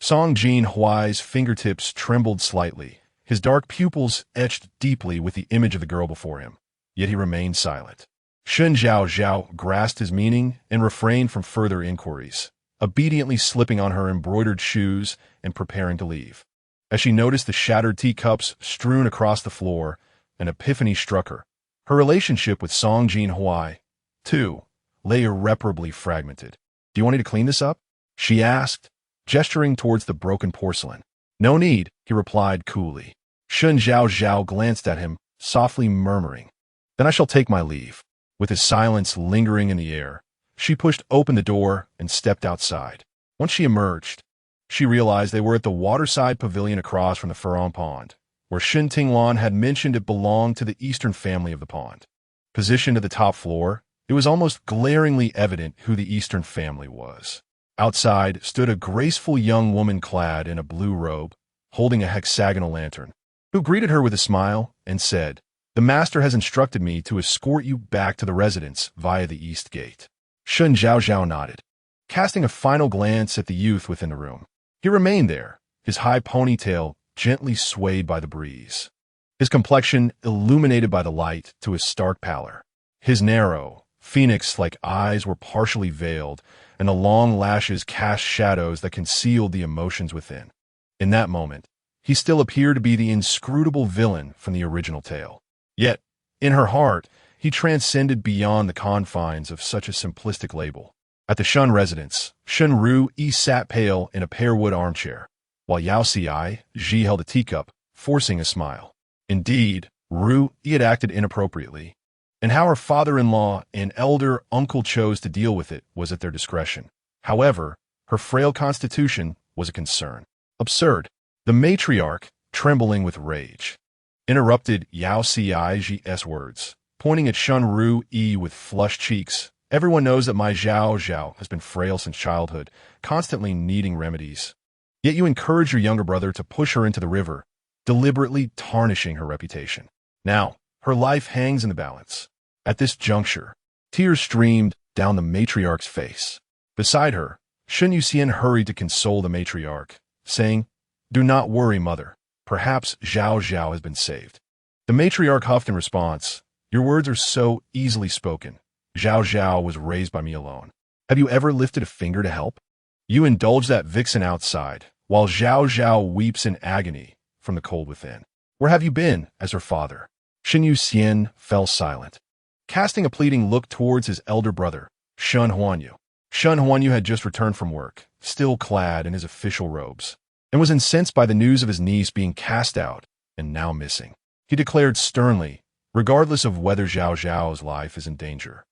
Song Jinhuai's fingertips trembled slightly, his dark pupils etched deeply with the image of the girl before him. Yet he remained silent. Shen Zhaozhao grasped his meaning and refrained from further inquiries, obediently slipping on her embroidered shoes and preparing to leave. As she noticed the shattered teacups strewn across the floor, an epiphany struck her. Her relationship with Song Jinhuai, too, lay irreparably fragmented. "Do you want me to clean this up?" she asked, gesturing towards the broken porcelain. "No need," he replied coolly. Shen Zhaozhao glanced at him, softly murmuring, "Then I shall take my leave." With his silence lingering in the air, she pushed open the door and stepped outside. Once she emerged, she realized they were at the waterside pavilion across from the Furon Pond, where Shen Tinglan had mentioned it belonged to the eastern family of the pond. Positioned at the top floor, it was almost glaringly evident who the eastern family was. Outside stood a graceful young woman clad in a blue robe, holding a hexagonal lantern, who greeted her with a smile and said, "The master has instructed me to escort you back to the residence via the east gate." Shen Zhaozhao nodded, casting a final glance at the youth within the room. He remained there, his high ponytail gently swayed by the breeze, his complexion illuminated by the light to a stark pallor. His narrow, phoenix-like eyes were partially veiled, and the long lashes cast shadows that concealed the emotions within. In that moment, he still appeared to be the inscrutable villain from the original tale. Yet, in her heart, He transcended beyond the confines of such a simplistic label. At the Shen residence, Shen Ruyi sat pale in a pear-wood armchair, while Yao Ji held a teacup, forcing a smile. Indeed, Ruyi had acted inappropriately, and how her father-in-law and elder uncle chose to deal with it was at their discretion. However, her frail constitution was a concern. Absurd. The matriarch, trembling with rage, interrupted Yao Ji's words, pointing at Shen Ruyi with flushed cheeks. Everyone knows that my Zhaozhao has been frail since childhood, constantly needing remedies. Yet you encourage your younger brother to push her into the river, deliberately tarnishing her reputation. Now, her life hangs in the balance. At this juncture, tears streamed down the matriarch's face. Beside her, Shen Yuxian hurried to console the matriarch, saying, "Do not worry, mother. Perhaps Zhaozhao has been saved." The matriarch huffed in response, "Your words are so easily spoken. Zhaozhao was raised by me alone. Have you ever lifted a finger to help? You indulge that vixen outside, while Zhaozhao weeps in agony from the cold within. Where have you been as her father?" Shen Yuxian fell silent, casting a pleading look towards his elder brother, Shen Huanyu. Shen Huanyu had just returned from work, still clad in his official robes, and was incensed by the news of his niece being cast out and now missing. He declared sternly, regardless of whether Zhaozhao's life is in danger,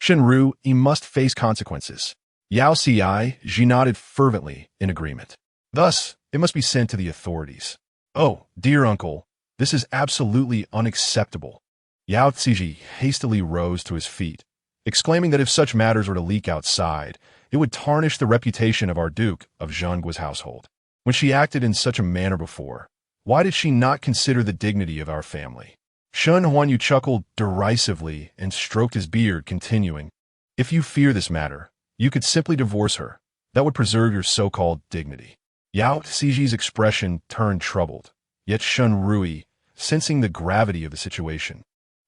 Shen Ruyi must face consequences. Yao Ji nodded fervently in agreement. Thus, it must be sent to the authorities. "Oh, dear uncle, this is absolutely unacceptable." Yao Ji hastily rose to his feet, exclaiming that if such matters were to leak outside, it would tarnish the reputation of our Duke of Zhengguo's household. When she acted in such a manner before, why did she not consider the dignity of our family? Shen Huanyu chuckled derisively and stroked his beard, continuing, "If you fear this matter, you could simply divorce her. That would preserve your so-called dignity." Yao Ziji's expression turned troubled, yet Shen Ruyi, sensing the gravity of the situation,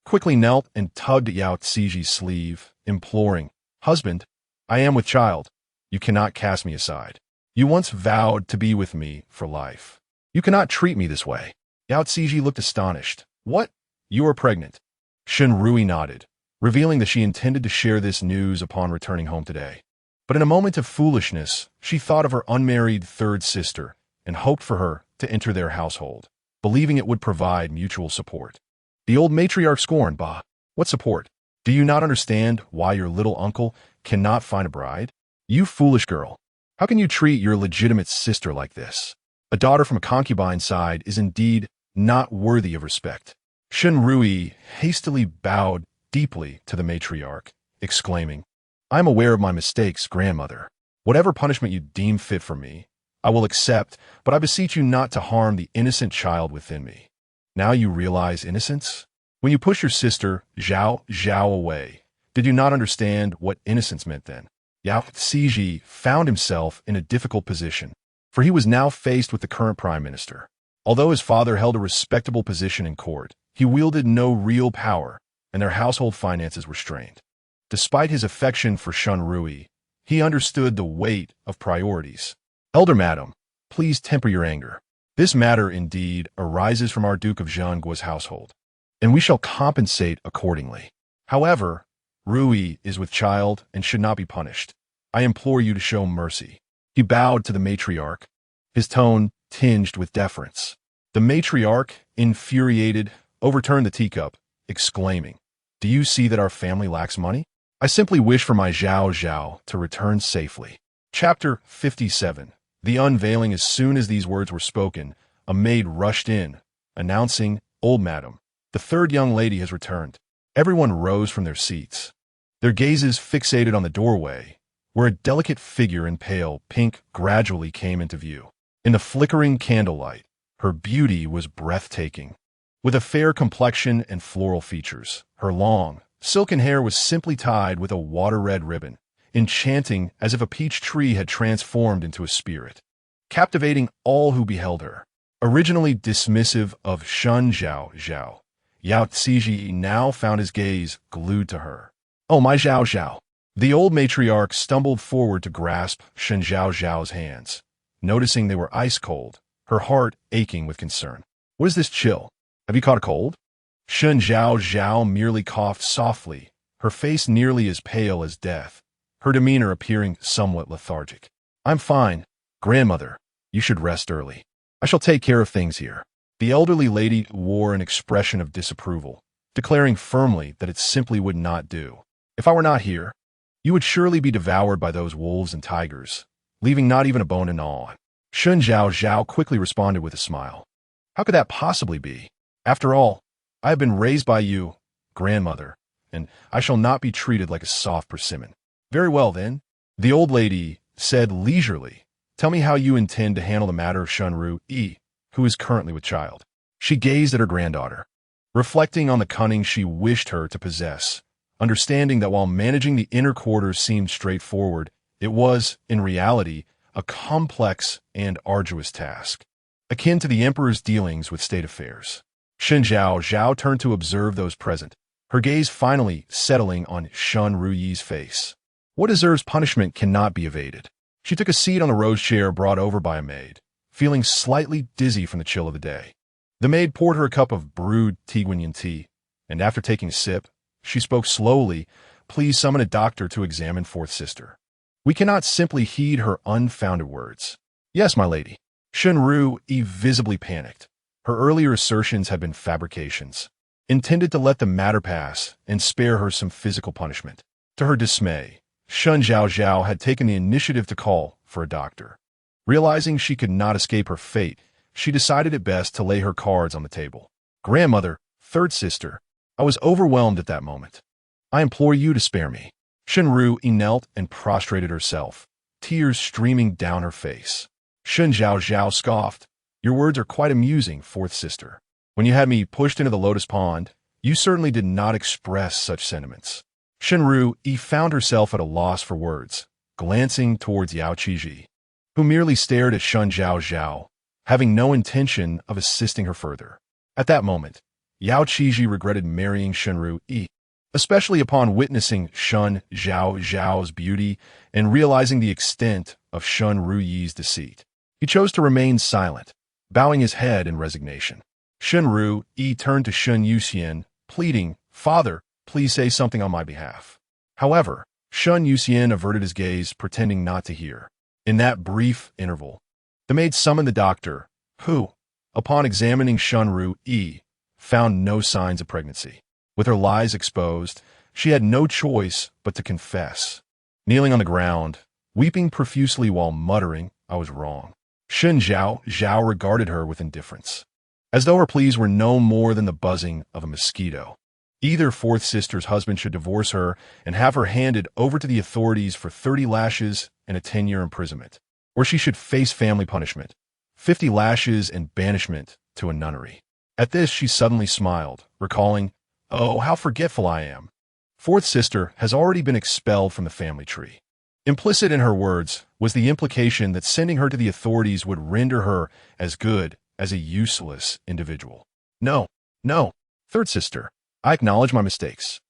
quickly knelt and tugged at Yao Ziji's sleeve, imploring, "Husband, I am with child. You cannot cast me aside. You once vowed to be with me for life. You cannot treat me this way." Yao Ziji looked astonished. "What? You are pregnant?" Shen Ruyi nodded, revealing that she intended to share this news upon returning home today. But in a moment of foolishness, she thought of her unmarried third sister and hoped for her to enter their household, believing it would provide mutual support. The old matriarch scorned, "Bah, what support? Do you not understand why your little uncle cannot find a bride? You foolish girl, how can you treat your legitimate sister like this? A daughter from a concubine's side is indeed not worthy of respect." Shen Ruyi hastily bowed deeply to the matriarch, exclaiming, "I am aware of my mistakes, grandmother. Whatever punishment you deem fit for me, I will accept, but I beseech you not to harm the innocent child within me." Now you realize innocence? When you push your sister, Zhaozhao, away, did you not understand what innocence meant then? Yao Ziji found himself in a difficult position, for he was now faced with the current prime minister. Although his father held a respectable position in court, he wielded no real power, and their household finances were strained. Despite his affection for Shen Ruyi, he understood the weight of priorities. "Elder madam, please temper your anger. This matter indeed arises from our Duke of Zhengguo's household, and we shall compensate accordingly. However, Ruyi is with child and should not be punished. I implore you to show mercy." He bowed to the matriarch, his tone tinged with deference. The matriarch, infuriated, overturned the teacup, exclaiming, "Do you see that our family lacks money? I simply wish for my Zhaozhao to return safely." Chapter 57. The unveiling. As soon as these words were spoken, a maid rushed in, announcing, "Old madam, the third young lady has returned." Everyone rose from their seats, their gazes fixated on the doorway, where a delicate figure in pale pink gradually came into view. In the flickering candlelight, her beauty was breathtaking. With a fair complexion and floral features, her long, silken hair was simply tied with a water-red ribbon, enchanting as if a peach tree had transformed into a spirit, captivating all who beheld her. Originally dismissive of Shen Zhaozhao, Yao Ziji now found his gaze glued to her. "Oh, my Zhaozhao!" The old matriarch stumbled forward to grasp Shen Zhaozhao's hands, noticing they were ice cold, her heart aching with concern. "What is this chill? Have you caught a cold?" Shen Zhaozhao merely coughed softly, her face nearly as pale as death, her demeanor appearing somewhat lethargic. I'm fine, grandmother. You should rest early. I shall take care of things here. The elderly lady wore an expression of disapproval, declaring firmly that it simply would not do. If I were not here, you would surely be devoured by those wolves and tigers, leaving not even a bone to gnaw on. Shen Zhaozhao quickly responded with a smile. How could that possibly be? After all, I have been raised by you, grandmother, and I shall not be treated like a soft persimmon. Very well, then, the old lady said leisurely. Tell me how you intend to handle the matter of Shunru E, who is currently with child. She gazed at her granddaughter, reflecting on the cunning she wished her to possess, understanding that while managing the inner quarters seemed straightforward, it was, in reality, a complex and arduous task, akin to the emperor's dealings with state affairs. Shen Zhaozhao turned to observe those present, her gaze finally settling on Shun Ruyi's face. What deserves punishment cannot be evaded. She took a seat on the rose chair brought over by a maid, feeling slightly dizzy from the chill of the day. The maid poured her a cup of brewed Tiguanyin tea, and after taking a sip, she spoke slowly. Please summon a doctor to examine fourth sister. We cannot simply heed her unfounded words. Yes, my lady. Shunru visibly panicked. Her earlier assertions had been fabrications, intended to let the matter pass and spare her some physical punishment. To her dismay, Shen Zhaozhao had taken the initiative to call for a doctor. Realizing she could not escape her fate, she decided it best to lay her cards on the table. Grandmother, third sister, I was overwhelmed at that moment. I implore you to spare me. Shunru knelt and prostrated herself, tears streaming down her face. Shen Zhaozhao scoffed. Your words are quite amusing, fourth sister. When you had me pushed into the lotus pond, you certainly did not express such sentiments. Shunru found herself at a loss for words, glancing towards Yao Qizhi, who merely stared at Shen Zhaozhao, having no intention of assisting her further. At that moment, Yao Qizhi regretted marrying Shunru especially upon witnessing Shen Zhaozhao's beauty and realizing the extent of Shun Ruyi's deceit. He chose to remain silent, bowing his head in resignation. Shunru turned to Shen Yuxian, pleading, Father, please say something on my behalf. However, Shen Yuxian averted his gaze, pretending not to hear. In that brief interval, the maid summoned the doctor, who, upon examining Shunru found no signs of pregnancy. With her lies exposed, she had no choice but to confess. Kneeling on the ground, weeping profusely while muttering, I was wrong. Shen Zhaozhao regarded her with indifference, as though her pleas were no more than the buzzing of a mosquito. Either fourth sister's husband should divorce her and have her handed over to the authorities for 30 lashes and a 10-year imprisonment, or she should face family punishment, 50 lashes and banishment to a nunnery. At this, she suddenly smiled, recalling, oh, how forgetful I am. Fourth sister has already been expelled from the family tree. Implicit in her words was the implication that sending her to the authorities would render her as good as a useless individual. No, third sister, I acknowledge my mistakes.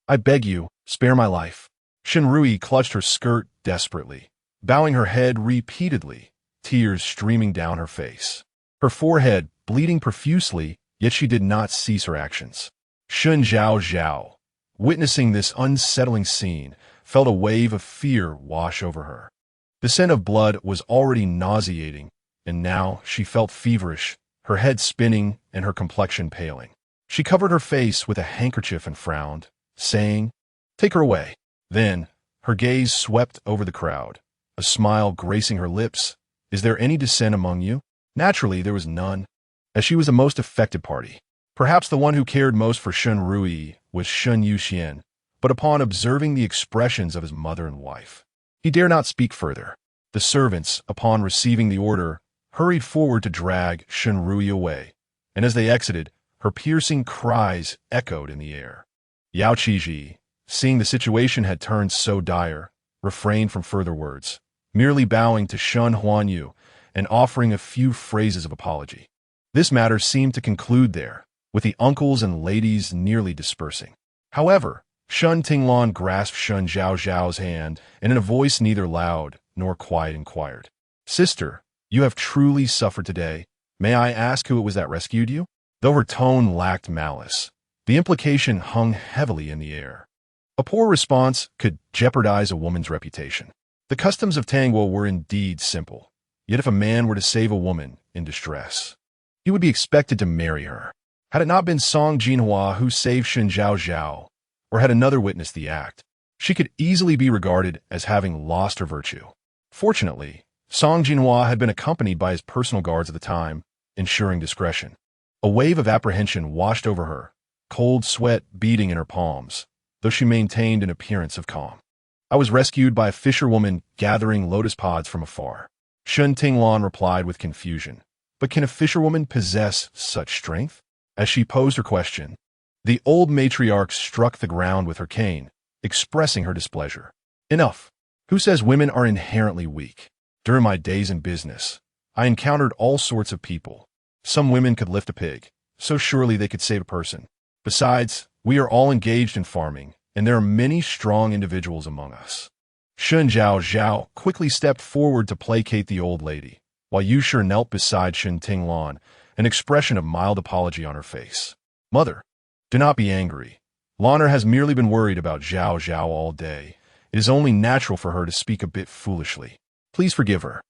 I beg you, spare my life. Shunru clutched her skirt desperately, bowing her head repeatedly, tears streaming down her face. Her forehead bleeding profusely, yet she did not cease her actions. Shen Zhaozhao, witnessing this unsettling scene, felt a wave of fear wash over her. The scent of blood was already nauseating, and now she felt feverish, her head spinning and her complexion paling. She covered her face with a handkerchief and frowned, saying, Take her away. Then, her gaze swept over the crowd, a smile gracing her lips. Is there any dissent among you? Naturally, there was none, as she was the most affected party. Perhaps the one who cared most for Shunru was Shen Yuxian, but upon observing the expressions of his mother and wife, he dare not speak further. The servants, upon receiving the order, hurried forward to drag Shunru away, and as they exited, her piercing cries echoed in the air. Yao Qizhi, seeing the situation had turned so dire, refrained from further words, merely bowing to Shen Huanyu and offering a few phrases of apology. This matter seemed to conclude there, with the uncles and ladies nearly dispersing. However, Shen Tinglan grasped Shen Zhaozhao's hand and in a voice neither loud nor quiet inquired, Sister, you have truly suffered today. May I ask who it was that rescued you? Though her tone lacked malice, The implication hung heavily in the air. A poor response could jeopardize a woman's reputation. The customs of Tangguo were indeed simple, yet if a man were to save a woman in distress, he would be expected to marry her. Had it not been Song Jinhuai who saved Shen Zhaozhao, or had another witnessed the act, she could easily be regarded as having lost her virtue. Fortunately, Song Jinhuai had been accompanied by his personal guards at the time, ensuring discretion. A wave of apprehension washed over her, cold sweat beading in her palms, though she maintained an appearance of calm. I was rescued by a fisherwoman gathering lotus pods from afar. Shen Tinglon replied with confusion. But can a fisherwoman possess such strength? As she posed her question, the old matriarch struck the ground with her cane, expressing her displeasure. Enough. Who says women are inherently weak? During my days in business, I encountered all sorts of people. Some women could lift a pig, so surely they could save a person. Besides, we are all engaged in farming, and there are many strong individuals among us. Shen Zhaozhao quickly stepped forward to placate the old lady, while Yushi knelt beside Shen Tinglon, an expression of mild apology on her face. Mother, do not be angry. Lanner has merely been worried about Zhaozhao all day. It is only natural for her to speak a bit foolishly. Please forgive her.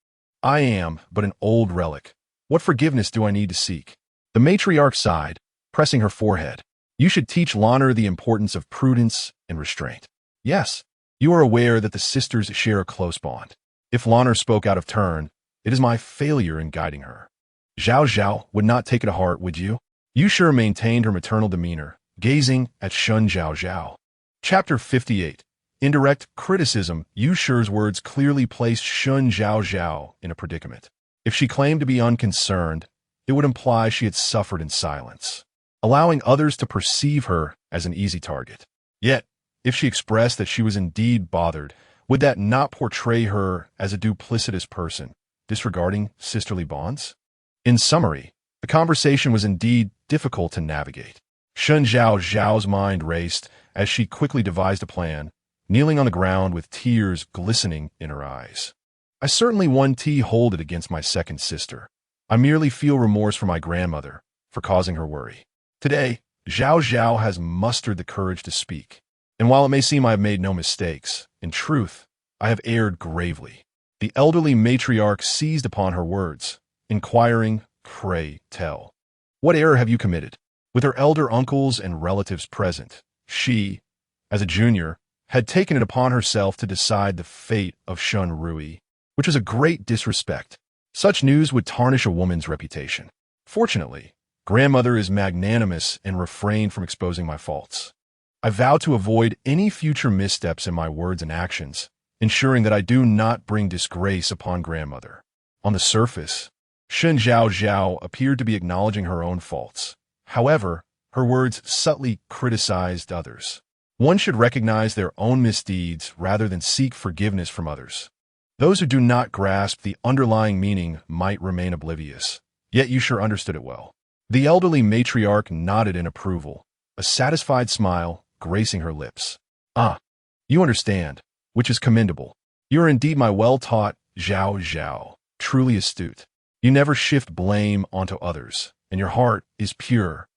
I am but an old relic. What forgiveness do I need to seek? The matriarch sighed, pressing her forehead. You should teach Lanner the importance of prudence and restraint. Yes, you are aware that the sisters share a close bond. If Lanner spoke out of turn, it is my failure in guiding her. Zhaozhao would not take it to heart, would you? Yushi maintained her maternal demeanor, gazing at Shen Zhaozhao. Chapter 58. Indirect criticism. Yushi's words clearly placed Shen Zhaozhao in a predicament. If she claimed to be unconcerned, it would imply she had suffered in silence, allowing others to perceive her as an easy target. Yet, if she expressed that she was indeed bothered, would that not portray her as a duplicitous person, disregarding sisterly bonds? In summary, the conversation was indeed difficult to navigate. Shen Zhaozhao's mind raced as she quickly devised a plan, kneeling on the ground with tears glistening in her eyes. I certainly won't hold it against my second sister. I merely feel remorse for my grandmother for causing her worry. Today, Zhaozhao has mustered the courage to speak. And while it may seem I have made no mistakes, in truth, I have erred gravely. The elderly matriarch seized upon her words, inquiring, pray tell. What error have you committed? With her elder uncles and relatives present, she, as a junior, had taken it upon herself to decide the fate of Shun Rui, which was a great disrespect. Such news would tarnish a woman's reputation. Fortunately, grandmother is magnanimous and refrained from exposing my faults. I vow to avoid any future missteps in my words and actions, ensuring that I do not bring disgrace upon grandmother. On the surface, Shen Zhaozhao appeared to be acknowledging her own faults. However, her words subtly criticized others. One should recognize their own misdeeds rather than seek forgiveness from others. Those who do not grasp the underlying meaning might remain oblivious, yet you sure understood it well. The elderly matriarch nodded in approval, a satisfied smile gracing her lips. Ah, you understand, which is commendable. You are indeed my well-taught Zhaozhao, truly astute. You never shift blame onto others, and your heart is pure.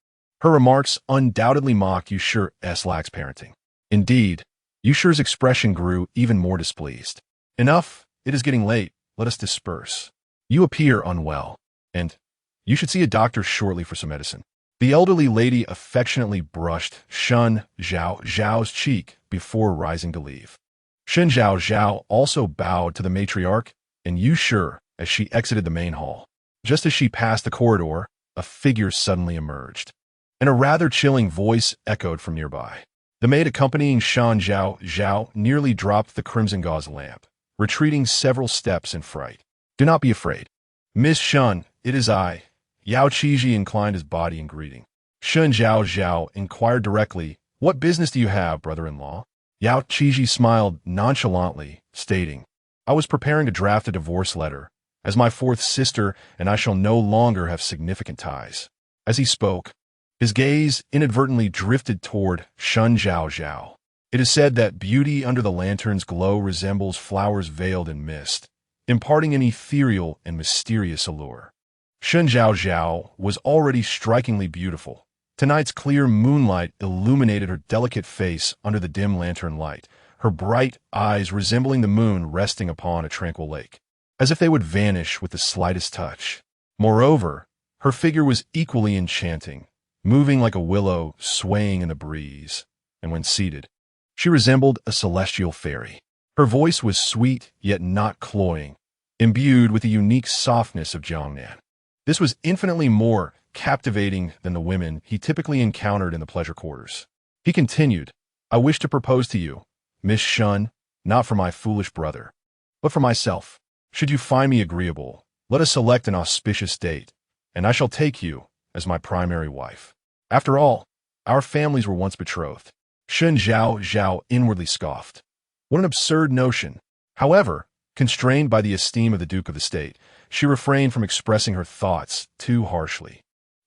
Her remarks undoubtedly mock Yushi's lax parenting. Indeed, Yushi's expression grew even more displeased. Enough, it is getting late, let us disperse. You appear unwell, and you should see a doctor shortly for some medicine. The elderly lady affectionately brushed Shen Zhaozhao's cheek before rising to leave. Shen Zhaozhao also bowed to the matriarch and Yushi as she exited the main hall. Just as she passed the corridor, a figure suddenly emerged, and a rather chilling voice echoed from nearby. The maid accompanying Shen Zhaozhao nearly dropped the crimson gauze lamp, retreating several steps in fright. Do not be afraid. Miss Shen, it is I. Yao Qizhi inclined his body in greeting. Shen Zhaozhao inquired directly, what business do you have, brother-in-law? Yao Qizhi smiled nonchalantly, stating, I was preparing to draft a divorce letter, as my fourth sister and I shall no longer have significant ties. As he spoke, his gaze inadvertently drifted toward Shen Zhaozhao. It is said that beauty under the lantern's glow resembles flowers veiled in mist, imparting an ethereal and mysterious allure. Shen Zhaozhao was already strikingly beautiful, Tonight's clear moonlight illuminated her delicate face under the dim lantern light, her bright eyes resembling the moon resting upon a tranquil lake, as if they would vanish with the slightest touch. Moreover, her figure was equally enchanting, moving like a willow swaying in the breeze, and when seated, she resembled a celestial fairy. Her voice was sweet yet not cloying, imbued with the unique softness of Jiangnan. This was infinitely more captivating than the women he typically encountered in the pleasure quarters. He continued, "I wish to propose to you, Miss Shun, not for my foolish brother, but for myself. Should you find me agreeable, let us select an auspicious date, and I shall take you as my primary wife. After all, our families were once betrothed." Shen Zhaozhao inwardly scoffed. What an absurd notion. However, constrained by the esteem of the Duke of the State, she refrained from expressing her thoughts too harshly.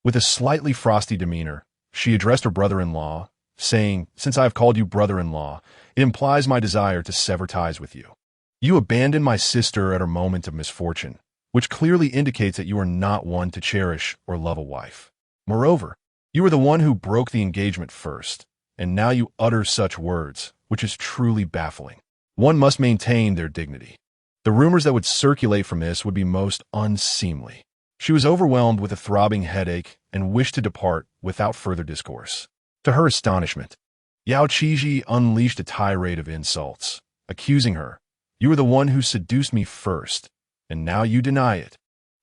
With a slightly frosty demeanor, she addressed her brother-in-law, saying, "Since I have called you brother-in-law, it implies my desire to sever ties with you. You abandoned my sister at her moment of misfortune, which clearly indicates that you are not one to cherish or love a wife. Moreover, you were the one who broke the engagement first, and now you utter such words, which is truly baffling. One must maintain their dignity. The rumors that would circulate from this would be most unseemly." She was overwhelmed with a throbbing headache and wished to depart without further discourse. To her astonishment, Yao Qizhi unleashed a tirade of insults, accusing her, "You were the one who seduced me first, and now you deny it."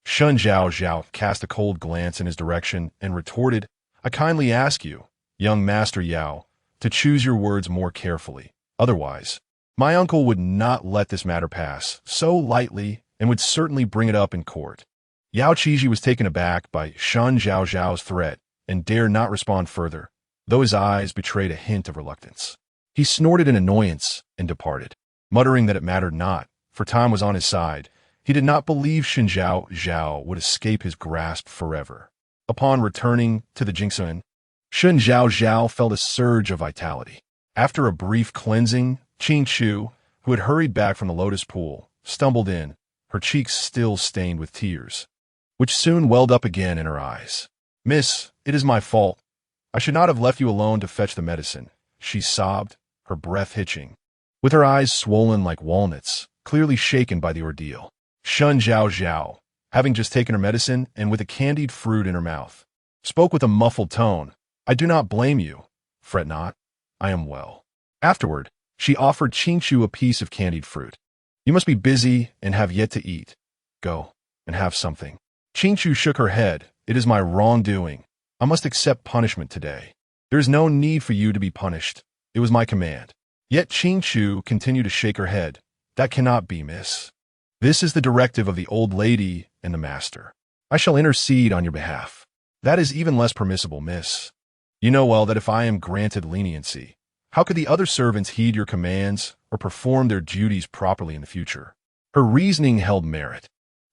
Shen Zhaozhao cast a cold glance in his direction and retorted, "I kindly ask you, young Master Yao, to choose your words more carefully. Otherwise, my uncle would not let this matter pass so lightly and would certainly bring it up in court." Yao Qizhi was taken aback by Shen Zhaozhao's threat and dared not respond further, though his eyes betrayed a hint of reluctance. He snorted in annoyance and departed, muttering that it mattered not, for time was on his side. He did not believe Shen Zhaozhao would escape his grasp forever. Upon returning to the Jingxun, Shen Zhaozhao felt a surge of vitality. After a brief cleansing, Qing Chu, who had hurried back from the lotus pool, stumbled in, her cheeks still stained with tears, which soon welled up again in her eyes. "Miss, it is my fault. I should not have left you alone to fetch the medicine," she sobbed, her breath hitching, with her eyes swollen like walnuts, clearly shaken by the ordeal. Shen Zhaozhao, having just taken her medicine and with a candied fruit in her mouth, spoke with a muffled tone, "I do not blame you. Fret not. I am well." Afterward, she offered Qing Chu a piece of candied fruit. "You must be busy and have yet to eat. Go and have something." Qing Chu shook her head. "It is my wrongdoing. I must accept punishment today. There is no need for you to be punished. It was my command." Yet Qing Chu continued to shake her head. "That cannot be, miss. This is the directive of the old lady and the master. I shall intercede on your behalf. That is even less permissible, miss. You know well that if I am granted leniency, how could the other servants heed your commands or perform their duties properly in the future?" Her reasoning held merit,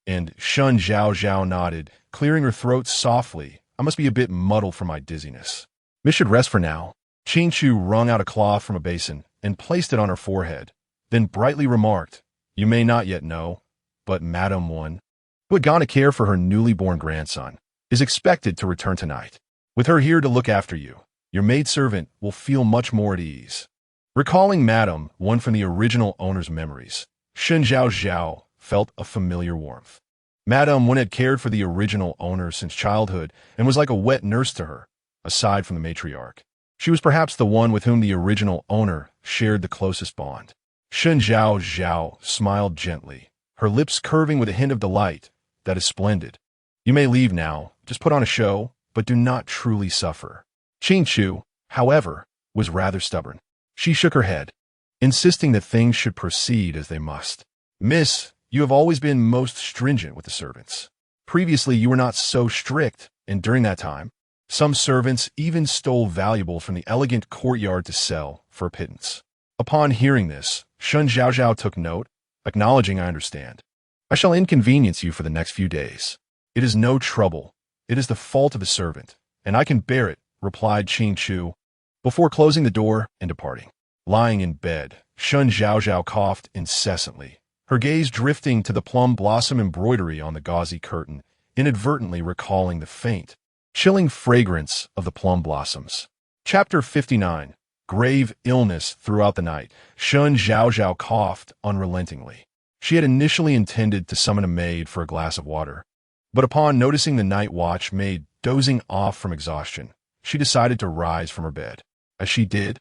and Shen Zhaozhao nodded, clearing her throat softly. "I must be a bit muddled from my dizziness. Miss should rest for now." Qing Chu wrung out a cloth from a basin and placed it on her forehead, then brightly remarked, "You may not yet know, but Madame One, who had gone to care for her newly born grandson, is expected to return tonight. With her here to look after you, your maidservant will feel much more at ease." Recalling Madame One from the original owner's memories, Shen Zhaozhao felt a familiar warmth. Madame One had cared for the original owner since childhood and was like a wet nurse to her, aside from the matriarch. She was perhaps the one with whom the original owner shared the closest bond. Shen Zhaozhao smiled gently, her lips curving with a hint of delight. "That is splendid. You may leave now. Just put on a show, but do not truly suffer." Qing Chu, however, was rather stubborn. She shook her head, insisting that things should proceed as they must. "Miss, you have always been most stringent with the servants. Previously you were not so strict, and during that time, some servants even stole valuables from the elegant courtyard to sell for a pittance." Upon hearing this, Shen Zhaozhao took note, acknowledging, "I understand. I shall inconvenience you for the next few days. It is no trouble. It is the fault of a servant, and I can bear it," replied Qing Chu, before closing the door and departing. Lying in bed, Shen Zhaozhao coughed incessantly, her gaze drifting to the plum blossom embroidery on the gauzy curtain, inadvertently recalling the faint, chilling fragrance of the plum blossoms. Chapter 59. Grave illness throughout the night. Shen Zhaozhao coughed unrelentingly. She had initially intended to summon a maid for a glass of water, but upon noticing the night watch maid dozing off from exhaustion, she decided to rise from her bed. As she did,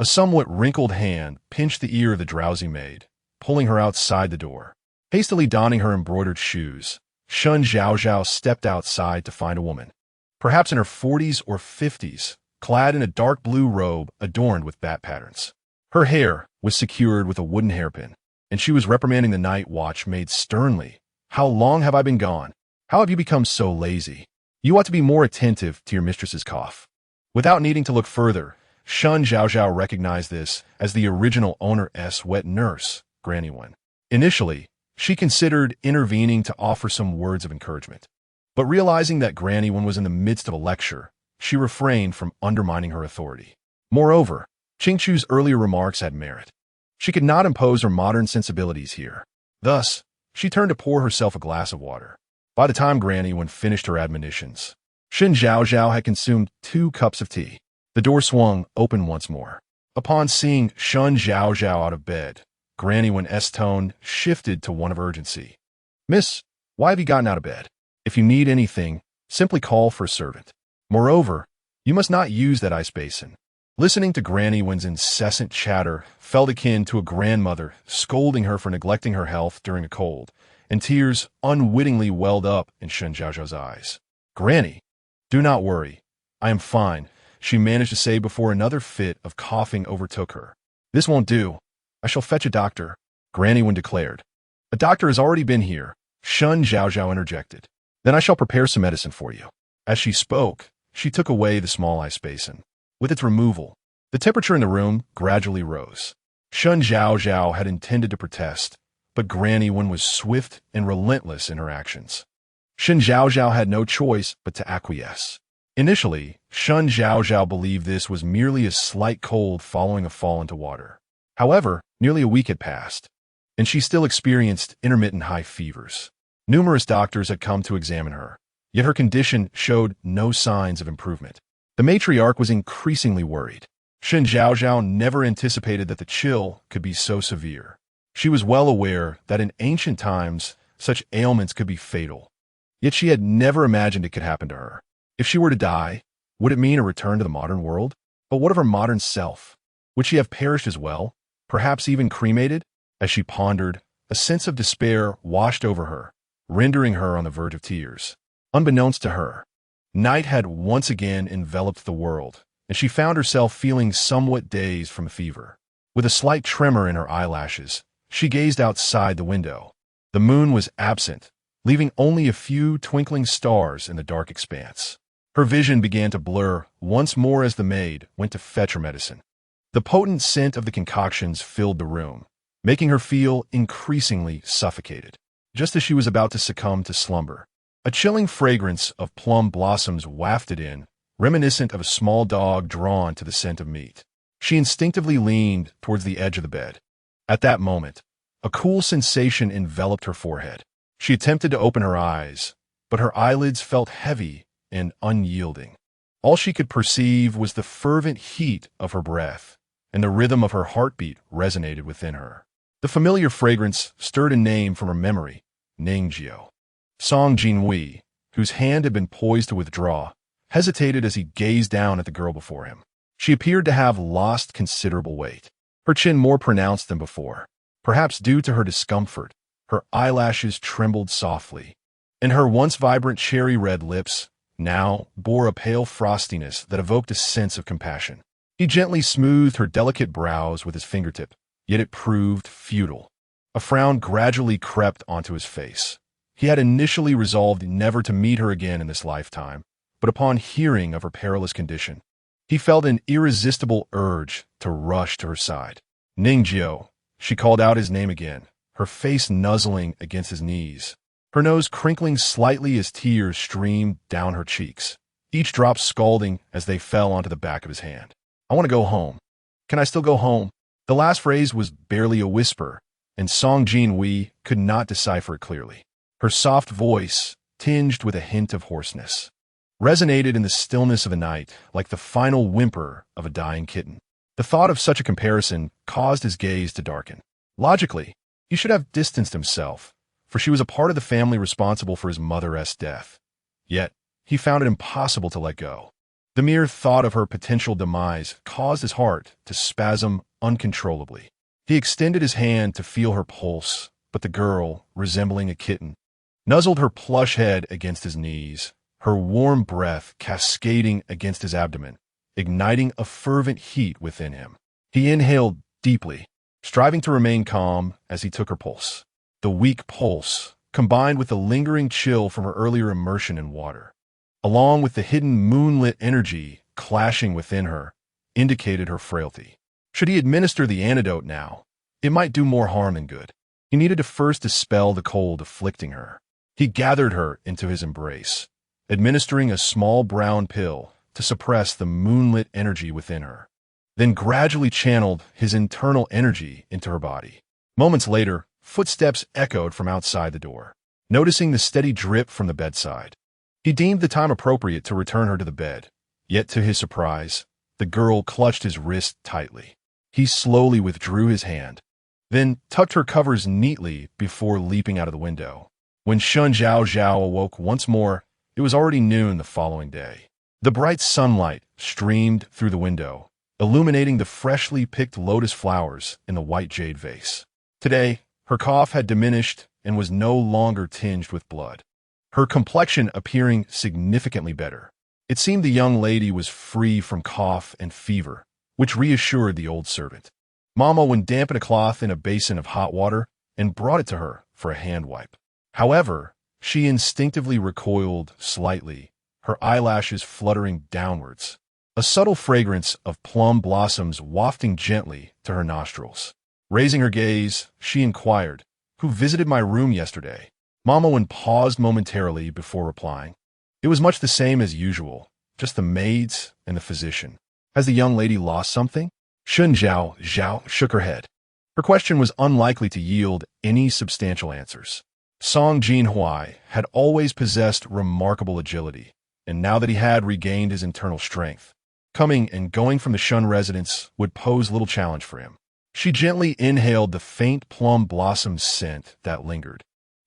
a somewhat wrinkled hand pinched the ear of the drowsy maid, pulling her outside the door. Hastily donning her embroidered shoes, Shen Zhaozhao stepped outside to find a woman, perhaps in her 40s or 50s, clad in a dark blue robe adorned with bat patterns. Her hair was secured with a wooden hairpin, and she was reprimanding the night watch maid sternly. "How long have I been gone? How have you become so lazy? You ought to be more attentive to your mistress's cough." Without needing to look further, Shen Zhaozhao recognized this as the original owner's wet nurse, Granny Wen. Initially, she considered intervening to offer some words of encouragement, but realizing that Granny Wen was in the midst of a lecture, she refrained from undermining her authority. Moreover, Qingchu's earlier remarks had merit. She could not impose her modern sensibilities here. Thus, she turned to pour herself a glass of water. By the time Granny Wen finished her admonitions, Shen Zhaozhao had consumed 2 cups of tea. The door swung open once more. Upon seeing Shen Zhaozhao out of bed, Granny Wen's tone shifted to one of urgency. "Miss, why have you gotten out of bed? If you need anything, simply call for a servant. Moreover, you must not use that ice basin." Listening to Granny Wen's incessant chatter felt akin to a grandmother scolding her for neglecting her health during a cold, and tears unwittingly welled up in Shen Zhaozhao's eyes. "Granny, do not worry. I am fine," she managed to say before another fit of coughing overtook her. "This won't do. I shall fetch a doctor," Granny Wen declared. "A doctor has already been here," Shen Zhaozhao interjected. "Then I shall prepare some medicine for you." As she spoke, she took away the small ice basin. With its removal, the temperature in the room gradually rose. Shen Zhaozhao had intended to protest, but Granny Wen was swift and relentless in her actions. Shen Zhaozhao had no choice but to acquiesce. Initially, Shen Zhaozhao believed this was merely a slight cold following a fall into water. However, nearly a week had passed, and she still experienced intermittent high fevers. Numerous doctors had come to examine her, yet her condition showed no signs of improvement. The matriarch was increasingly worried. Shen Zhaozhao never anticipated that the chill could be so severe. She was well aware that in ancient times, such ailments could be fatal. Yet she had never imagined it could happen to her. If she were to die, would it mean a return to the modern world? But what of her modern self? Would she have perished as well? Perhaps even cremated? As she pondered, a sense of despair washed over her, rendering her on the verge of tears. Unbeknownst to her, night had once again enveloped the world, and she found herself feeling somewhat dazed from fever. With a slight tremor in her eyelashes, she gazed outside the window. The moon was absent, leaving only a few twinkling stars in the dark expanse. Her vision began to blur once more as the maid went to fetch her medicine. The potent scent of the concoctions filled the room, making her feel increasingly suffocated. Just as she was about to succumb to slumber, a chilling fragrance of plum blossoms wafted in, reminiscent of a small dog drawn to the scent of meat. She instinctively leaned towards the edge of the bed. At that moment, a cool sensation enveloped her forehead. She attempted to open her eyes, but her eyelids felt heavy and unyielding. All she could perceive was the fervent heat of her breath, and the rhythm of her heartbeat resonated within her. The familiar fragrance stirred a name from her memory, Ningjiao. Song Jinhuai, whose hand had been poised to withdraw, hesitated as he gazed down at the girl before him. She appeared to have lost considerable weight, her chin more pronounced than before. Perhaps due to her discomfort, her eyelashes trembled softly, and her once vibrant cherry-red lips now bore a pale frostiness that evoked a sense of compassion. He gently smoothed her delicate brows with his fingertip, yet it proved futile. A frown gradually crept onto his face. He had initially resolved never to meet her again in this lifetime, but upon hearing of her perilous condition, he felt an irresistible urge to rush to her side. "Ningjiao," she called out his name again, her face nuzzling against his knees, her nose crinkling slightly as tears streamed down her cheeks, each drop scalding as they fell onto the back of his hand. "I want to go home. Can I still go home?" The last phrase was barely a whisper, and Song Jinhuai could not decipher it clearly. Her soft voice tinged with a hint of hoarseness. resonated in the stillness of the night like the final whimper of a dying kitten. The thought of such a comparison caused his gaze to darken. Logically, he should have distanced himself, for she was a part of the family responsible for his mother's death. Yet, he found it impossible to let go. The mere thought of her potential demise caused his heart to spasm uncontrollably. He extended his hand to feel her pulse, but the girl, resembling a kitten, nuzzled her plush head against his knees, her warm breath cascading against his abdomen, igniting a fervent heat within him. He inhaled deeply, striving to remain calm as he took her pulse. The weak pulse, combined with the lingering chill from her earlier immersion in water, along with the hidden moonlit energy clashing within her, indicated her frailty. Should he administer the antidote now, it might do more harm than good. He needed to first dispel the cold afflicting her. He gathered her into his embrace, administering a small brown pill to suppress the moonlit energy within her, then gradually channeled his internal energy into her body. Moments later, footsteps echoed from outside the door. Noticing the steady drip from the bedside, he deemed the time appropriate to return her to the bed. Yet to his surprise, the girl clutched his wrist tightly. He slowly withdrew his hand, then tucked her covers neatly before leaping out of the window. When Shen Zhaozhao awoke once more, it was already noon the following day. The bright sunlight streamed through the window, illuminating the freshly picked lotus flowers in the white jade vase. Today, her cough had diminished and was no longer tinged with blood, her complexion appearing significantly better. It seemed the young lady was free from cough and fever, which reassured the old servant. Mama would dampen a cloth in a basin of hot water and brought it to her for a hand wipe. However, she instinctively recoiled slightly, her eyelashes fluttering downwards, a subtle fragrance of plum blossoms wafting gently to her nostrils. Raising her gaze, she inquired, "Who visited my room yesterday?" Mama Wen paused momentarily before replying. It was much the same as usual, just the maids and the physician. Has the young lady lost something? Shen Zhaozhao shook her head. Her question was unlikely to yield any substantial answers. Song Jinhuai had always possessed remarkable agility, and now that he had regained his internal strength, coming and going from the Shun residence would pose little challenge for him. She gently inhaled the faint plum blossom scent that lingered,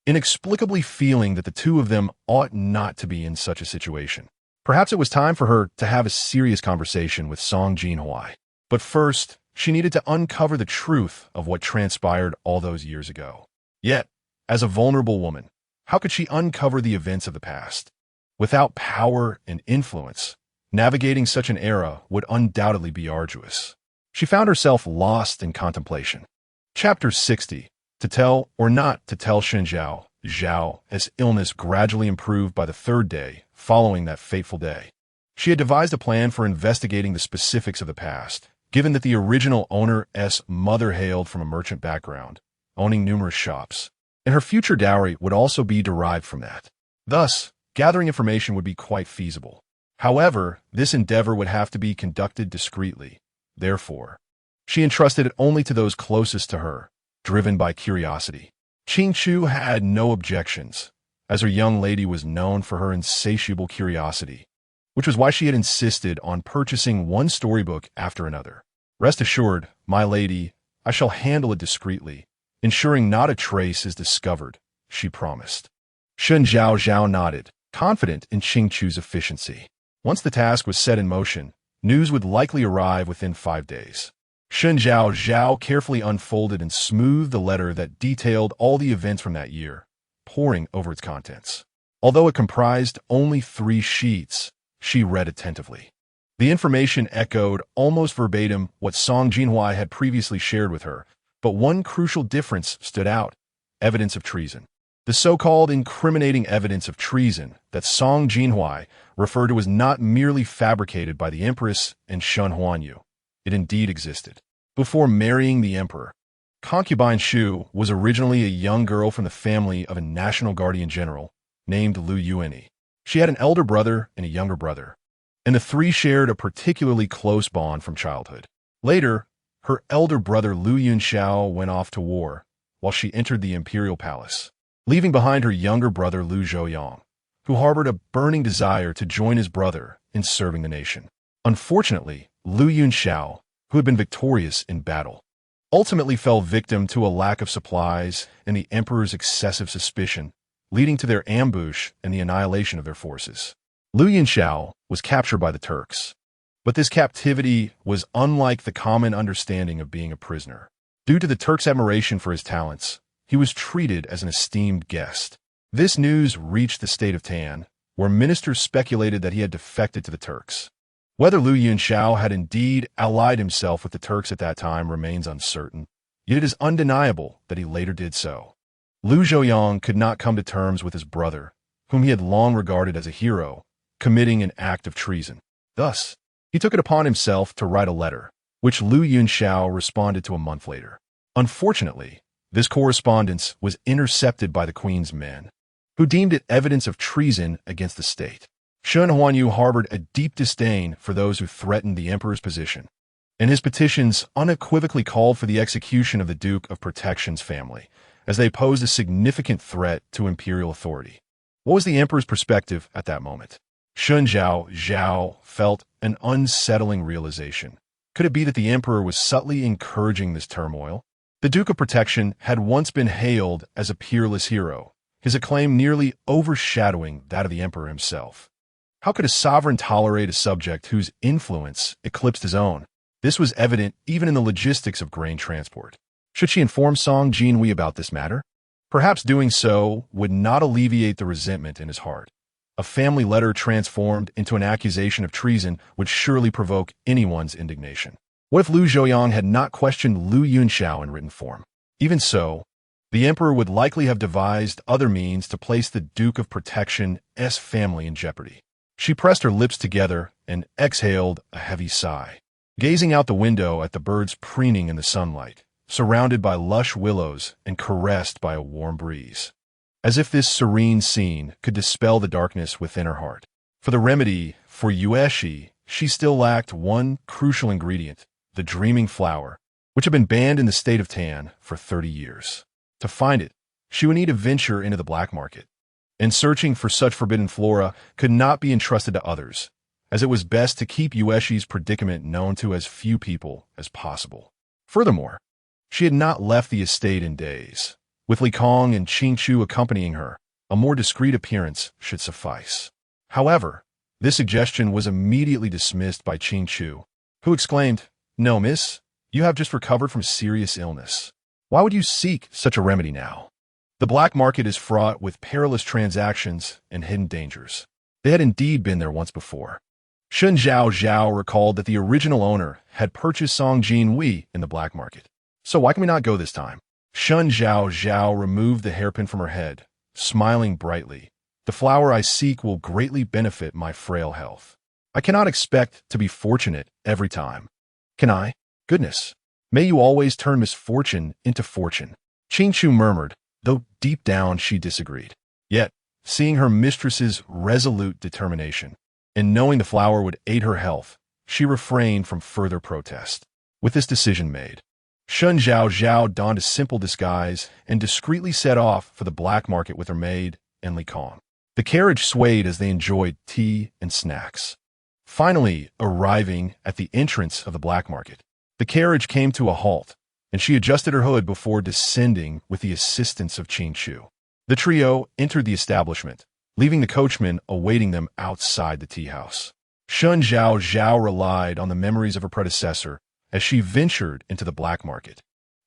inexplicably feeling that the two of them ought not to be in such a situation. Perhaps it was time for her to have a serious conversation with Song Jinhuai. But first, she needed to uncover the truth of what transpired all those years ago. Yet, as a vulnerable woman, how could she uncover the events of the past? Without power and influence, navigating such an era would undoubtedly be arduous. She found herself lost in contemplation. Chapter 60. To tell or not to tell Shen Zhaozhao, as illness gradually improved by the third day following that fateful day. She had devised a plan for investigating the specifics of the past, given that the original owner's mother hailed from a merchant background, owning numerous shops, and her future dowry would also be derived from that. Thus, gathering information would be quite feasible. However, this endeavor would have to be conducted discreetly. Therefore, she entrusted it only to those closest to her, driven by curiosity. Qingchu had no objections, as her young lady was known for her insatiable curiosity, which was why she had insisted on purchasing one storybook after another. Rest assured, my lady, I shall handle it discreetly, ensuring not a trace is discovered, she promised. Shen Zhaozhao nodded, confident in Qingchu's efficiency. Once the task was set in motion, news would likely arrive within 5 days. Shen Zhaozhao carefully unfolded and smoothed the letter that detailed all the events from that year, poring over its contents. Although it comprised only 3 sheets, she read attentively. The information echoed almost verbatim what Song Jinhuai had previously shared with her, but one crucial difference stood out: evidence of treason. The so-called incriminating evidence of treason that Song Jinhuai referred to was not merely fabricated by the Empress and Shen Huanyu. It indeed existed. Before marrying the emperor, concubine Shu was originally a young girl from the family of a national guardian general named Lu Yuanyi. She had an elder brother and a younger brother, and the 3 shared a particularly close bond from childhood. Later, her elder brother Lu Yunxiao went off to war, while she entered the imperial palace, leaving behind her younger brother Lu Zhouyang, who harbored a burning desire to join his brother in serving the nation. Unfortunately, Lu Yunxiao, who had been victorious in battle, ultimately fell victim to a lack of supplies and the emperor's excessive suspicion, leading to their ambush and the annihilation of their forces. Lu Yunxiao was captured by the Turks, but this captivity was unlike the common understanding of being a prisoner. Due to the Turks' admiration for his talents, he was treated as an esteemed guest. This news reached the state of Tan, where ministers speculated that he had defected to the Turks. Whether Lu Yunxiao had indeed allied himself with the Turks at that time remains uncertain, yet it is undeniable that he later did so. Lu Zhaoyang could not come to terms with his brother, whom he had long regarded as a hero, committing an act of treason. Thus, he took it upon himself to write a letter, which Lu Yunxiao responded to a month later. Unfortunately, this correspondence was intercepted by the queen's men, who deemed it evidence of treason against the state. Shen Zhaozhao harbored a deep disdain for those who threatened the emperor's position, and his petitions unequivocally called for the execution of the Duke of Protection's family, as they posed a significant threat to imperial authority. What was the emperor's perspective at that moment? Shen Zhaozhao felt an unsettling realization. Could it be that the emperor was subtly encouraging this turmoil? The Duke of Protection had once been hailed as a peerless hero, his acclaim nearly overshadowing that of the emperor himself. How could a sovereign tolerate a subject whose influence eclipsed his own? This was evident even in the logistics of grain transport. Should she inform Song Jinhuai about this matter? Perhaps doing so would not alleviate the resentment in his heart. A family letter transformed into an accusation of treason would surely provoke anyone's indignation. What if Lu Zhaoyang had not questioned Lu Yunxiao in written form? Even so, the emperor would likely have devised other means to place the Duke of Protection's family in jeopardy. She pressed her lips together and exhaled a heavy sigh, gazing out the window at the birds preening in the sunlight, surrounded by lush willows and caressed by a warm breeze. As if this serene scene could dispel the darkness within her heart. For the remedy for Yueshi, she still lacked one crucial ingredient, the dreaming flower, which had been banned in the state of Tan for 30 years. To find it, she would need to venture into the black market. And searching for such forbidden flora could not be entrusted to others, as it was best to keep Yueshi's predicament known to as few people as possible. Furthermore, she had not left the estate in days. With Li Kong and Qing Chu accompanying her, a more discreet appearance should suffice. However, this suggestion was immediately dismissed by Qing Chu, who exclaimed, "No, miss, you have just recovered from serious illness. Why would you seek such a remedy now? The black market is fraught with perilous transactions and hidden dangers." They had indeed been there once before. Shen Zhaozhao recalled that the original owner had purchased Song Jinhuai in the black market. So why can we not go this time? Shen Zhaozhao removed the hairpin from her head, smiling brightly. "The flower I seek will greatly benefit my frail health. I cannot expect to be fortunate every time. Can I? Goodness, may you always turn misfortune into fortune." Qing Chu murmured, though deep down she disagreed. Yet, seeing her mistress's resolute determination, and knowing the flower would aid her health, she refrained from further protest. With this decision made, Shen Zhaozhao donned a simple disguise and discreetly set off for the black market with her maid and Li Kong. The carriage swayed as they enjoyed tea and snacks. Finally, arriving at the entrance of the black market, the carriage came to a halt, and she adjusted her hood before descending with the assistance of Qing Chu. The trio entered the establishment, leaving the coachman awaiting them outside the tea house. Shen Zhaozhao relied on the memories of her predecessor as she ventured into the black market.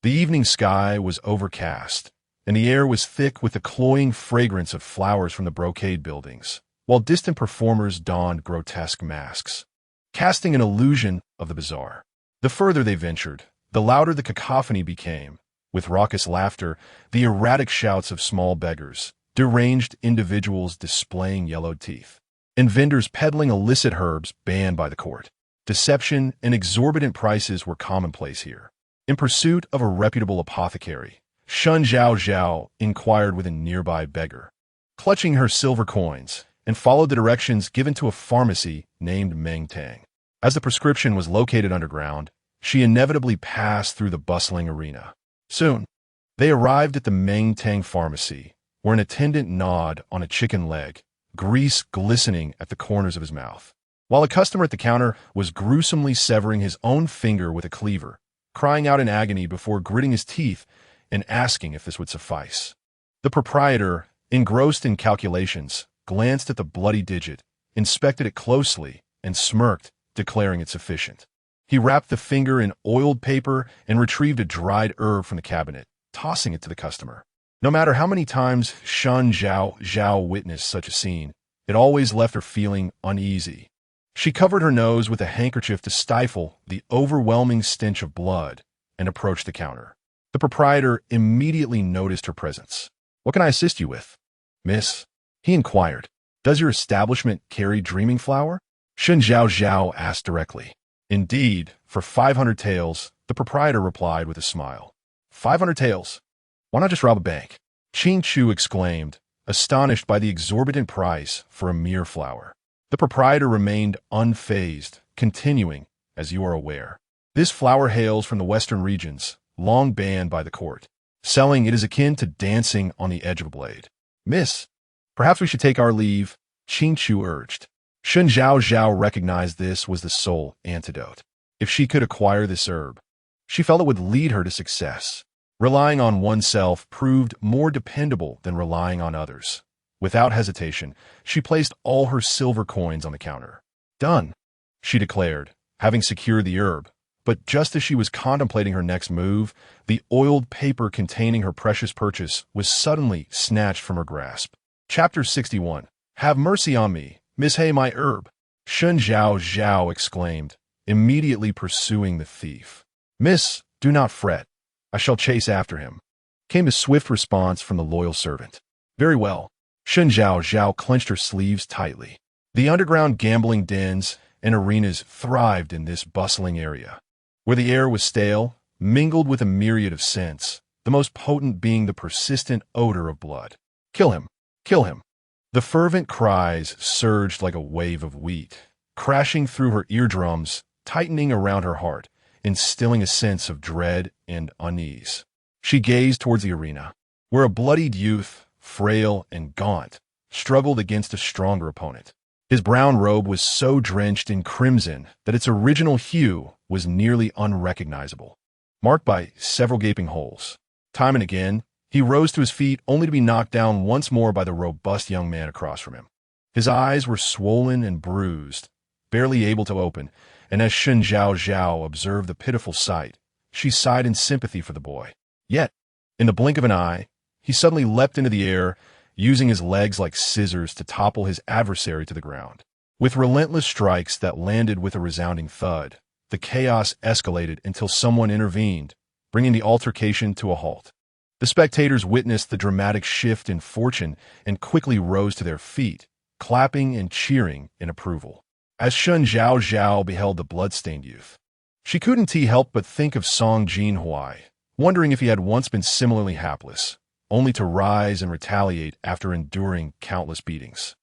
The evening sky was overcast, and the air was thick with the cloying fragrance of flowers from the brocade buildings, while distant performers donned grotesque masks, casting an illusion of the bizarre. The further they ventured, the louder the cacophony became, with raucous laughter, the erratic shouts of small beggars, deranged individuals displaying yellowed teeth, and vendors peddling illicit herbs banned by the court. Deception and exorbitant prices were commonplace here. In pursuit of a reputable apothecary, Shen Zhaozhao inquired with a nearby beggar, clutching her silver coins, and followed the directions given to a pharmacy named Meng Tang. As the prescription was located underground, she inevitably passed through the bustling arena. Soon, they arrived at the Meng Tang pharmacy, where an attendant gnawed on a chicken leg, grease glistening at the corners of his mouth, while a customer at the counter was gruesomely severing his own finger with a cleaver, crying out in agony before gritting his teeth and asking if this would suffice. The proprietor, engrossed in calculations, glanced at the bloody digit, inspected it closely, and smirked, declaring it sufficient. He wrapped the finger in oiled paper and retrieved a dried herb from the cabinet, tossing it to the customer. No matter how many times Shen Zhaozhao witnessed such a scene, it always left her feeling uneasy. She covered her nose with a handkerchief to stifle the overwhelming stench of blood and approached the counter. The proprietor immediately noticed her presence. "What can I assist you with, miss?" he inquired. "Does your establishment carry dreaming flower?" Shen Zhaozhao asked directly. "Indeed, for 500 taels," the proprietor replied with a smile. 500 taels? Why not just rob a bank?" Qing Chu exclaimed, astonished by the exorbitant price for a mere flower. The proprietor remained unfazed, continuing, "As you are aware, this flower hails from the western regions, long banned by the court. Selling it is akin to dancing on the edge of a blade." "Miss, perhaps we should take our leave," Qing Chu urged. Shen Zhaozhao recognized this was the sole antidote. If she could acquire this herb, she felt it would lead her to success. Relying on oneself proved more dependable than relying on others. Without hesitation, she placed all her silver coins on the counter. "Done," she declared, having secured the herb. But just as she was contemplating her next move, the oiled paper containing her precious purchase was suddenly snatched from her grasp. Chapter 61. "Have mercy on me, Miss Hay, my herb," Shen Zhaozhao exclaimed, immediately pursuing the thief. "Miss, do not fret. I shall chase after him," came a swift response from the loyal servant. "Very well." Shen Zhaozhao clenched her sleeves tightly. The underground gambling dens and arenas thrived in this bustling area, where the air was stale, mingled with a myriad of scents, the most potent being the persistent odor of blood. "Kill him! Kill him!" The fervent cries surged like a wave of wheat, crashing through her eardrums, tightening around her heart, instilling a sense of dread and unease. She gazed towards the arena, where a bloodied youth, frail and gaunt, struggled against a stronger opponent. His brown robe was so drenched in crimson that its original hue was nearly unrecognizable, marked by several gaping holes. Time and again, he rose to his feet only to be knocked down once more by the robust young man across from him. His eyes were swollen and bruised, barely able to open, and as Shen Zhaozhao observed the pitiful sight, she sighed in sympathy for the boy. Yet, in the blink of an eye, he suddenly leapt into the air, using his legs like scissors to topple his adversary to the ground. With relentless strikes that landed with a resounding thud, the chaos escalated until someone intervened, bringing the altercation to a halt. The spectators witnessed the dramatic shift in fortune and quickly rose to their feet, clapping and cheering in approval. As Shen Zhaozhao beheld the blood-stained youth, she couldn't help but think of Song Jinhuai, wondering if he had once been similarly hapless, only to rise and retaliate after enduring countless beatings.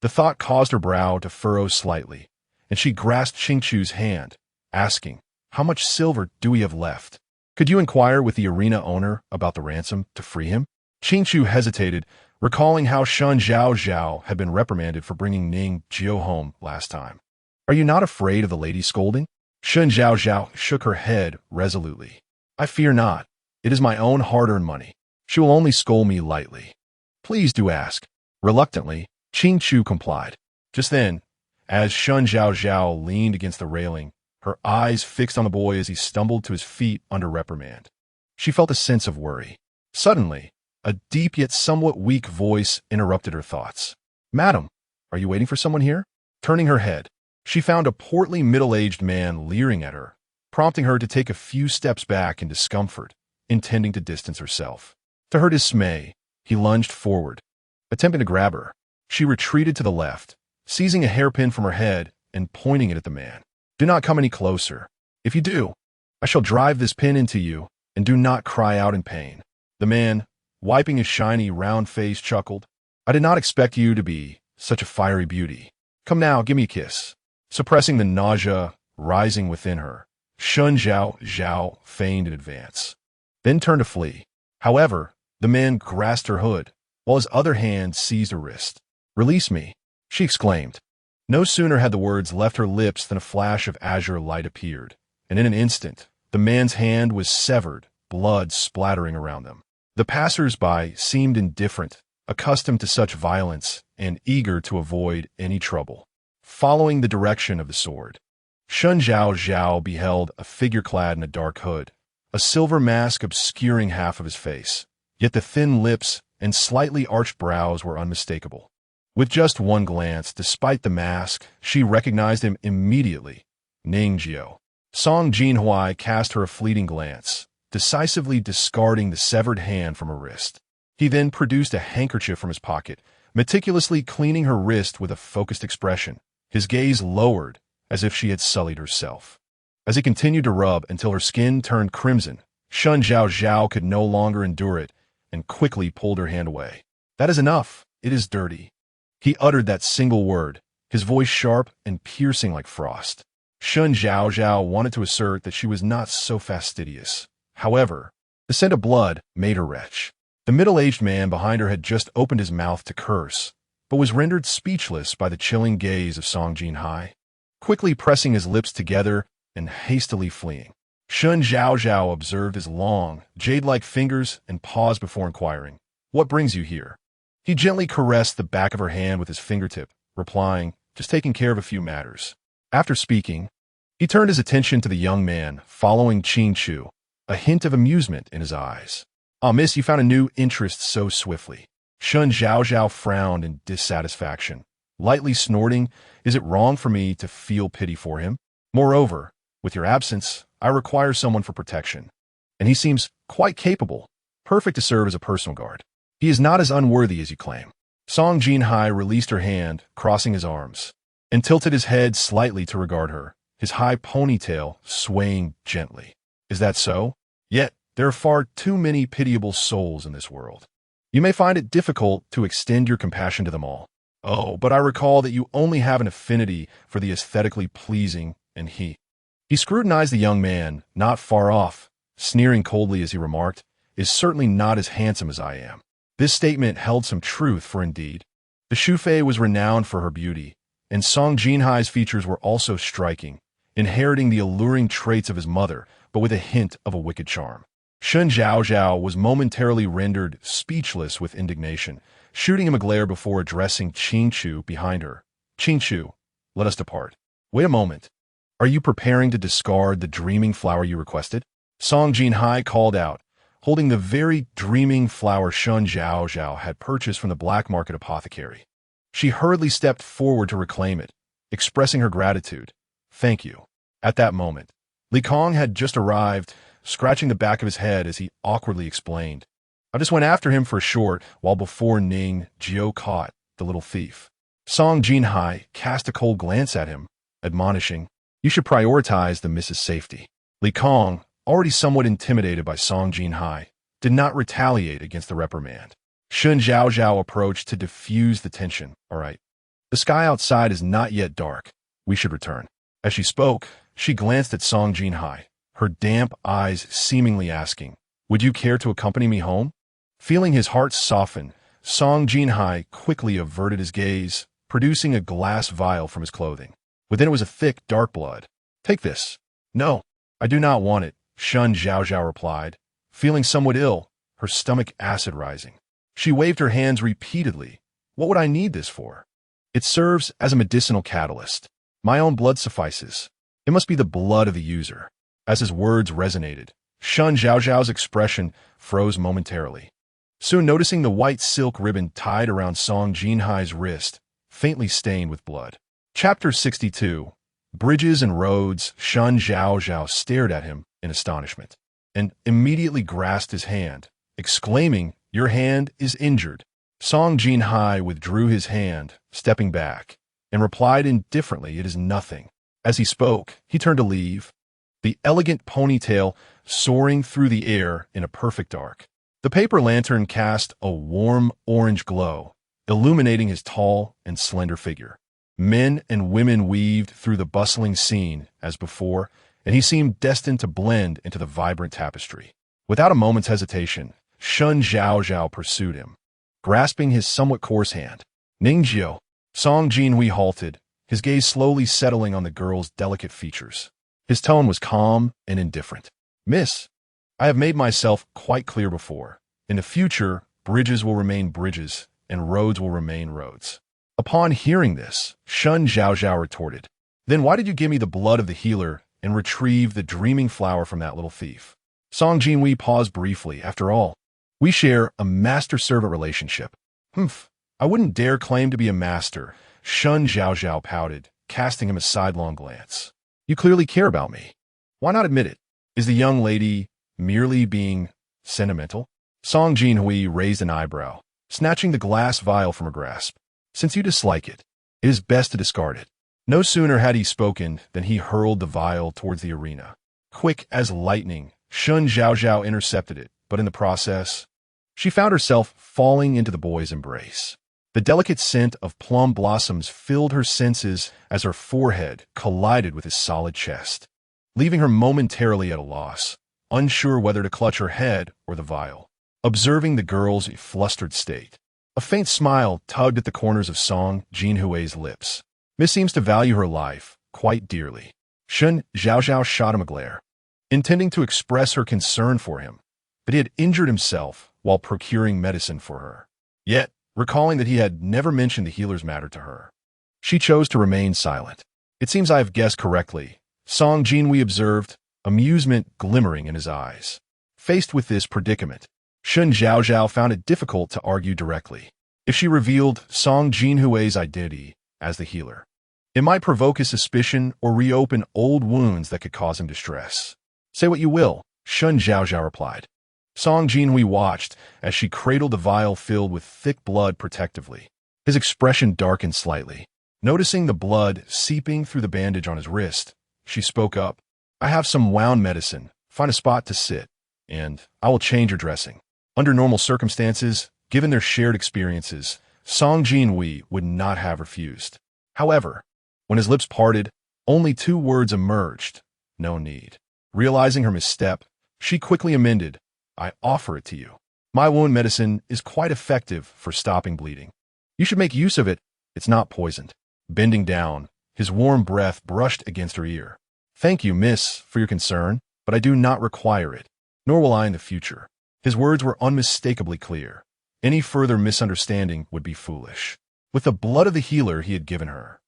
The thought caused her brow to furrow slightly, and she grasped Qing Chu's hand, asking, "How much silver do we have left? Could you inquire with the arena owner about the ransom to free him?" Qing Chu hesitated, recalling how Shen Zhaozhao had been reprimanded for bringing Ning Jiu home last time. "Are you not afraid of the lady scolding?" Shen Zhaozhao shook her head resolutely. "I fear not. It is my own hard-earned money. She will only scold me lightly." "Please do ask." Reluctantly, Qing Chu complied. Just then, as Shen Zhaozhao leaned against the railing, her eyes fixed on the boy as he stumbled to his feet under reprimand, she felt a sense of worry. Suddenly, a deep yet somewhat weak voice interrupted her thoughts. "Madam, are you waiting for someone here?" Turning her head, she found a portly middle-aged man leering at her, prompting her to take a few steps back in discomfort, intending to distance herself. To her dismay, he lunged forward, attempting to grab her. She retreated to the left, seizing a hairpin from her head and pointing it at the man. "Do not come any closer. If you do, I shall drive this pin into you, and do not cry out in pain." The man, wiping his shiny, round face, chuckled. "I did not expect you to be such a fiery beauty. Come now, give me a kiss." Suppressing the nausea rising within her, Shen Zhaozhao feigned an advance, then turned to flee. However, the man grasped her hood, while his other hand seized her wrist. "Release me," she exclaimed. No sooner had the words left her lips than a flash of azure light appeared, and in an instant, the man's hand was severed, blood splattering around them. The passers-by seemed indifferent, accustomed to such violence and eager to avoid any trouble. Following the direction of the sword, Shen Zhaozhao beheld a figure clad in a dark hood, a silver mask obscuring half of his face, yet the thin lips and slightly arched brows were unmistakable. With just one glance, despite the mask, she recognized him immediately. Ningjiao. Song Jinhuai cast her a fleeting glance, decisively discarding the severed hand from her wrist. He then produced a handkerchief from his pocket, meticulously cleaning her wrist with a focused expression, his gaze lowered, as if she had sullied herself. As he continued to rub until her skin turned crimson, Shen Zhaozhao could no longer endure it and quickly pulled her hand away. That is enough. It is dirty. He uttered that single word, his voice sharp and piercing like frost. Shen Zhaozhao wanted to assert that she was not so fastidious. However, the scent of blood made her retch. The middle-aged man behind her had just opened his mouth to curse, but was rendered speechless by the chilling gaze of Song Jinhuai. Quickly pressing his lips together and hastily fleeing, Shen Zhaozhao observed his long, jade-like fingers and paused before inquiring, "What brings you here?" He gently caressed the back of her hand with his fingertip, replying, "Just taking care of a few matters." After speaking, he turned his attention to the young man, following Qing Chu, a hint of amusement in his eyes. "Ah, miss, you found a new interest so swiftly." Shen Zhaozhao frowned in dissatisfaction, lightly snorting, "Is it wrong for me to feel pity for him? Moreover, with your absence, I require someone for protection. And he seems quite capable, perfect to serve as a personal guard. He is not as unworthy as you claim." Song Jinhuai released her hand, crossing his arms, and tilted his head slightly to regard her, his high ponytail swaying gently. "Is that so? Yet there are far too many pitiable souls in this world. You may find it difficult to extend your compassion to them all. Oh, but I recall that you only have an affinity for the aesthetically pleasing, and he." He scrutinized the young man, not far off, sneering coldly as he remarked, "Is certainly not as handsome as I am." This statement held some truth, for indeed, the Shufei was renowned for her beauty, and Song Jinhuai's features were also striking, inheriting the alluring traits of his mother, but with a hint of a wicked charm. Shen Zhaozhao was momentarily rendered speechless with indignation, shooting him a glare before addressing Qing Chu behind her. "Qing Chu, let us depart." "Wait a moment. Are you preparing to discard the dreaming flower you requested?" Song Jinhuai called out, holding the very dreaming flower Shen Zhaozhao had purchased from the black market apothecary. She hurriedly stepped forward to reclaim it, expressing her gratitude. "Thank you." At that moment, Li Kong had just arrived, scratching the back of his head as he awkwardly explained, "I just went after him for a short while before Ning Jiao caught the little thief." Song Jinhuai cast a cold glance at him, admonishing, "You should prioritize the miss's safety." Li Kong, already somewhat intimidated by Song Jinhuai, did not retaliate against the reprimand. Shen Zhaozhao approached to diffuse the tension. "All right. The sky outside is not yet dark. We should return." As she spoke, she glanced at Song Jinhuai, her damp eyes seemingly asking, "Would you care to accompany me home?" Feeling his heart soften, Song Jinhuai quickly averted his gaze, producing a glass vial from his clothing. Within it was a thick, dark blood. "Take this." "No, I do not want it," Shen Zhaozhao replied, feeling somewhat ill, her stomach acid rising. She waved her hands repeatedly. "What would I need this for?" "It serves as a medicinal catalyst. My own blood suffices. It must be the blood of the user." As his words resonated, Shen Zhaozhao's expression froze momentarily. Soon noticing the white silk ribbon tied around Song Jinhuai's wrist, faintly stained with blood. Chapter 62. Bridges and Roads. Shen Zhaozhao stared at him in astonishment, and immediately grasped his hand, exclaiming, "Your hand is injured." Song Jinhuai withdrew his hand, stepping back, and replied indifferently, "It is nothing." As he spoke, he turned to leave, the elegant ponytail soaring through the air in a perfect arc. The paper lantern cast a warm orange glow, illuminating his tall and slender figure. Men and women weaved through the bustling scene as before, and he seemed destined to blend into the vibrant tapestry. Without a moment's hesitation, Shen Zhaozhao pursued him, grasping his somewhat coarse hand. "Ningjiao, Song Jinhuai halted, his gaze slowly settling on the girl's delicate features. His tone was calm and indifferent. Miss, I have made myself quite clear before. In the future, bridges will remain bridges, and roads will remain roads. Upon hearing this, Shen Zhaozhao retorted, Then why did you give me the blood of the healer and retrieve the dreaming flower from that little thief? Song Jinhuai paused briefly. After all, we share a master-servant relationship. Humph, I wouldn't dare claim to be a master. Shen Zhaozhao pouted, casting him a sidelong glance. You clearly care about me. Why not admit it? Is the young lady merely being sentimental? Song Jinhuai raised an eyebrow, snatching the glass vial from her grasp. Since you dislike it, it is best to discard it. No sooner had he spoken than he hurled the vial towards the arena. Quick as lightning, Shen Zhaozhao intercepted it, but in the process, she found herself falling into the boy's embrace. The delicate scent of plum blossoms filled her senses as her forehead collided with his solid chest, leaving her momentarily at a loss, unsure whether to clutch her head or the vial. Observing the girl's flustered state, a faint smile tugged at the corners of Song Jinhuai's lips. Miss seems to value her life quite dearly. Shen Zhaozhao shot him a glare, intending to express her concern for him, but he had injured himself while procuring medicine for her. Yet, recalling that he had never mentioned the healer's matter to her, she chose to remain silent. It seems I have guessed correctly, Song Jinhuai observed, amusement glimmering in his eyes. Faced with this predicament, Shen Zhaozhao found it difficult to argue directly. If she revealed Song Jinhuai's identity as the healer, it might provoke his suspicion or reopen old wounds that could cause him distress. Say what you will, Shen Zhaozhao replied. Song Jinhuai watched as she cradled the vial filled with thick blood protectively. His expression darkened slightly. Noticing the blood seeping through the bandage on his wrist, she spoke up. I have some wound medicine. Find a spot to sit, and I will change your dressing. Under normal circumstances, given their shared experiences, Song Jinhuai would not have refused. However, when his lips parted, only two words emerged. No need. Realizing her misstep, she quickly amended, I offer it to you. My wound medicine is quite effective for stopping bleeding. You should make use of it. It's not poisoned. Bending down, his warm breath brushed against her ear. Thank you, miss, for your concern, but I do not require it, nor will I in the future. His words were unmistakably clear. Any further misunderstanding would be foolish. With the blood of the healer he had given her,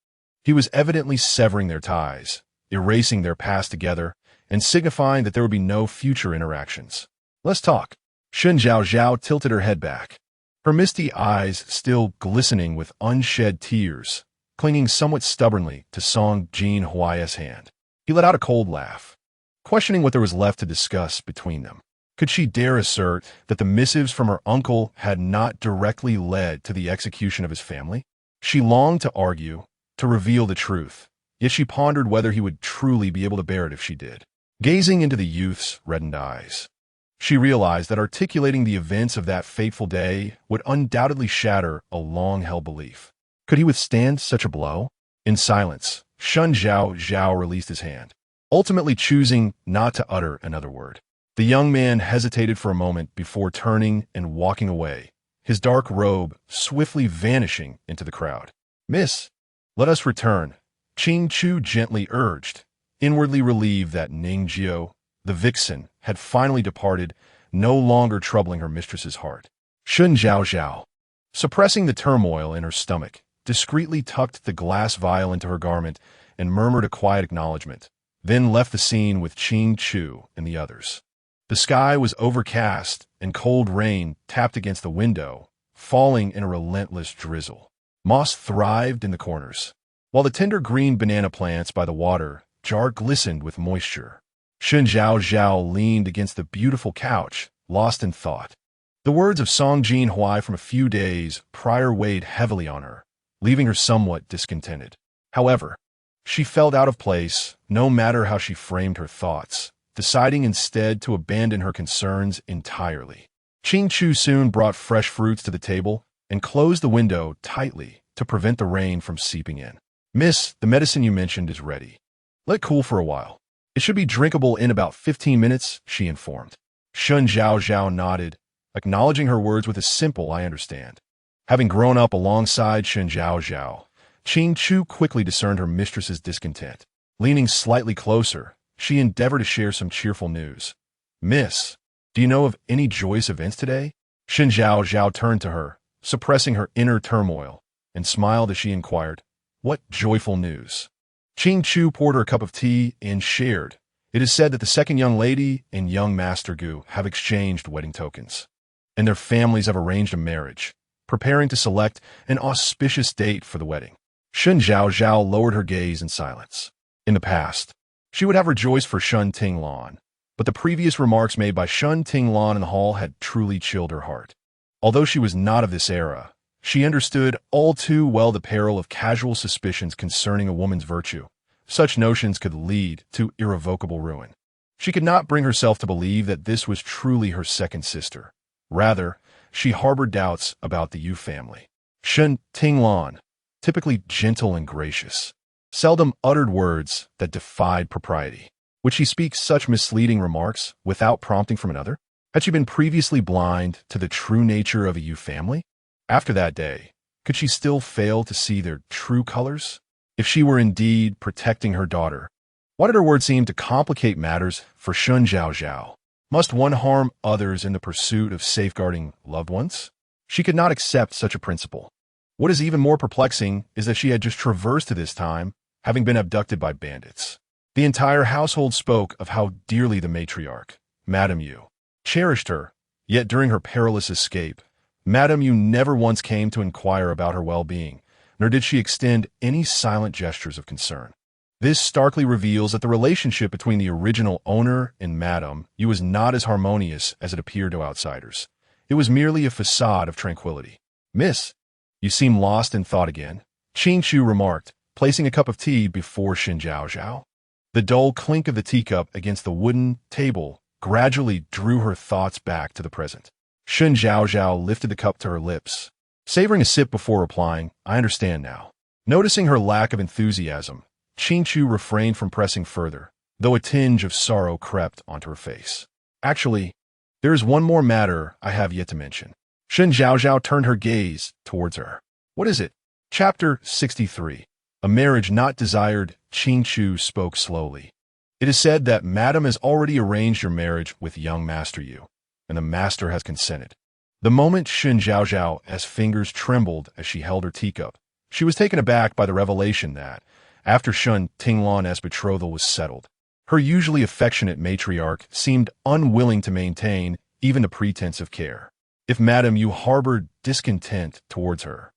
he was evidently severing their ties, erasing their past together, and signifying that there would be no future interactions. Let's talk. Shen Zhaozhao tilted her head back, her misty eyes still glistening with unshed tears, clinging somewhat stubbornly to Song Jinhuai's hand. He let out a cold laugh, questioning what there was left to discuss between them. Could she dare assert that the missives from her uncle had not directly led to the execution of his family? She longed to argue, to reveal the truth, yet she pondered whether he would truly be able to bear it if she did. Gazing into the youth's reddened eyes, she realized that articulating the events of that fateful day would undoubtedly shatter a long-held belief. Could he withstand such a blow? In silence, Shen Zhaozhao released his hand, ultimately choosing not to utter another word. The young man hesitated for a moment before turning and walking away, his dark robe swiftly vanishing into the crowd. Miss, let us return, Qing Chu gently urged, inwardly relieved that Ningjiu, the vixen, had finally departed, no longer troubling her mistress's heart. Shen Zhaozhao, suppressing the turmoil in her stomach, discreetly tucked the glass vial into her garment and murmured a quiet acknowledgement, then left the scene with Qing Chu and the others. The sky was overcast, and cold rain tapped against the window, falling in a relentless drizzle. Moss thrived in the corners, while the tender green banana plants by the water jar glistened with moisture. Shen Zhaozhao leaned against the beautiful couch, lost in thought. The words of Song Jinhuai from a few days prior weighed heavily on her, leaving her somewhat discontented. However, she felt out of place, no matter how she framed her thoughts, deciding instead to abandon her concerns entirely. Qing Chu soon brought fresh fruits to the table and closed the window tightly to prevent the rain from seeping in. Miss, the medicine you mentioned is ready. Let it cool for a while. It should be drinkable in about 15 minutes, she informed. Shen Zhaozhao nodded, acknowledging her words with a simple I understand. Having grown up alongside Shen Zhaozhao, Qing Chu quickly discerned her mistress's discontent. Leaning slightly closer, she endeavored to share some cheerful news. "Miss, do you know of any joyous events today?" Shen Zhaozhao turned to her, suppressing her inner turmoil, and smiled as she inquired, "What joyful news?" Qing Chu poured her a cup of tea and shared. "It is said that the second young lady and young Master Gu have exchanged wedding tokens, and their families have arranged a marriage, preparing to select an auspicious date for the wedding." Shen Zhaozhao lowered her gaze in silence. In the past, she would have rejoiced for Shen Tinglan, but the previous remarks made by Shen Tinglan in the hall had truly chilled her heart. Although she was not of this era, she understood all too well the peril of casual suspicions concerning a woman's virtue. Such notions could lead to irrevocable ruin. She could not bring herself to believe that this was truly her second sister. Rather, she harbored doubts about the Yu family. Shen Tinglan, typically gentle and gracious, seldom uttered words that defied propriety. Would she speak such misleading remarks without prompting from another? Had she been previously blind to the true nature of a Yu family? After that day, could she still fail to see their true colors? If she were indeed protecting her daughter, why did her words seem to complicate matters for Shen Zhaozhao? Must one harm others in the pursuit of safeguarding loved ones? She could not accept such a principle. What is even more perplexing is that she had just traversed to this time, having been abducted by bandits. The entire household spoke of how dearly the matriarch, Madame Yu, cherished her, yet during her perilous escape, Madame Yu never once came to inquire about her well-being, nor did she extend any silent gestures of concern. This starkly reveals that the relationship between the original owner and Madame Yu was not as harmonious as it appeared to outsiders. It was merely a facade of tranquility. "Miss, you seem lost in thought again," Qing Chu remarked, placing a cup of tea before Shen Zhaozhao. The dull clink of the teacup against the wooden table gradually drew her thoughts back to the present. Shen Zhaozhao lifted the cup to her lips, savoring a sip before replying, "I understand now." Noticing her lack of enthusiasm, Qing Chu refrained from pressing further, though a tinge of sorrow crept onto her face. "Actually, there is one more matter I have yet to mention." Shen Zhaozhao turned her gaze towards her. "What is it?" Chapter 63. A marriage not desired. Qing Chu spoke slowly. "It is said that Madame has already arranged your marriage with young Master Yu, and the Master has consented." The moment Shen Zhaozhao's fingers trembled as she held her teacup, she was taken aback by the revelation that, after Shen Tinglan's betrothal was settled, her usually affectionate matriarch seemed unwilling to maintain even the pretense of care. If Madame Yu harbored discontent towards her,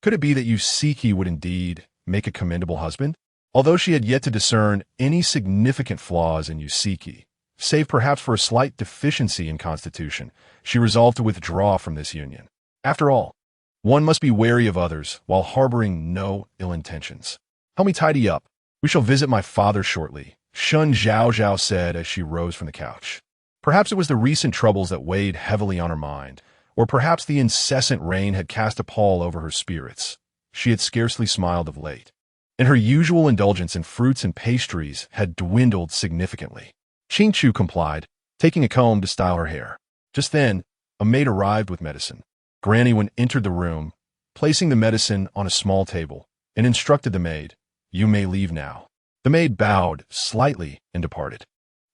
could it be that Yu Siki would indeed make a commendable husband? Although she had yet to discern any significant flaws in Yu Siki, save perhaps for a slight deficiency in constitution, she resolved to withdraw from this union. After all, one must be wary of others while harboring no ill intentions. "Help me tidy up. We shall visit my father shortly," Shen Zhaozhao said as she rose from the couch. Perhaps it was the recent troubles that weighed heavily on her mind, or perhaps the incessant rain had cast a pall over her spirits. She had scarcely smiled of late, and her usual indulgence in fruits and pastries had dwindled significantly. Qing Chu complied, taking a comb to style her hair. Just then, a maid arrived with medicine. Granny Wen entered the room, placing the medicine on a small table, and instructed the maid, "You may leave now." The maid bowed slightly and departed.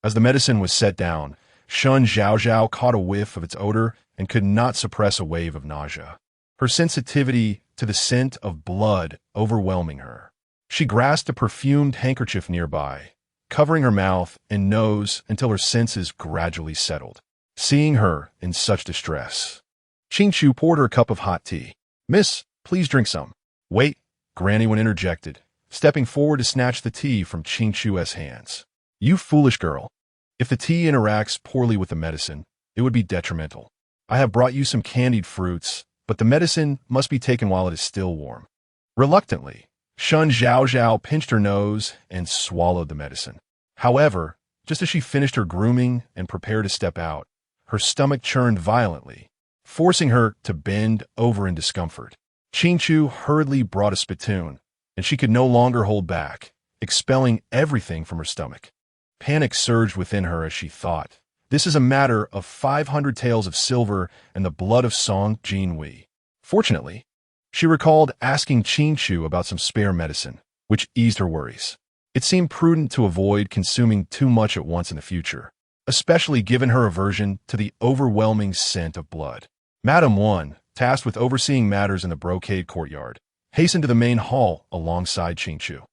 As the medicine was set down, Shen Zhaozhao caught a whiff of its odor and could not suppress a wave of nausea, her sensitivity to the scent of blood overwhelming her. She grasped a perfumed handkerchief nearby, covering her mouth and nose until her senses gradually settled. Seeing her in such distress, Qing Chu poured her a cup of hot tea. "Miss, please drink some." "Wait," Granny Wen interjected, stepping forward to snatch the tea from Qing Chu's hands. "You foolish girl. If the tea interacts poorly with the medicine, it would be detrimental. I have brought you some candied fruits, but the medicine must be taken while it is still warm." Reluctantly, Shen Zhaozhao pinched her nose and swallowed the medicine. However, just as she finished her grooming and prepared to step out, her stomach churned violently, forcing her to bend over in discomfort. Qing Chu hurriedly brought a spittoon, and she could no longer hold back, expelling everything from her stomach. Panic surged within her as she thought, "This is a matter of 500 taels of silver and the blood of Song Jinhuai." Fortunately, She recalled asking Qin Chu about some spare medicine, which eased her worries. It seemed prudent to avoid consuming too much at once in the future, especially given her aversion to the overwhelming scent of blood. Madame One, tasked with overseeing matters in the brocade courtyard, hastened to the main hall alongside Qin Chu.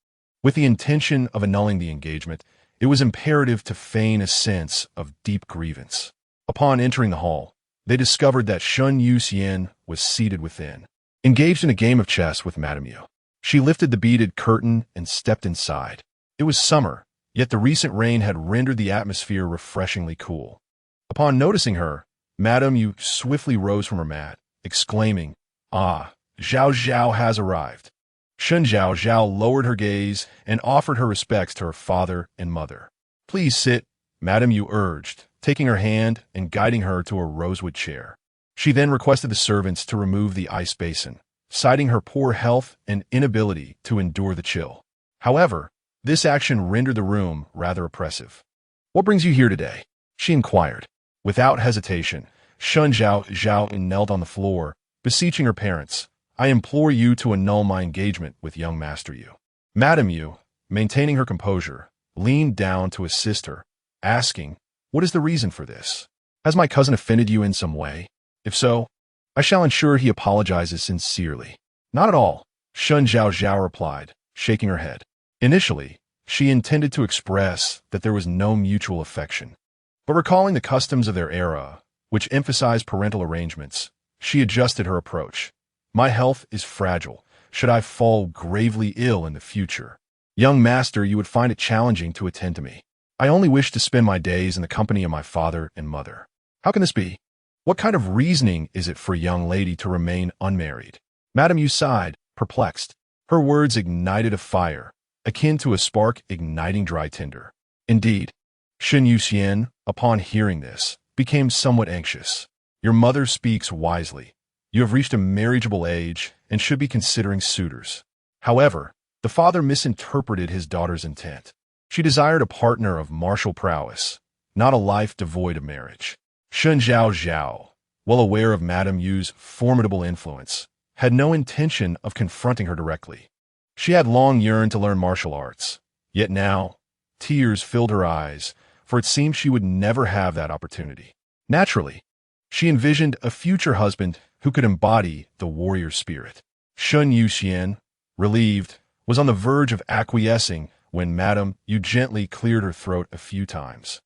With the intention of annulling the engagement, it was imperative to feign a sense of deep grievance. Upon entering the hall, they discovered that Shen Zhaozhao was seated within, engaged in a game of chess with Madame Yu. She lifted the beaded curtain and stepped inside. It was summer, yet the recent rain had rendered the atmosphere refreshingly cool. Upon noticing her, Madame Yu swiftly rose from her mat, exclaiming, "Ah, Zhaozhao has arrived." Shen Zhaozhao lowered her gaze and offered her respects to her father and mother. "Please sit," Madame Yu urged, taking her hand and guiding her to a rosewood chair. She then requested the servants to remove the ice basin, citing her poor health and inability to endure the chill. However, this action rendered the room rather oppressive. "What brings you here today?" she inquired. Without hesitation, Shen Zhaozhao knelt on the floor, beseeching her parents, "I implore you to annul my engagement with young Master Yu." Madame Yu, maintaining her composure, leaned down to assist her, asking, "What is the reason for this? Has my cousin offended you in some way? If so, I shall ensure he apologizes sincerely." "Not at all," Shen Zhaozhao replied, shaking her head. Initially, she intended to express that there was no mutual affection, but recalling the customs of their era, which emphasized parental arrangements, she adjusted her approach. "My health is fragile. Should I fall gravely ill in the future, young master, you would find it challenging to attend to me. I only wish to spend my days in the company of my father and mother." "How can this be? What kind of reasoning is it for a young lady to remain unmarried?" Madame Yu sighed, perplexed. Her words ignited a fire, akin to a spark igniting dry tinder. Indeed, Shen Zhaozhao, upon hearing this, became somewhat anxious. "Your mother speaks wisely. You have reached a marriageable age and should be considering suitors." However, the father misinterpreted his daughter's intent. She desired a partner of martial prowess, not a life devoid of marriage. Shen Zhaozhao, well aware of Madame Yu's formidable influence, had no intention of confronting her directly. She had long yearned to learn martial arts, yet now, tears filled her eyes, for it seemed she would never have that opportunity. Naturally, she envisioned a future husband who could embody the warrior spirit. Shen Zhaozhao, relieved, was on the verge of acquiescing when Madame Yu gently cleared her throat a few times,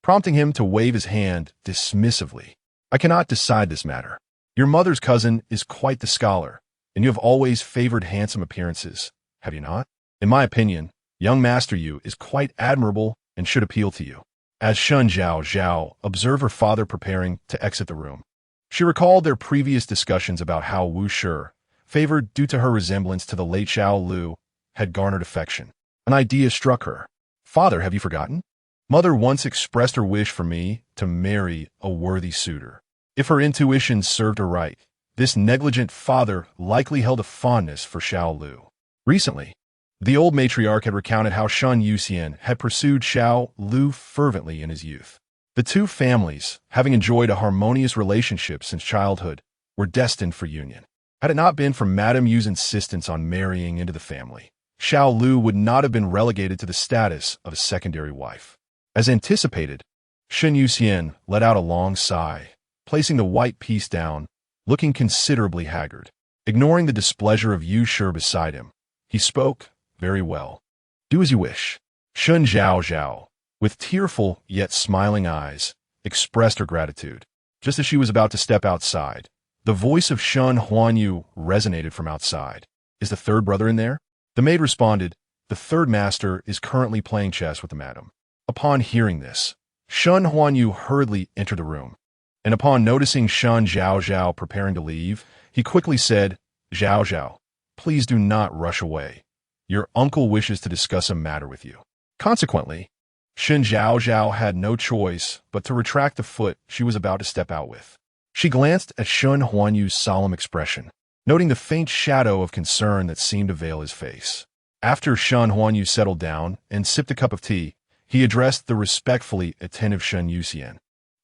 prompting him to wave his hand dismissively. "I cannot decide this matter. Your mother's cousin is quite the scholar, and you have always favored handsome appearances, have you not? In my opinion, young Master Yu is quite admirable and should appeal to you." As Shen Zhaozhao observed her father preparing to exit the room, she recalled their previous discussions about how Wu Shi, favored due to her resemblance to the late Xiao Lu, had garnered affection. An idea struck her. "Father, have you forgotten? Mother once expressed her wish for me to marry a worthy suitor. If her intuition served her right, this negligent father likely held a fondness for Xiao Lu." Recently, the old matriarch had recounted how Shen Zhaozhao had pursued Xiao Lu fervently in his youth. The two families, having enjoyed a harmonious relationship since childhood, were destined for union. Had it not been for Madame Yu's insistence on marrying into the family, Xiao Lu would not have been relegated to the status of a secondary wife. As anticipated, Shen Zhaozhao let out a long sigh, placing the white piece down, looking considerably haggard. Ignoring the displeasure of Yu Shi beside him, he spoke, "Very well. Do as you wish." Shen Zhaozhao, with tearful yet smiling eyes, expressed her gratitude. Just as she was about to step outside, the voice of Shen Huanyu resonated from outside. "Is the third brother in there?" The maid responded, "The third master is currently playing chess with the madam." Upon hearing this, Shen Huanyu hurriedly entered the room, and upon noticing Shen Zhaozhao preparing to leave, he quickly said, "Zhaozhao, please do not rush away. Your uncle wishes to discuss a matter with you." Consequently, Shen Zhaozhao had no choice but to retract the foot she was about to step out with. She glanced at Shen Huanyu's solemn expression, noting the faint shadow of concern that seemed to veil his face. After Shen Huanyu settled down and sipped a cup of tea, he addressed the respectfully attentive Shen Zhaozhao.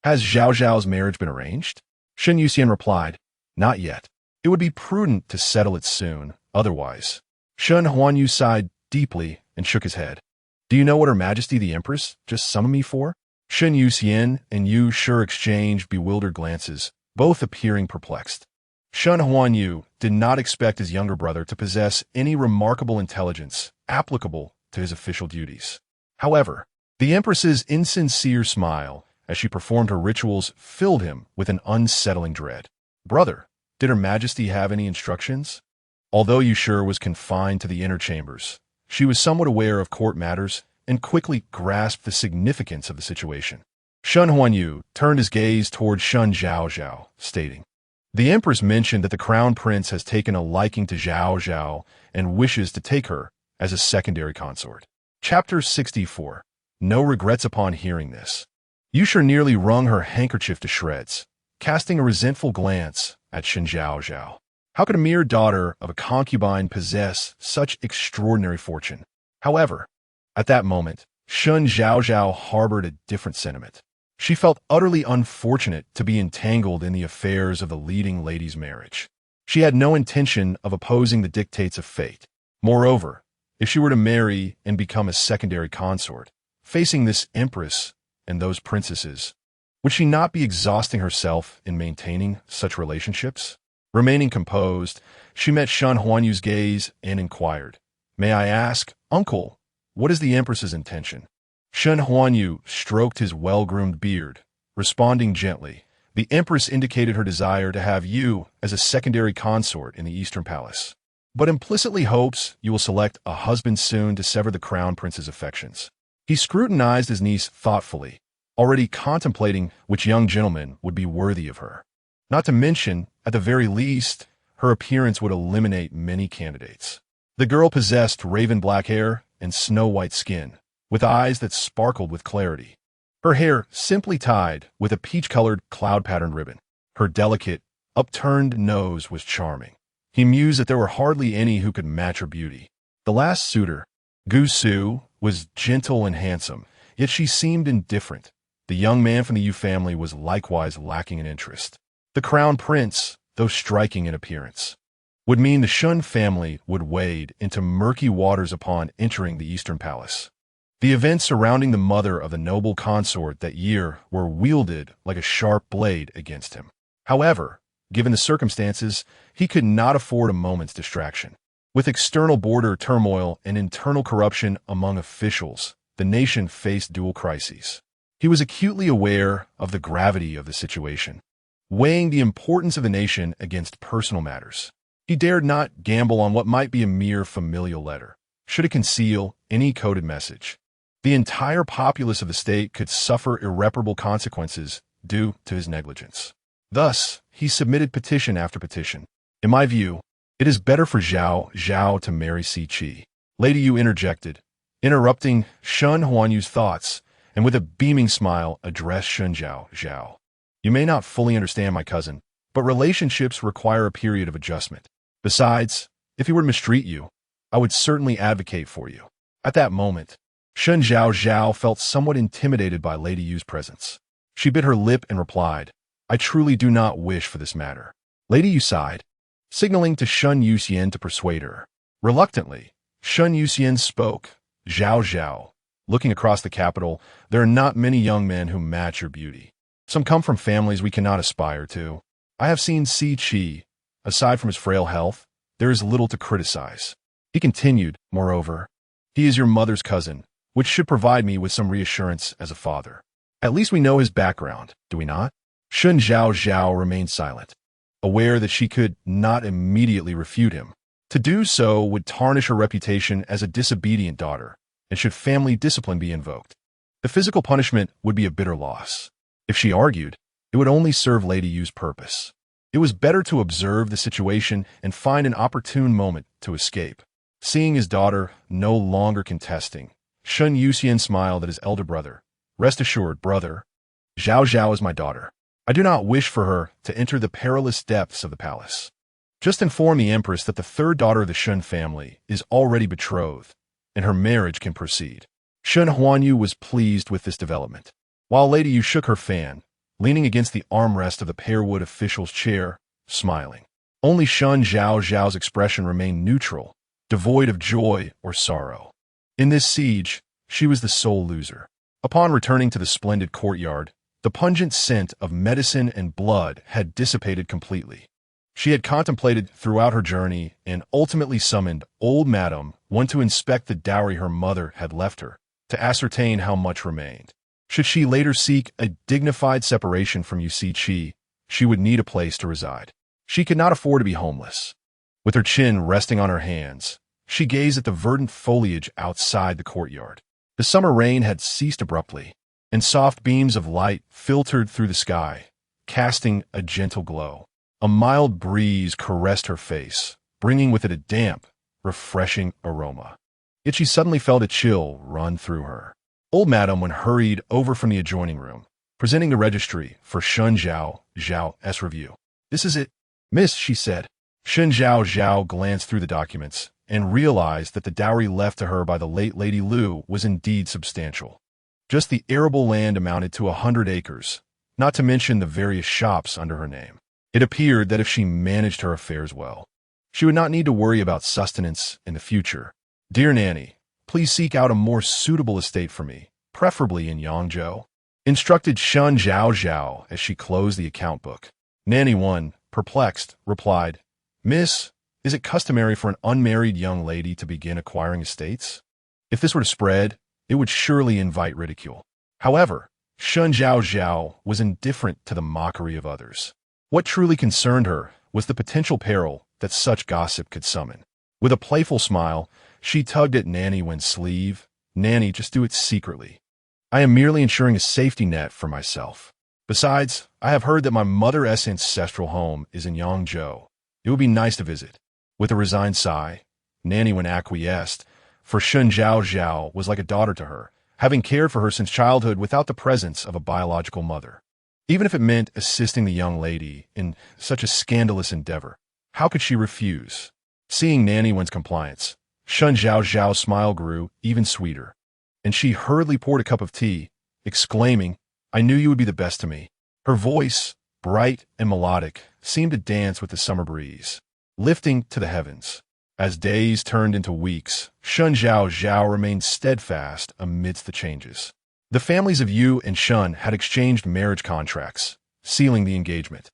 "Has Zhaozhao's marriage been arranged?" Shen Zhaozhao replied, "Not yet. It would be prudent to settle it soon, otherwise. Shen Huanyu sighed deeply and shook his head. Do you know what Her Majesty the Empress just summoned me for? Shen Yuxian and Yu Shi exchanged bewildered glances, both appearing perplexed. Shen Huanyu did not expect his younger brother to possess any remarkable intelligence applicable to his official duties. However, the Empress's insincere smile as she performed her rituals filled him with an unsettling dread. Brother, did Her Majesty have any instructions? Although Yu Shi was confined to the inner chambers, she was somewhat aware of court matters and quickly grasped the significance of the situation. Shen Huanyu turned his gaze toward Shen Zhaozhao, stating, The Empress mentioned that the Crown Prince has taken a liking to Zhaozhao and wishes to take her as a secondary consort. Chapter 64. No regrets upon hearing this. Yu Shi nearly wrung her handkerchief to shreds, casting a resentful glance at Shen Zhaozhao. How could a mere daughter of a concubine possess such extraordinary fortune? However, at that moment, Shen Zhaozhao harbored a different sentiment. She felt utterly unfortunate to be entangled in the affairs of the leading lady's marriage. She had no intention of opposing the dictates of fate. Moreover, if she were to marry and become a secondary consort, facing this empress and those princesses, would she not be exhausting herself in maintaining such relationships? Remaining composed, she met Shen Huanyu's gaze and inquired, May I ask, Uncle, what is the Empress's intention? Shen Huanyu stroked his well-groomed beard, responding gently. The Empress indicated her desire to have you as a secondary consort in the Eastern Palace, but implicitly hopes you will select a husband soon to sever the Crown Prince's affections. He scrutinized his niece thoughtfully, already contemplating which young gentleman would be worthy of her. Not to mention, at the very least, her appearance would eliminate many candidates. The girl possessed raven-black hair and snow-white skin, with eyes that sparkled with clarity. Her hair simply tied with a peach-colored cloud-patterned ribbon. Her delicate, upturned nose was charming. He mused that there were hardly any who could match her beauty. The last suitor, Gu Su, was gentle and handsome, yet she seemed indifferent. The young man from the Yu family was likewise lacking in interest. The Crown Prince, though striking in appearance, would mean the Shen family would wade into murky waters upon entering the Eastern Palace. The events surrounding the mother of the noble consort that year were wielded like a sharp blade against him. However, given the circumstances, he could not afford a moment's distraction. With external border turmoil and internal corruption among officials, the nation faced dual crises. He was acutely aware of the gravity of the situation, weighing the importance of the nation against personal matters. He dared not gamble on what might be a mere familial letter, should it conceal any coded message. The entire populace of the state could suffer irreparable consequences due to his negligence. Thus, he submitted petition after petition. In my view, it is better for Zhao to marry Si Qi. Lady Yu interjected, interrupting Shen Huanyu's thoughts, and with a beaming smile addressed Shen Zhaozhao. You may not fully understand my cousin, but relationships require a period of adjustment. Besides, if he were to mistreat you, I would certainly advocate for you. At that moment, Shen Zhaozhao felt somewhat intimidated by Lady Yu's presence. She bit her lip and replied, I truly do not wish for this matter. Lady Yu sighed, signaling to Shen Yuxian to persuade her. Reluctantly, Shen Yuxian spoke, Zhaozhao, looking across the capital, there are not many young men who match your beauty. Some come from families we cannot aspire to. I have seen Si Qi. Aside from his frail health, there is little to criticize. He continued, moreover, he is your mother's cousin, which should provide me with some reassurance as a father. At least we know his background, do we not? Shen Zhaozhao remained silent, aware that she could not immediately refute him. To do so would tarnish her reputation as a disobedient daughter, and should family discipline be invoked, the physical punishment would be a bitter loss. If she argued, it would only serve Lady Yu's purpose. It was better to observe the situation and find an opportune moment to escape. Seeing his daughter no longer contesting, Shen Yuxian smiled at his elder brother. Rest assured, brother, Zhaozhao is my daughter. I do not wish for her to enter the perilous depths of the palace. Just inform the Empress that the third daughter of the Shen family is already betrothed, and her marriage can proceed. Shen Huanyu was pleased with this development. While Lady Yu shook her fan, leaning against the armrest of the pearwood official's chair, smiling. Only Shen Zhaozhao's expression remained neutral, devoid of joy or sorrow. In this siege, she was the sole loser. Upon returning to the splendid courtyard, the pungent scent of medicine and blood had dissipated completely. She had contemplated throughout her journey and ultimately summoned old Madame One to inspect the dowry her mother had left her, to ascertain how much remained. Should she later seek a dignified separation from Yusi, she would need a place to reside. She could not afford to be homeless. With her chin resting on her hands, she gazed at the verdant foliage outside the courtyard. The summer rain had ceased abruptly, and soft beams of light filtered through the sky, casting a gentle glow. A mild breeze caressed her face, bringing with it a damp, refreshing aroma. Yet she suddenly felt a chill run through her. Old Madame Wen hurried over from the adjoining room, presenting the registry for Shen Zhaozhao's review. "This is it, miss," she said. Shen Zhaozhao glanced through the documents and realized that the dowry left to her by the late Lady Lu was indeed substantial. Just the arable land amounted to 100 acres, not to mention the various shops under her name. It appeared that if she managed her affairs well, she would not need to worry about sustenance in the future. "Dear Nanny, please seek out a more suitable estate for me, preferably in Yangzhou," instructed Shen Zhaozhao as she closed the account book. Nanny One, perplexed, replied, "Miss, is it customary for an unmarried young lady to begin acquiring estates? If this were to spread, it would surely invite ridicule." However, Shen Zhaozhao was indifferent to the mockery of others. What truly concerned her was the potential peril that such gossip could summon. With a playful smile, she tugged at Nanny Wen's sleeve. "Nanny, just do it secretly. I am merely ensuring a safety net for myself. Besides, I have heard that my mother's ancestral home is in Yangzhou. It would be nice to visit." With a resigned sigh, Nanny Wen acquiesced, for Shen Zhaozhao was like a daughter to her, having cared for her since childhood without the presence of a biological mother. Even if it meant assisting the young lady in such a scandalous endeavor, how could she refuse? Seeing Nanny Wen's compliance, Shen Zhaozhao's smile grew even sweeter, and she hurriedly poured a cup of tea, exclaiming, "I knew you would be the best to me." Her voice, bright and melodic, seemed to dance with the summer breeze, lifting to the heavens. As days turned into weeks, Shen Zhaozhao remained steadfast amidst the changes. The families of Yu and Shen had exchanged marriage contracts, sealing the engagement,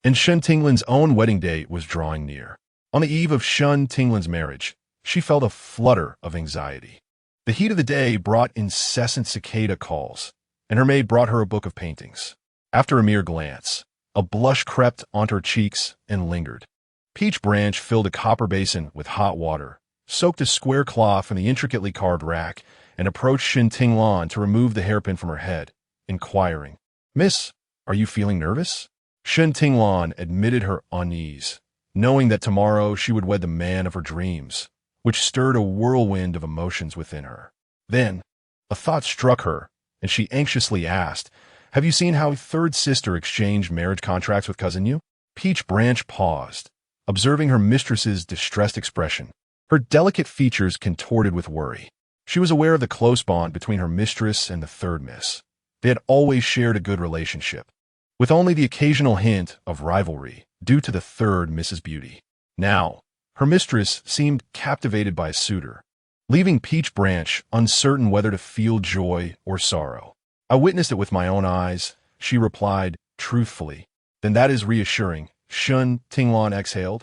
and Shen Tinglin's own wedding date was drawing near. On the eve of Shen Tinglin's marriage, she felt a flutter of anxiety. The heat of the day brought incessant cicada calls, and her maid brought her a book of paintings. After a mere glance, a blush crept onto her cheeks and lingered. Peach Branch filled a copper basin with hot water, soaked a square cloth from the intricately carved rack, and approached Shen Tinglan to remove the hairpin from her head, inquiring, "Miss, are you feeling nervous?" Shen Tinglan admitted her unease, knowing that tomorrow she would wed the man of her dreams, which stirred a whirlwind of emotions within her. Then, a thought struck her, and she anxiously asked, "Have you seen how third sister exchanged marriage contracts with cousin Yu?" Peach Branch paused, observing her mistress's distressed expression, her delicate features contorted with worry. She was aware of the close bond between her mistress and the third miss. They had always shared a good relationship, with only the occasional hint of rivalry due to the third Miss's beauty. Now, her mistress seemed captivated by a suitor, leaving Peach Branch uncertain whether to feel joy or sorrow. "I witnessed it with my own eyes," she replied truthfully. "Then that is reassuring," Shen Tinglan exhaled,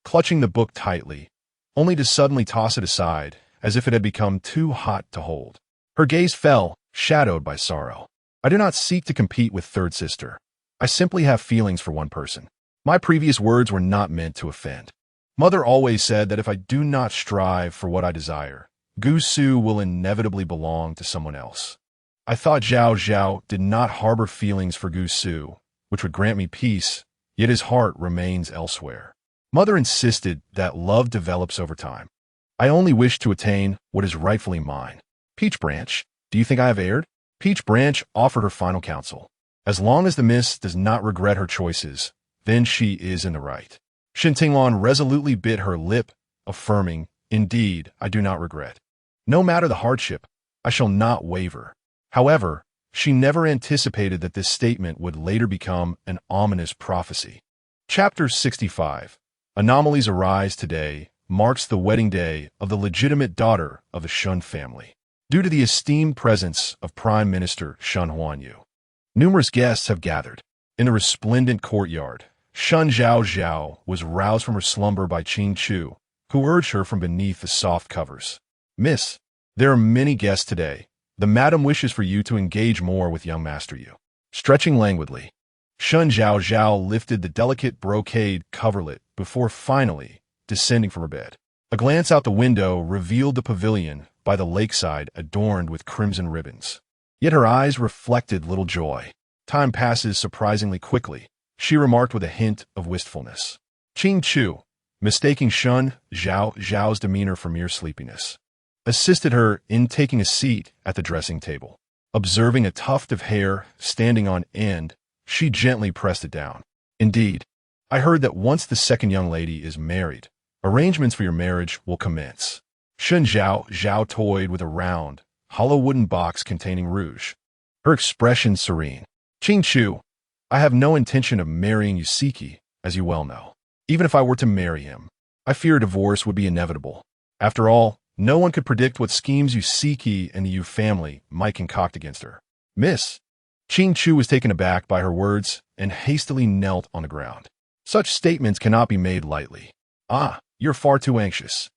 clutching the book tightly, only to suddenly toss it aside, as if it had become too hot to hold. Her gaze fell, shadowed by sorrow. "I do not seek to compete with third sister. I simply have feelings for one person. My previous words were not meant to offend. Mother always said that if I do not strive for what I desire, Gu Su will inevitably belong to someone else. I thought Zhao Zhao did not harbor feelings for Gu Su, which would grant me peace, yet his heart remains elsewhere. Mother insisted that love develops over time. I only wish to attain what is rightfully mine. Peach Branch, do you think I have erred?" Peach Branch offered her final counsel. "As long as the miss does not regret her choices, then she is in the right." Shen Tinglan resolutely bit her lip, affirming, "Indeed, I do not regret. No matter the hardship, I shall not waver." However, she never anticipated that this statement would later become an ominous prophecy. Chapter 65. Anomalies arise today marks the wedding day of the legitimate daughter of the Shen family. Due to the esteemed presence of Prime Minister Shen Zhaozhao, numerous guests have gathered. In the resplendent courtyard, Shen Zhaozhao was roused from her slumber by Qing Chu, who urged her from beneath the soft covers. Miss, there are many guests today. The madam wishes for you to engage more with young Master Yu. Stretching languidly, Shen Zhaozhao lifted the delicate brocade coverlet before finally descending from her bed. A glance out the window revealed the pavilion by the lakeside adorned with crimson ribbons. Yet her eyes reflected little joy. Time passes surprisingly quickly, she remarked with a hint of wistfulness. Qing Chu, mistaking Shen Zhaozhao's demeanor for mere sleepiness, assisted her in taking a seat at the dressing table. Observing a tuft of hair standing on end, she gently pressed it down. Indeed, I heard that once the second young lady is married, arrangements for your marriage will commence. Shen Zhaozhao toyed with a round, hollow wooden box containing rouge, her expression serene. Qing Chu, I have no intention of marrying Yusiki, as you well know. Even if I were to marry him, I fear a divorce would be inevitable. After all, no one could predict what schemes Yusiki and the Yu family might concoct against her. Miss, Qing Chu was taken aback by her words and hastily knelt on the ground. Such statements cannot be made lightly. Ah, you're far too anxious.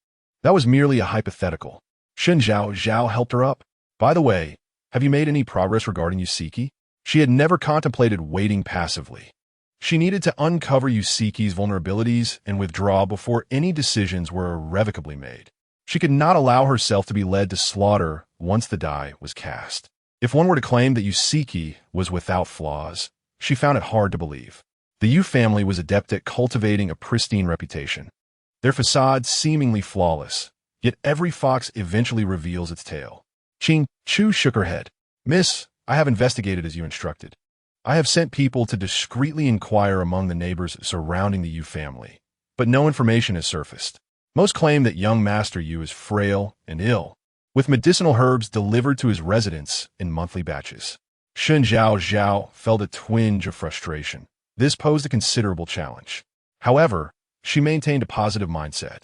That was merely a hypothetical. Shen Zhaozhao helped her up. By the way, have you made any progress regarding Yusiki? She had never contemplated waiting passively. She needed to uncover Yusiki's vulnerabilities and withdraw before any decisions were irrevocably made. She could not allow herself to be led to slaughter once the die was cast. If one were to claim that Yusiki was without flaws, she found it hard to believe. The Yu family was adept at cultivating a pristine reputation, their facade seemingly flawless, yet every fox eventually reveals its tail. Qing Chu shook her head. Miss, I have investigated as you instructed. I have sent people to discreetly inquire among the neighbors surrounding the Yu family, but no information has surfaced. Most claim that young Master Yu is frail and ill, with medicinal herbs delivered to his residence in monthly batches. Shen Zhaozhao felt a twinge of frustration. This posed a considerable challenge. However, she maintained a positive mindset.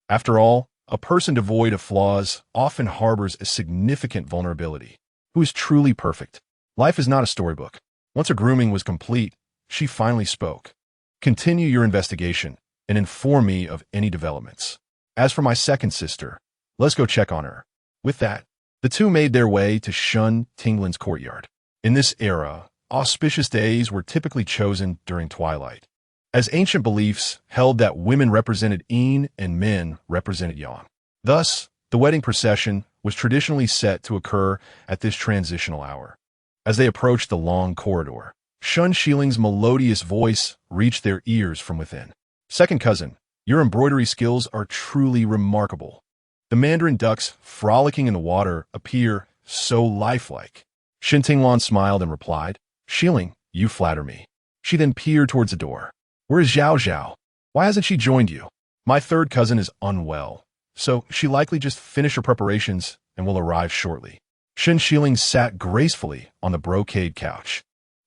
After all, a person devoid of flaws often harbors a significant vulnerability. Who is truly perfect? Life is not a storybook. Once her grooming was complete, she finally spoke. Continue your investigation and inform me of any developments. As for my second sister, let's go check on her. With that, the two made their way to Shun Tinglin's courtyard. In this era, auspicious days were typically chosen during twilight, as ancient beliefs held that women represented yin and men represented yang. Thus, the wedding procession was traditionally set to occur at this transitional hour. As they approached the long corridor, Shun Shiling's melodious voice reached their ears from within. Second cousin, your embroidery skills are truly remarkable. The mandarin ducks frolicking in the water appear so lifelike. Shen Tinglan smiled and replied, Shiling, you flatter me. She then peered towards the door. Where is Zhaozhao? Why hasn't she joined you? My third cousin is unwell, so she likely just finished her preparations and will arrive shortly. Shen Shiling sat gracefully on the brocade couch,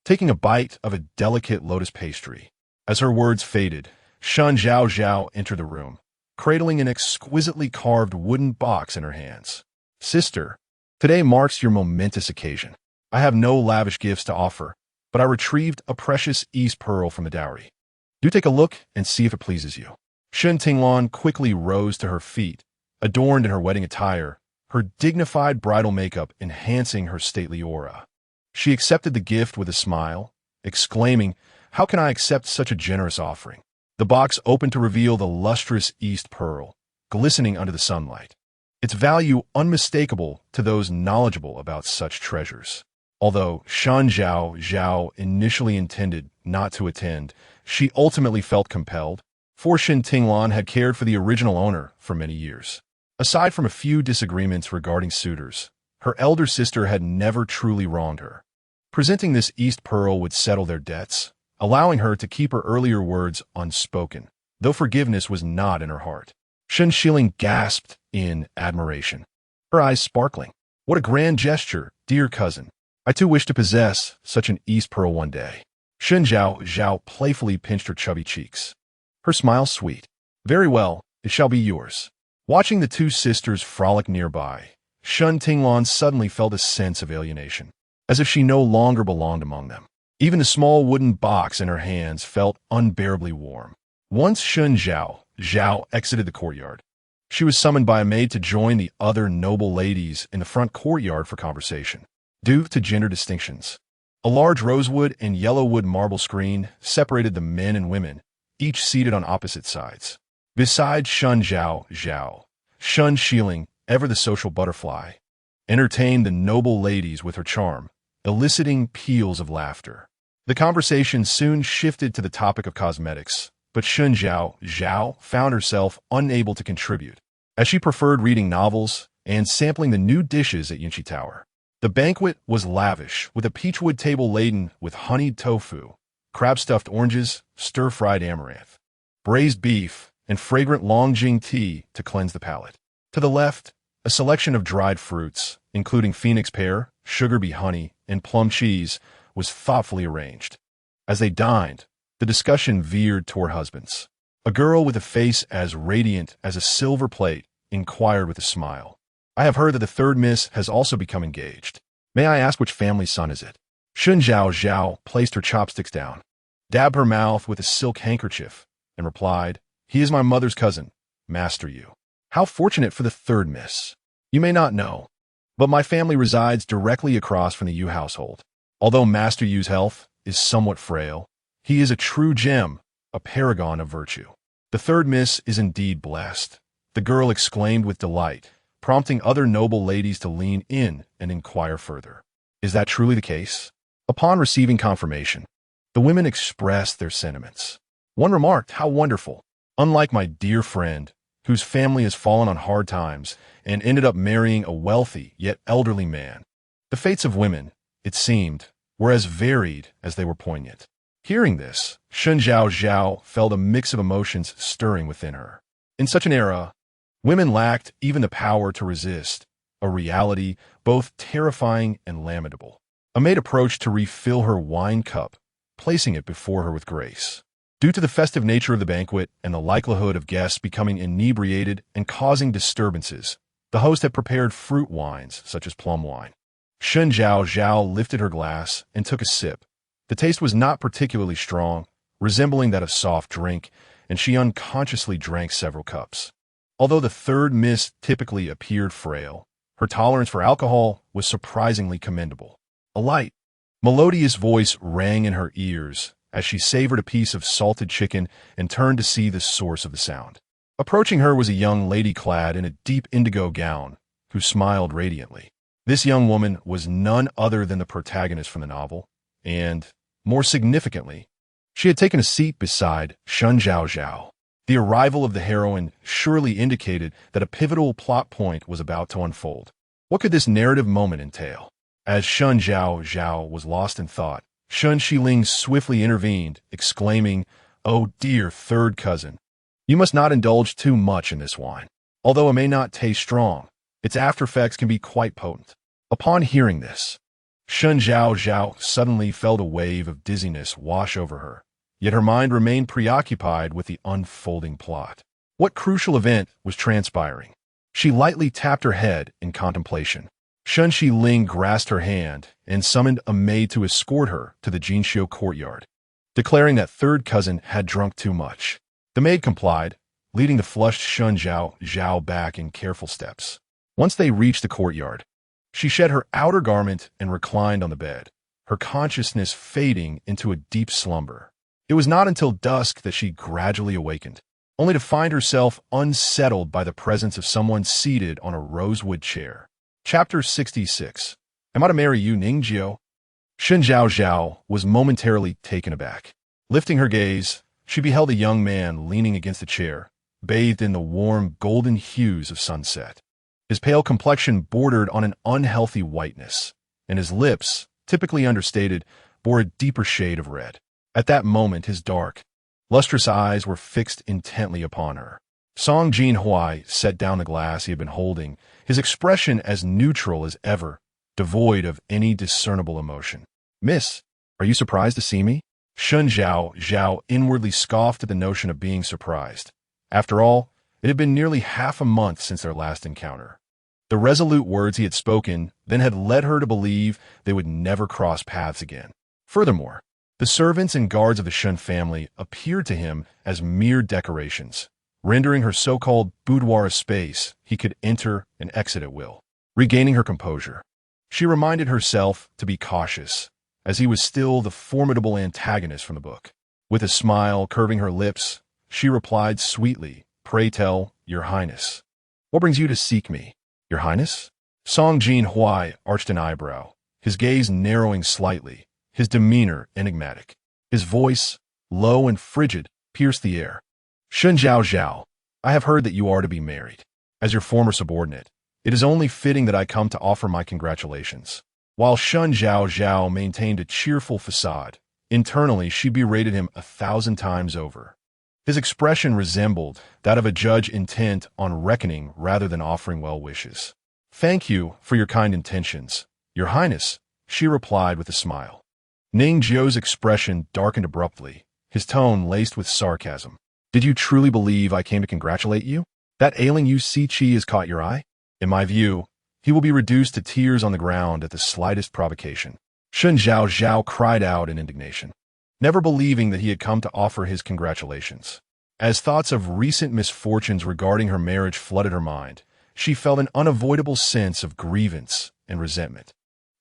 taking a bite of a delicate lotus pastry. As her words faded, Shen Zhaozhao entered the room, cradling an exquisitely carved wooden box in her hands. Sister, today marks your momentous occasion. I have no lavish gifts to offer, but I retrieved a precious East Pearl from the dowry. Do take a look and see if it pleases you. Shen Tinglan quickly rose to her feet, adorned in her wedding attire, her dignified bridal makeup enhancing her stately aura. She accepted the gift with a smile, exclaiming, How can I accept such a generous offering? The box opened to reveal the lustrous East Pearl, glistening under the sunlight, its value unmistakable to those knowledgeable about such treasures. Although Shen Zhaozhao initially intended not to attend, she ultimately felt compelled, for Shen Tinglan had cared for the original owner for many years. Aside from a few disagreements regarding suitors, her elder sister had never truly wronged her. Presenting this East Pearl would settle their debts, allowing her to keep her earlier words unspoken, though forgiveness was not in her heart. Shen Shiling gasped in admiration, her eyes sparkling. What a grand gesture, dear cousin. I too wish to possess such an East Pearl one day. Shen Zhaozhao playfully pinched her chubby cheeks. her smile sweet. Very well, it shall be yours. Watching the two sisters frolic nearby, Shen Tinglan suddenly felt a sense of alienation, as if she no longer belonged among them. Even the small wooden box in her hands felt unbearably warm. Once Shen Zhaozhao exited the courtyard, she was summoned by a maid to join the other noble ladies in the front courtyard for conversation. Due to gender distinctions, a large rosewood and yellowwood marble screen separated the men and women, each seated on opposite sides. Beside Shen Zhaozhao, Shen Shiling, ever the social butterfly, entertained the noble ladies with her charm, eliciting peals of laughter. The conversation soon shifted to the topic of cosmetics, but Shen Zhaozhao found herself unable to contribute, as she preferred reading novels and sampling the new dishes at Yinchi Tower. The banquet was lavish, with a peachwood table laden with honeyed tofu, crab-stuffed oranges, stir-fried amaranth, braised beef, and fragrant Longjing tea to cleanse the palate. To the left, a selection of dried fruits, including phoenix pear, sugar bee honey, and plum cheese, was thoughtfully arranged. As they dined, the discussion veered toward husbands. A girl with a face as radiant as a silver plate inquired with a smile. I have heard that the third miss has also become engaged. May I ask which family's son is it? Shen Zhaozhao placed her chopsticks down, dabbed her mouth with a silk handkerchief, and replied, He is my mother's cousin, Master Yu. How fortunate for the third miss. You may not know, but my family resides directly across from the Yu household. Although Master Yu's health is somewhat frail, he is a true gem, a paragon of virtue. The third miss is indeed blessed, the girl exclaimed with delight, prompting other noble ladies to lean in and inquire further. Is that truly the case? Upon receiving confirmation, the women expressed their sentiments. One remarked, How wonderful! Unlike my dear friend, whose family has fallen on hard times and ended up marrying a wealthy yet elderly man. The fates of women, it seemed, were as varied as they were poignant. Hearing this, Shen Zhaozhao felt a mix of emotions stirring within her. In such an era, women lacked even the power to resist, a reality both terrifying and lamentable. A maid approached to refill her wine cup, placing it before her with grace. Due to the festive nature of the banquet and the likelihood of guests becoming inebriated and causing disturbances, the host had prepared fruit wines such as plum wine. Shen Zhaozhao lifted her glass and took a sip. The taste was not particularly strong, resembling that of soft drink, and she unconsciously drank several cups. Although the third miss typically appeared frail, her tolerance for alcohol was surprisingly commendable. A light, melodious voice rang in her ears as she savored a piece of salted chicken and turned to see the source of the sound. Approaching her was a young lady clad in a deep indigo gown, who smiled radiantly. This young woman was none other than the protagonist from the novel, and, more significantly, she had taken a seat beside Shen Zhaozhao. The arrival of the heroine surely indicated that a pivotal plot point was about to unfold. What could this narrative moment entail? As Shen Zhaozhao was lost in thought, Shen Shiling swiftly intervened, exclaiming, Oh dear third cousin, you must not indulge too much in this wine. Although it may not taste strong, its aftereffects can be quite potent. Upon hearing this, Shen Zhaozhao suddenly felt a wave of dizziness wash over her, yet her mind remained preoccupied with the unfolding plot. What crucial event was transpiring? She lightly tapped her head in contemplation. Shen Shiling grasped her hand and summoned a maid to escort her to the Jinxiu courtyard, declaring that third cousin had drunk too much. The maid complied, leading the flushed Shen Zhaozhao back in careful steps. Once they reached the courtyard, she shed her outer garment and reclined on the bed, her consciousness fading into a deep slumber. It was not until dusk that she gradually awakened, only to find herself unsettled by the presence of someone seated on a rosewood chair. Chapter 66. Am I to marry you, Ningjiu? Shen Zhaozhao was momentarily taken aback. Lifting her gaze, she beheld a young man leaning against a chair, bathed in the warm golden hues of sunset. His pale complexion bordered on an unhealthy whiteness, and his lips, typically understated, bore a deeper shade of red. At that moment, his dark, lustrous eyes were fixed intently upon her. Song Jinhuai set down the glass he had been holding, his expression as neutral as ever, devoid of any discernible emotion. Miss, are you surprised to see me? Shen Zhaozhao inwardly scoffed at the notion of being surprised. After all, it had been nearly half a month since their last encounter. The resolute words he had spoken then had led her to believe they would never cross paths again. Furthermore, the servants and guards of the Shen family appeared to him as mere decorations, rendering her so-called boudoir a space he could enter and exit at will. Regaining her composure, she reminded herself to be cautious, as he was still the formidable antagonist from the book. With a smile curving her lips, she replied sweetly, "Pray tell, Your Highness. What brings you to seek me, Your Highness?" Song Jinhuai arched an eyebrow, his gaze narrowing slightly, his demeanor enigmatic. His voice, low and frigid, pierced the air. "Shen Zhaozhao, I have heard that you are to be married. As your former subordinate, it is only fitting that I come to offer my congratulations." While Shen Zhaozhao maintained a cheerful facade, internally she berated him 1,000 times over. His expression resembled that of a judge intent on reckoning rather than offering well wishes. "Thank you for your kind intentions, Your Highness," she replied with a smile. Ning Jiu's expression darkened abruptly, his tone laced with sarcasm. "Did you truly believe I came to congratulate you? That ailing Yu Si-Chi has caught your eye? In my view, he will be reduced to tears on the ground at the slightest provocation." Shen Zhaozhao cried out in indignation, never believing that he had come to offer his congratulations. As thoughts of recent misfortunes regarding her marriage flooded her mind, she felt an unavoidable sense of grievance and resentment.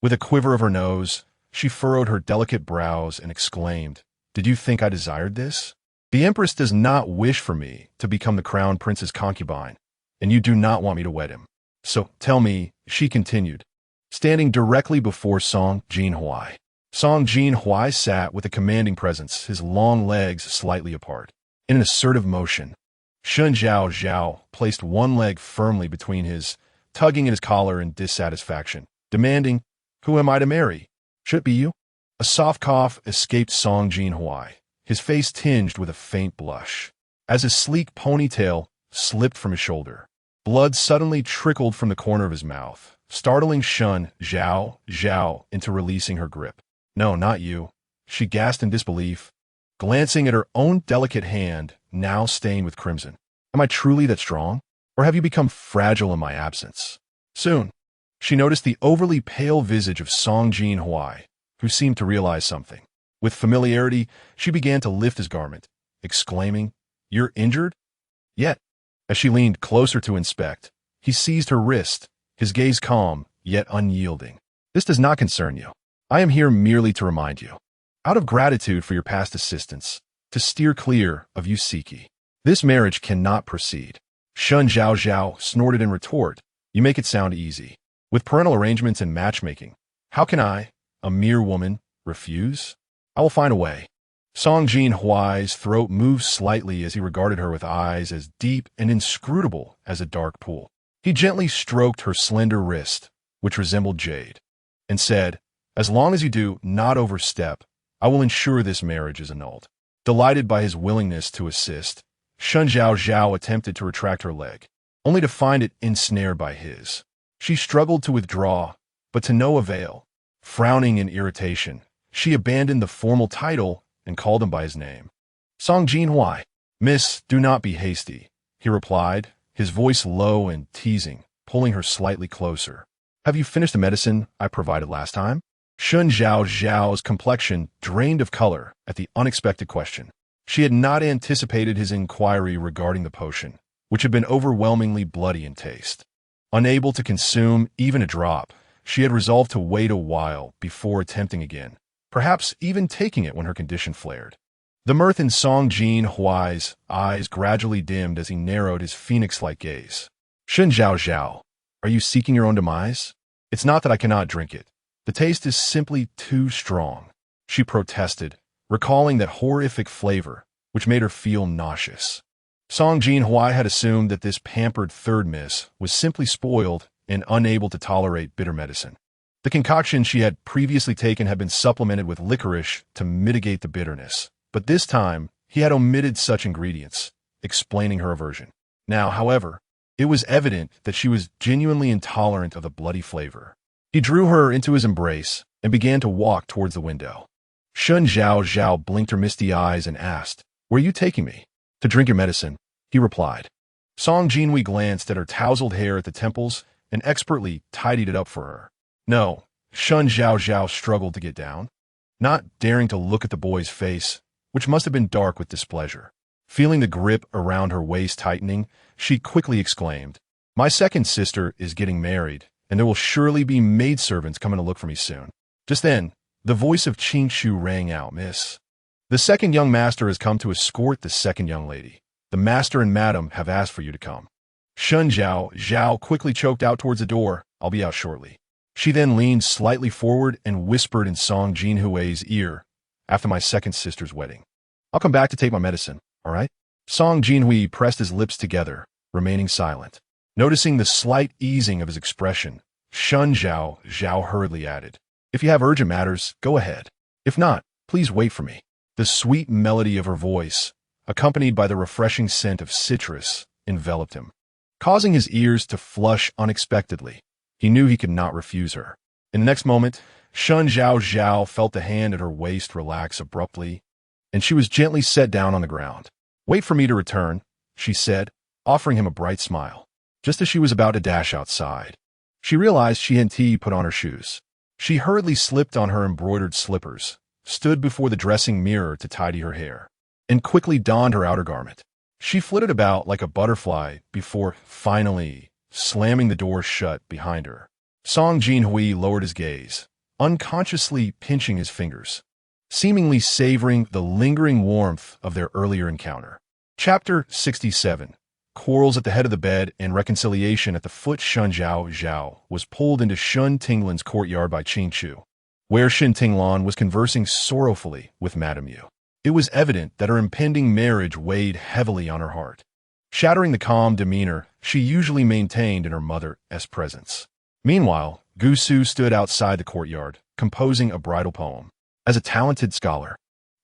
With a quiver of her nose, she furrowed her delicate brows and exclaimed, "Did you think I desired this? The Empress does not wish for me to become the Crown Prince's concubine, and you do not want me to wed him. So tell me," she continued, standing directly before Song Jinhuai. Song Jinhuai sat with a commanding presence, his long legs slightly apart. In an assertive motion, Shen Zhaozhao placed one leg firmly between his, tugging at his collar in dissatisfaction, demanding, "Who am I to marry? Should it be you?" A soft cough escaped Song Jinhuai, his face tinged with a faint blush. As his sleek ponytail slipped from his shoulder, blood suddenly trickled from the corner of his mouth, startling Shen Zhaozhao into releasing her grip. "No, not you," she gasped in disbelief, glancing at her own delicate hand, now stained with crimson. "Am I truly that strong? Or have you become fragile in my absence?" Soon, she noticed the overly pale visage of Song Jinhuai, who seemed to realize something. With familiarity, she began to lift his garment, exclaiming, "You're injured?" Yet, as she leaned closer to inspect, he seized her wrist, his gaze calm, yet unyielding. "This does not concern you. I am here merely to remind you, out of gratitude for your past assistance, to steer clear of Yu Si-Chi. This marriage cannot proceed." Shen Zhaozhao snorted in retort, "You make it sound easy. With parental arrangements and matchmaking, how can I, a mere woman, refuse? I will find a way." Song Jinhuai's throat moved slightly as he regarded her with eyes as deep and inscrutable as a dark pool. He gently stroked her slender wrist, which resembled jade, and said, "As long as you do not overstep, I will ensure this marriage is annulled." Delighted by his willingness to assist, Shen Zhaozhao attempted to retract her leg, only to find it ensnared by his. She struggled to withdraw, but to no avail. Frowning in irritation, she abandoned the formal title and called him by his name. "Song Jinhuai." "Miss, do not be hasty," he replied, his voice low and teasing, pulling her slightly closer. "Have you finished the medicine I provided last time?" Shen Zhaozhao's complexion drained of color at the unexpected question. She had not anticipated his inquiry regarding the potion, which had been overwhelmingly bloody in taste. Unable to consume even a drop, she had resolved to wait a while before attempting again, perhaps even taking it when her condition flared. The mirth in Song Jinhuai's eyes gradually dimmed as he narrowed his phoenix-like gaze. "Shen Zhaozhao, are you seeking your own demise? It's not that I cannot drink it. The taste is simply too strong," she protested, recalling that horrific flavor, which made her feel nauseous. Song Jinhuai had assumed that this pampered third miss was simply spoiled and unable to tolerate bitter medicine. The concoction she had previously taken had been supplemented with licorice to mitigate the bitterness, but this time he had omitted such ingredients, explaining her aversion. Now, however, it was evident that she was genuinely intolerant of the bloody flavor. He drew her into his embrace and began to walk towards the window. Shen Zhaozhao blinked her misty eyes and asked, "Where are you taking me?" "To drink your medicine," he replied. Song Jinhuai glanced at her tousled hair at the temples and expertly tidied it up for her. "No," Shen Zhaozhao struggled to get down, not daring to look at the boy's face, which must have been dark with displeasure. Feeling the grip around her waist tightening, she quickly exclaimed, "My second sister is getting married, and there will surely be maidservants coming to look for me soon." Just then, the voice of Qing Shu rang out, "Miss, the second young master has come to escort the second young lady. The master and madam have asked for you to come." Shen Zhaozhao quickly choked out towards the door, "I'll be out shortly." She then leaned slightly forward and whispered in Song Jinhuai's ear, "After my second sister's wedding, I'll come back to take my medicine, all right?" Song Jinhui pressed his lips together, remaining silent. Noticing the slight easing of his expression, Shen Zhaozhao hurriedly added, "If you have urgent matters, go ahead. If not, please wait for me." The sweet melody of her voice, accompanied by the refreshing scent of citrus, enveloped him, causing his ears to flush unexpectedly. He knew he could not refuse her. In the next moment, Shen Zhaozhao felt the hand at her waist relax abruptly, and she was gently set down on the ground. "Wait for me to return," she said, offering him a bright smile. Just as she was about to dash outside, she realized she hadn't put on her shoes. She hurriedly slipped on her embroidered slippers, stood before the dressing mirror to tidy her hair, and quickly donned her outer garment. She flitted about like a butterfly before, finally, slamming the door shut behind her. Song Jinhui lowered his gaze, unconsciously pinching his fingers, seemingly savoring the lingering warmth of their earlier encounter. Chapter 67. Quarrels at the head of the bed and reconciliation at the foot. Shen Zhaozhao was pulled into Shen Tinglan's courtyard by Qing Shu, where Shen Tinglan was conversing sorrowfully with Madame Yu. It was evident that her impending marriage weighed heavily on her heart, shattering the calm demeanor she usually maintained in her mother's presence. Meanwhile, Gu Su stood outside the courtyard, composing a bridal poem. As a talented scholar,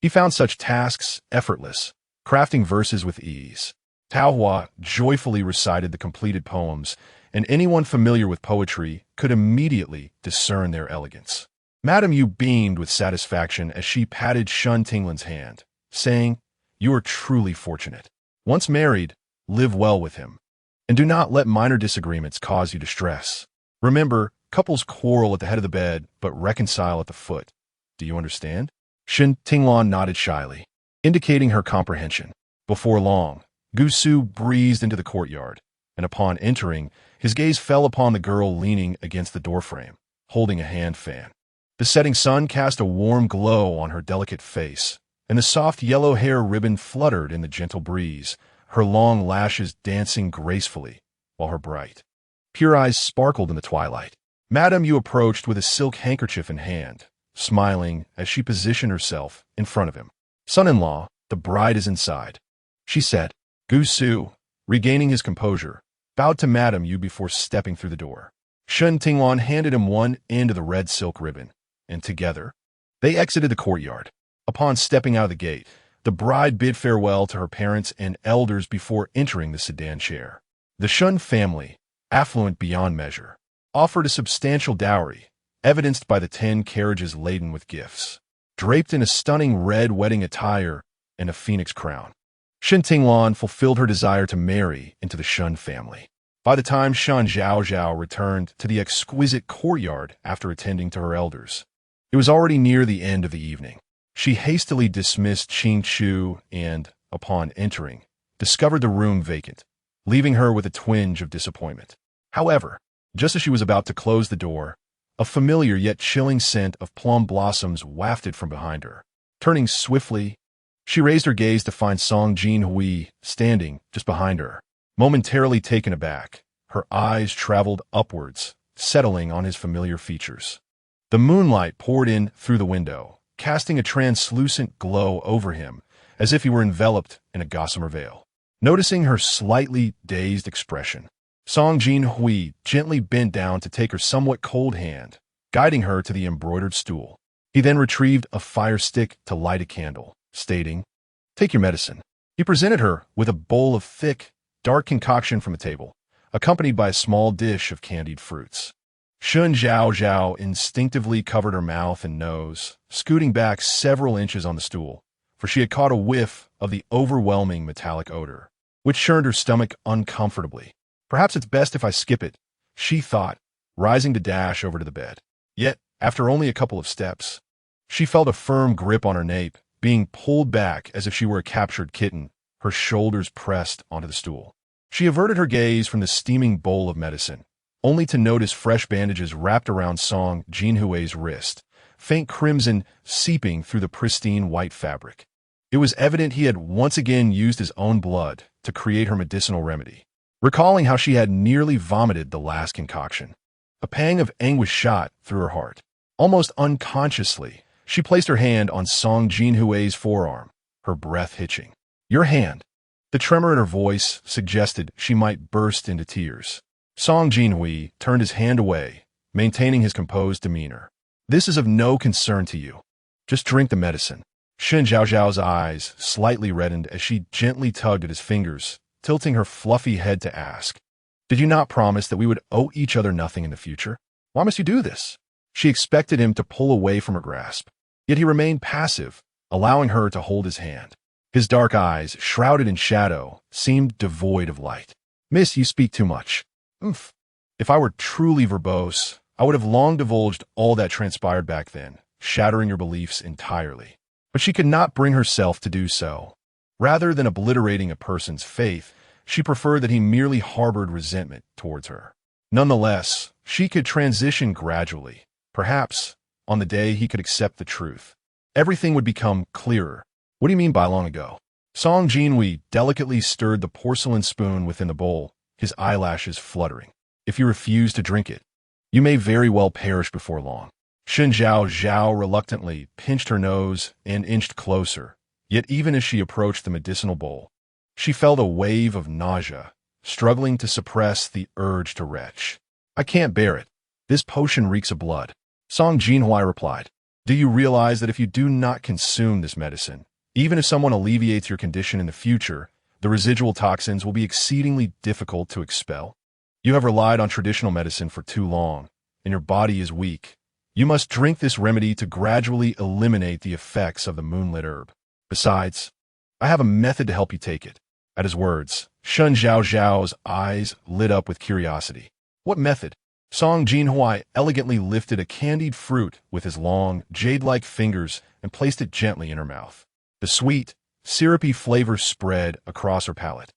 he found such tasks effortless, crafting verses with ease. Tao Hua joyfully recited the completed poems, and anyone familiar with poetry could immediately discern their elegance. Madame Yu beamed with satisfaction as she patted Shen Tinglan's hand, saying, "You are truly fortunate. Once married, live well with him, and do not let minor disagreements cause you distress. Remember, couples quarrel at the head of the bed, but reconcile at the foot. Do you understand?" Shen Tinglan nodded shyly, indicating her comprehension. Before long, Gu Su breezed into the courtyard, and upon entering, his gaze fell upon the girl leaning against the doorframe, holding a hand fan. The setting sun cast a warm glow on her delicate face, and the soft yellow hair ribbon fluttered in the gentle breeze, her long lashes dancing gracefully, while her bright, pure eyes sparkled in the twilight. Madame Yu approached with a silk handkerchief in hand, smiling as she positioned herself in front of him. "Son-in-law, the bride is inside," she said. Gu Su, regaining his composure, bowed to Madame Yu before stepping through the door. Shen Tinglan handed him one end of the red silk ribbon, and together, they exited the courtyard. Upon stepping out of the gate, the bride bid farewell to her parents and elders before entering the sedan chair. The Shen family, affluent beyond measure, offered a substantial dowry, evidenced by the 10 carriages laden with gifts, draped in a stunning red wedding attire and a phoenix crown. Shen Tinglan fulfilled her desire to marry into the Shen family. By the time Shen Zhaozhao returned to the exquisite courtyard after attending to her elders, it was already near the end of the evening. She hastily dismissed Qing Shu and, upon entering, discovered the room vacant, leaving her with a twinge of disappointment. However, just as she was about to close the door, a familiar yet chilling scent of plum blossoms wafted from behind her. Turning swiftly, she raised her gaze to find Song Jinhui standing just behind her. Momentarily taken aback, her eyes traveled upwards, settling on his familiar features. The moonlight poured in through the window, casting a translucent glow over him, as if he were enveloped in a gossamer veil. Noticing her slightly dazed expression, Song Jinhui gently bent down to take her somewhat cold hand, guiding her to the embroidered stool. He then retrieved a fire stick to light a candle, stating, "Take your medicine." He presented her with a bowl of thick, dark concoction from the table, accompanied by a small dish of candied fruits. Shen Zhaozhao instinctively covered her mouth and nose, scooting back several inches on the stool, for she had caught a whiff of the overwhelming metallic odor, which churned her stomach uncomfortably. Perhaps it's best if I skip it, she thought, rising to dash over to the bed. Yet, after only a couple of steps, she felt a firm grip on her nape, being pulled back as if she were a captured kitten, her shoulders pressed onto the stool. She averted her gaze from the steaming bowl of medicine, only to notice fresh bandages wrapped around Song Jinhuai's wrist, faint crimson seeping through the pristine white fabric. It was evident he had once again used his own blood to create her medicinal remedy. Recalling how she had nearly vomited the last concoction, a pang of anguish shot through her heart. Almost unconsciously, she placed her hand on Song Jinhuai's forearm, her breath hitching. "Your hand." The tremor in her voice suggested she might burst into tears. Song Jinhui turned his hand away, maintaining his composed demeanor. "This is of no concern to you. Just drink the medicine." Shen Zhaozhao's eyes slightly reddened as she gently tugged at his fingers, tilting her fluffy head to ask, "Did you not promise that we would owe each other nothing in the future? Why must you do this?" She expected him to pull away from her grasp, yet he remained passive, allowing her to hold his hand. His dark eyes, shrouded in shadow, seemed devoid of light. "Miss, you speak too much." "Oomph. If I were truly verbose, I would have long divulged all that transpired back then, shattering your beliefs entirely." But she could not bring herself to do so. Rather than obliterating a person's faith, she preferred that he merely harbored resentment towards her. Nonetheless, she could transition gradually. Perhaps, on the day he could accept the truth, everything would become clearer. "What do you mean by long ago?" Song Jinhui delicately stirred the porcelain spoon within the bowl, his eyelashes fluttering. "If you refuse to drink it, you may very well perish before long." Shen Zhaozhao reluctantly pinched her nose and inched closer, yet even as she approached the medicinal bowl, she felt a wave of nausea, struggling to suppress the urge to retch. "I can't bear it. This potion reeks of blood." Song Jinhuai replied, "Do you realize that if you do not consume this medicine, even if someone alleviates your condition in the future, the residual toxins will be exceedingly difficult to expel? You have relied on traditional medicine for too long, and your body is weak. You must drink this remedy to gradually eliminate the effects of the moonlit herb. Besides, I have a method to help you take it." At his words, Shen Zhaozhao's eyes lit up with curiosity. "What method?" Song Jinhuai elegantly lifted a candied fruit with his long, jade-like fingers and placed it gently in her mouth. The sweet, syrupy flavor spread across her palate.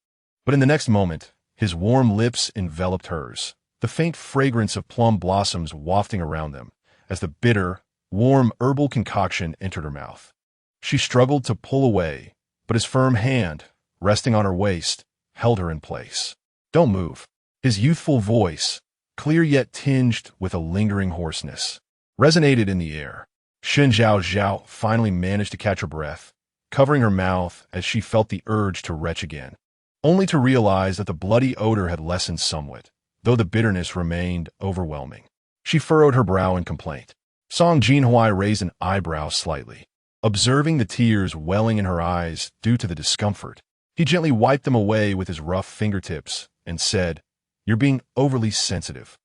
But in the next moment, his warm lips enveloped hers, the faint fragrance of plum blossoms wafting around them, as the bitter, warm herbal concoction entered her mouth. She struggled to pull away, but his firm hand, resting on her waist, held her in place. "Don't move." His youthful voice, clear yet tinged with a lingering hoarseness, resonated in the air. Shen Zhaozhao finally managed to catch her breath, covering her mouth as she felt the urge to retch again, only to realize that the bloody odor had lessened somewhat, though the bitterness remained overwhelming. She furrowed her brow in complaint. Song Jinhuai raised an eyebrow slightly. Observing the tears welling in her eyes due to the discomfort, he gently wiped them away with his rough fingertips and said, "You're being overly sensitive."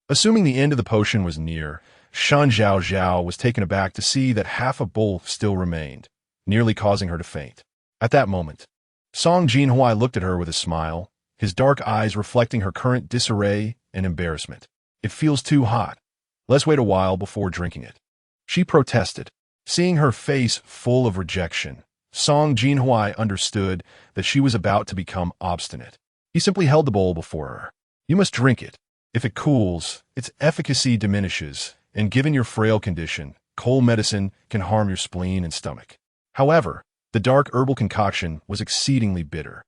Assuming the end of the potion was near, Shen Zhaozhao was taken aback to see that half a bowl still remained, nearly causing her to faint. At that moment, Song Jinhuai looked at her with a smile, his dark eyes reflecting her current disarray and embarrassment. "It feels too hot. Let's wait a while before drinking it." She protested. Seeing her face full of rejection, Song Jinhuai understood that she was about to become obstinate. He simply held the bowl before her. "You must drink it. If it cools, its efficacy diminishes, and given your frail condition, cold medicine can harm your spleen and stomach." However, the dark herbal concoction was exceedingly bitter.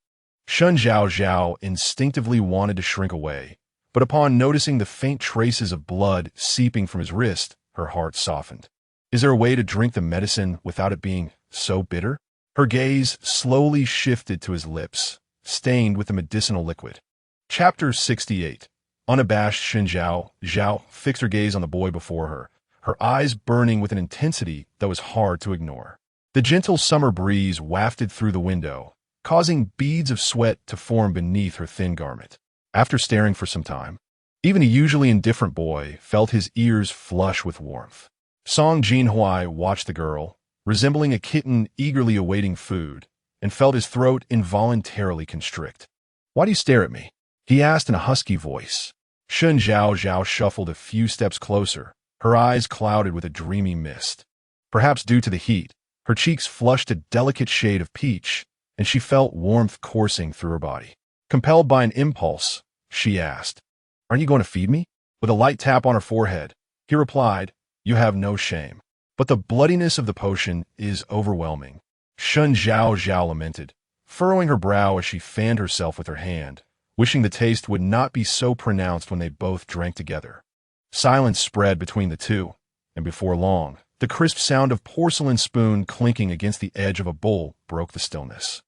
Shen Zhaozhao instinctively wanted to shrink away, but upon noticing the faint traces of blood seeping from his wrist, her heart softened. Is there a way to drink the medicine without it being so bitter? Her gaze slowly shifted to his lips, stained with the medicinal liquid. Chapter 68. Unabashed Shen Zhaozhao fixed her gaze on the boy before her, her eyes burning with an intensity that was hard to ignore. The gentle summer breeze wafted through the window, causing beads of sweat to form beneath her thin garment. After staring for some time, Even a usually indifferent boy felt his ears flush with warmth. Song Jinhuai watched the girl, resembling a kitten eagerly awaiting food, and felt his throat involuntarily constrict. "Why do you stare at me?" he asked in a husky voice. Shen Zhaozhao shuffled a few steps closer, her eyes clouded with a dreamy mist. Perhaps due to the heat, her cheeks flushed a delicate shade of peach, and she felt warmth coursing through her body. Compelled by an impulse, she asked, "Aren't you going to feed me?" With a light tap on her forehead, he replied, "You have no shame. But the bloodiness of the potion is overwhelming." Shen Zhaozhao lamented, furrowing her brow as she fanned herself with her hand, wishing the taste would not be so pronounced when they both drank together. Silence spread between the two, and before long, the crisp sound of porcelain spoon clinking against the edge of a bowl broke the stillness.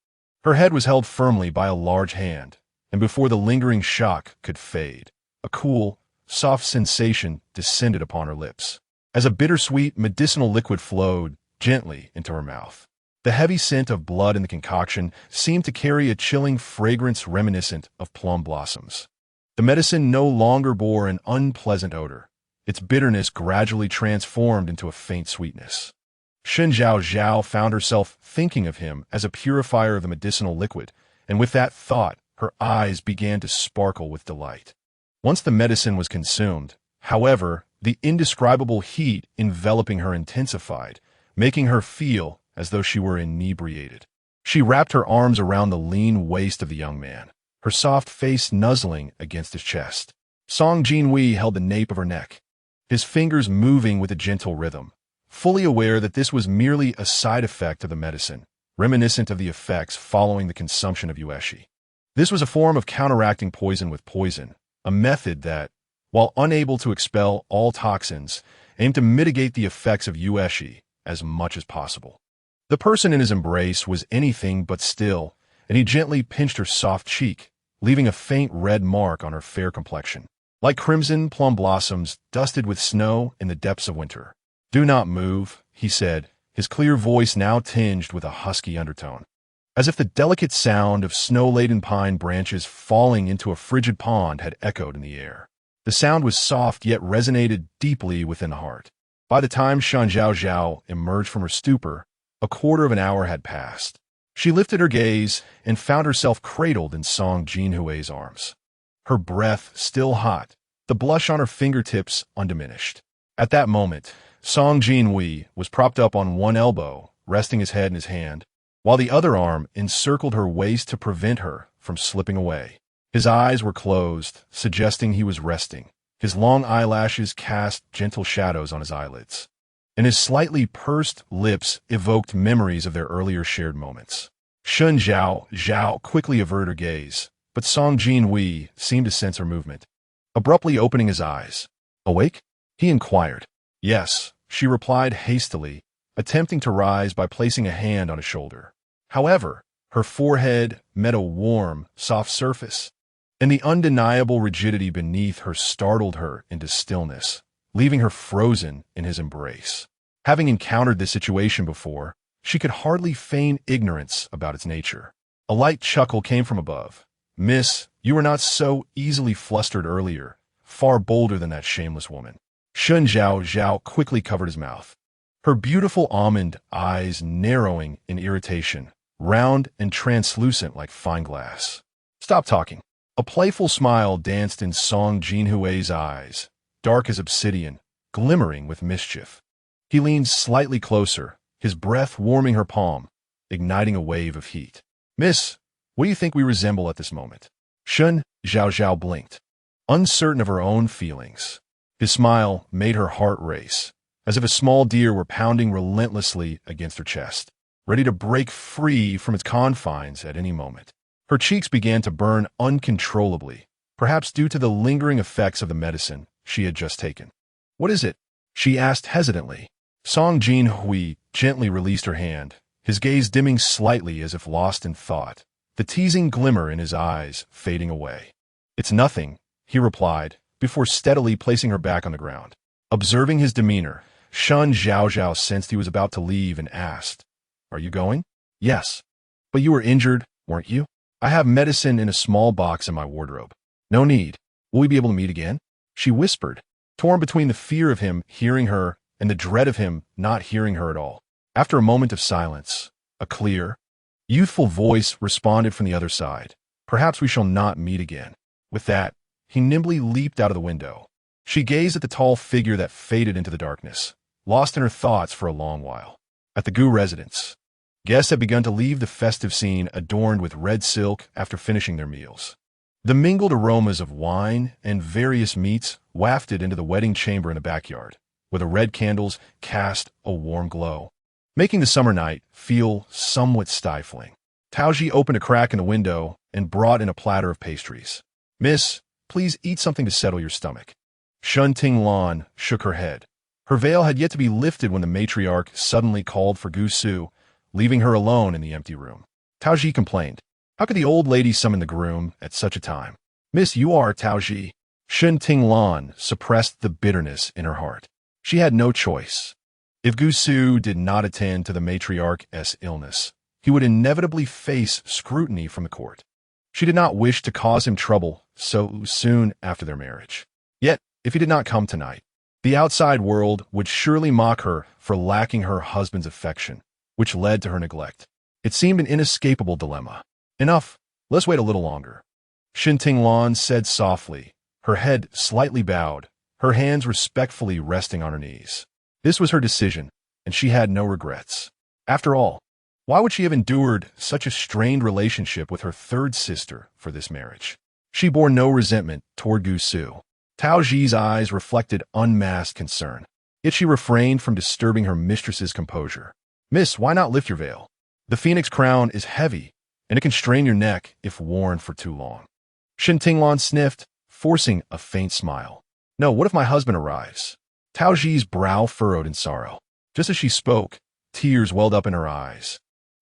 Her head was held firmly by a large hand, and before the lingering shock could fade, a cool, soft sensation descended upon her lips, as a bittersweet medicinal liquid flowed gently into her mouth. The heavy scent of blood in the concoction seemed to carry a chilling fragrance reminiscent of plum blossoms. The medicine no longer bore an unpleasant odor. Its bitterness gradually transformed into a faint sweetness. Shen Zhaozhao found herself thinking of him as a purifier of the medicinal liquid, and with that thought, her eyes began to sparkle with delight. Once the medicine was consumed, however, the indescribable heat enveloping her intensified, making her feel as though she were inebriated. She wrapped her arms around the lean waist of the young man, her soft face nuzzling against his chest. Song Jinhuai held the nape of her neck, his fingers moving with a gentle rhythm, fully aware that this was merely a side effect of the medicine, reminiscent of the effects following the consumption of yueshi. This was a form of counteracting poison with poison, a method that, while unable to expel all toxins, aimed to mitigate the effects of yueshi as much as possible. The person in his embrace was anything but still, and he gently pinched her soft cheek, leaving a faint red mark on her fair complexion, like crimson plum blossoms dusted with snow in the depths of winter. "Do not move," he said, his clear voice now tinged with a husky undertone, as if the delicate sound of snow-laden pine branches falling into a frigid pond had echoed in the air. The sound was soft yet resonated deeply within the heart. By the time Shen Zhaozhao emerged from her stupor, a quarter of an hour had passed. She lifted her gaze and found herself cradled in Song Jinhuai's arms. Her breath still hot, the blush on her fingertips undiminished. At that moment, Song Jinhuai was propped up on one elbow, resting his head in his hand, while the other arm encircled her waist to prevent her from slipping away. His eyes were closed, suggesting he was resting. His long eyelashes cast gentle shadows on his eyelids, and his slightly pursed lips evoked memories of their earlier shared moments. Shen Zhaozhao quickly averted her gaze, but Song Jinhuai seemed to sense her movement. Abruptly opening his eyes, "Awake?" he inquired. "Yes," she replied hastily, attempting to rise by placing a hand on his shoulder. However, her forehead met a warm, soft surface, and the undeniable rigidity beneath her startled her into stillness, leaving her frozen in his embrace. Having encountered this situation before, she could hardly feign ignorance about its nature. A light chuckle came from above. "Miss, you were not so easily flustered earlier, far bolder than that shameless woman." Shen Zhaozhao quickly covered his mouth, her beautiful almond eyes narrowing in irritation, round and translucent like fine glass. "Stop talking." A playful smile danced in Song Jinhuai's eyes, dark as obsidian, glimmering with mischief. He leaned slightly closer, his breath warming her palm, igniting a wave of heat. "Miss, what do you think we resemble at this moment?" Shen Zhaozhao blinked, uncertain of her own feelings. His smile made her heart race, as if a small deer were pounding relentlessly against her chest, ready to break free from its confines at any moment. Her cheeks began to burn uncontrollably, perhaps due to the lingering effects of the medicine she had just taken. "What is it?" she asked hesitantly. Song Jinhuai gently released her hand, his gaze dimming slightly as if lost in thought, the teasing glimmer in his eyes fading away. "It's nothing," he replied, before steadily placing her back on the ground. Observing his demeanor, Shen Zhaozhao sensed he was about to leave and asked, "Are you going?" "Yes." "But you were injured, weren't you?" "I have medicine in a small box in my wardrobe." "No need." Will we be able to meet again? She whispered, torn between the fear of him hearing her and the dread of him not hearing her at all. After a moment of silence, a clear, youthful voice responded from the other side. Perhaps we shall not meet again. With that, he nimbly leaped out of the window. She gazed at the tall figure that faded into the darkness, lost in her thoughts for a long while. At the Gu residence, guests had begun to leave the festive scene adorned with red silk after finishing their meals. The mingled aromas of wine and various meats wafted into the wedding chamber in the backyard, where the red candles cast a warm glow, making the summer night feel somewhat stifling. Taoji opened a crack in the window and brought in a platter of pastries. "Miss, please eat something to settle your stomach." Shen Zhaozhao shook her head. Her veil had yet to be lifted when the matriarch suddenly called for Gu Su, leaving her alone in the empty room. Taoji complained. How could the old lady summon the groom at such a time? "Miss, you are Taoji." Shen Zhaozhao suppressed the bitterness in her heart. She had no choice. If Gu Su did not attend to the matriarch's illness, he would inevitably face scrutiny from the court. She did not wish to cause him trouble so soon after their marriage. Yet, if he did not come tonight, the outside world would surely mock her for lacking her husband's affection, which led to her neglect. It seemed an inescapable dilemma. Enough, let's wait a little longer. Shen Zhaozhao said softly, her head slightly bowed, her hands respectfully resting on her knees. This was her decision, and she had no regrets. After all, why would she have endured such a strained relationship with her third sister for this marriage? She bore no resentment toward Gu Su. Taoji's eyes reflected unmasked concern, yet she refrained from disturbing her mistress's composure. "Miss, why not lift your veil? The phoenix crown is heavy, and it can strain your neck if worn for too long." Shen Zhaozhao sniffed, forcing a faint smile. "No, what if my husband arrives?" Taoji's brow furrowed in sorrow. Just as she spoke, tears welled up in her eyes,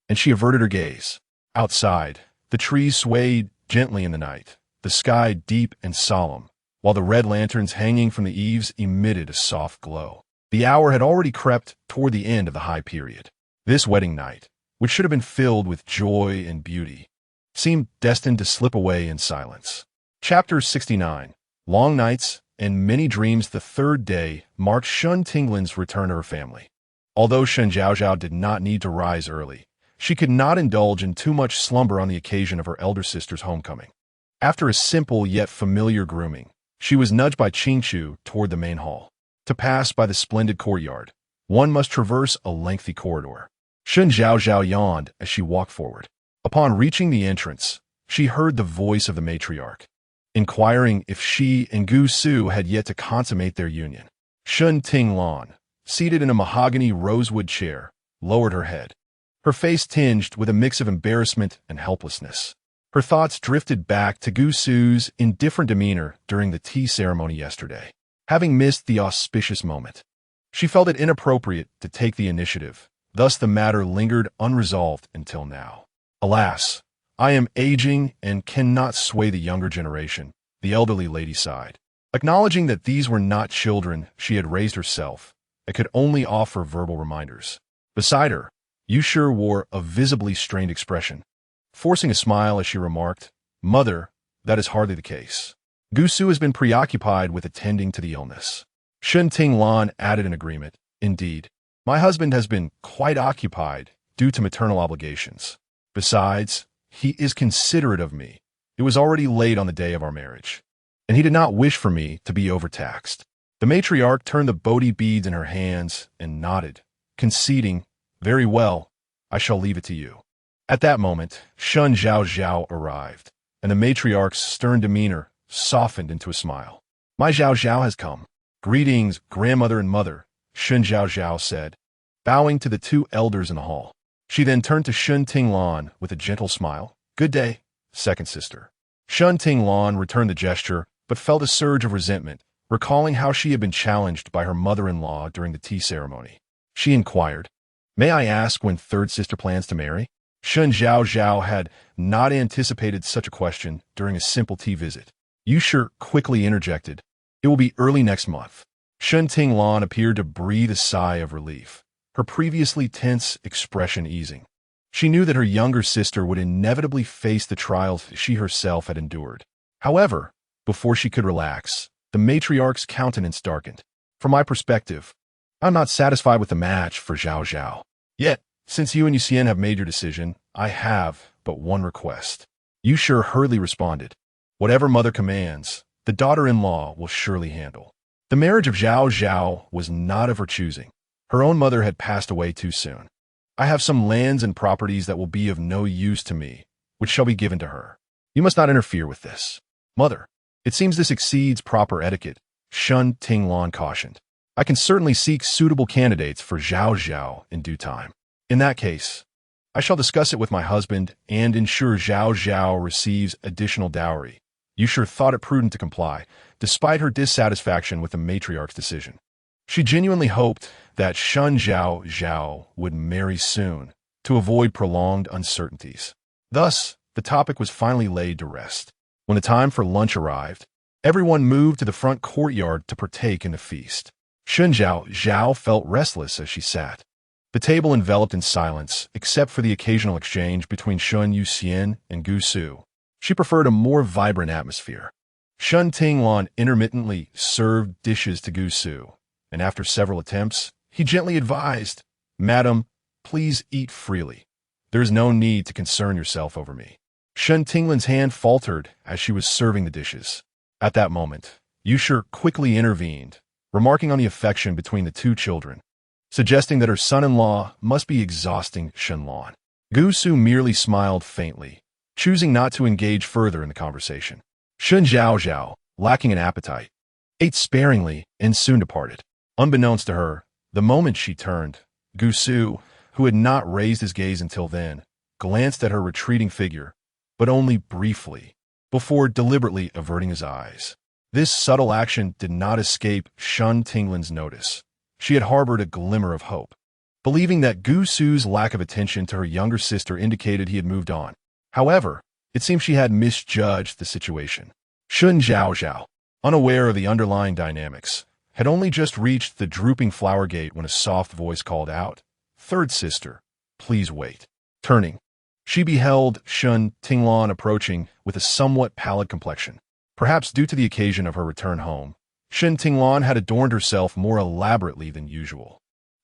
and she averted her gaze. Outside, the trees swayed gently in the night, the sky deep and solemn, while the red lanterns hanging from the eaves emitted a soft glow. The hour had already crept toward the end of the high period. This wedding night, which should have been filled with joy and beauty, seemed destined to slip away in silence. Chapter 69. Long nights and many dreams. The third day marked Shen Tinglin's return to her family. Although Shen Zhaozhao did not need to rise early, she could not indulge in too much slumber on the occasion of her elder sister's homecoming. After a simple yet familiar grooming, she was nudged by Qingchu toward the main hall. To pass by the splendid courtyard, one must traverse a lengthy corridor. Shen Zhaozhao yawned as she walked forward. Upon reaching the entrance, she heard the voice of the matriarch, inquiring if she and Gu Su had yet to consummate their union. Shen Zhaozhao, seated in a mahogany rosewood chair, lowered her head, her face tinged with a mix of embarrassment and helplessness. Her thoughts drifted back to Gu Su's indifferent demeanor during the tea ceremony yesterday. Having missed the auspicious moment, she felt it inappropriate to take the initiative. Thus the matter lingered unresolved until now. "Alas, I am aging and cannot sway the younger generation," the elderly lady sighed. Acknowledging that these were not children she had raised herself, and could only offer verbal reminders. Beside her, Yu Shi wore a visibly strained expression, forcing a smile as she remarked, "Mother, that is hardly the case. Gu Su has been preoccupied with attending to the illness." Shen Zhaozhao added in agreement, "Indeed, my husband has been quite occupied due to maternal obligations. Besides, he is considerate of me. It was already late on the day of our marriage, and he did not wish for me to be overtaxed." The matriarch turned the Bodhi beads in her hands and nodded, conceding, "Very well, I shall leave it to you." At that moment, Shen Zhaozhao arrived, and the matriarch's stern demeanor softened into a smile. "My Zhaozhao has come." "Greetings, grandmother and mother," Shen Zhaozhao said, bowing to the two elders in the hall. She then turned to Shen Zhaozhao with a gentle smile. "Good day, second sister." Shen Zhaozhao returned the gesture, but felt a surge of resentment, recalling how she had been challenged by her mother-in-law during the tea ceremony. She inquired, "May I ask when third sister plans to marry?" Shen Zhaozhao had not anticipated such a question during a simple tea visit. Yu Shi quickly interjected, "It will be early next month." Shen Zhaozhao appeared to breathe a sigh of relief, her previously tense expression easing. She knew that her younger sister would inevitably face the trials she herself had endured. However, Before she could relax, the matriarch's countenance darkened. From my perspective, I'm not satisfied with the match for Zhaozhao. Yet, since you and Yuxian have made your decision, I have but one request. Yushe hurriedly responded. Whatever mother commands, the daughter-in-law will surely handle. The marriage of Zhaozhao was not of her choosing. Her own mother had passed away too soon. I have some lands and properties that will be of no use to me, which shall be given to her. You must not interfere with this. Mother, it seems this exceeds proper etiquette, Shen Zhaozhao cautioned. I can certainly seek suitable candidates for Zhaozhao in due time. In that case, I shall discuss it with my husband and ensure Zhaozhao receives additional dowry. Yushe thought it prudent to comply, despite her dissatisfaction with the matriarch's decision. She genuinely hoped that Shen Zhaozhao would marry soon, to avoid prolonged uncertainties. Thus, the topic was finally laid to rest. When the time for lunch arrived, everyone moved to the front courtyard to partake in the feast. Shen Zhaozhao felt restless as she sat. The table enveloped in silence, except for the occasional exchange between Shen Yuxian and Gu Su. She preferred a more vibrant atmosphere. Shen Zhaozhao intermittently served dishes to Gu Su, and after several attempts, he gently advised, Madam, please eat freely. There is no need to concern yourself over me. Shen Zhaozhao's hand faltered as she was serving the dishes. At that moment, Yushe quickly intervened, remarking on the affection between the two children, suggesting that her son-in-law must be exhausting Shenlong. Gu Su merely smiled faintly, choosing not to engage further in the conversation. Shen Zhaozhao, lacking an appetite, ate sparingly and soon departed. Unbeknownst to her, the moment she turned, Gu Su, who had not raised his gaze until then, glanced at her retreating figure, but only briefly, before deliberately averting his eyes. This subtle action did not escape Shen Zhaozhao's notice. She had harbored a glimmer of hope, believing that Gu Su's lack of attention to her younger sister indicated he had moved on. However, it seemed she had misjudged the situation. Shen Zhaozhao, unaware of the underlying dynamics, had only just reached the drooping flower gate when a soft voice called out, Third sister, please wait. Turning, she beheld Shen Zhaozhao approaching with a somewhat pallid complexion. Perhaps due to the occasion of her return home, Shen Zhaozhao had adorned herself more elaborately than usual.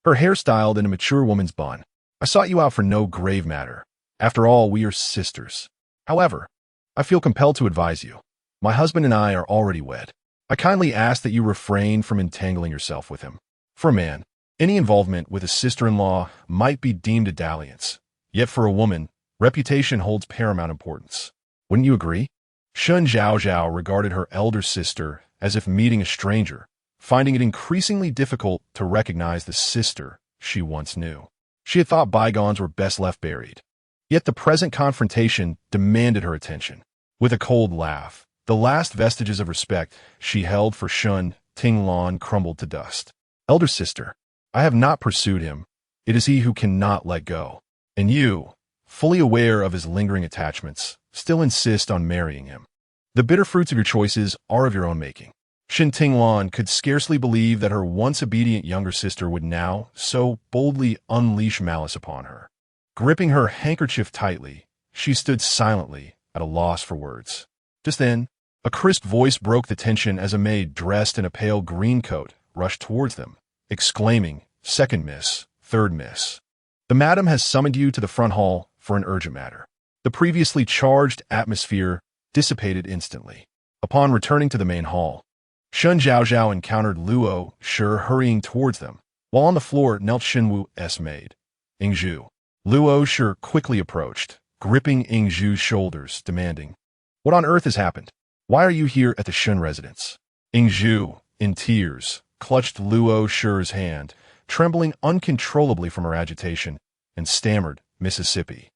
Her hair styled in a mature woman's bun. I sought you out for no grave matter. After all, we are sisters. However, I feel compelled to advise you. My husband and I are already wed. I kindly ask that you refrain from entangling yourself with him. For a man, any involvement with a sister-in-law might be deemed a dalliance. Yet for a woman, reputation holds paramount importance. Wouldn't you agree? Shen Zhaozhao regarded her elder sister as if meeting a stranger, finding it increasingly difficult to recognize the sister she once knew. She had thought bygones were best left buried. Yet the present confrontation demanded her attention. With a cold laugh, the last vestiges of respect she held for Shen Zhaozhao crumbled to dust. Elder sister, I have not pursued him. It is he who cannot let go. And you, fully aware of his lingering attachments, still insist on marrying him. The bitter fruits of your choices are of your own making. Shen Zhaozhao could scarcely believe that her once obedient younger sister would now so boldly unleash malice upon her. Gripping her handkerchief tightly, she stood silently at a loss for words. Just then, a crisp voice broke the tension as a maid dressed in a pale green coat rushed towards them, exclaiming, Second miss, third miss. The madam has summoned you to the front hall for an urgent matter. The previously charged atmosphere dissipated instantly. Upon returning to the main hall, Shen Zhaozhao encountered Luo Shi hurrying towards them, while on the floor knelt Xinwu's maid, Yingzhu. Luo Shi quickly approached, gripping Yingzhu's shoulders, demanding, What on earth has happened? Why are you here at the Shen residence? Yingzhu, in tears, clutched Luo Shi's hand, trembling uncontrollably from her agitation, and stammered, Mississippi.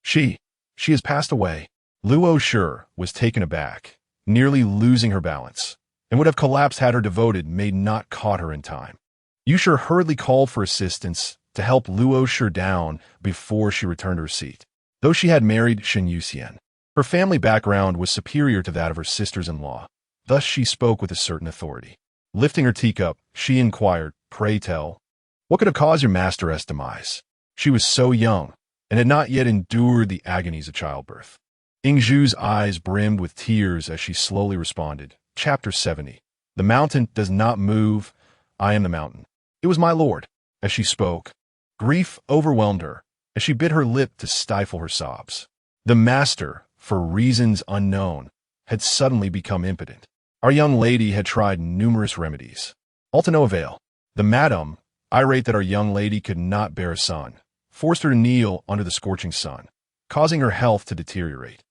She has passed away. Luo Shi was taken aback, nearly losing her balance, and would have collapsed had her devoted maid not caught her in time. Yushe hurriedly called for assistance to help Luo Shi down before she returned to her seat. Though she had married Shen Yuxian, her family background was superior to that of her sisters-in-law. Thus she spoke with a certain authority. Lifting her teacup, she inquired, Pray tell, what could have caused your masteress' demise? She was so young, and had not yet endured the agonies of childbirth. Ingzhu's eyes brimmed with tears as she slowly responded. Chapter 70. The mountain does not move. I am the mountain. It was my lord. As she spoke, grief overwhelmed her, as she bit her lip to stifle her sobs. The master, for reasons unknown, had suddenly become impotent. Our young lady had tried numerous remedies. All to no avail. The madam, irate that our young lady could not bear a son, forced her to kneel under the scorching sun, causing her health to deteriorate.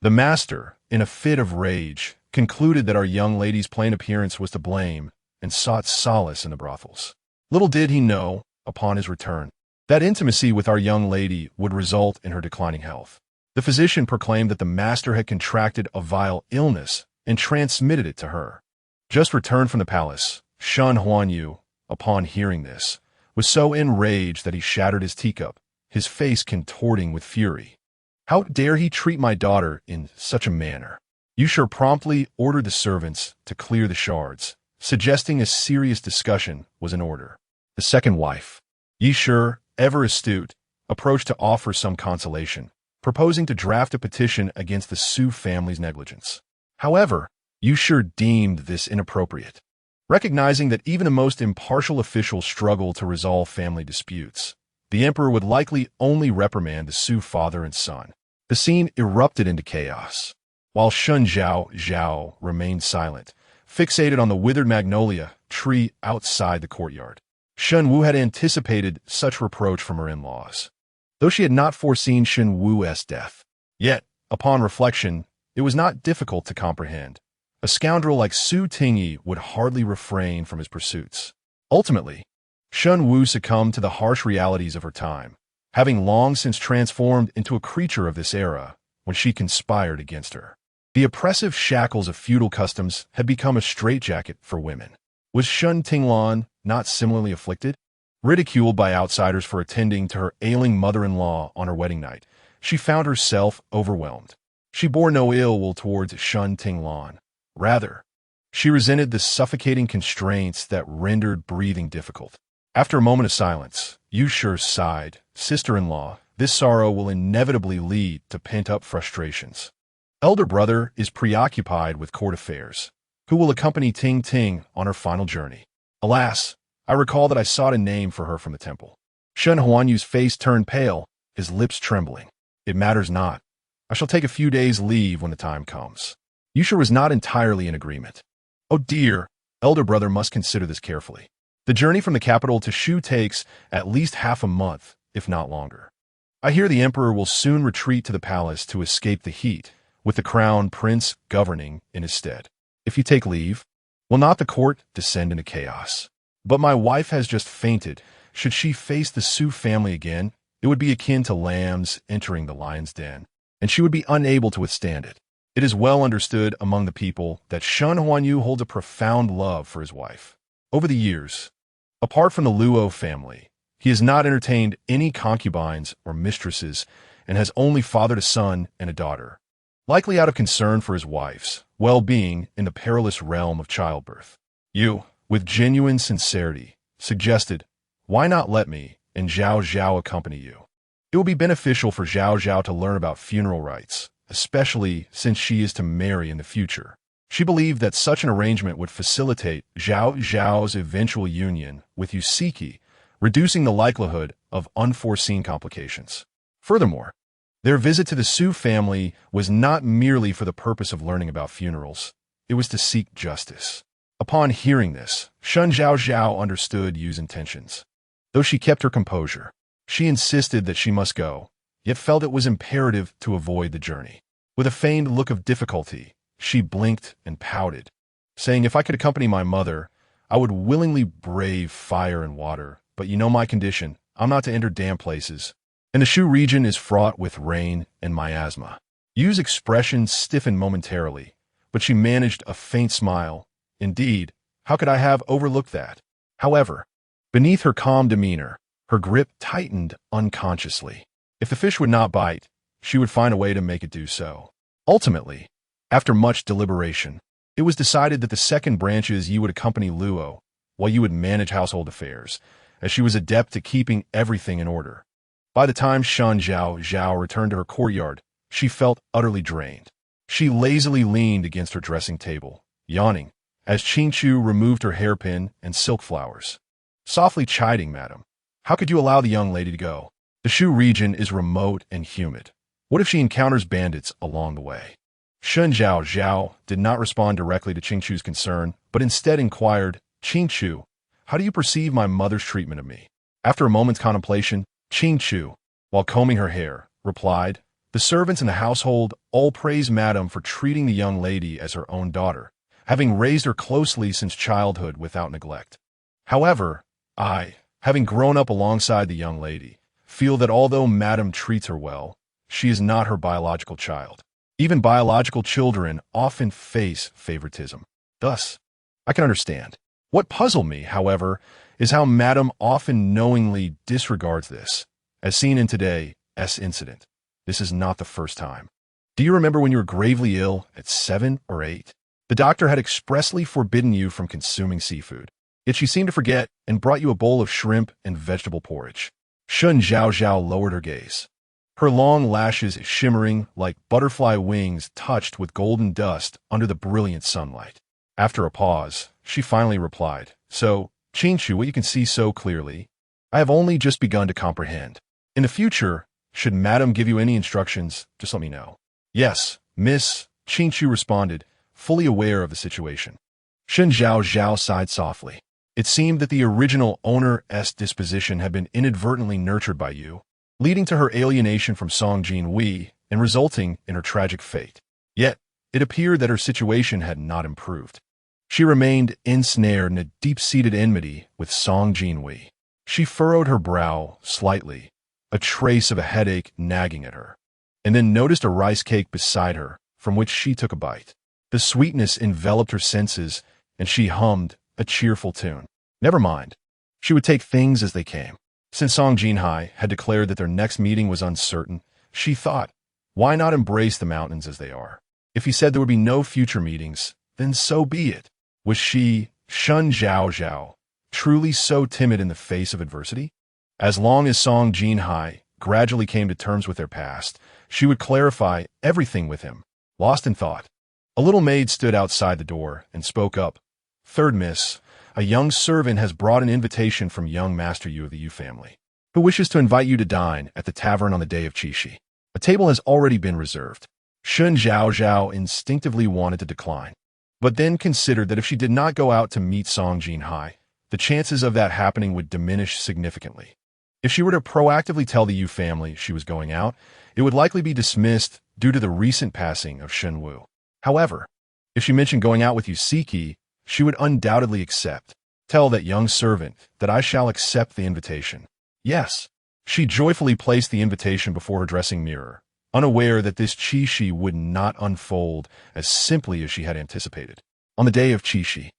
The master, in a fit of rage, concluded that our young lady's plain appearance was to blame and sought solace in the brothels. Little did he know, upon his return, that intimacy with our young lady would result in her declining health. The physician proclaimed that the master had contracted a vile illness and transmitted it to her. Just returned from the palace, Shen Zhaozhao, upon hearing this, was so enraged that he shattered his teacup, his face contorting with fury. How dare he treat my daughter in such a manner? Yusher promptly ordered the servants to clear the shards, suggesting a serious discussion was in order. The second wife, Yusher, ever astute, approached to offer some consolation, proposing to draft a petition against the Su family's negligence. However, Yusher deemed this inappropriate. Recognizing that even the most impartial officials struggle to resolve family disputes, the emperor would likely only reprimand the Su father and son. The scene erupted into chaos. While Shen Zhaozhao remained silent, fixated on the withered magnolia tree outside the courtyard. Shen Wu had anticipated such reproach from her in-laws, though she had not foreseen Shen Wu's death. Yet, upon reflection, it was not difficult to comprehend. A scoundrel like Su Tingyi would hardly refrain from his pursuits. Ultimately, Shen Wu succumbed to the harsh realities of her time, having long since transformed into a creature of this era when she conspired against her. The oppressive shackles of feudal customs had become a straitjacket for women. Was Shen Tinglan not similarly afflicted? Ridiculed by outsiders for attending to her ailing mother-in-law on her wedding night, she found herself overwhelmed. She bore no ill will towards Shen Tinglan. Rather, she resented the suffocating constraints that rendered breathing difficult. After a moment of silence, Yusher sighed, "Sister-in-law, this sorrow will inevitably lead to pent-up frustrations. Elder brother is preoccupied with court affairs, who will accompany Ting Ting on her final journey. Alas, I recall that I sought a name for her from the temple." Shen Huanyu's face turned pale, his lips trembling. "It matters not. I shall take a few days' leave when the time comes." Yusher was not entirely in agreement. "Oh dear, elder brother must consider this carefully. The journey from the capital to Shu takes at least half a month, if not longer. I hear the emperor will soon retreat to the palace to escape the heat, with the crown prince governing in his stead. If you take leave, will not the court descend into chaos? But my wife has just fainted. Should she face the Su family again, it would be akin to lambs entering the lion's den, and she would be unable to withstand it. It is well understood among the people that Shen Huanyu holds a profound love for his wife. Over the years, apart from the Luo family, he has not entertained any concubines or mistresses and has only fathered a son and a daughter, likely out of concern for his wife's well-being in the perilous realm of childbirth. You, with genuine sincerity, suggested, "Why not let me and Zhaozhao accompany you? It will be beneficial for Zhaozhao to learn about funeral rites, especially since she is to marry in the future." She believed that such an arrangement would facilitate Zhaozhao's eventual union with Yusiki, reducing the likelihood of unforeseen complications. Furthermore, their visit to the Su family was not merely for the purpose of learning about funerals. It was to seek justice. Upon hearing this, Shen Zhaozhao understood Yu's intentions. Though she kept her composure, she insisted that she must go, yet felt it was imperative to avoid the journey. With a feigned look of difficulty, she blinked and pouted, saying, "If I could accompany my mother, I would willingly brave fire and water, but you know my condition. I'm not to enter damp places, and the Shu region is fraught with rain and miasma." Yu's expression stiffened momentarily, but she managed a faint smile. "Indeed, how could I have overlooked that?" However, beneath her calm demeanor, her grip tightened unconsciously. If the fish would not bite, she would find a way to make it do so. Ultimately, after much deliberation, it was decided that the second branches Yu would accompany Luo, while Yu would manage household affairs, as she was adept at keeping everything in order. By the time Shen Zhaozhao returned to her courtyard, she felt utterly drained. She lazily leaned against her dressing table, yawning, as Qingqiu removed her hairpin and silk flowers. Softly chiding, "Madam, how could you allow the young lady to go? The Shu region is remote and humid. What if she encounters bandits along the way?" Shen Zhaozhao did not respond directly to Qingqiu's concern, but instead inquired, "Qingqiu, how do you perceive my mother's treatment of me?" After a moment's contemplation, Qingqiu, while combing her hair, replied, "The servants in the household all praise Madam for treating the young lady as her own daughter, having raised her closely since childhood without neglect. However, I, having grown up alongside the young lady, feel that although Madam treats her well, she is not her biological child. Even biological children often face favoritism. Thus, I can understand. What puzzled me, however, is how Madam often knowingly disregards this, as seen in today's incident. This is not the first time. Do you remember when you were gravely ill at 7 or 8? The doctor had expressly forbidden you from consuming seafood. Yet she seemed to forget and brought you a bowl of shrimp and vegetable porridge." Shen Zhaozhao lowered her gaze, her long lashes shimmering like butterfly wings touched with golden dust under the brilliant sunlight. After a pause, she finally replied, "So, Qingqiu, what you can see so clearly, I have only just begun to comprehend. In the future, should Madam give you any instructions, just let me know." "Yes, Miss," Qingqiu responded, fully aware of the situation. Shen Zhaozhao sighed softly. It seemed that the original owner's disposition had been inadvertently nurtured by you, leading to her alienation from Song Jinhuai and resulting in her tragic fate. Yet, it appeared that her situation had not improved. She remained ensnared in a deep-seated enmity with Song Jinhuai. She furrowed her brow slightly, a trace of a headache nagging at her, and then noticed a rice cake beside her, from which she took a bite. The sweetness enveloped her senses, and she hummed a cheerful tune. Never mind. She would take things as they came. Since Song Jinhuai had declared that their next meeting was uncertain, she thought, why not embrace the mountains as they are? If he said there would be no future meetings, then so be it. Was she, Shen Zhaozhao, truly so timid in the face of adversity? As long as Song Jinhuai gradually came to terms with their past, she would clarify everything with him. Lost in thought, a little maid stood outside the door and spoke up. "Third Miss, a young servant has brought an invitation from young Master Yu of the Yu family, who wishes to invite you to dine at the tavern on the day of Qixi. A table has already been reserved." Shen Zhaozhao instinctively wanted to decline, but then considered that if she did not go out to meet Song Jinhuai, the chances of that happening would diminish significantly. If she were to proactively tell the Yu family she was going out, it would likely be dismissed due to the recent passing of Shen Wu. However, if she mentioned going out with Yusiki, she would undoubtedly accept. "Tell that young servant that I shall accept the invitation." Yes. She joyfully placed the invitation before her dressing mirror, unaware that this Qixi would not unfold as simply as she had anticipated. On the day of Qixi,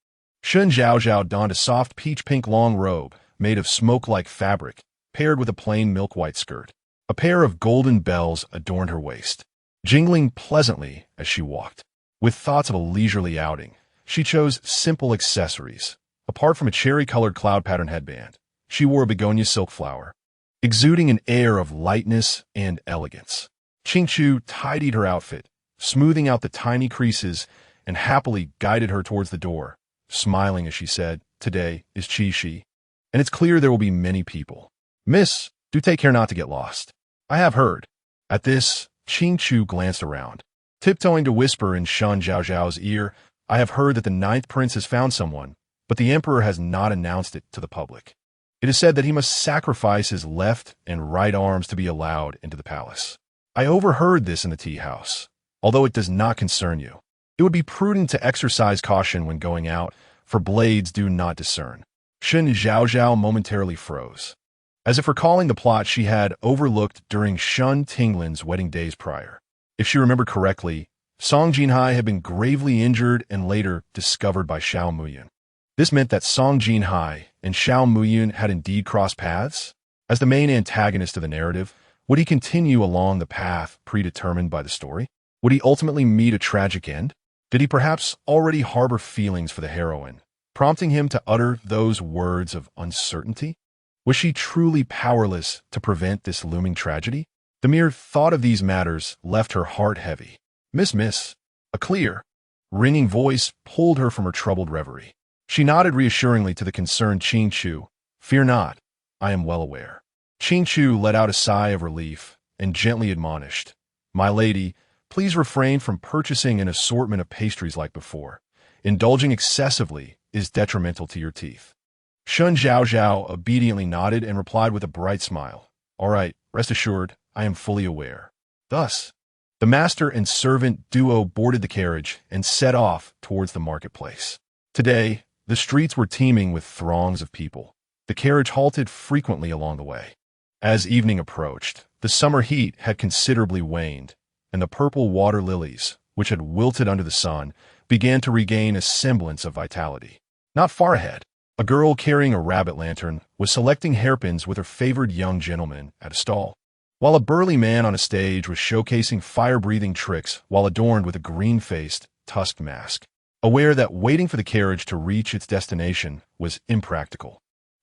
Shen Zhaozhao donned a soft peach-pink long robe made of smoke-like fabric, paired with a plain milk-white skirt. A pair of golden bells adorned her waist, jingling pleasantly as she walked. With thoughts of a leisurely outing, she chose simple accessories. Apart from a cherry-colored cloud pattern headband, she wore a begonia silk flower, exuding an air of lightness and elegance. Qingqiu tidied her outfit, smoothing out the tiny creases, and happily guided her towards the door, smiling as she said, "Today is Qixi, and it's clear there will be many people. Miss, do take care not to get lost. I have heard." At this, Qingqiu glanced around, tiptoeing to whisper in Shen Zhaozhao's ear, "I have heard that the 9th prince has found someone, but the emperor has not announced it to the public. It is said that he must sacrifice his left and right arms to be allowed into the palace. I overheard this in the tea house. Although it does not concern you, it would be prudent to exercise caution when going out, for blades do not discern." Shen Zhaozhao momentarily froze, as if recalling the plot she had overlooked during Shun Tinglin's wedding days prior. If she remembered correctly, Song Jinhuai had been gravely injured and later discovered by Xiao Muyun. This meant that Song Jinhuai and Xiao Muyun had indeed crossed paths. As the main antagonist of the narrative, would he continue along the path predetermined by the story? Would he ultimately meet a tragic end? Did he perhaps already harbor feelings for the heroine, prompting him to utter those words of uncertainty? Was she truly powerless to prevent this looming tragedy? The mere thought of these matters left her heart heavy. Miss, a clear, ringing voice pulled her from her troubled reverie. She nodded reassuringly to the concerned Qing Chu. Fear not, I am well aware. Qing Chu let out a sigh of relief and gently admonished, My lady, please refrain from purchasing an assortment of pastries like before. Indulging excessively is detrimental to your teeth. Shen Zhaozhao obediently nodded and replied with a bright smile. All right, rest assured, I am fully aware. Thus, the master and servant duo boarded the carriage and set off towards the marketplace. Today, the streets were teeming with throngs of people. The carriage halted frequently along the way. As evening approached, the summer heat had considerably waned, and the purple water lilies, which had wilted under the sun, began to regain a semblance of vitality. Not far ahead, a girl carrying a rabbit lantern was selecting hairpins with her favored young gentleman at a stall, while a burly man on a stage was showcasing fire-breathing tricks while adorned with a green-faced, tusked mask, aware that waiting for the carriage to reach its destination was impractical.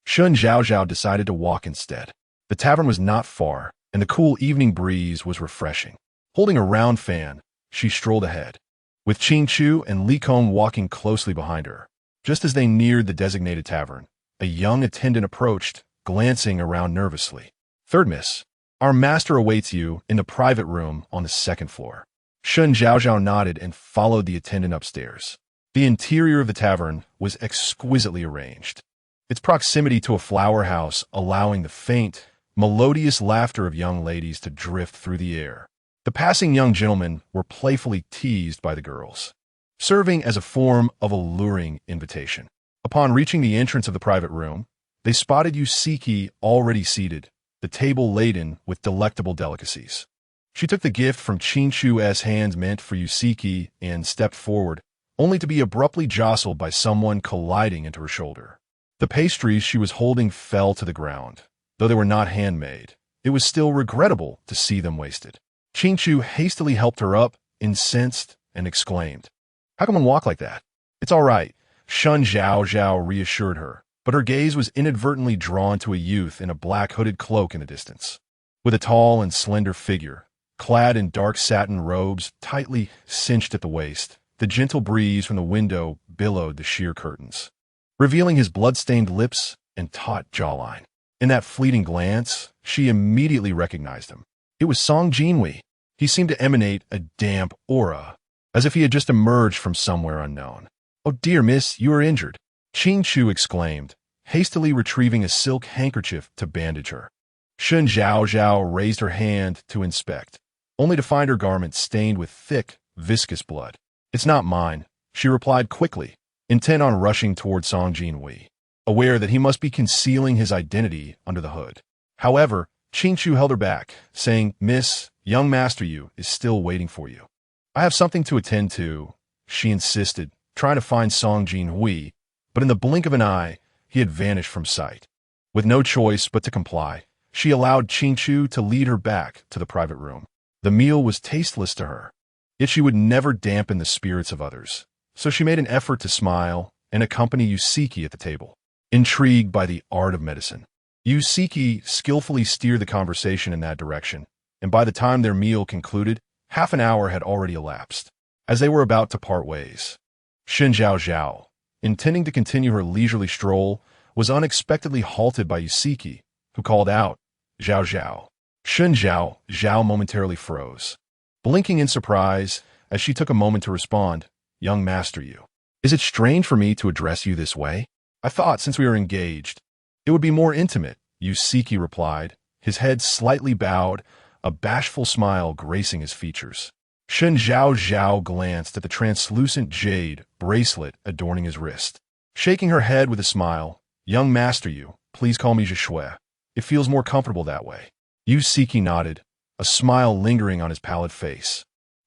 Shen Zhaozhao decided to walk instead. The tavern was not far, and the cool evening breeze was refreshing. Holding a round fan, she strolled ahead, with Qing Chu and Li Kong walking closely behind her. Just as they neared the designated tavern, a young attendant approached, glancing around nervously. Third miss, our master awaits you in the private room on the second floor. Shen Zhaozhao nodded and followed the attendant upstairs. The interior of the tavern was exquisitely arranged, its proximity to a flower house allowing the faint, melodious laughter of young ladies to drift through the air. The passing young gentlemen were playfully teased by the girls, serving as a form of alluring invitation. Upon reaching the entrance of the private room, they spotted Yusiki already seated, the table laden with delectable delicacies. She took the gift from Qing Chu's hands meant for Yusiki and stepped forward, only to be abruptly jostled by someone colliding into her shoulder. The pastries she was holding fell to the ground. Though they were not handmade, it was still regrettable to see them wasted. Qing Chu hastily helped her up, incensed, and exclaimed, How come one walk like that? It's all right, Shen Zhaozhao reassured her, but her gaze was inadvertently drawn to a youth in a black hooded cloak in the distance. With a tall and slender figure, clad in dark satin robes tightly cinched at the waist, the gentle breeze from the window billowed the sheer curtains, revealing his blood-stained lips and taut jawline. In that fleeting glance, she immediately recognized him. It was Song Jinhuai. He seemed to emanate a damp aura, as if he had just emerged from somewhere unknown. Oh dear, miss, you are injured, Qing Chu exclaimed, hastily retrieving a silk handkerchief to bandage her. Shen Zhaozhao raised her hand to inspect, only to find her garment stained with thick, viscous blood. It's not mine, she replied quickly, intent on rushing toward Song Jinhuai, aware that he must be concealing his identity under the hood. However, Qing Chu held her back, saying, Miss, young master Yu is still waiting for you. I have something to attend to, she insisted, trying to find Song Jinhuai, but in the blink of an eye, he had vanished from sight. With no choice but to comply, she allowed Qing Chu to lead her back to the private room. The meal was tasteless to her, yet she would never dampen the spirits of others, so she made an effort to smile and accompany Yusiki at the table. Intrigued by the art of medicine, Yusiki skillfully steered the conversation in that direction, and by the time their meal concluded, half an hour had already elapsed. As they were about to part ways, Shen Zhaozhao, intending to continue her leisurely stroll, was unexpectedly halted by Yusiki, who called out, Zhaozhao. Shen Zhaozhao momentarily froze, blinking in surprise as she took a moment to respond, Young master Yu, is it strange for me to address you this way? I thought since we were engaged, it would be more intimate, Yusiki replied, his head slightly bowed, a bashful smile gracing his features. Shen Zhaozhao glanced at the translucent jade bracelet adorning his wrist. Shaking her head with a smile, Young master Yu, please call me Zhishui. It feels more comfortable that way. Yusiki nodded, a smile lingering on his pallid face.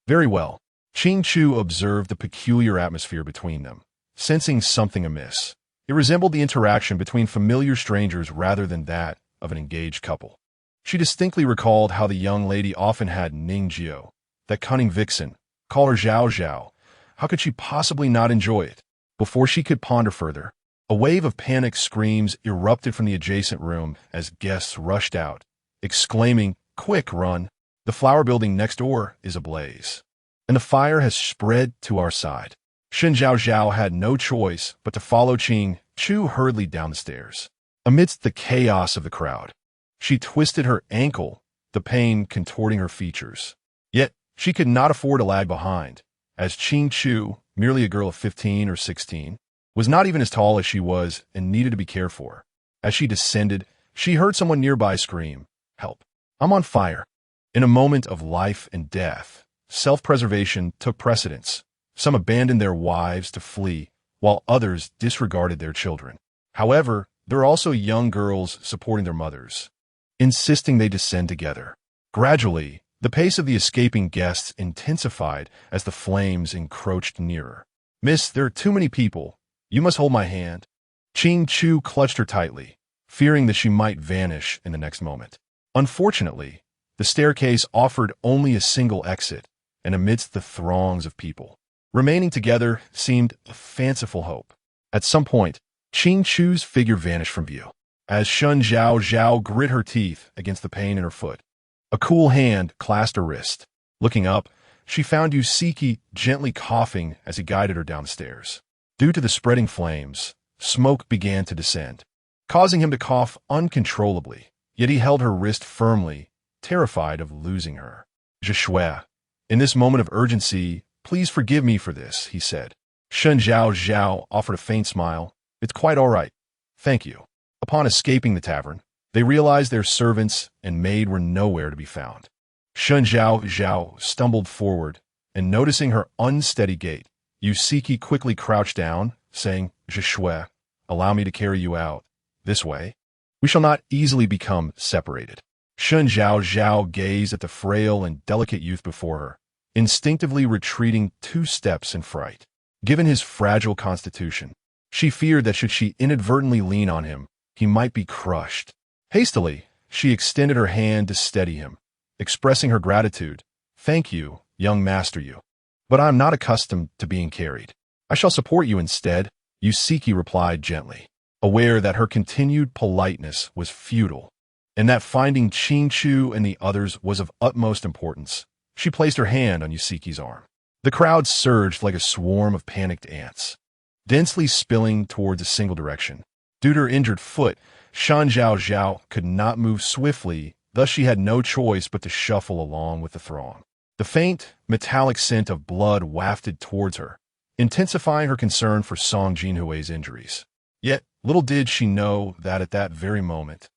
Very well. Qing Chu observed the peculiar atmosphere between them, sensing something amiss. It resembled the interaction between familiar strangers rather than that of an engaged couple. She distinctly recalled how the young lady often had Ning Jiao, that cunning vixen, call her Zhao Zhao. How could she possibly not enjoy it? Before she could ponder further, a wave of panic screams erupted from the adjacent room as guests rushed out, exclaiming, Quick, run! The flower building next door is ablaze, and the fire has spread to our side. Shen Zhaozhao had no choice but to follow Qing Chu hurriedly down the stairs. Amidst the chaos of the crowd, she twisted her ankle, the pain contorting her features. Yet, she could not afford to lag behind, as Qing Chu, merely a girl of 15 or 16, was not even as tall as she was and needed to be cared for. As she descended, she heard someone nearby scream, "Help! I'm on fire!" In a moment of life and death, self-preservation took precedence. Some abandoned their wives to flee, while others disregarded their children. However, there are also young girls supporting their mothers, insisting they descend together. Gradually, the pace of the escaping guests intensified as the flames encroached nearer. "Miss, there are too many people. You must hold my hand." Qing Chu clutched her tightly, fearing that she might vanish in the next moment. Unfortunately, the staircase offered only a single exit, and amidst the throngs of people, remaining together seemed a fanciful hope. At some point, Qing Chu's figure vanished from view. As Shen Zhaozhao grit her teeth against the pain in her foot, a cool hand clasped her wrist. Looking up, she found Yusiki gently coughing as he guided her down the stairs. Due to the spreading flames, smoke began to descend, causing him to cough uncontrollably, yet he held her wrist firmly, terrified of losing her. "Je suis. In this moment of urgency, please forgive me for this," he said. Shen Zhaozhao offered a faint smile. "It's quite all right. Thank you." Upon escaping the tavern, they realized their servants and maid were nowhere to be found. Shen Zhaozhao stumbled forward, and noticing her unsteady gait, Yusiki quickly crouched down, saying, "Je suis. Allow me to carry you out. This way. We shall not easily become separated." Shen Zhaozhao gazed at the frail and delicate youth before her, instinctively retreating 2 steps in fright. Given his fragile constitution, she feared that should she inadvertently lean on him, he might be crushed. Hastily, she extended her hand to steady him, expressing her gratitude. "Thank you, young master you. But I am not accustomed to being carried. I shall support you instead," Yusiki replied gently, aware that her continued politeness was futile, and that finding Qing Chu and the others was of utmost importance. She placed her hand on Yusiki's arm. The crowd surged like a swarm of panicked ants, densely spilling towards a single direction. Due to her injured foot, Shen Zhaozhao could not move swiftly, thus she had no choice but to shuffle along with the throng. The faint, metallic scent of blood wafted towards her, intensifying her concern for Song Jinhuai's injuries. Yet, little did she know that at that very moment,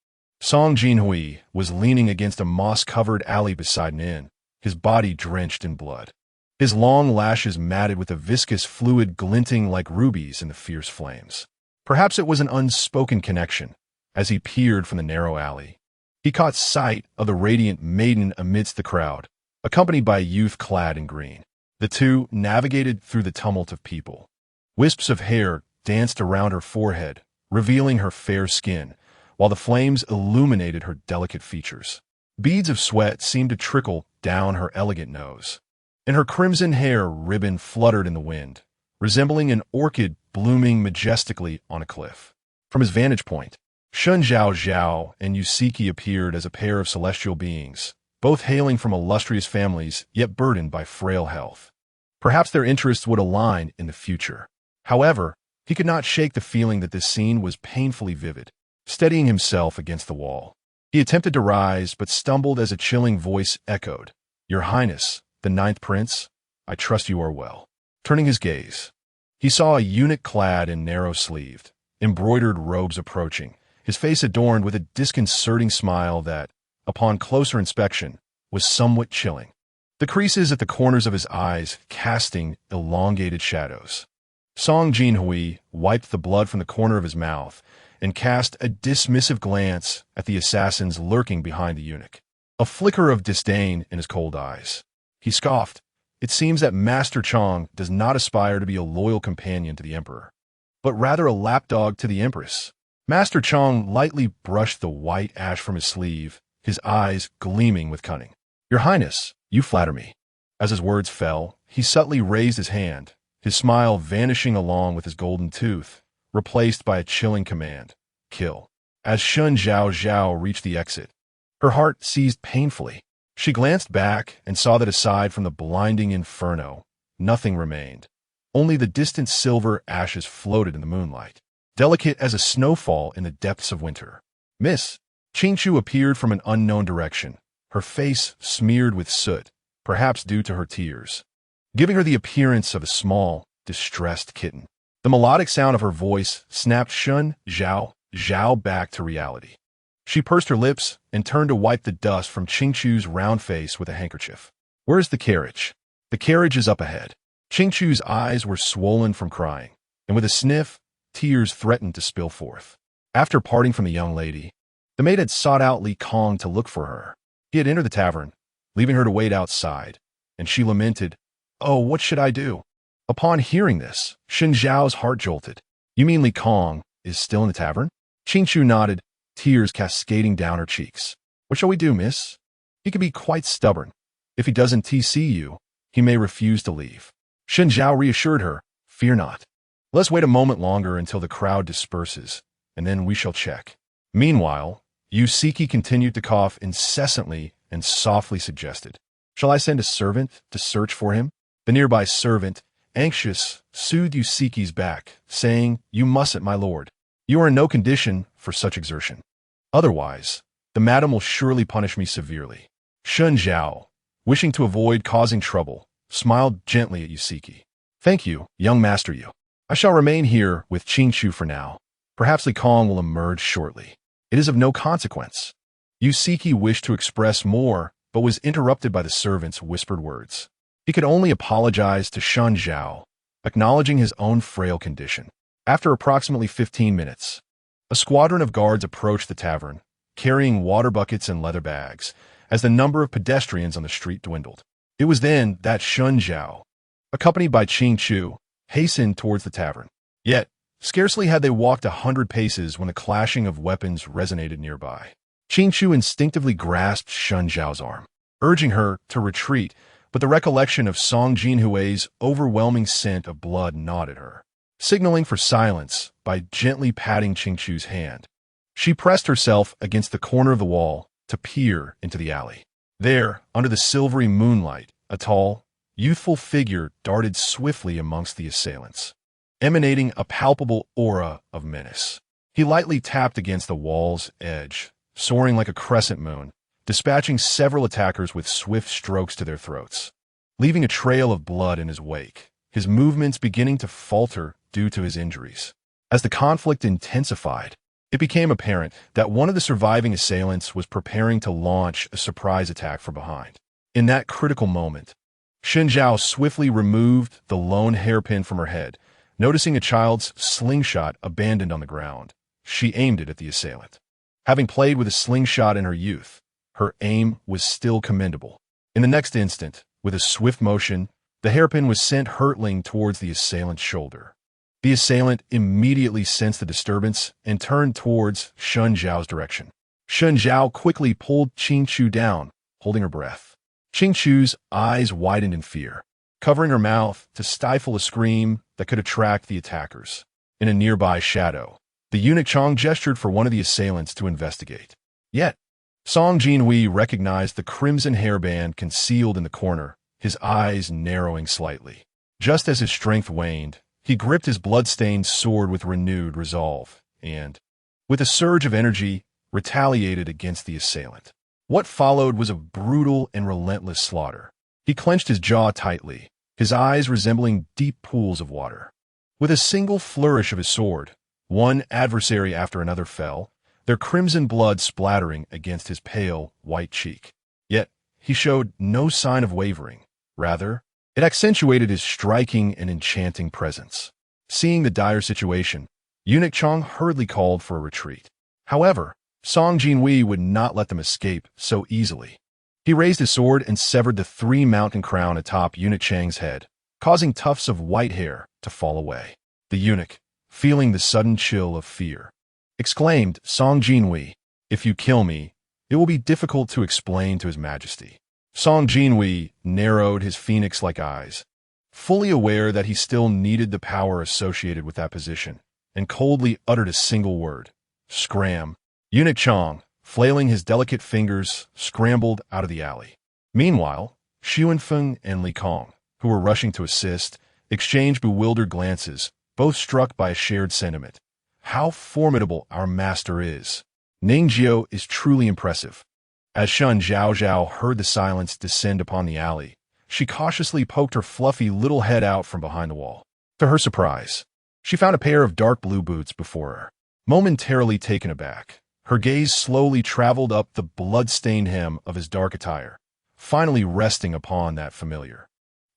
Song Jinhuai was leaning against a moss-covered alley beside an inn, his body drenched in blood, his long lashes matted with a viscous fluid glinting like rubies in the fierce flames. Perhaps it was an unspoken connection. As he peered from the narrow alley, he caught sight of the radiant maiden amidst the crowd, accompanied by a youth clad in green. The two navigated through the tumult of people. Wisps of hair danced around her forehead, revealing her fair skin, while the flames illuminated her delicate features. Beads of sweat seemed to trickle down her elegant nose, and her crimson hair ribbon fluttered in the wind, resembling an orchid blooming majestically on a cliff. From his vantage point, Shen Zhaozhao and Yusiki appeared as a pair of celestial beings, both hailing from illustrious families yet burdened by frail health. Perhaps their interests would align in the future. However, he could not shake the feeling that this scene was painfully vivid. Steadying himself against the wall, he attempted to rise but stumbled as a chilling voice echoed, "Your Highness, the 9th Prince, I trust you are well." Turning his gaze, he saw a eunuch clad in narrow-sleeved, embroidered robes approaching, his face adorned with a disconcerting smile that, upon closer inspection, was somewhat chilling. The creases at the corners of his eyes casting elongated shadows. Song Jinhuai wiped the blood from the corner of his mouth and cast a dismissive glance at the assassins lurking behind the eunuch. A flicker of disdain in his cold eyes. He scoffed. "It seems that Master Chong does not aspire to be a loyal companion to the Emperor, but rather a lapdog to the Empress." Master Chong lightly brushed the white ash from his sleeve, his eyes gleaming with cunning. "Your Highness, you flatter me." As his words fell, he subtly raised his hand, his smile vanishing along with his golden tooth, replaced by a chilling command, "Kill." As Shen Zhaozhao reached the exit, her heart seized painfully. She glanced back and saw that aside from the blinding inferno, nothing remained. Only the distant silver ashes floated in the moonlight, delicate as a snowfall in the depths of winter. Miss Qingchu appeared from an unknown direction, her face smeared with soot, perhaps due to her tears, giving her the appearance of a small, distressed kitten. The melodic sound of her voice snapped Shen Zhaozhao back to reality. She pursed her lips and turned to wipe the dust from Qingchu's round face with a handkerchief. "Where's the carriage?" "The carriage is up ahead." Qingchu's eyes were swollen from crying, and with a sniff, tears threatened to spill forth. After parting from the young lady, the maid had sought out Li Kong to look for her. He had entered the tavern, leaving her to wait outside, and she lamented, "Oh, what should I do?" Upon hearing this, Shen Zhao's heart jolted. "You mean Li Kong is still in the tavern?" Qingchu nodded, tears cascading down her cheeks. "What shall we do, miss? He can be quite stubborn. If he doesn't TC you, he may refuse to leave." Shen Zhao reassured her, "Fear not. Let's wait a moment longer until the crowd disperses, and then we shall check." Meanwhile, Yusiki continued to cough incessantly and softly suggested, "Shall I send a servant to search for him?" The nearby servant, anxious, soothed Yusiki's back, saying, "You mustn't, my lord. You are in no condition for such exertion. Otherwise, the madam will surely punish me severely." Shen Zhao, wishing to avoid causing trouble, smiled gently at Yusiki. "Thank you, young master Yu. I shall remain here with Qingchu for now. Perhaps Li Kong will emerge shortly. It is of no consequence." Yusiki wished to express more, but was interrupted by the servant's whispered words. He could only apologize to Shen Zhao, acknowledging his own frail condition. After approximately 15 minutes, a squadron of guards approached the tavern, carrying water buckets and leather bags, as the number of pedestrians on the street dwindled. It was then that Shen Zhao, accompanied by Qingchu, hastened towards the tavern. Yet, scarcely had they walked 100 paces when the clashing of weapons resonated nearby. Qingchu instinctively grasped Shen Zhao's arm, urging her to retreat, but the recollection of Song Jinhuai's overwhelming scent of blood gnawed at her. Signaling for silence by gently patting Qingchu's hand, she pressed herself against the corner of the wall to peer into the alley. There, under the silvery moonlight, a tall, youthful figure darted swiftly amongst the assailants, emanating a palpable aura of menace. He lightly tapped against the wall's edge, soaring like a crescent moon, dispatching several attackers with swift strokes to their throats, leaving a trail of blood in his wake, his movements beginning to falter due to his injuries. As the conflict intensified, it became apparent that one of the surviving assailants was preparing to launch a surprise attack from behind. In that critical moment, Shen Zhao swiftly removed the lone hairpin from her head, noticing a child's slingshot abandoned on the ground. She aimed it at the assailant. Having played with a slingshot in her youth, her aim was still commendable. In the next instant, with a swift motion, the hairpin was sent hurtling towards the assailant's shoulder. The assailant immediately sensed the disturbance and turned towards Shen Zhao's direction. Shen Zhao quickly pulled Qingchu down, holding her breath. Qingchu's eyes widened in fear, covering her mouth to stifle a scream that could attract the attackers. In a nearby shadow, the eunuch Chong gestured for one of the assailants to investigate. Yet, Song Jinhuai recognized the crimson hairband concealed in the corner, his eyes narrowing slightly. Just as his strength waned, he gripped his blood-stained sword with renewed resolve and, with a surge of energy, retaliated against the assailant. What followed was a brutal and relentless slaughter. He clenched his jaw tightly, his eyes resembling deep pools of water. With a single flourish of his sword, one adversary after another fell, their crimson blood splattering against his pale, white cheek. Yet, he showed no sign of wavering. Rather, it accentuated his striking and enchanting presence. Seeing the dire situation, eunuch Chong hurriedly called for a retreat. However, Song Jinhuai would not let them escape so easily. He raised his sword and severed the 3-mountain crown atop eunuch Chang's head, causing tufts of white hair to fall away. The eunuch, feeling the sudden chill of fear, exclaimed, "Song Jinhuai, if you kill me, it will be difficult to explain to His Majesty." Song Jinhuai narrowed his phoenix-like eyes, fully aware that he still needed the power associated with that position, and coldly uttered a single word, "Scram." Eunuch Chong, flailing his delicate fingers, scrambled out of the alley. Meanwhile, Xuanfeng and Li Kong, who were rushing to assist, exchanged bewildered glances, both struck by a shared sentiment. How formidable our master is. Ningjiao is truly impressive. As Shen Zhaozhao heard the silence descend upon the alley, she cautiously poked her fluffy little head out from behind the wall. To her surprise, she found a pair of dark blue boots before her. Momentarily taken aback, her gaze slowly traveled up the blood-stained hem of his dark attire, finally resting upon that familiar,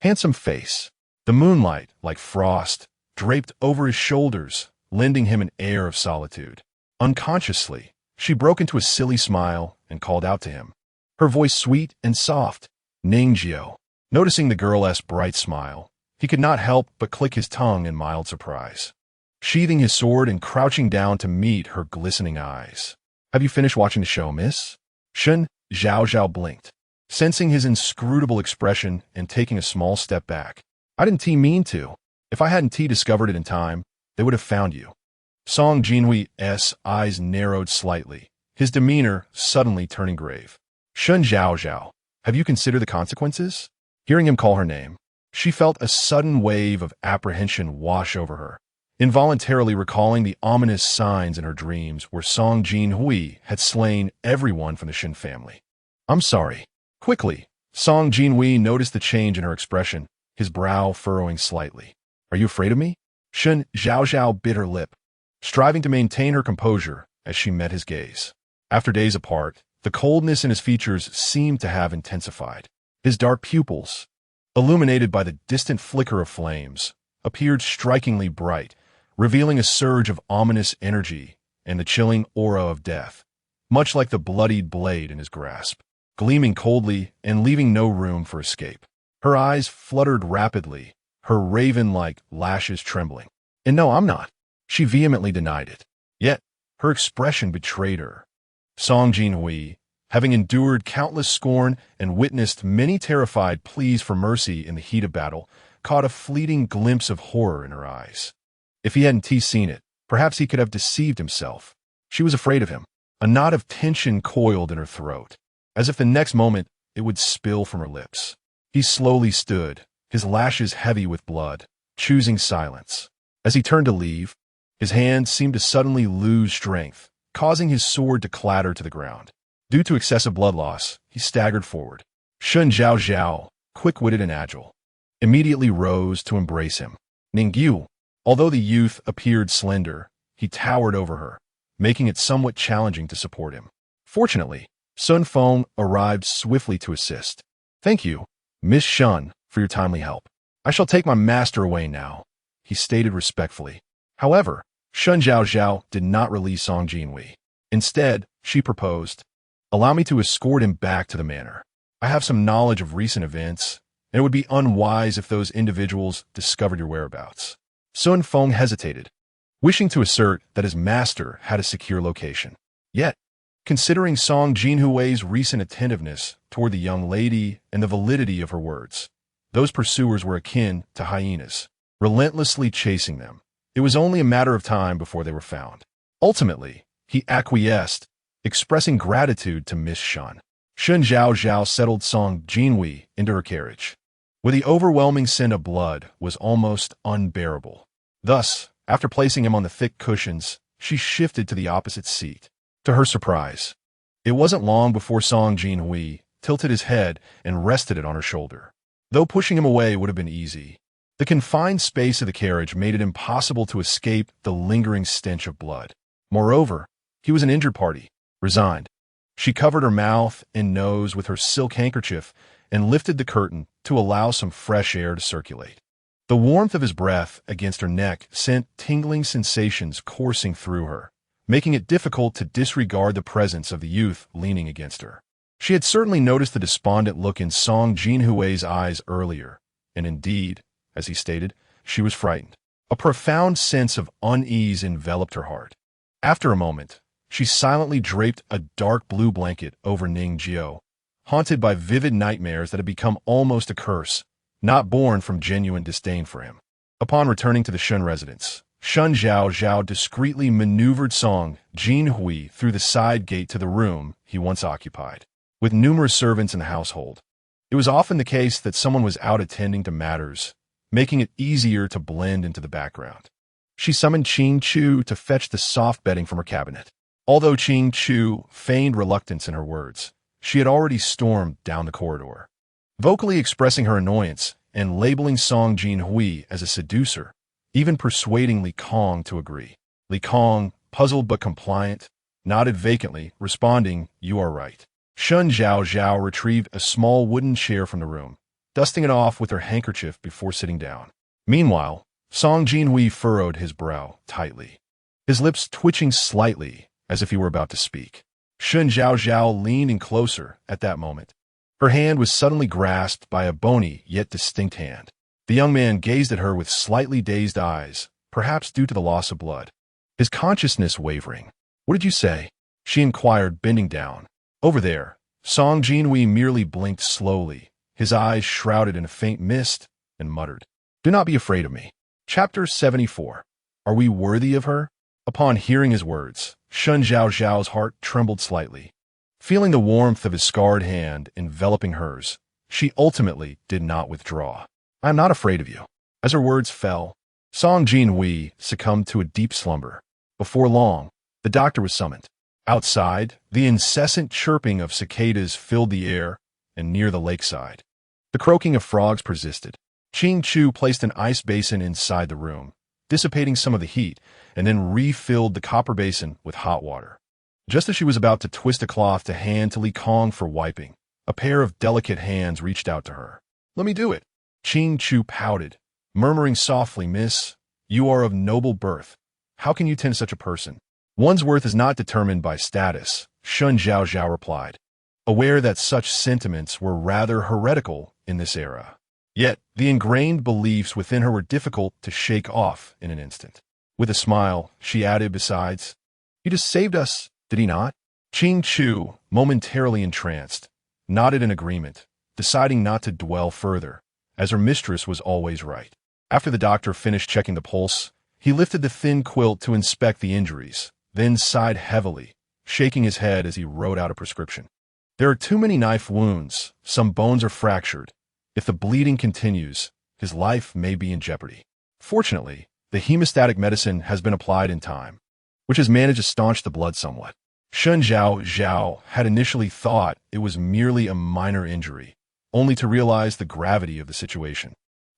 handsome face. The moonlight, like frost, draped over his shoulders, lending him an air of solitude. Unconsciously, she broke into a silly smile and called out to him, her voice sweet and soft, "Ningjiao." Noticing the girl's bright smile, he could not help but click his tongue in mild surprise, sheathing his sword and crouching down to meet her glistening eyes. "Have you finished watching the show, miss?" Shen Zhaozhao blinked, sensing his inscrutable expression and taking a small step back. "I didn't mean to. If I hadn't discovered it in time, they would have found you." Song Jinhuai's eyes narrowed slightly, his demeanor suddenly turning grave. "Shen Zhaozhao, have you considered the consequences?" Hearing him call her name, she felt a sudden wave of apprehension wash over her, involuntarily recalling the ominous signs in her dreams where Song Jinhuai had slain everyone from the Shen family. "I'm sorry." Quickly, Song Jinhuai noticed the change in her expression, his brow furrowing slightly. "Are you afraid of me?" Shen Zhaozhao bit her lip, striving to maintain her composure as she met his gaze. After days apart, the coldness in his features seemed to have intensified. His dark pupils, illuminated by the distant flicker of flames, appeared strikingly bright, revealing a surge of ominous energy and the chilling aura of death, much like the bloodied blade in his grasp, gleaming coldly and leaving no room for escape. Her eyes fluttered rapidly, her raven-like lashes trembling. "And no, I'm not." She vehemently denied it. Yet, her expression betrayed her. Song Jinhuai, having endured countless scorn and witnessed many terrified pleas for mercy in the heat of battle, caught a fleeting glimpse of horror in her eyes. If he hadn't seen it, perhaps he could have deceived himself. She was afraid of him. A knot of tension coiled in her throat, as if the next moment it would spill from her lips. He slowly stood, his lashes heavy with blood, choosing silence. As he turned to leave, his hand seemed to suddenly lose strength, causing his sword to clatter to the ground. Due to excessive blood loss, he staggered forward. Shen Zhaozhao, quick-witted and agile, immediately rose to embrace him. Ningyu, although the youth appeared slender, he towered over her, making it somewhat challenging to support him. Fortunately, Sun Feng arrived swiftly to assist. "Thank you, Miss Shen, for your timely help. I shall take my master away now," he stated respectfully. However, Shen Zhaozhao did not release Song Jinhuai. Instead, she proposed, "Allow me to escort him back to the manor. I have some knowledge of recent events, and it would be unwise if those individuals discovered your whereabouts." Sun Feng hesitated, wishing to assert that his master had a secure location. Yet, considering Song Jinhuai's recent attentiveness toward the young lady and the validity of her words, those pursuers were akin to hyenas, relentlessly chasing them. It was only a matter of time before they were found. Ultimately, he acquiesced, expressing gratitude to Miss Shen. Shen Zhaozhao settled Song Jinhuai into her carriage, where the overwhelming scent of blood was almost unbearable. Thus, after placing him on the thick cushions, she shifted to the opposite seat. To her surprise, it wasn't long before Song Jinhuai tilted his head and rested it on her shoulder. Though pushing him away would have been easy, the confined space of the carriage made it impossible to escape the lingering stench of blood. Moreover, he was an injured party. Resigned, she covered her mouth and nose with her silk handkerchief and lifted the curtain to allow some fresh air to circulate. The warmth of his breath against her neck sent tingling sensations coursing through her, making it difficult to disregard the presence of the youth leaning against her. She had certainly noticed the despondent look in Song Jinhuai's eyes earlier, and indeed, as he stated, she was frightened. A profound sense of unease enveloped her heart. After a moment, she silently draped a dark blue blanket over Ningjiao, haunted by vivid nightmares that had become almost a curse, not born from genuine disdain for him. Upon returning to the Shen residence, Shen Zhaozhao discreetly maneuvered Song Jinhuai through the side gate to the room he once occupied. With numerous servants in the household, It was often the case that someone was out attending to matters, making it easier to blend into the background. She summoned Ching Chu to fetch the soft bedding from her cabinet. Although Ching Chu feigned reluctance in her words, she had already stormed down the corridor, vocally expressing her annoyance and labeling Song Jinhuai as a seducer, even persuading Li Kong to agree. Li Kong, puzzled but compliant, nodded vacantly, responding, "You are right." Shen Zhaozhao retrieved a small wooden chair from the room, dusting it off with her handkerchief before sitting down. Meanwhile, Song Jinhuai furrowed his brow tightly, his lips twitching slightly as if he were about to speak. Shen Zhaozhao leaned in closer at that moment. Her hand was suddenly grasped by a bony yet distinct hand. The young man gazed at her with slightly dazed eyes, perhaps due to the loss of blood, his consciousness wavering. "What did you say?" she inquired, bending down. "Over there." Song Jinhuai merely blinked slowly, his eyes shrouded in a faint mist, and muttered, "Do not be afraid of me." Chapter 74. Are we worthy of her? Upon hearing his words, Shen Zhaozhao's heart trembled slightly. Feeling the warmth of his scarred hand enveloping hers, she ultimately did not withdraw. "I am not afraid of you." As her words fell, Song Jinhuai succumbed to a deep slumber. Before long, the doctor was summoned. Outside, the incessant chirping of cicadas filled the air, and near the lakeside, the croaking of frogs persisted. Ching Chu placed an ice basin inside the room, dissipating some of the heat, and then refilled the copper basin with hot water. Just as she was about to twist a cloth to hand to Li Kong for wiping, a pair of delicate hands reached out to her. "Let me do it." Ching Chu pouted, murmuring softly, "Miss, you are of noble birth. How can you tend such a person?" "One's worth is not determined by status," Shen Zhaozhao replied, aware that such sentiments were rather heretical in this era. Yet the ingrained beliefs within her were difficult to shake off in an instant. With a smile, she added, "Besides, he just saved us, did he not?" Ching Chu, momentarily entranced, nodded in agreement, deciding not to dwell further, as her mistress was always right. After the doctor finished checking the pulse, he lifted the thin quilt to inspect the injuries, then sighed heavily, shaking his head as he wrote out a prescription. "There are too many knife wounds, some bones are fractured. If the bleeding continues, his life may be in jeopardy. Fortunately, the hemostatic medicine has been applied in time, which has managed to staunch the blood somewhat." Shen Zhaozhao had initially thought it was merely a minor injury, only to realize the gravity of the situation.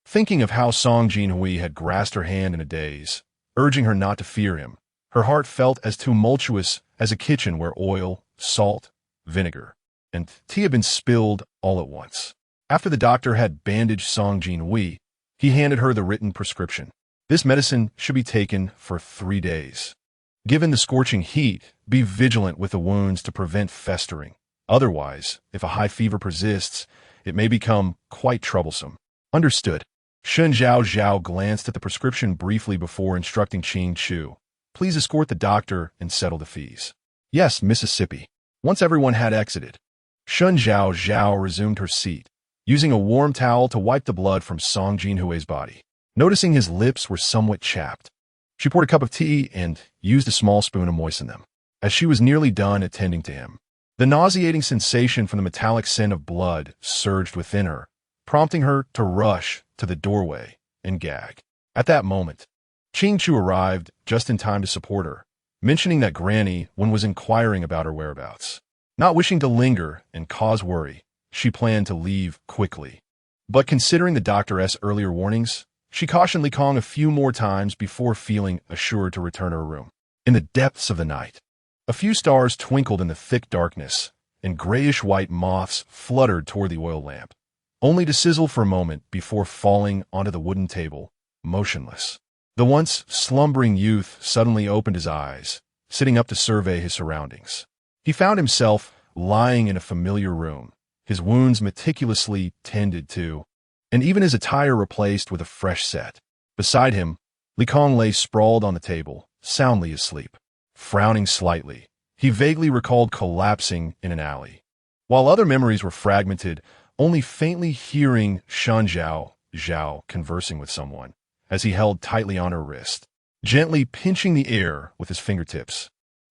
Thinking of how Song Jinhuai had grasped her hand in a daze, urging her not to fear him, her heart felt as tumultuous as a kitchen where oil, salt, vinegar, and tea had been spilled all at once. After the doctor had bandaged Song Jinhuai, he handed her the written prescription. "This medicine should be taken for 3 days. Given the scorching heat, be vigilant with the wounds to prevent festering. Otherwise, if a high fever persists, it may become quite troublesome." "Understood." Shen Zhaozhao glanced at the prescription briefly before instructing Ching Chu, "Please escort the doctor and settle the fees." "Yes, Mississippi." Once everyone had exited, Shen Zhaozhao resumed her seat, using a warm towel to wipe the blood from Song Jinhuai's body. Noticing his lips were somewhat chapped, she poured a cup of tea and used a small spoon to moisten them. As she was nearly done attending to him, the nauseating sensation from the metallic scent of blood surged within her, prompting her to rush to the doorway and gag. At that moment, Ching Chu arrived just in time to support her, mentioning that Granny Wen was inquiring about her whereabouts. Not wishing to linger and cause worry, she planned to leave quickly. But considering the doctor's earlier warnings, she cautioned Li Kong a few more times before feeling assured to return to her room. In the depths of the night, a few stars twinkled in the thick darkness, and grayish-white moths fluttered toward the oil lamp, only to sizzle for a moment before falling onto the wooden table, motionless. The once slumbering youth suddenly opened his eyes, sitting up to survey his surroundings. He found himself lying in a familiar room, his wounds meticulously tended to, and even his attire replaced with a fresh set. Beside him, Li Kong lay sprawled on the table, soundly asleep. Frowning slightly, he vaguely recalled collapsing in an alley, while other memories were fragmented, only faintly hearing Shen Zhaozhao conversing with someone, as he held tightly on her wrist, gently pinching the air with his fingertips.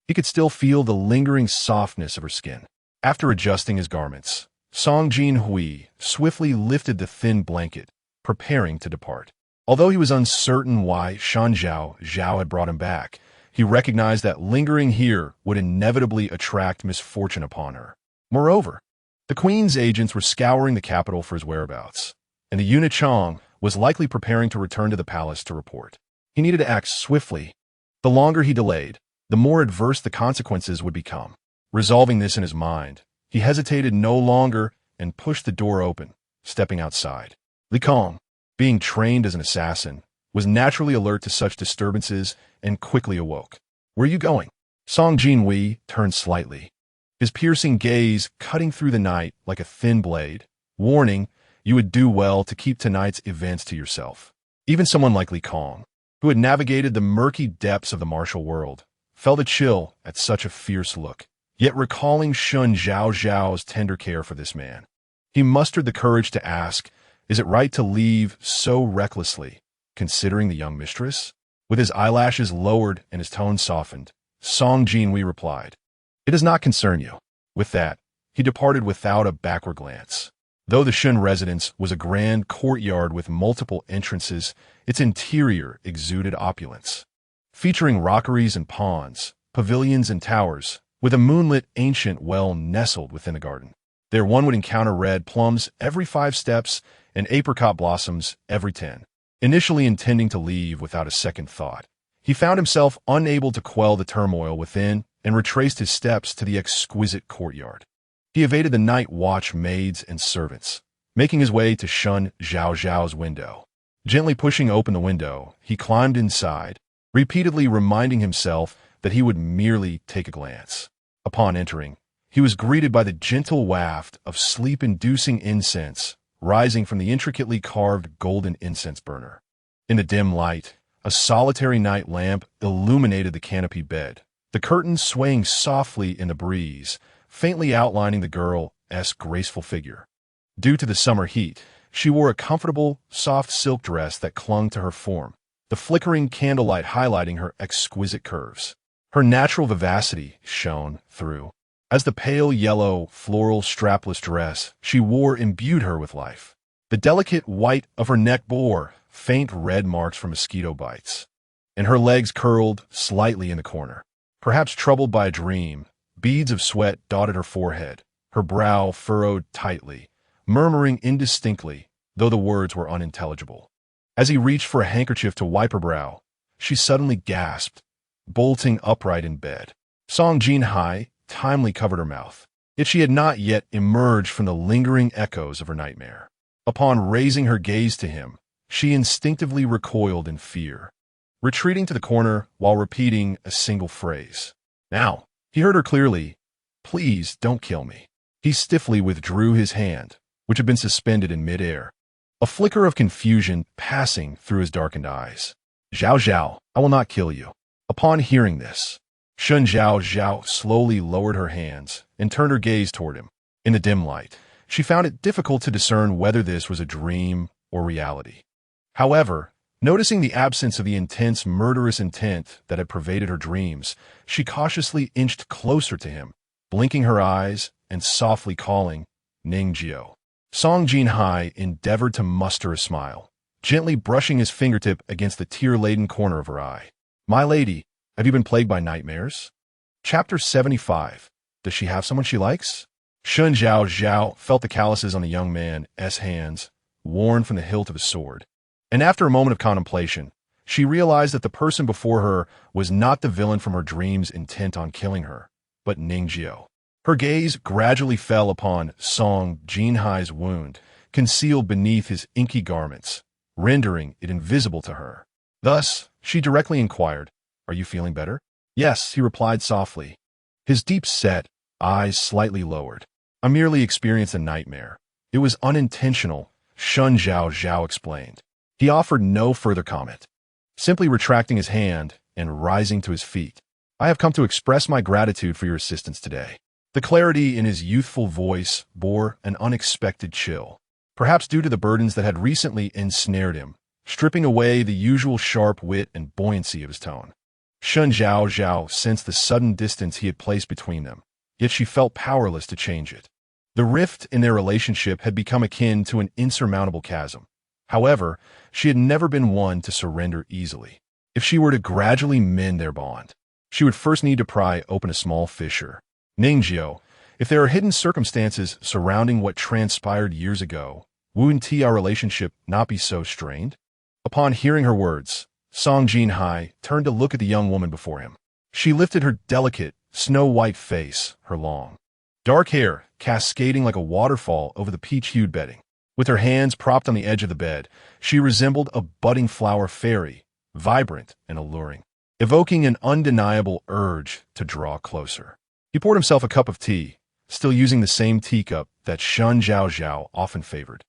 He could still feel the lingering softness of her skin. After adjusting his garments, Song Jinhuai swiftly lifted the thin blanket, preparing to depart. Although he was uncertain why Shen Zhaozhao had brought him back, he recognized that lingering here would inevitably attract misfortune upon her. Moreover, the queen's agents were scouring the capital for his whereabouts, and the Yunachong was likely preparing to return to the palace to report. He needed to act swiftly. The longer he delayed, the more adverse the consequences would become. Resolving this in his mind, he hesitated no longer and pushed the door open, stepping outside. Li Kong, being trained as an assassin, was naturally alert to such disturbances and quickly awoke. "Where are you going?" Song Jinhuai turned slightly, his piercing gaze cutting through the night like a thin blade. "Warning, you would do well to keep tonight's events to yourself." Even someone like Li Kong, who had navigated the murky depths of the martial world, felt a chill at such a fierce look. Yet recalling Shen Zhaozhao's tender care for this man, he mustered the courage to ask, "Is it right to leave so recklessly, considering the young mistress?" With his eyelashes lowered and his tone softened, Song Jinhuai replied, "It does not concern you." With that, he departed without a backward glance. Though the Shen residence was a grand courtyard with multiple entrances, its interior exuded opulence. Featuring rockeries and ponds, pavilions and towers, with a moonlit ancient well nestled within the garden. There one would encounter red plums every 5 steps and apricot blossoms every 10. Initially intending to leave without a second thought, he found himself unable to quell the turmoil within and retraced his steps to the exquisite courtyard. He evaded the night watch maids and servants, making his way to Shen Zhaozhao's window. Gently pushing open the window, he climbed inside, repeatedly reminding himself that he would merely take a glance. Upon entering, he was greeted by the gentle waft of sleep-inducing incense rising from the intricately carved golden incense burner. In the dim light, a solitary night lamp illuminated the canopy bed, the curtains swaying softly in the breeze, faintly outlining the girl's graceful figure. Due to the summer heat, she wore a comfortable, soft silk dress that clung to her form, the flickering candlelight highlighting her exquisite curves. Her natural vivacity shone through, as the pale yellow, floral strapless dress she wore imbued her with life. The delicate white of her neck bore faint red marks from mosquito bites, and her legs curled slightly in the corner. Perhaps troubled by a dream, beads of sweat dotted her forehead, her brow furrowed tightly, murmuring indistinctly, though the words were unintelligible. As he reached for a handkerchief to wipe her brow, she suddenly gasped, bolting upright in bed. Song Jinhuai timely covered her mouth, yet she had not yet emerged from the lingering echoes of her nightmare. Upon raising her gaze to him, she instinctively recoiled in fear, retreating to the corner while repeating a single phrase. Now, he heard her clearly, "Please don't kill me." He stiffly withdrew his hand, which had been suspended in midair, a flicker of confusion passing through his darkened eyes. "Zhaozhao, I will not kill you." Upon hearing this, Shen Zhaozhao slowly lowered her hands and turned her gaze toward him. In the dim light, she found it difficult to discern whether this was a dream or reality. However, noticing the absence of the intense, murderous intent that had pervaded her dreams, she cautiously inched closer to him, blinking her eyes and softly calling, "Ningjio." Song Jinhuai endeavored to muster a smile, gently brushing his fingertip against the tear-laden corner of her eye. "My lady, have you been plagued by nightmares?" Chapter 75. Does she have someone she likes? Shen Zhaozhao felt the calluses on the young man's hands, worn from the hilt of his sword. And after a moment of contemplation, she realized that the person before her was not the villain from her dreams intent on killing her, but Ningjio. Her gaze gradually fell upon Song Jinhuai's wound, concealed beneath his inky garments, rendering it invisible to her. Thus, she directly inquired, "Are you feeling better?" "Yes," he replied softly, his deep-set eyes slightly lowered. "I merely experienced a nightmare. It was unintentional," Shen Zhaozhao explained. He offered no further comment, simply retracting his hand and rising to his feet. "I have come to express my gratitude for your assistance today." The clarity in his youthful voice bore an unexpected chill, perhaps due to the burdens that had recently ensnared him, stripping away the usual sharp wit and buoyancy of his tone. Shen Zhaozhao sensed the sudden distance he had placed between them, yet she felt powerless to change it. The rift in their relationship had become akin to an insurmountable chasm. However, she had never been one to surrender easily. If she were to gradually mend their bond, she would first need to pry open a small fissure. Ningjiu, if there are hidden circumstances surrounding what transpired years ago, wouldn't our relationship not be so strained? Upon hearing her words, Song Jinhuai turned to look at the young woman before him. She lifted her delicate, snow-white face, her long, dark hair cascading like a waterfall over the peach-hued bedding. With her hands propped on the edge of the bed, she resembled a budding flower fairy, vibrant and alluring, evoking an undeniable urge to draw closer. He poured himself a cup of tea, still using the same teacup that Shen Zhaozhao often favored.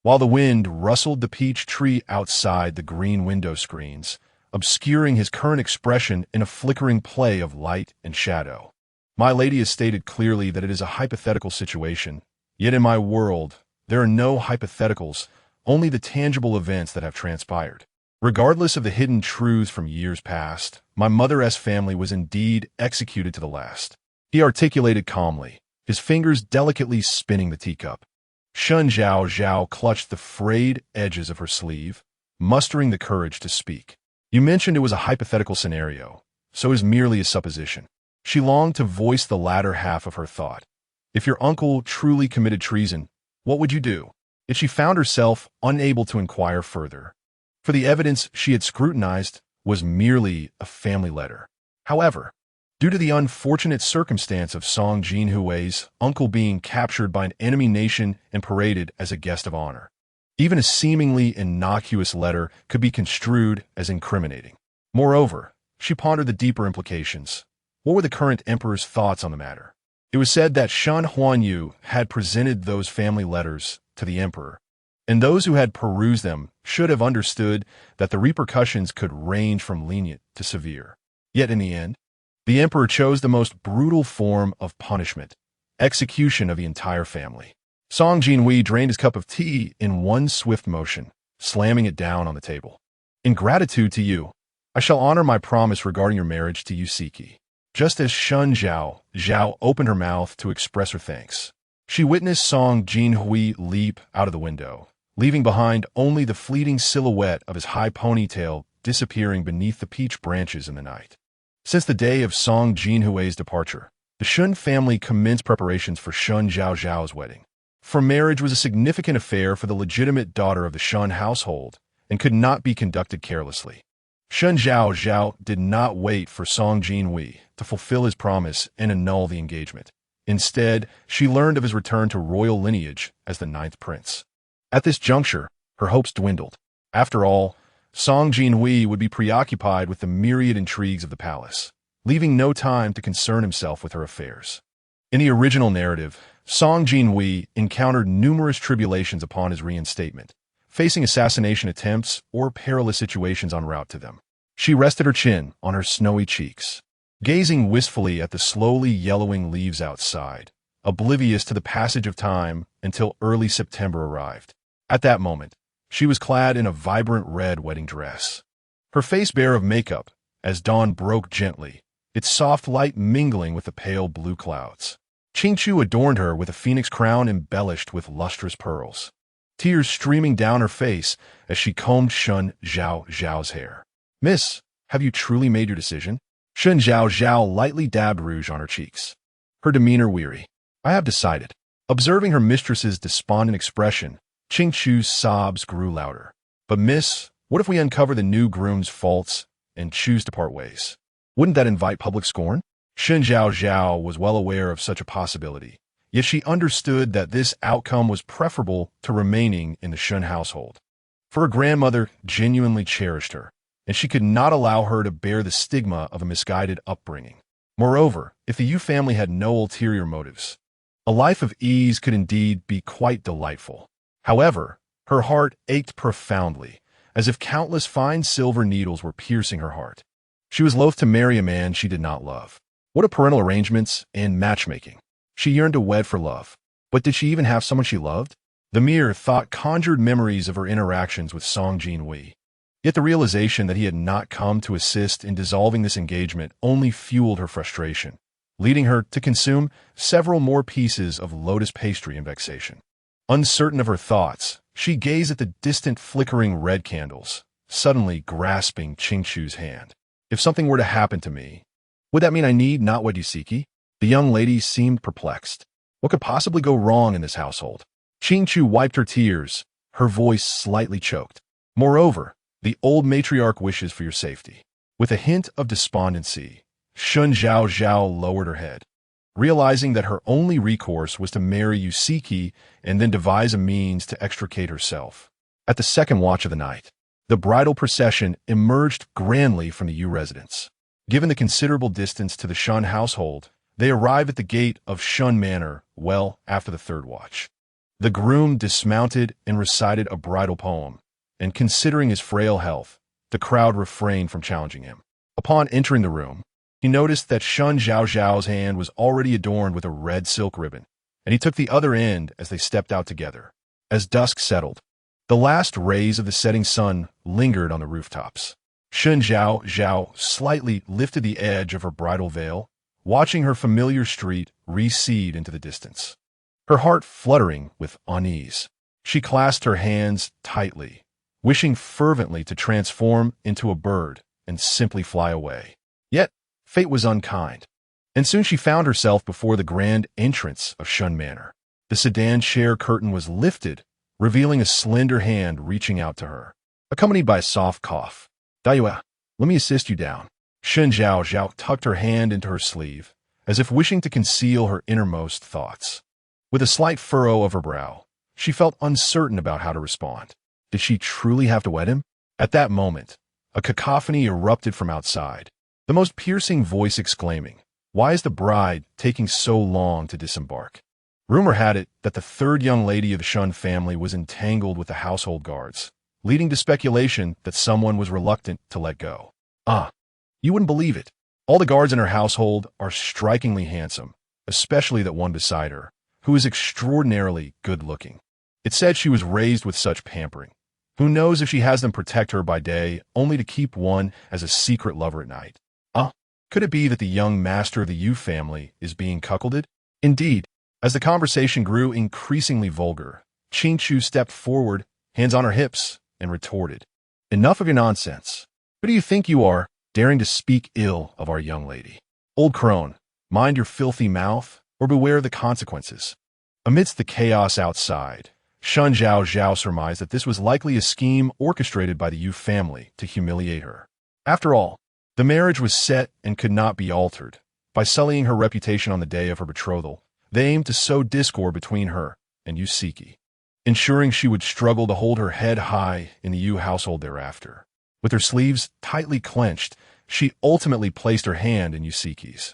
While the wind rustled the peach tree outside the green window screens, obscuring his current expression in a flickering play of light and shadow. My lady has stated clearly that it is a hypothetical situation, yet in my world, there are no hypotheticals, only the tangible events that have transpired. Regardless of the hidden truths from years past, my mother's family was indeed executed to the last. He articulated calmly, his fingers delicately spinning the teacup. Shen Zhaozhao clutched the frayed edges of her sleeve, mustering the courage to speak. You mentioned it was a hypothetical scenario, so it is merely a supposition. She longed to voice the latter half of her thought. If your uncle truly committed treason, what would you do? Yet she found herself unable to inquire further, for the evidence she had scrutinized was merely a family letter. However, due to the unfortunate circumstance of Song Jinhuai's uncle being captured by an enemy nation and paraded as a guest of honor, even a seemingly innocuous letter could be construed as incriminating. Moreover, she pondered the deeper implications. What were the current emperor's thoughts on the matter? It was said that Shen Huanyu had presented those family letters to the emperor, and those who had perused them should have understood that the repercussions could range from lenient to severe. Yet in the end, the emperor chose the most brutal form of punishment, execution of the entire family. Song Jinhui drained his cup of tea in one swift motion, slamming it down on the table. In gratitude to you, I shall honor my promise regarding your marriage to Yusiki. Just as Shen Zhaozhao opened her mouth to express her thanks, she witnessed Song Jinhui leap out of the window, leaving behind only the fleeting silhouette of his high ponytail disappearing beneath the peach branches in the night. Since the day of Song Jinhuai's departure, the Shen family commenced preparations for Shen Zhaozhao's wedding. For marriage was a significant affair for the legitimate daughter of the Shen household and could not be conducted carelessly. Shen Zhaozhao did not wait for Song Jinhui to fulfill his promise and annul the engagement. Instead, she learned of his return to royal lineage as the ninth prince. At this juncture, her hopes dwindled. After all, Song Jinhui would be preoccupied with the myriad intrigues of the palace, leaving no time to concern himself with her affairs. In the original narrative, Song Jinhui encountered numerous tribulations upon his reinstatement, facing assassination attempts or perilous situations en route to them. She rested her chin on her snowy cheeks, gazing wistfully at the slowly yellowing leaves outside, oblivious to the passage of time until early September arrived. At that moment, she was clad in a vibrant red wedding dress, her face bare of makeup as dawn broke gently, its soft light mingling with the pale blue clouds. Qingqiu adorned her with a phoenix crown embellished with lustrous pearls, tears streaming down her face as she combed Shen Zhaozhao's hair. "Miss, have you truly made your decision?" Shen Zhaozhao lightly dabbed rouge on her cheeks, her demeanor weary. "I have decided." Observing her mistress's despondent expression, Qingqiu's sobs grew louder. "But miss, what if we uncover the new groom's faults and choose to part ways? Wouldn't that invite public scorn?" Shen Zhaozhao was well aware of such a possibility, yet she understood that this outcome was preferable to remaining in the Shen household. For her grandmother genuinely cherished her, and she could not allow her to bear the stigma of a misguided upbringing. Moreover, if the Yu family had no ulterior motives, a life of ease could indeed be quite delightful. However, her heart ached profoundly, as if countless fine silver needles were piercing her heart. She was loath to marry a man she did not love. What of parental arrangements and matchmaking? She yearned to wed for love. But did she even have someone she loved? The mere thought conjured memories of her interactions with Song Jinhui. Yet the realization that he had not come to assist in dissolving this engagement only fueled her frustration. leading her to consume several more pieces of lotus pastry in vexation. Uncertain of her thoughts, she gazed at the distant flickering red candles, suddenly grasping Qingchu's hand. If something were to happen to me, would that mean I need not wed Yusiki? The young lady seemed perplexed. What could possibly go wrong in this household? Qingchu wiped her tears, her voice slightly choked. Moreover, the old matriarch wishes for your safety. With a hint of despondency, Shen Zhaozhao lowered her head. Realizing that her only recourse was to marry Yusiki and then devise a means to extricate herself. At the second watch of the night, the bridal procession emerged grandly from the Yu residence. Given the considerable distance to the Shen household, they arrived at the gate of Shen Manor well after the third watch. The groom dismounted and recited a bridal poem, and considering his frail health, the crowd refrained from challenging him. Upon entering the room, he noticed that Shen Zhaozhao's hand was already adorned with a red silk ribbon, and he took the other end as they stepped out together. As dusk settled, the last rays of the setting sun lingered on the rooftops. Shen Zhaozhao slightly lifted the edge of her bridal veil, watching her familiar street recede into the distance. Her heart fluttering with unease, she clasped her hands tightly, wishing fervently to transform into a bird and simply fly away. Yet, fate was unkind, and soon she found herself before the grand entrance of Shen Manor. The sedan chair curtain was lifted, revealing a slender hand reaching out to her, accompanied by a soft cough. Dayue, let me assist you down. Shen Zhaozhao tucked her hand into her sleeve, as if wishing to conceal her innermost thoughts. With a slight furrow of her brow, she felt uncertain about how to respond. Did she truly have to wed him? At that moment, a cacophony erupted from outside, the most piercing voice exclaiming, "Why is the bride taking so long to disembark?" Rumor had it that the third young lady of the Shen family was entangled with the household guards, leading to speculation that someone was reluctant to let go. You wouldn't believe it. All the guards in her household are strikingly handsome, especially that one beside her, who is extraordinarily good-looking. It's said she was raised with such pampering. Who knows if she has them protect her by day, only to keep one as a secret lover at night? Could it be that the young master of the Yu family is being cuckolded? Indeed, as the conversation grew increasingly vulgar, Qingchu stepped forward, hands on her hips, and retorted, "Enough of your nonsense. Who do you think you are, daring to speak ill of our young lady? Old crone, mind your filthy mouth, or beware the consequences." Amidst the chaos outside, Shen Zhaozhao surmised that this was likely a scheme orchestrated by the Yu family to humiliate her. After all, the marriage was set and could not be altered. By sullying her reputation on the day of her betrothal, they aimed to sow discord between her and Yusiki, ensuring she would struggle to hold her head high in the Yu household thereafter. With her sleeves tightly clenched, she ultimately placed her hand in Yusiki's.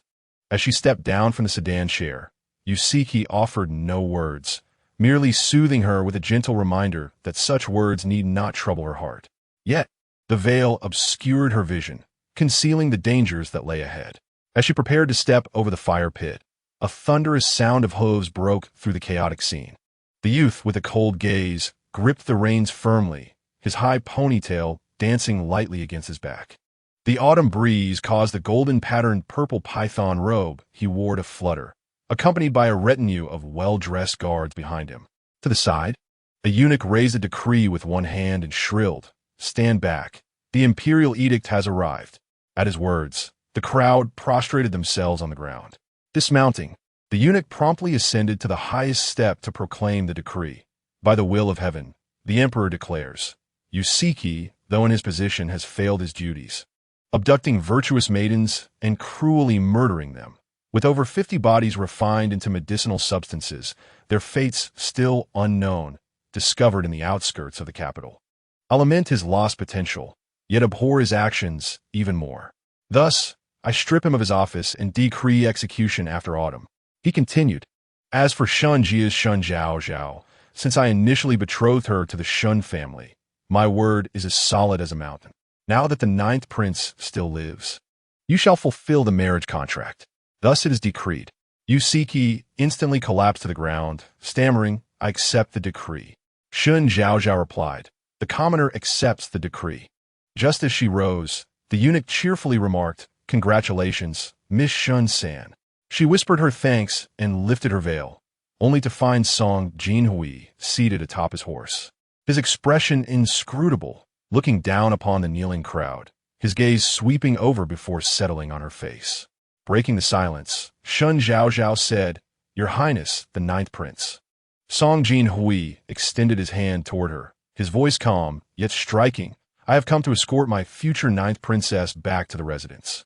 As she stepped down from the sedan chair, Yusiki offered no words, merely soothing her with a gentle reminder that such words need not trouble her heart. Yet, the veil obscured her vision, concealing the dangers that lay ahead. As she prepared to step over the fire pit, a thunderous sound of hooves broke through the chaotic scene. The youth, with a cold gaze, gripped the reins firmly, his high ponytail dancing lightly against his back. The autumn breeze caused the golden-patterned purple python robe he wore to flutter, accompanied by a retinue of well-dressed guards behind him. To the side, a eunuch raised a decree with one hand and shrilled, "Stand back. The imperial edict has arrived." At his words, the crowd prostrated themselves on the ground. Dismounting, the eunuch promptly ascended to the highest step to proclaim the decree. "By the will of heaven, the emperor declares, Yusiki, though in his position, has failed his duties, abducting virtuous maidens and cruelly murdering them. With over 50 bodies refined into medicinal substances, their fates still unknown, discovered in the outskirts of the capital. I lament his lost potential, yet abhor his actions even more. Thus, I strip him of his office and decree execution after autumn." He continued, "As for Shen Zhaozhao, since I initially betrothed her to the Shen family, my word is as solid as a mountain. Now that the 9th prince still lives, you shall fulfill the marriage contract. Thus it is decreed." Yusiki instantly collapsed to the ground, stammering, "I accept the decree." Shen Zhaozhao replied, "The commoner accepts the decree." Just as she rose, the eunuch cheerfully remarked, "Congratulations, Miss Shun-san. She whispered her thanks and lifted her veil, only to find Song Jinhuai seated atop his horse. His expression inscrutable, looking down upon the kneeling crowd, his gaze sweeping over before settling on her face. Breaking the silence, Shen Zhaozhao said, "Your Highness, the Ninth Prince." Song Jinhuai extended his hand toward her, his voice calm, yet striking. "I have come to escort my future Ninth Princess back to the residence."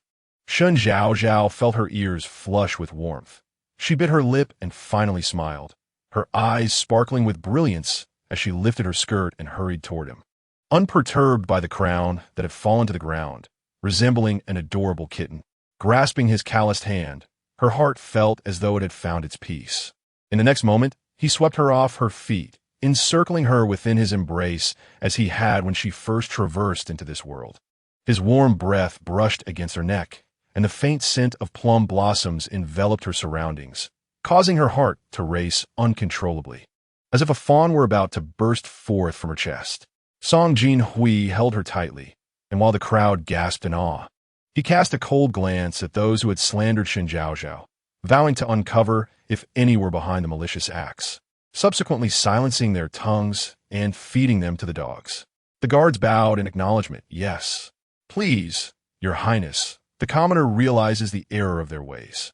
Shen Zhaozhao felt her ears flush with warmth. She bit her lip and finally smiled, her eyes sparkling with brilliance as she lifted her skirt and hurried toward him. Unperturbed by the crown that had fallen to the ground, resembling an adorable kitten, grasping his calloused hand, her heart felt as though it had found its peace. In the next moment, he swept her off her feet, encircling her within his embrace as he had when she first traversed into this world. His warm breath brushed against her neck, and the faint scent of plum blossoms enveloped her surroundings, causing her heart to race uncontrollably, as if a fawn were about to burst forth from her chest. Song Jinhuai held her tightly, and while the crowd gasped in awe, he cast a cold glance at those who had slandered Shen Zhaozhao, vowing to uncover if any were behind the malicious acts, subsequently silencing their tongues and feeding them to the dogs. The guards bowed in acknowledgement. "Yes, please, Your Highness." The commoner realizes the error of their ways.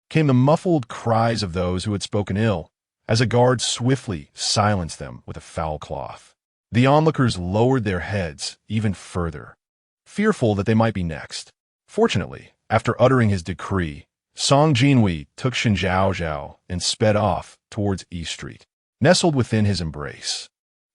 Came the muffled cries of those who had spoken ill, as a guard swiftly silenced them with a foul cloth. The onlookers lowered their heads even further, fearful that they might be next. Fortunately, after uttering his decree, Song Jinhuai took Shen Zhaozhao and sped off towards East Street, nestled within his embrace.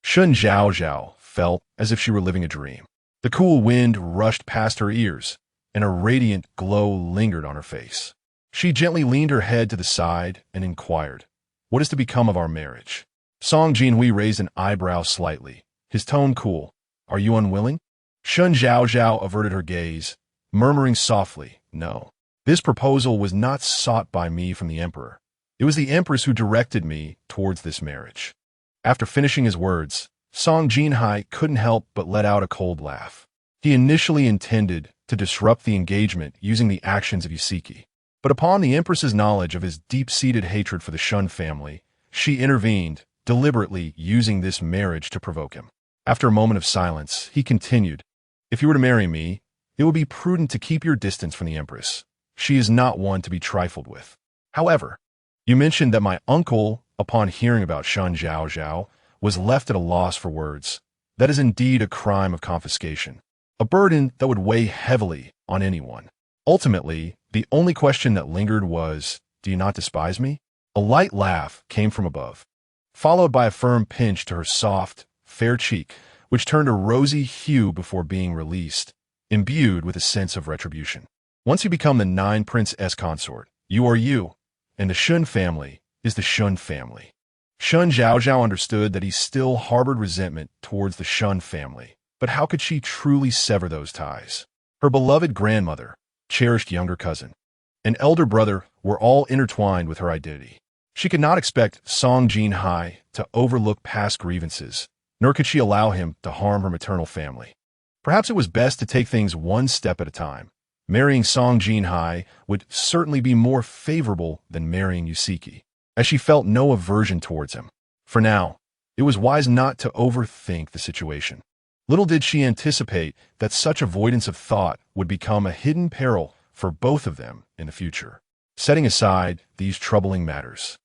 Shen Zhaozhao felt as if she were living a dream. The cool wind rushed past her ears, and a radiant glow lingered on her face. She gently leaned her head to the side and inquired, "What is to become of our marriage?" Song Jinhuai raised an eyebrow slightly, his tone cool. "Are you unwilling?" Shen Zhaozhao averted her gaze, murmuring softly, "No. This proposal was not sought by me from the emperor. It was the empress who directed me towards this marriage." After finishing his words, Song Jinhuai couldn't help but let out a cold laugh. He initially intended to disrupt the engagement using the actions of Yusiki, but upon the empress's knowledge of his deep-seated hatred for the Shen family, she intervened, deliberately using this marriage to provoke him. After a moment of silence, he continued, "If you were to marry me, it would be prudent to keep your distance from the empress. She is not one to be trifled with. However, you mentioned that my uncle, upon hearing about Shen Zhaozhao, was left at a loss for words. That is indeed a crime of confiscation, a burden that would weigh heavily on anyone. Ultimately, the only question that lingered was, do you not despise me?" A light laugh came from above, followed by a firm pinch to her soft, fair cheek, which turned a rosy hue before being released, imbued with a sense of retribution. "Once you become the Nine Prince consort, you are you, and the Shen family is the Shen family." Shen Zhaozhao understood that he still harbored resentment towards the Shen family, but how could she truly sever those ties? Her beloved grandmother, cherished younger cousin, and elder brother were all intertwined with her identity. She could not expect Song Jinhuai to overlook past grievances, nor could she allow him to harm her maternal family. Perhaps it was best to take things one step at a time. Marrying Song Jinhuai would certainly be more favorable than marrying Yusiki, as she felt no aversion towards him. For now, it was wise not to overthink the situation. Little did she anticipate that such avoidance of thought would become a hidden peril for both of them in the future. Setting aside these troubling matters,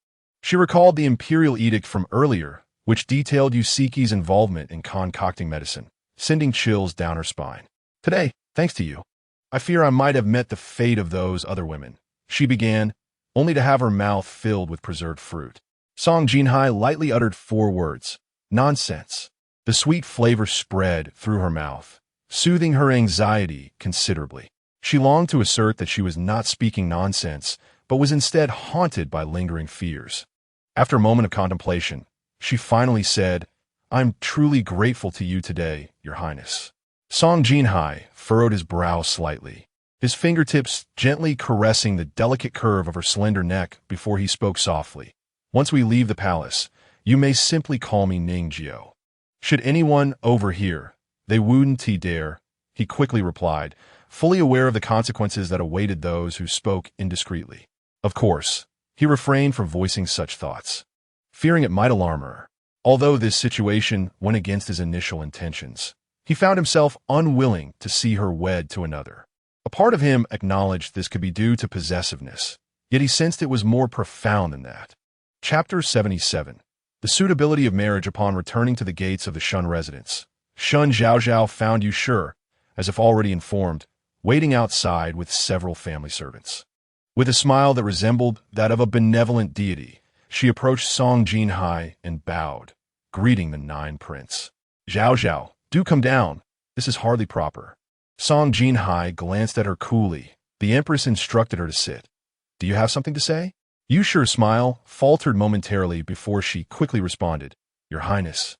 she recalled the imperial edict from earlier, which detailed Yusiki's involvement in concocting medicine, sending chills down her spine. "Today, thanks to you, I fear I might have met the fate of those other women," she began, only to have her mouth filled with preserved fruit. Song Jinhuai lightly uttered 4 words, "Nonsense." The sweet flavor spread through her mouth, soothing her anxiety considerably. She longed to assert that she was not speaking nonsense, but was instead haunted by lingering fears. After a moment of contemplation, she finally said, "I'm truly grateful to you today, Your Highness." Song Jinhuai furrowed his brow slightly, his fingertips gently caressing the delicate curve of her slender neck before he spoke softly. "Once we leave the palace, you may simply call me Ningjiao. Should anyone overhear, they wouldn't dare," he quickly replied, fully aware of the consequences that awaited those who spoke indiscreetly. Of course, he refrained from voicing such thoughts, fearing it might alarm her. Although this situation went against his initial intentions, he found himself unwilling to see her wed to another. A part of him acknowledged this could be due to possessiveness, yet he sensed it was more profound than that. Chapter 77. The suitability of marriage upon returning to the gates of the Shen residence. Shen Zhaozhao found Yu Shi, as if already informed, waiting outside with several family servants. With a smile that resembled that of a benevolent deity, she approached Song Jinhuai and bowed, greeting the 9 prince. Zhaozhao, do come down. This is hardly proper. Song Jinhuai glanced at her coolly. The empress instructed her to sit. Do you have something to say? Yu Shi's smile faltered momentarily before she quickly responded. Your Highness,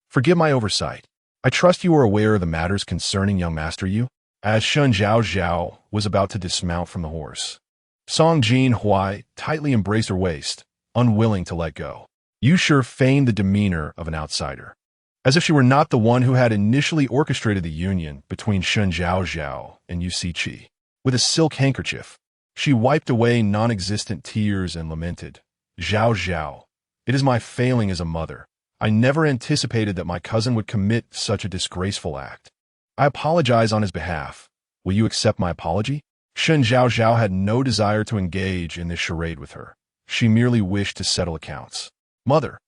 forgive my oversight. I trust you are aware of the matters concerning young Master Yu? As Shen Zhaozhao was about to dismount from the horse, Song Jinhuai tightly embraced her waist, unwilling to let go. Yu Shi feigned the demeanor of an outsider, as if she were not the one who had initially orchestrated the union between Shen Zhaozhao and Yu Siqi. With a silk handkerchief, she wiped away non-existent tears and lamented, Zhaozhao, it is my failing as a mother. I never anticipated that my cousin would commit such a disgraceful act. I apologize on his behalf. Will you accept my apology? Shen Zhaozhao had no desire to engage in this charade with her. She merely wished to settle accounts. Mother,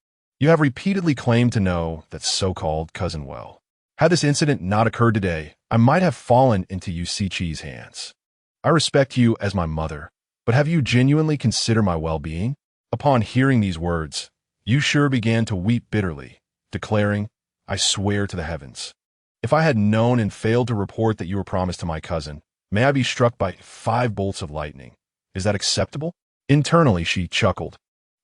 you have repeatedly claimed to know that so-called cousin well. Had this incident not occurred today, I might have fallen into Yu Siqi's hands. I respect you as my mother, but have you genuinely considered my well-being? Upon hearing these words, Yu Shi began to weep bitterly, declaring, I swear to the heavens, if I had known and failed to report that you were promised to my cousin, may I be struck by 5 bolts of lightning. Is that acceptable? Internally, she chuckled,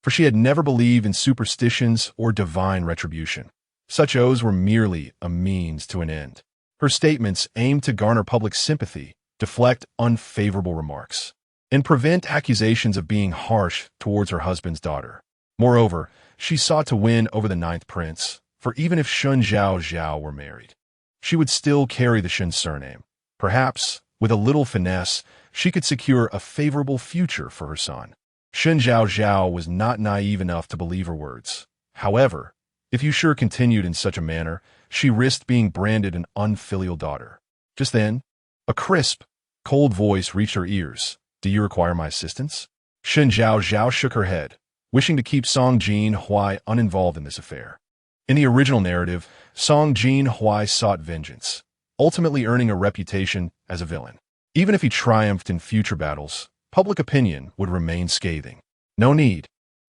for she had never believed in superstitions or divine retribution. Such oaths were merely a means to an end. Her statements aimed to garner public sympathy, deflect unfavorable remarks, and prevent accusations of being harsh towards her husband's daughter. Moreover, she sought to win over the 9th prince, for even if Shen Zhaozhao were married, she would still carry the Shen surname. Perhaps, with a little finesse, she could secure a favorable future for her son. Shen Zhaozhao was not naive enough to believe her words. However, if Yu Shi continued in such a manner, she risked being branded an unfilial daughter. Just then, a crisp, cold voice reached her ears. Do you require my assistance? Shen Zhaozhao shook her head, wishing to keep Song Jinhuai uninvolved in this affair. In the original narrative, Song Jinhuai sought vengeance, ultimately earning a reputation as a villain. Even if he triumphed in future battles, public opinion would remain scathing. No need.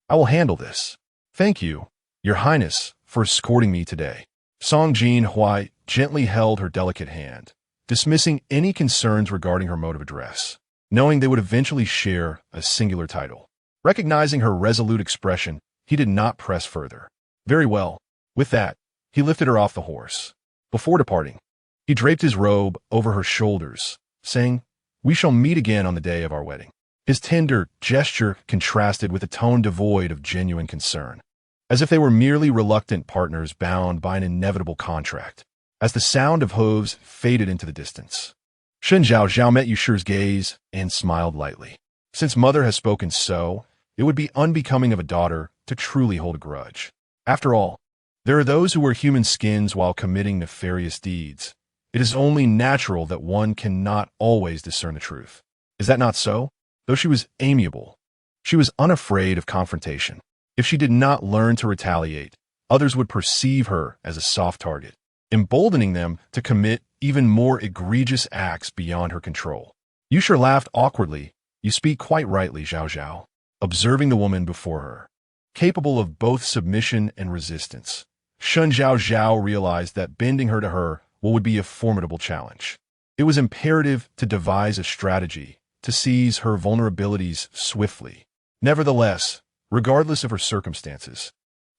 I will handle this. Thank you, Your Highness, for escorting me today. Song Jinhuai gently held her delicate hand, dismissing any concerns regarding her mode of address, knowing they would eventually share a singular title. Recognizing her resolute expression, he did not press further. Very well. With that, he lifted her off the horse. Before departing, he draped his robe over her shoulders, saying, We shall meet again on the day of our wedding. His tender gesture contrasted with a tone devoid of genuine concern, as if they were merely reluctant partners bound by an inevitable contract. As the sound of hooves faded into the distance, Shen Zhaozhao met Yu Shi's gaze and smiled lightly. Since mother has spoken so, it would be unbecoming of a daughter to truly hold a grudge. After all, there are those who wear human skins while committing nefarious deeds. It is only natural that one cannot always discern the truth. Is that not so? Though she was amiable, she was unafraid of confrontation. If she did not learn to retaliate, others would perceive her as a soft target, emboldening them to commit even more egregious acts beyond her control. Yu Shi laughed awkwardly. You speak quite rightly, Zhaozhao, observing the woman before her, capable of both submission and resistance. Shen Zhaozhao realized that bending her to her would be a formidable challenge. It was imperative to devise a strategy to seize her vulnerabilities swiftly. Nevertheless, regardless of her circumstances,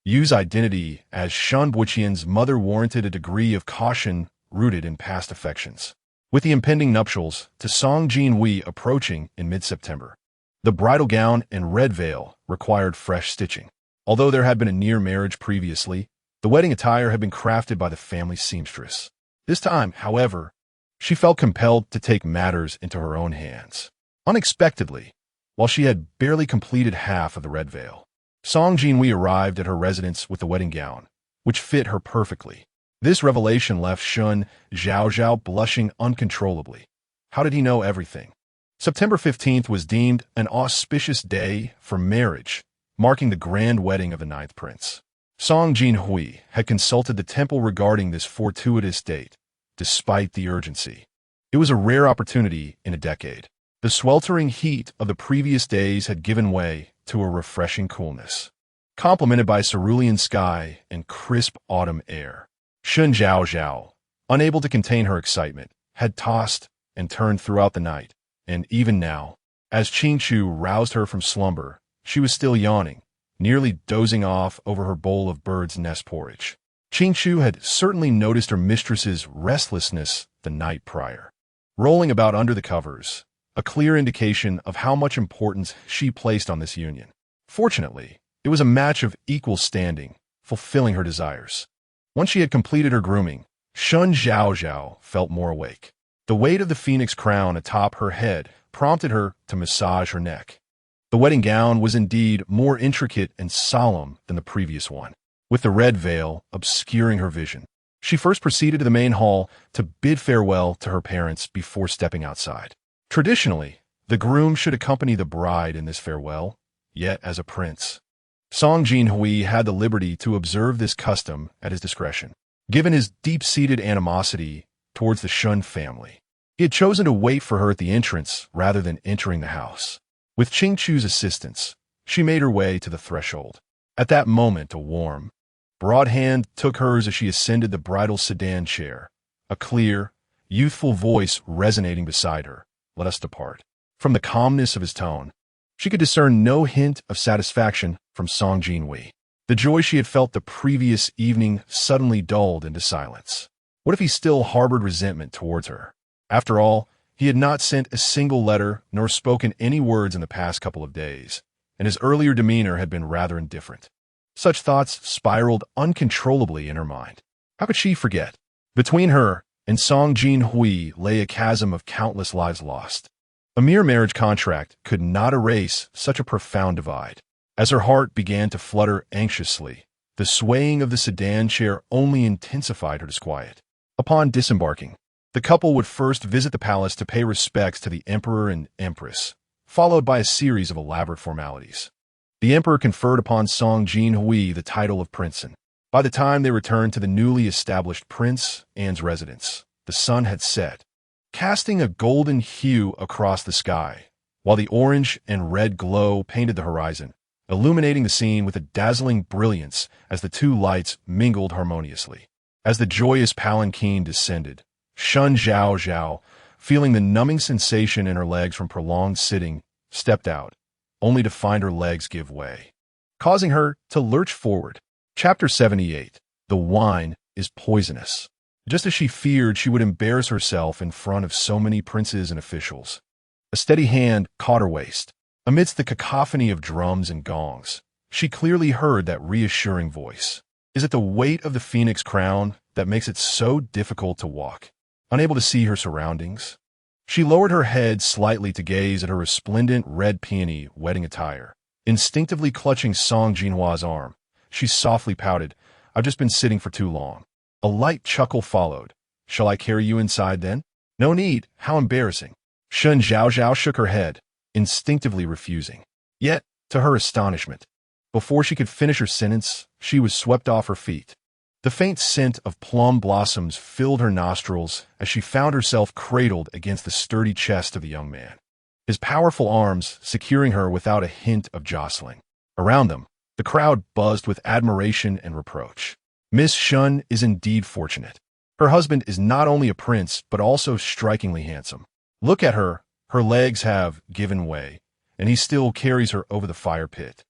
Yu's identity as Shen Buqian's mother warranted a degree of caution rooted in past affections. With the impending nuptials to Song Jinhuai approaching in mid-September, the bridal gown and red veil required fresh stitching. Although there had been a near marriage previously, the wedding attire had been crafted by the family seamstress. This time, however, she felt compelled to take matters into her own hands. Unexpectedly, while she had barely completed half of the red veil. Song Jinhuai arrived at her residence with the wedding gown, which fit her perfectly. This revelation left Shen Zhaozhao blushing uncontrollably. How did he know everything? September 15th was deemed an auspicious day for marriage, marking the grand wedding of the ninth prince. Song Jinhuai had consulted the temple regarding this fortuitous date, despite the urgency. It was a rare opportunity in a decade. The sweltering heat of the previous days had given way to a refreshing coolness, complemented by cerulean sky and crisp autumn air. Shen Zhaozhao, unable to contain her excitement, had tossed and turned throughout the night, and even now, as Qingqiu roused her from slumber, she was still yawning, nearly dozing off over her bowl of bird's nest porridge. Qingqiu had certainly noticed her mistress's restlessness the night prior, rolling about under the covers, a clear indication of how much importance she placed on this union. Fortunately, it was a match of equal standing, fulfilling her desires. Once she had completed her grooming, Shen Zhaozhao felt more awake. The weight of the phoenix crown atop her head prompted her to massage her neck. The wedding gown was indeed more intricate and solemn than the previous one, with the red veil obscuring her vision. She first proceeded to the main hall to bid farewell to her parents before stepping outside. Traditionally, the groom should accompany the bride in this farewell, yet as a prince. Song Jinhuai had the liberty to observe this custom at his discretion. Given his deep-seated animosity towards the Shen family, he had chosen to wait for her at the entrance rather than entering the house. With Qingqiu's assistance, she made her way to the threshold. At that moment, a warm, broad hand took hers as she ascended the bridal sedan chair, a clear, youthful voice resonating beside her. "Let us depart." From the calmness of his tone, she could discern no hint of satisfaction from Song Jinhuai. The joy she had felt the previous evening suddenly dulled into silence. What if he still harbored resentment towards her? After all, he had not sent a single letter nor spoken any words in the past couple of days, and his earlier demeanor had been rather indifferent. Such thoughts spiraled uncontrollably in her mind. How could she forget? Between her and Song Jinhuai lay a chasm of countless lives lost. A mere marriage contract could not erase such a profound divide. As her heart began to flutter anxiously, the swaying of the sedan chair only intensified her disquiet. Upon disembarking, the couple would first visit the palace to pay respects to the emperor and empress, followed by a series of elaborate formalities. The emperor conferred upon Song Jinhuai the title of prince. By the time they returned to the newly established Prince Anne's residence, the sun had set, casting a golden hue across the sky, while the orange and red glow painted the horizon, illuminating the scene with a dazzling brilliance as the two lights mingled harmoniously. As the joyous palanquin descended, Shen Zhaozhao, feeling the numbing sensation in her legs from prolonged sitting, stepped out, only to find her legs give way, causing her to lurch forward. Chapter 78. The wine is poisonous. Just as she feared she would embarrass herself in front of so many princes and officials, a steady hand caught her waist. Amidst the cacophony of drums and gongs, she clearly heard that reassuring voice. Is it the weight of the phoenix crown that makes it so difficult to walk? Unable to see her surroundings, she lowered her head slightly to gaze at her resplendent red peony wedding attire. Instinctively clutching Song Jinhuai's arm, she softly pouted, "I've just been sitting for too long." A light chuckle followed. "Shall I carry you inside then?" "No need, how embarrassing." Shen Zhaozhao shook her head, instinctively refusing. Yet, to her astonishment, before she could finish her sentence, she was swept off her feet. The faint scent of plum blossoms filled her nostrils as she found herself cradled against the sturdy chest of the young man, his powerful arms securing her without a hint of jostling. Around them, the crowd buzzed with admiration and reproach. Miss Shen is indeed fortunate. Her husband is not only a prince, but also strikingly handsome. Look at her, her legs have given way, and he still carries her over the fire pit.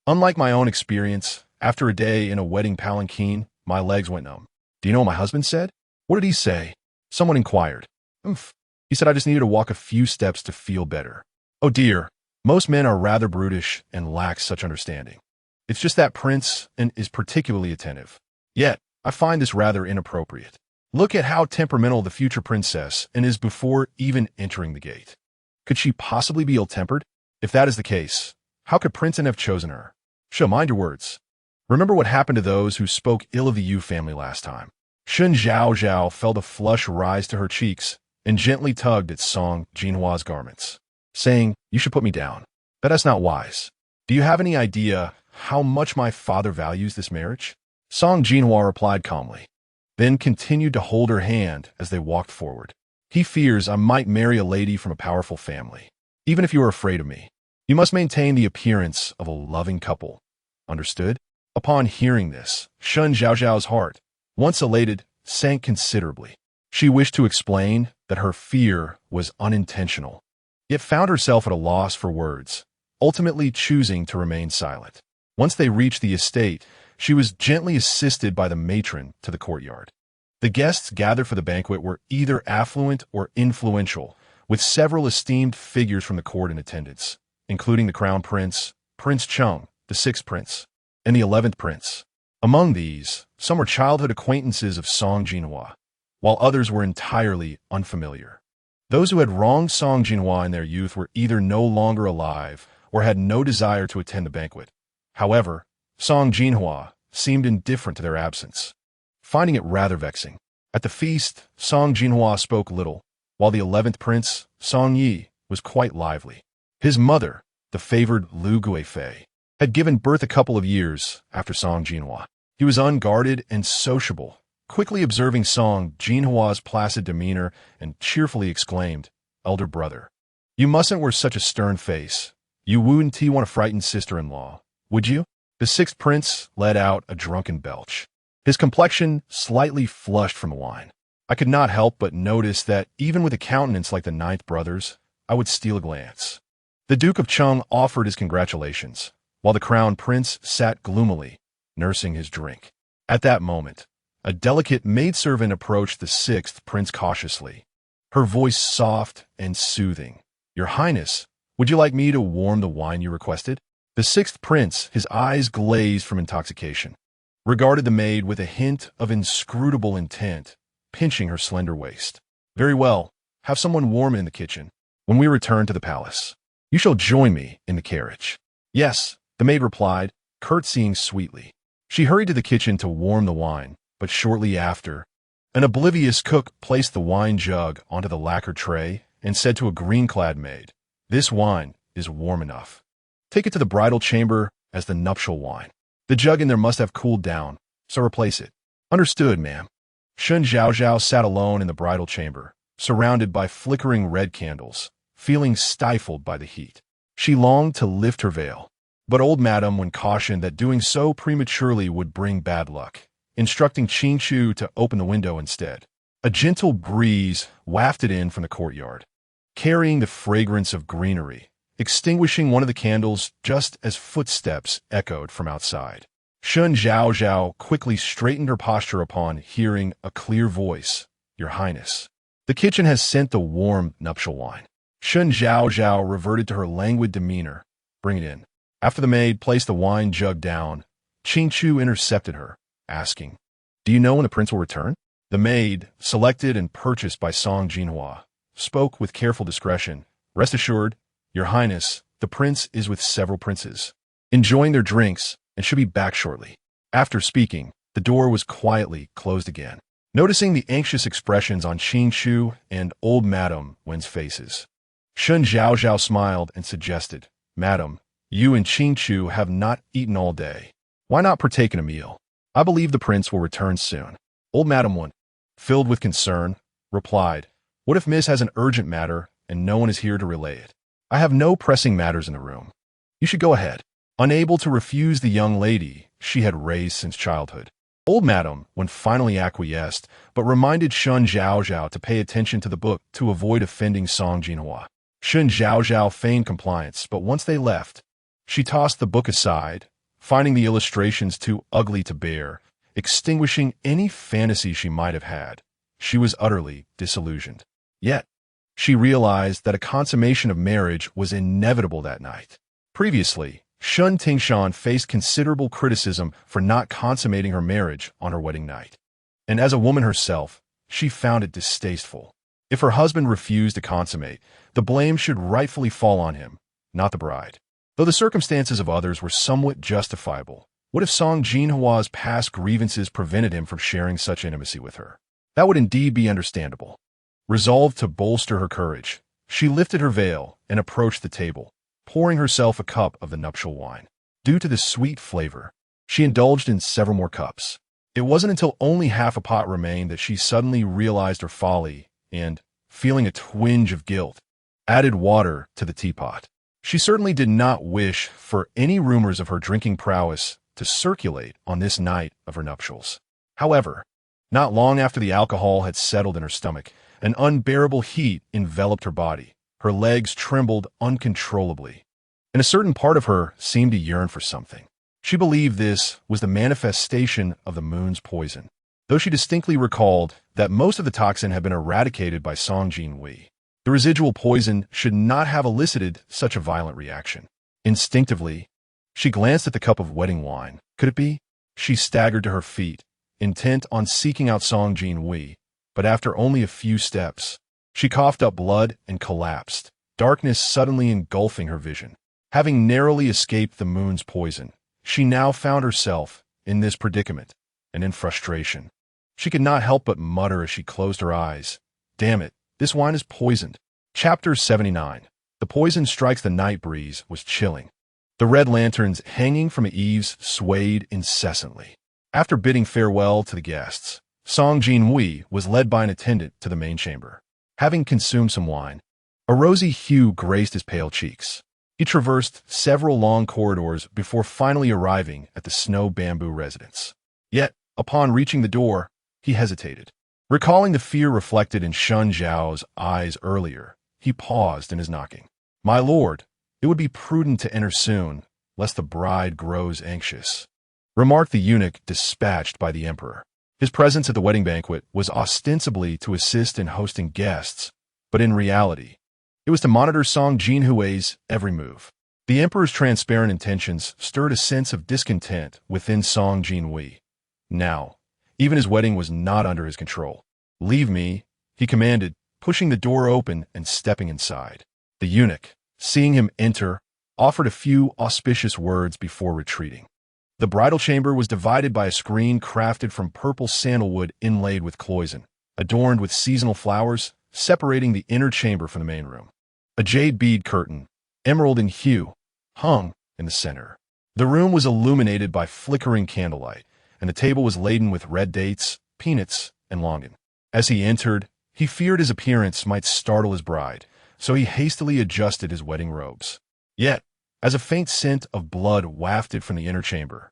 Unlike my own experience, after a day in a wedding palanquin, my legs went numb. Do you know what my husband said? What did he say? Someone inquired. He said I just needed to walk a few steps to feel better. Oh dear, most men are rather brutish and lack such understanding. It's just that Prince and is particularly attentive. Yet, I find this rather inappropriate. Look at how temperamental the future princess and is before even entering the gate. Could she possibly be ill-tempered? If that is the case, how could Prince have chosen her? She'll mind your words. Remember what happened to those who spoke ill of the Yu family last time. Shen Zhaozhao felt a flush rise to her cheeks and gently tugged at Song Jinhuai's garments, saying, "You should put me down. But that's not wise. Do you have any idea how much my father values this marriage?" Song Jinhuai replied calmly, then continued to hold her hand as they walked forward. "He fears I might marry a lady from a powerful family. Even if you are afraid of me, you must maintain the appearance of a loving couple. Understood?" Upon hearing this, Shen Zhaozhao's heart, once elated, sank considerably. She wished to explain that her fear was unintentional, yet found herself at a loss for words, ultimately choosing to remain silent. Once they reached the estate, she was gently assisted by the matron to the courtyard. The guests gathered for the banquet were either affluent or influential, with several esteemed figures from the court in attendance, including the Crown Prince, Prince Cheng, the 6th Prince, and the 11th Prince. Among these, some were childhood acquaintances of Song Jinhuai, while others were entirely unfamiliar. Those who had wronged Song Jinhuai in their youth were either no longer alive or had no desire to attend the banquet. However, Song Jinhuai seemed indifferent to their absence, finding it rather vexing. At the feast, Song Jinhuai spoke little, while the 11th Prince, Song Yi, was quite lively. His mother, the favored Lu Guifei, had given birth a couple of years after Song Jinhuai. He was unguarded and sociable, quickly observing Song Jinhuai's placid demeanor and cheerfully exclaimed, "Elder brother, you mustn't wear such a stern face. You wouldn't want a frightened sister-in-law, would you?" The 6th Prince let out a drunken belch, his complexion slightly flushed from the wine. "I could not help but notice that even with a countenance like the 9th brother's, I would steal a glance." The Duke of Cheng offered his congratulations, while the Crown Prince sat gloomily, nursing his drink. At that moment, a delicate maidservant approached the 6th Prince cautiously, her voice soft and soothing. "Your Highness, would you like me to warm the wine you requested?" The 6th Prince, his eyes glazed from intoxication, regarded the maid with a hint of inscrutable intent, pinching her slender waist. "Very well, have someone warm in the kitchen. When we return to the palace, you shall join me in the carriage." "Yes," the maid replied, curtsying sweetly. She hurried to the kitchen to warm the wine, but shortly after, an oblivious cook placed the wine jug onto the lacquer tray and said to a green-clad maid, "This wine is warm enough. Take it to the bridal chamber as the nuptial wine. The jug in there must have cooled down, so replace it." "Understood, ma'am." Shen Zhaozhao sat alone in the bridal chamber, surrounded by flickering red candles, feeling stifled by the heat. She longed to lift her veil, but old madam, when cautioned that doing so prematurely would bring bad luck, instructing Qing Chu to open the window instead. A gentle breeze wafted in from the courtyard, carrying the fragrance of greenery, extinguishing one of the candles just as footsteps echoed from outside. Shen Zhaozhao quickly straightened her posture upon hearing a clear voice, "Your Highness, the kitchen has sent the warm nuptial wine." Shen Zhaozhao reverted to her languid demeanor. "Bring it in." After the maid placed the wine jug down, Qing Chu intercepted her, asking, "Do you know when the prince will return?" The maid, selected and purchased by Song Jinhuai, spoke with careful discretion. "Rest assured, Your Highness, the prince is with several princes, enjoying their drinks, and should be back shortly." After speaking, the door was quietly closed again. Noticing the anxious expressions on Qing Chu and old Madam Wen's faces, Shen Zhaozhao smiled and suggested, "Madam, you and Qing Chu have not eaten all day. Why not partake in a meal? I believe the prince will return soon." Old Madam Wen, filled with concern, replied, "What if Miss has an urgent matter and no one is here to relay it? I have no pressing matters in the room. You should go ahead." Unable to refuse the young lady she had raised since childhood, old Madam Wen finally acquiesced, but reminded Shen Zhaozhao to pay attention to the book to avoid offending Song Jinhuai. Shen Zhaozhao feigned compliance, but once they left, she tossed the book aside, finding the illustrations too ugly to bear, extinguishing any fantasy she might have had. She was utterly disillusioned. Yet, she realized that a consummation of marriage was inevitable that night. Previously, Shun Tingshan faced considerable criticism for not consummating her marriage on her wedding night. And as a woman herself, she found it distasteful. If her husband refused to consummate, the blame should rightfully fall on him, not the bride. Though the circumstances of others were somewhat justifiable, what if Song Jinhuai's past grievances prevented him from sharing such intimacy with her? That would indeed be understandable. Resolved to bolster her courage, she lifted her veil and approached the table, pouring herself a cup of the nuptial wine. Due to the sweet flavor, she indulged in several more cups. It wasn't until only half a pot remained that she suddenly realized her folly and, feeling a twinge of guilt, added water to the teapot. She certainly did not wish for any rumors of her drinking prowess to circulate on this night of her nuptials. However, not long after the alcohol had settled in her stomach, an unbearable heat enveloped her body. Her legs trembled uncontrollably, and a certain part of her seemed to yearn for something. She believed this was the manifestation of the moon's poison, though she distinctly recalled that most of the toxin had been eradicated by Song Jinhuai. The residual poison should not have elicited such a violent reaction. Instinctively, she glanced at the cup of wedding wine. Could it be? She staggered to her feet, intent on seeking out Song Jinhuai, but after only a few steps, she coughed up blood and collapsed, darkness suddenly engulfing her vision. Having narrowly escaped the moon's poison, she now found herself in this predicament, and in frustration. She could not help but mutter as she closed her eyes, "Damn it, this wine is poisoned." Chapter 79. The poison strikes the night breeze was chilling. The red lanterns hanging from the eaves swayed incessantly. After bidding farewell to the guests, Song Jinhuai was led by an attendant to the main chamber. Having consumed some wine, a rosy hue graced his pale cheeks. He traversed several long corridors before finally arriving at the snow bamboo residence. Yet, upon reaching the door, he hesitated. Recalling the fear reflected in Shen Zhao's eyes earlier, he paused in his knocking. "My lord, it would be prudent to enter soon, lest the bride grows anxious," remarked the eunuch dispatched by the emperor. His presence at the wedding banquet was ostensibly to assist in hosting guests, but in reality, it was to monitor Song Jinhuai's every move. The emperor's transparent intentions stirred a sense of discontent within Song Jinhuai. Now, even his wedding was not under his control. "Leave me," he commanded, pushing the door open and stepping inside. The eunuch, seeing him enter, offered a few auspicious words before retreating. The bridal chamber was divided by a screen crafted from purple sandalwood inlaid with cloison, adorned with seasonal flowers, separating the inner chamber from the main room. A jade bead curtain, emerald in hue, hung in the center. The room was illuminated by flickering candlelight, and the table was laden with red dates, peanuts, and longan. As he entered, he feared his appearance might startle his bride, so he hastily adjusted his wedding robes. Yet, as a faint scent of blood wafted from the inner chamber,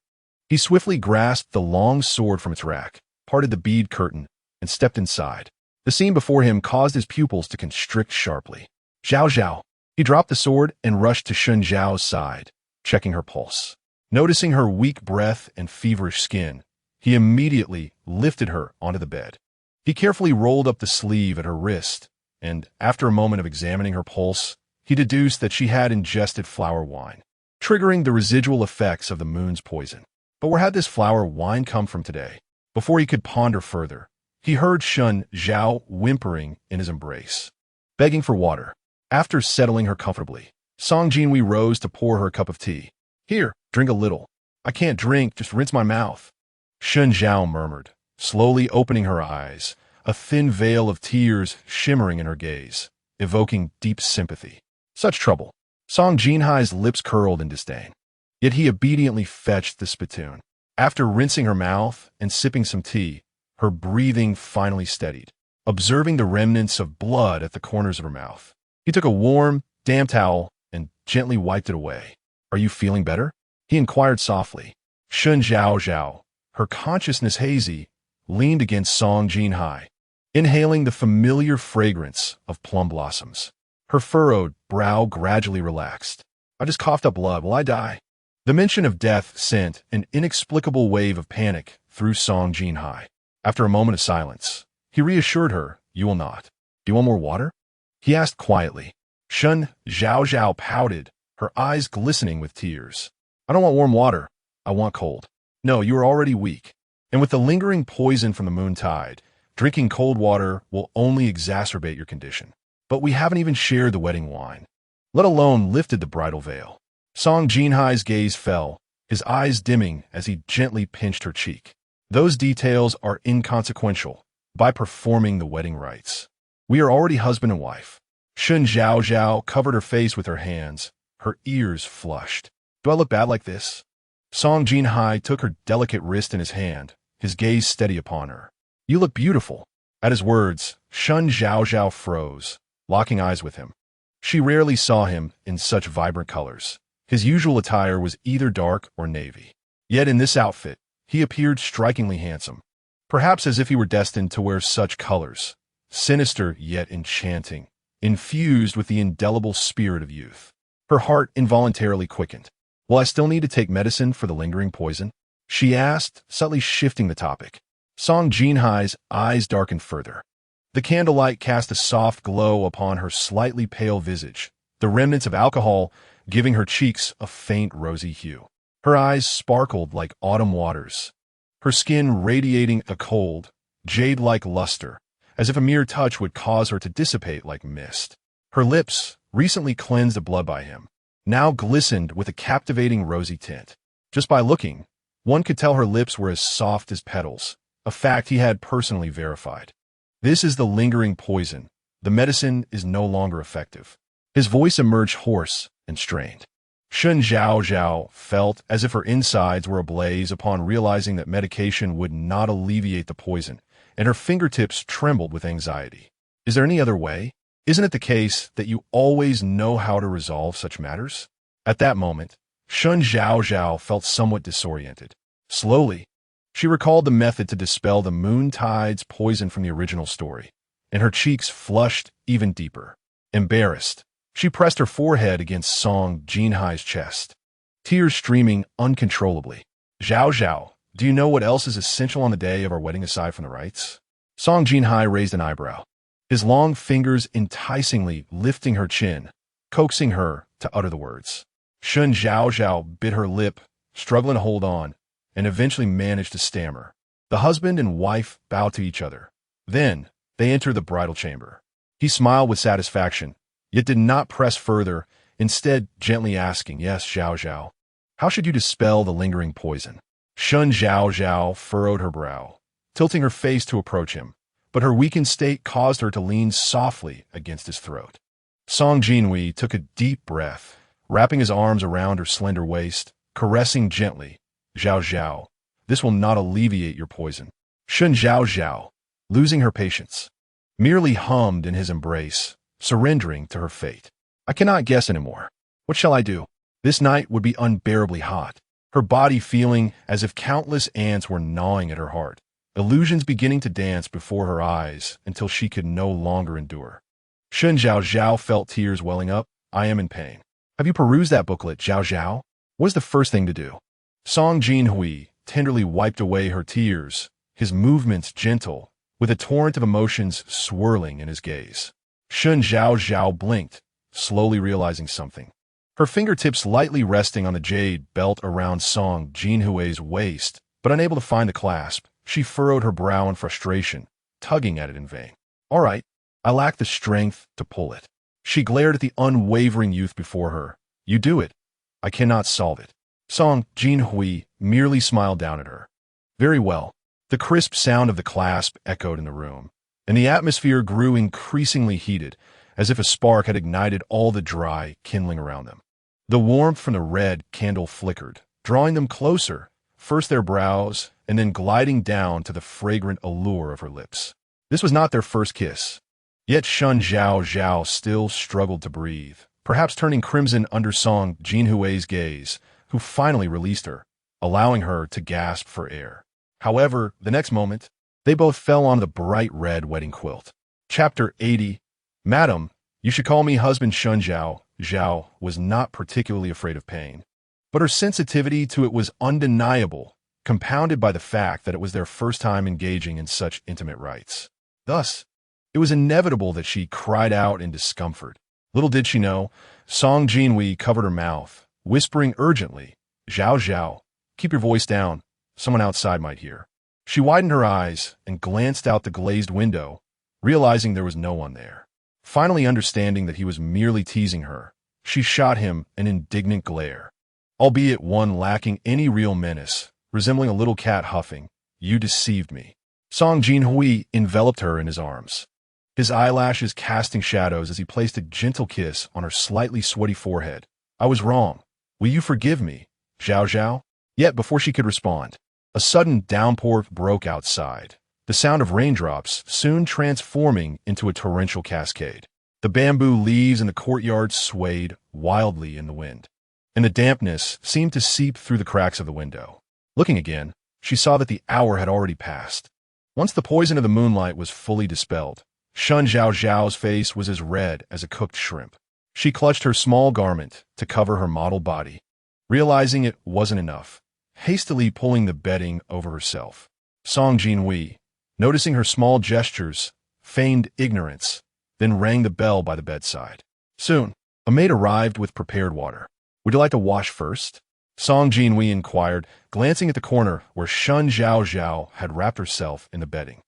he swiftly grasped the long sword from its rack, parted the bead curtain, and stepped inside. The scene before him caused his pupils to constrict sharply. "Zhaozhao!" He dropped the sword and rushed to Shen Zhao's side, checking her pulse. Noticing her weak breath and feverish skin, he immediately lifted her onto the bed. He carefully rolled up the sleeve at her wrist, and after a moment of examining her pulse, he deduced that she had ingested flower wine, triggering the residual effects of the moon's poison. But where had this flower wine come from today? Before he could ponder further, he heard Shen Zhao whimpering in his embrace, begging for water. After settling her comfortably, Song Jinhuai rose to pour her a cup of tea. "Here, drink a little." "I can't drink, just rinse my mouth," Shen Zhao murmured, slowly opening her eyes, a thin veil of tears shimmering in her gaze, evoking deep sympathy. "Such trouble." Song Jinhuai's lips curled in disdain. Yet he obediently fetched the spittoon. After rinsing her mouth and sipping some tea, her breathing finally steadied. Observing the remnants of blood at the corners of her mouth, he took a warm, damp towel and gently wiped it away. "Are you feeling better?" he inquired softly. Shen Zhaozhao, her consciousness hazy, leaned against Song Jinhuai, inhaling the familiar fragrance of plum blossoms. Her furrowed brow gradually relaxed. "I just coughed up blood. Will I die?" The mention of death sent an inexplicable wave of panic through Song Jinhuai. After a moment of silence, he reassured her, "You will not." "Do you want more water?" he asked quietly. Shen Zhaozhao pouted, her eyes glistening with tears. "I don't want warm water. I want cold." "No, you are already weak. And with the lingering poison from the moon tide, drinking cold water will only exacerbate your condition. But we haven't even shared the wedding wine." let alone lifted the bridal veil. Song Jinhuai's gaze fell, his eyes dimming as he gently pinched her cheek. Those details are inconsequential. By performing the wedding rites, we are already husband and wife. Shen Zhaozhao covered her face with her hands, her ears flushed. Do I look bad like this? Song Jinhuai took her delicate wrist in his hand, his gaze steady upon her. You look beautiful. At his words, Shen Zhaozhao froze, locking eyes with him. She rarely saw him in such vibrant colors. His usual attire was either dark or navy. Yet in this outfit, he appeared strikingly handsome. Perhaps as if he were destined to wear such colors, sinister yet enchanting, infused with the indelible spirit of youth. Her heart involuntarily quickened. Will I still need to take medicine for the lingering poison? She asked, subtly shifting the topic. Song Jinhuai's eyes darkened further. The candlelight cast a soft glow upon her slightly pale visage, the remnants of alcohol giving her cheeks a faint rosy hue. Her eyes sparkled like autumn waters, her skin radiating a cold, jade-like luster, as if a mere touch would cause her to dissipate like mist. Her lips, recently cleansed of blood by him, now glistened with a captivating rosy tint. Just by looking, one could tell her lips were as soft as petals, a fact he had personally verified. This is the lingering poison. The medicine is no longer effective. His voice emerged hoarse and strained. Shen Zhaozhao felt as if her insides were ablaze upon realizing that medication would not alleviate the poison, and her fingertips trembled with anxiety. Is there any other way? Isn't it the case that you always know how to resolve such matters? At that moment, Shen Zhaozhao felt somewhat disoriented. Slowly, she recalled the method to dispel the moon tide's poison from the original story, and her cheeks flushed even deeper. Embarrassed, she pressed her forehead against Song Jinhuai's chest, tears streaming uncontrollably. Zhaozhao, do you know what else is essential on the day of our wedding aside from the rites? Song Jinhuai raised an eyebrow, his long fingers enticingly lifting her chin, coaxing her to utter the words. Shen Zhaozhao bit her lip, struggling to hold on, and eventually managed to stammer. The husband and wife bowed to each other. Then, they entered the bridal chamber. He smiled with satisfaction, yet did not press further, instead gently asking, Yes, Zhaozhao, how should you dispel the lingering poison? Shen Zhaozhao furrowed her brow, tilting her face to approach him, but her weakened state caused her to lean softly against his throat. Song Jinhuai took a deep breath, wrapping his arms around her slender waist, caressing gently. Zhaozhao, this will not alleviate your poison. Shen Zhaozhao, losing her patience, merely hummed in his embrace, surrendering to her fate. I cannot guess anymore. What shall I do? This night would be unbearably hot, her body feeling as if countless ants were gnawing at her heart, illusions beginning to dance before her eyes until she could no longer endure. Shen Zhaozhao felt tears welling up. I am in pain. Have you perused that booklet, Zhaozhao? What is the first thing to do? Song Jinhuai tenderly wiped away her tears, his movements gentle, with a torrent of emotions swirling in his gaze. Shen Zhaozhao blinked, slowly realizing something. Her fingertips lightly resting on the jade belt around Song Jinhuai's waist, but unable to find the clasp, she furrowed her brow in frustration, tugging at it in vain. All right, I lack the strength to pull it. She glared at the unwavering youth before her. You do it. I cannot solve it. Song Jinhuai merely smiled down at her. Very well. The crisp sound of the clasp echoed in the room, and the atmosphere grew increasingly heated, as if a spark had ignited all the dry kindling around them. The warmth from the red candle flickered, drawing them closer, first their brows, and then gliding down to the fragrant allure of her lips. This was not their first kiss. Yet Shen Zhaozhao still struggled to breathe, perhaps turning crimson under Song Jinhuai's gaze, who finally released her, allowing her to gasp for air. However, the next moment, they both fell on the bright red wedding quilt. Chapter 80. Madam, you should call me husband. Shen Zhaozhao was not particularly afraid of pain, but her sensitivity to it was undeniable, compounded by the fact that it was their first time engaging in such intimate rites. Thus, it was inevitable that she cried out in discomfort. Little did she know, Song Jinhuai covered her mouth, whispering urgently, Zhaozhao, keep your voice down. Someone outside might hear. She widened her eyes and glanced out the glazed window, realizing there was no one there. Finally understanding that he was merely teasing her, She shot him an indignant glare, albeit one lacking any real menace, resembling a little cat huffing. You deceived me. Song Jinhuai enveloped her in his arms, his eyelashes casting shadows as he placed a gentle kiss on her slightly sweaty forehead. I was wrong. Will you forgive me, Zhaozhao? Yet before she could respond, a sudden downpour broke outside, the sound of raindrops soon transforming into a torrential cascade. The bamboo leaves in the courtyard swayed wildly in the wind, and the dampness seemed to seep through the cracks of the window. Looking again, she saw that the hour had already passed. Once the poison of the moonlight was fully dispelled, Shen Zhaozhao's face was as red as a cooked shrimp. She clutched her small garment to cover her model body, realizing it wasn't enough, hastily pulling the bedding over herself. Song Jinhuai, noticing her small gestures, feigned ignorance, then rang the bell by the bedside. Soon, a maid arrived with prepared water. Would you like to wash first? Song Jinhuai inquired, glancing at the corner where Shen Zhaozhao had wrapped herself in the bedding.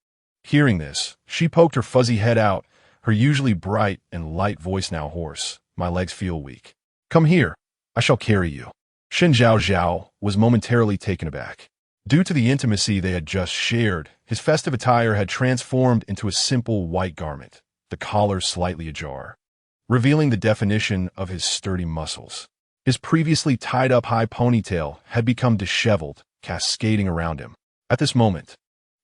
Hearing this, she poked her fuzzy head out, her usually bright and light voice now hoarse. My legs feel weak. Come here. I shall carry you. Shen Zhaozhao was momentarily taken aback. Due to the intimacy they had just shared, his festive attire had transformed into a simple white garment, the collar slightly ajar, revealing the definition of his sturdy muscles. His previously tied-up high ponytail had become disheveled, cascading around him. At this moment,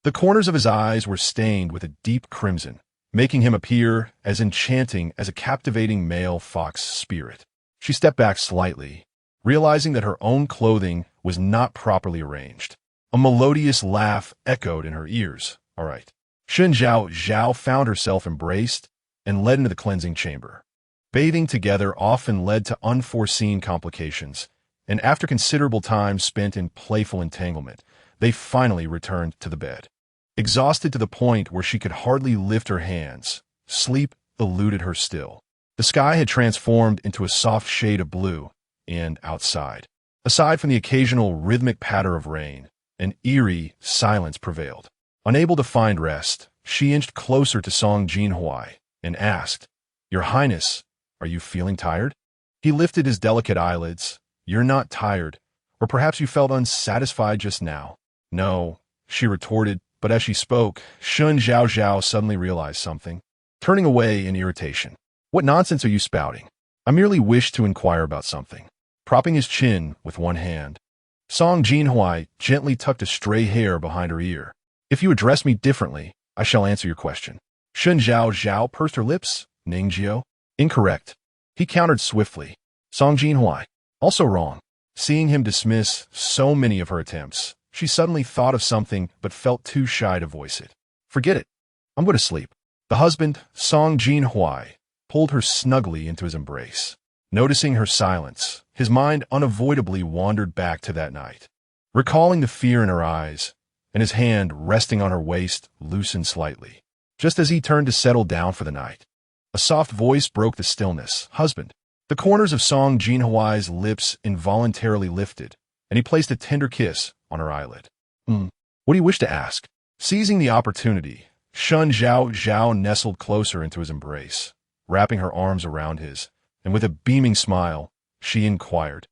the corners of his eyes were stained with a deep crimson, making him appear as enchanting as a captivating male fox spirit. She stepped back slightly, realizing that her own clothing was not properly arranged. A melodious laugh echoed in her ears. All right. Shen Zhaozhao found herself embraced and led into the cleansing chamber. Bathing together often led to unforeseen complications, and after considerable time spent in playful entanglement, they finally returned to the bed. Exhausted to the point where she could hardly lift her hands, sleep eluded her still. The sky had transformed into a soft shade of blue, and outside, aside from the occasional rhythmic patter of rain, an eerie silence prevailed. Unable to find rest, she inched closer to Song Jinhuai and asked, Your Highness, are you feeling tired? He lifted his delicate eyelids. You're not tired, or perhaps you felt unsatisfied just now. No, she retorted, but as she spoke, Shen Zhaozhao suddenly realized something, turning away in irritation. What nonsense are you spouting? I merely wish to inquire about something. Propping his chin with one hand, Song Jinhuai gently tucked a stray hair behind her ear. If you address me differently, I shall answer your question. Shen Zhaozhao pursed her lips. Ningjiao? Incorrect. He countered swiftly. Song Jinhuai. Also wrong. Seeing him dismiss so many of her attempts, she suddenly thought of something but felt too shy to voice it. Forget it. I'm going to sleep. The husband, Song Jinhuai, pulled her snugly into his embrace. Noticing her silence, his mind unavoidably wandered back to that night. Recalling the fear in her eyes, and his hand resting on her waist loosened slightly. Just as he turned to settle down for the night, a soft voice broke the stillness. Husband. The corners of Song Jinhuai's lips involuntarily lifted, and he placed a tender kiss on her eyelid. What do you wish to ask? Seizing the opportunity, Shen Zhaozhao nestled closer into his embrace, wrapping her arms around his, and with a beaming smile, she inquired,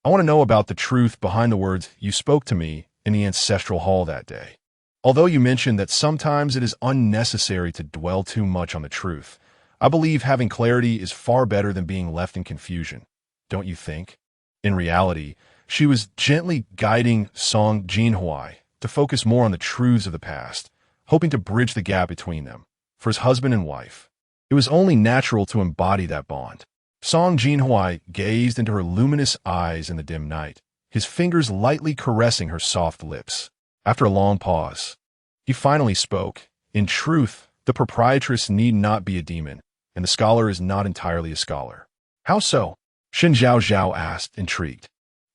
I want to know about the truth behind the words you spoke to me in the ancestral hall that day. Although you mentioned that sometimes it is unnecessary to dwell too much on the truth, I believe having clarity is far better than being left in confusion, don't you think? In reality, she was gently guiding Song Jinhuai to focus more on the truths of the past, hoping to bridge the gap between them. For his husband and wife, it was only natural to embody that bond. Song Jinhuai gazed into her luminous eyes in the dim night, his fingers lightly caressing her soft lips. After a long pause, he finally spoke. In truth, the proprietress need not be a demon, and the scholar is not entirely a scholar. How so? Shen Zhaozhao asked, intrigued.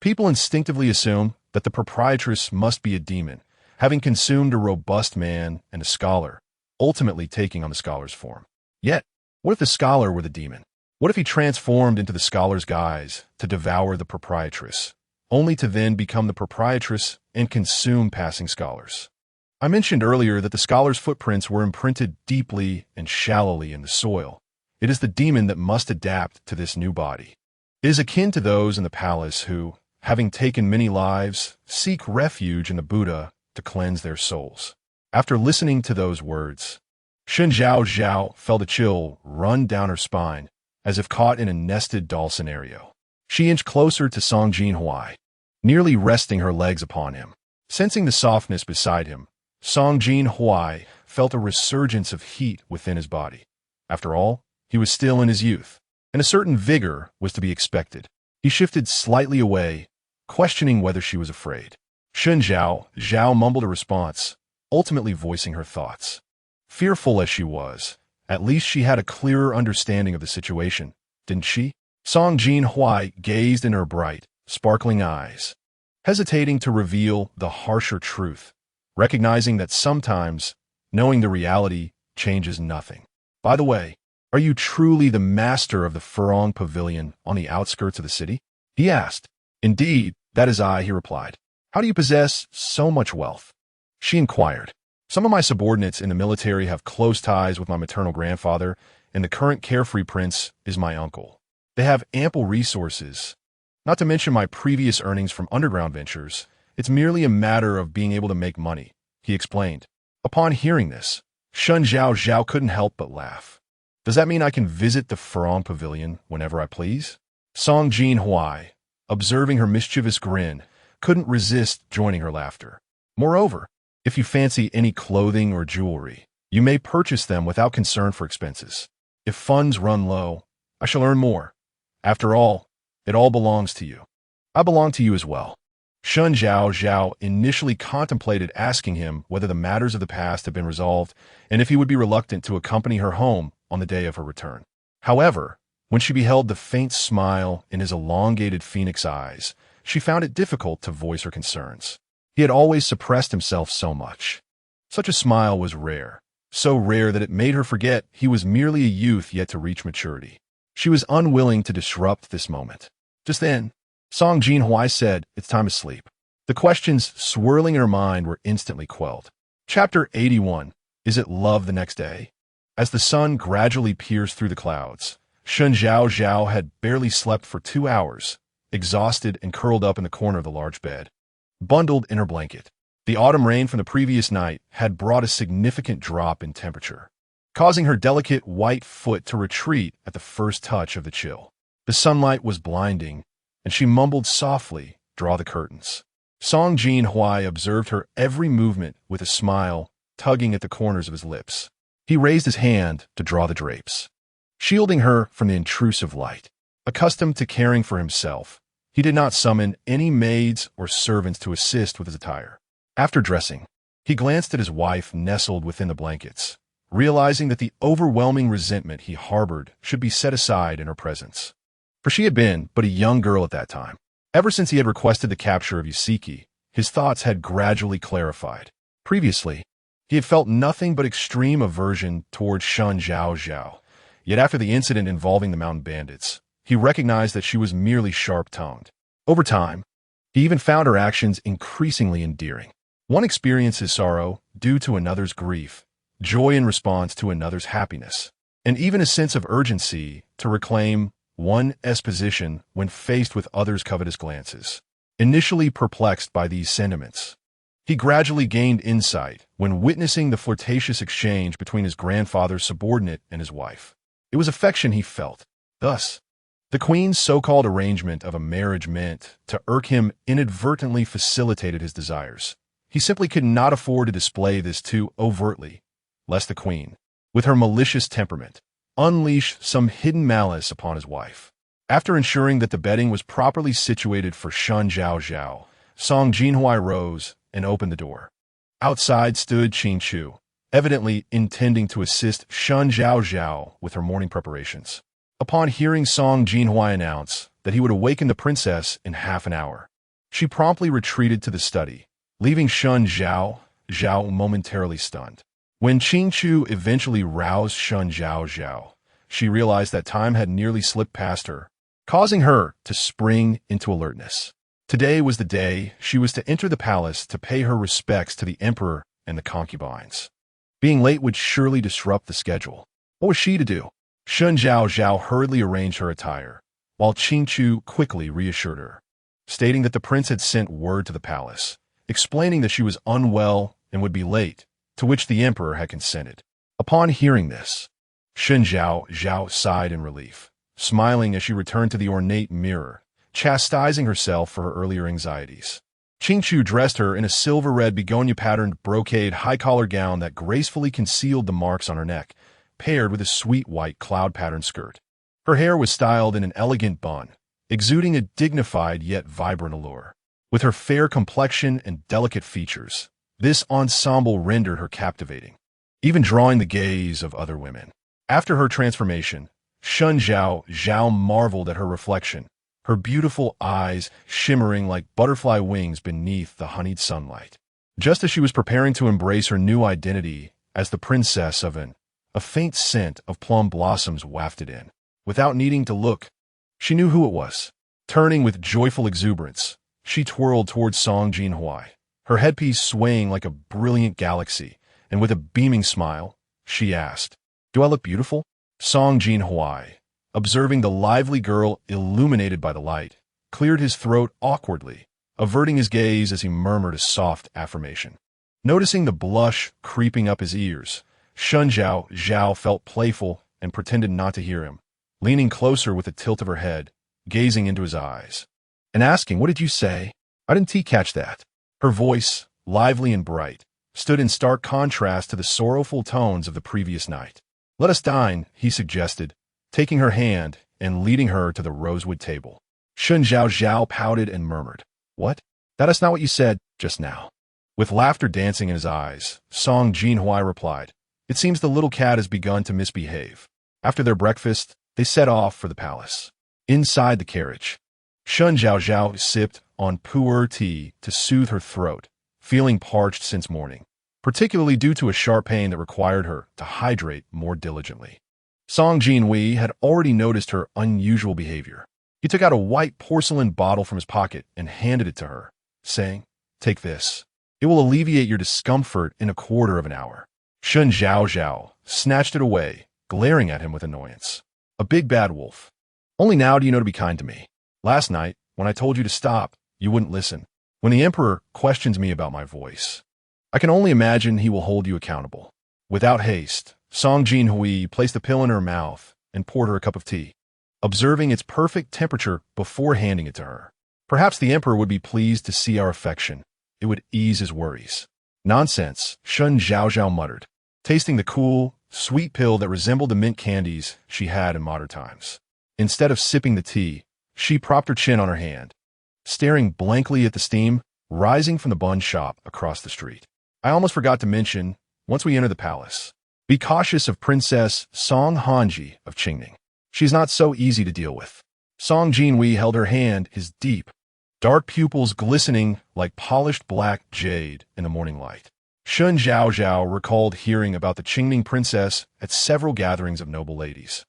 People instinctively assume that the proprietress must be a demon, having consumed a robust man and a scholar, ultimately taking on the scholar's form. Yet, what if the scholar were the demon? What if he transformed into the scholar's guise to devour the proprietress, only to then become the proprietress and consume passing scholars? I mentioned earlier that the scholar's footprints were imprinted deeply and shallowly in the soil. It is the demon that must adapt to this new body. It is akin to those in the palace who, having taken many lives, seek refuge in the Buddha to cleanse their souls. After listening to those words, Shen Zhaozhao felt a chill run down her spine, as if caught in a nested doll scenario. She inched closer to Song Jinhuai, nearly resting her legs upon him. Sensing the softness beside him, Song Jinhuai felt a resurgence of heat within his body. After all, he was still in his youth, and a certain vigor was to be expected. He shifted slightly away, questioning whether she was afraid. Shen Zhaozhao mumbled a response, ultimately voicing her thoughts. Fearful as she was, at least she had a clearer understanding of the situation, didn't she? Song Jinhuai gazed in her bright, sparkling eyes, hesitating to reveal the harsher truth, recognizing that sometimes knowing the reality changes nothing. By the way, are you truly the master of the Furong Pavilion on the outskirts of the city? He asked. Indeed, that is I, he replied. How do you possess so much wealth? She inquired. Some of my subordinates in the military have close ties with my maternal grandfather, and the current carefree prince is my uncle. They have ample resources. Not to mention my previous earnings from underground ventures. It's merely a matter of being able to make money, he explained. Upon hearing this, Shen Zhaozhao couldn't help but laugh. Does that mean I can visit the Furong Pavilion whenever I please? Song Jinhuai, observing her mischievous grin, couldn't resist joining her laughter. Moreover, if you fancy any clothing or jewelry, you may purchase them without concern for expenses. If funds run low, I shall earn more. After all, it all belongs to you. I belong to you as well. Shen Zhaozhao initially contemplated asking him whether the matters of the past had been resolved and if he would be reluctant to accompany her home on the day of her return. However, when she beheld the faint smile in his elongated phoenix eyes, she found it difficult to voice her concerns. He had always suppressed himself so much. Such a smile was rare, so rare that it made her forget he was merely a youth yet to reach maturity. She was unwilling to disrupt this moment. Just then, Song Jinhuai said, "It's time to sleep." The questions swirling in her mind were instantly quelled. Chapter 81. Is it love the next day? As the sun gradually pierced through the clouds, Shen Zhaozhao had barely slept for 2 hours, exhausted and curled up in the corner of the large bed, bundled in her blanket. The autumn rain from the previous night had brought a significant drop in temperature, causing her delicate white foot to retreat at the first touch of the chill. The sunlight was blinding, and she mumbled softly, "Draw the curtains." Song Jinhuai observed her every movement with a smile tugging at the corners of his lips. He raised his hand to draw the drapes, shielding her from the intrusive light. Accustomed to caring for himself, he did not summon any maids or servants to assist with his attire. After dressing, he glanced at his wife nestled within the blankets, realizing that the overwhelming resentment he harbored should be set aside in her presence. For she had been but a young girl at that time. Ever since he had requested the capture of Yusiki, his thoughts had gradually clarified. Previously, he had felt nothing but extreme aversion towards Shen Zhaozhao, yet after the incident involving the mountain bandits, he recognized that she was merely sharp-tongued. Over time, he even found her actions increasingly endearing. One experiences sorrow due to another's grief, joy in response to another's happiness, and even a sense of urgency to reclaim one's position when faced with others' covetous glances. Initially perplexed by these sentiments, he gradually gained insight when witnessing the flirtatious exchange between his grandfather's subordinate and his wife. It was affection he felt. Thus, the Queen's so-called arrangement of a marriage meant to irk him inadvertently facilitated his desires. He simply could not afford to display this too overtly, lest the Queen, with her malicious temperament, unleash some hidden malice upon his wife. After ensuring that the bedding was properly situated for Shen Zhaozhao, Song Jinhuai rose and opened the door. Outside stood Qing Chu, evidently intending to assist Shen Zhaozhao with her morning preparations. Upon hearing Song Jinhuai announce that he would awaken the princess in half an hour, she promptly retreated to the study, leaving Shen Zhaozhao momentarily stunned. When Qing Chu eventually roused Shen Zhaozhao, she realized that time had nearly slipped past her, causing her to spring into alertness. Today was the day she was to enter the palace to pay her respects to the emperor and the concubines. Being late would surely disrupt the schedule. What was she to do? Shen Zhaozhao hurriedly arranged her attire, while Qingqiu quickly reassured her, stating that the prince had sent word to the palace, explaining that she was unwell and would be late, to which the emperor had consented. Upon hearing this, Shen Zhaozhao sighed in relief, smiling as she returned to the ornate mirror, chastising herself for her earlier anxieties. Qingqiu dressed her in a silver-red begonia-patterned brocade high-collar gown that gracefully concealed the marks on her neck, paired with a sweet white cloud-patterned skirt. Her hair was styled in an elegant bun, exuding a dignified yet vibrant allure. With her fair complexion and delicate features, this ensemble rendered her captivating, even drawing the gaze of other women. After her transformation, Shen Zhaozhao marveled at her reflection, her beautiful eyes shimmering like butterfly wings beneath the honeyed sunlight. Just as she was preparing to embrace her new identity as the princess of a faint scent of plum blossoms wafted in. Without needing to look, she knew who it was. Turning with joyful exuberance, she twirled towards Song Jinhuai, her headpiece swaying like a brilliant galaxy, and with a beaming smile, she asked, "Do I look beautiful?" Song Jinhuai, observing the lively girl illuminated by the light, cleared his throat awkwardly, averting his gaze as he murmured a soft affirmation. Noticing the blush creeping up his ears, Shen Zhaozhao felt playful and pretended not to hear him, leaning closer with a tilt of her head, gazing into his eyes, and asking, "What did you say? I didn't catch that." Her voice, lively and bright, stood in stark contrast to the sorrowful tones of the previous night. "Let us dine," he suggested, taking her hand and leading her to the rosewood table. Shen Zhaozhao pouted and murmured, "What? That is not what you said just now." With laughter dancing in his eyes, Song Jinhuai replied, "It seems the little cat has begun to misbehave." After their breakfast, they set off for the palace. Inside the carriage, Shen Zhaozhao sipped on pu'er tea to soothe her throat, feeling parched since morning, particularly due to a sharp pain that required her to hydrate more diligently. Song Jinhuai had already noticed her unusual behavior. He took out a white porcelain bottle from his pocket and handed it to her, saying, "Take this. It will alleviate your discomfort in a quarter of an hour." Shen Zhaozhao snatched it away, glaring at him with annoyance. "A big bad wolf. Only now do you know to be kind to me. Last night, when I told you to stop, you wouldn't listen. When the emperor questions me about my voice, I can only imagine he will hold you accountable." Without haste, Song Jinhuai placed the pill in her mouth and poured her a cup of tea, observing its perfect temperature before handing it to her. "Perhaps the emperor would be pleased to see our affection. It would ease his worries." "Nonsense," Shen Zhaozhao muttered, tasting the cool, sweet pill that resembled the mint candies she had in modern times. Instead of sipping the tea, she propped her chin on her hand, staring blankly at the steam rising from the bun shop across the street. "I almost forgot to mention, once we enter the palace, be cautious of Princess Song Hanji of Qingning. She's not so easy to deal with." Song Jinhuai held her hand, his deep, dark pupils glistening like polished black jade in the morning light. Shen Zhaozhao recalled hearing about the Qingning princess at several gatherings of noble ladies,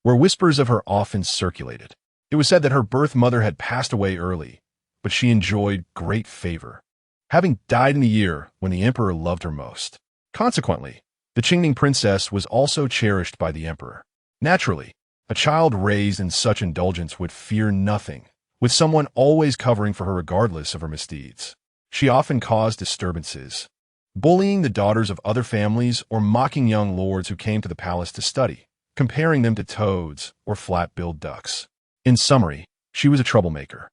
where whispers of her often circulated. It was said that her birth mother had passed away early, but she enjoyed great favor, having died in the year when the emperor loved her most. Consequently, the Qingning princess was also cherished by the emperor. Naturally, a child raised in such indulgence would fear nothing, with someone always covering for her regardless of her misdeeds. She often caused disturbances, bullying the daughters of other families or mocking young lords who came to the palace to study, comparing them to toads or flat-billed ducks. In summary, she was a troublemaker.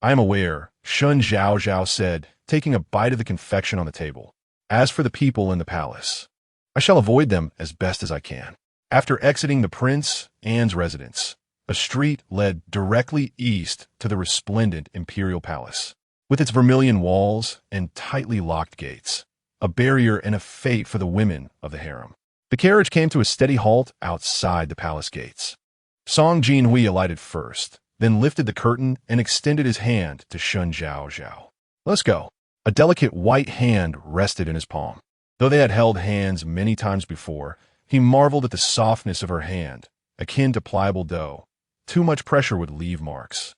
"I am aware," Shen Zhaozhao said, taking a bite of the confection on the table. "As for the people in the palace, I shall avoid them as best as I can." After exiting the Prince Anne's residence, a street led directly east to the resplendent imperial palace, with its vermilion walls and tightly locked gates, a barrier and a fate for the women of the harem. The carriage came to a steady halt outside the palace gates. Song Jinhuai alighted first, then lifted the curtain and extended his hand to Shen Zhaozhao. "Let's go." A delicate white hand rested in his palm. Though they had held hands many times before, he marveled at the softness of her hand, akin to pliable dough. Too much pressure would leave marks,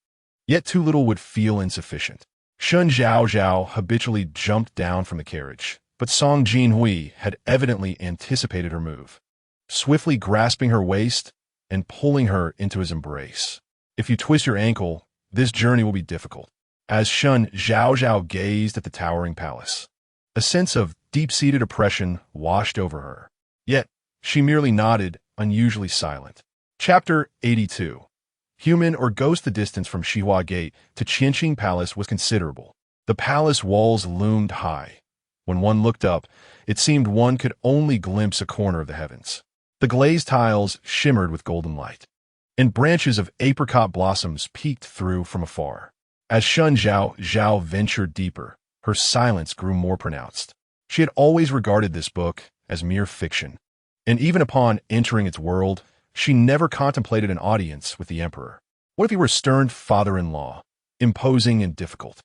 yet too little would feel insufficient. Shen Zhaozhao habitually jumped down from the carriage, but Song Jinhuai had evidently anticipated her move, swiftly grasping her waist and pulling her into his embrace. If you twist your ankle, this journey will be difficult. As Shen Zhaozhao gazed at the towering palace, a sense of deep-seated oppression washed over her. Yet, she merely nodded, unusually silent. Chapter 82. Human or ghost. The distance from Xihua Gate to Qianqing Palace was considerable. The palace walls loomed high. When one looked up, it seemed one could only glimpse a corner of the heavens. The glazed tiles shimmered with golden light, and branches of apricot blossoms peeked through from afar. As Shen Zhaozhao ventured deeper, her silence grew more pronounced. She had always regarded this book as mere fiction, and even upon entering its world, she never contemplated an audience with the emperor. What if he were a stern father-in-law, imposing and difficult?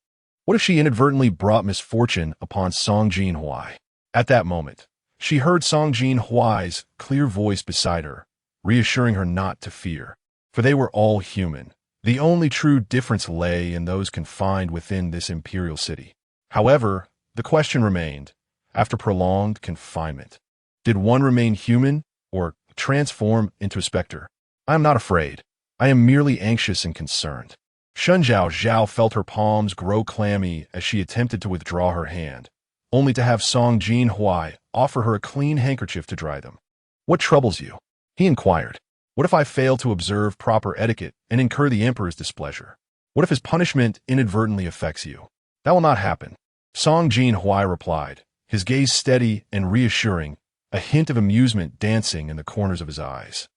What if she inadvertently brought misfortune upon Song Jinhuai? At that moment, she heard Song Jinhuai's clear voice beside her, reassuring her not to fear, for they were all human. The only true difference lay in those confined within this imperial city. However, the question remained, after prolonged confinement, did one remain human or transform into a specter? I am not afraid. I am merely anxious and concerned. Shen Zhaozhao felt her palms grow clammy as she attempted to withdraw her hand, only to have Song Jinhuai offer her a clean handkerchief to dry them. What troubles you? He inquired. What if I fail to observe proper etiquette and incur the emperor's displeasure? What if his punishment inadvertently affects you? That will not happen. Song Jinhuai replied, his gaze steady and reassuring, a hint of amusement dancing in the corners of his eyes.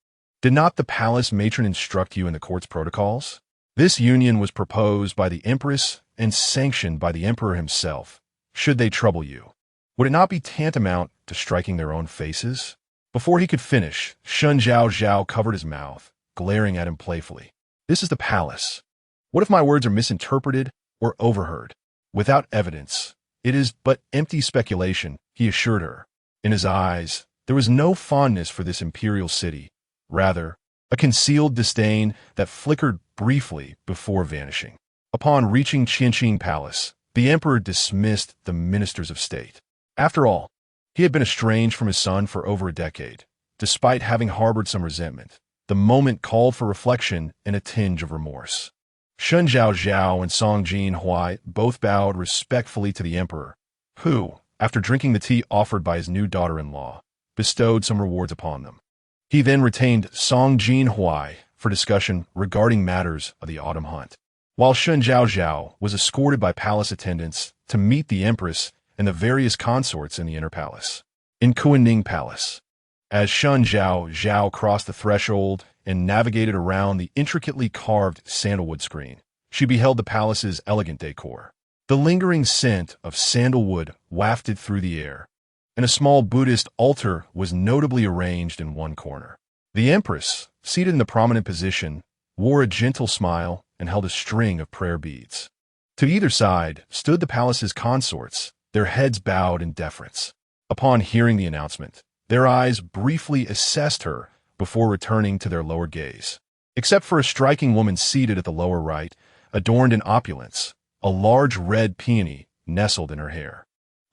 Did not the palace matron instruct you in the court's protocols? This union was proposed by the empress and sanctioned by the emperor himself. Should they trouble you, would it not be tantamount to striking their own faces? Before he could finish, Shen Zhaozhao covered his mouth, glaring at him playfully. This is the palace. What if my words are misinterpreted or overheard? Without evidence, it is but empty speculation, he assured her. In his eyes, there was no fondness for this imperial city, rather, a concealed disdain that flickered briefly before vanishing. Upon reaching Qianqing Palace, the emperor dismissed the ministers of state. After all, he had been estranged from his son for over a decade. Despite having harbored some resentment, the moment called for reflection and a tinge of remorse. Shen Zhaozhao and Song Jinhuai both bowed respectfully to the emperor, who, after drinking the tea offered by his new daughter-in-law, bestowed some rewards upon them. He then retained Song Jinhuai for discussion regarding matters of the autumn hunt, while Shen Zhaozhao was escorted by palace attendants to meet the empress and the various consorts in the inner palace. In Kuining Palace, as Shen Zhaozhao crossed the threshold and navigated around the intricately carved sandalwood screen, she beheld the palace's elegant decor. The lingering scent of sandalwood wafted through the air, and a small Buddhist altar was notably arranged in one corner. The empress, seated in the prominent position, wore a gentle smile and held a string of prayer beads. To either side stood the palace's consorts, their heads bowed in deference. Upon hearing the announcement, their eyes briefly assessed her before returning to their lower gaze. Except for a striking woman seated at the lower right, adorned in opulence, a large red peony nestled in her hair.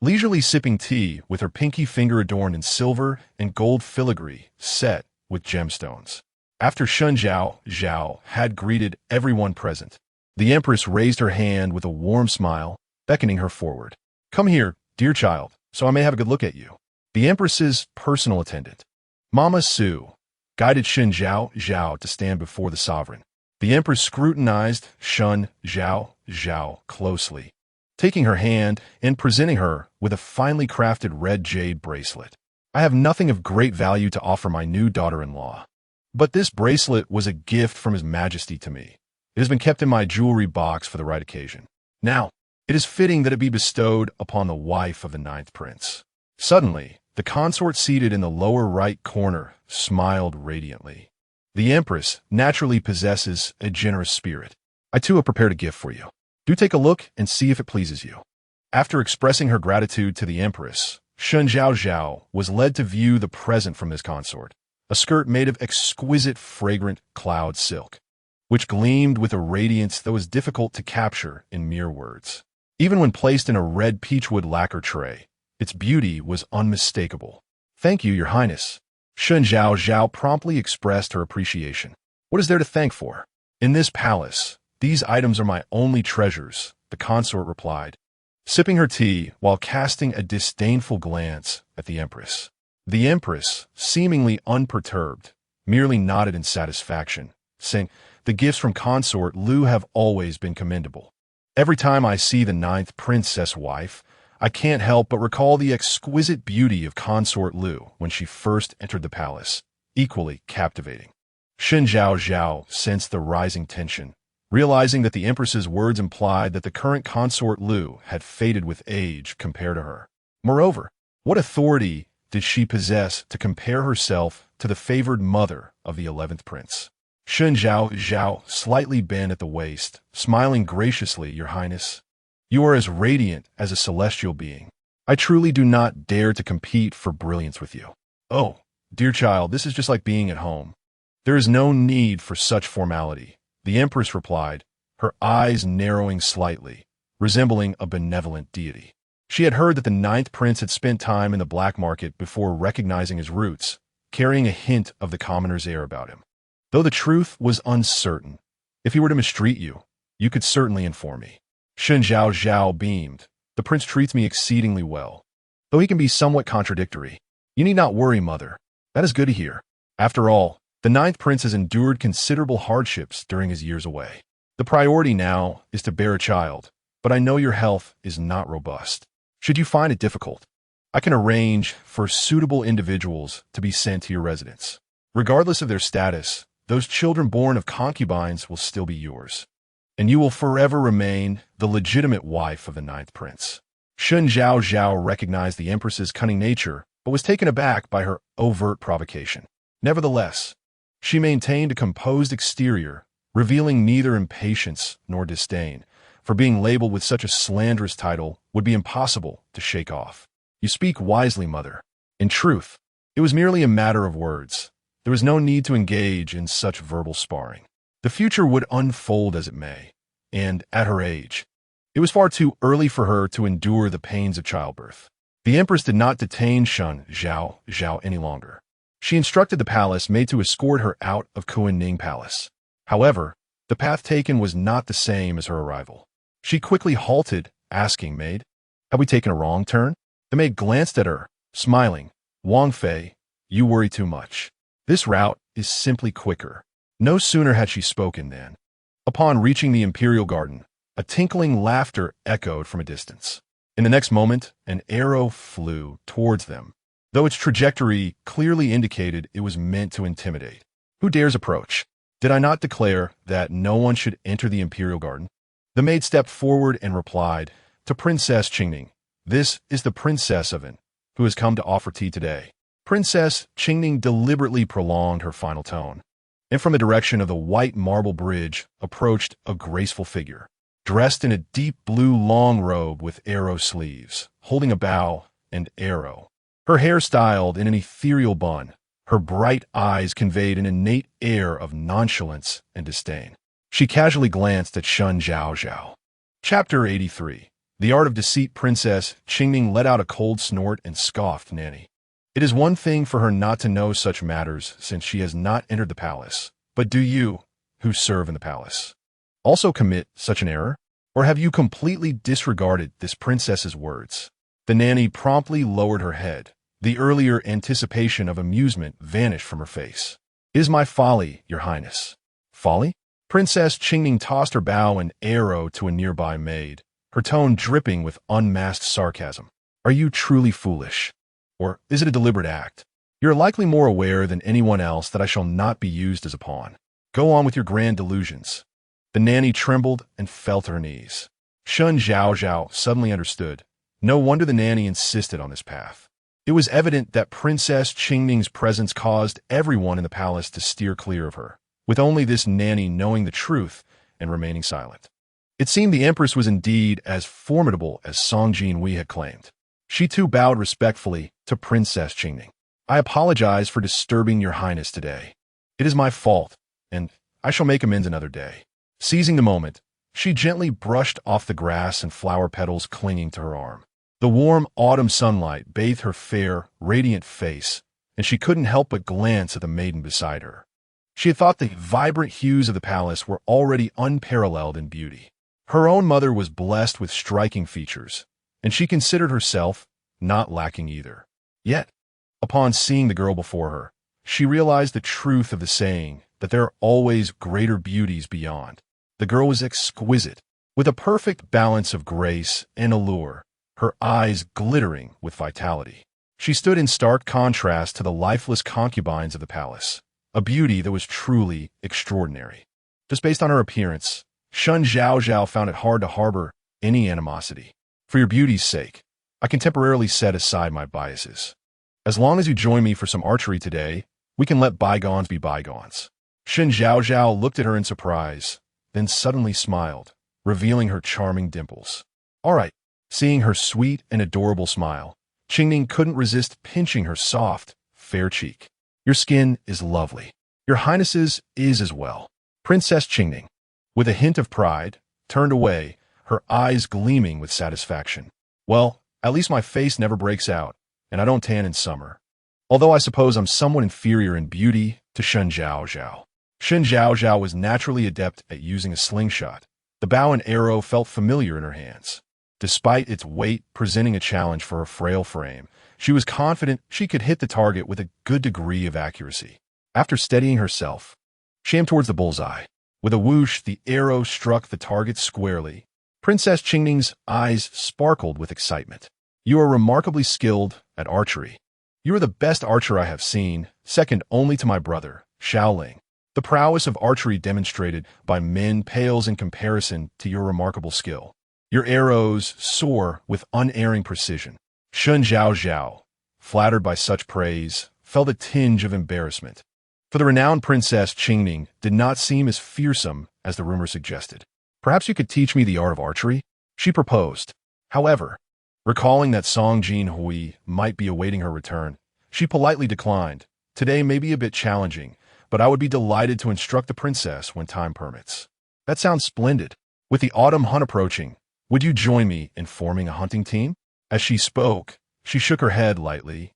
Leisurely sipping tea with her pinky finger adorned in silver and gold filigree set with gemstones. After Shen Zhaozhao had greeted everyone present, the empress raised her hand with a warm smile, beckoning her forward. Come here, dear child, so I may have a good look at you. The empress's personal attendant, Mama Su, guided Shen Zhaozhao to stand before the sovereign. The empress scrutinized Shen Zhaozhao closely, taking her hand and presenting her with a finely crafted red jade bracelet. I have nothing of great value to offer my new daughter-in-law, but this bracelet was a gift from His Majesty to me. It has been kept in my jewelry box for the right occasion. Now, it is fitting that it be bestowed upon the wife of the 9th prince. Suddenly, the consort seated in the lower right corner smiled radiantly. The empress naturally possesses a generous spirit. I too have prepared a gift for you. Do take a look and see if it pleases you. After expressing her gratitude to the empress, Shen Zhaozhao was led to view the present from this consort, a skirt made of exquisite fragrant cloud silk, which gleamed with a radiance that was difficult to capture in mere words. Even when placed in a red peachwood lacquer tray, its beauty was unmistakable. Thank you, Your Highness. Shen Zhaozhao promptly expressed her appreciation. What is there to thank for? In this palace, these items are my only treasures, the consort replied, sipping her tea while casting a disdainful glance at the Empress. The Empress, seemingly unperturbed, merely nodded in satisfaction, saying, "The gifts from consort Lu have always been commendable. Every time I see the 9th princess wife, I can't help but recall the exquisite beauty of consort Lu when she first entered the palace, equally captivating." Shen Zhaozhao sensed the rising tension, realizing that the Empress's words implied that the current consort Lu had faded with age compared to her. Moreover, what authority did she possess to compare herself to the favored mother of the 11th prince? Shen Zhaozhao slightly bent at the waist, smiling graciously, "Your Highness, you are as radiant as a celestial being. I truly do not dare to compete for brilliance with you." "Oh, dear child, this is just like being at home. There is no need for such formality," the Empress replied, her eyes narrowing slightly, resembling a benevolent deity. She had heard that the 9th prince had spent time in the black market before recognizing his roots, carrying a hint of the commoner's air about him. Though the truth was uncertain, if he were to mistreat you, you could certainly inform me. Shen Zhaozhao beamed. "The prince treats me exceedingly well, though he can be somewhat contradictory. You need not worry, mother. That is good to hear. After all, the 9th prince has endured considerable hardships during his years away. The priority now is to bear a child, but I know your health is not robust. Should you find it difficult, I can arrange for suitable individuals to be sent to your residence. Regardless of their status, those children born of concubines will still be yours, and you will forever remain the legitimate wife of the 9th prince." Shen Zhaozhao recognized the Empress's cunning nature, but was taken aback by her overt provocation. Nevertheless, she maintained a composed exterior, revealing neither impatience nor disdain, for being labeled with such a slanderous title would be impossible to shake off. "You speak wisely, mother. In truth, it was merely a matter of words. There was no need to engage in such verbal sparring. The future would unfold as it may, and at her age, it was far too early for her to endure the pains of childbirth." The Empress did not detain Shen Zhaozhao any longer. She instructed the palace maid to escort her out of Kuanning Palace. However, the path taken was not the same as her arrival. She quickly halted, asking, "Maid, have we taken a wrong turn?" The maid glanced at her, smiling. "Wang Fei, you worry too much. This route is simply quicker." No sooner had she spoken than, upon reaching the imperial garden, a tinkling laughter echoed from a distance. In the next moment, an arrow flew towards them, though its trajectory clearly indicated it was meant to intimidate. "Who dares approach? Did I not declare that no one should enter the imperial garden?" The maid stepped forward and replied, "To Princess Qingning, this is the Princess of An, who has come to offer tea today." Princess Qingning deliberately prolonged her final tone, and from the direction of the white marble bridge approached a graceful figure, dressed in a deep blue long robe with arrow sleeves, holding a bow and arrow. Her hair styled in an ethereal bun, her bright eyes conveyed an innate air of nonchalance and disdain. She casually glanced at Shen Zhaozhao. Chapter 83. The Art of Deceit. Princess Qingning let out a cold snort and scoffed, "Nanny, it is one thing for her not to know such matters since she has not entered the palace, but do you, who serve in the palace, also commit such an error? Or have you completely disregarded this princess's words?" The nanny promptly lowered her head. The earlier anticipation of amusement vanished from her face. "It is my folly, your highness." "Folly?" Princess Qingning tossed her bow and arrow to a nearby maid, her tone dripping with unmasked sarcasm. "Are you truly foolish? Or is it a deliberate act? You're likely more aware than anyone else that I shall not be used as a pawn. Go on with your grand delusions." The nanny trembled and fell to her knees. Shen Zhaozhao suddenly understood. No wonder the nanny insisted on this path. It was evident that Princess Qingning's presence caused everyone in the palace to steer clear of her, with only this nanny knowing the truth and remaining silent. It seemed the Empress was indeed as formidable as Song Jinhuai had claimed. She too bowed respectfully to Princess Qingning. "I apologize for disturbing your highness today. It is my fault, and I shall make amends another day." Seizing the moment, she gently brushed off the grass and flower petals clinging to her arm. The warm autumn sunlight bathed her fair, radiant face, and she couldn't help but glance at the maiden beside her. She had thought the vibrant hues of the palace were already unparalleled in beauty. Her own mother was blessed with striking features, and she considered herself not lacking either. Yet, upon seeing the girl before her, she realized the truth of the saying that there are always greater beauties beyond. The girl was exquisite, with a perfect balance of grace and allure, her eyes glittering with vitality. She stood in stark contrast to the lifeless concubines of the palace, a beauty that was truly extraordinary. Just based on her appearance, Shen Zhaozhao found it hard to harbor any animosity. For your beauty's sake, I can temporarily set aside my biases. As long as you join me for some archery today, we can let bygones be bygones. Shen Zhaozhao looked at her in surprise, then suddenly smiled, revealing her charming dimples. All right. Seeing her sweet and adorable smile, Qingning couldn't resist pinching her soft, fair cheek. Your skin is lovely. Your Highness's is as well. Princess Qingning, with a hint of pride, turned away, her eyes gleaming with satisfaction. Well, at least my face never breaks out, and I don't tan in summer. Although I suppose I'm somewhat inferior in beauty to Shen Zhaozhao. Shen Zhaozhao was naturally adept at using a slingshot. The bow and arrow felt familiar in her hands. Despite its weight presenting a challenge for her frail frame, she was confident she could hit the target with a good degree of accuracy. After steadying herself, she aimed towards the bullseye. With a whoosh, the arrow struck the target squarely. Princess Qingning's eyes sparkled with excitement. You are remarkably skilled at archery. You are the best archer I have seen, second only to my brother, Xiaoling. The prowess of archery demonstrated by men pales in comparison to your remarkable skill. Your arrows soar with unerring precision. Shen Zhaozhao, flattered by such praise, felt a tinge of embarrassment. For the renowned Princess Qingning did not seem as fearsome as the rumor suggested. Perhaps you could teach me the art of archery? She proposed. However, recalling that Song Jinhuai might be awaiting her return, she politely declined. Today may be a bit challenging, but I would be delighted to instruct the princess when time permits. That sounds splendid. With the autumn hunt approaching, would you join me in forming a hunting team? As she spoke, she shook her head lightly,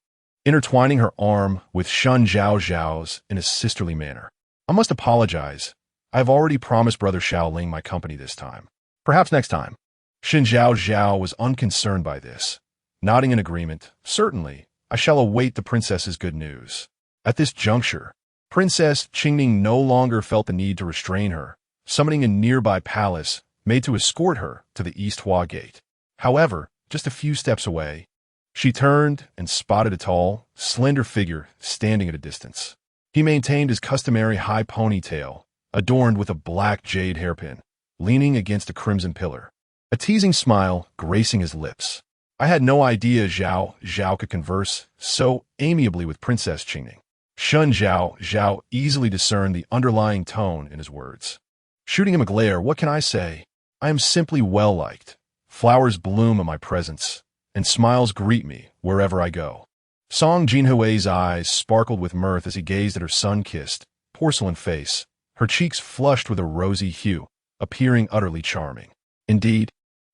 intertwining her arm with Shen Zhaozhao's in a sisterly manner. I must apologize. I have already promised Brother Xiaoling my company this time. Perhaps next time. Shen Zhaozhao was unconcerned by this. Nodding in agreement, certainly, I shall await the princess's good news. At this juncture, Princess Qingning no longer felt the need to restrain her, summoning a nearby palace made to escort her to the East Hua Gate. However, just a few steps away, she turned and spotted a tall, slender figure standing at a distance. He maintained his customary high ponytail, adorned with a black jade hairpin, leaning against a crimson pillar, a teasing smile gracing his lips. I had no idea Zhao could converse so amiably with Princess Qingning. Shen Zhaozhao easily discerned the underlying tone in his words. Shooting him a glare, what can I say? I am simply well-liked. Flowers bloom in my presence, and smiles greet me wherever I go. Song Jinhuai's eyes sparkled with mirth as he gazed at her sun-kissed, porcelain face, her cheeks flushed with a rosy hue, appearing utterly charming. Indeed,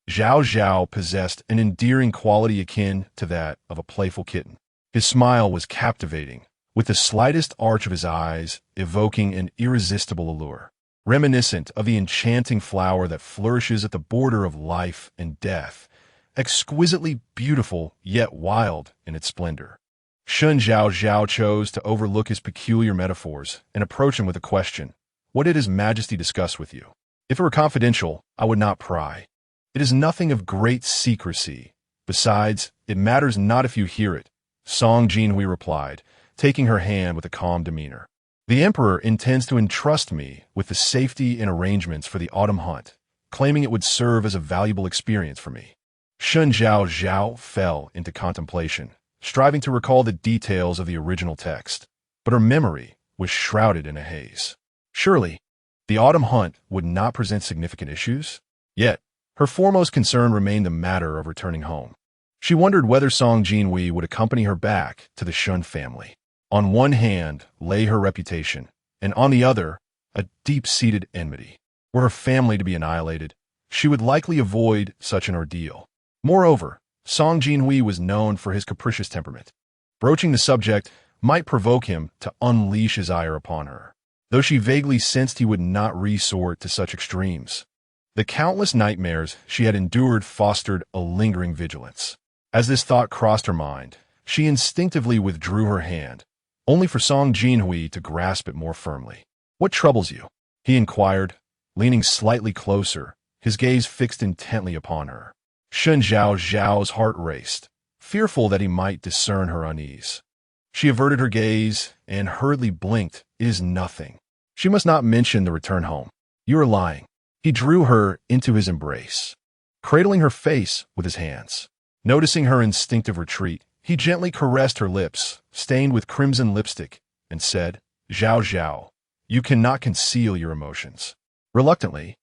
Zhaozhao possessed an endearing quality akin to that of a playful kitten. His smile was captivating, with the slightest arch of his eyes evoking an irresistible allure, reminiscent of the enchanting flower that flourishes at the border of life and death, exquisitely beautiful yet wild in its splendor. Shen Zhaozhao chose to overlook his peculiar metaphors and approach him with a question. What did His Majesty discuss with you? If it were confidential, I would not pry. It is nothing of great secrecy. Besides, it matters not if you hear it, Song Jinhuai replied, taking her hand with a calm demeanor. The Emperor intends to entrust me with the safety and arrangements for the autumn hunt, claiming it would serve as a valuable experience for me. Shen Zhaozhao fell into contemplation, striving to recall the details of the original text, but her memory was shrouded in a haze. Surely, the autumn hunt would not present significant issues? Yet, her foremost concern remained the matter of returning home. She wondered whether Song Jinhuai would accompany her back to the Shen family. On one hand lay her reputation, and on the other, a deep-seated enmity. Were her family to be annihilated, she would likely avoid such an ordeal. Moreover, Song Jinhuai was known for his capricious temperament. Broaching the subject might provoke him to unleash his ire upon her. though she vaguely sensed he would not resort to such extremes. The countless nightmares she had endured fostered a lingering vigilance. As this thought crossed her mind, she instinctively withdrew her hand, only for Song Jinhuai to grasp it more firmly. "What troubles you?" he inquired, leaning slightly closer, his gaze fixed intently upon her. Shen Zhaozhao's heart raced, fearful that he might discern her unease. She averted her gaze and hurriedly blinked. "It is nothing." She must not mention the return home. "You are lying." He drew her into his embrace, cradling her face with his hands. Noticing her instinctive retreat, he gently caressed her lips, stained with crimson lipstick, and said, "Zhaozhao, you cannot conceal your emotions." Reluctantly,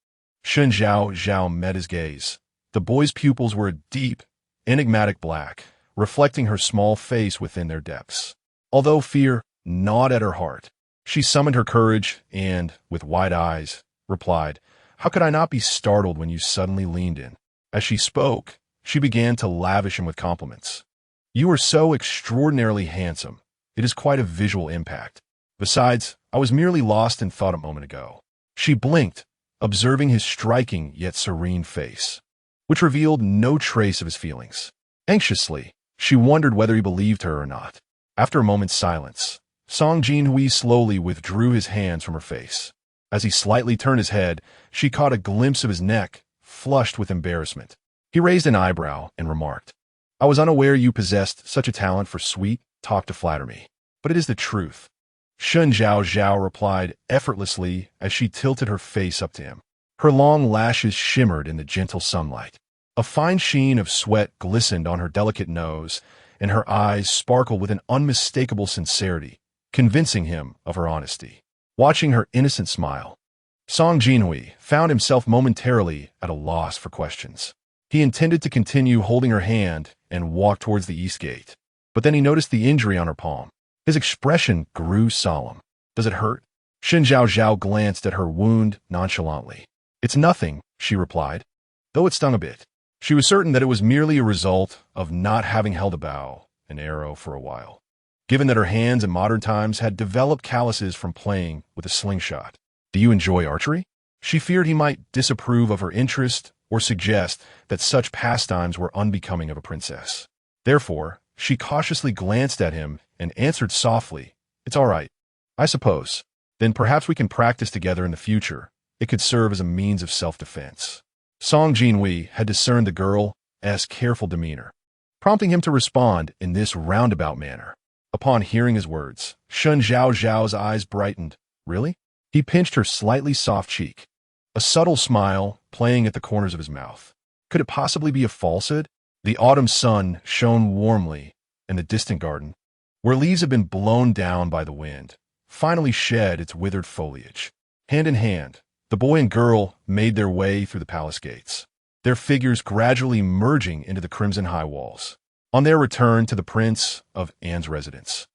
Shen Zhaozhao met his gaze. The boy's pupils were a deep, enigmatic black, reflecting her small face within their depths. Although fear gnawed at her heart, she summoned her courage and, with wide eyes, replied, "How could I not be startled when you suddenly leaned in?" As she spoke, she began to lavish him with compliments. "You are so extraordinarily handsome. It is quite a visual impact. Besides, I was merely lost in thought a moment ago." She blinked, observing his striking yet serene face, which revealed no trace of his feelings. Anxiously, she wondered whether he believed her or not. After a moment's silence, Song Jinhuai slowly withdrew his hands from her face. As he slightly turned his head, she caught a glimpse of his neck, flushed with embarrassment. He raised an eyebrow and remarked, "I was unaware you possessed such a talent for sweet talk to flatter me, but it is the truth." Shen Zhaozhao replied effortlessly as she tilted her face up to him. Her long lashes shimmered in the gentle sunlight. A fine sheen of sweat glistened on her delicate nose, and her eyes sparkled with an unmistakable sincerity, convincing him of her honesty. Watching her innocent smile, Song Jinhuai found himself momentarily at a loss for questions. He intended to continue holding her hand and walk towards the east gate, but then he noticed the injury on her palm. His expression grew solemn. "Does it hurt?" Shen Zhaozhao glanced at her wound nonchalantly. "It's nothing," she replied, though it stung a bit. She was certain that it was merely a result of not having held a bow, an arrow, for a while, given that her hands in modern times had developed calluses from playing with a slingshot. "Do you enjoy archery?" She feared he might disapprove of her interest or suggest that such pastimes were unbecoming of a princess. Therefore, she cautiously glanced at him and answered softly, "It's all right, I suppose. Then perhaps we can practice together in the future. It could serve as a means of self-defense." Song Jinhuai had discerned the girl's careful demeanor, prompting him to respond in this roundabout manner. Upon hearing his words, Shen Zhaozhao's eyes brightened. "Really?" He pinched her slightly soft cheek, a subtle smile playing at the corners of his mouth. Could it possibly be a falsehood? The autumn sun shone warmly, and the distant garden, where leaves had been blown down by the wind, finally shed its withered foliage. Hand in hand, the boy and girl made their way through the palace gates, their figures gradually merging into the crimson high walls. On their return to the Prince of An's residence,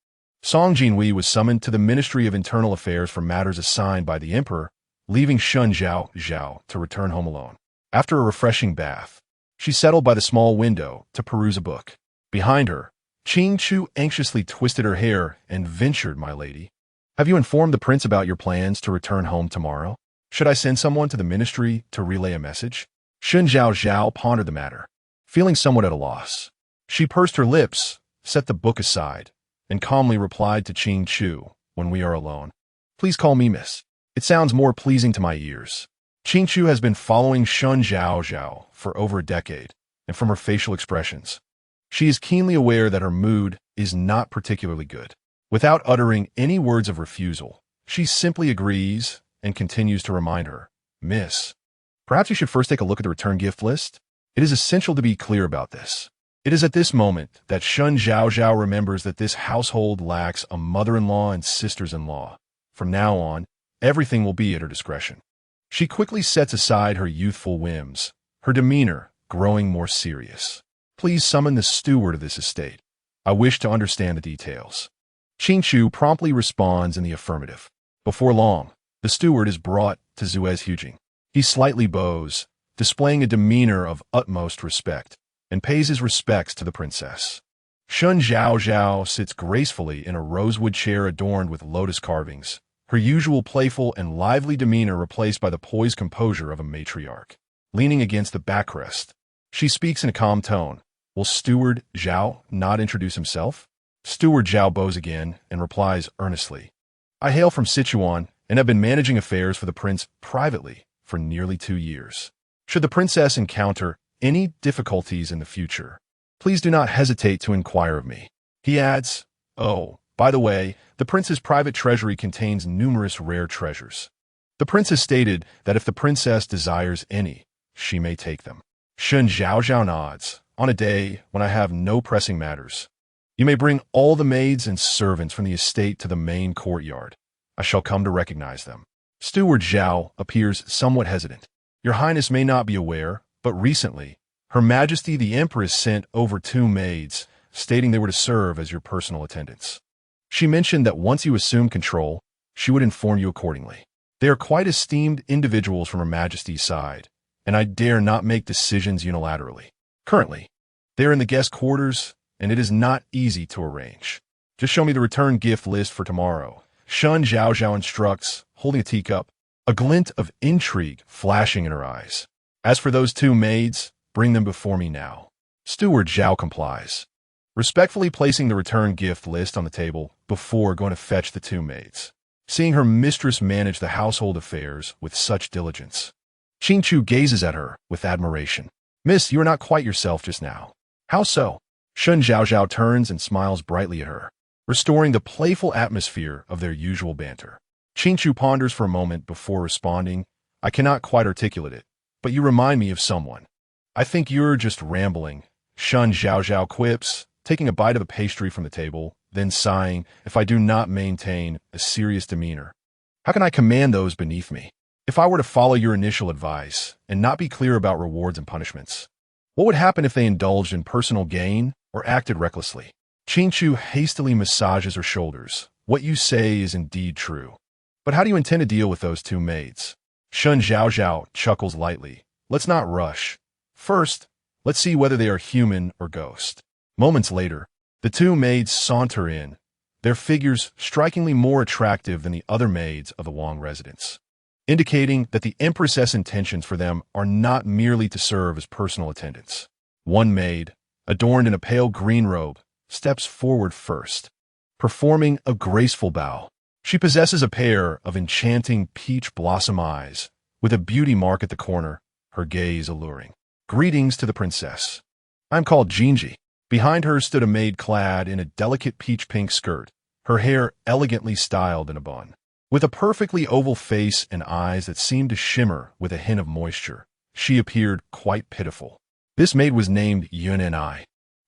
Song Jinhuai was summoned to the Ministry of Internal Affairs for matters assigned by the emperor, leaving Shen Zhaozhao to return home alone. After a refreshing bath, she settled by the small window to peruse a book. Behind her, Qing Chu anxiously twisted her hair and ventured, "My lady, have you informed the prince about your plans to return home tomorrow? Should I send someone to the ministry to relay a message?" Shen Zhaozhao pondered the matter, feeling somewhat at a loss. She pursed her lips, set the book aside, and calmly replied to Qing Chu, "When we are alone, please call me Miss. It sounds more pleasing to my ears." Qing Chu has been following Shen Zhaozhao for over a decade, and from her facial expressions, she is keenly aware that her mood is not particularly good. Without uttering any words of refusal, she simply agrees and continues to remind her, "Miss, perhaps you should first take a look at the return gift list. It is essential to be clear about this." It is at this moment that Shen Zhaozhao remembers that this household lacks a mother-in-law and sisters-in-law. From now on, everything will be at her discretion. She quickly sets aside her youthful whims, her demeanor growing more serious. "Please summon the steward of this estate. I wish to understand the details." Qing Chu promptly responds in the affirmative. Before long, the steward is brought to Zhuozhao. He slightly bows, displaying a demeanor of utmost respect, and pays his respects to the princess. Shen Zhaozhao sits gracefully in a rosewood chair adorned with lotus carvings, her usual playful and lively demeanor replaced by the poised composure of a matriarch. Leaning against the backrest, she speaks in a calm tone. Will Steward Zhao not introduce himself? Steward Zhao bows again and replies earnestly. I hail from Sichuan and have been managing affairs for the prince privately for nearly 2 years. Should the princess encounter any difficulties in the future, please do not hesitate to inquire of me. He adds, oh, by the way, the prince's private treasury contains numerous rare treasures. The prince has stated that if the princess desires any, she may take them. Shen Zhaozhao nods. On a day when I have no pressing matters, you may bring all the maids and servants from the estate to the main courtyard. I shall come to recognize them. Steward Zhao appears somewhat hesitant. Your Highness may not be aware, but recently, Her Majesty the Empress sent over 2 maids, stating they were to serve as your personal attendants. She mentioned that once you assume control, she would inform you accordingly. They are quite esteemed individuals from Her Majesty's side, and I dare not make decisions unilaterally. Currently, they are in the guest quarters, and it is not easy to arrange. Just show me the return gift list for tomorrow. Shen Zhaozhao instructs, holding a teacup, a glint of intrigue flashing in her eyes. As for those 2 maids, bring them before me now. Steward Zhao complies, respectfully placing the return gift list on the table before going to fetch the 2 maids. Seeing her mistress manage the household affairs with such diligence, Qingchu gazes at her with admiration. Miss, you are not quite yourself just now. How so? Shen Zhaozhao turns and smiles brightly at her, restoring the playful atmosphere of their usual banter. Qingchu ponders for a moment before responding. I cannot quite articulate it, but you remind me of someone. I think you're just rambling. Shen Zhaozhao quips, taking a bite of the pastry from the table, then sighing, if I do not maintain a serious demeanor, how can I command those beneath me? If I were to follow your initial advice and not be clear about rewards and punishments, what would happen if they indulged in personal gain or acted recklessly? Qingchu hastily massages her shoulders. What you say is indeed true. But how do you intend to deal with those 2 maids? Shen Zhaozhao chuckles lightly. Let's not rush. First, let's see whether they are human or ghost. Moments later, the 2 maids saunter in, their figures strikingly more attractive than the other maids of the Wang residence, indicating that the Empress's intentions for them are not merely to serve as personal attendants. One maid, adorned in a pale green robe, steps forward first, performing a graceful bow. She possesses a pair of enchanting peach blossom eyes, with a beauty mark at the corner, her gaze alluring. Greetings to the princess. I'm called Jinji. Behind her stood a maid clad in a delicate peach-pink skirt, her hair elegantly styled in a bun. With a perfectly oval face and eyes that seemed to shimmer with a hint of moisture, she appeared quite pitiful. This maid was named Yun'ai,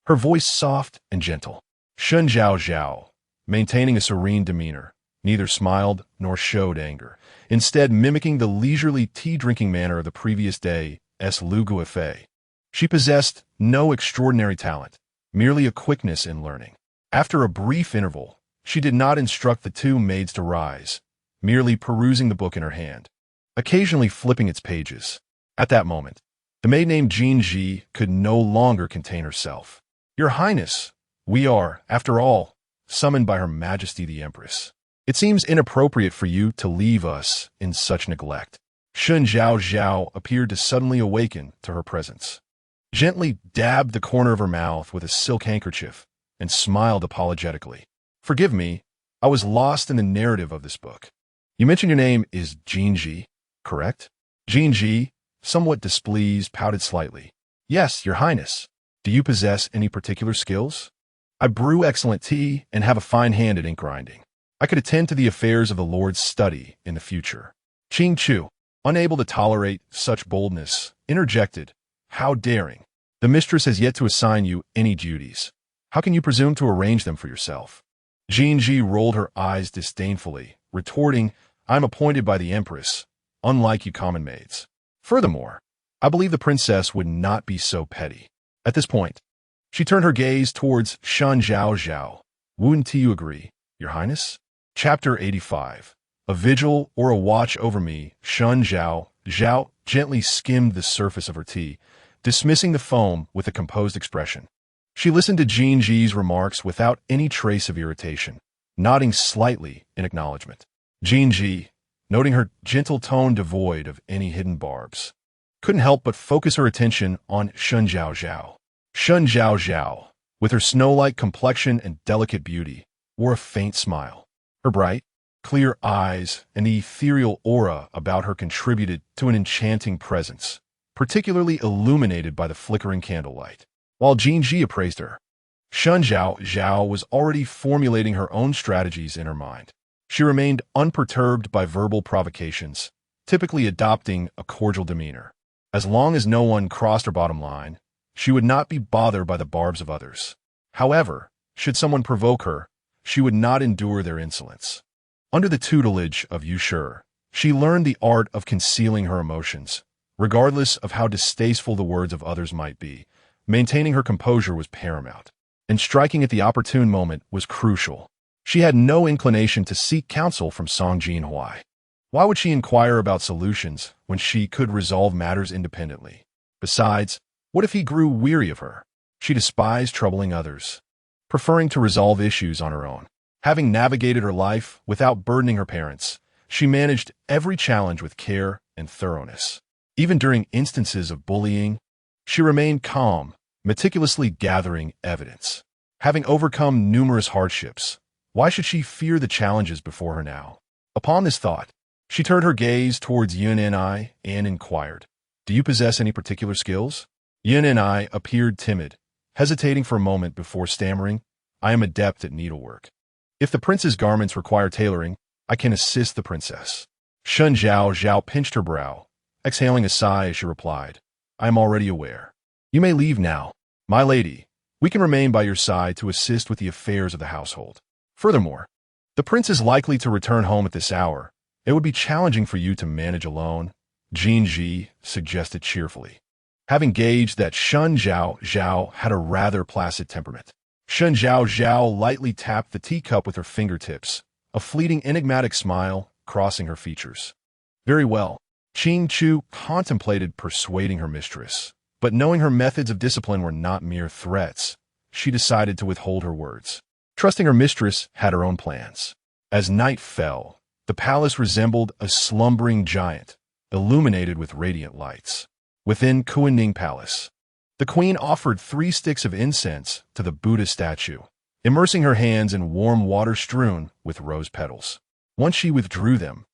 her voice soft and gentle. Shen Zhaozhao, maintaining a serene demeanor, neither smiled nor showed anger, instead mimicking the leisurely tea-drinking manner of the previous day's Lugu Fei. She possessed no extraordinary talent, merely a quickness in learning. After a brief interval, she did not instruct the 2 maids to rise, merely perusing the book in her hand, occasionally flipping its pages. At that moment, the maid named Jinji could no longer contain herself. Your Highness, we are, after all, summoned by Her Majesty the Empress. It seems inappropriate for you to leave us in such neglect. Shen Zhaozhao appeared to suddenly awaken to her presence, gently dabbed the corner of her mouth with a silk handkerchief, and smiled apologetically. Forgive me, I was lost in the narrative of this book. You mentioned your name is Jinji, correct? Jinji, somewhat displeased, pouted slightly. Yes, Your Highness. Do you possess any particular skills? I brew excellent tea and have a fine hand at ink grinding. I could attend to the affairs of the Lord's study in the future. Qingchu, unable to tolerate such boldness, interjected, How daring! The mistress has yet to assign you any duties. How can you presume to arrange them for yourself? Jinji rolled her eyes disdainfully, retorting, I'm appointed by the Empress, unlike you common maids. Furthermore, I believe the princess would not be so petty. At this point, she turned her gaze towards Shen Zhaozhao. Wouldn't you agree, Your Highness? Chapter 85. A vigil or a watch over me. Shen Zhaozhao gently skimmed the surface of her tea, dismissing the foam with a composed expression. She listened to Jinji's remarks without any trace of irritation, nodding slightly in acknowledgement. Jinji, noting her gentle tone devoid of any hidden barbs, couldn't help but focus her attention on Shen Zhaozhao. Shen Zhaozhao, with her snow-like complexion and delicate beauty, wore a faint smile. Her bright, clear eyes and the ethereal aura about her contributed to an enchanting presence, particularly illuminated by the flickering candlelight. While Jinji appraised her, Shen Zhaozhao was already formulating her own strategies in her mind. She remained unperturbed by verbal provocations, typically adopting a cordial demeanor. As long as no one crossed her bottom line, she would not be bothered by the barbs of others. However, should someone provoke her, she would not endure their insolence. Under the tutelage of Yushur, she learned the art of concealing her emotions, regardless of how distasteful the words of others might be. Maintaining her composure was paramount, and striking at the opportune moment was crucial. She had no inclination to seek counsel from Song Jinhuai. Why would she inquire about solutions when she could resolve matters independently? Besides, what if he grew weary of her? She despised troubling others, preferring to resolve issues on her own. Having navigated her life without burdening her parents, she managed every challenge with care and thoroughness. Even during instances of bullying, she remained calm, meticulously gathering evidence. Having overcome numerous hardships, why should she fear the challenges before her now? Upon this thought, she turned her gaze towards Yun'ai and inquired, "Do you possess any particular skills?" Yun'ai appeared timid, hesitating for a moment before stammering, "I am adept at needlework. If the prince's garments require tailoring, I can assist the princess." Shen Zhaozhao pinched her brow, exhaling a sigh as she replied, "I am already aware. You may leave now. My lady, we can remain by your side to assist with the affairs of the household. Furthermore, the prince is likely to return home at this hour. It would be challenging for you to manage alone," Jinji suggested cheerfully, having gauged that Shen Zhaozhao had a rather placid temperament. Shen Zhaozhao lightly tapped the teacup with her fingertips, a fleeting enigmatic smile crossing her features. Very well. Qing Chu contemplated persuading her mistress, but knowing her methods of discipline were not mere threats, she decided to withhold her words. Trusting her mistress had her own plans. As night fell, the palace resembled a slumbering giant, illuminated with radiant lights. Within Kuining Palace, the queen offered 3 sticks of incense to the Buddha statue, immersing her hands in warm water strewn with rose petals. Once she withdrew them,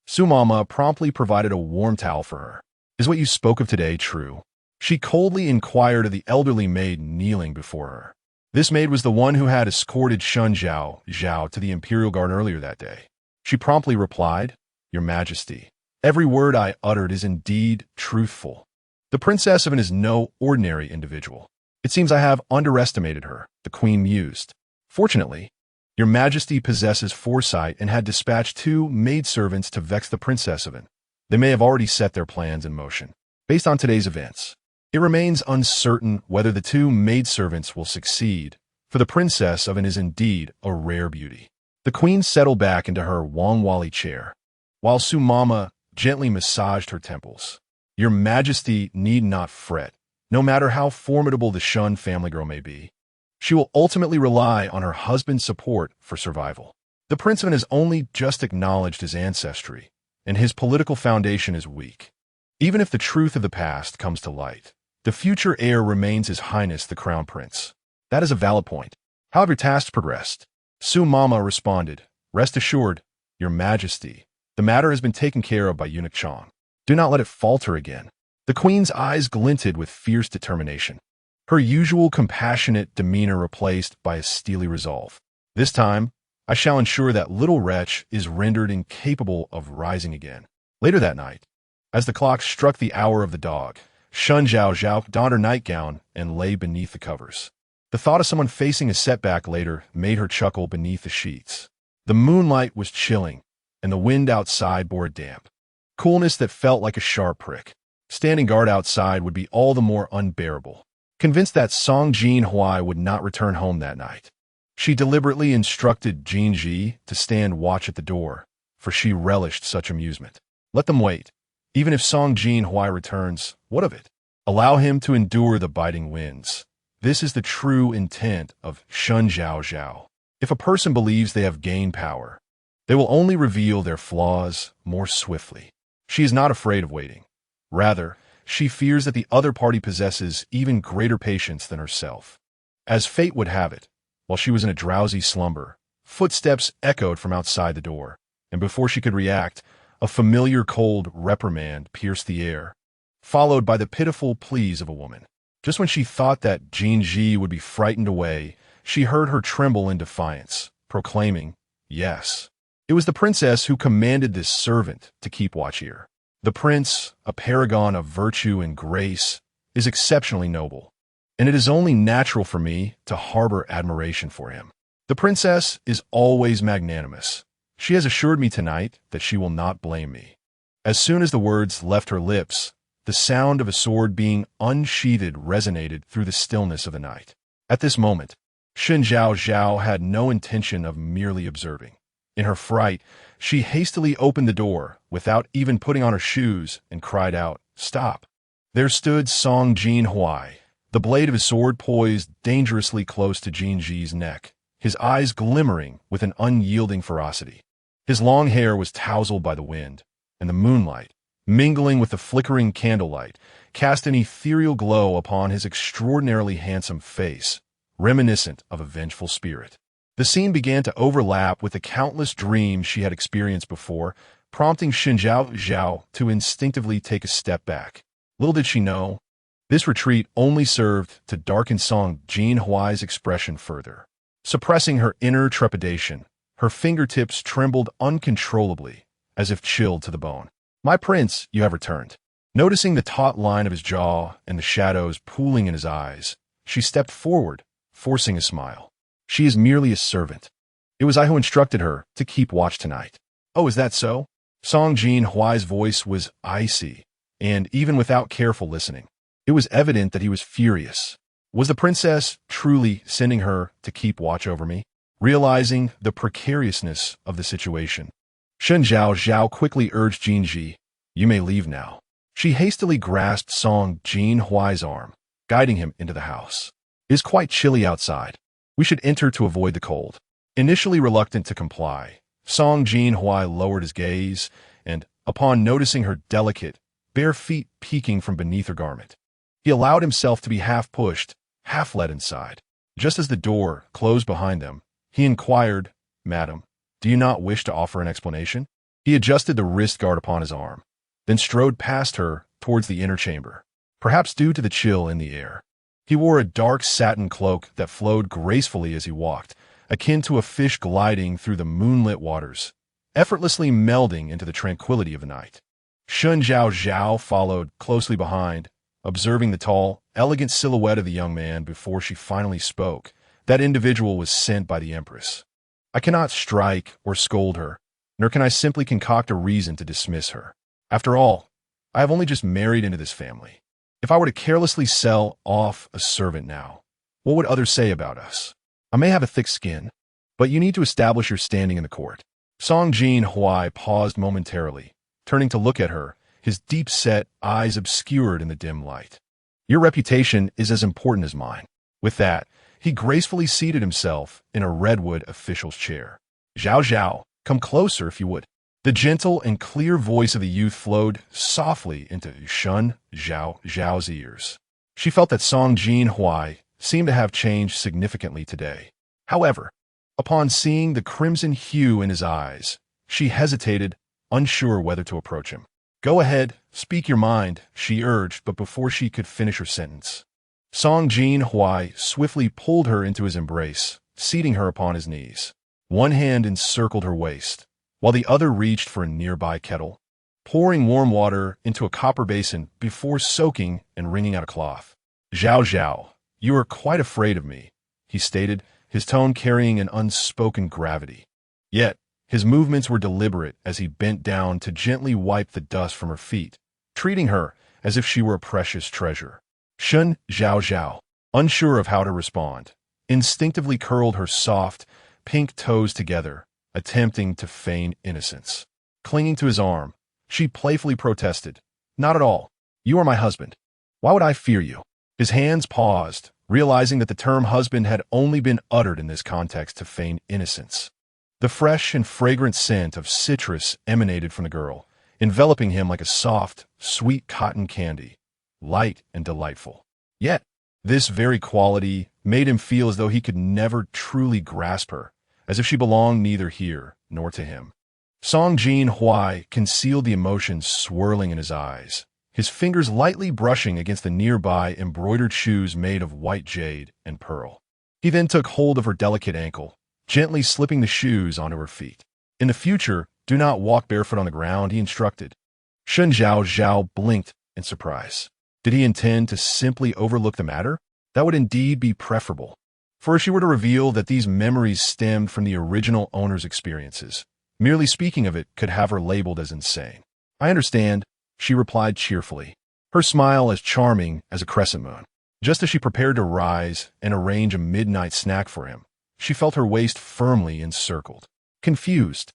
Sumama promptly provided a warm towel for her. "Is what you spoke of today true?" she coldly inquired of the elderly maid kneeling before her. This maid was the one who had escorted Shen Zhaozhao to the imperial guard earlier that day. She promptly replied, "Your Majesty, every word I uttered is indeed truthful. The Princess Evan is no ordinary individual. It seems I have underestimated her," the queen mused. "Fortunately, Your Majesty possesses foresight and had dispatched 2 maidservants to vex the Princess Evan. They may have already set their plans in motion. Based on today's events, it remains uncertain whether the 2 maidservants will succeed, for the Princess Evan is indeed a rare beauty." The queen settled back into her Wangwali chair, while Sumama gently massaged her temples. "Your Majesty need not fret. No matter how formidable the Shun family girl may be, she will ultimately rely on her husband's support for survival. The Prince Evan has only just acknowledged his ancestry, and his political foundation is weak. Even if the truth of the past comes to light, the future heir remains His Highness the Crown Prince. That is a valid point. How have your tasks progressed?" Sumama responded, "Rest assured, Your Majesty, the matter has been taken care of by Eunuch Chong. Do not let it falter again." The queen's eyes glinted with fierce determination, her usual compassionate demeanor replaced by a steely resolve. "This time, I shall ensure that little wretch is rendered incapable of rising again." Later that night, as the clock struck the hour of the dog, Shen Zhaozhao donned her nightgown and lay beneath the covers. The thought of someone facing a setback later made her chuckle beneath the sheets. The moonlight was chilling, and the wind outside bore a damp coolness that felt like a sharp prick. Standing guard outside would be all the more unbearable. Convinced that Song Jinhuai would not return home that night, she deliberately instructed Jinji to stand watch at the door, for she relished such amusement. Let them wait. Even if Song Jinhuai returns, what of it? Allow him to endure the biting winds. This is the true intent of Shen Zhaozhao. If a person believes they have gained power, They will only reveal their flaws more swiftly. She is not afraid of waiting. Rather, she fears that the other party possesses even greater patience than herself. As fate would have it, while she was in a drowsy slumber, footsteps echoed from outside the door, and before she could react, a familiar cold reprimand pierced the air, followed by the pitiful pleas of a woman. Just when she thought that Jinji would be frightened away, she heard her tremble in defiance, proclaiming, "Yes." It was the princess who commanded this servant to keep watch here. The prince, a paragon of virtue and grace, is exceptionally noble, and it is only natural for me to harbor admiration for him. The princess is always magnanimous. She has assured me tonight that she will not blame me. As soon as the words left her lips, the sound of a sword being unsheathed resonated through the stillness of the night. At this moment, Shen Zhaozhao had no intention of merely observing. In her fright, she hastily opened the door without even putting on her shoes and cried out, "Stop!" There stood Song Jinhuai, the blade of his sword poised dangerously close to Jinji's neck, his eyes glimmering with an unyielding ferocity. His long hair was tousled by the wind, and the moonlight, mingling with the flickering candlelight, cast an ethereal glow upon his extraordinarily handsome face, reminiscent of a vengeful spirit. The scene began to overlap with the countless dreams she had experienced before, prompting Shen Zhaozhao to instinctively take a step back. Little did she know, this retreat only served to darken Song Jinhuai's expression further. Suppressing her inner trepidation, her fingertips trembled uncontrollably, as if chilled to the bone. "My prince, you have returned." Noticing the taut line of his jaw and the shadows pooling in his eyes, she stepped forward, forcing a smile. "She is merely a servant. It was I who instructed her to keep watch tonight." "Oh, is that so?" Song Jinhuai's voice was icy, and even without careful listening, it was evident that he was furious. Was the princess truly sending her to keep watch over me? Realizing the precariousness of the situation, Shen Zhaozhao quickly urged Jinji, "You may leave now." She hastily grasped Song Jinhuai's arm, guiding him into the house. "It is quite chilly outside. We should enter to avoid the cold." Initially reluctant to comply, Song Jinhuai lowered his gaze, and, upon noticing her delicate, bare feet peeking from beneath her garment, he allowed himself to be half pushed, half led inside. Just as the door closed behind them, he inquired, "Madam, do you not wish to offer an explanation?" He adjusted the wrist guard upon his arm, then strode past her towards the inner chamber, perhaps due to the chill in the air. He wore a dark satin cloak that flowed gracefully as he walked, akin to a fish gliding through the moonlit waters, effortlessly melding into the tranquility of the night. Shen Zhaozhao followed closely behind, observing the tall, elegant silhouette of the young man before she finally spoke. That individual was sent by the Empress. I cannot strike or scold her, nor can I simply concoct a reason to dismiss her. After all, I have only just married into this family. If I were to carelessly sell off a servant now, what would others say about us? I may have a thick skin, but you need to establish your standing in the court. Song Jinhuai paused momentarily, turning to look at her, his deep-set eyes obscured in the dim light. Your reputation is as important as mine. With that, he gracefully seated himself in a redwood official's chair. Zhaozhao, come closer if you would. The gentle and clear voice of the youth flowed softly into Shen Zhaozhao's ears. She felt that Song Jinhuai seemed to have changed significantly today. However, upon seeing the crimson hue in his eyes, she hesitated, unsure whether to approach him. "Go ahead, speak your mind," she urged, but before she could finish her sentence, Song Jinhuai swiftly pulled her into his embrace, seating her upon his knees. One hand encircled her waist, while the other reached for a nearby kettle, pouring warm water into a copper basin before soaking and wringing out a cloth. "Zhaozhao, you are quite afraid of me," he stated, his tone carrying an unspoken gravity. Yet, his movements were deliberate as he bent down to gently wipe the dust from her feet, treating her as if she were a precious treasure. Shen Zhaozhao, unsure of how to respond, instinctively curled her soft, pink toes together, attempting to feign innocence. Clinging to his arm, she playfully protested, "Not at all. You are my husband. Why would I fear you?" His hands paused, realizing that the term husband had only been uttered in this context to feign innocence. The fresh and fragrant scent of citrus emanated from the girl, enveloping him like a soft, sweet cotton candy, light and delightful. Yet, this very quality made him feel as though he could never truly grasp her, as if she belonged neither here nor to him. Song Jinhuai concealed the emotions swirling in his eyes, his fingers lightly brushing against the nearby embroidered shoes made of white jade and pearl. He then took hold of her delicate ankle, gently slipping the shoes onto her feet. In the future, do not walk barefoot on the ground, he instructed. Shen Zhaozhao blinked in surprise. Did he intend to simply overlook the matter? That would indeed be preferable. For if she were to reveal that these memories stemmed from the original owner's experiences, merely speaking of it could have her labeled as insane. I understand, she replied cheerfully, her smile as charming as a crescent moon. Just as she prepared to rise and arrange a midnight snack for him, she felt her waist firmly encircled. Confused,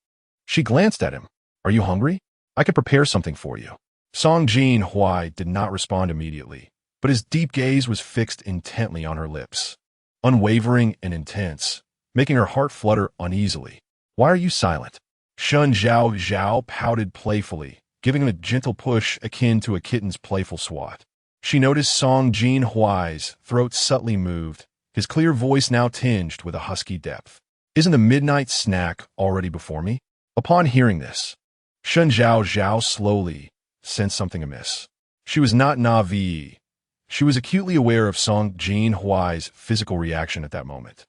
she glanced at him. Are you hungry? I could prepare something for you. Song Jinhuai did not respond immediately, but his deep gaze was fixed intently on her lips, unwavering and intense, making her heart flutter uneasily. Why are you silent? Shen Zhaozhao pouted playfully, giving him a gentle push akin to a kitten's playful swat. She noticed Song Jinhuai's throat subtly moved, his clear voice now tinged with a husky depth. Isn't the midnight snack already before me? Upon hearing this, Shen Zhaozhao slowly sensed something amiss. She was not naive. She was acutely aware of Song Jinhuai's physical reaction at that moment.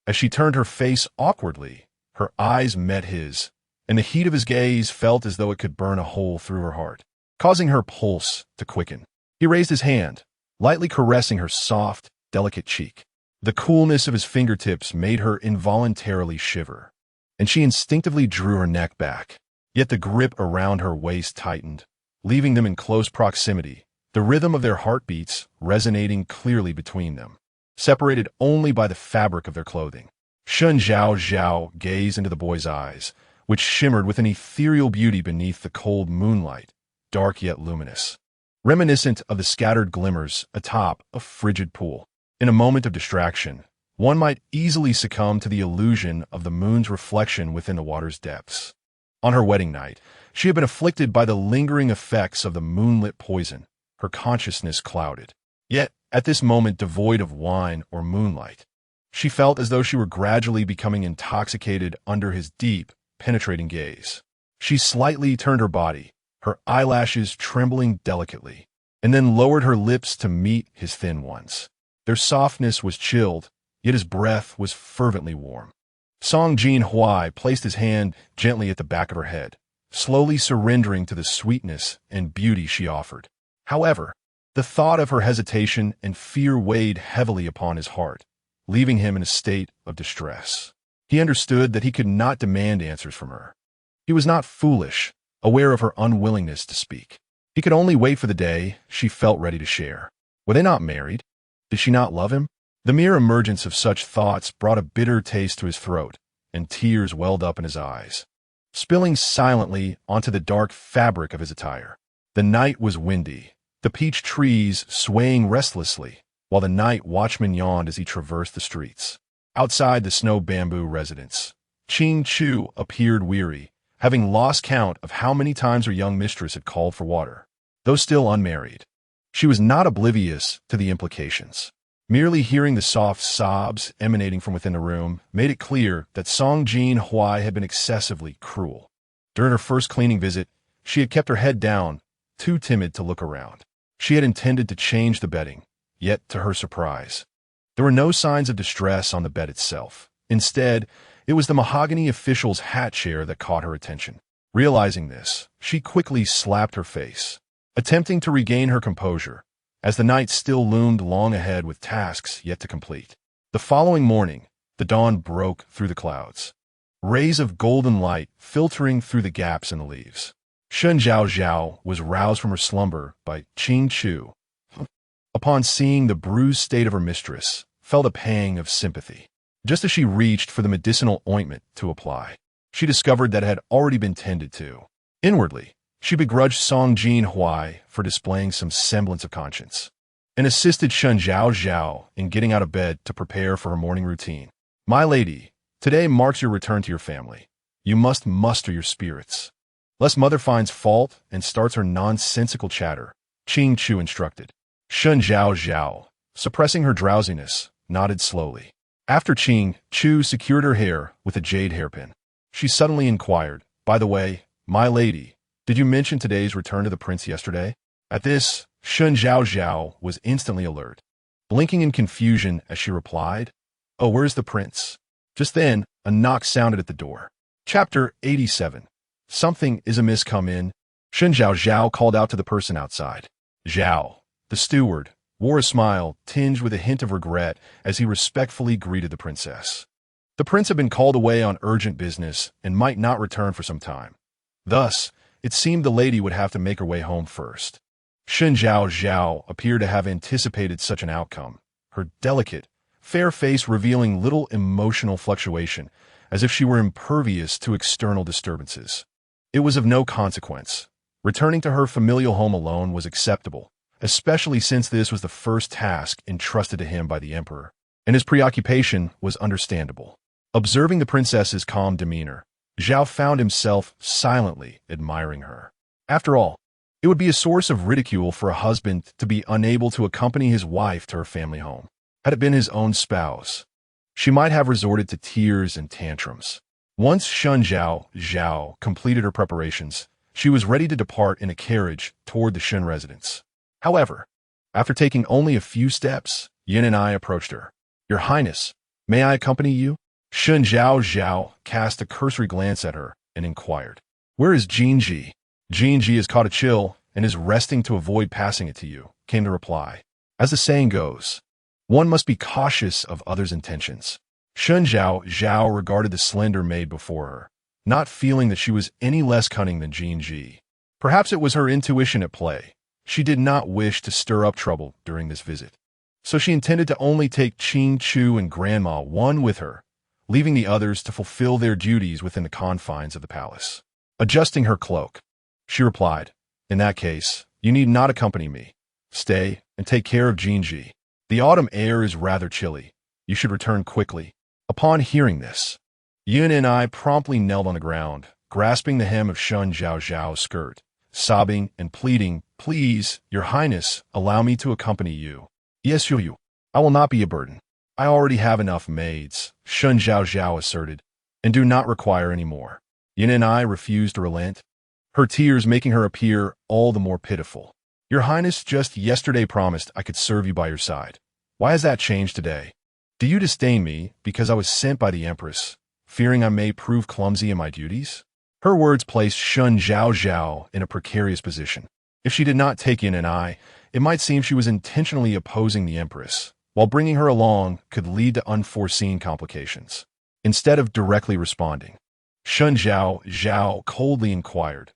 As she turned her face awkwardly, her eyes met his, and the heat of his gaze felt as though it could burn a hole through her heart, causing her pulse to quicken. He raised his hand, lightly caressing her soft, delicate cheek. The coolness of his fingertips made her involuntarily shiver, and she instinctively drew her neck back. Yet the grip around her waist tightened, leaving them in close proximity, the rhythm of their heartbeats resonating clearly between them, separated only by the fabric of their clothing. Shen Zhaozhao gazed into the boy's eyes, which shimmered with an ethereal beauty beneath the cold moonlight, dark yet luminous, reminiscent of the scattered glimmers atop a frigid pool. In a moment of distraction, one might easily succumb to the illusion of the moon's reflection within the water's depths. On her wedding night, she had been afflicted by the lingering effects of the moonlit poison, her consciousness clouded. Yet, at this moment devoid of wine or moonlight, she felt as though she were gradually becoming intoxicated under his deep, penetrating gaze. She slightly turned her body, her eyelashes trembling delicately, and then lowered her lips to meet his thin ones. Their softness was chilled, yet his breath was fervently warm. Song Jinhuai placed his hand gently at the back of her head, slowly surrendering to the sweetness and beauty she offered. However, the thought of her hesitation and fear weighed heavily upon his heart, leaving him in a state of distress. He understood that he could not demand answers from her. He was not foolish, aware of her unwillingness to speak. He could only wait for the day she felt ready to share. Were they not married? Did she not love him? The mere emergence of such thoughts brought a bitter taste to his throat, and tears welled up in his eyes, spilling silently onto the dark fabric of his attire. The night was windy, the peach trees swaying restlessly, while the night watchman yawned as he traversed the streets. Outside the snow bamboo residence, Qing Chu appeared weary, having lost count of how many times her young mistress had called for water. Though still unmarried, she was not oblivious to the implications. Merely hearing the soft sobs emanating from within the room made it clear that Song Jinhuai had been excessively cruel. During her first cleaning visit, she had kept her head down, too timid to look around. She had intended to change the bedding, yet to her surprise, there were no signs of distress on the bed itself. Instead, it was the mahogany official's hat chair that caught her attention. Realizing this, she quickly slapped her face, attempting to regain her composure, as the night still loomed long ahead with tasks yet to complete. The following morning, the dawn broke through the clouds, rays of golden light filtering through the gaps in the leaves. Shen Zhaozhao was roused from her slumber by Qing Chu. Upon seeing the bruised state of her mistress, felt a pang of sympathy. Just as she reached for the medicinal ointment to apply, she discovered that it had already been tended to. Inwardly, she begrudged Song Jinhuai for displaying some semblance of conscience, and assisted Shen Zhaozhao in getting out of bed to prepare for her morning routine. "My lady," Today marks your return to your family. You must muster your spirits. Lest mother finds fault and starts her nonsensical chatter, Qing Chu instructed. Shen Zhaozhao, suppressing her drowsiness, nodded slowly. After Qing Chu secured her hair with a jade hairpin, she suddenly inquired, "By the way, my lady, did you mention today's return to the prince yesterday?" At this, Shen Zhaozhao was instantly alert, blinking in confusion as she replied, "Oh, where's the prince?" Just then, a knock sounded at the door. Chapter 87. Something is amiss, come in. Shen Zhaozhao called out to the person outside. Zhao, the steward, wore a smile tinged with a hint of regret as he respectfully greeted the princess. The prince had been called away on urgent business and might not return for some time. Thus, it seemed the lady would have to make her way home first. Shen Zhaozhao appeared to have anticipated such an outcome, her delicate, fair face revealing little emotional fluctuation, as if she were impervious to external disturbances. It was of no consequence. Returning to her familial home alone was acceptable, especially since this was the first task entrusted to him by the emperor, and his preoccupation was understandable. Observing the princess's calm demeanor, Zhao found himself silently admiring her. After all, it would be a source of ridicule for a husband to be unable to accompany his wife to her family home. Had it been his own spouse, she might have resorted to tears and tantrums. Once Shen Zhaozhao completed her preparations, she was ready to depart in a carriage toward the Shen residence. However, after taking only a few steps, Yin and I approached her. "Your Highness, may I accompany you?" Shen Zhaozhao cast a cursory glance at her and inquired, "Where is Jinji?" "Jinji has caught a chill and is resting to avoid passing it to you," came the reply. As the saying goes, one must be cautious of others' intentions. Shen Zhaozhao regarded the slender maid before her, not feeling that she was any less cunning than Jinji. Perhaps it was her intuition at play. She did not wish to stir up trouble during this visit, so she intended to only take Qing Chu and Grandma one with her, leaving the others to fulfill their duties within the confines of the palace. Adjusting her cloak, she replied, "In that case, you need not accompany me. Stay and take care of Jinji. The autumn air is rather chilly. You should return quickly." Upon hearing this, Yun and I promptly knelt on the ground, grasping the hem of Shen Zhaozhao's skirt, sobbing and pleading, "Please, Your Highness, allow me to accompany you." "Yes, you. I will not be a burden. I already have enough maids," Shen Zhaozhao asserted, "and do not require any more." Yin and I refused to relent, her tears making her appear all the more pitiful. "Your Highness just yesterday promised I could serve you by your side. Why has that changed today? Do you disdain me because I was sent by the Empress, fearing I may prove clumsy in my duties?" Her words placed Shen Zhaozhao in a precarious position. If she did not take Yin and I, it might seem she was intentionally opposing the Empress, while bringing her along could lead to unforeseen complications. Instead of directly responding, Shen Zhaozhao coldly inquired,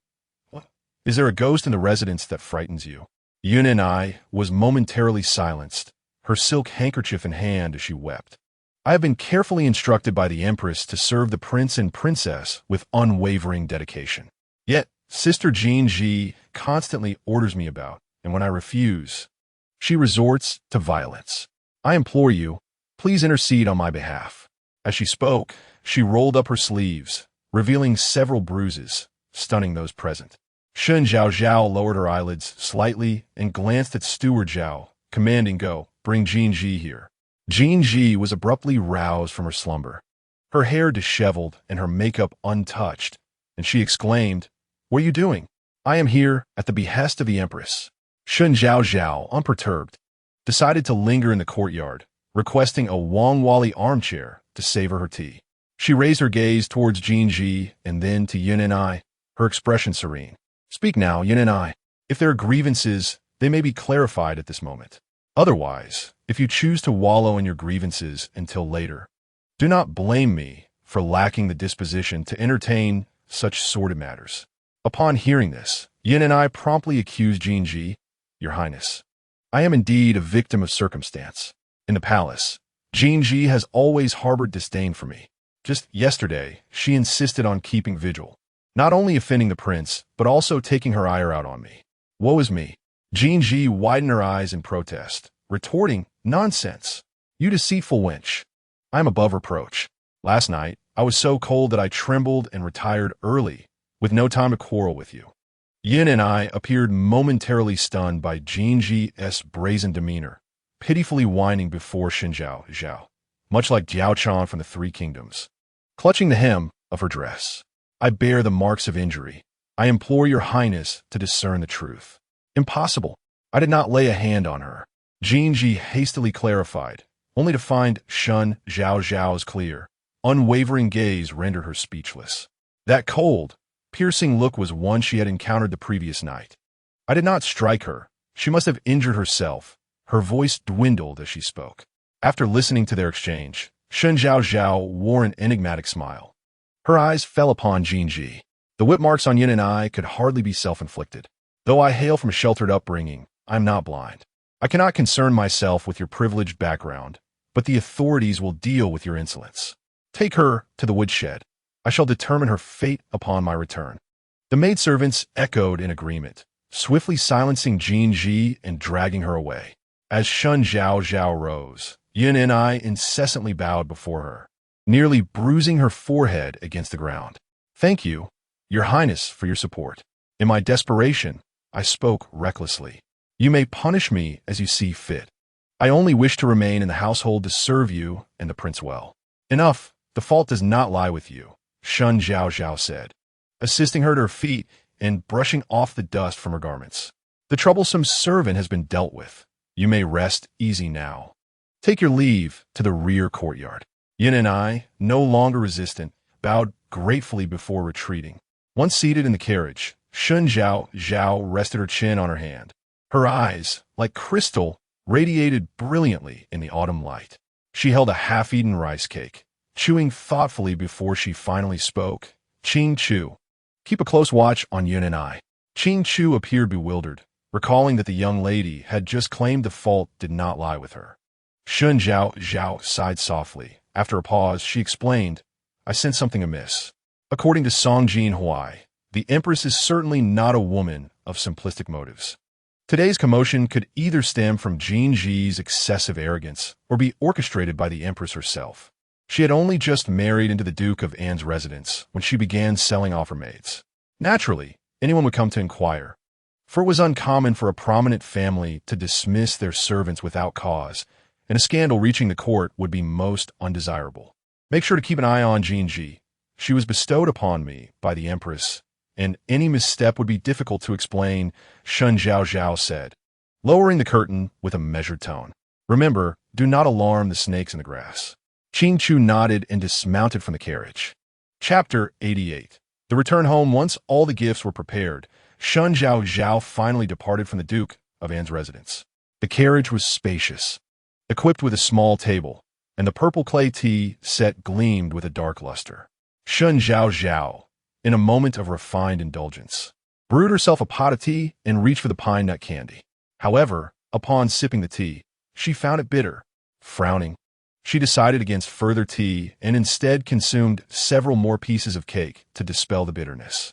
"What? Is there a ghost in the residence that frightens you?" Yun and I was momentarily silenced, her silk handkerchief in hand as she wept. "I have been carefully instructed by the Empress to serve the prince and princess with unwavering dedication. Yet, Sister Jinji constantly orders me about, and when I refuse, she resorts to violence. I implore you, please intercede on my behalf." As she spoke, she rolled up her sleeves, revealing several bruises, stunning those present. Shen Zhaozhao lowered her eyelids slightly and glanced at Steward Zhao, commanding, "Go, bring Jinji here." Jinji was abruptly roused from her slumber, her hair disheveled and her makeup untouched, and she exclaimed, "What are you doing?" "I am here at the behest of the Empress." Shen Zhaozhao, unperturbed, decided to linger in the courtyard, requesting a Wangwali armchair to savor her tea. She raised her gaze towards Jinji and then to Yin and I, her expression serene. "Speak now, Yin and I. If there are grievances, they may be clarified at this moment. Otherwise, if you choose to wallow in your grievances until later, do not blame me for lacking the disposition to entertain such sordid matters." Upon hearing this, Yin and I promptly accused Jinji, "Your Highness, I am indeed a victim of circumstance. In the palace, Jinji has always harbored disdain for me. Just yesterday, she insisted on keeping vigil, not only offending the prince, but also taking her ire out on me. Woe is me." Jinji widened her eyes in protest, retorting, "Nonsense! You deceitful wench! I am above reproach." Last night, I was so cold that I trembled and retired early, with no time to quarrel with you. Yin and I appeared momentarily stunned by Jinji's brazen demeanor, pitifully whining before Shen Zhaozhao, much like Jiao Chan from the Three Kingdoms. Clutching the hem of her dress, I bear the marks of injury. I implore your highness to discern the truth. Impossible. I did not lay a hand on her. Jinji hastily clarified, only to find Shen Zhaozhao's clear, unwavering gaze rendered her speechless. That cold, piercing look was one she had encountered the previous night. I did not strike her. She must have injured herself. Her voice dwindled as she spoke. After listening to their exchange, Shen Zhaozhao wore an enigmatic smile. Her eyes fell upon Jinji. The whip marks on Yin and I could hardly be self-inflicted. Though I hail from a sheltered upbringing, I am not blind. I cannot concern myself with your privileged background, but the authorities will deal with your insolence. Take her to the woodshed. I shall determine her fate upon my return. The maidservants echoed in agreement, swiftly silencing Jinji and dragging her away. As Shen Zhaozhao rose, Yin and I incessantly bowed before her, nearly bruising her forehead against the ground. Thank you, Your Highness, for your support. In my desperation, I spoke recklessly. You may punish me as you see fit. I only wish to remain in the household to serve you and the prince well. Enough, the fault does not lie with you, Shen Zhaozhao said, assisting her to her feet and brushing off the dust from her garments. The troublesome servant has been dealt with. You may rest easy now. Take your leave to the rear courtyard. Yin and I, no longer resistant, bowed gratefully before retreating. Once seated in the carriage, Shen Zhaozhao rested her chin on her hand. Her eyes, like crystal, radiated brilliantly in the autumn light. She held a half-eaten rice cake, chewing thoughtfully before she finally spoke. Qing Chu. Keep a close watch on Yin and I. Qing Chu appeared bewildered, recalling that the young lady had just claimed the fault did not lie with her. Shen Zhaozhao sighed softly. After a pause, she explained, I sense something amiss. According to Song Jinhuai, the Empress is certainly not a woman of simplistic motives. Today's commotion could either stem from Jinji's excessive arrogance or be orchestrated by the Empress herself. She had only just married into the Duke of An's residence when she began selling off her maids. Naturally, anyone would come to inquire, for it was uncommon for a prominent family to dismiss their servants without cause, and a scandal reaching the court would be most undesirable. Make sure to keep an eye on Jinji. She was bestowed upon me by the Empress, and any misstep would be difficult to explain, Shen Zhaozhao said, lowering the curtain with a measured tone. Remember, do not alarm the snakes in the grass. Qing Chu nodded and dismounted from the carriage. Chapter 88. The return home. Once all the gifts were prepared, Shen Zhaozhao finally departed from the Duke of An's residence. The carriage was spacious, equipped with a small table, and the purple clay tea set gleamed with a dark luster. Shen Zhaozhao, in a moment of refined indulgence, brewed herself a pot of tea and reached for the pine nut candy. However, upon sipping the tea, she found it bitter. Frowning, she decided against further tea and instead consumed several more pieces of cake to dispel the bitterness.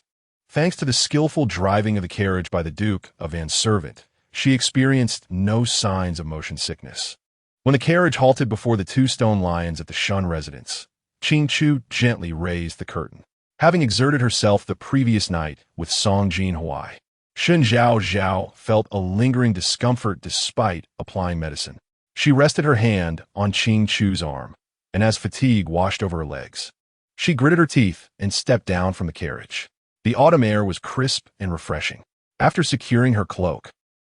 Thanks to the skillful driving of the carriage by the Duke of An's servant, she experienced no signs of motion sickness. When the carriage halted before the two stone lions at the Shen residence, Qing Chu gently raised the curtain. Having exerted herself the previous night with Song Jinhuai, Shen Zhaozhao felt a lingering discomfort despite applying medicine. She rested her hand on Qing Chu's arm, and as fatigue washed over her legs, she gritted her teeth and stepped down from the carriage. The autumn air was crisp and refreshing. After securing her cloak,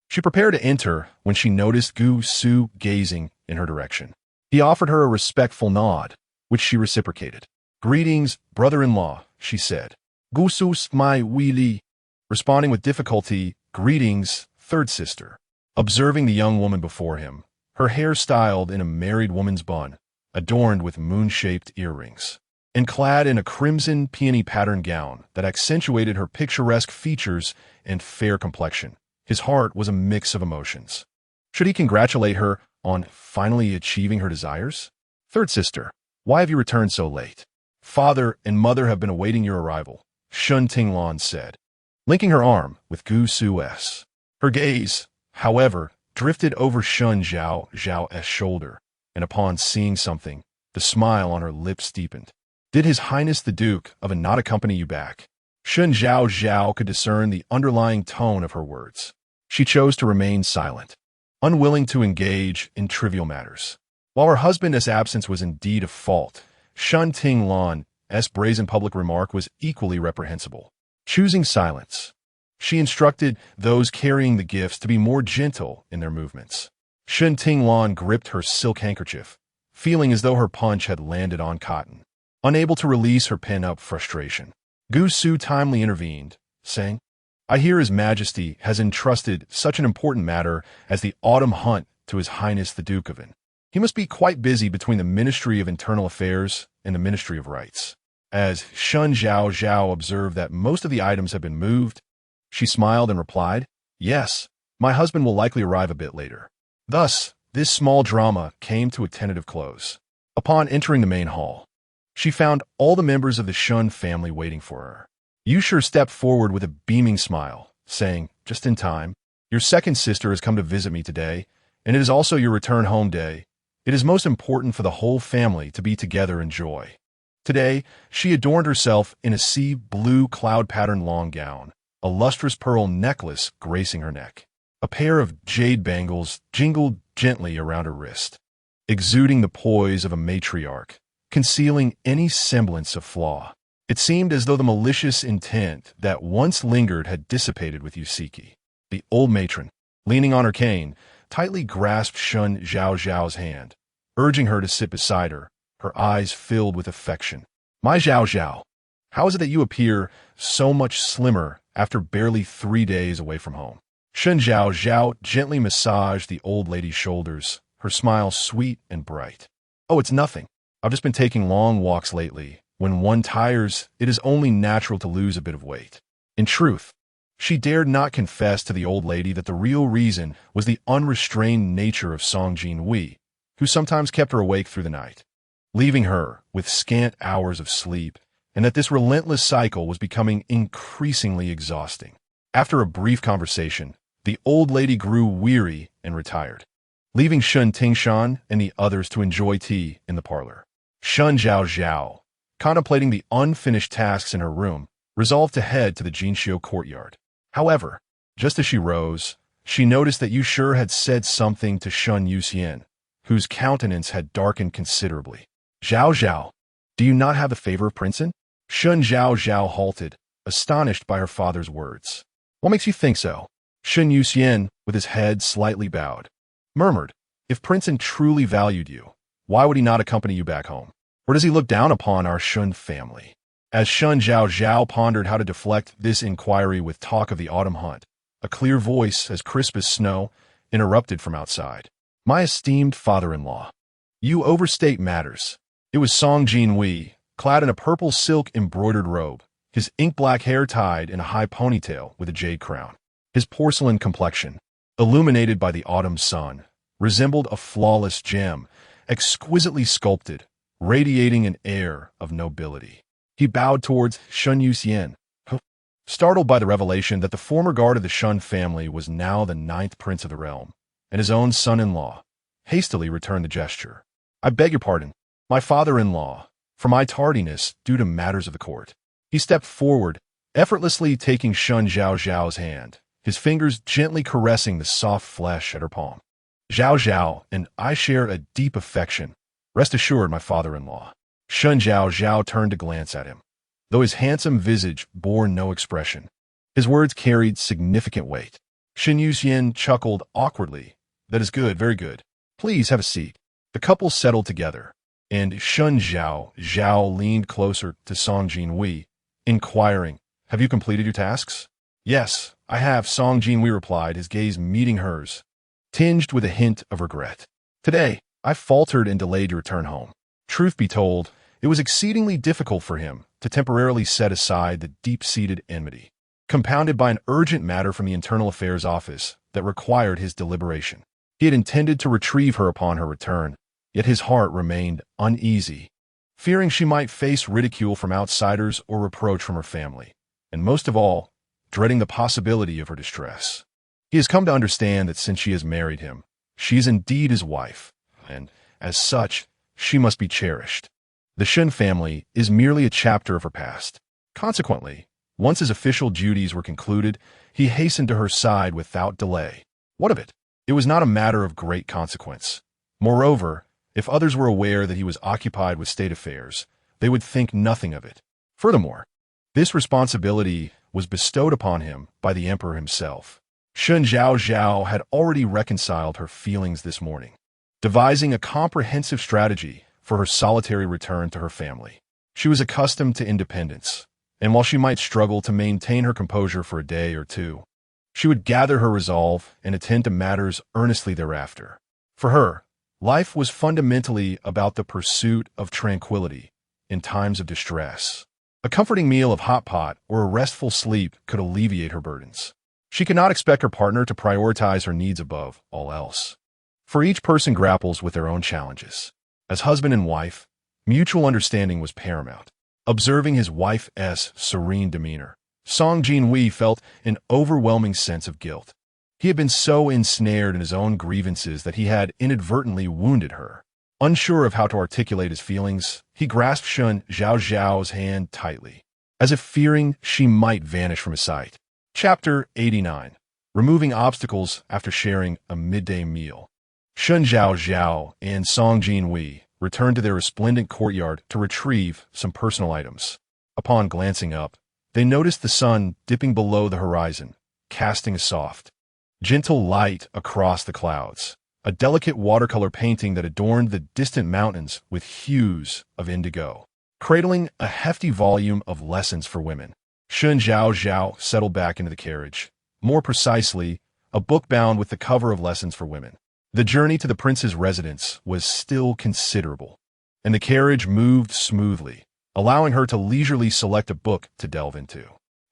she prepared to enter when she noticed Gu Su gazing in her direction. He offered her a respectful nod, which she reciprocated. Greetings, brother-in-law, she said. Gu Su's my Wili. Responding with difficulty, greetings, third sister. Observing the young woman before him, her hair styled in a married woman's bun, adorned with moon-shaped earrings, and clad in a crimson peony-patterned gown that accentuated her picturesque features and fair complexion, his heart was a mix of emotions. Should he congratulate her on finally achieving her desires? Third sister, why have you returned so late? Father and mother have been awaiting your arrival, Shun Tinglan said, linking her arm with Gu Su's. Her gaze, however, drifted over Shen Zhaozhao's shoulder, and upon seeing something, The smile on her lips deepened. Did His Highness the Duke of not accompany you back? Shen Zhaozhao could discern the underlying tone of her words. She chose to remain silent, unwilling to engage in trivial matters. While her husband's absence was indeed a fault, Shen Tinglan's brazen public remark was equally reprehensible. Choosing silence, she instructed those carrying the gifts to be more gentle in their movements. Shen Tinglan gripped her silk handkerchief, feeling as though her punch had landed on cotton. Unable to release her pent-up frustration, Gu Su timely intervened, saying, I hear His Majesty has entrusted such an important matter as the autumn hunt to His Highness the Duke of N. He must be quite busy between the Ministry of Internal Affairs and the Ministry of Rights. As Shen Zhaozhao observed that most of the items had been moved, she smiled and replied, Yes, my husband will likely arrive a bit later. Thus, this small drama came to a tentative close. Upon entering the main hall, she found all the members of the Shen family waiting for her. Yusher stepped forward with a beaming smile, saying, Just in time, your second sister has come to visit me today, and it is also your return home day. It is most important for the whole family to be together in joy. Today, she adorned herself in a sea blue cloud-patterned long gown, a lustrous pearl necklace gracing her neck. A pair of jade bangles jingled gently around her wrist, exuding the poise of a matriarch, concealing any semblance of flaw. It seemed as though the malicious intent that once lingered had dissipated with Yusiki. The old matron, leaning on her cane, tightly grasped Shen Zhaozhao's hand, urging her to sit beside her, her eyes filled with affection. My Zhaozhao, how is it that you appear so much slimmer after barely 3 days away from home? Shen Zhaozhao gently massaged the old lady's shoulders, her smile sweet and bright. Oh, it's nothing. I've just been taking long walks lately. When one tires, it is only natural to lose a bit of weight. In truth, she dared not confess to the old lady that the real reason was the unrestrained nature of Song Jinhuai, who sometimes kept her awake through the night, leaving her with scant hours of sleep, and that this relentless cycle was becoming increasingly exhausting. After a brief conversation, the old lady grew weary and retired, leaving Shen Tingshan and the others to enjoy tea in the parlor. Shen Zhaozhao, contemplating the unfinished tasks in her room, resolved to head to the Jinxiu courtyard. However, just as she rose, she noticed that Yusher had said something to Shen Yuxian, whose countenance had darkened considerably. Zhaozhao, do you not have the favor of Princeton? Shen Zhaozhao halted, astonished by her father's words. What makes you think so? Shen Yuxian, with his head slightly bowed, murmured, If Princeton truly valued you, why would he not accompany you back home? Or does he look down upon our Shen family? As Shen Zhaozhao pondered how to deflect this inquiry with talk of the autumn hunt, a clear voice, as crisp as snow, interrupted from outside. My esteemed father-in-law, you overstate matters. It was Song Jinhuai, clad in a purple silk embroidered robe, his ink-black hair tied in a high ponytail with a jade crown. His porcelain complexion, illuminated by the autumn sun, resembled a flawless gem, exquisitely sculpted, radiating an air of nobility. He bowed towards Shen Yuxian, startled by the revelation that the former guard of the Shen family was now the 9th prince of the realm, and his own son-in-law, hastily returned the gesture. I beg your pardon, my father-in-law, for my tardiness due to matters of the court. He stepped forward, effortlessly taking Shen Zhaozhao's hand, his fingers gently caressing the soft flesh at her palm. Zhaozhao and I share a deep affection. Rest assured, my father-in-law. Shen Zhaozhao turned to glance at him, though his handsome visage bore no expression. His words carried significant weight. Shen Yuxian chuckled awkwardly. That is good, very good. Please have a seat. The couple settled together, and Shen Zhaozhao leaned closer to Song Jinhuai, inquiring, Have you completed your tasks? Yes, I have, Song Jinhuai replied, his gaze meeting hers, tinged with a hint of regret. Today, I faltered and delayed your return home. Truth be told, it was exceedingly difficult for him to temporarily set aside the deep-seated enmity, compounded by an urgent matter from the Internal Affairs Office that required his deliberation. He had intended to retrieve her upon her return, yet his heart remained uneasy, fearing she might face ridicule from outsiders or reproach from her family, and most of all, dreading the possibility of her distress. He has come to understand that since she has married him, she is indeed his wife, and, as such, she must be cherished. The Shen family is merely a chapter of her past. Consequently, once his official duties were concluded, he hastened to her side without delay. What of it? It was not a matter of great consequence. Moreover, if others were aware that he was occupied with state affairs, they would think nothing of it. Furthermore, this responsibility was bestowed upon him by the emperor himself. Shen Zhaozhao had already reconciled her feelings this morning, devising a comprehensive strategy for her solitary return to her family. She was accustomed to independence, and while she might struggle to maintain her composure for a day or two, she would gather her resolve and attend to matters earnestly thereafter. For her, life was fundamentally about the pursuit of tranquility in times of distress. A comforting meal of hot pot or a restful sleep could alleviate her burdens. She could not expect her partner to prioritize her needs above all else. For each person grapples with their own challenges. As husband and wife, mutual understanding was paramount. Observing his wife's serene demeanor, Song Jinhuai felt an overwhelming sense of guilt. He had been so ensnared in his own grievances that he had inadvertently wounded her. Unsure of how to articulate his feelings, he grasped Shen Zhaozhao's hand tightly, as if fearing she might vanish from his sight. Chapter 89. Removing Obstacles After Sharing a Midday Meal. Shen Zhaozhao and Song Jinhuai returned to their resplendent courtyard to retrieve some personal items. Upon glancing up, they noticed the sun dipping below the horizon, casting a soft, gentle light across the clouds, a delicate watercolor painting that adorned the distant mountains with hues of indigo. Cradling a hefty volume of Lessons for Women, Shen Zhaozhao settled back into the carriage, more precisely, a book bound with the cover of Lessons for Women. The journey to the prince's residence was still considerable, and the carriage moved smoothly, allowing her to leisurely select a book to delve into.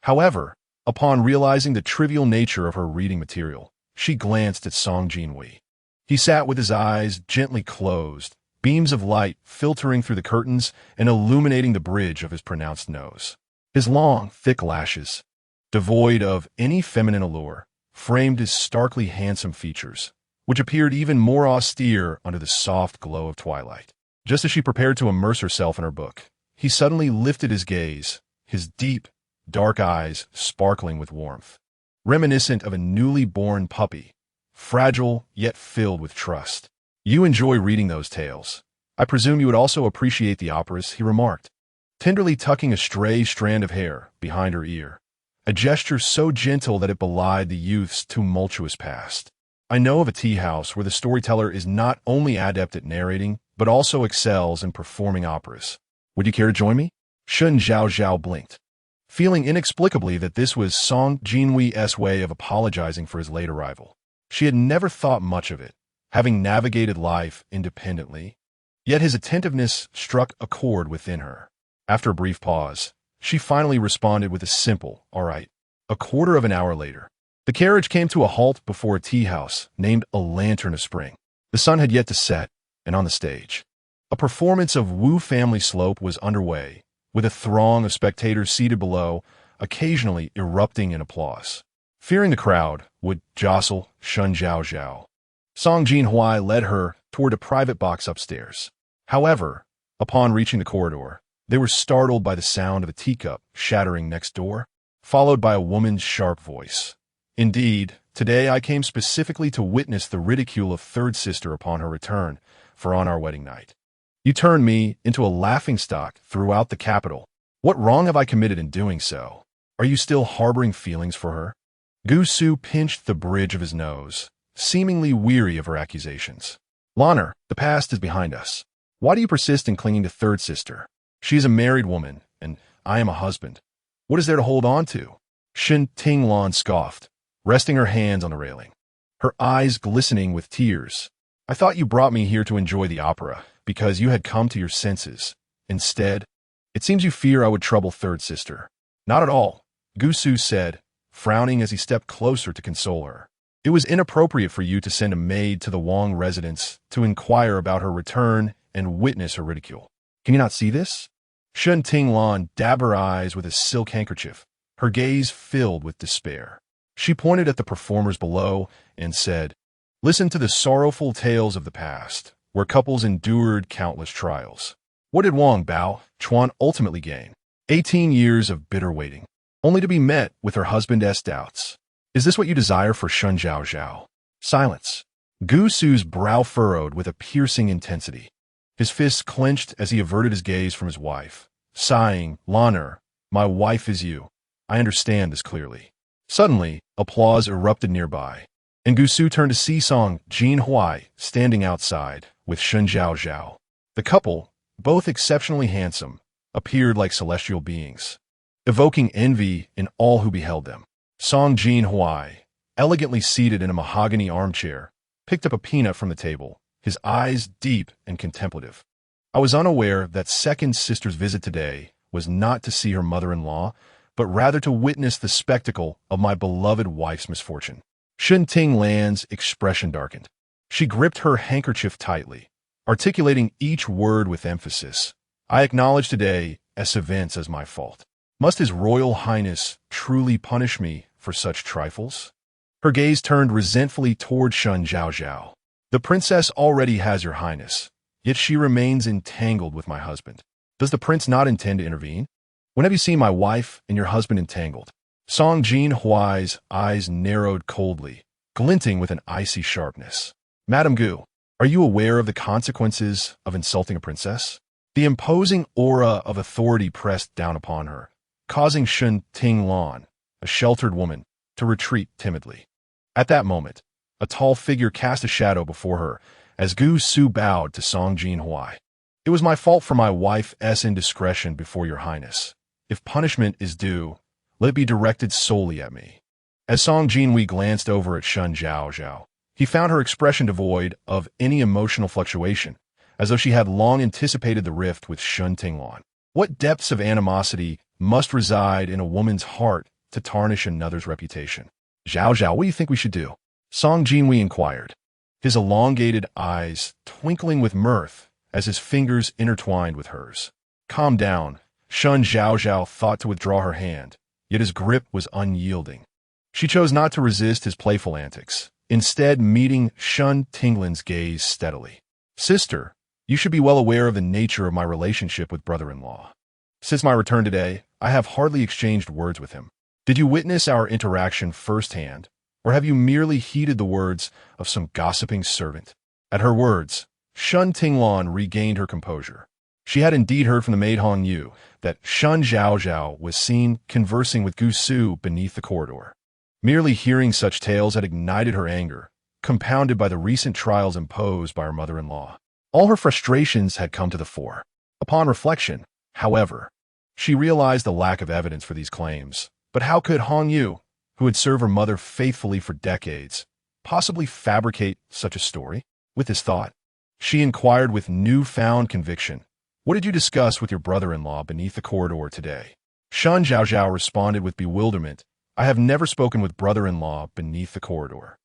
However, upon realizing the trivial nature of her reading material, she glanced at Song Jinhuai. He sat with his eyes gently closed, beams of light filtering through the curtains and illuminating the bridge of his pronounced nose. His long, thick lashes, devoid of any feminine allure, framed his starkly handsome features, which appeared even more austere under the soft glow of twilight. Just as she prepared to immerse herself in her book, he suddenly lifted his gaze, his deep, dark eyes sparkling with warmth, reminiscent of a newly born puppy, fragile yet filled with trust. "You enjoy reading those tales. I presume you would also appreciate the operas," he remarked, tenderly tucking a stray strand of hair behind her ear, a gesture so gentle that it belied the youth's tumultuous past. "I know of a tea house where the storyteller is not only adept at narrating, but also excels in performing operas. Would you care to join me?" Shen Zhaozhao blinked, feeling inexplicably that this was Song Jinhuai's way of apologizing for his late arrival. She had never thought much of it, having navigated life independently, yet his attentiveness struck a chord within her. After a brief pause, she finally responded with a simple, "All right." A quarter of an hour later, the carriage came to a halt before a tea house named A Lantern of Spring. The sun had yet to set, and on the stage, a performance of Wu Family Slope was underway, with a throng of spectators seated below, occasionally erupting in applause. Fearing the crowd would jostle Shen Zhaozhao, Song Jinhuai led her toward a private box upstairs. However, upon reaching the corridor, they were startled by the sound of a teacup shattering next door, followed by a woman's sharp voice. "Indeed, today I came specifically to witness the ridicule of third sister upon her return, for on our wedding night, you turned me into a laughingstock throughout the capital. What wrong have I committed in doing so? Are you still harboring feelings for her?" Gu Su pinched the bridge of his nose, seemingly weary of her accusations. "Lanner, the past is behind us. Why do you persist in clinging to third sister? She is a married woman, and I am a husband. What is there to hold on to?" Shen Tinglan scoffed, resting her hands on the railing, her eyes glistening with tears. "I thought you brought me here to enjoy the opera, because you had come to your senses. Instead, it seems you fear I would trouble third sister." "Not at all," Gu Su said, frowning as he stepped closer to console her. "It was inappropriate for you to send a maid to the Wang residence to inquire about her return and witness her ridicule. Can you not see this?" Shen Tinglan dabbed her eyes with a silk handkerchief, her gaze filled with despair. She pointed at the performers below and said, "Listen to the sorrowful tales of the past, where couples endured countless trials. What did Wang Bao Chuan ultimately gain? 18 years of bitter waiting, only to be met with her husband's doubts. Is this what you desire for Shen Zhaozhao? Silence. Gu Su's brow furrowed with a piercing intensity. His fists clenched as he averted his gaze from his wife. Sighing, Lan'er, my wife is you. I understand this clearly. Suddenly, applause erupted nearby, and Gu Su turned to see Song Jinhuai standing outside with Shen Zhaozhao. The couple, both exceptionally handsome, appeared like celestial beings, evoking envy in all who beheld them. Song Jinhuai, elegantly seated in a mahogany armchair, picked up a peanut from the table, his eyes deep and contemplative. I was unaware that second sister's visit today was not to see her mother-in-law, but rather to witness the spectacle of my beloved wife's misfortune. Shen Tinglan's expression darkened. She gripped her handkerchief tightly, articulating each word with emphasis. I acknowledge today as events as my fault. Must His Royal Highness truly punish me for such trifles? Her gaze turned resentfully toward Shen Zhaozhao. The princess already has your highness, yet she remains entangled with my husband. Does the prince not intend to intervene? When have you seen my wife and your husband entangled? Song Jinhuai's eyes narrowed coldly, glinting with an icy sharpness. Madame Gu, are you aware of the consequences of insulting a princess? The imposing aura of authority pressed down upon her, causing Shen Tinglan, a sheltered woman, to retreat timidly. At that moment, a tall figure cast a shadow before her as Gu Su bowed to Song Jinhuai. It was my fault for my wife's indiscretion before your highness. If punishment is due, let it be directed solely at me. As Song Jinhui glanced over at Shen Zhaozhao, he found her expression devoid of any emotional fluctuation, as though she had long anticipated the rift with Shen Tinglan. What depths of animosity must reside in a woman's heart to tarnish another's reputation? Zhaozhao, what do you think we should do? Song Jinhui inquired, his elongated eyes twinkling with mirth as his fingers intertwined with hers. Calm down. Shen Zhaozhao thought to withdraw her hand, yet his grip was unyielding. She chose not to resist his playful antics, instead meeting Shen Tinglan's gaze steadily. Sister, you should be well aware of the nature of my relationship with brother-in-law. Since my return today, I have hardly exchanged words with him. Did you witness our interaction firsthand, or have you merely heeded the words of some gossiping servant? At her words, Shen Tinglan regained her composure. She had indeed heard from the maid Hong Yu that Shen Zhaozhao was seen conversing with Gu Su beneath the corridor. Merely hearing such tales had ignited her anger, compounded by the recent trials imposed by her mother-in-law. All her frustrations had come to the fore. Upon reflection, however, she realized the lack of evidence for these claims. But how could Hong Yu, who had served her mother faithfully for decades, possibly fabricate such a story? With this thought, she inquired with newfound conviction, "What did you discuss with your brother-in-law beneath the corridor today?" Shen Zhaozhao responded with bewilderment, "I have never spoken with brother-in-law beneath the corridor."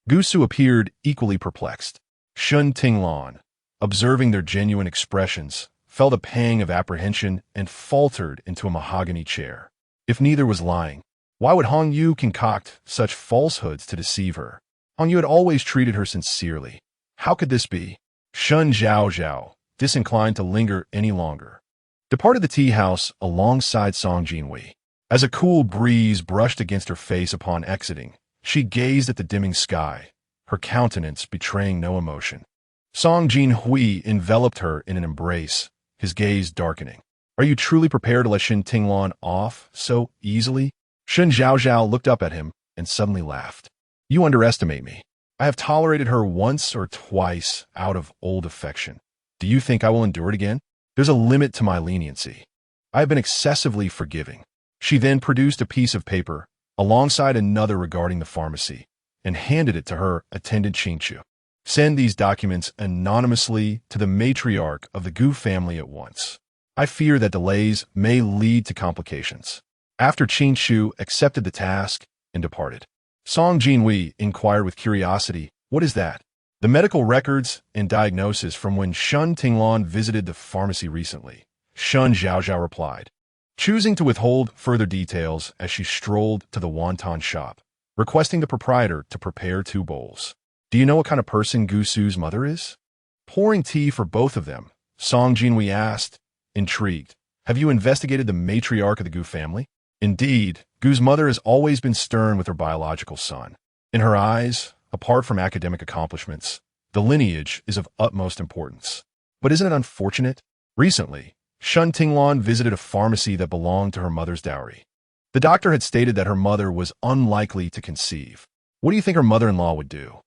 Gu Su appeared equally perplexed. Shen Tinglan, observing their genuine expressions, felt a pang of apprehension and faltered into a mahogany chair. If neither was lying, why would Hong Yu concoct such falsehoods to deceive her? Hong Yu had always treated her sincerely. How could this be? Shen Zhaozhao, disinclined to linger any longer, departed the tea house alongside Song Jinhui. As a cool breeze brushed against her face upon exiting, she gazed at the dimming sky, her countenance betraying no emotion. Song Jinhui enveloped her in an embrace, his gaze darkening. Are you truly prepared to let Shen Tinglan off so easily? Shen Zhaozhao looked up at him and suddenly laughed. You underestimate me. I have tolerated her once or twice out of old affection. Do you think I will endure it again? There's a limit to my leniency. I have been excessively forgiving. She then produced a piece of paper, alongside another regarding the pharmacy, and handed it to her attendant Qingqiu. Send these documents anonymously to the matriarch of the Gu family at once. I fear that delays may lead to complications. After Qingqiu accepted the task and departed, Song Jinhui inquired with curiosity, what is that? The medical records and diagnosis from when Shen Tinglan visited the pharmacy recently, Shen Zhaozhao replied, choosing to withhold further details as she strolled to the wonton shop, requesting the proprietor to prepare 2 bowls. Do you know what kind of person Gu Su's mother is? Pouring tea for both of them, Song Jinhuai asked, intrigued. Have you investigated the matriarch of the Gu family? Indeed, Gu's mother has always been stern with her biological son. In her eyes, apart from academic accomplishments, the lineage is of utmost importance. But isn't it unfortunate? Recently, Shen Zhaozhao visited a pharmacy that belonged to her mother's dowry. The doctor had stated that her mother was unlikely to conceive. What do you think her mother-in-law would do?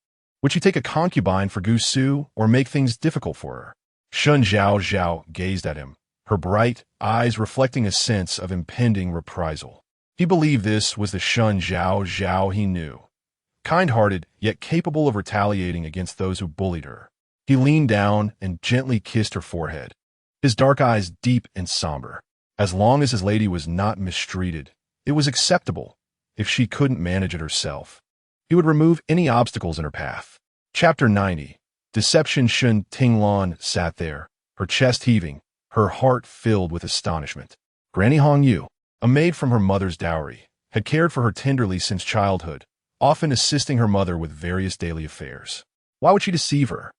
Would she take a concubine for Gu Su or make things difficult for her? Shen Zhaozhao gazed at him, her bright eyes reflecting a sense of impending reprisal. He believed this was the Shen Zhaozhao he knew, kind-hearted yet capable of retaliating against those who bullied her. He leaned down and gently kissed her forehead, his dark eyes deep and somber. As long as his lady was not mistreated, it was acceptable. If she couldn't manage it herself, he would remove any obstacles in her path. Chapter 90. Deception. Shen Zhaozhao sat there, her chest heaving, her heart filled with astonishment. Granny Hong Yu, a maid from her mother's dowry, had cared for her tenderly since childhood, often assisting her mother with various daily affairs. Why would she deceive her?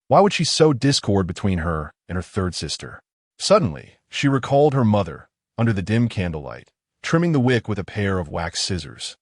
Why would she sow discord between her and her third sister? Suddenly, she recalled her mother, under the dim candlelight, trimming the wick with a pair of wax scissors,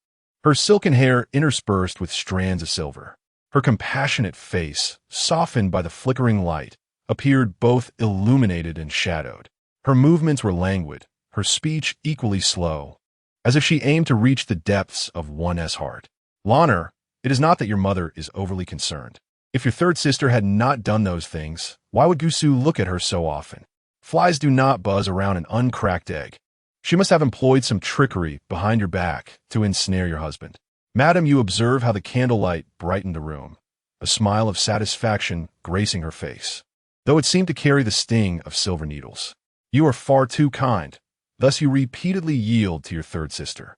her silken hair interspersed with strands of silver. Her compassionate face, softened by the flickering light, appeared both illuminated and shadowed. Her movements were languid, her speech equally slow, as if she aimed to reach the depths of one's heart. Lanner, it is not that your mother is overly concerned. If your third sister had not done those things, why would Gu Su look at her so often? Flies do not buzz around an uncracked egg. She must have employed some trickery behind your back to ensnare your husband. Madam, you observe how the candlelight brightened the room, a smile of satisfaction gracing her face, though it seemed to carry the sting of silver needles. You are far too kind. Thus you repeatedly yield to your third sister.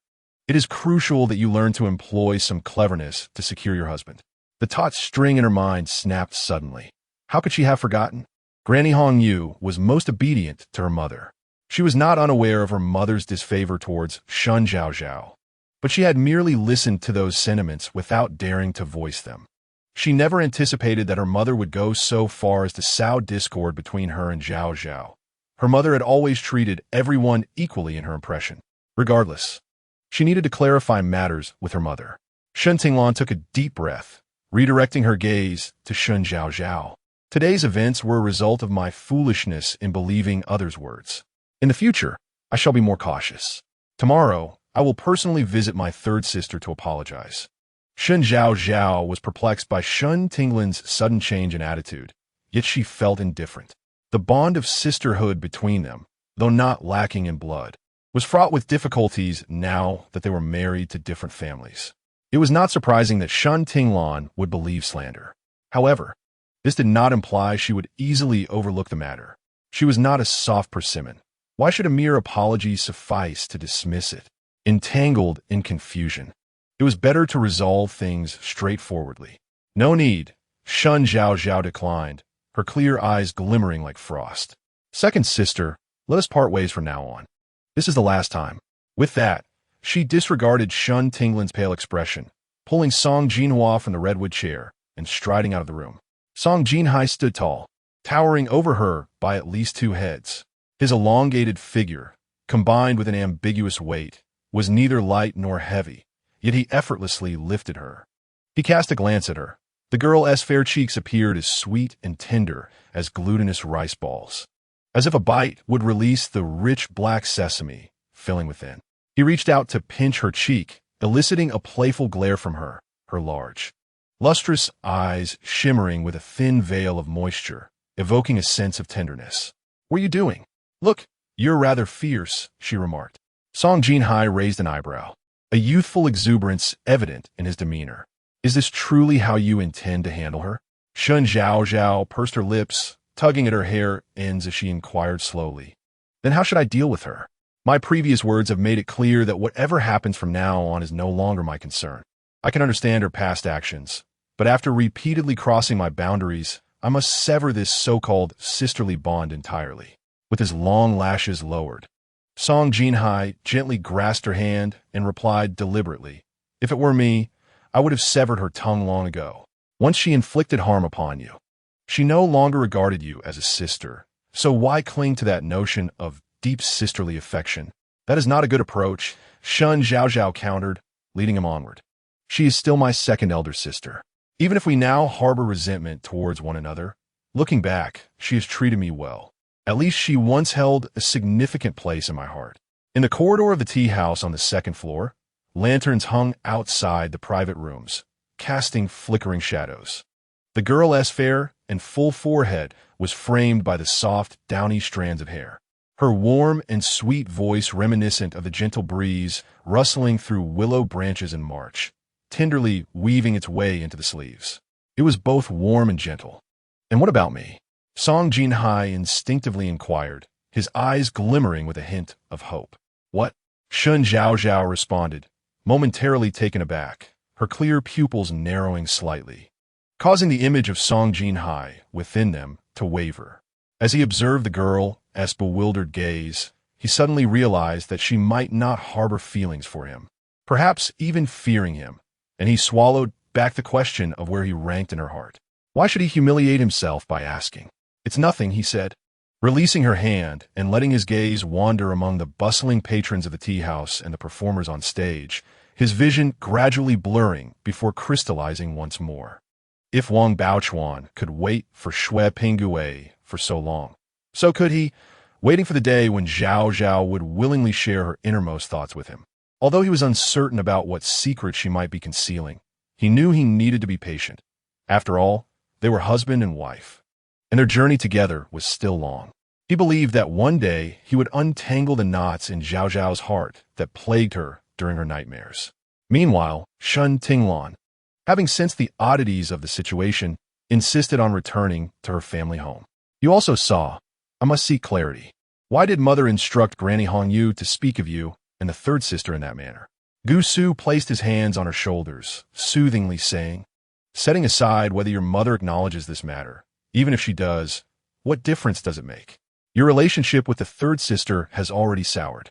It is crucial that you learn to employ some cleverness to secure your husband. The taut string in her mind snapped suddenly. How could she have forgotten? Granny Hong Yu was most obedient to her mother. She was not unaware of her mother's disfavor towards Shen Zhaozhao, but she had merely listened to those sentiments without daring to voice them. She never anticipated that her mother would go so far as to sow discord between her and Zhaozhao. Her mother had always treated everyone equally in her impression. Regardless, she needed to clarify matters with her mother. Shen Zhaozhao took a deep breath, redirecting her gaze to Shen Zhaozhao. Today's events were a result of my foolishness in believing others' words. In the future, I shall be more cautious. Tomorrow, I will personally visit my third sister to apologize. Shen Zhaozhao was perplexed by Shen Zhaozhao's sudden change in attitude, yet she felt indifferent. The bond of sisterhood between them, though not lacking in blood, was fraught with difficulties now that they were married to different families. It was not surprising that Shen Zhaozhao would believe slander. However, this did not imply she would easily overlook the matter. She was not a soft persimmon. Why should a mere apology suffice to dismiss it? Entangled in confusion, it was better to resolve things straightforwardly. No need, Shen Zhaozhao declined, her clear eyes glimmering like frost. Second sister, let us part ways from now on. This is the last time. With that, she disregarded Shen Zhaozhao's pale expression, pulling Song Jinhuai from the redwood chair and striding out of the room. Song Jinhuai stood tall, towering over her by at least 2 heads. His elongated figure, combined with an ambiguous weight, was neither light nor heavy, yet he effortlessly lifted her. He cast a glance at her. The girl's fair cheeks appeared as sweet and tender as glutinous rice balls, as if a bite would release the rich black sesame filling within. He reached out to pinch her cheek, eliciting a playful glare from her, her large, lustrous eyes shimmering with a thin veil of moisture, evoking a sense of tenderness. What are you doing? Look, you're rather fierce, she remarked. Song Jinhuai raised an eyebrow, a youthful exuberance evident in his demeanor. Is this truly how you intend to handle her? Shen Zhaozhao pursed her lips, tugging at her hair ends as she inquired slowly. Then how should I deal with her? My previous words have made it clear that whatever happens from now on is no longer my concern. I can understand her past actions, but after repeatedly crossing my boundaries, I must sever this so-called sisterly bond entirely. With his long lashes lowered, Song Jinhuai gently grasped her hand and replied deliberately, If it were me, I would have severed her tongue long ago, once she inflicted harm upon you. She no longer regarded you as a sister. So why cling to that notion of deep sisterly affection? That is not a good approach, Shen Zhaozhao countered, leading him onward. She is still my second elder sister. Even if we now harbor resentment towards one another, looking back, she has treated me well. At least she once held a significant place in my heart. In the corridor of the tea house on the second floor, lanterns hung outside the private rooms, casting flickering shadows. The girl-s fair and full forehead was framed by the soft, downy strands of hair. Her warm and sweet voice reminiscent of the gentle breeze rustling through willow branches in March, tenderly weaving its way into the sleeves. It was both warm and gentle. And what about me? Song Jinhuai instinctively inquired, his eyes glimmering with a hint of hope. What? Shen Zhaozhao responded, momentarily taken aback, her clear pupils narrowing slightly, causing the image of Song Jinhuai within them to waver. As he observed the girl's bewildered gaze, he suddenly realized that she might not harbor feelings for him, perhaps even fearing him, and he swallowed back the question of where he ranked in her heart. Why should he humiliate himself by asking? It's nothing, he said, releasing her hand and letting his gaze wander among the bustling patrons of the tea house and the performers on stage, his vision gradually blurring before crystallizing once more. If Wang Baochuan could wait for Shui Pinggui for so long, so could he, waiting for the day when Zhao Zhao would willingly share her innermost thoughts with him. Although he was uncertain about what secret she might be concealing, he knew he needed to be patient. After all, they were husband and wife, and their journey together was still long. He believed that one day he would untangle the knots in Zhao Zhao's heart that plagued her during her nightmares. Meanwhile, Shen Tinglan, having sensed the oddities of the situation, insisted on returning to her family home. You also saw, I must seek clarity. Why did Mother instruct Granny Hongyu to speak of you and the third sister in that manner? Gu Su placed his hands on her shoulders, soothingly saying, setting aside whether your mother acknowledges this matter, even if she does, what difference does it make? Your relationship with the third sister has already soured.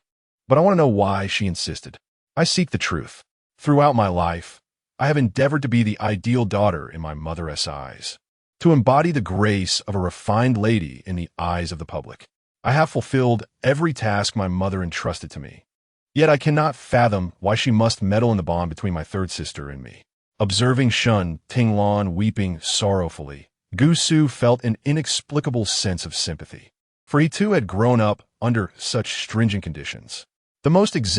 But I want to know why she insisted. I seek the truth. Throughout my life, I have endeavored to be the ideal daughter in my mother's eyes, to embody the grace of a refined lady in the eyes of the public. I have fulfilled every task my mother entrusted to me. Yet I cannot fathom why she must meddle in the bond between my third sister and me. Observing Shen Tinglan weeping sorrowfully, Gu Su felt an inexplicable sense of sympathy, for he too had grown up under such stringent conditions. The most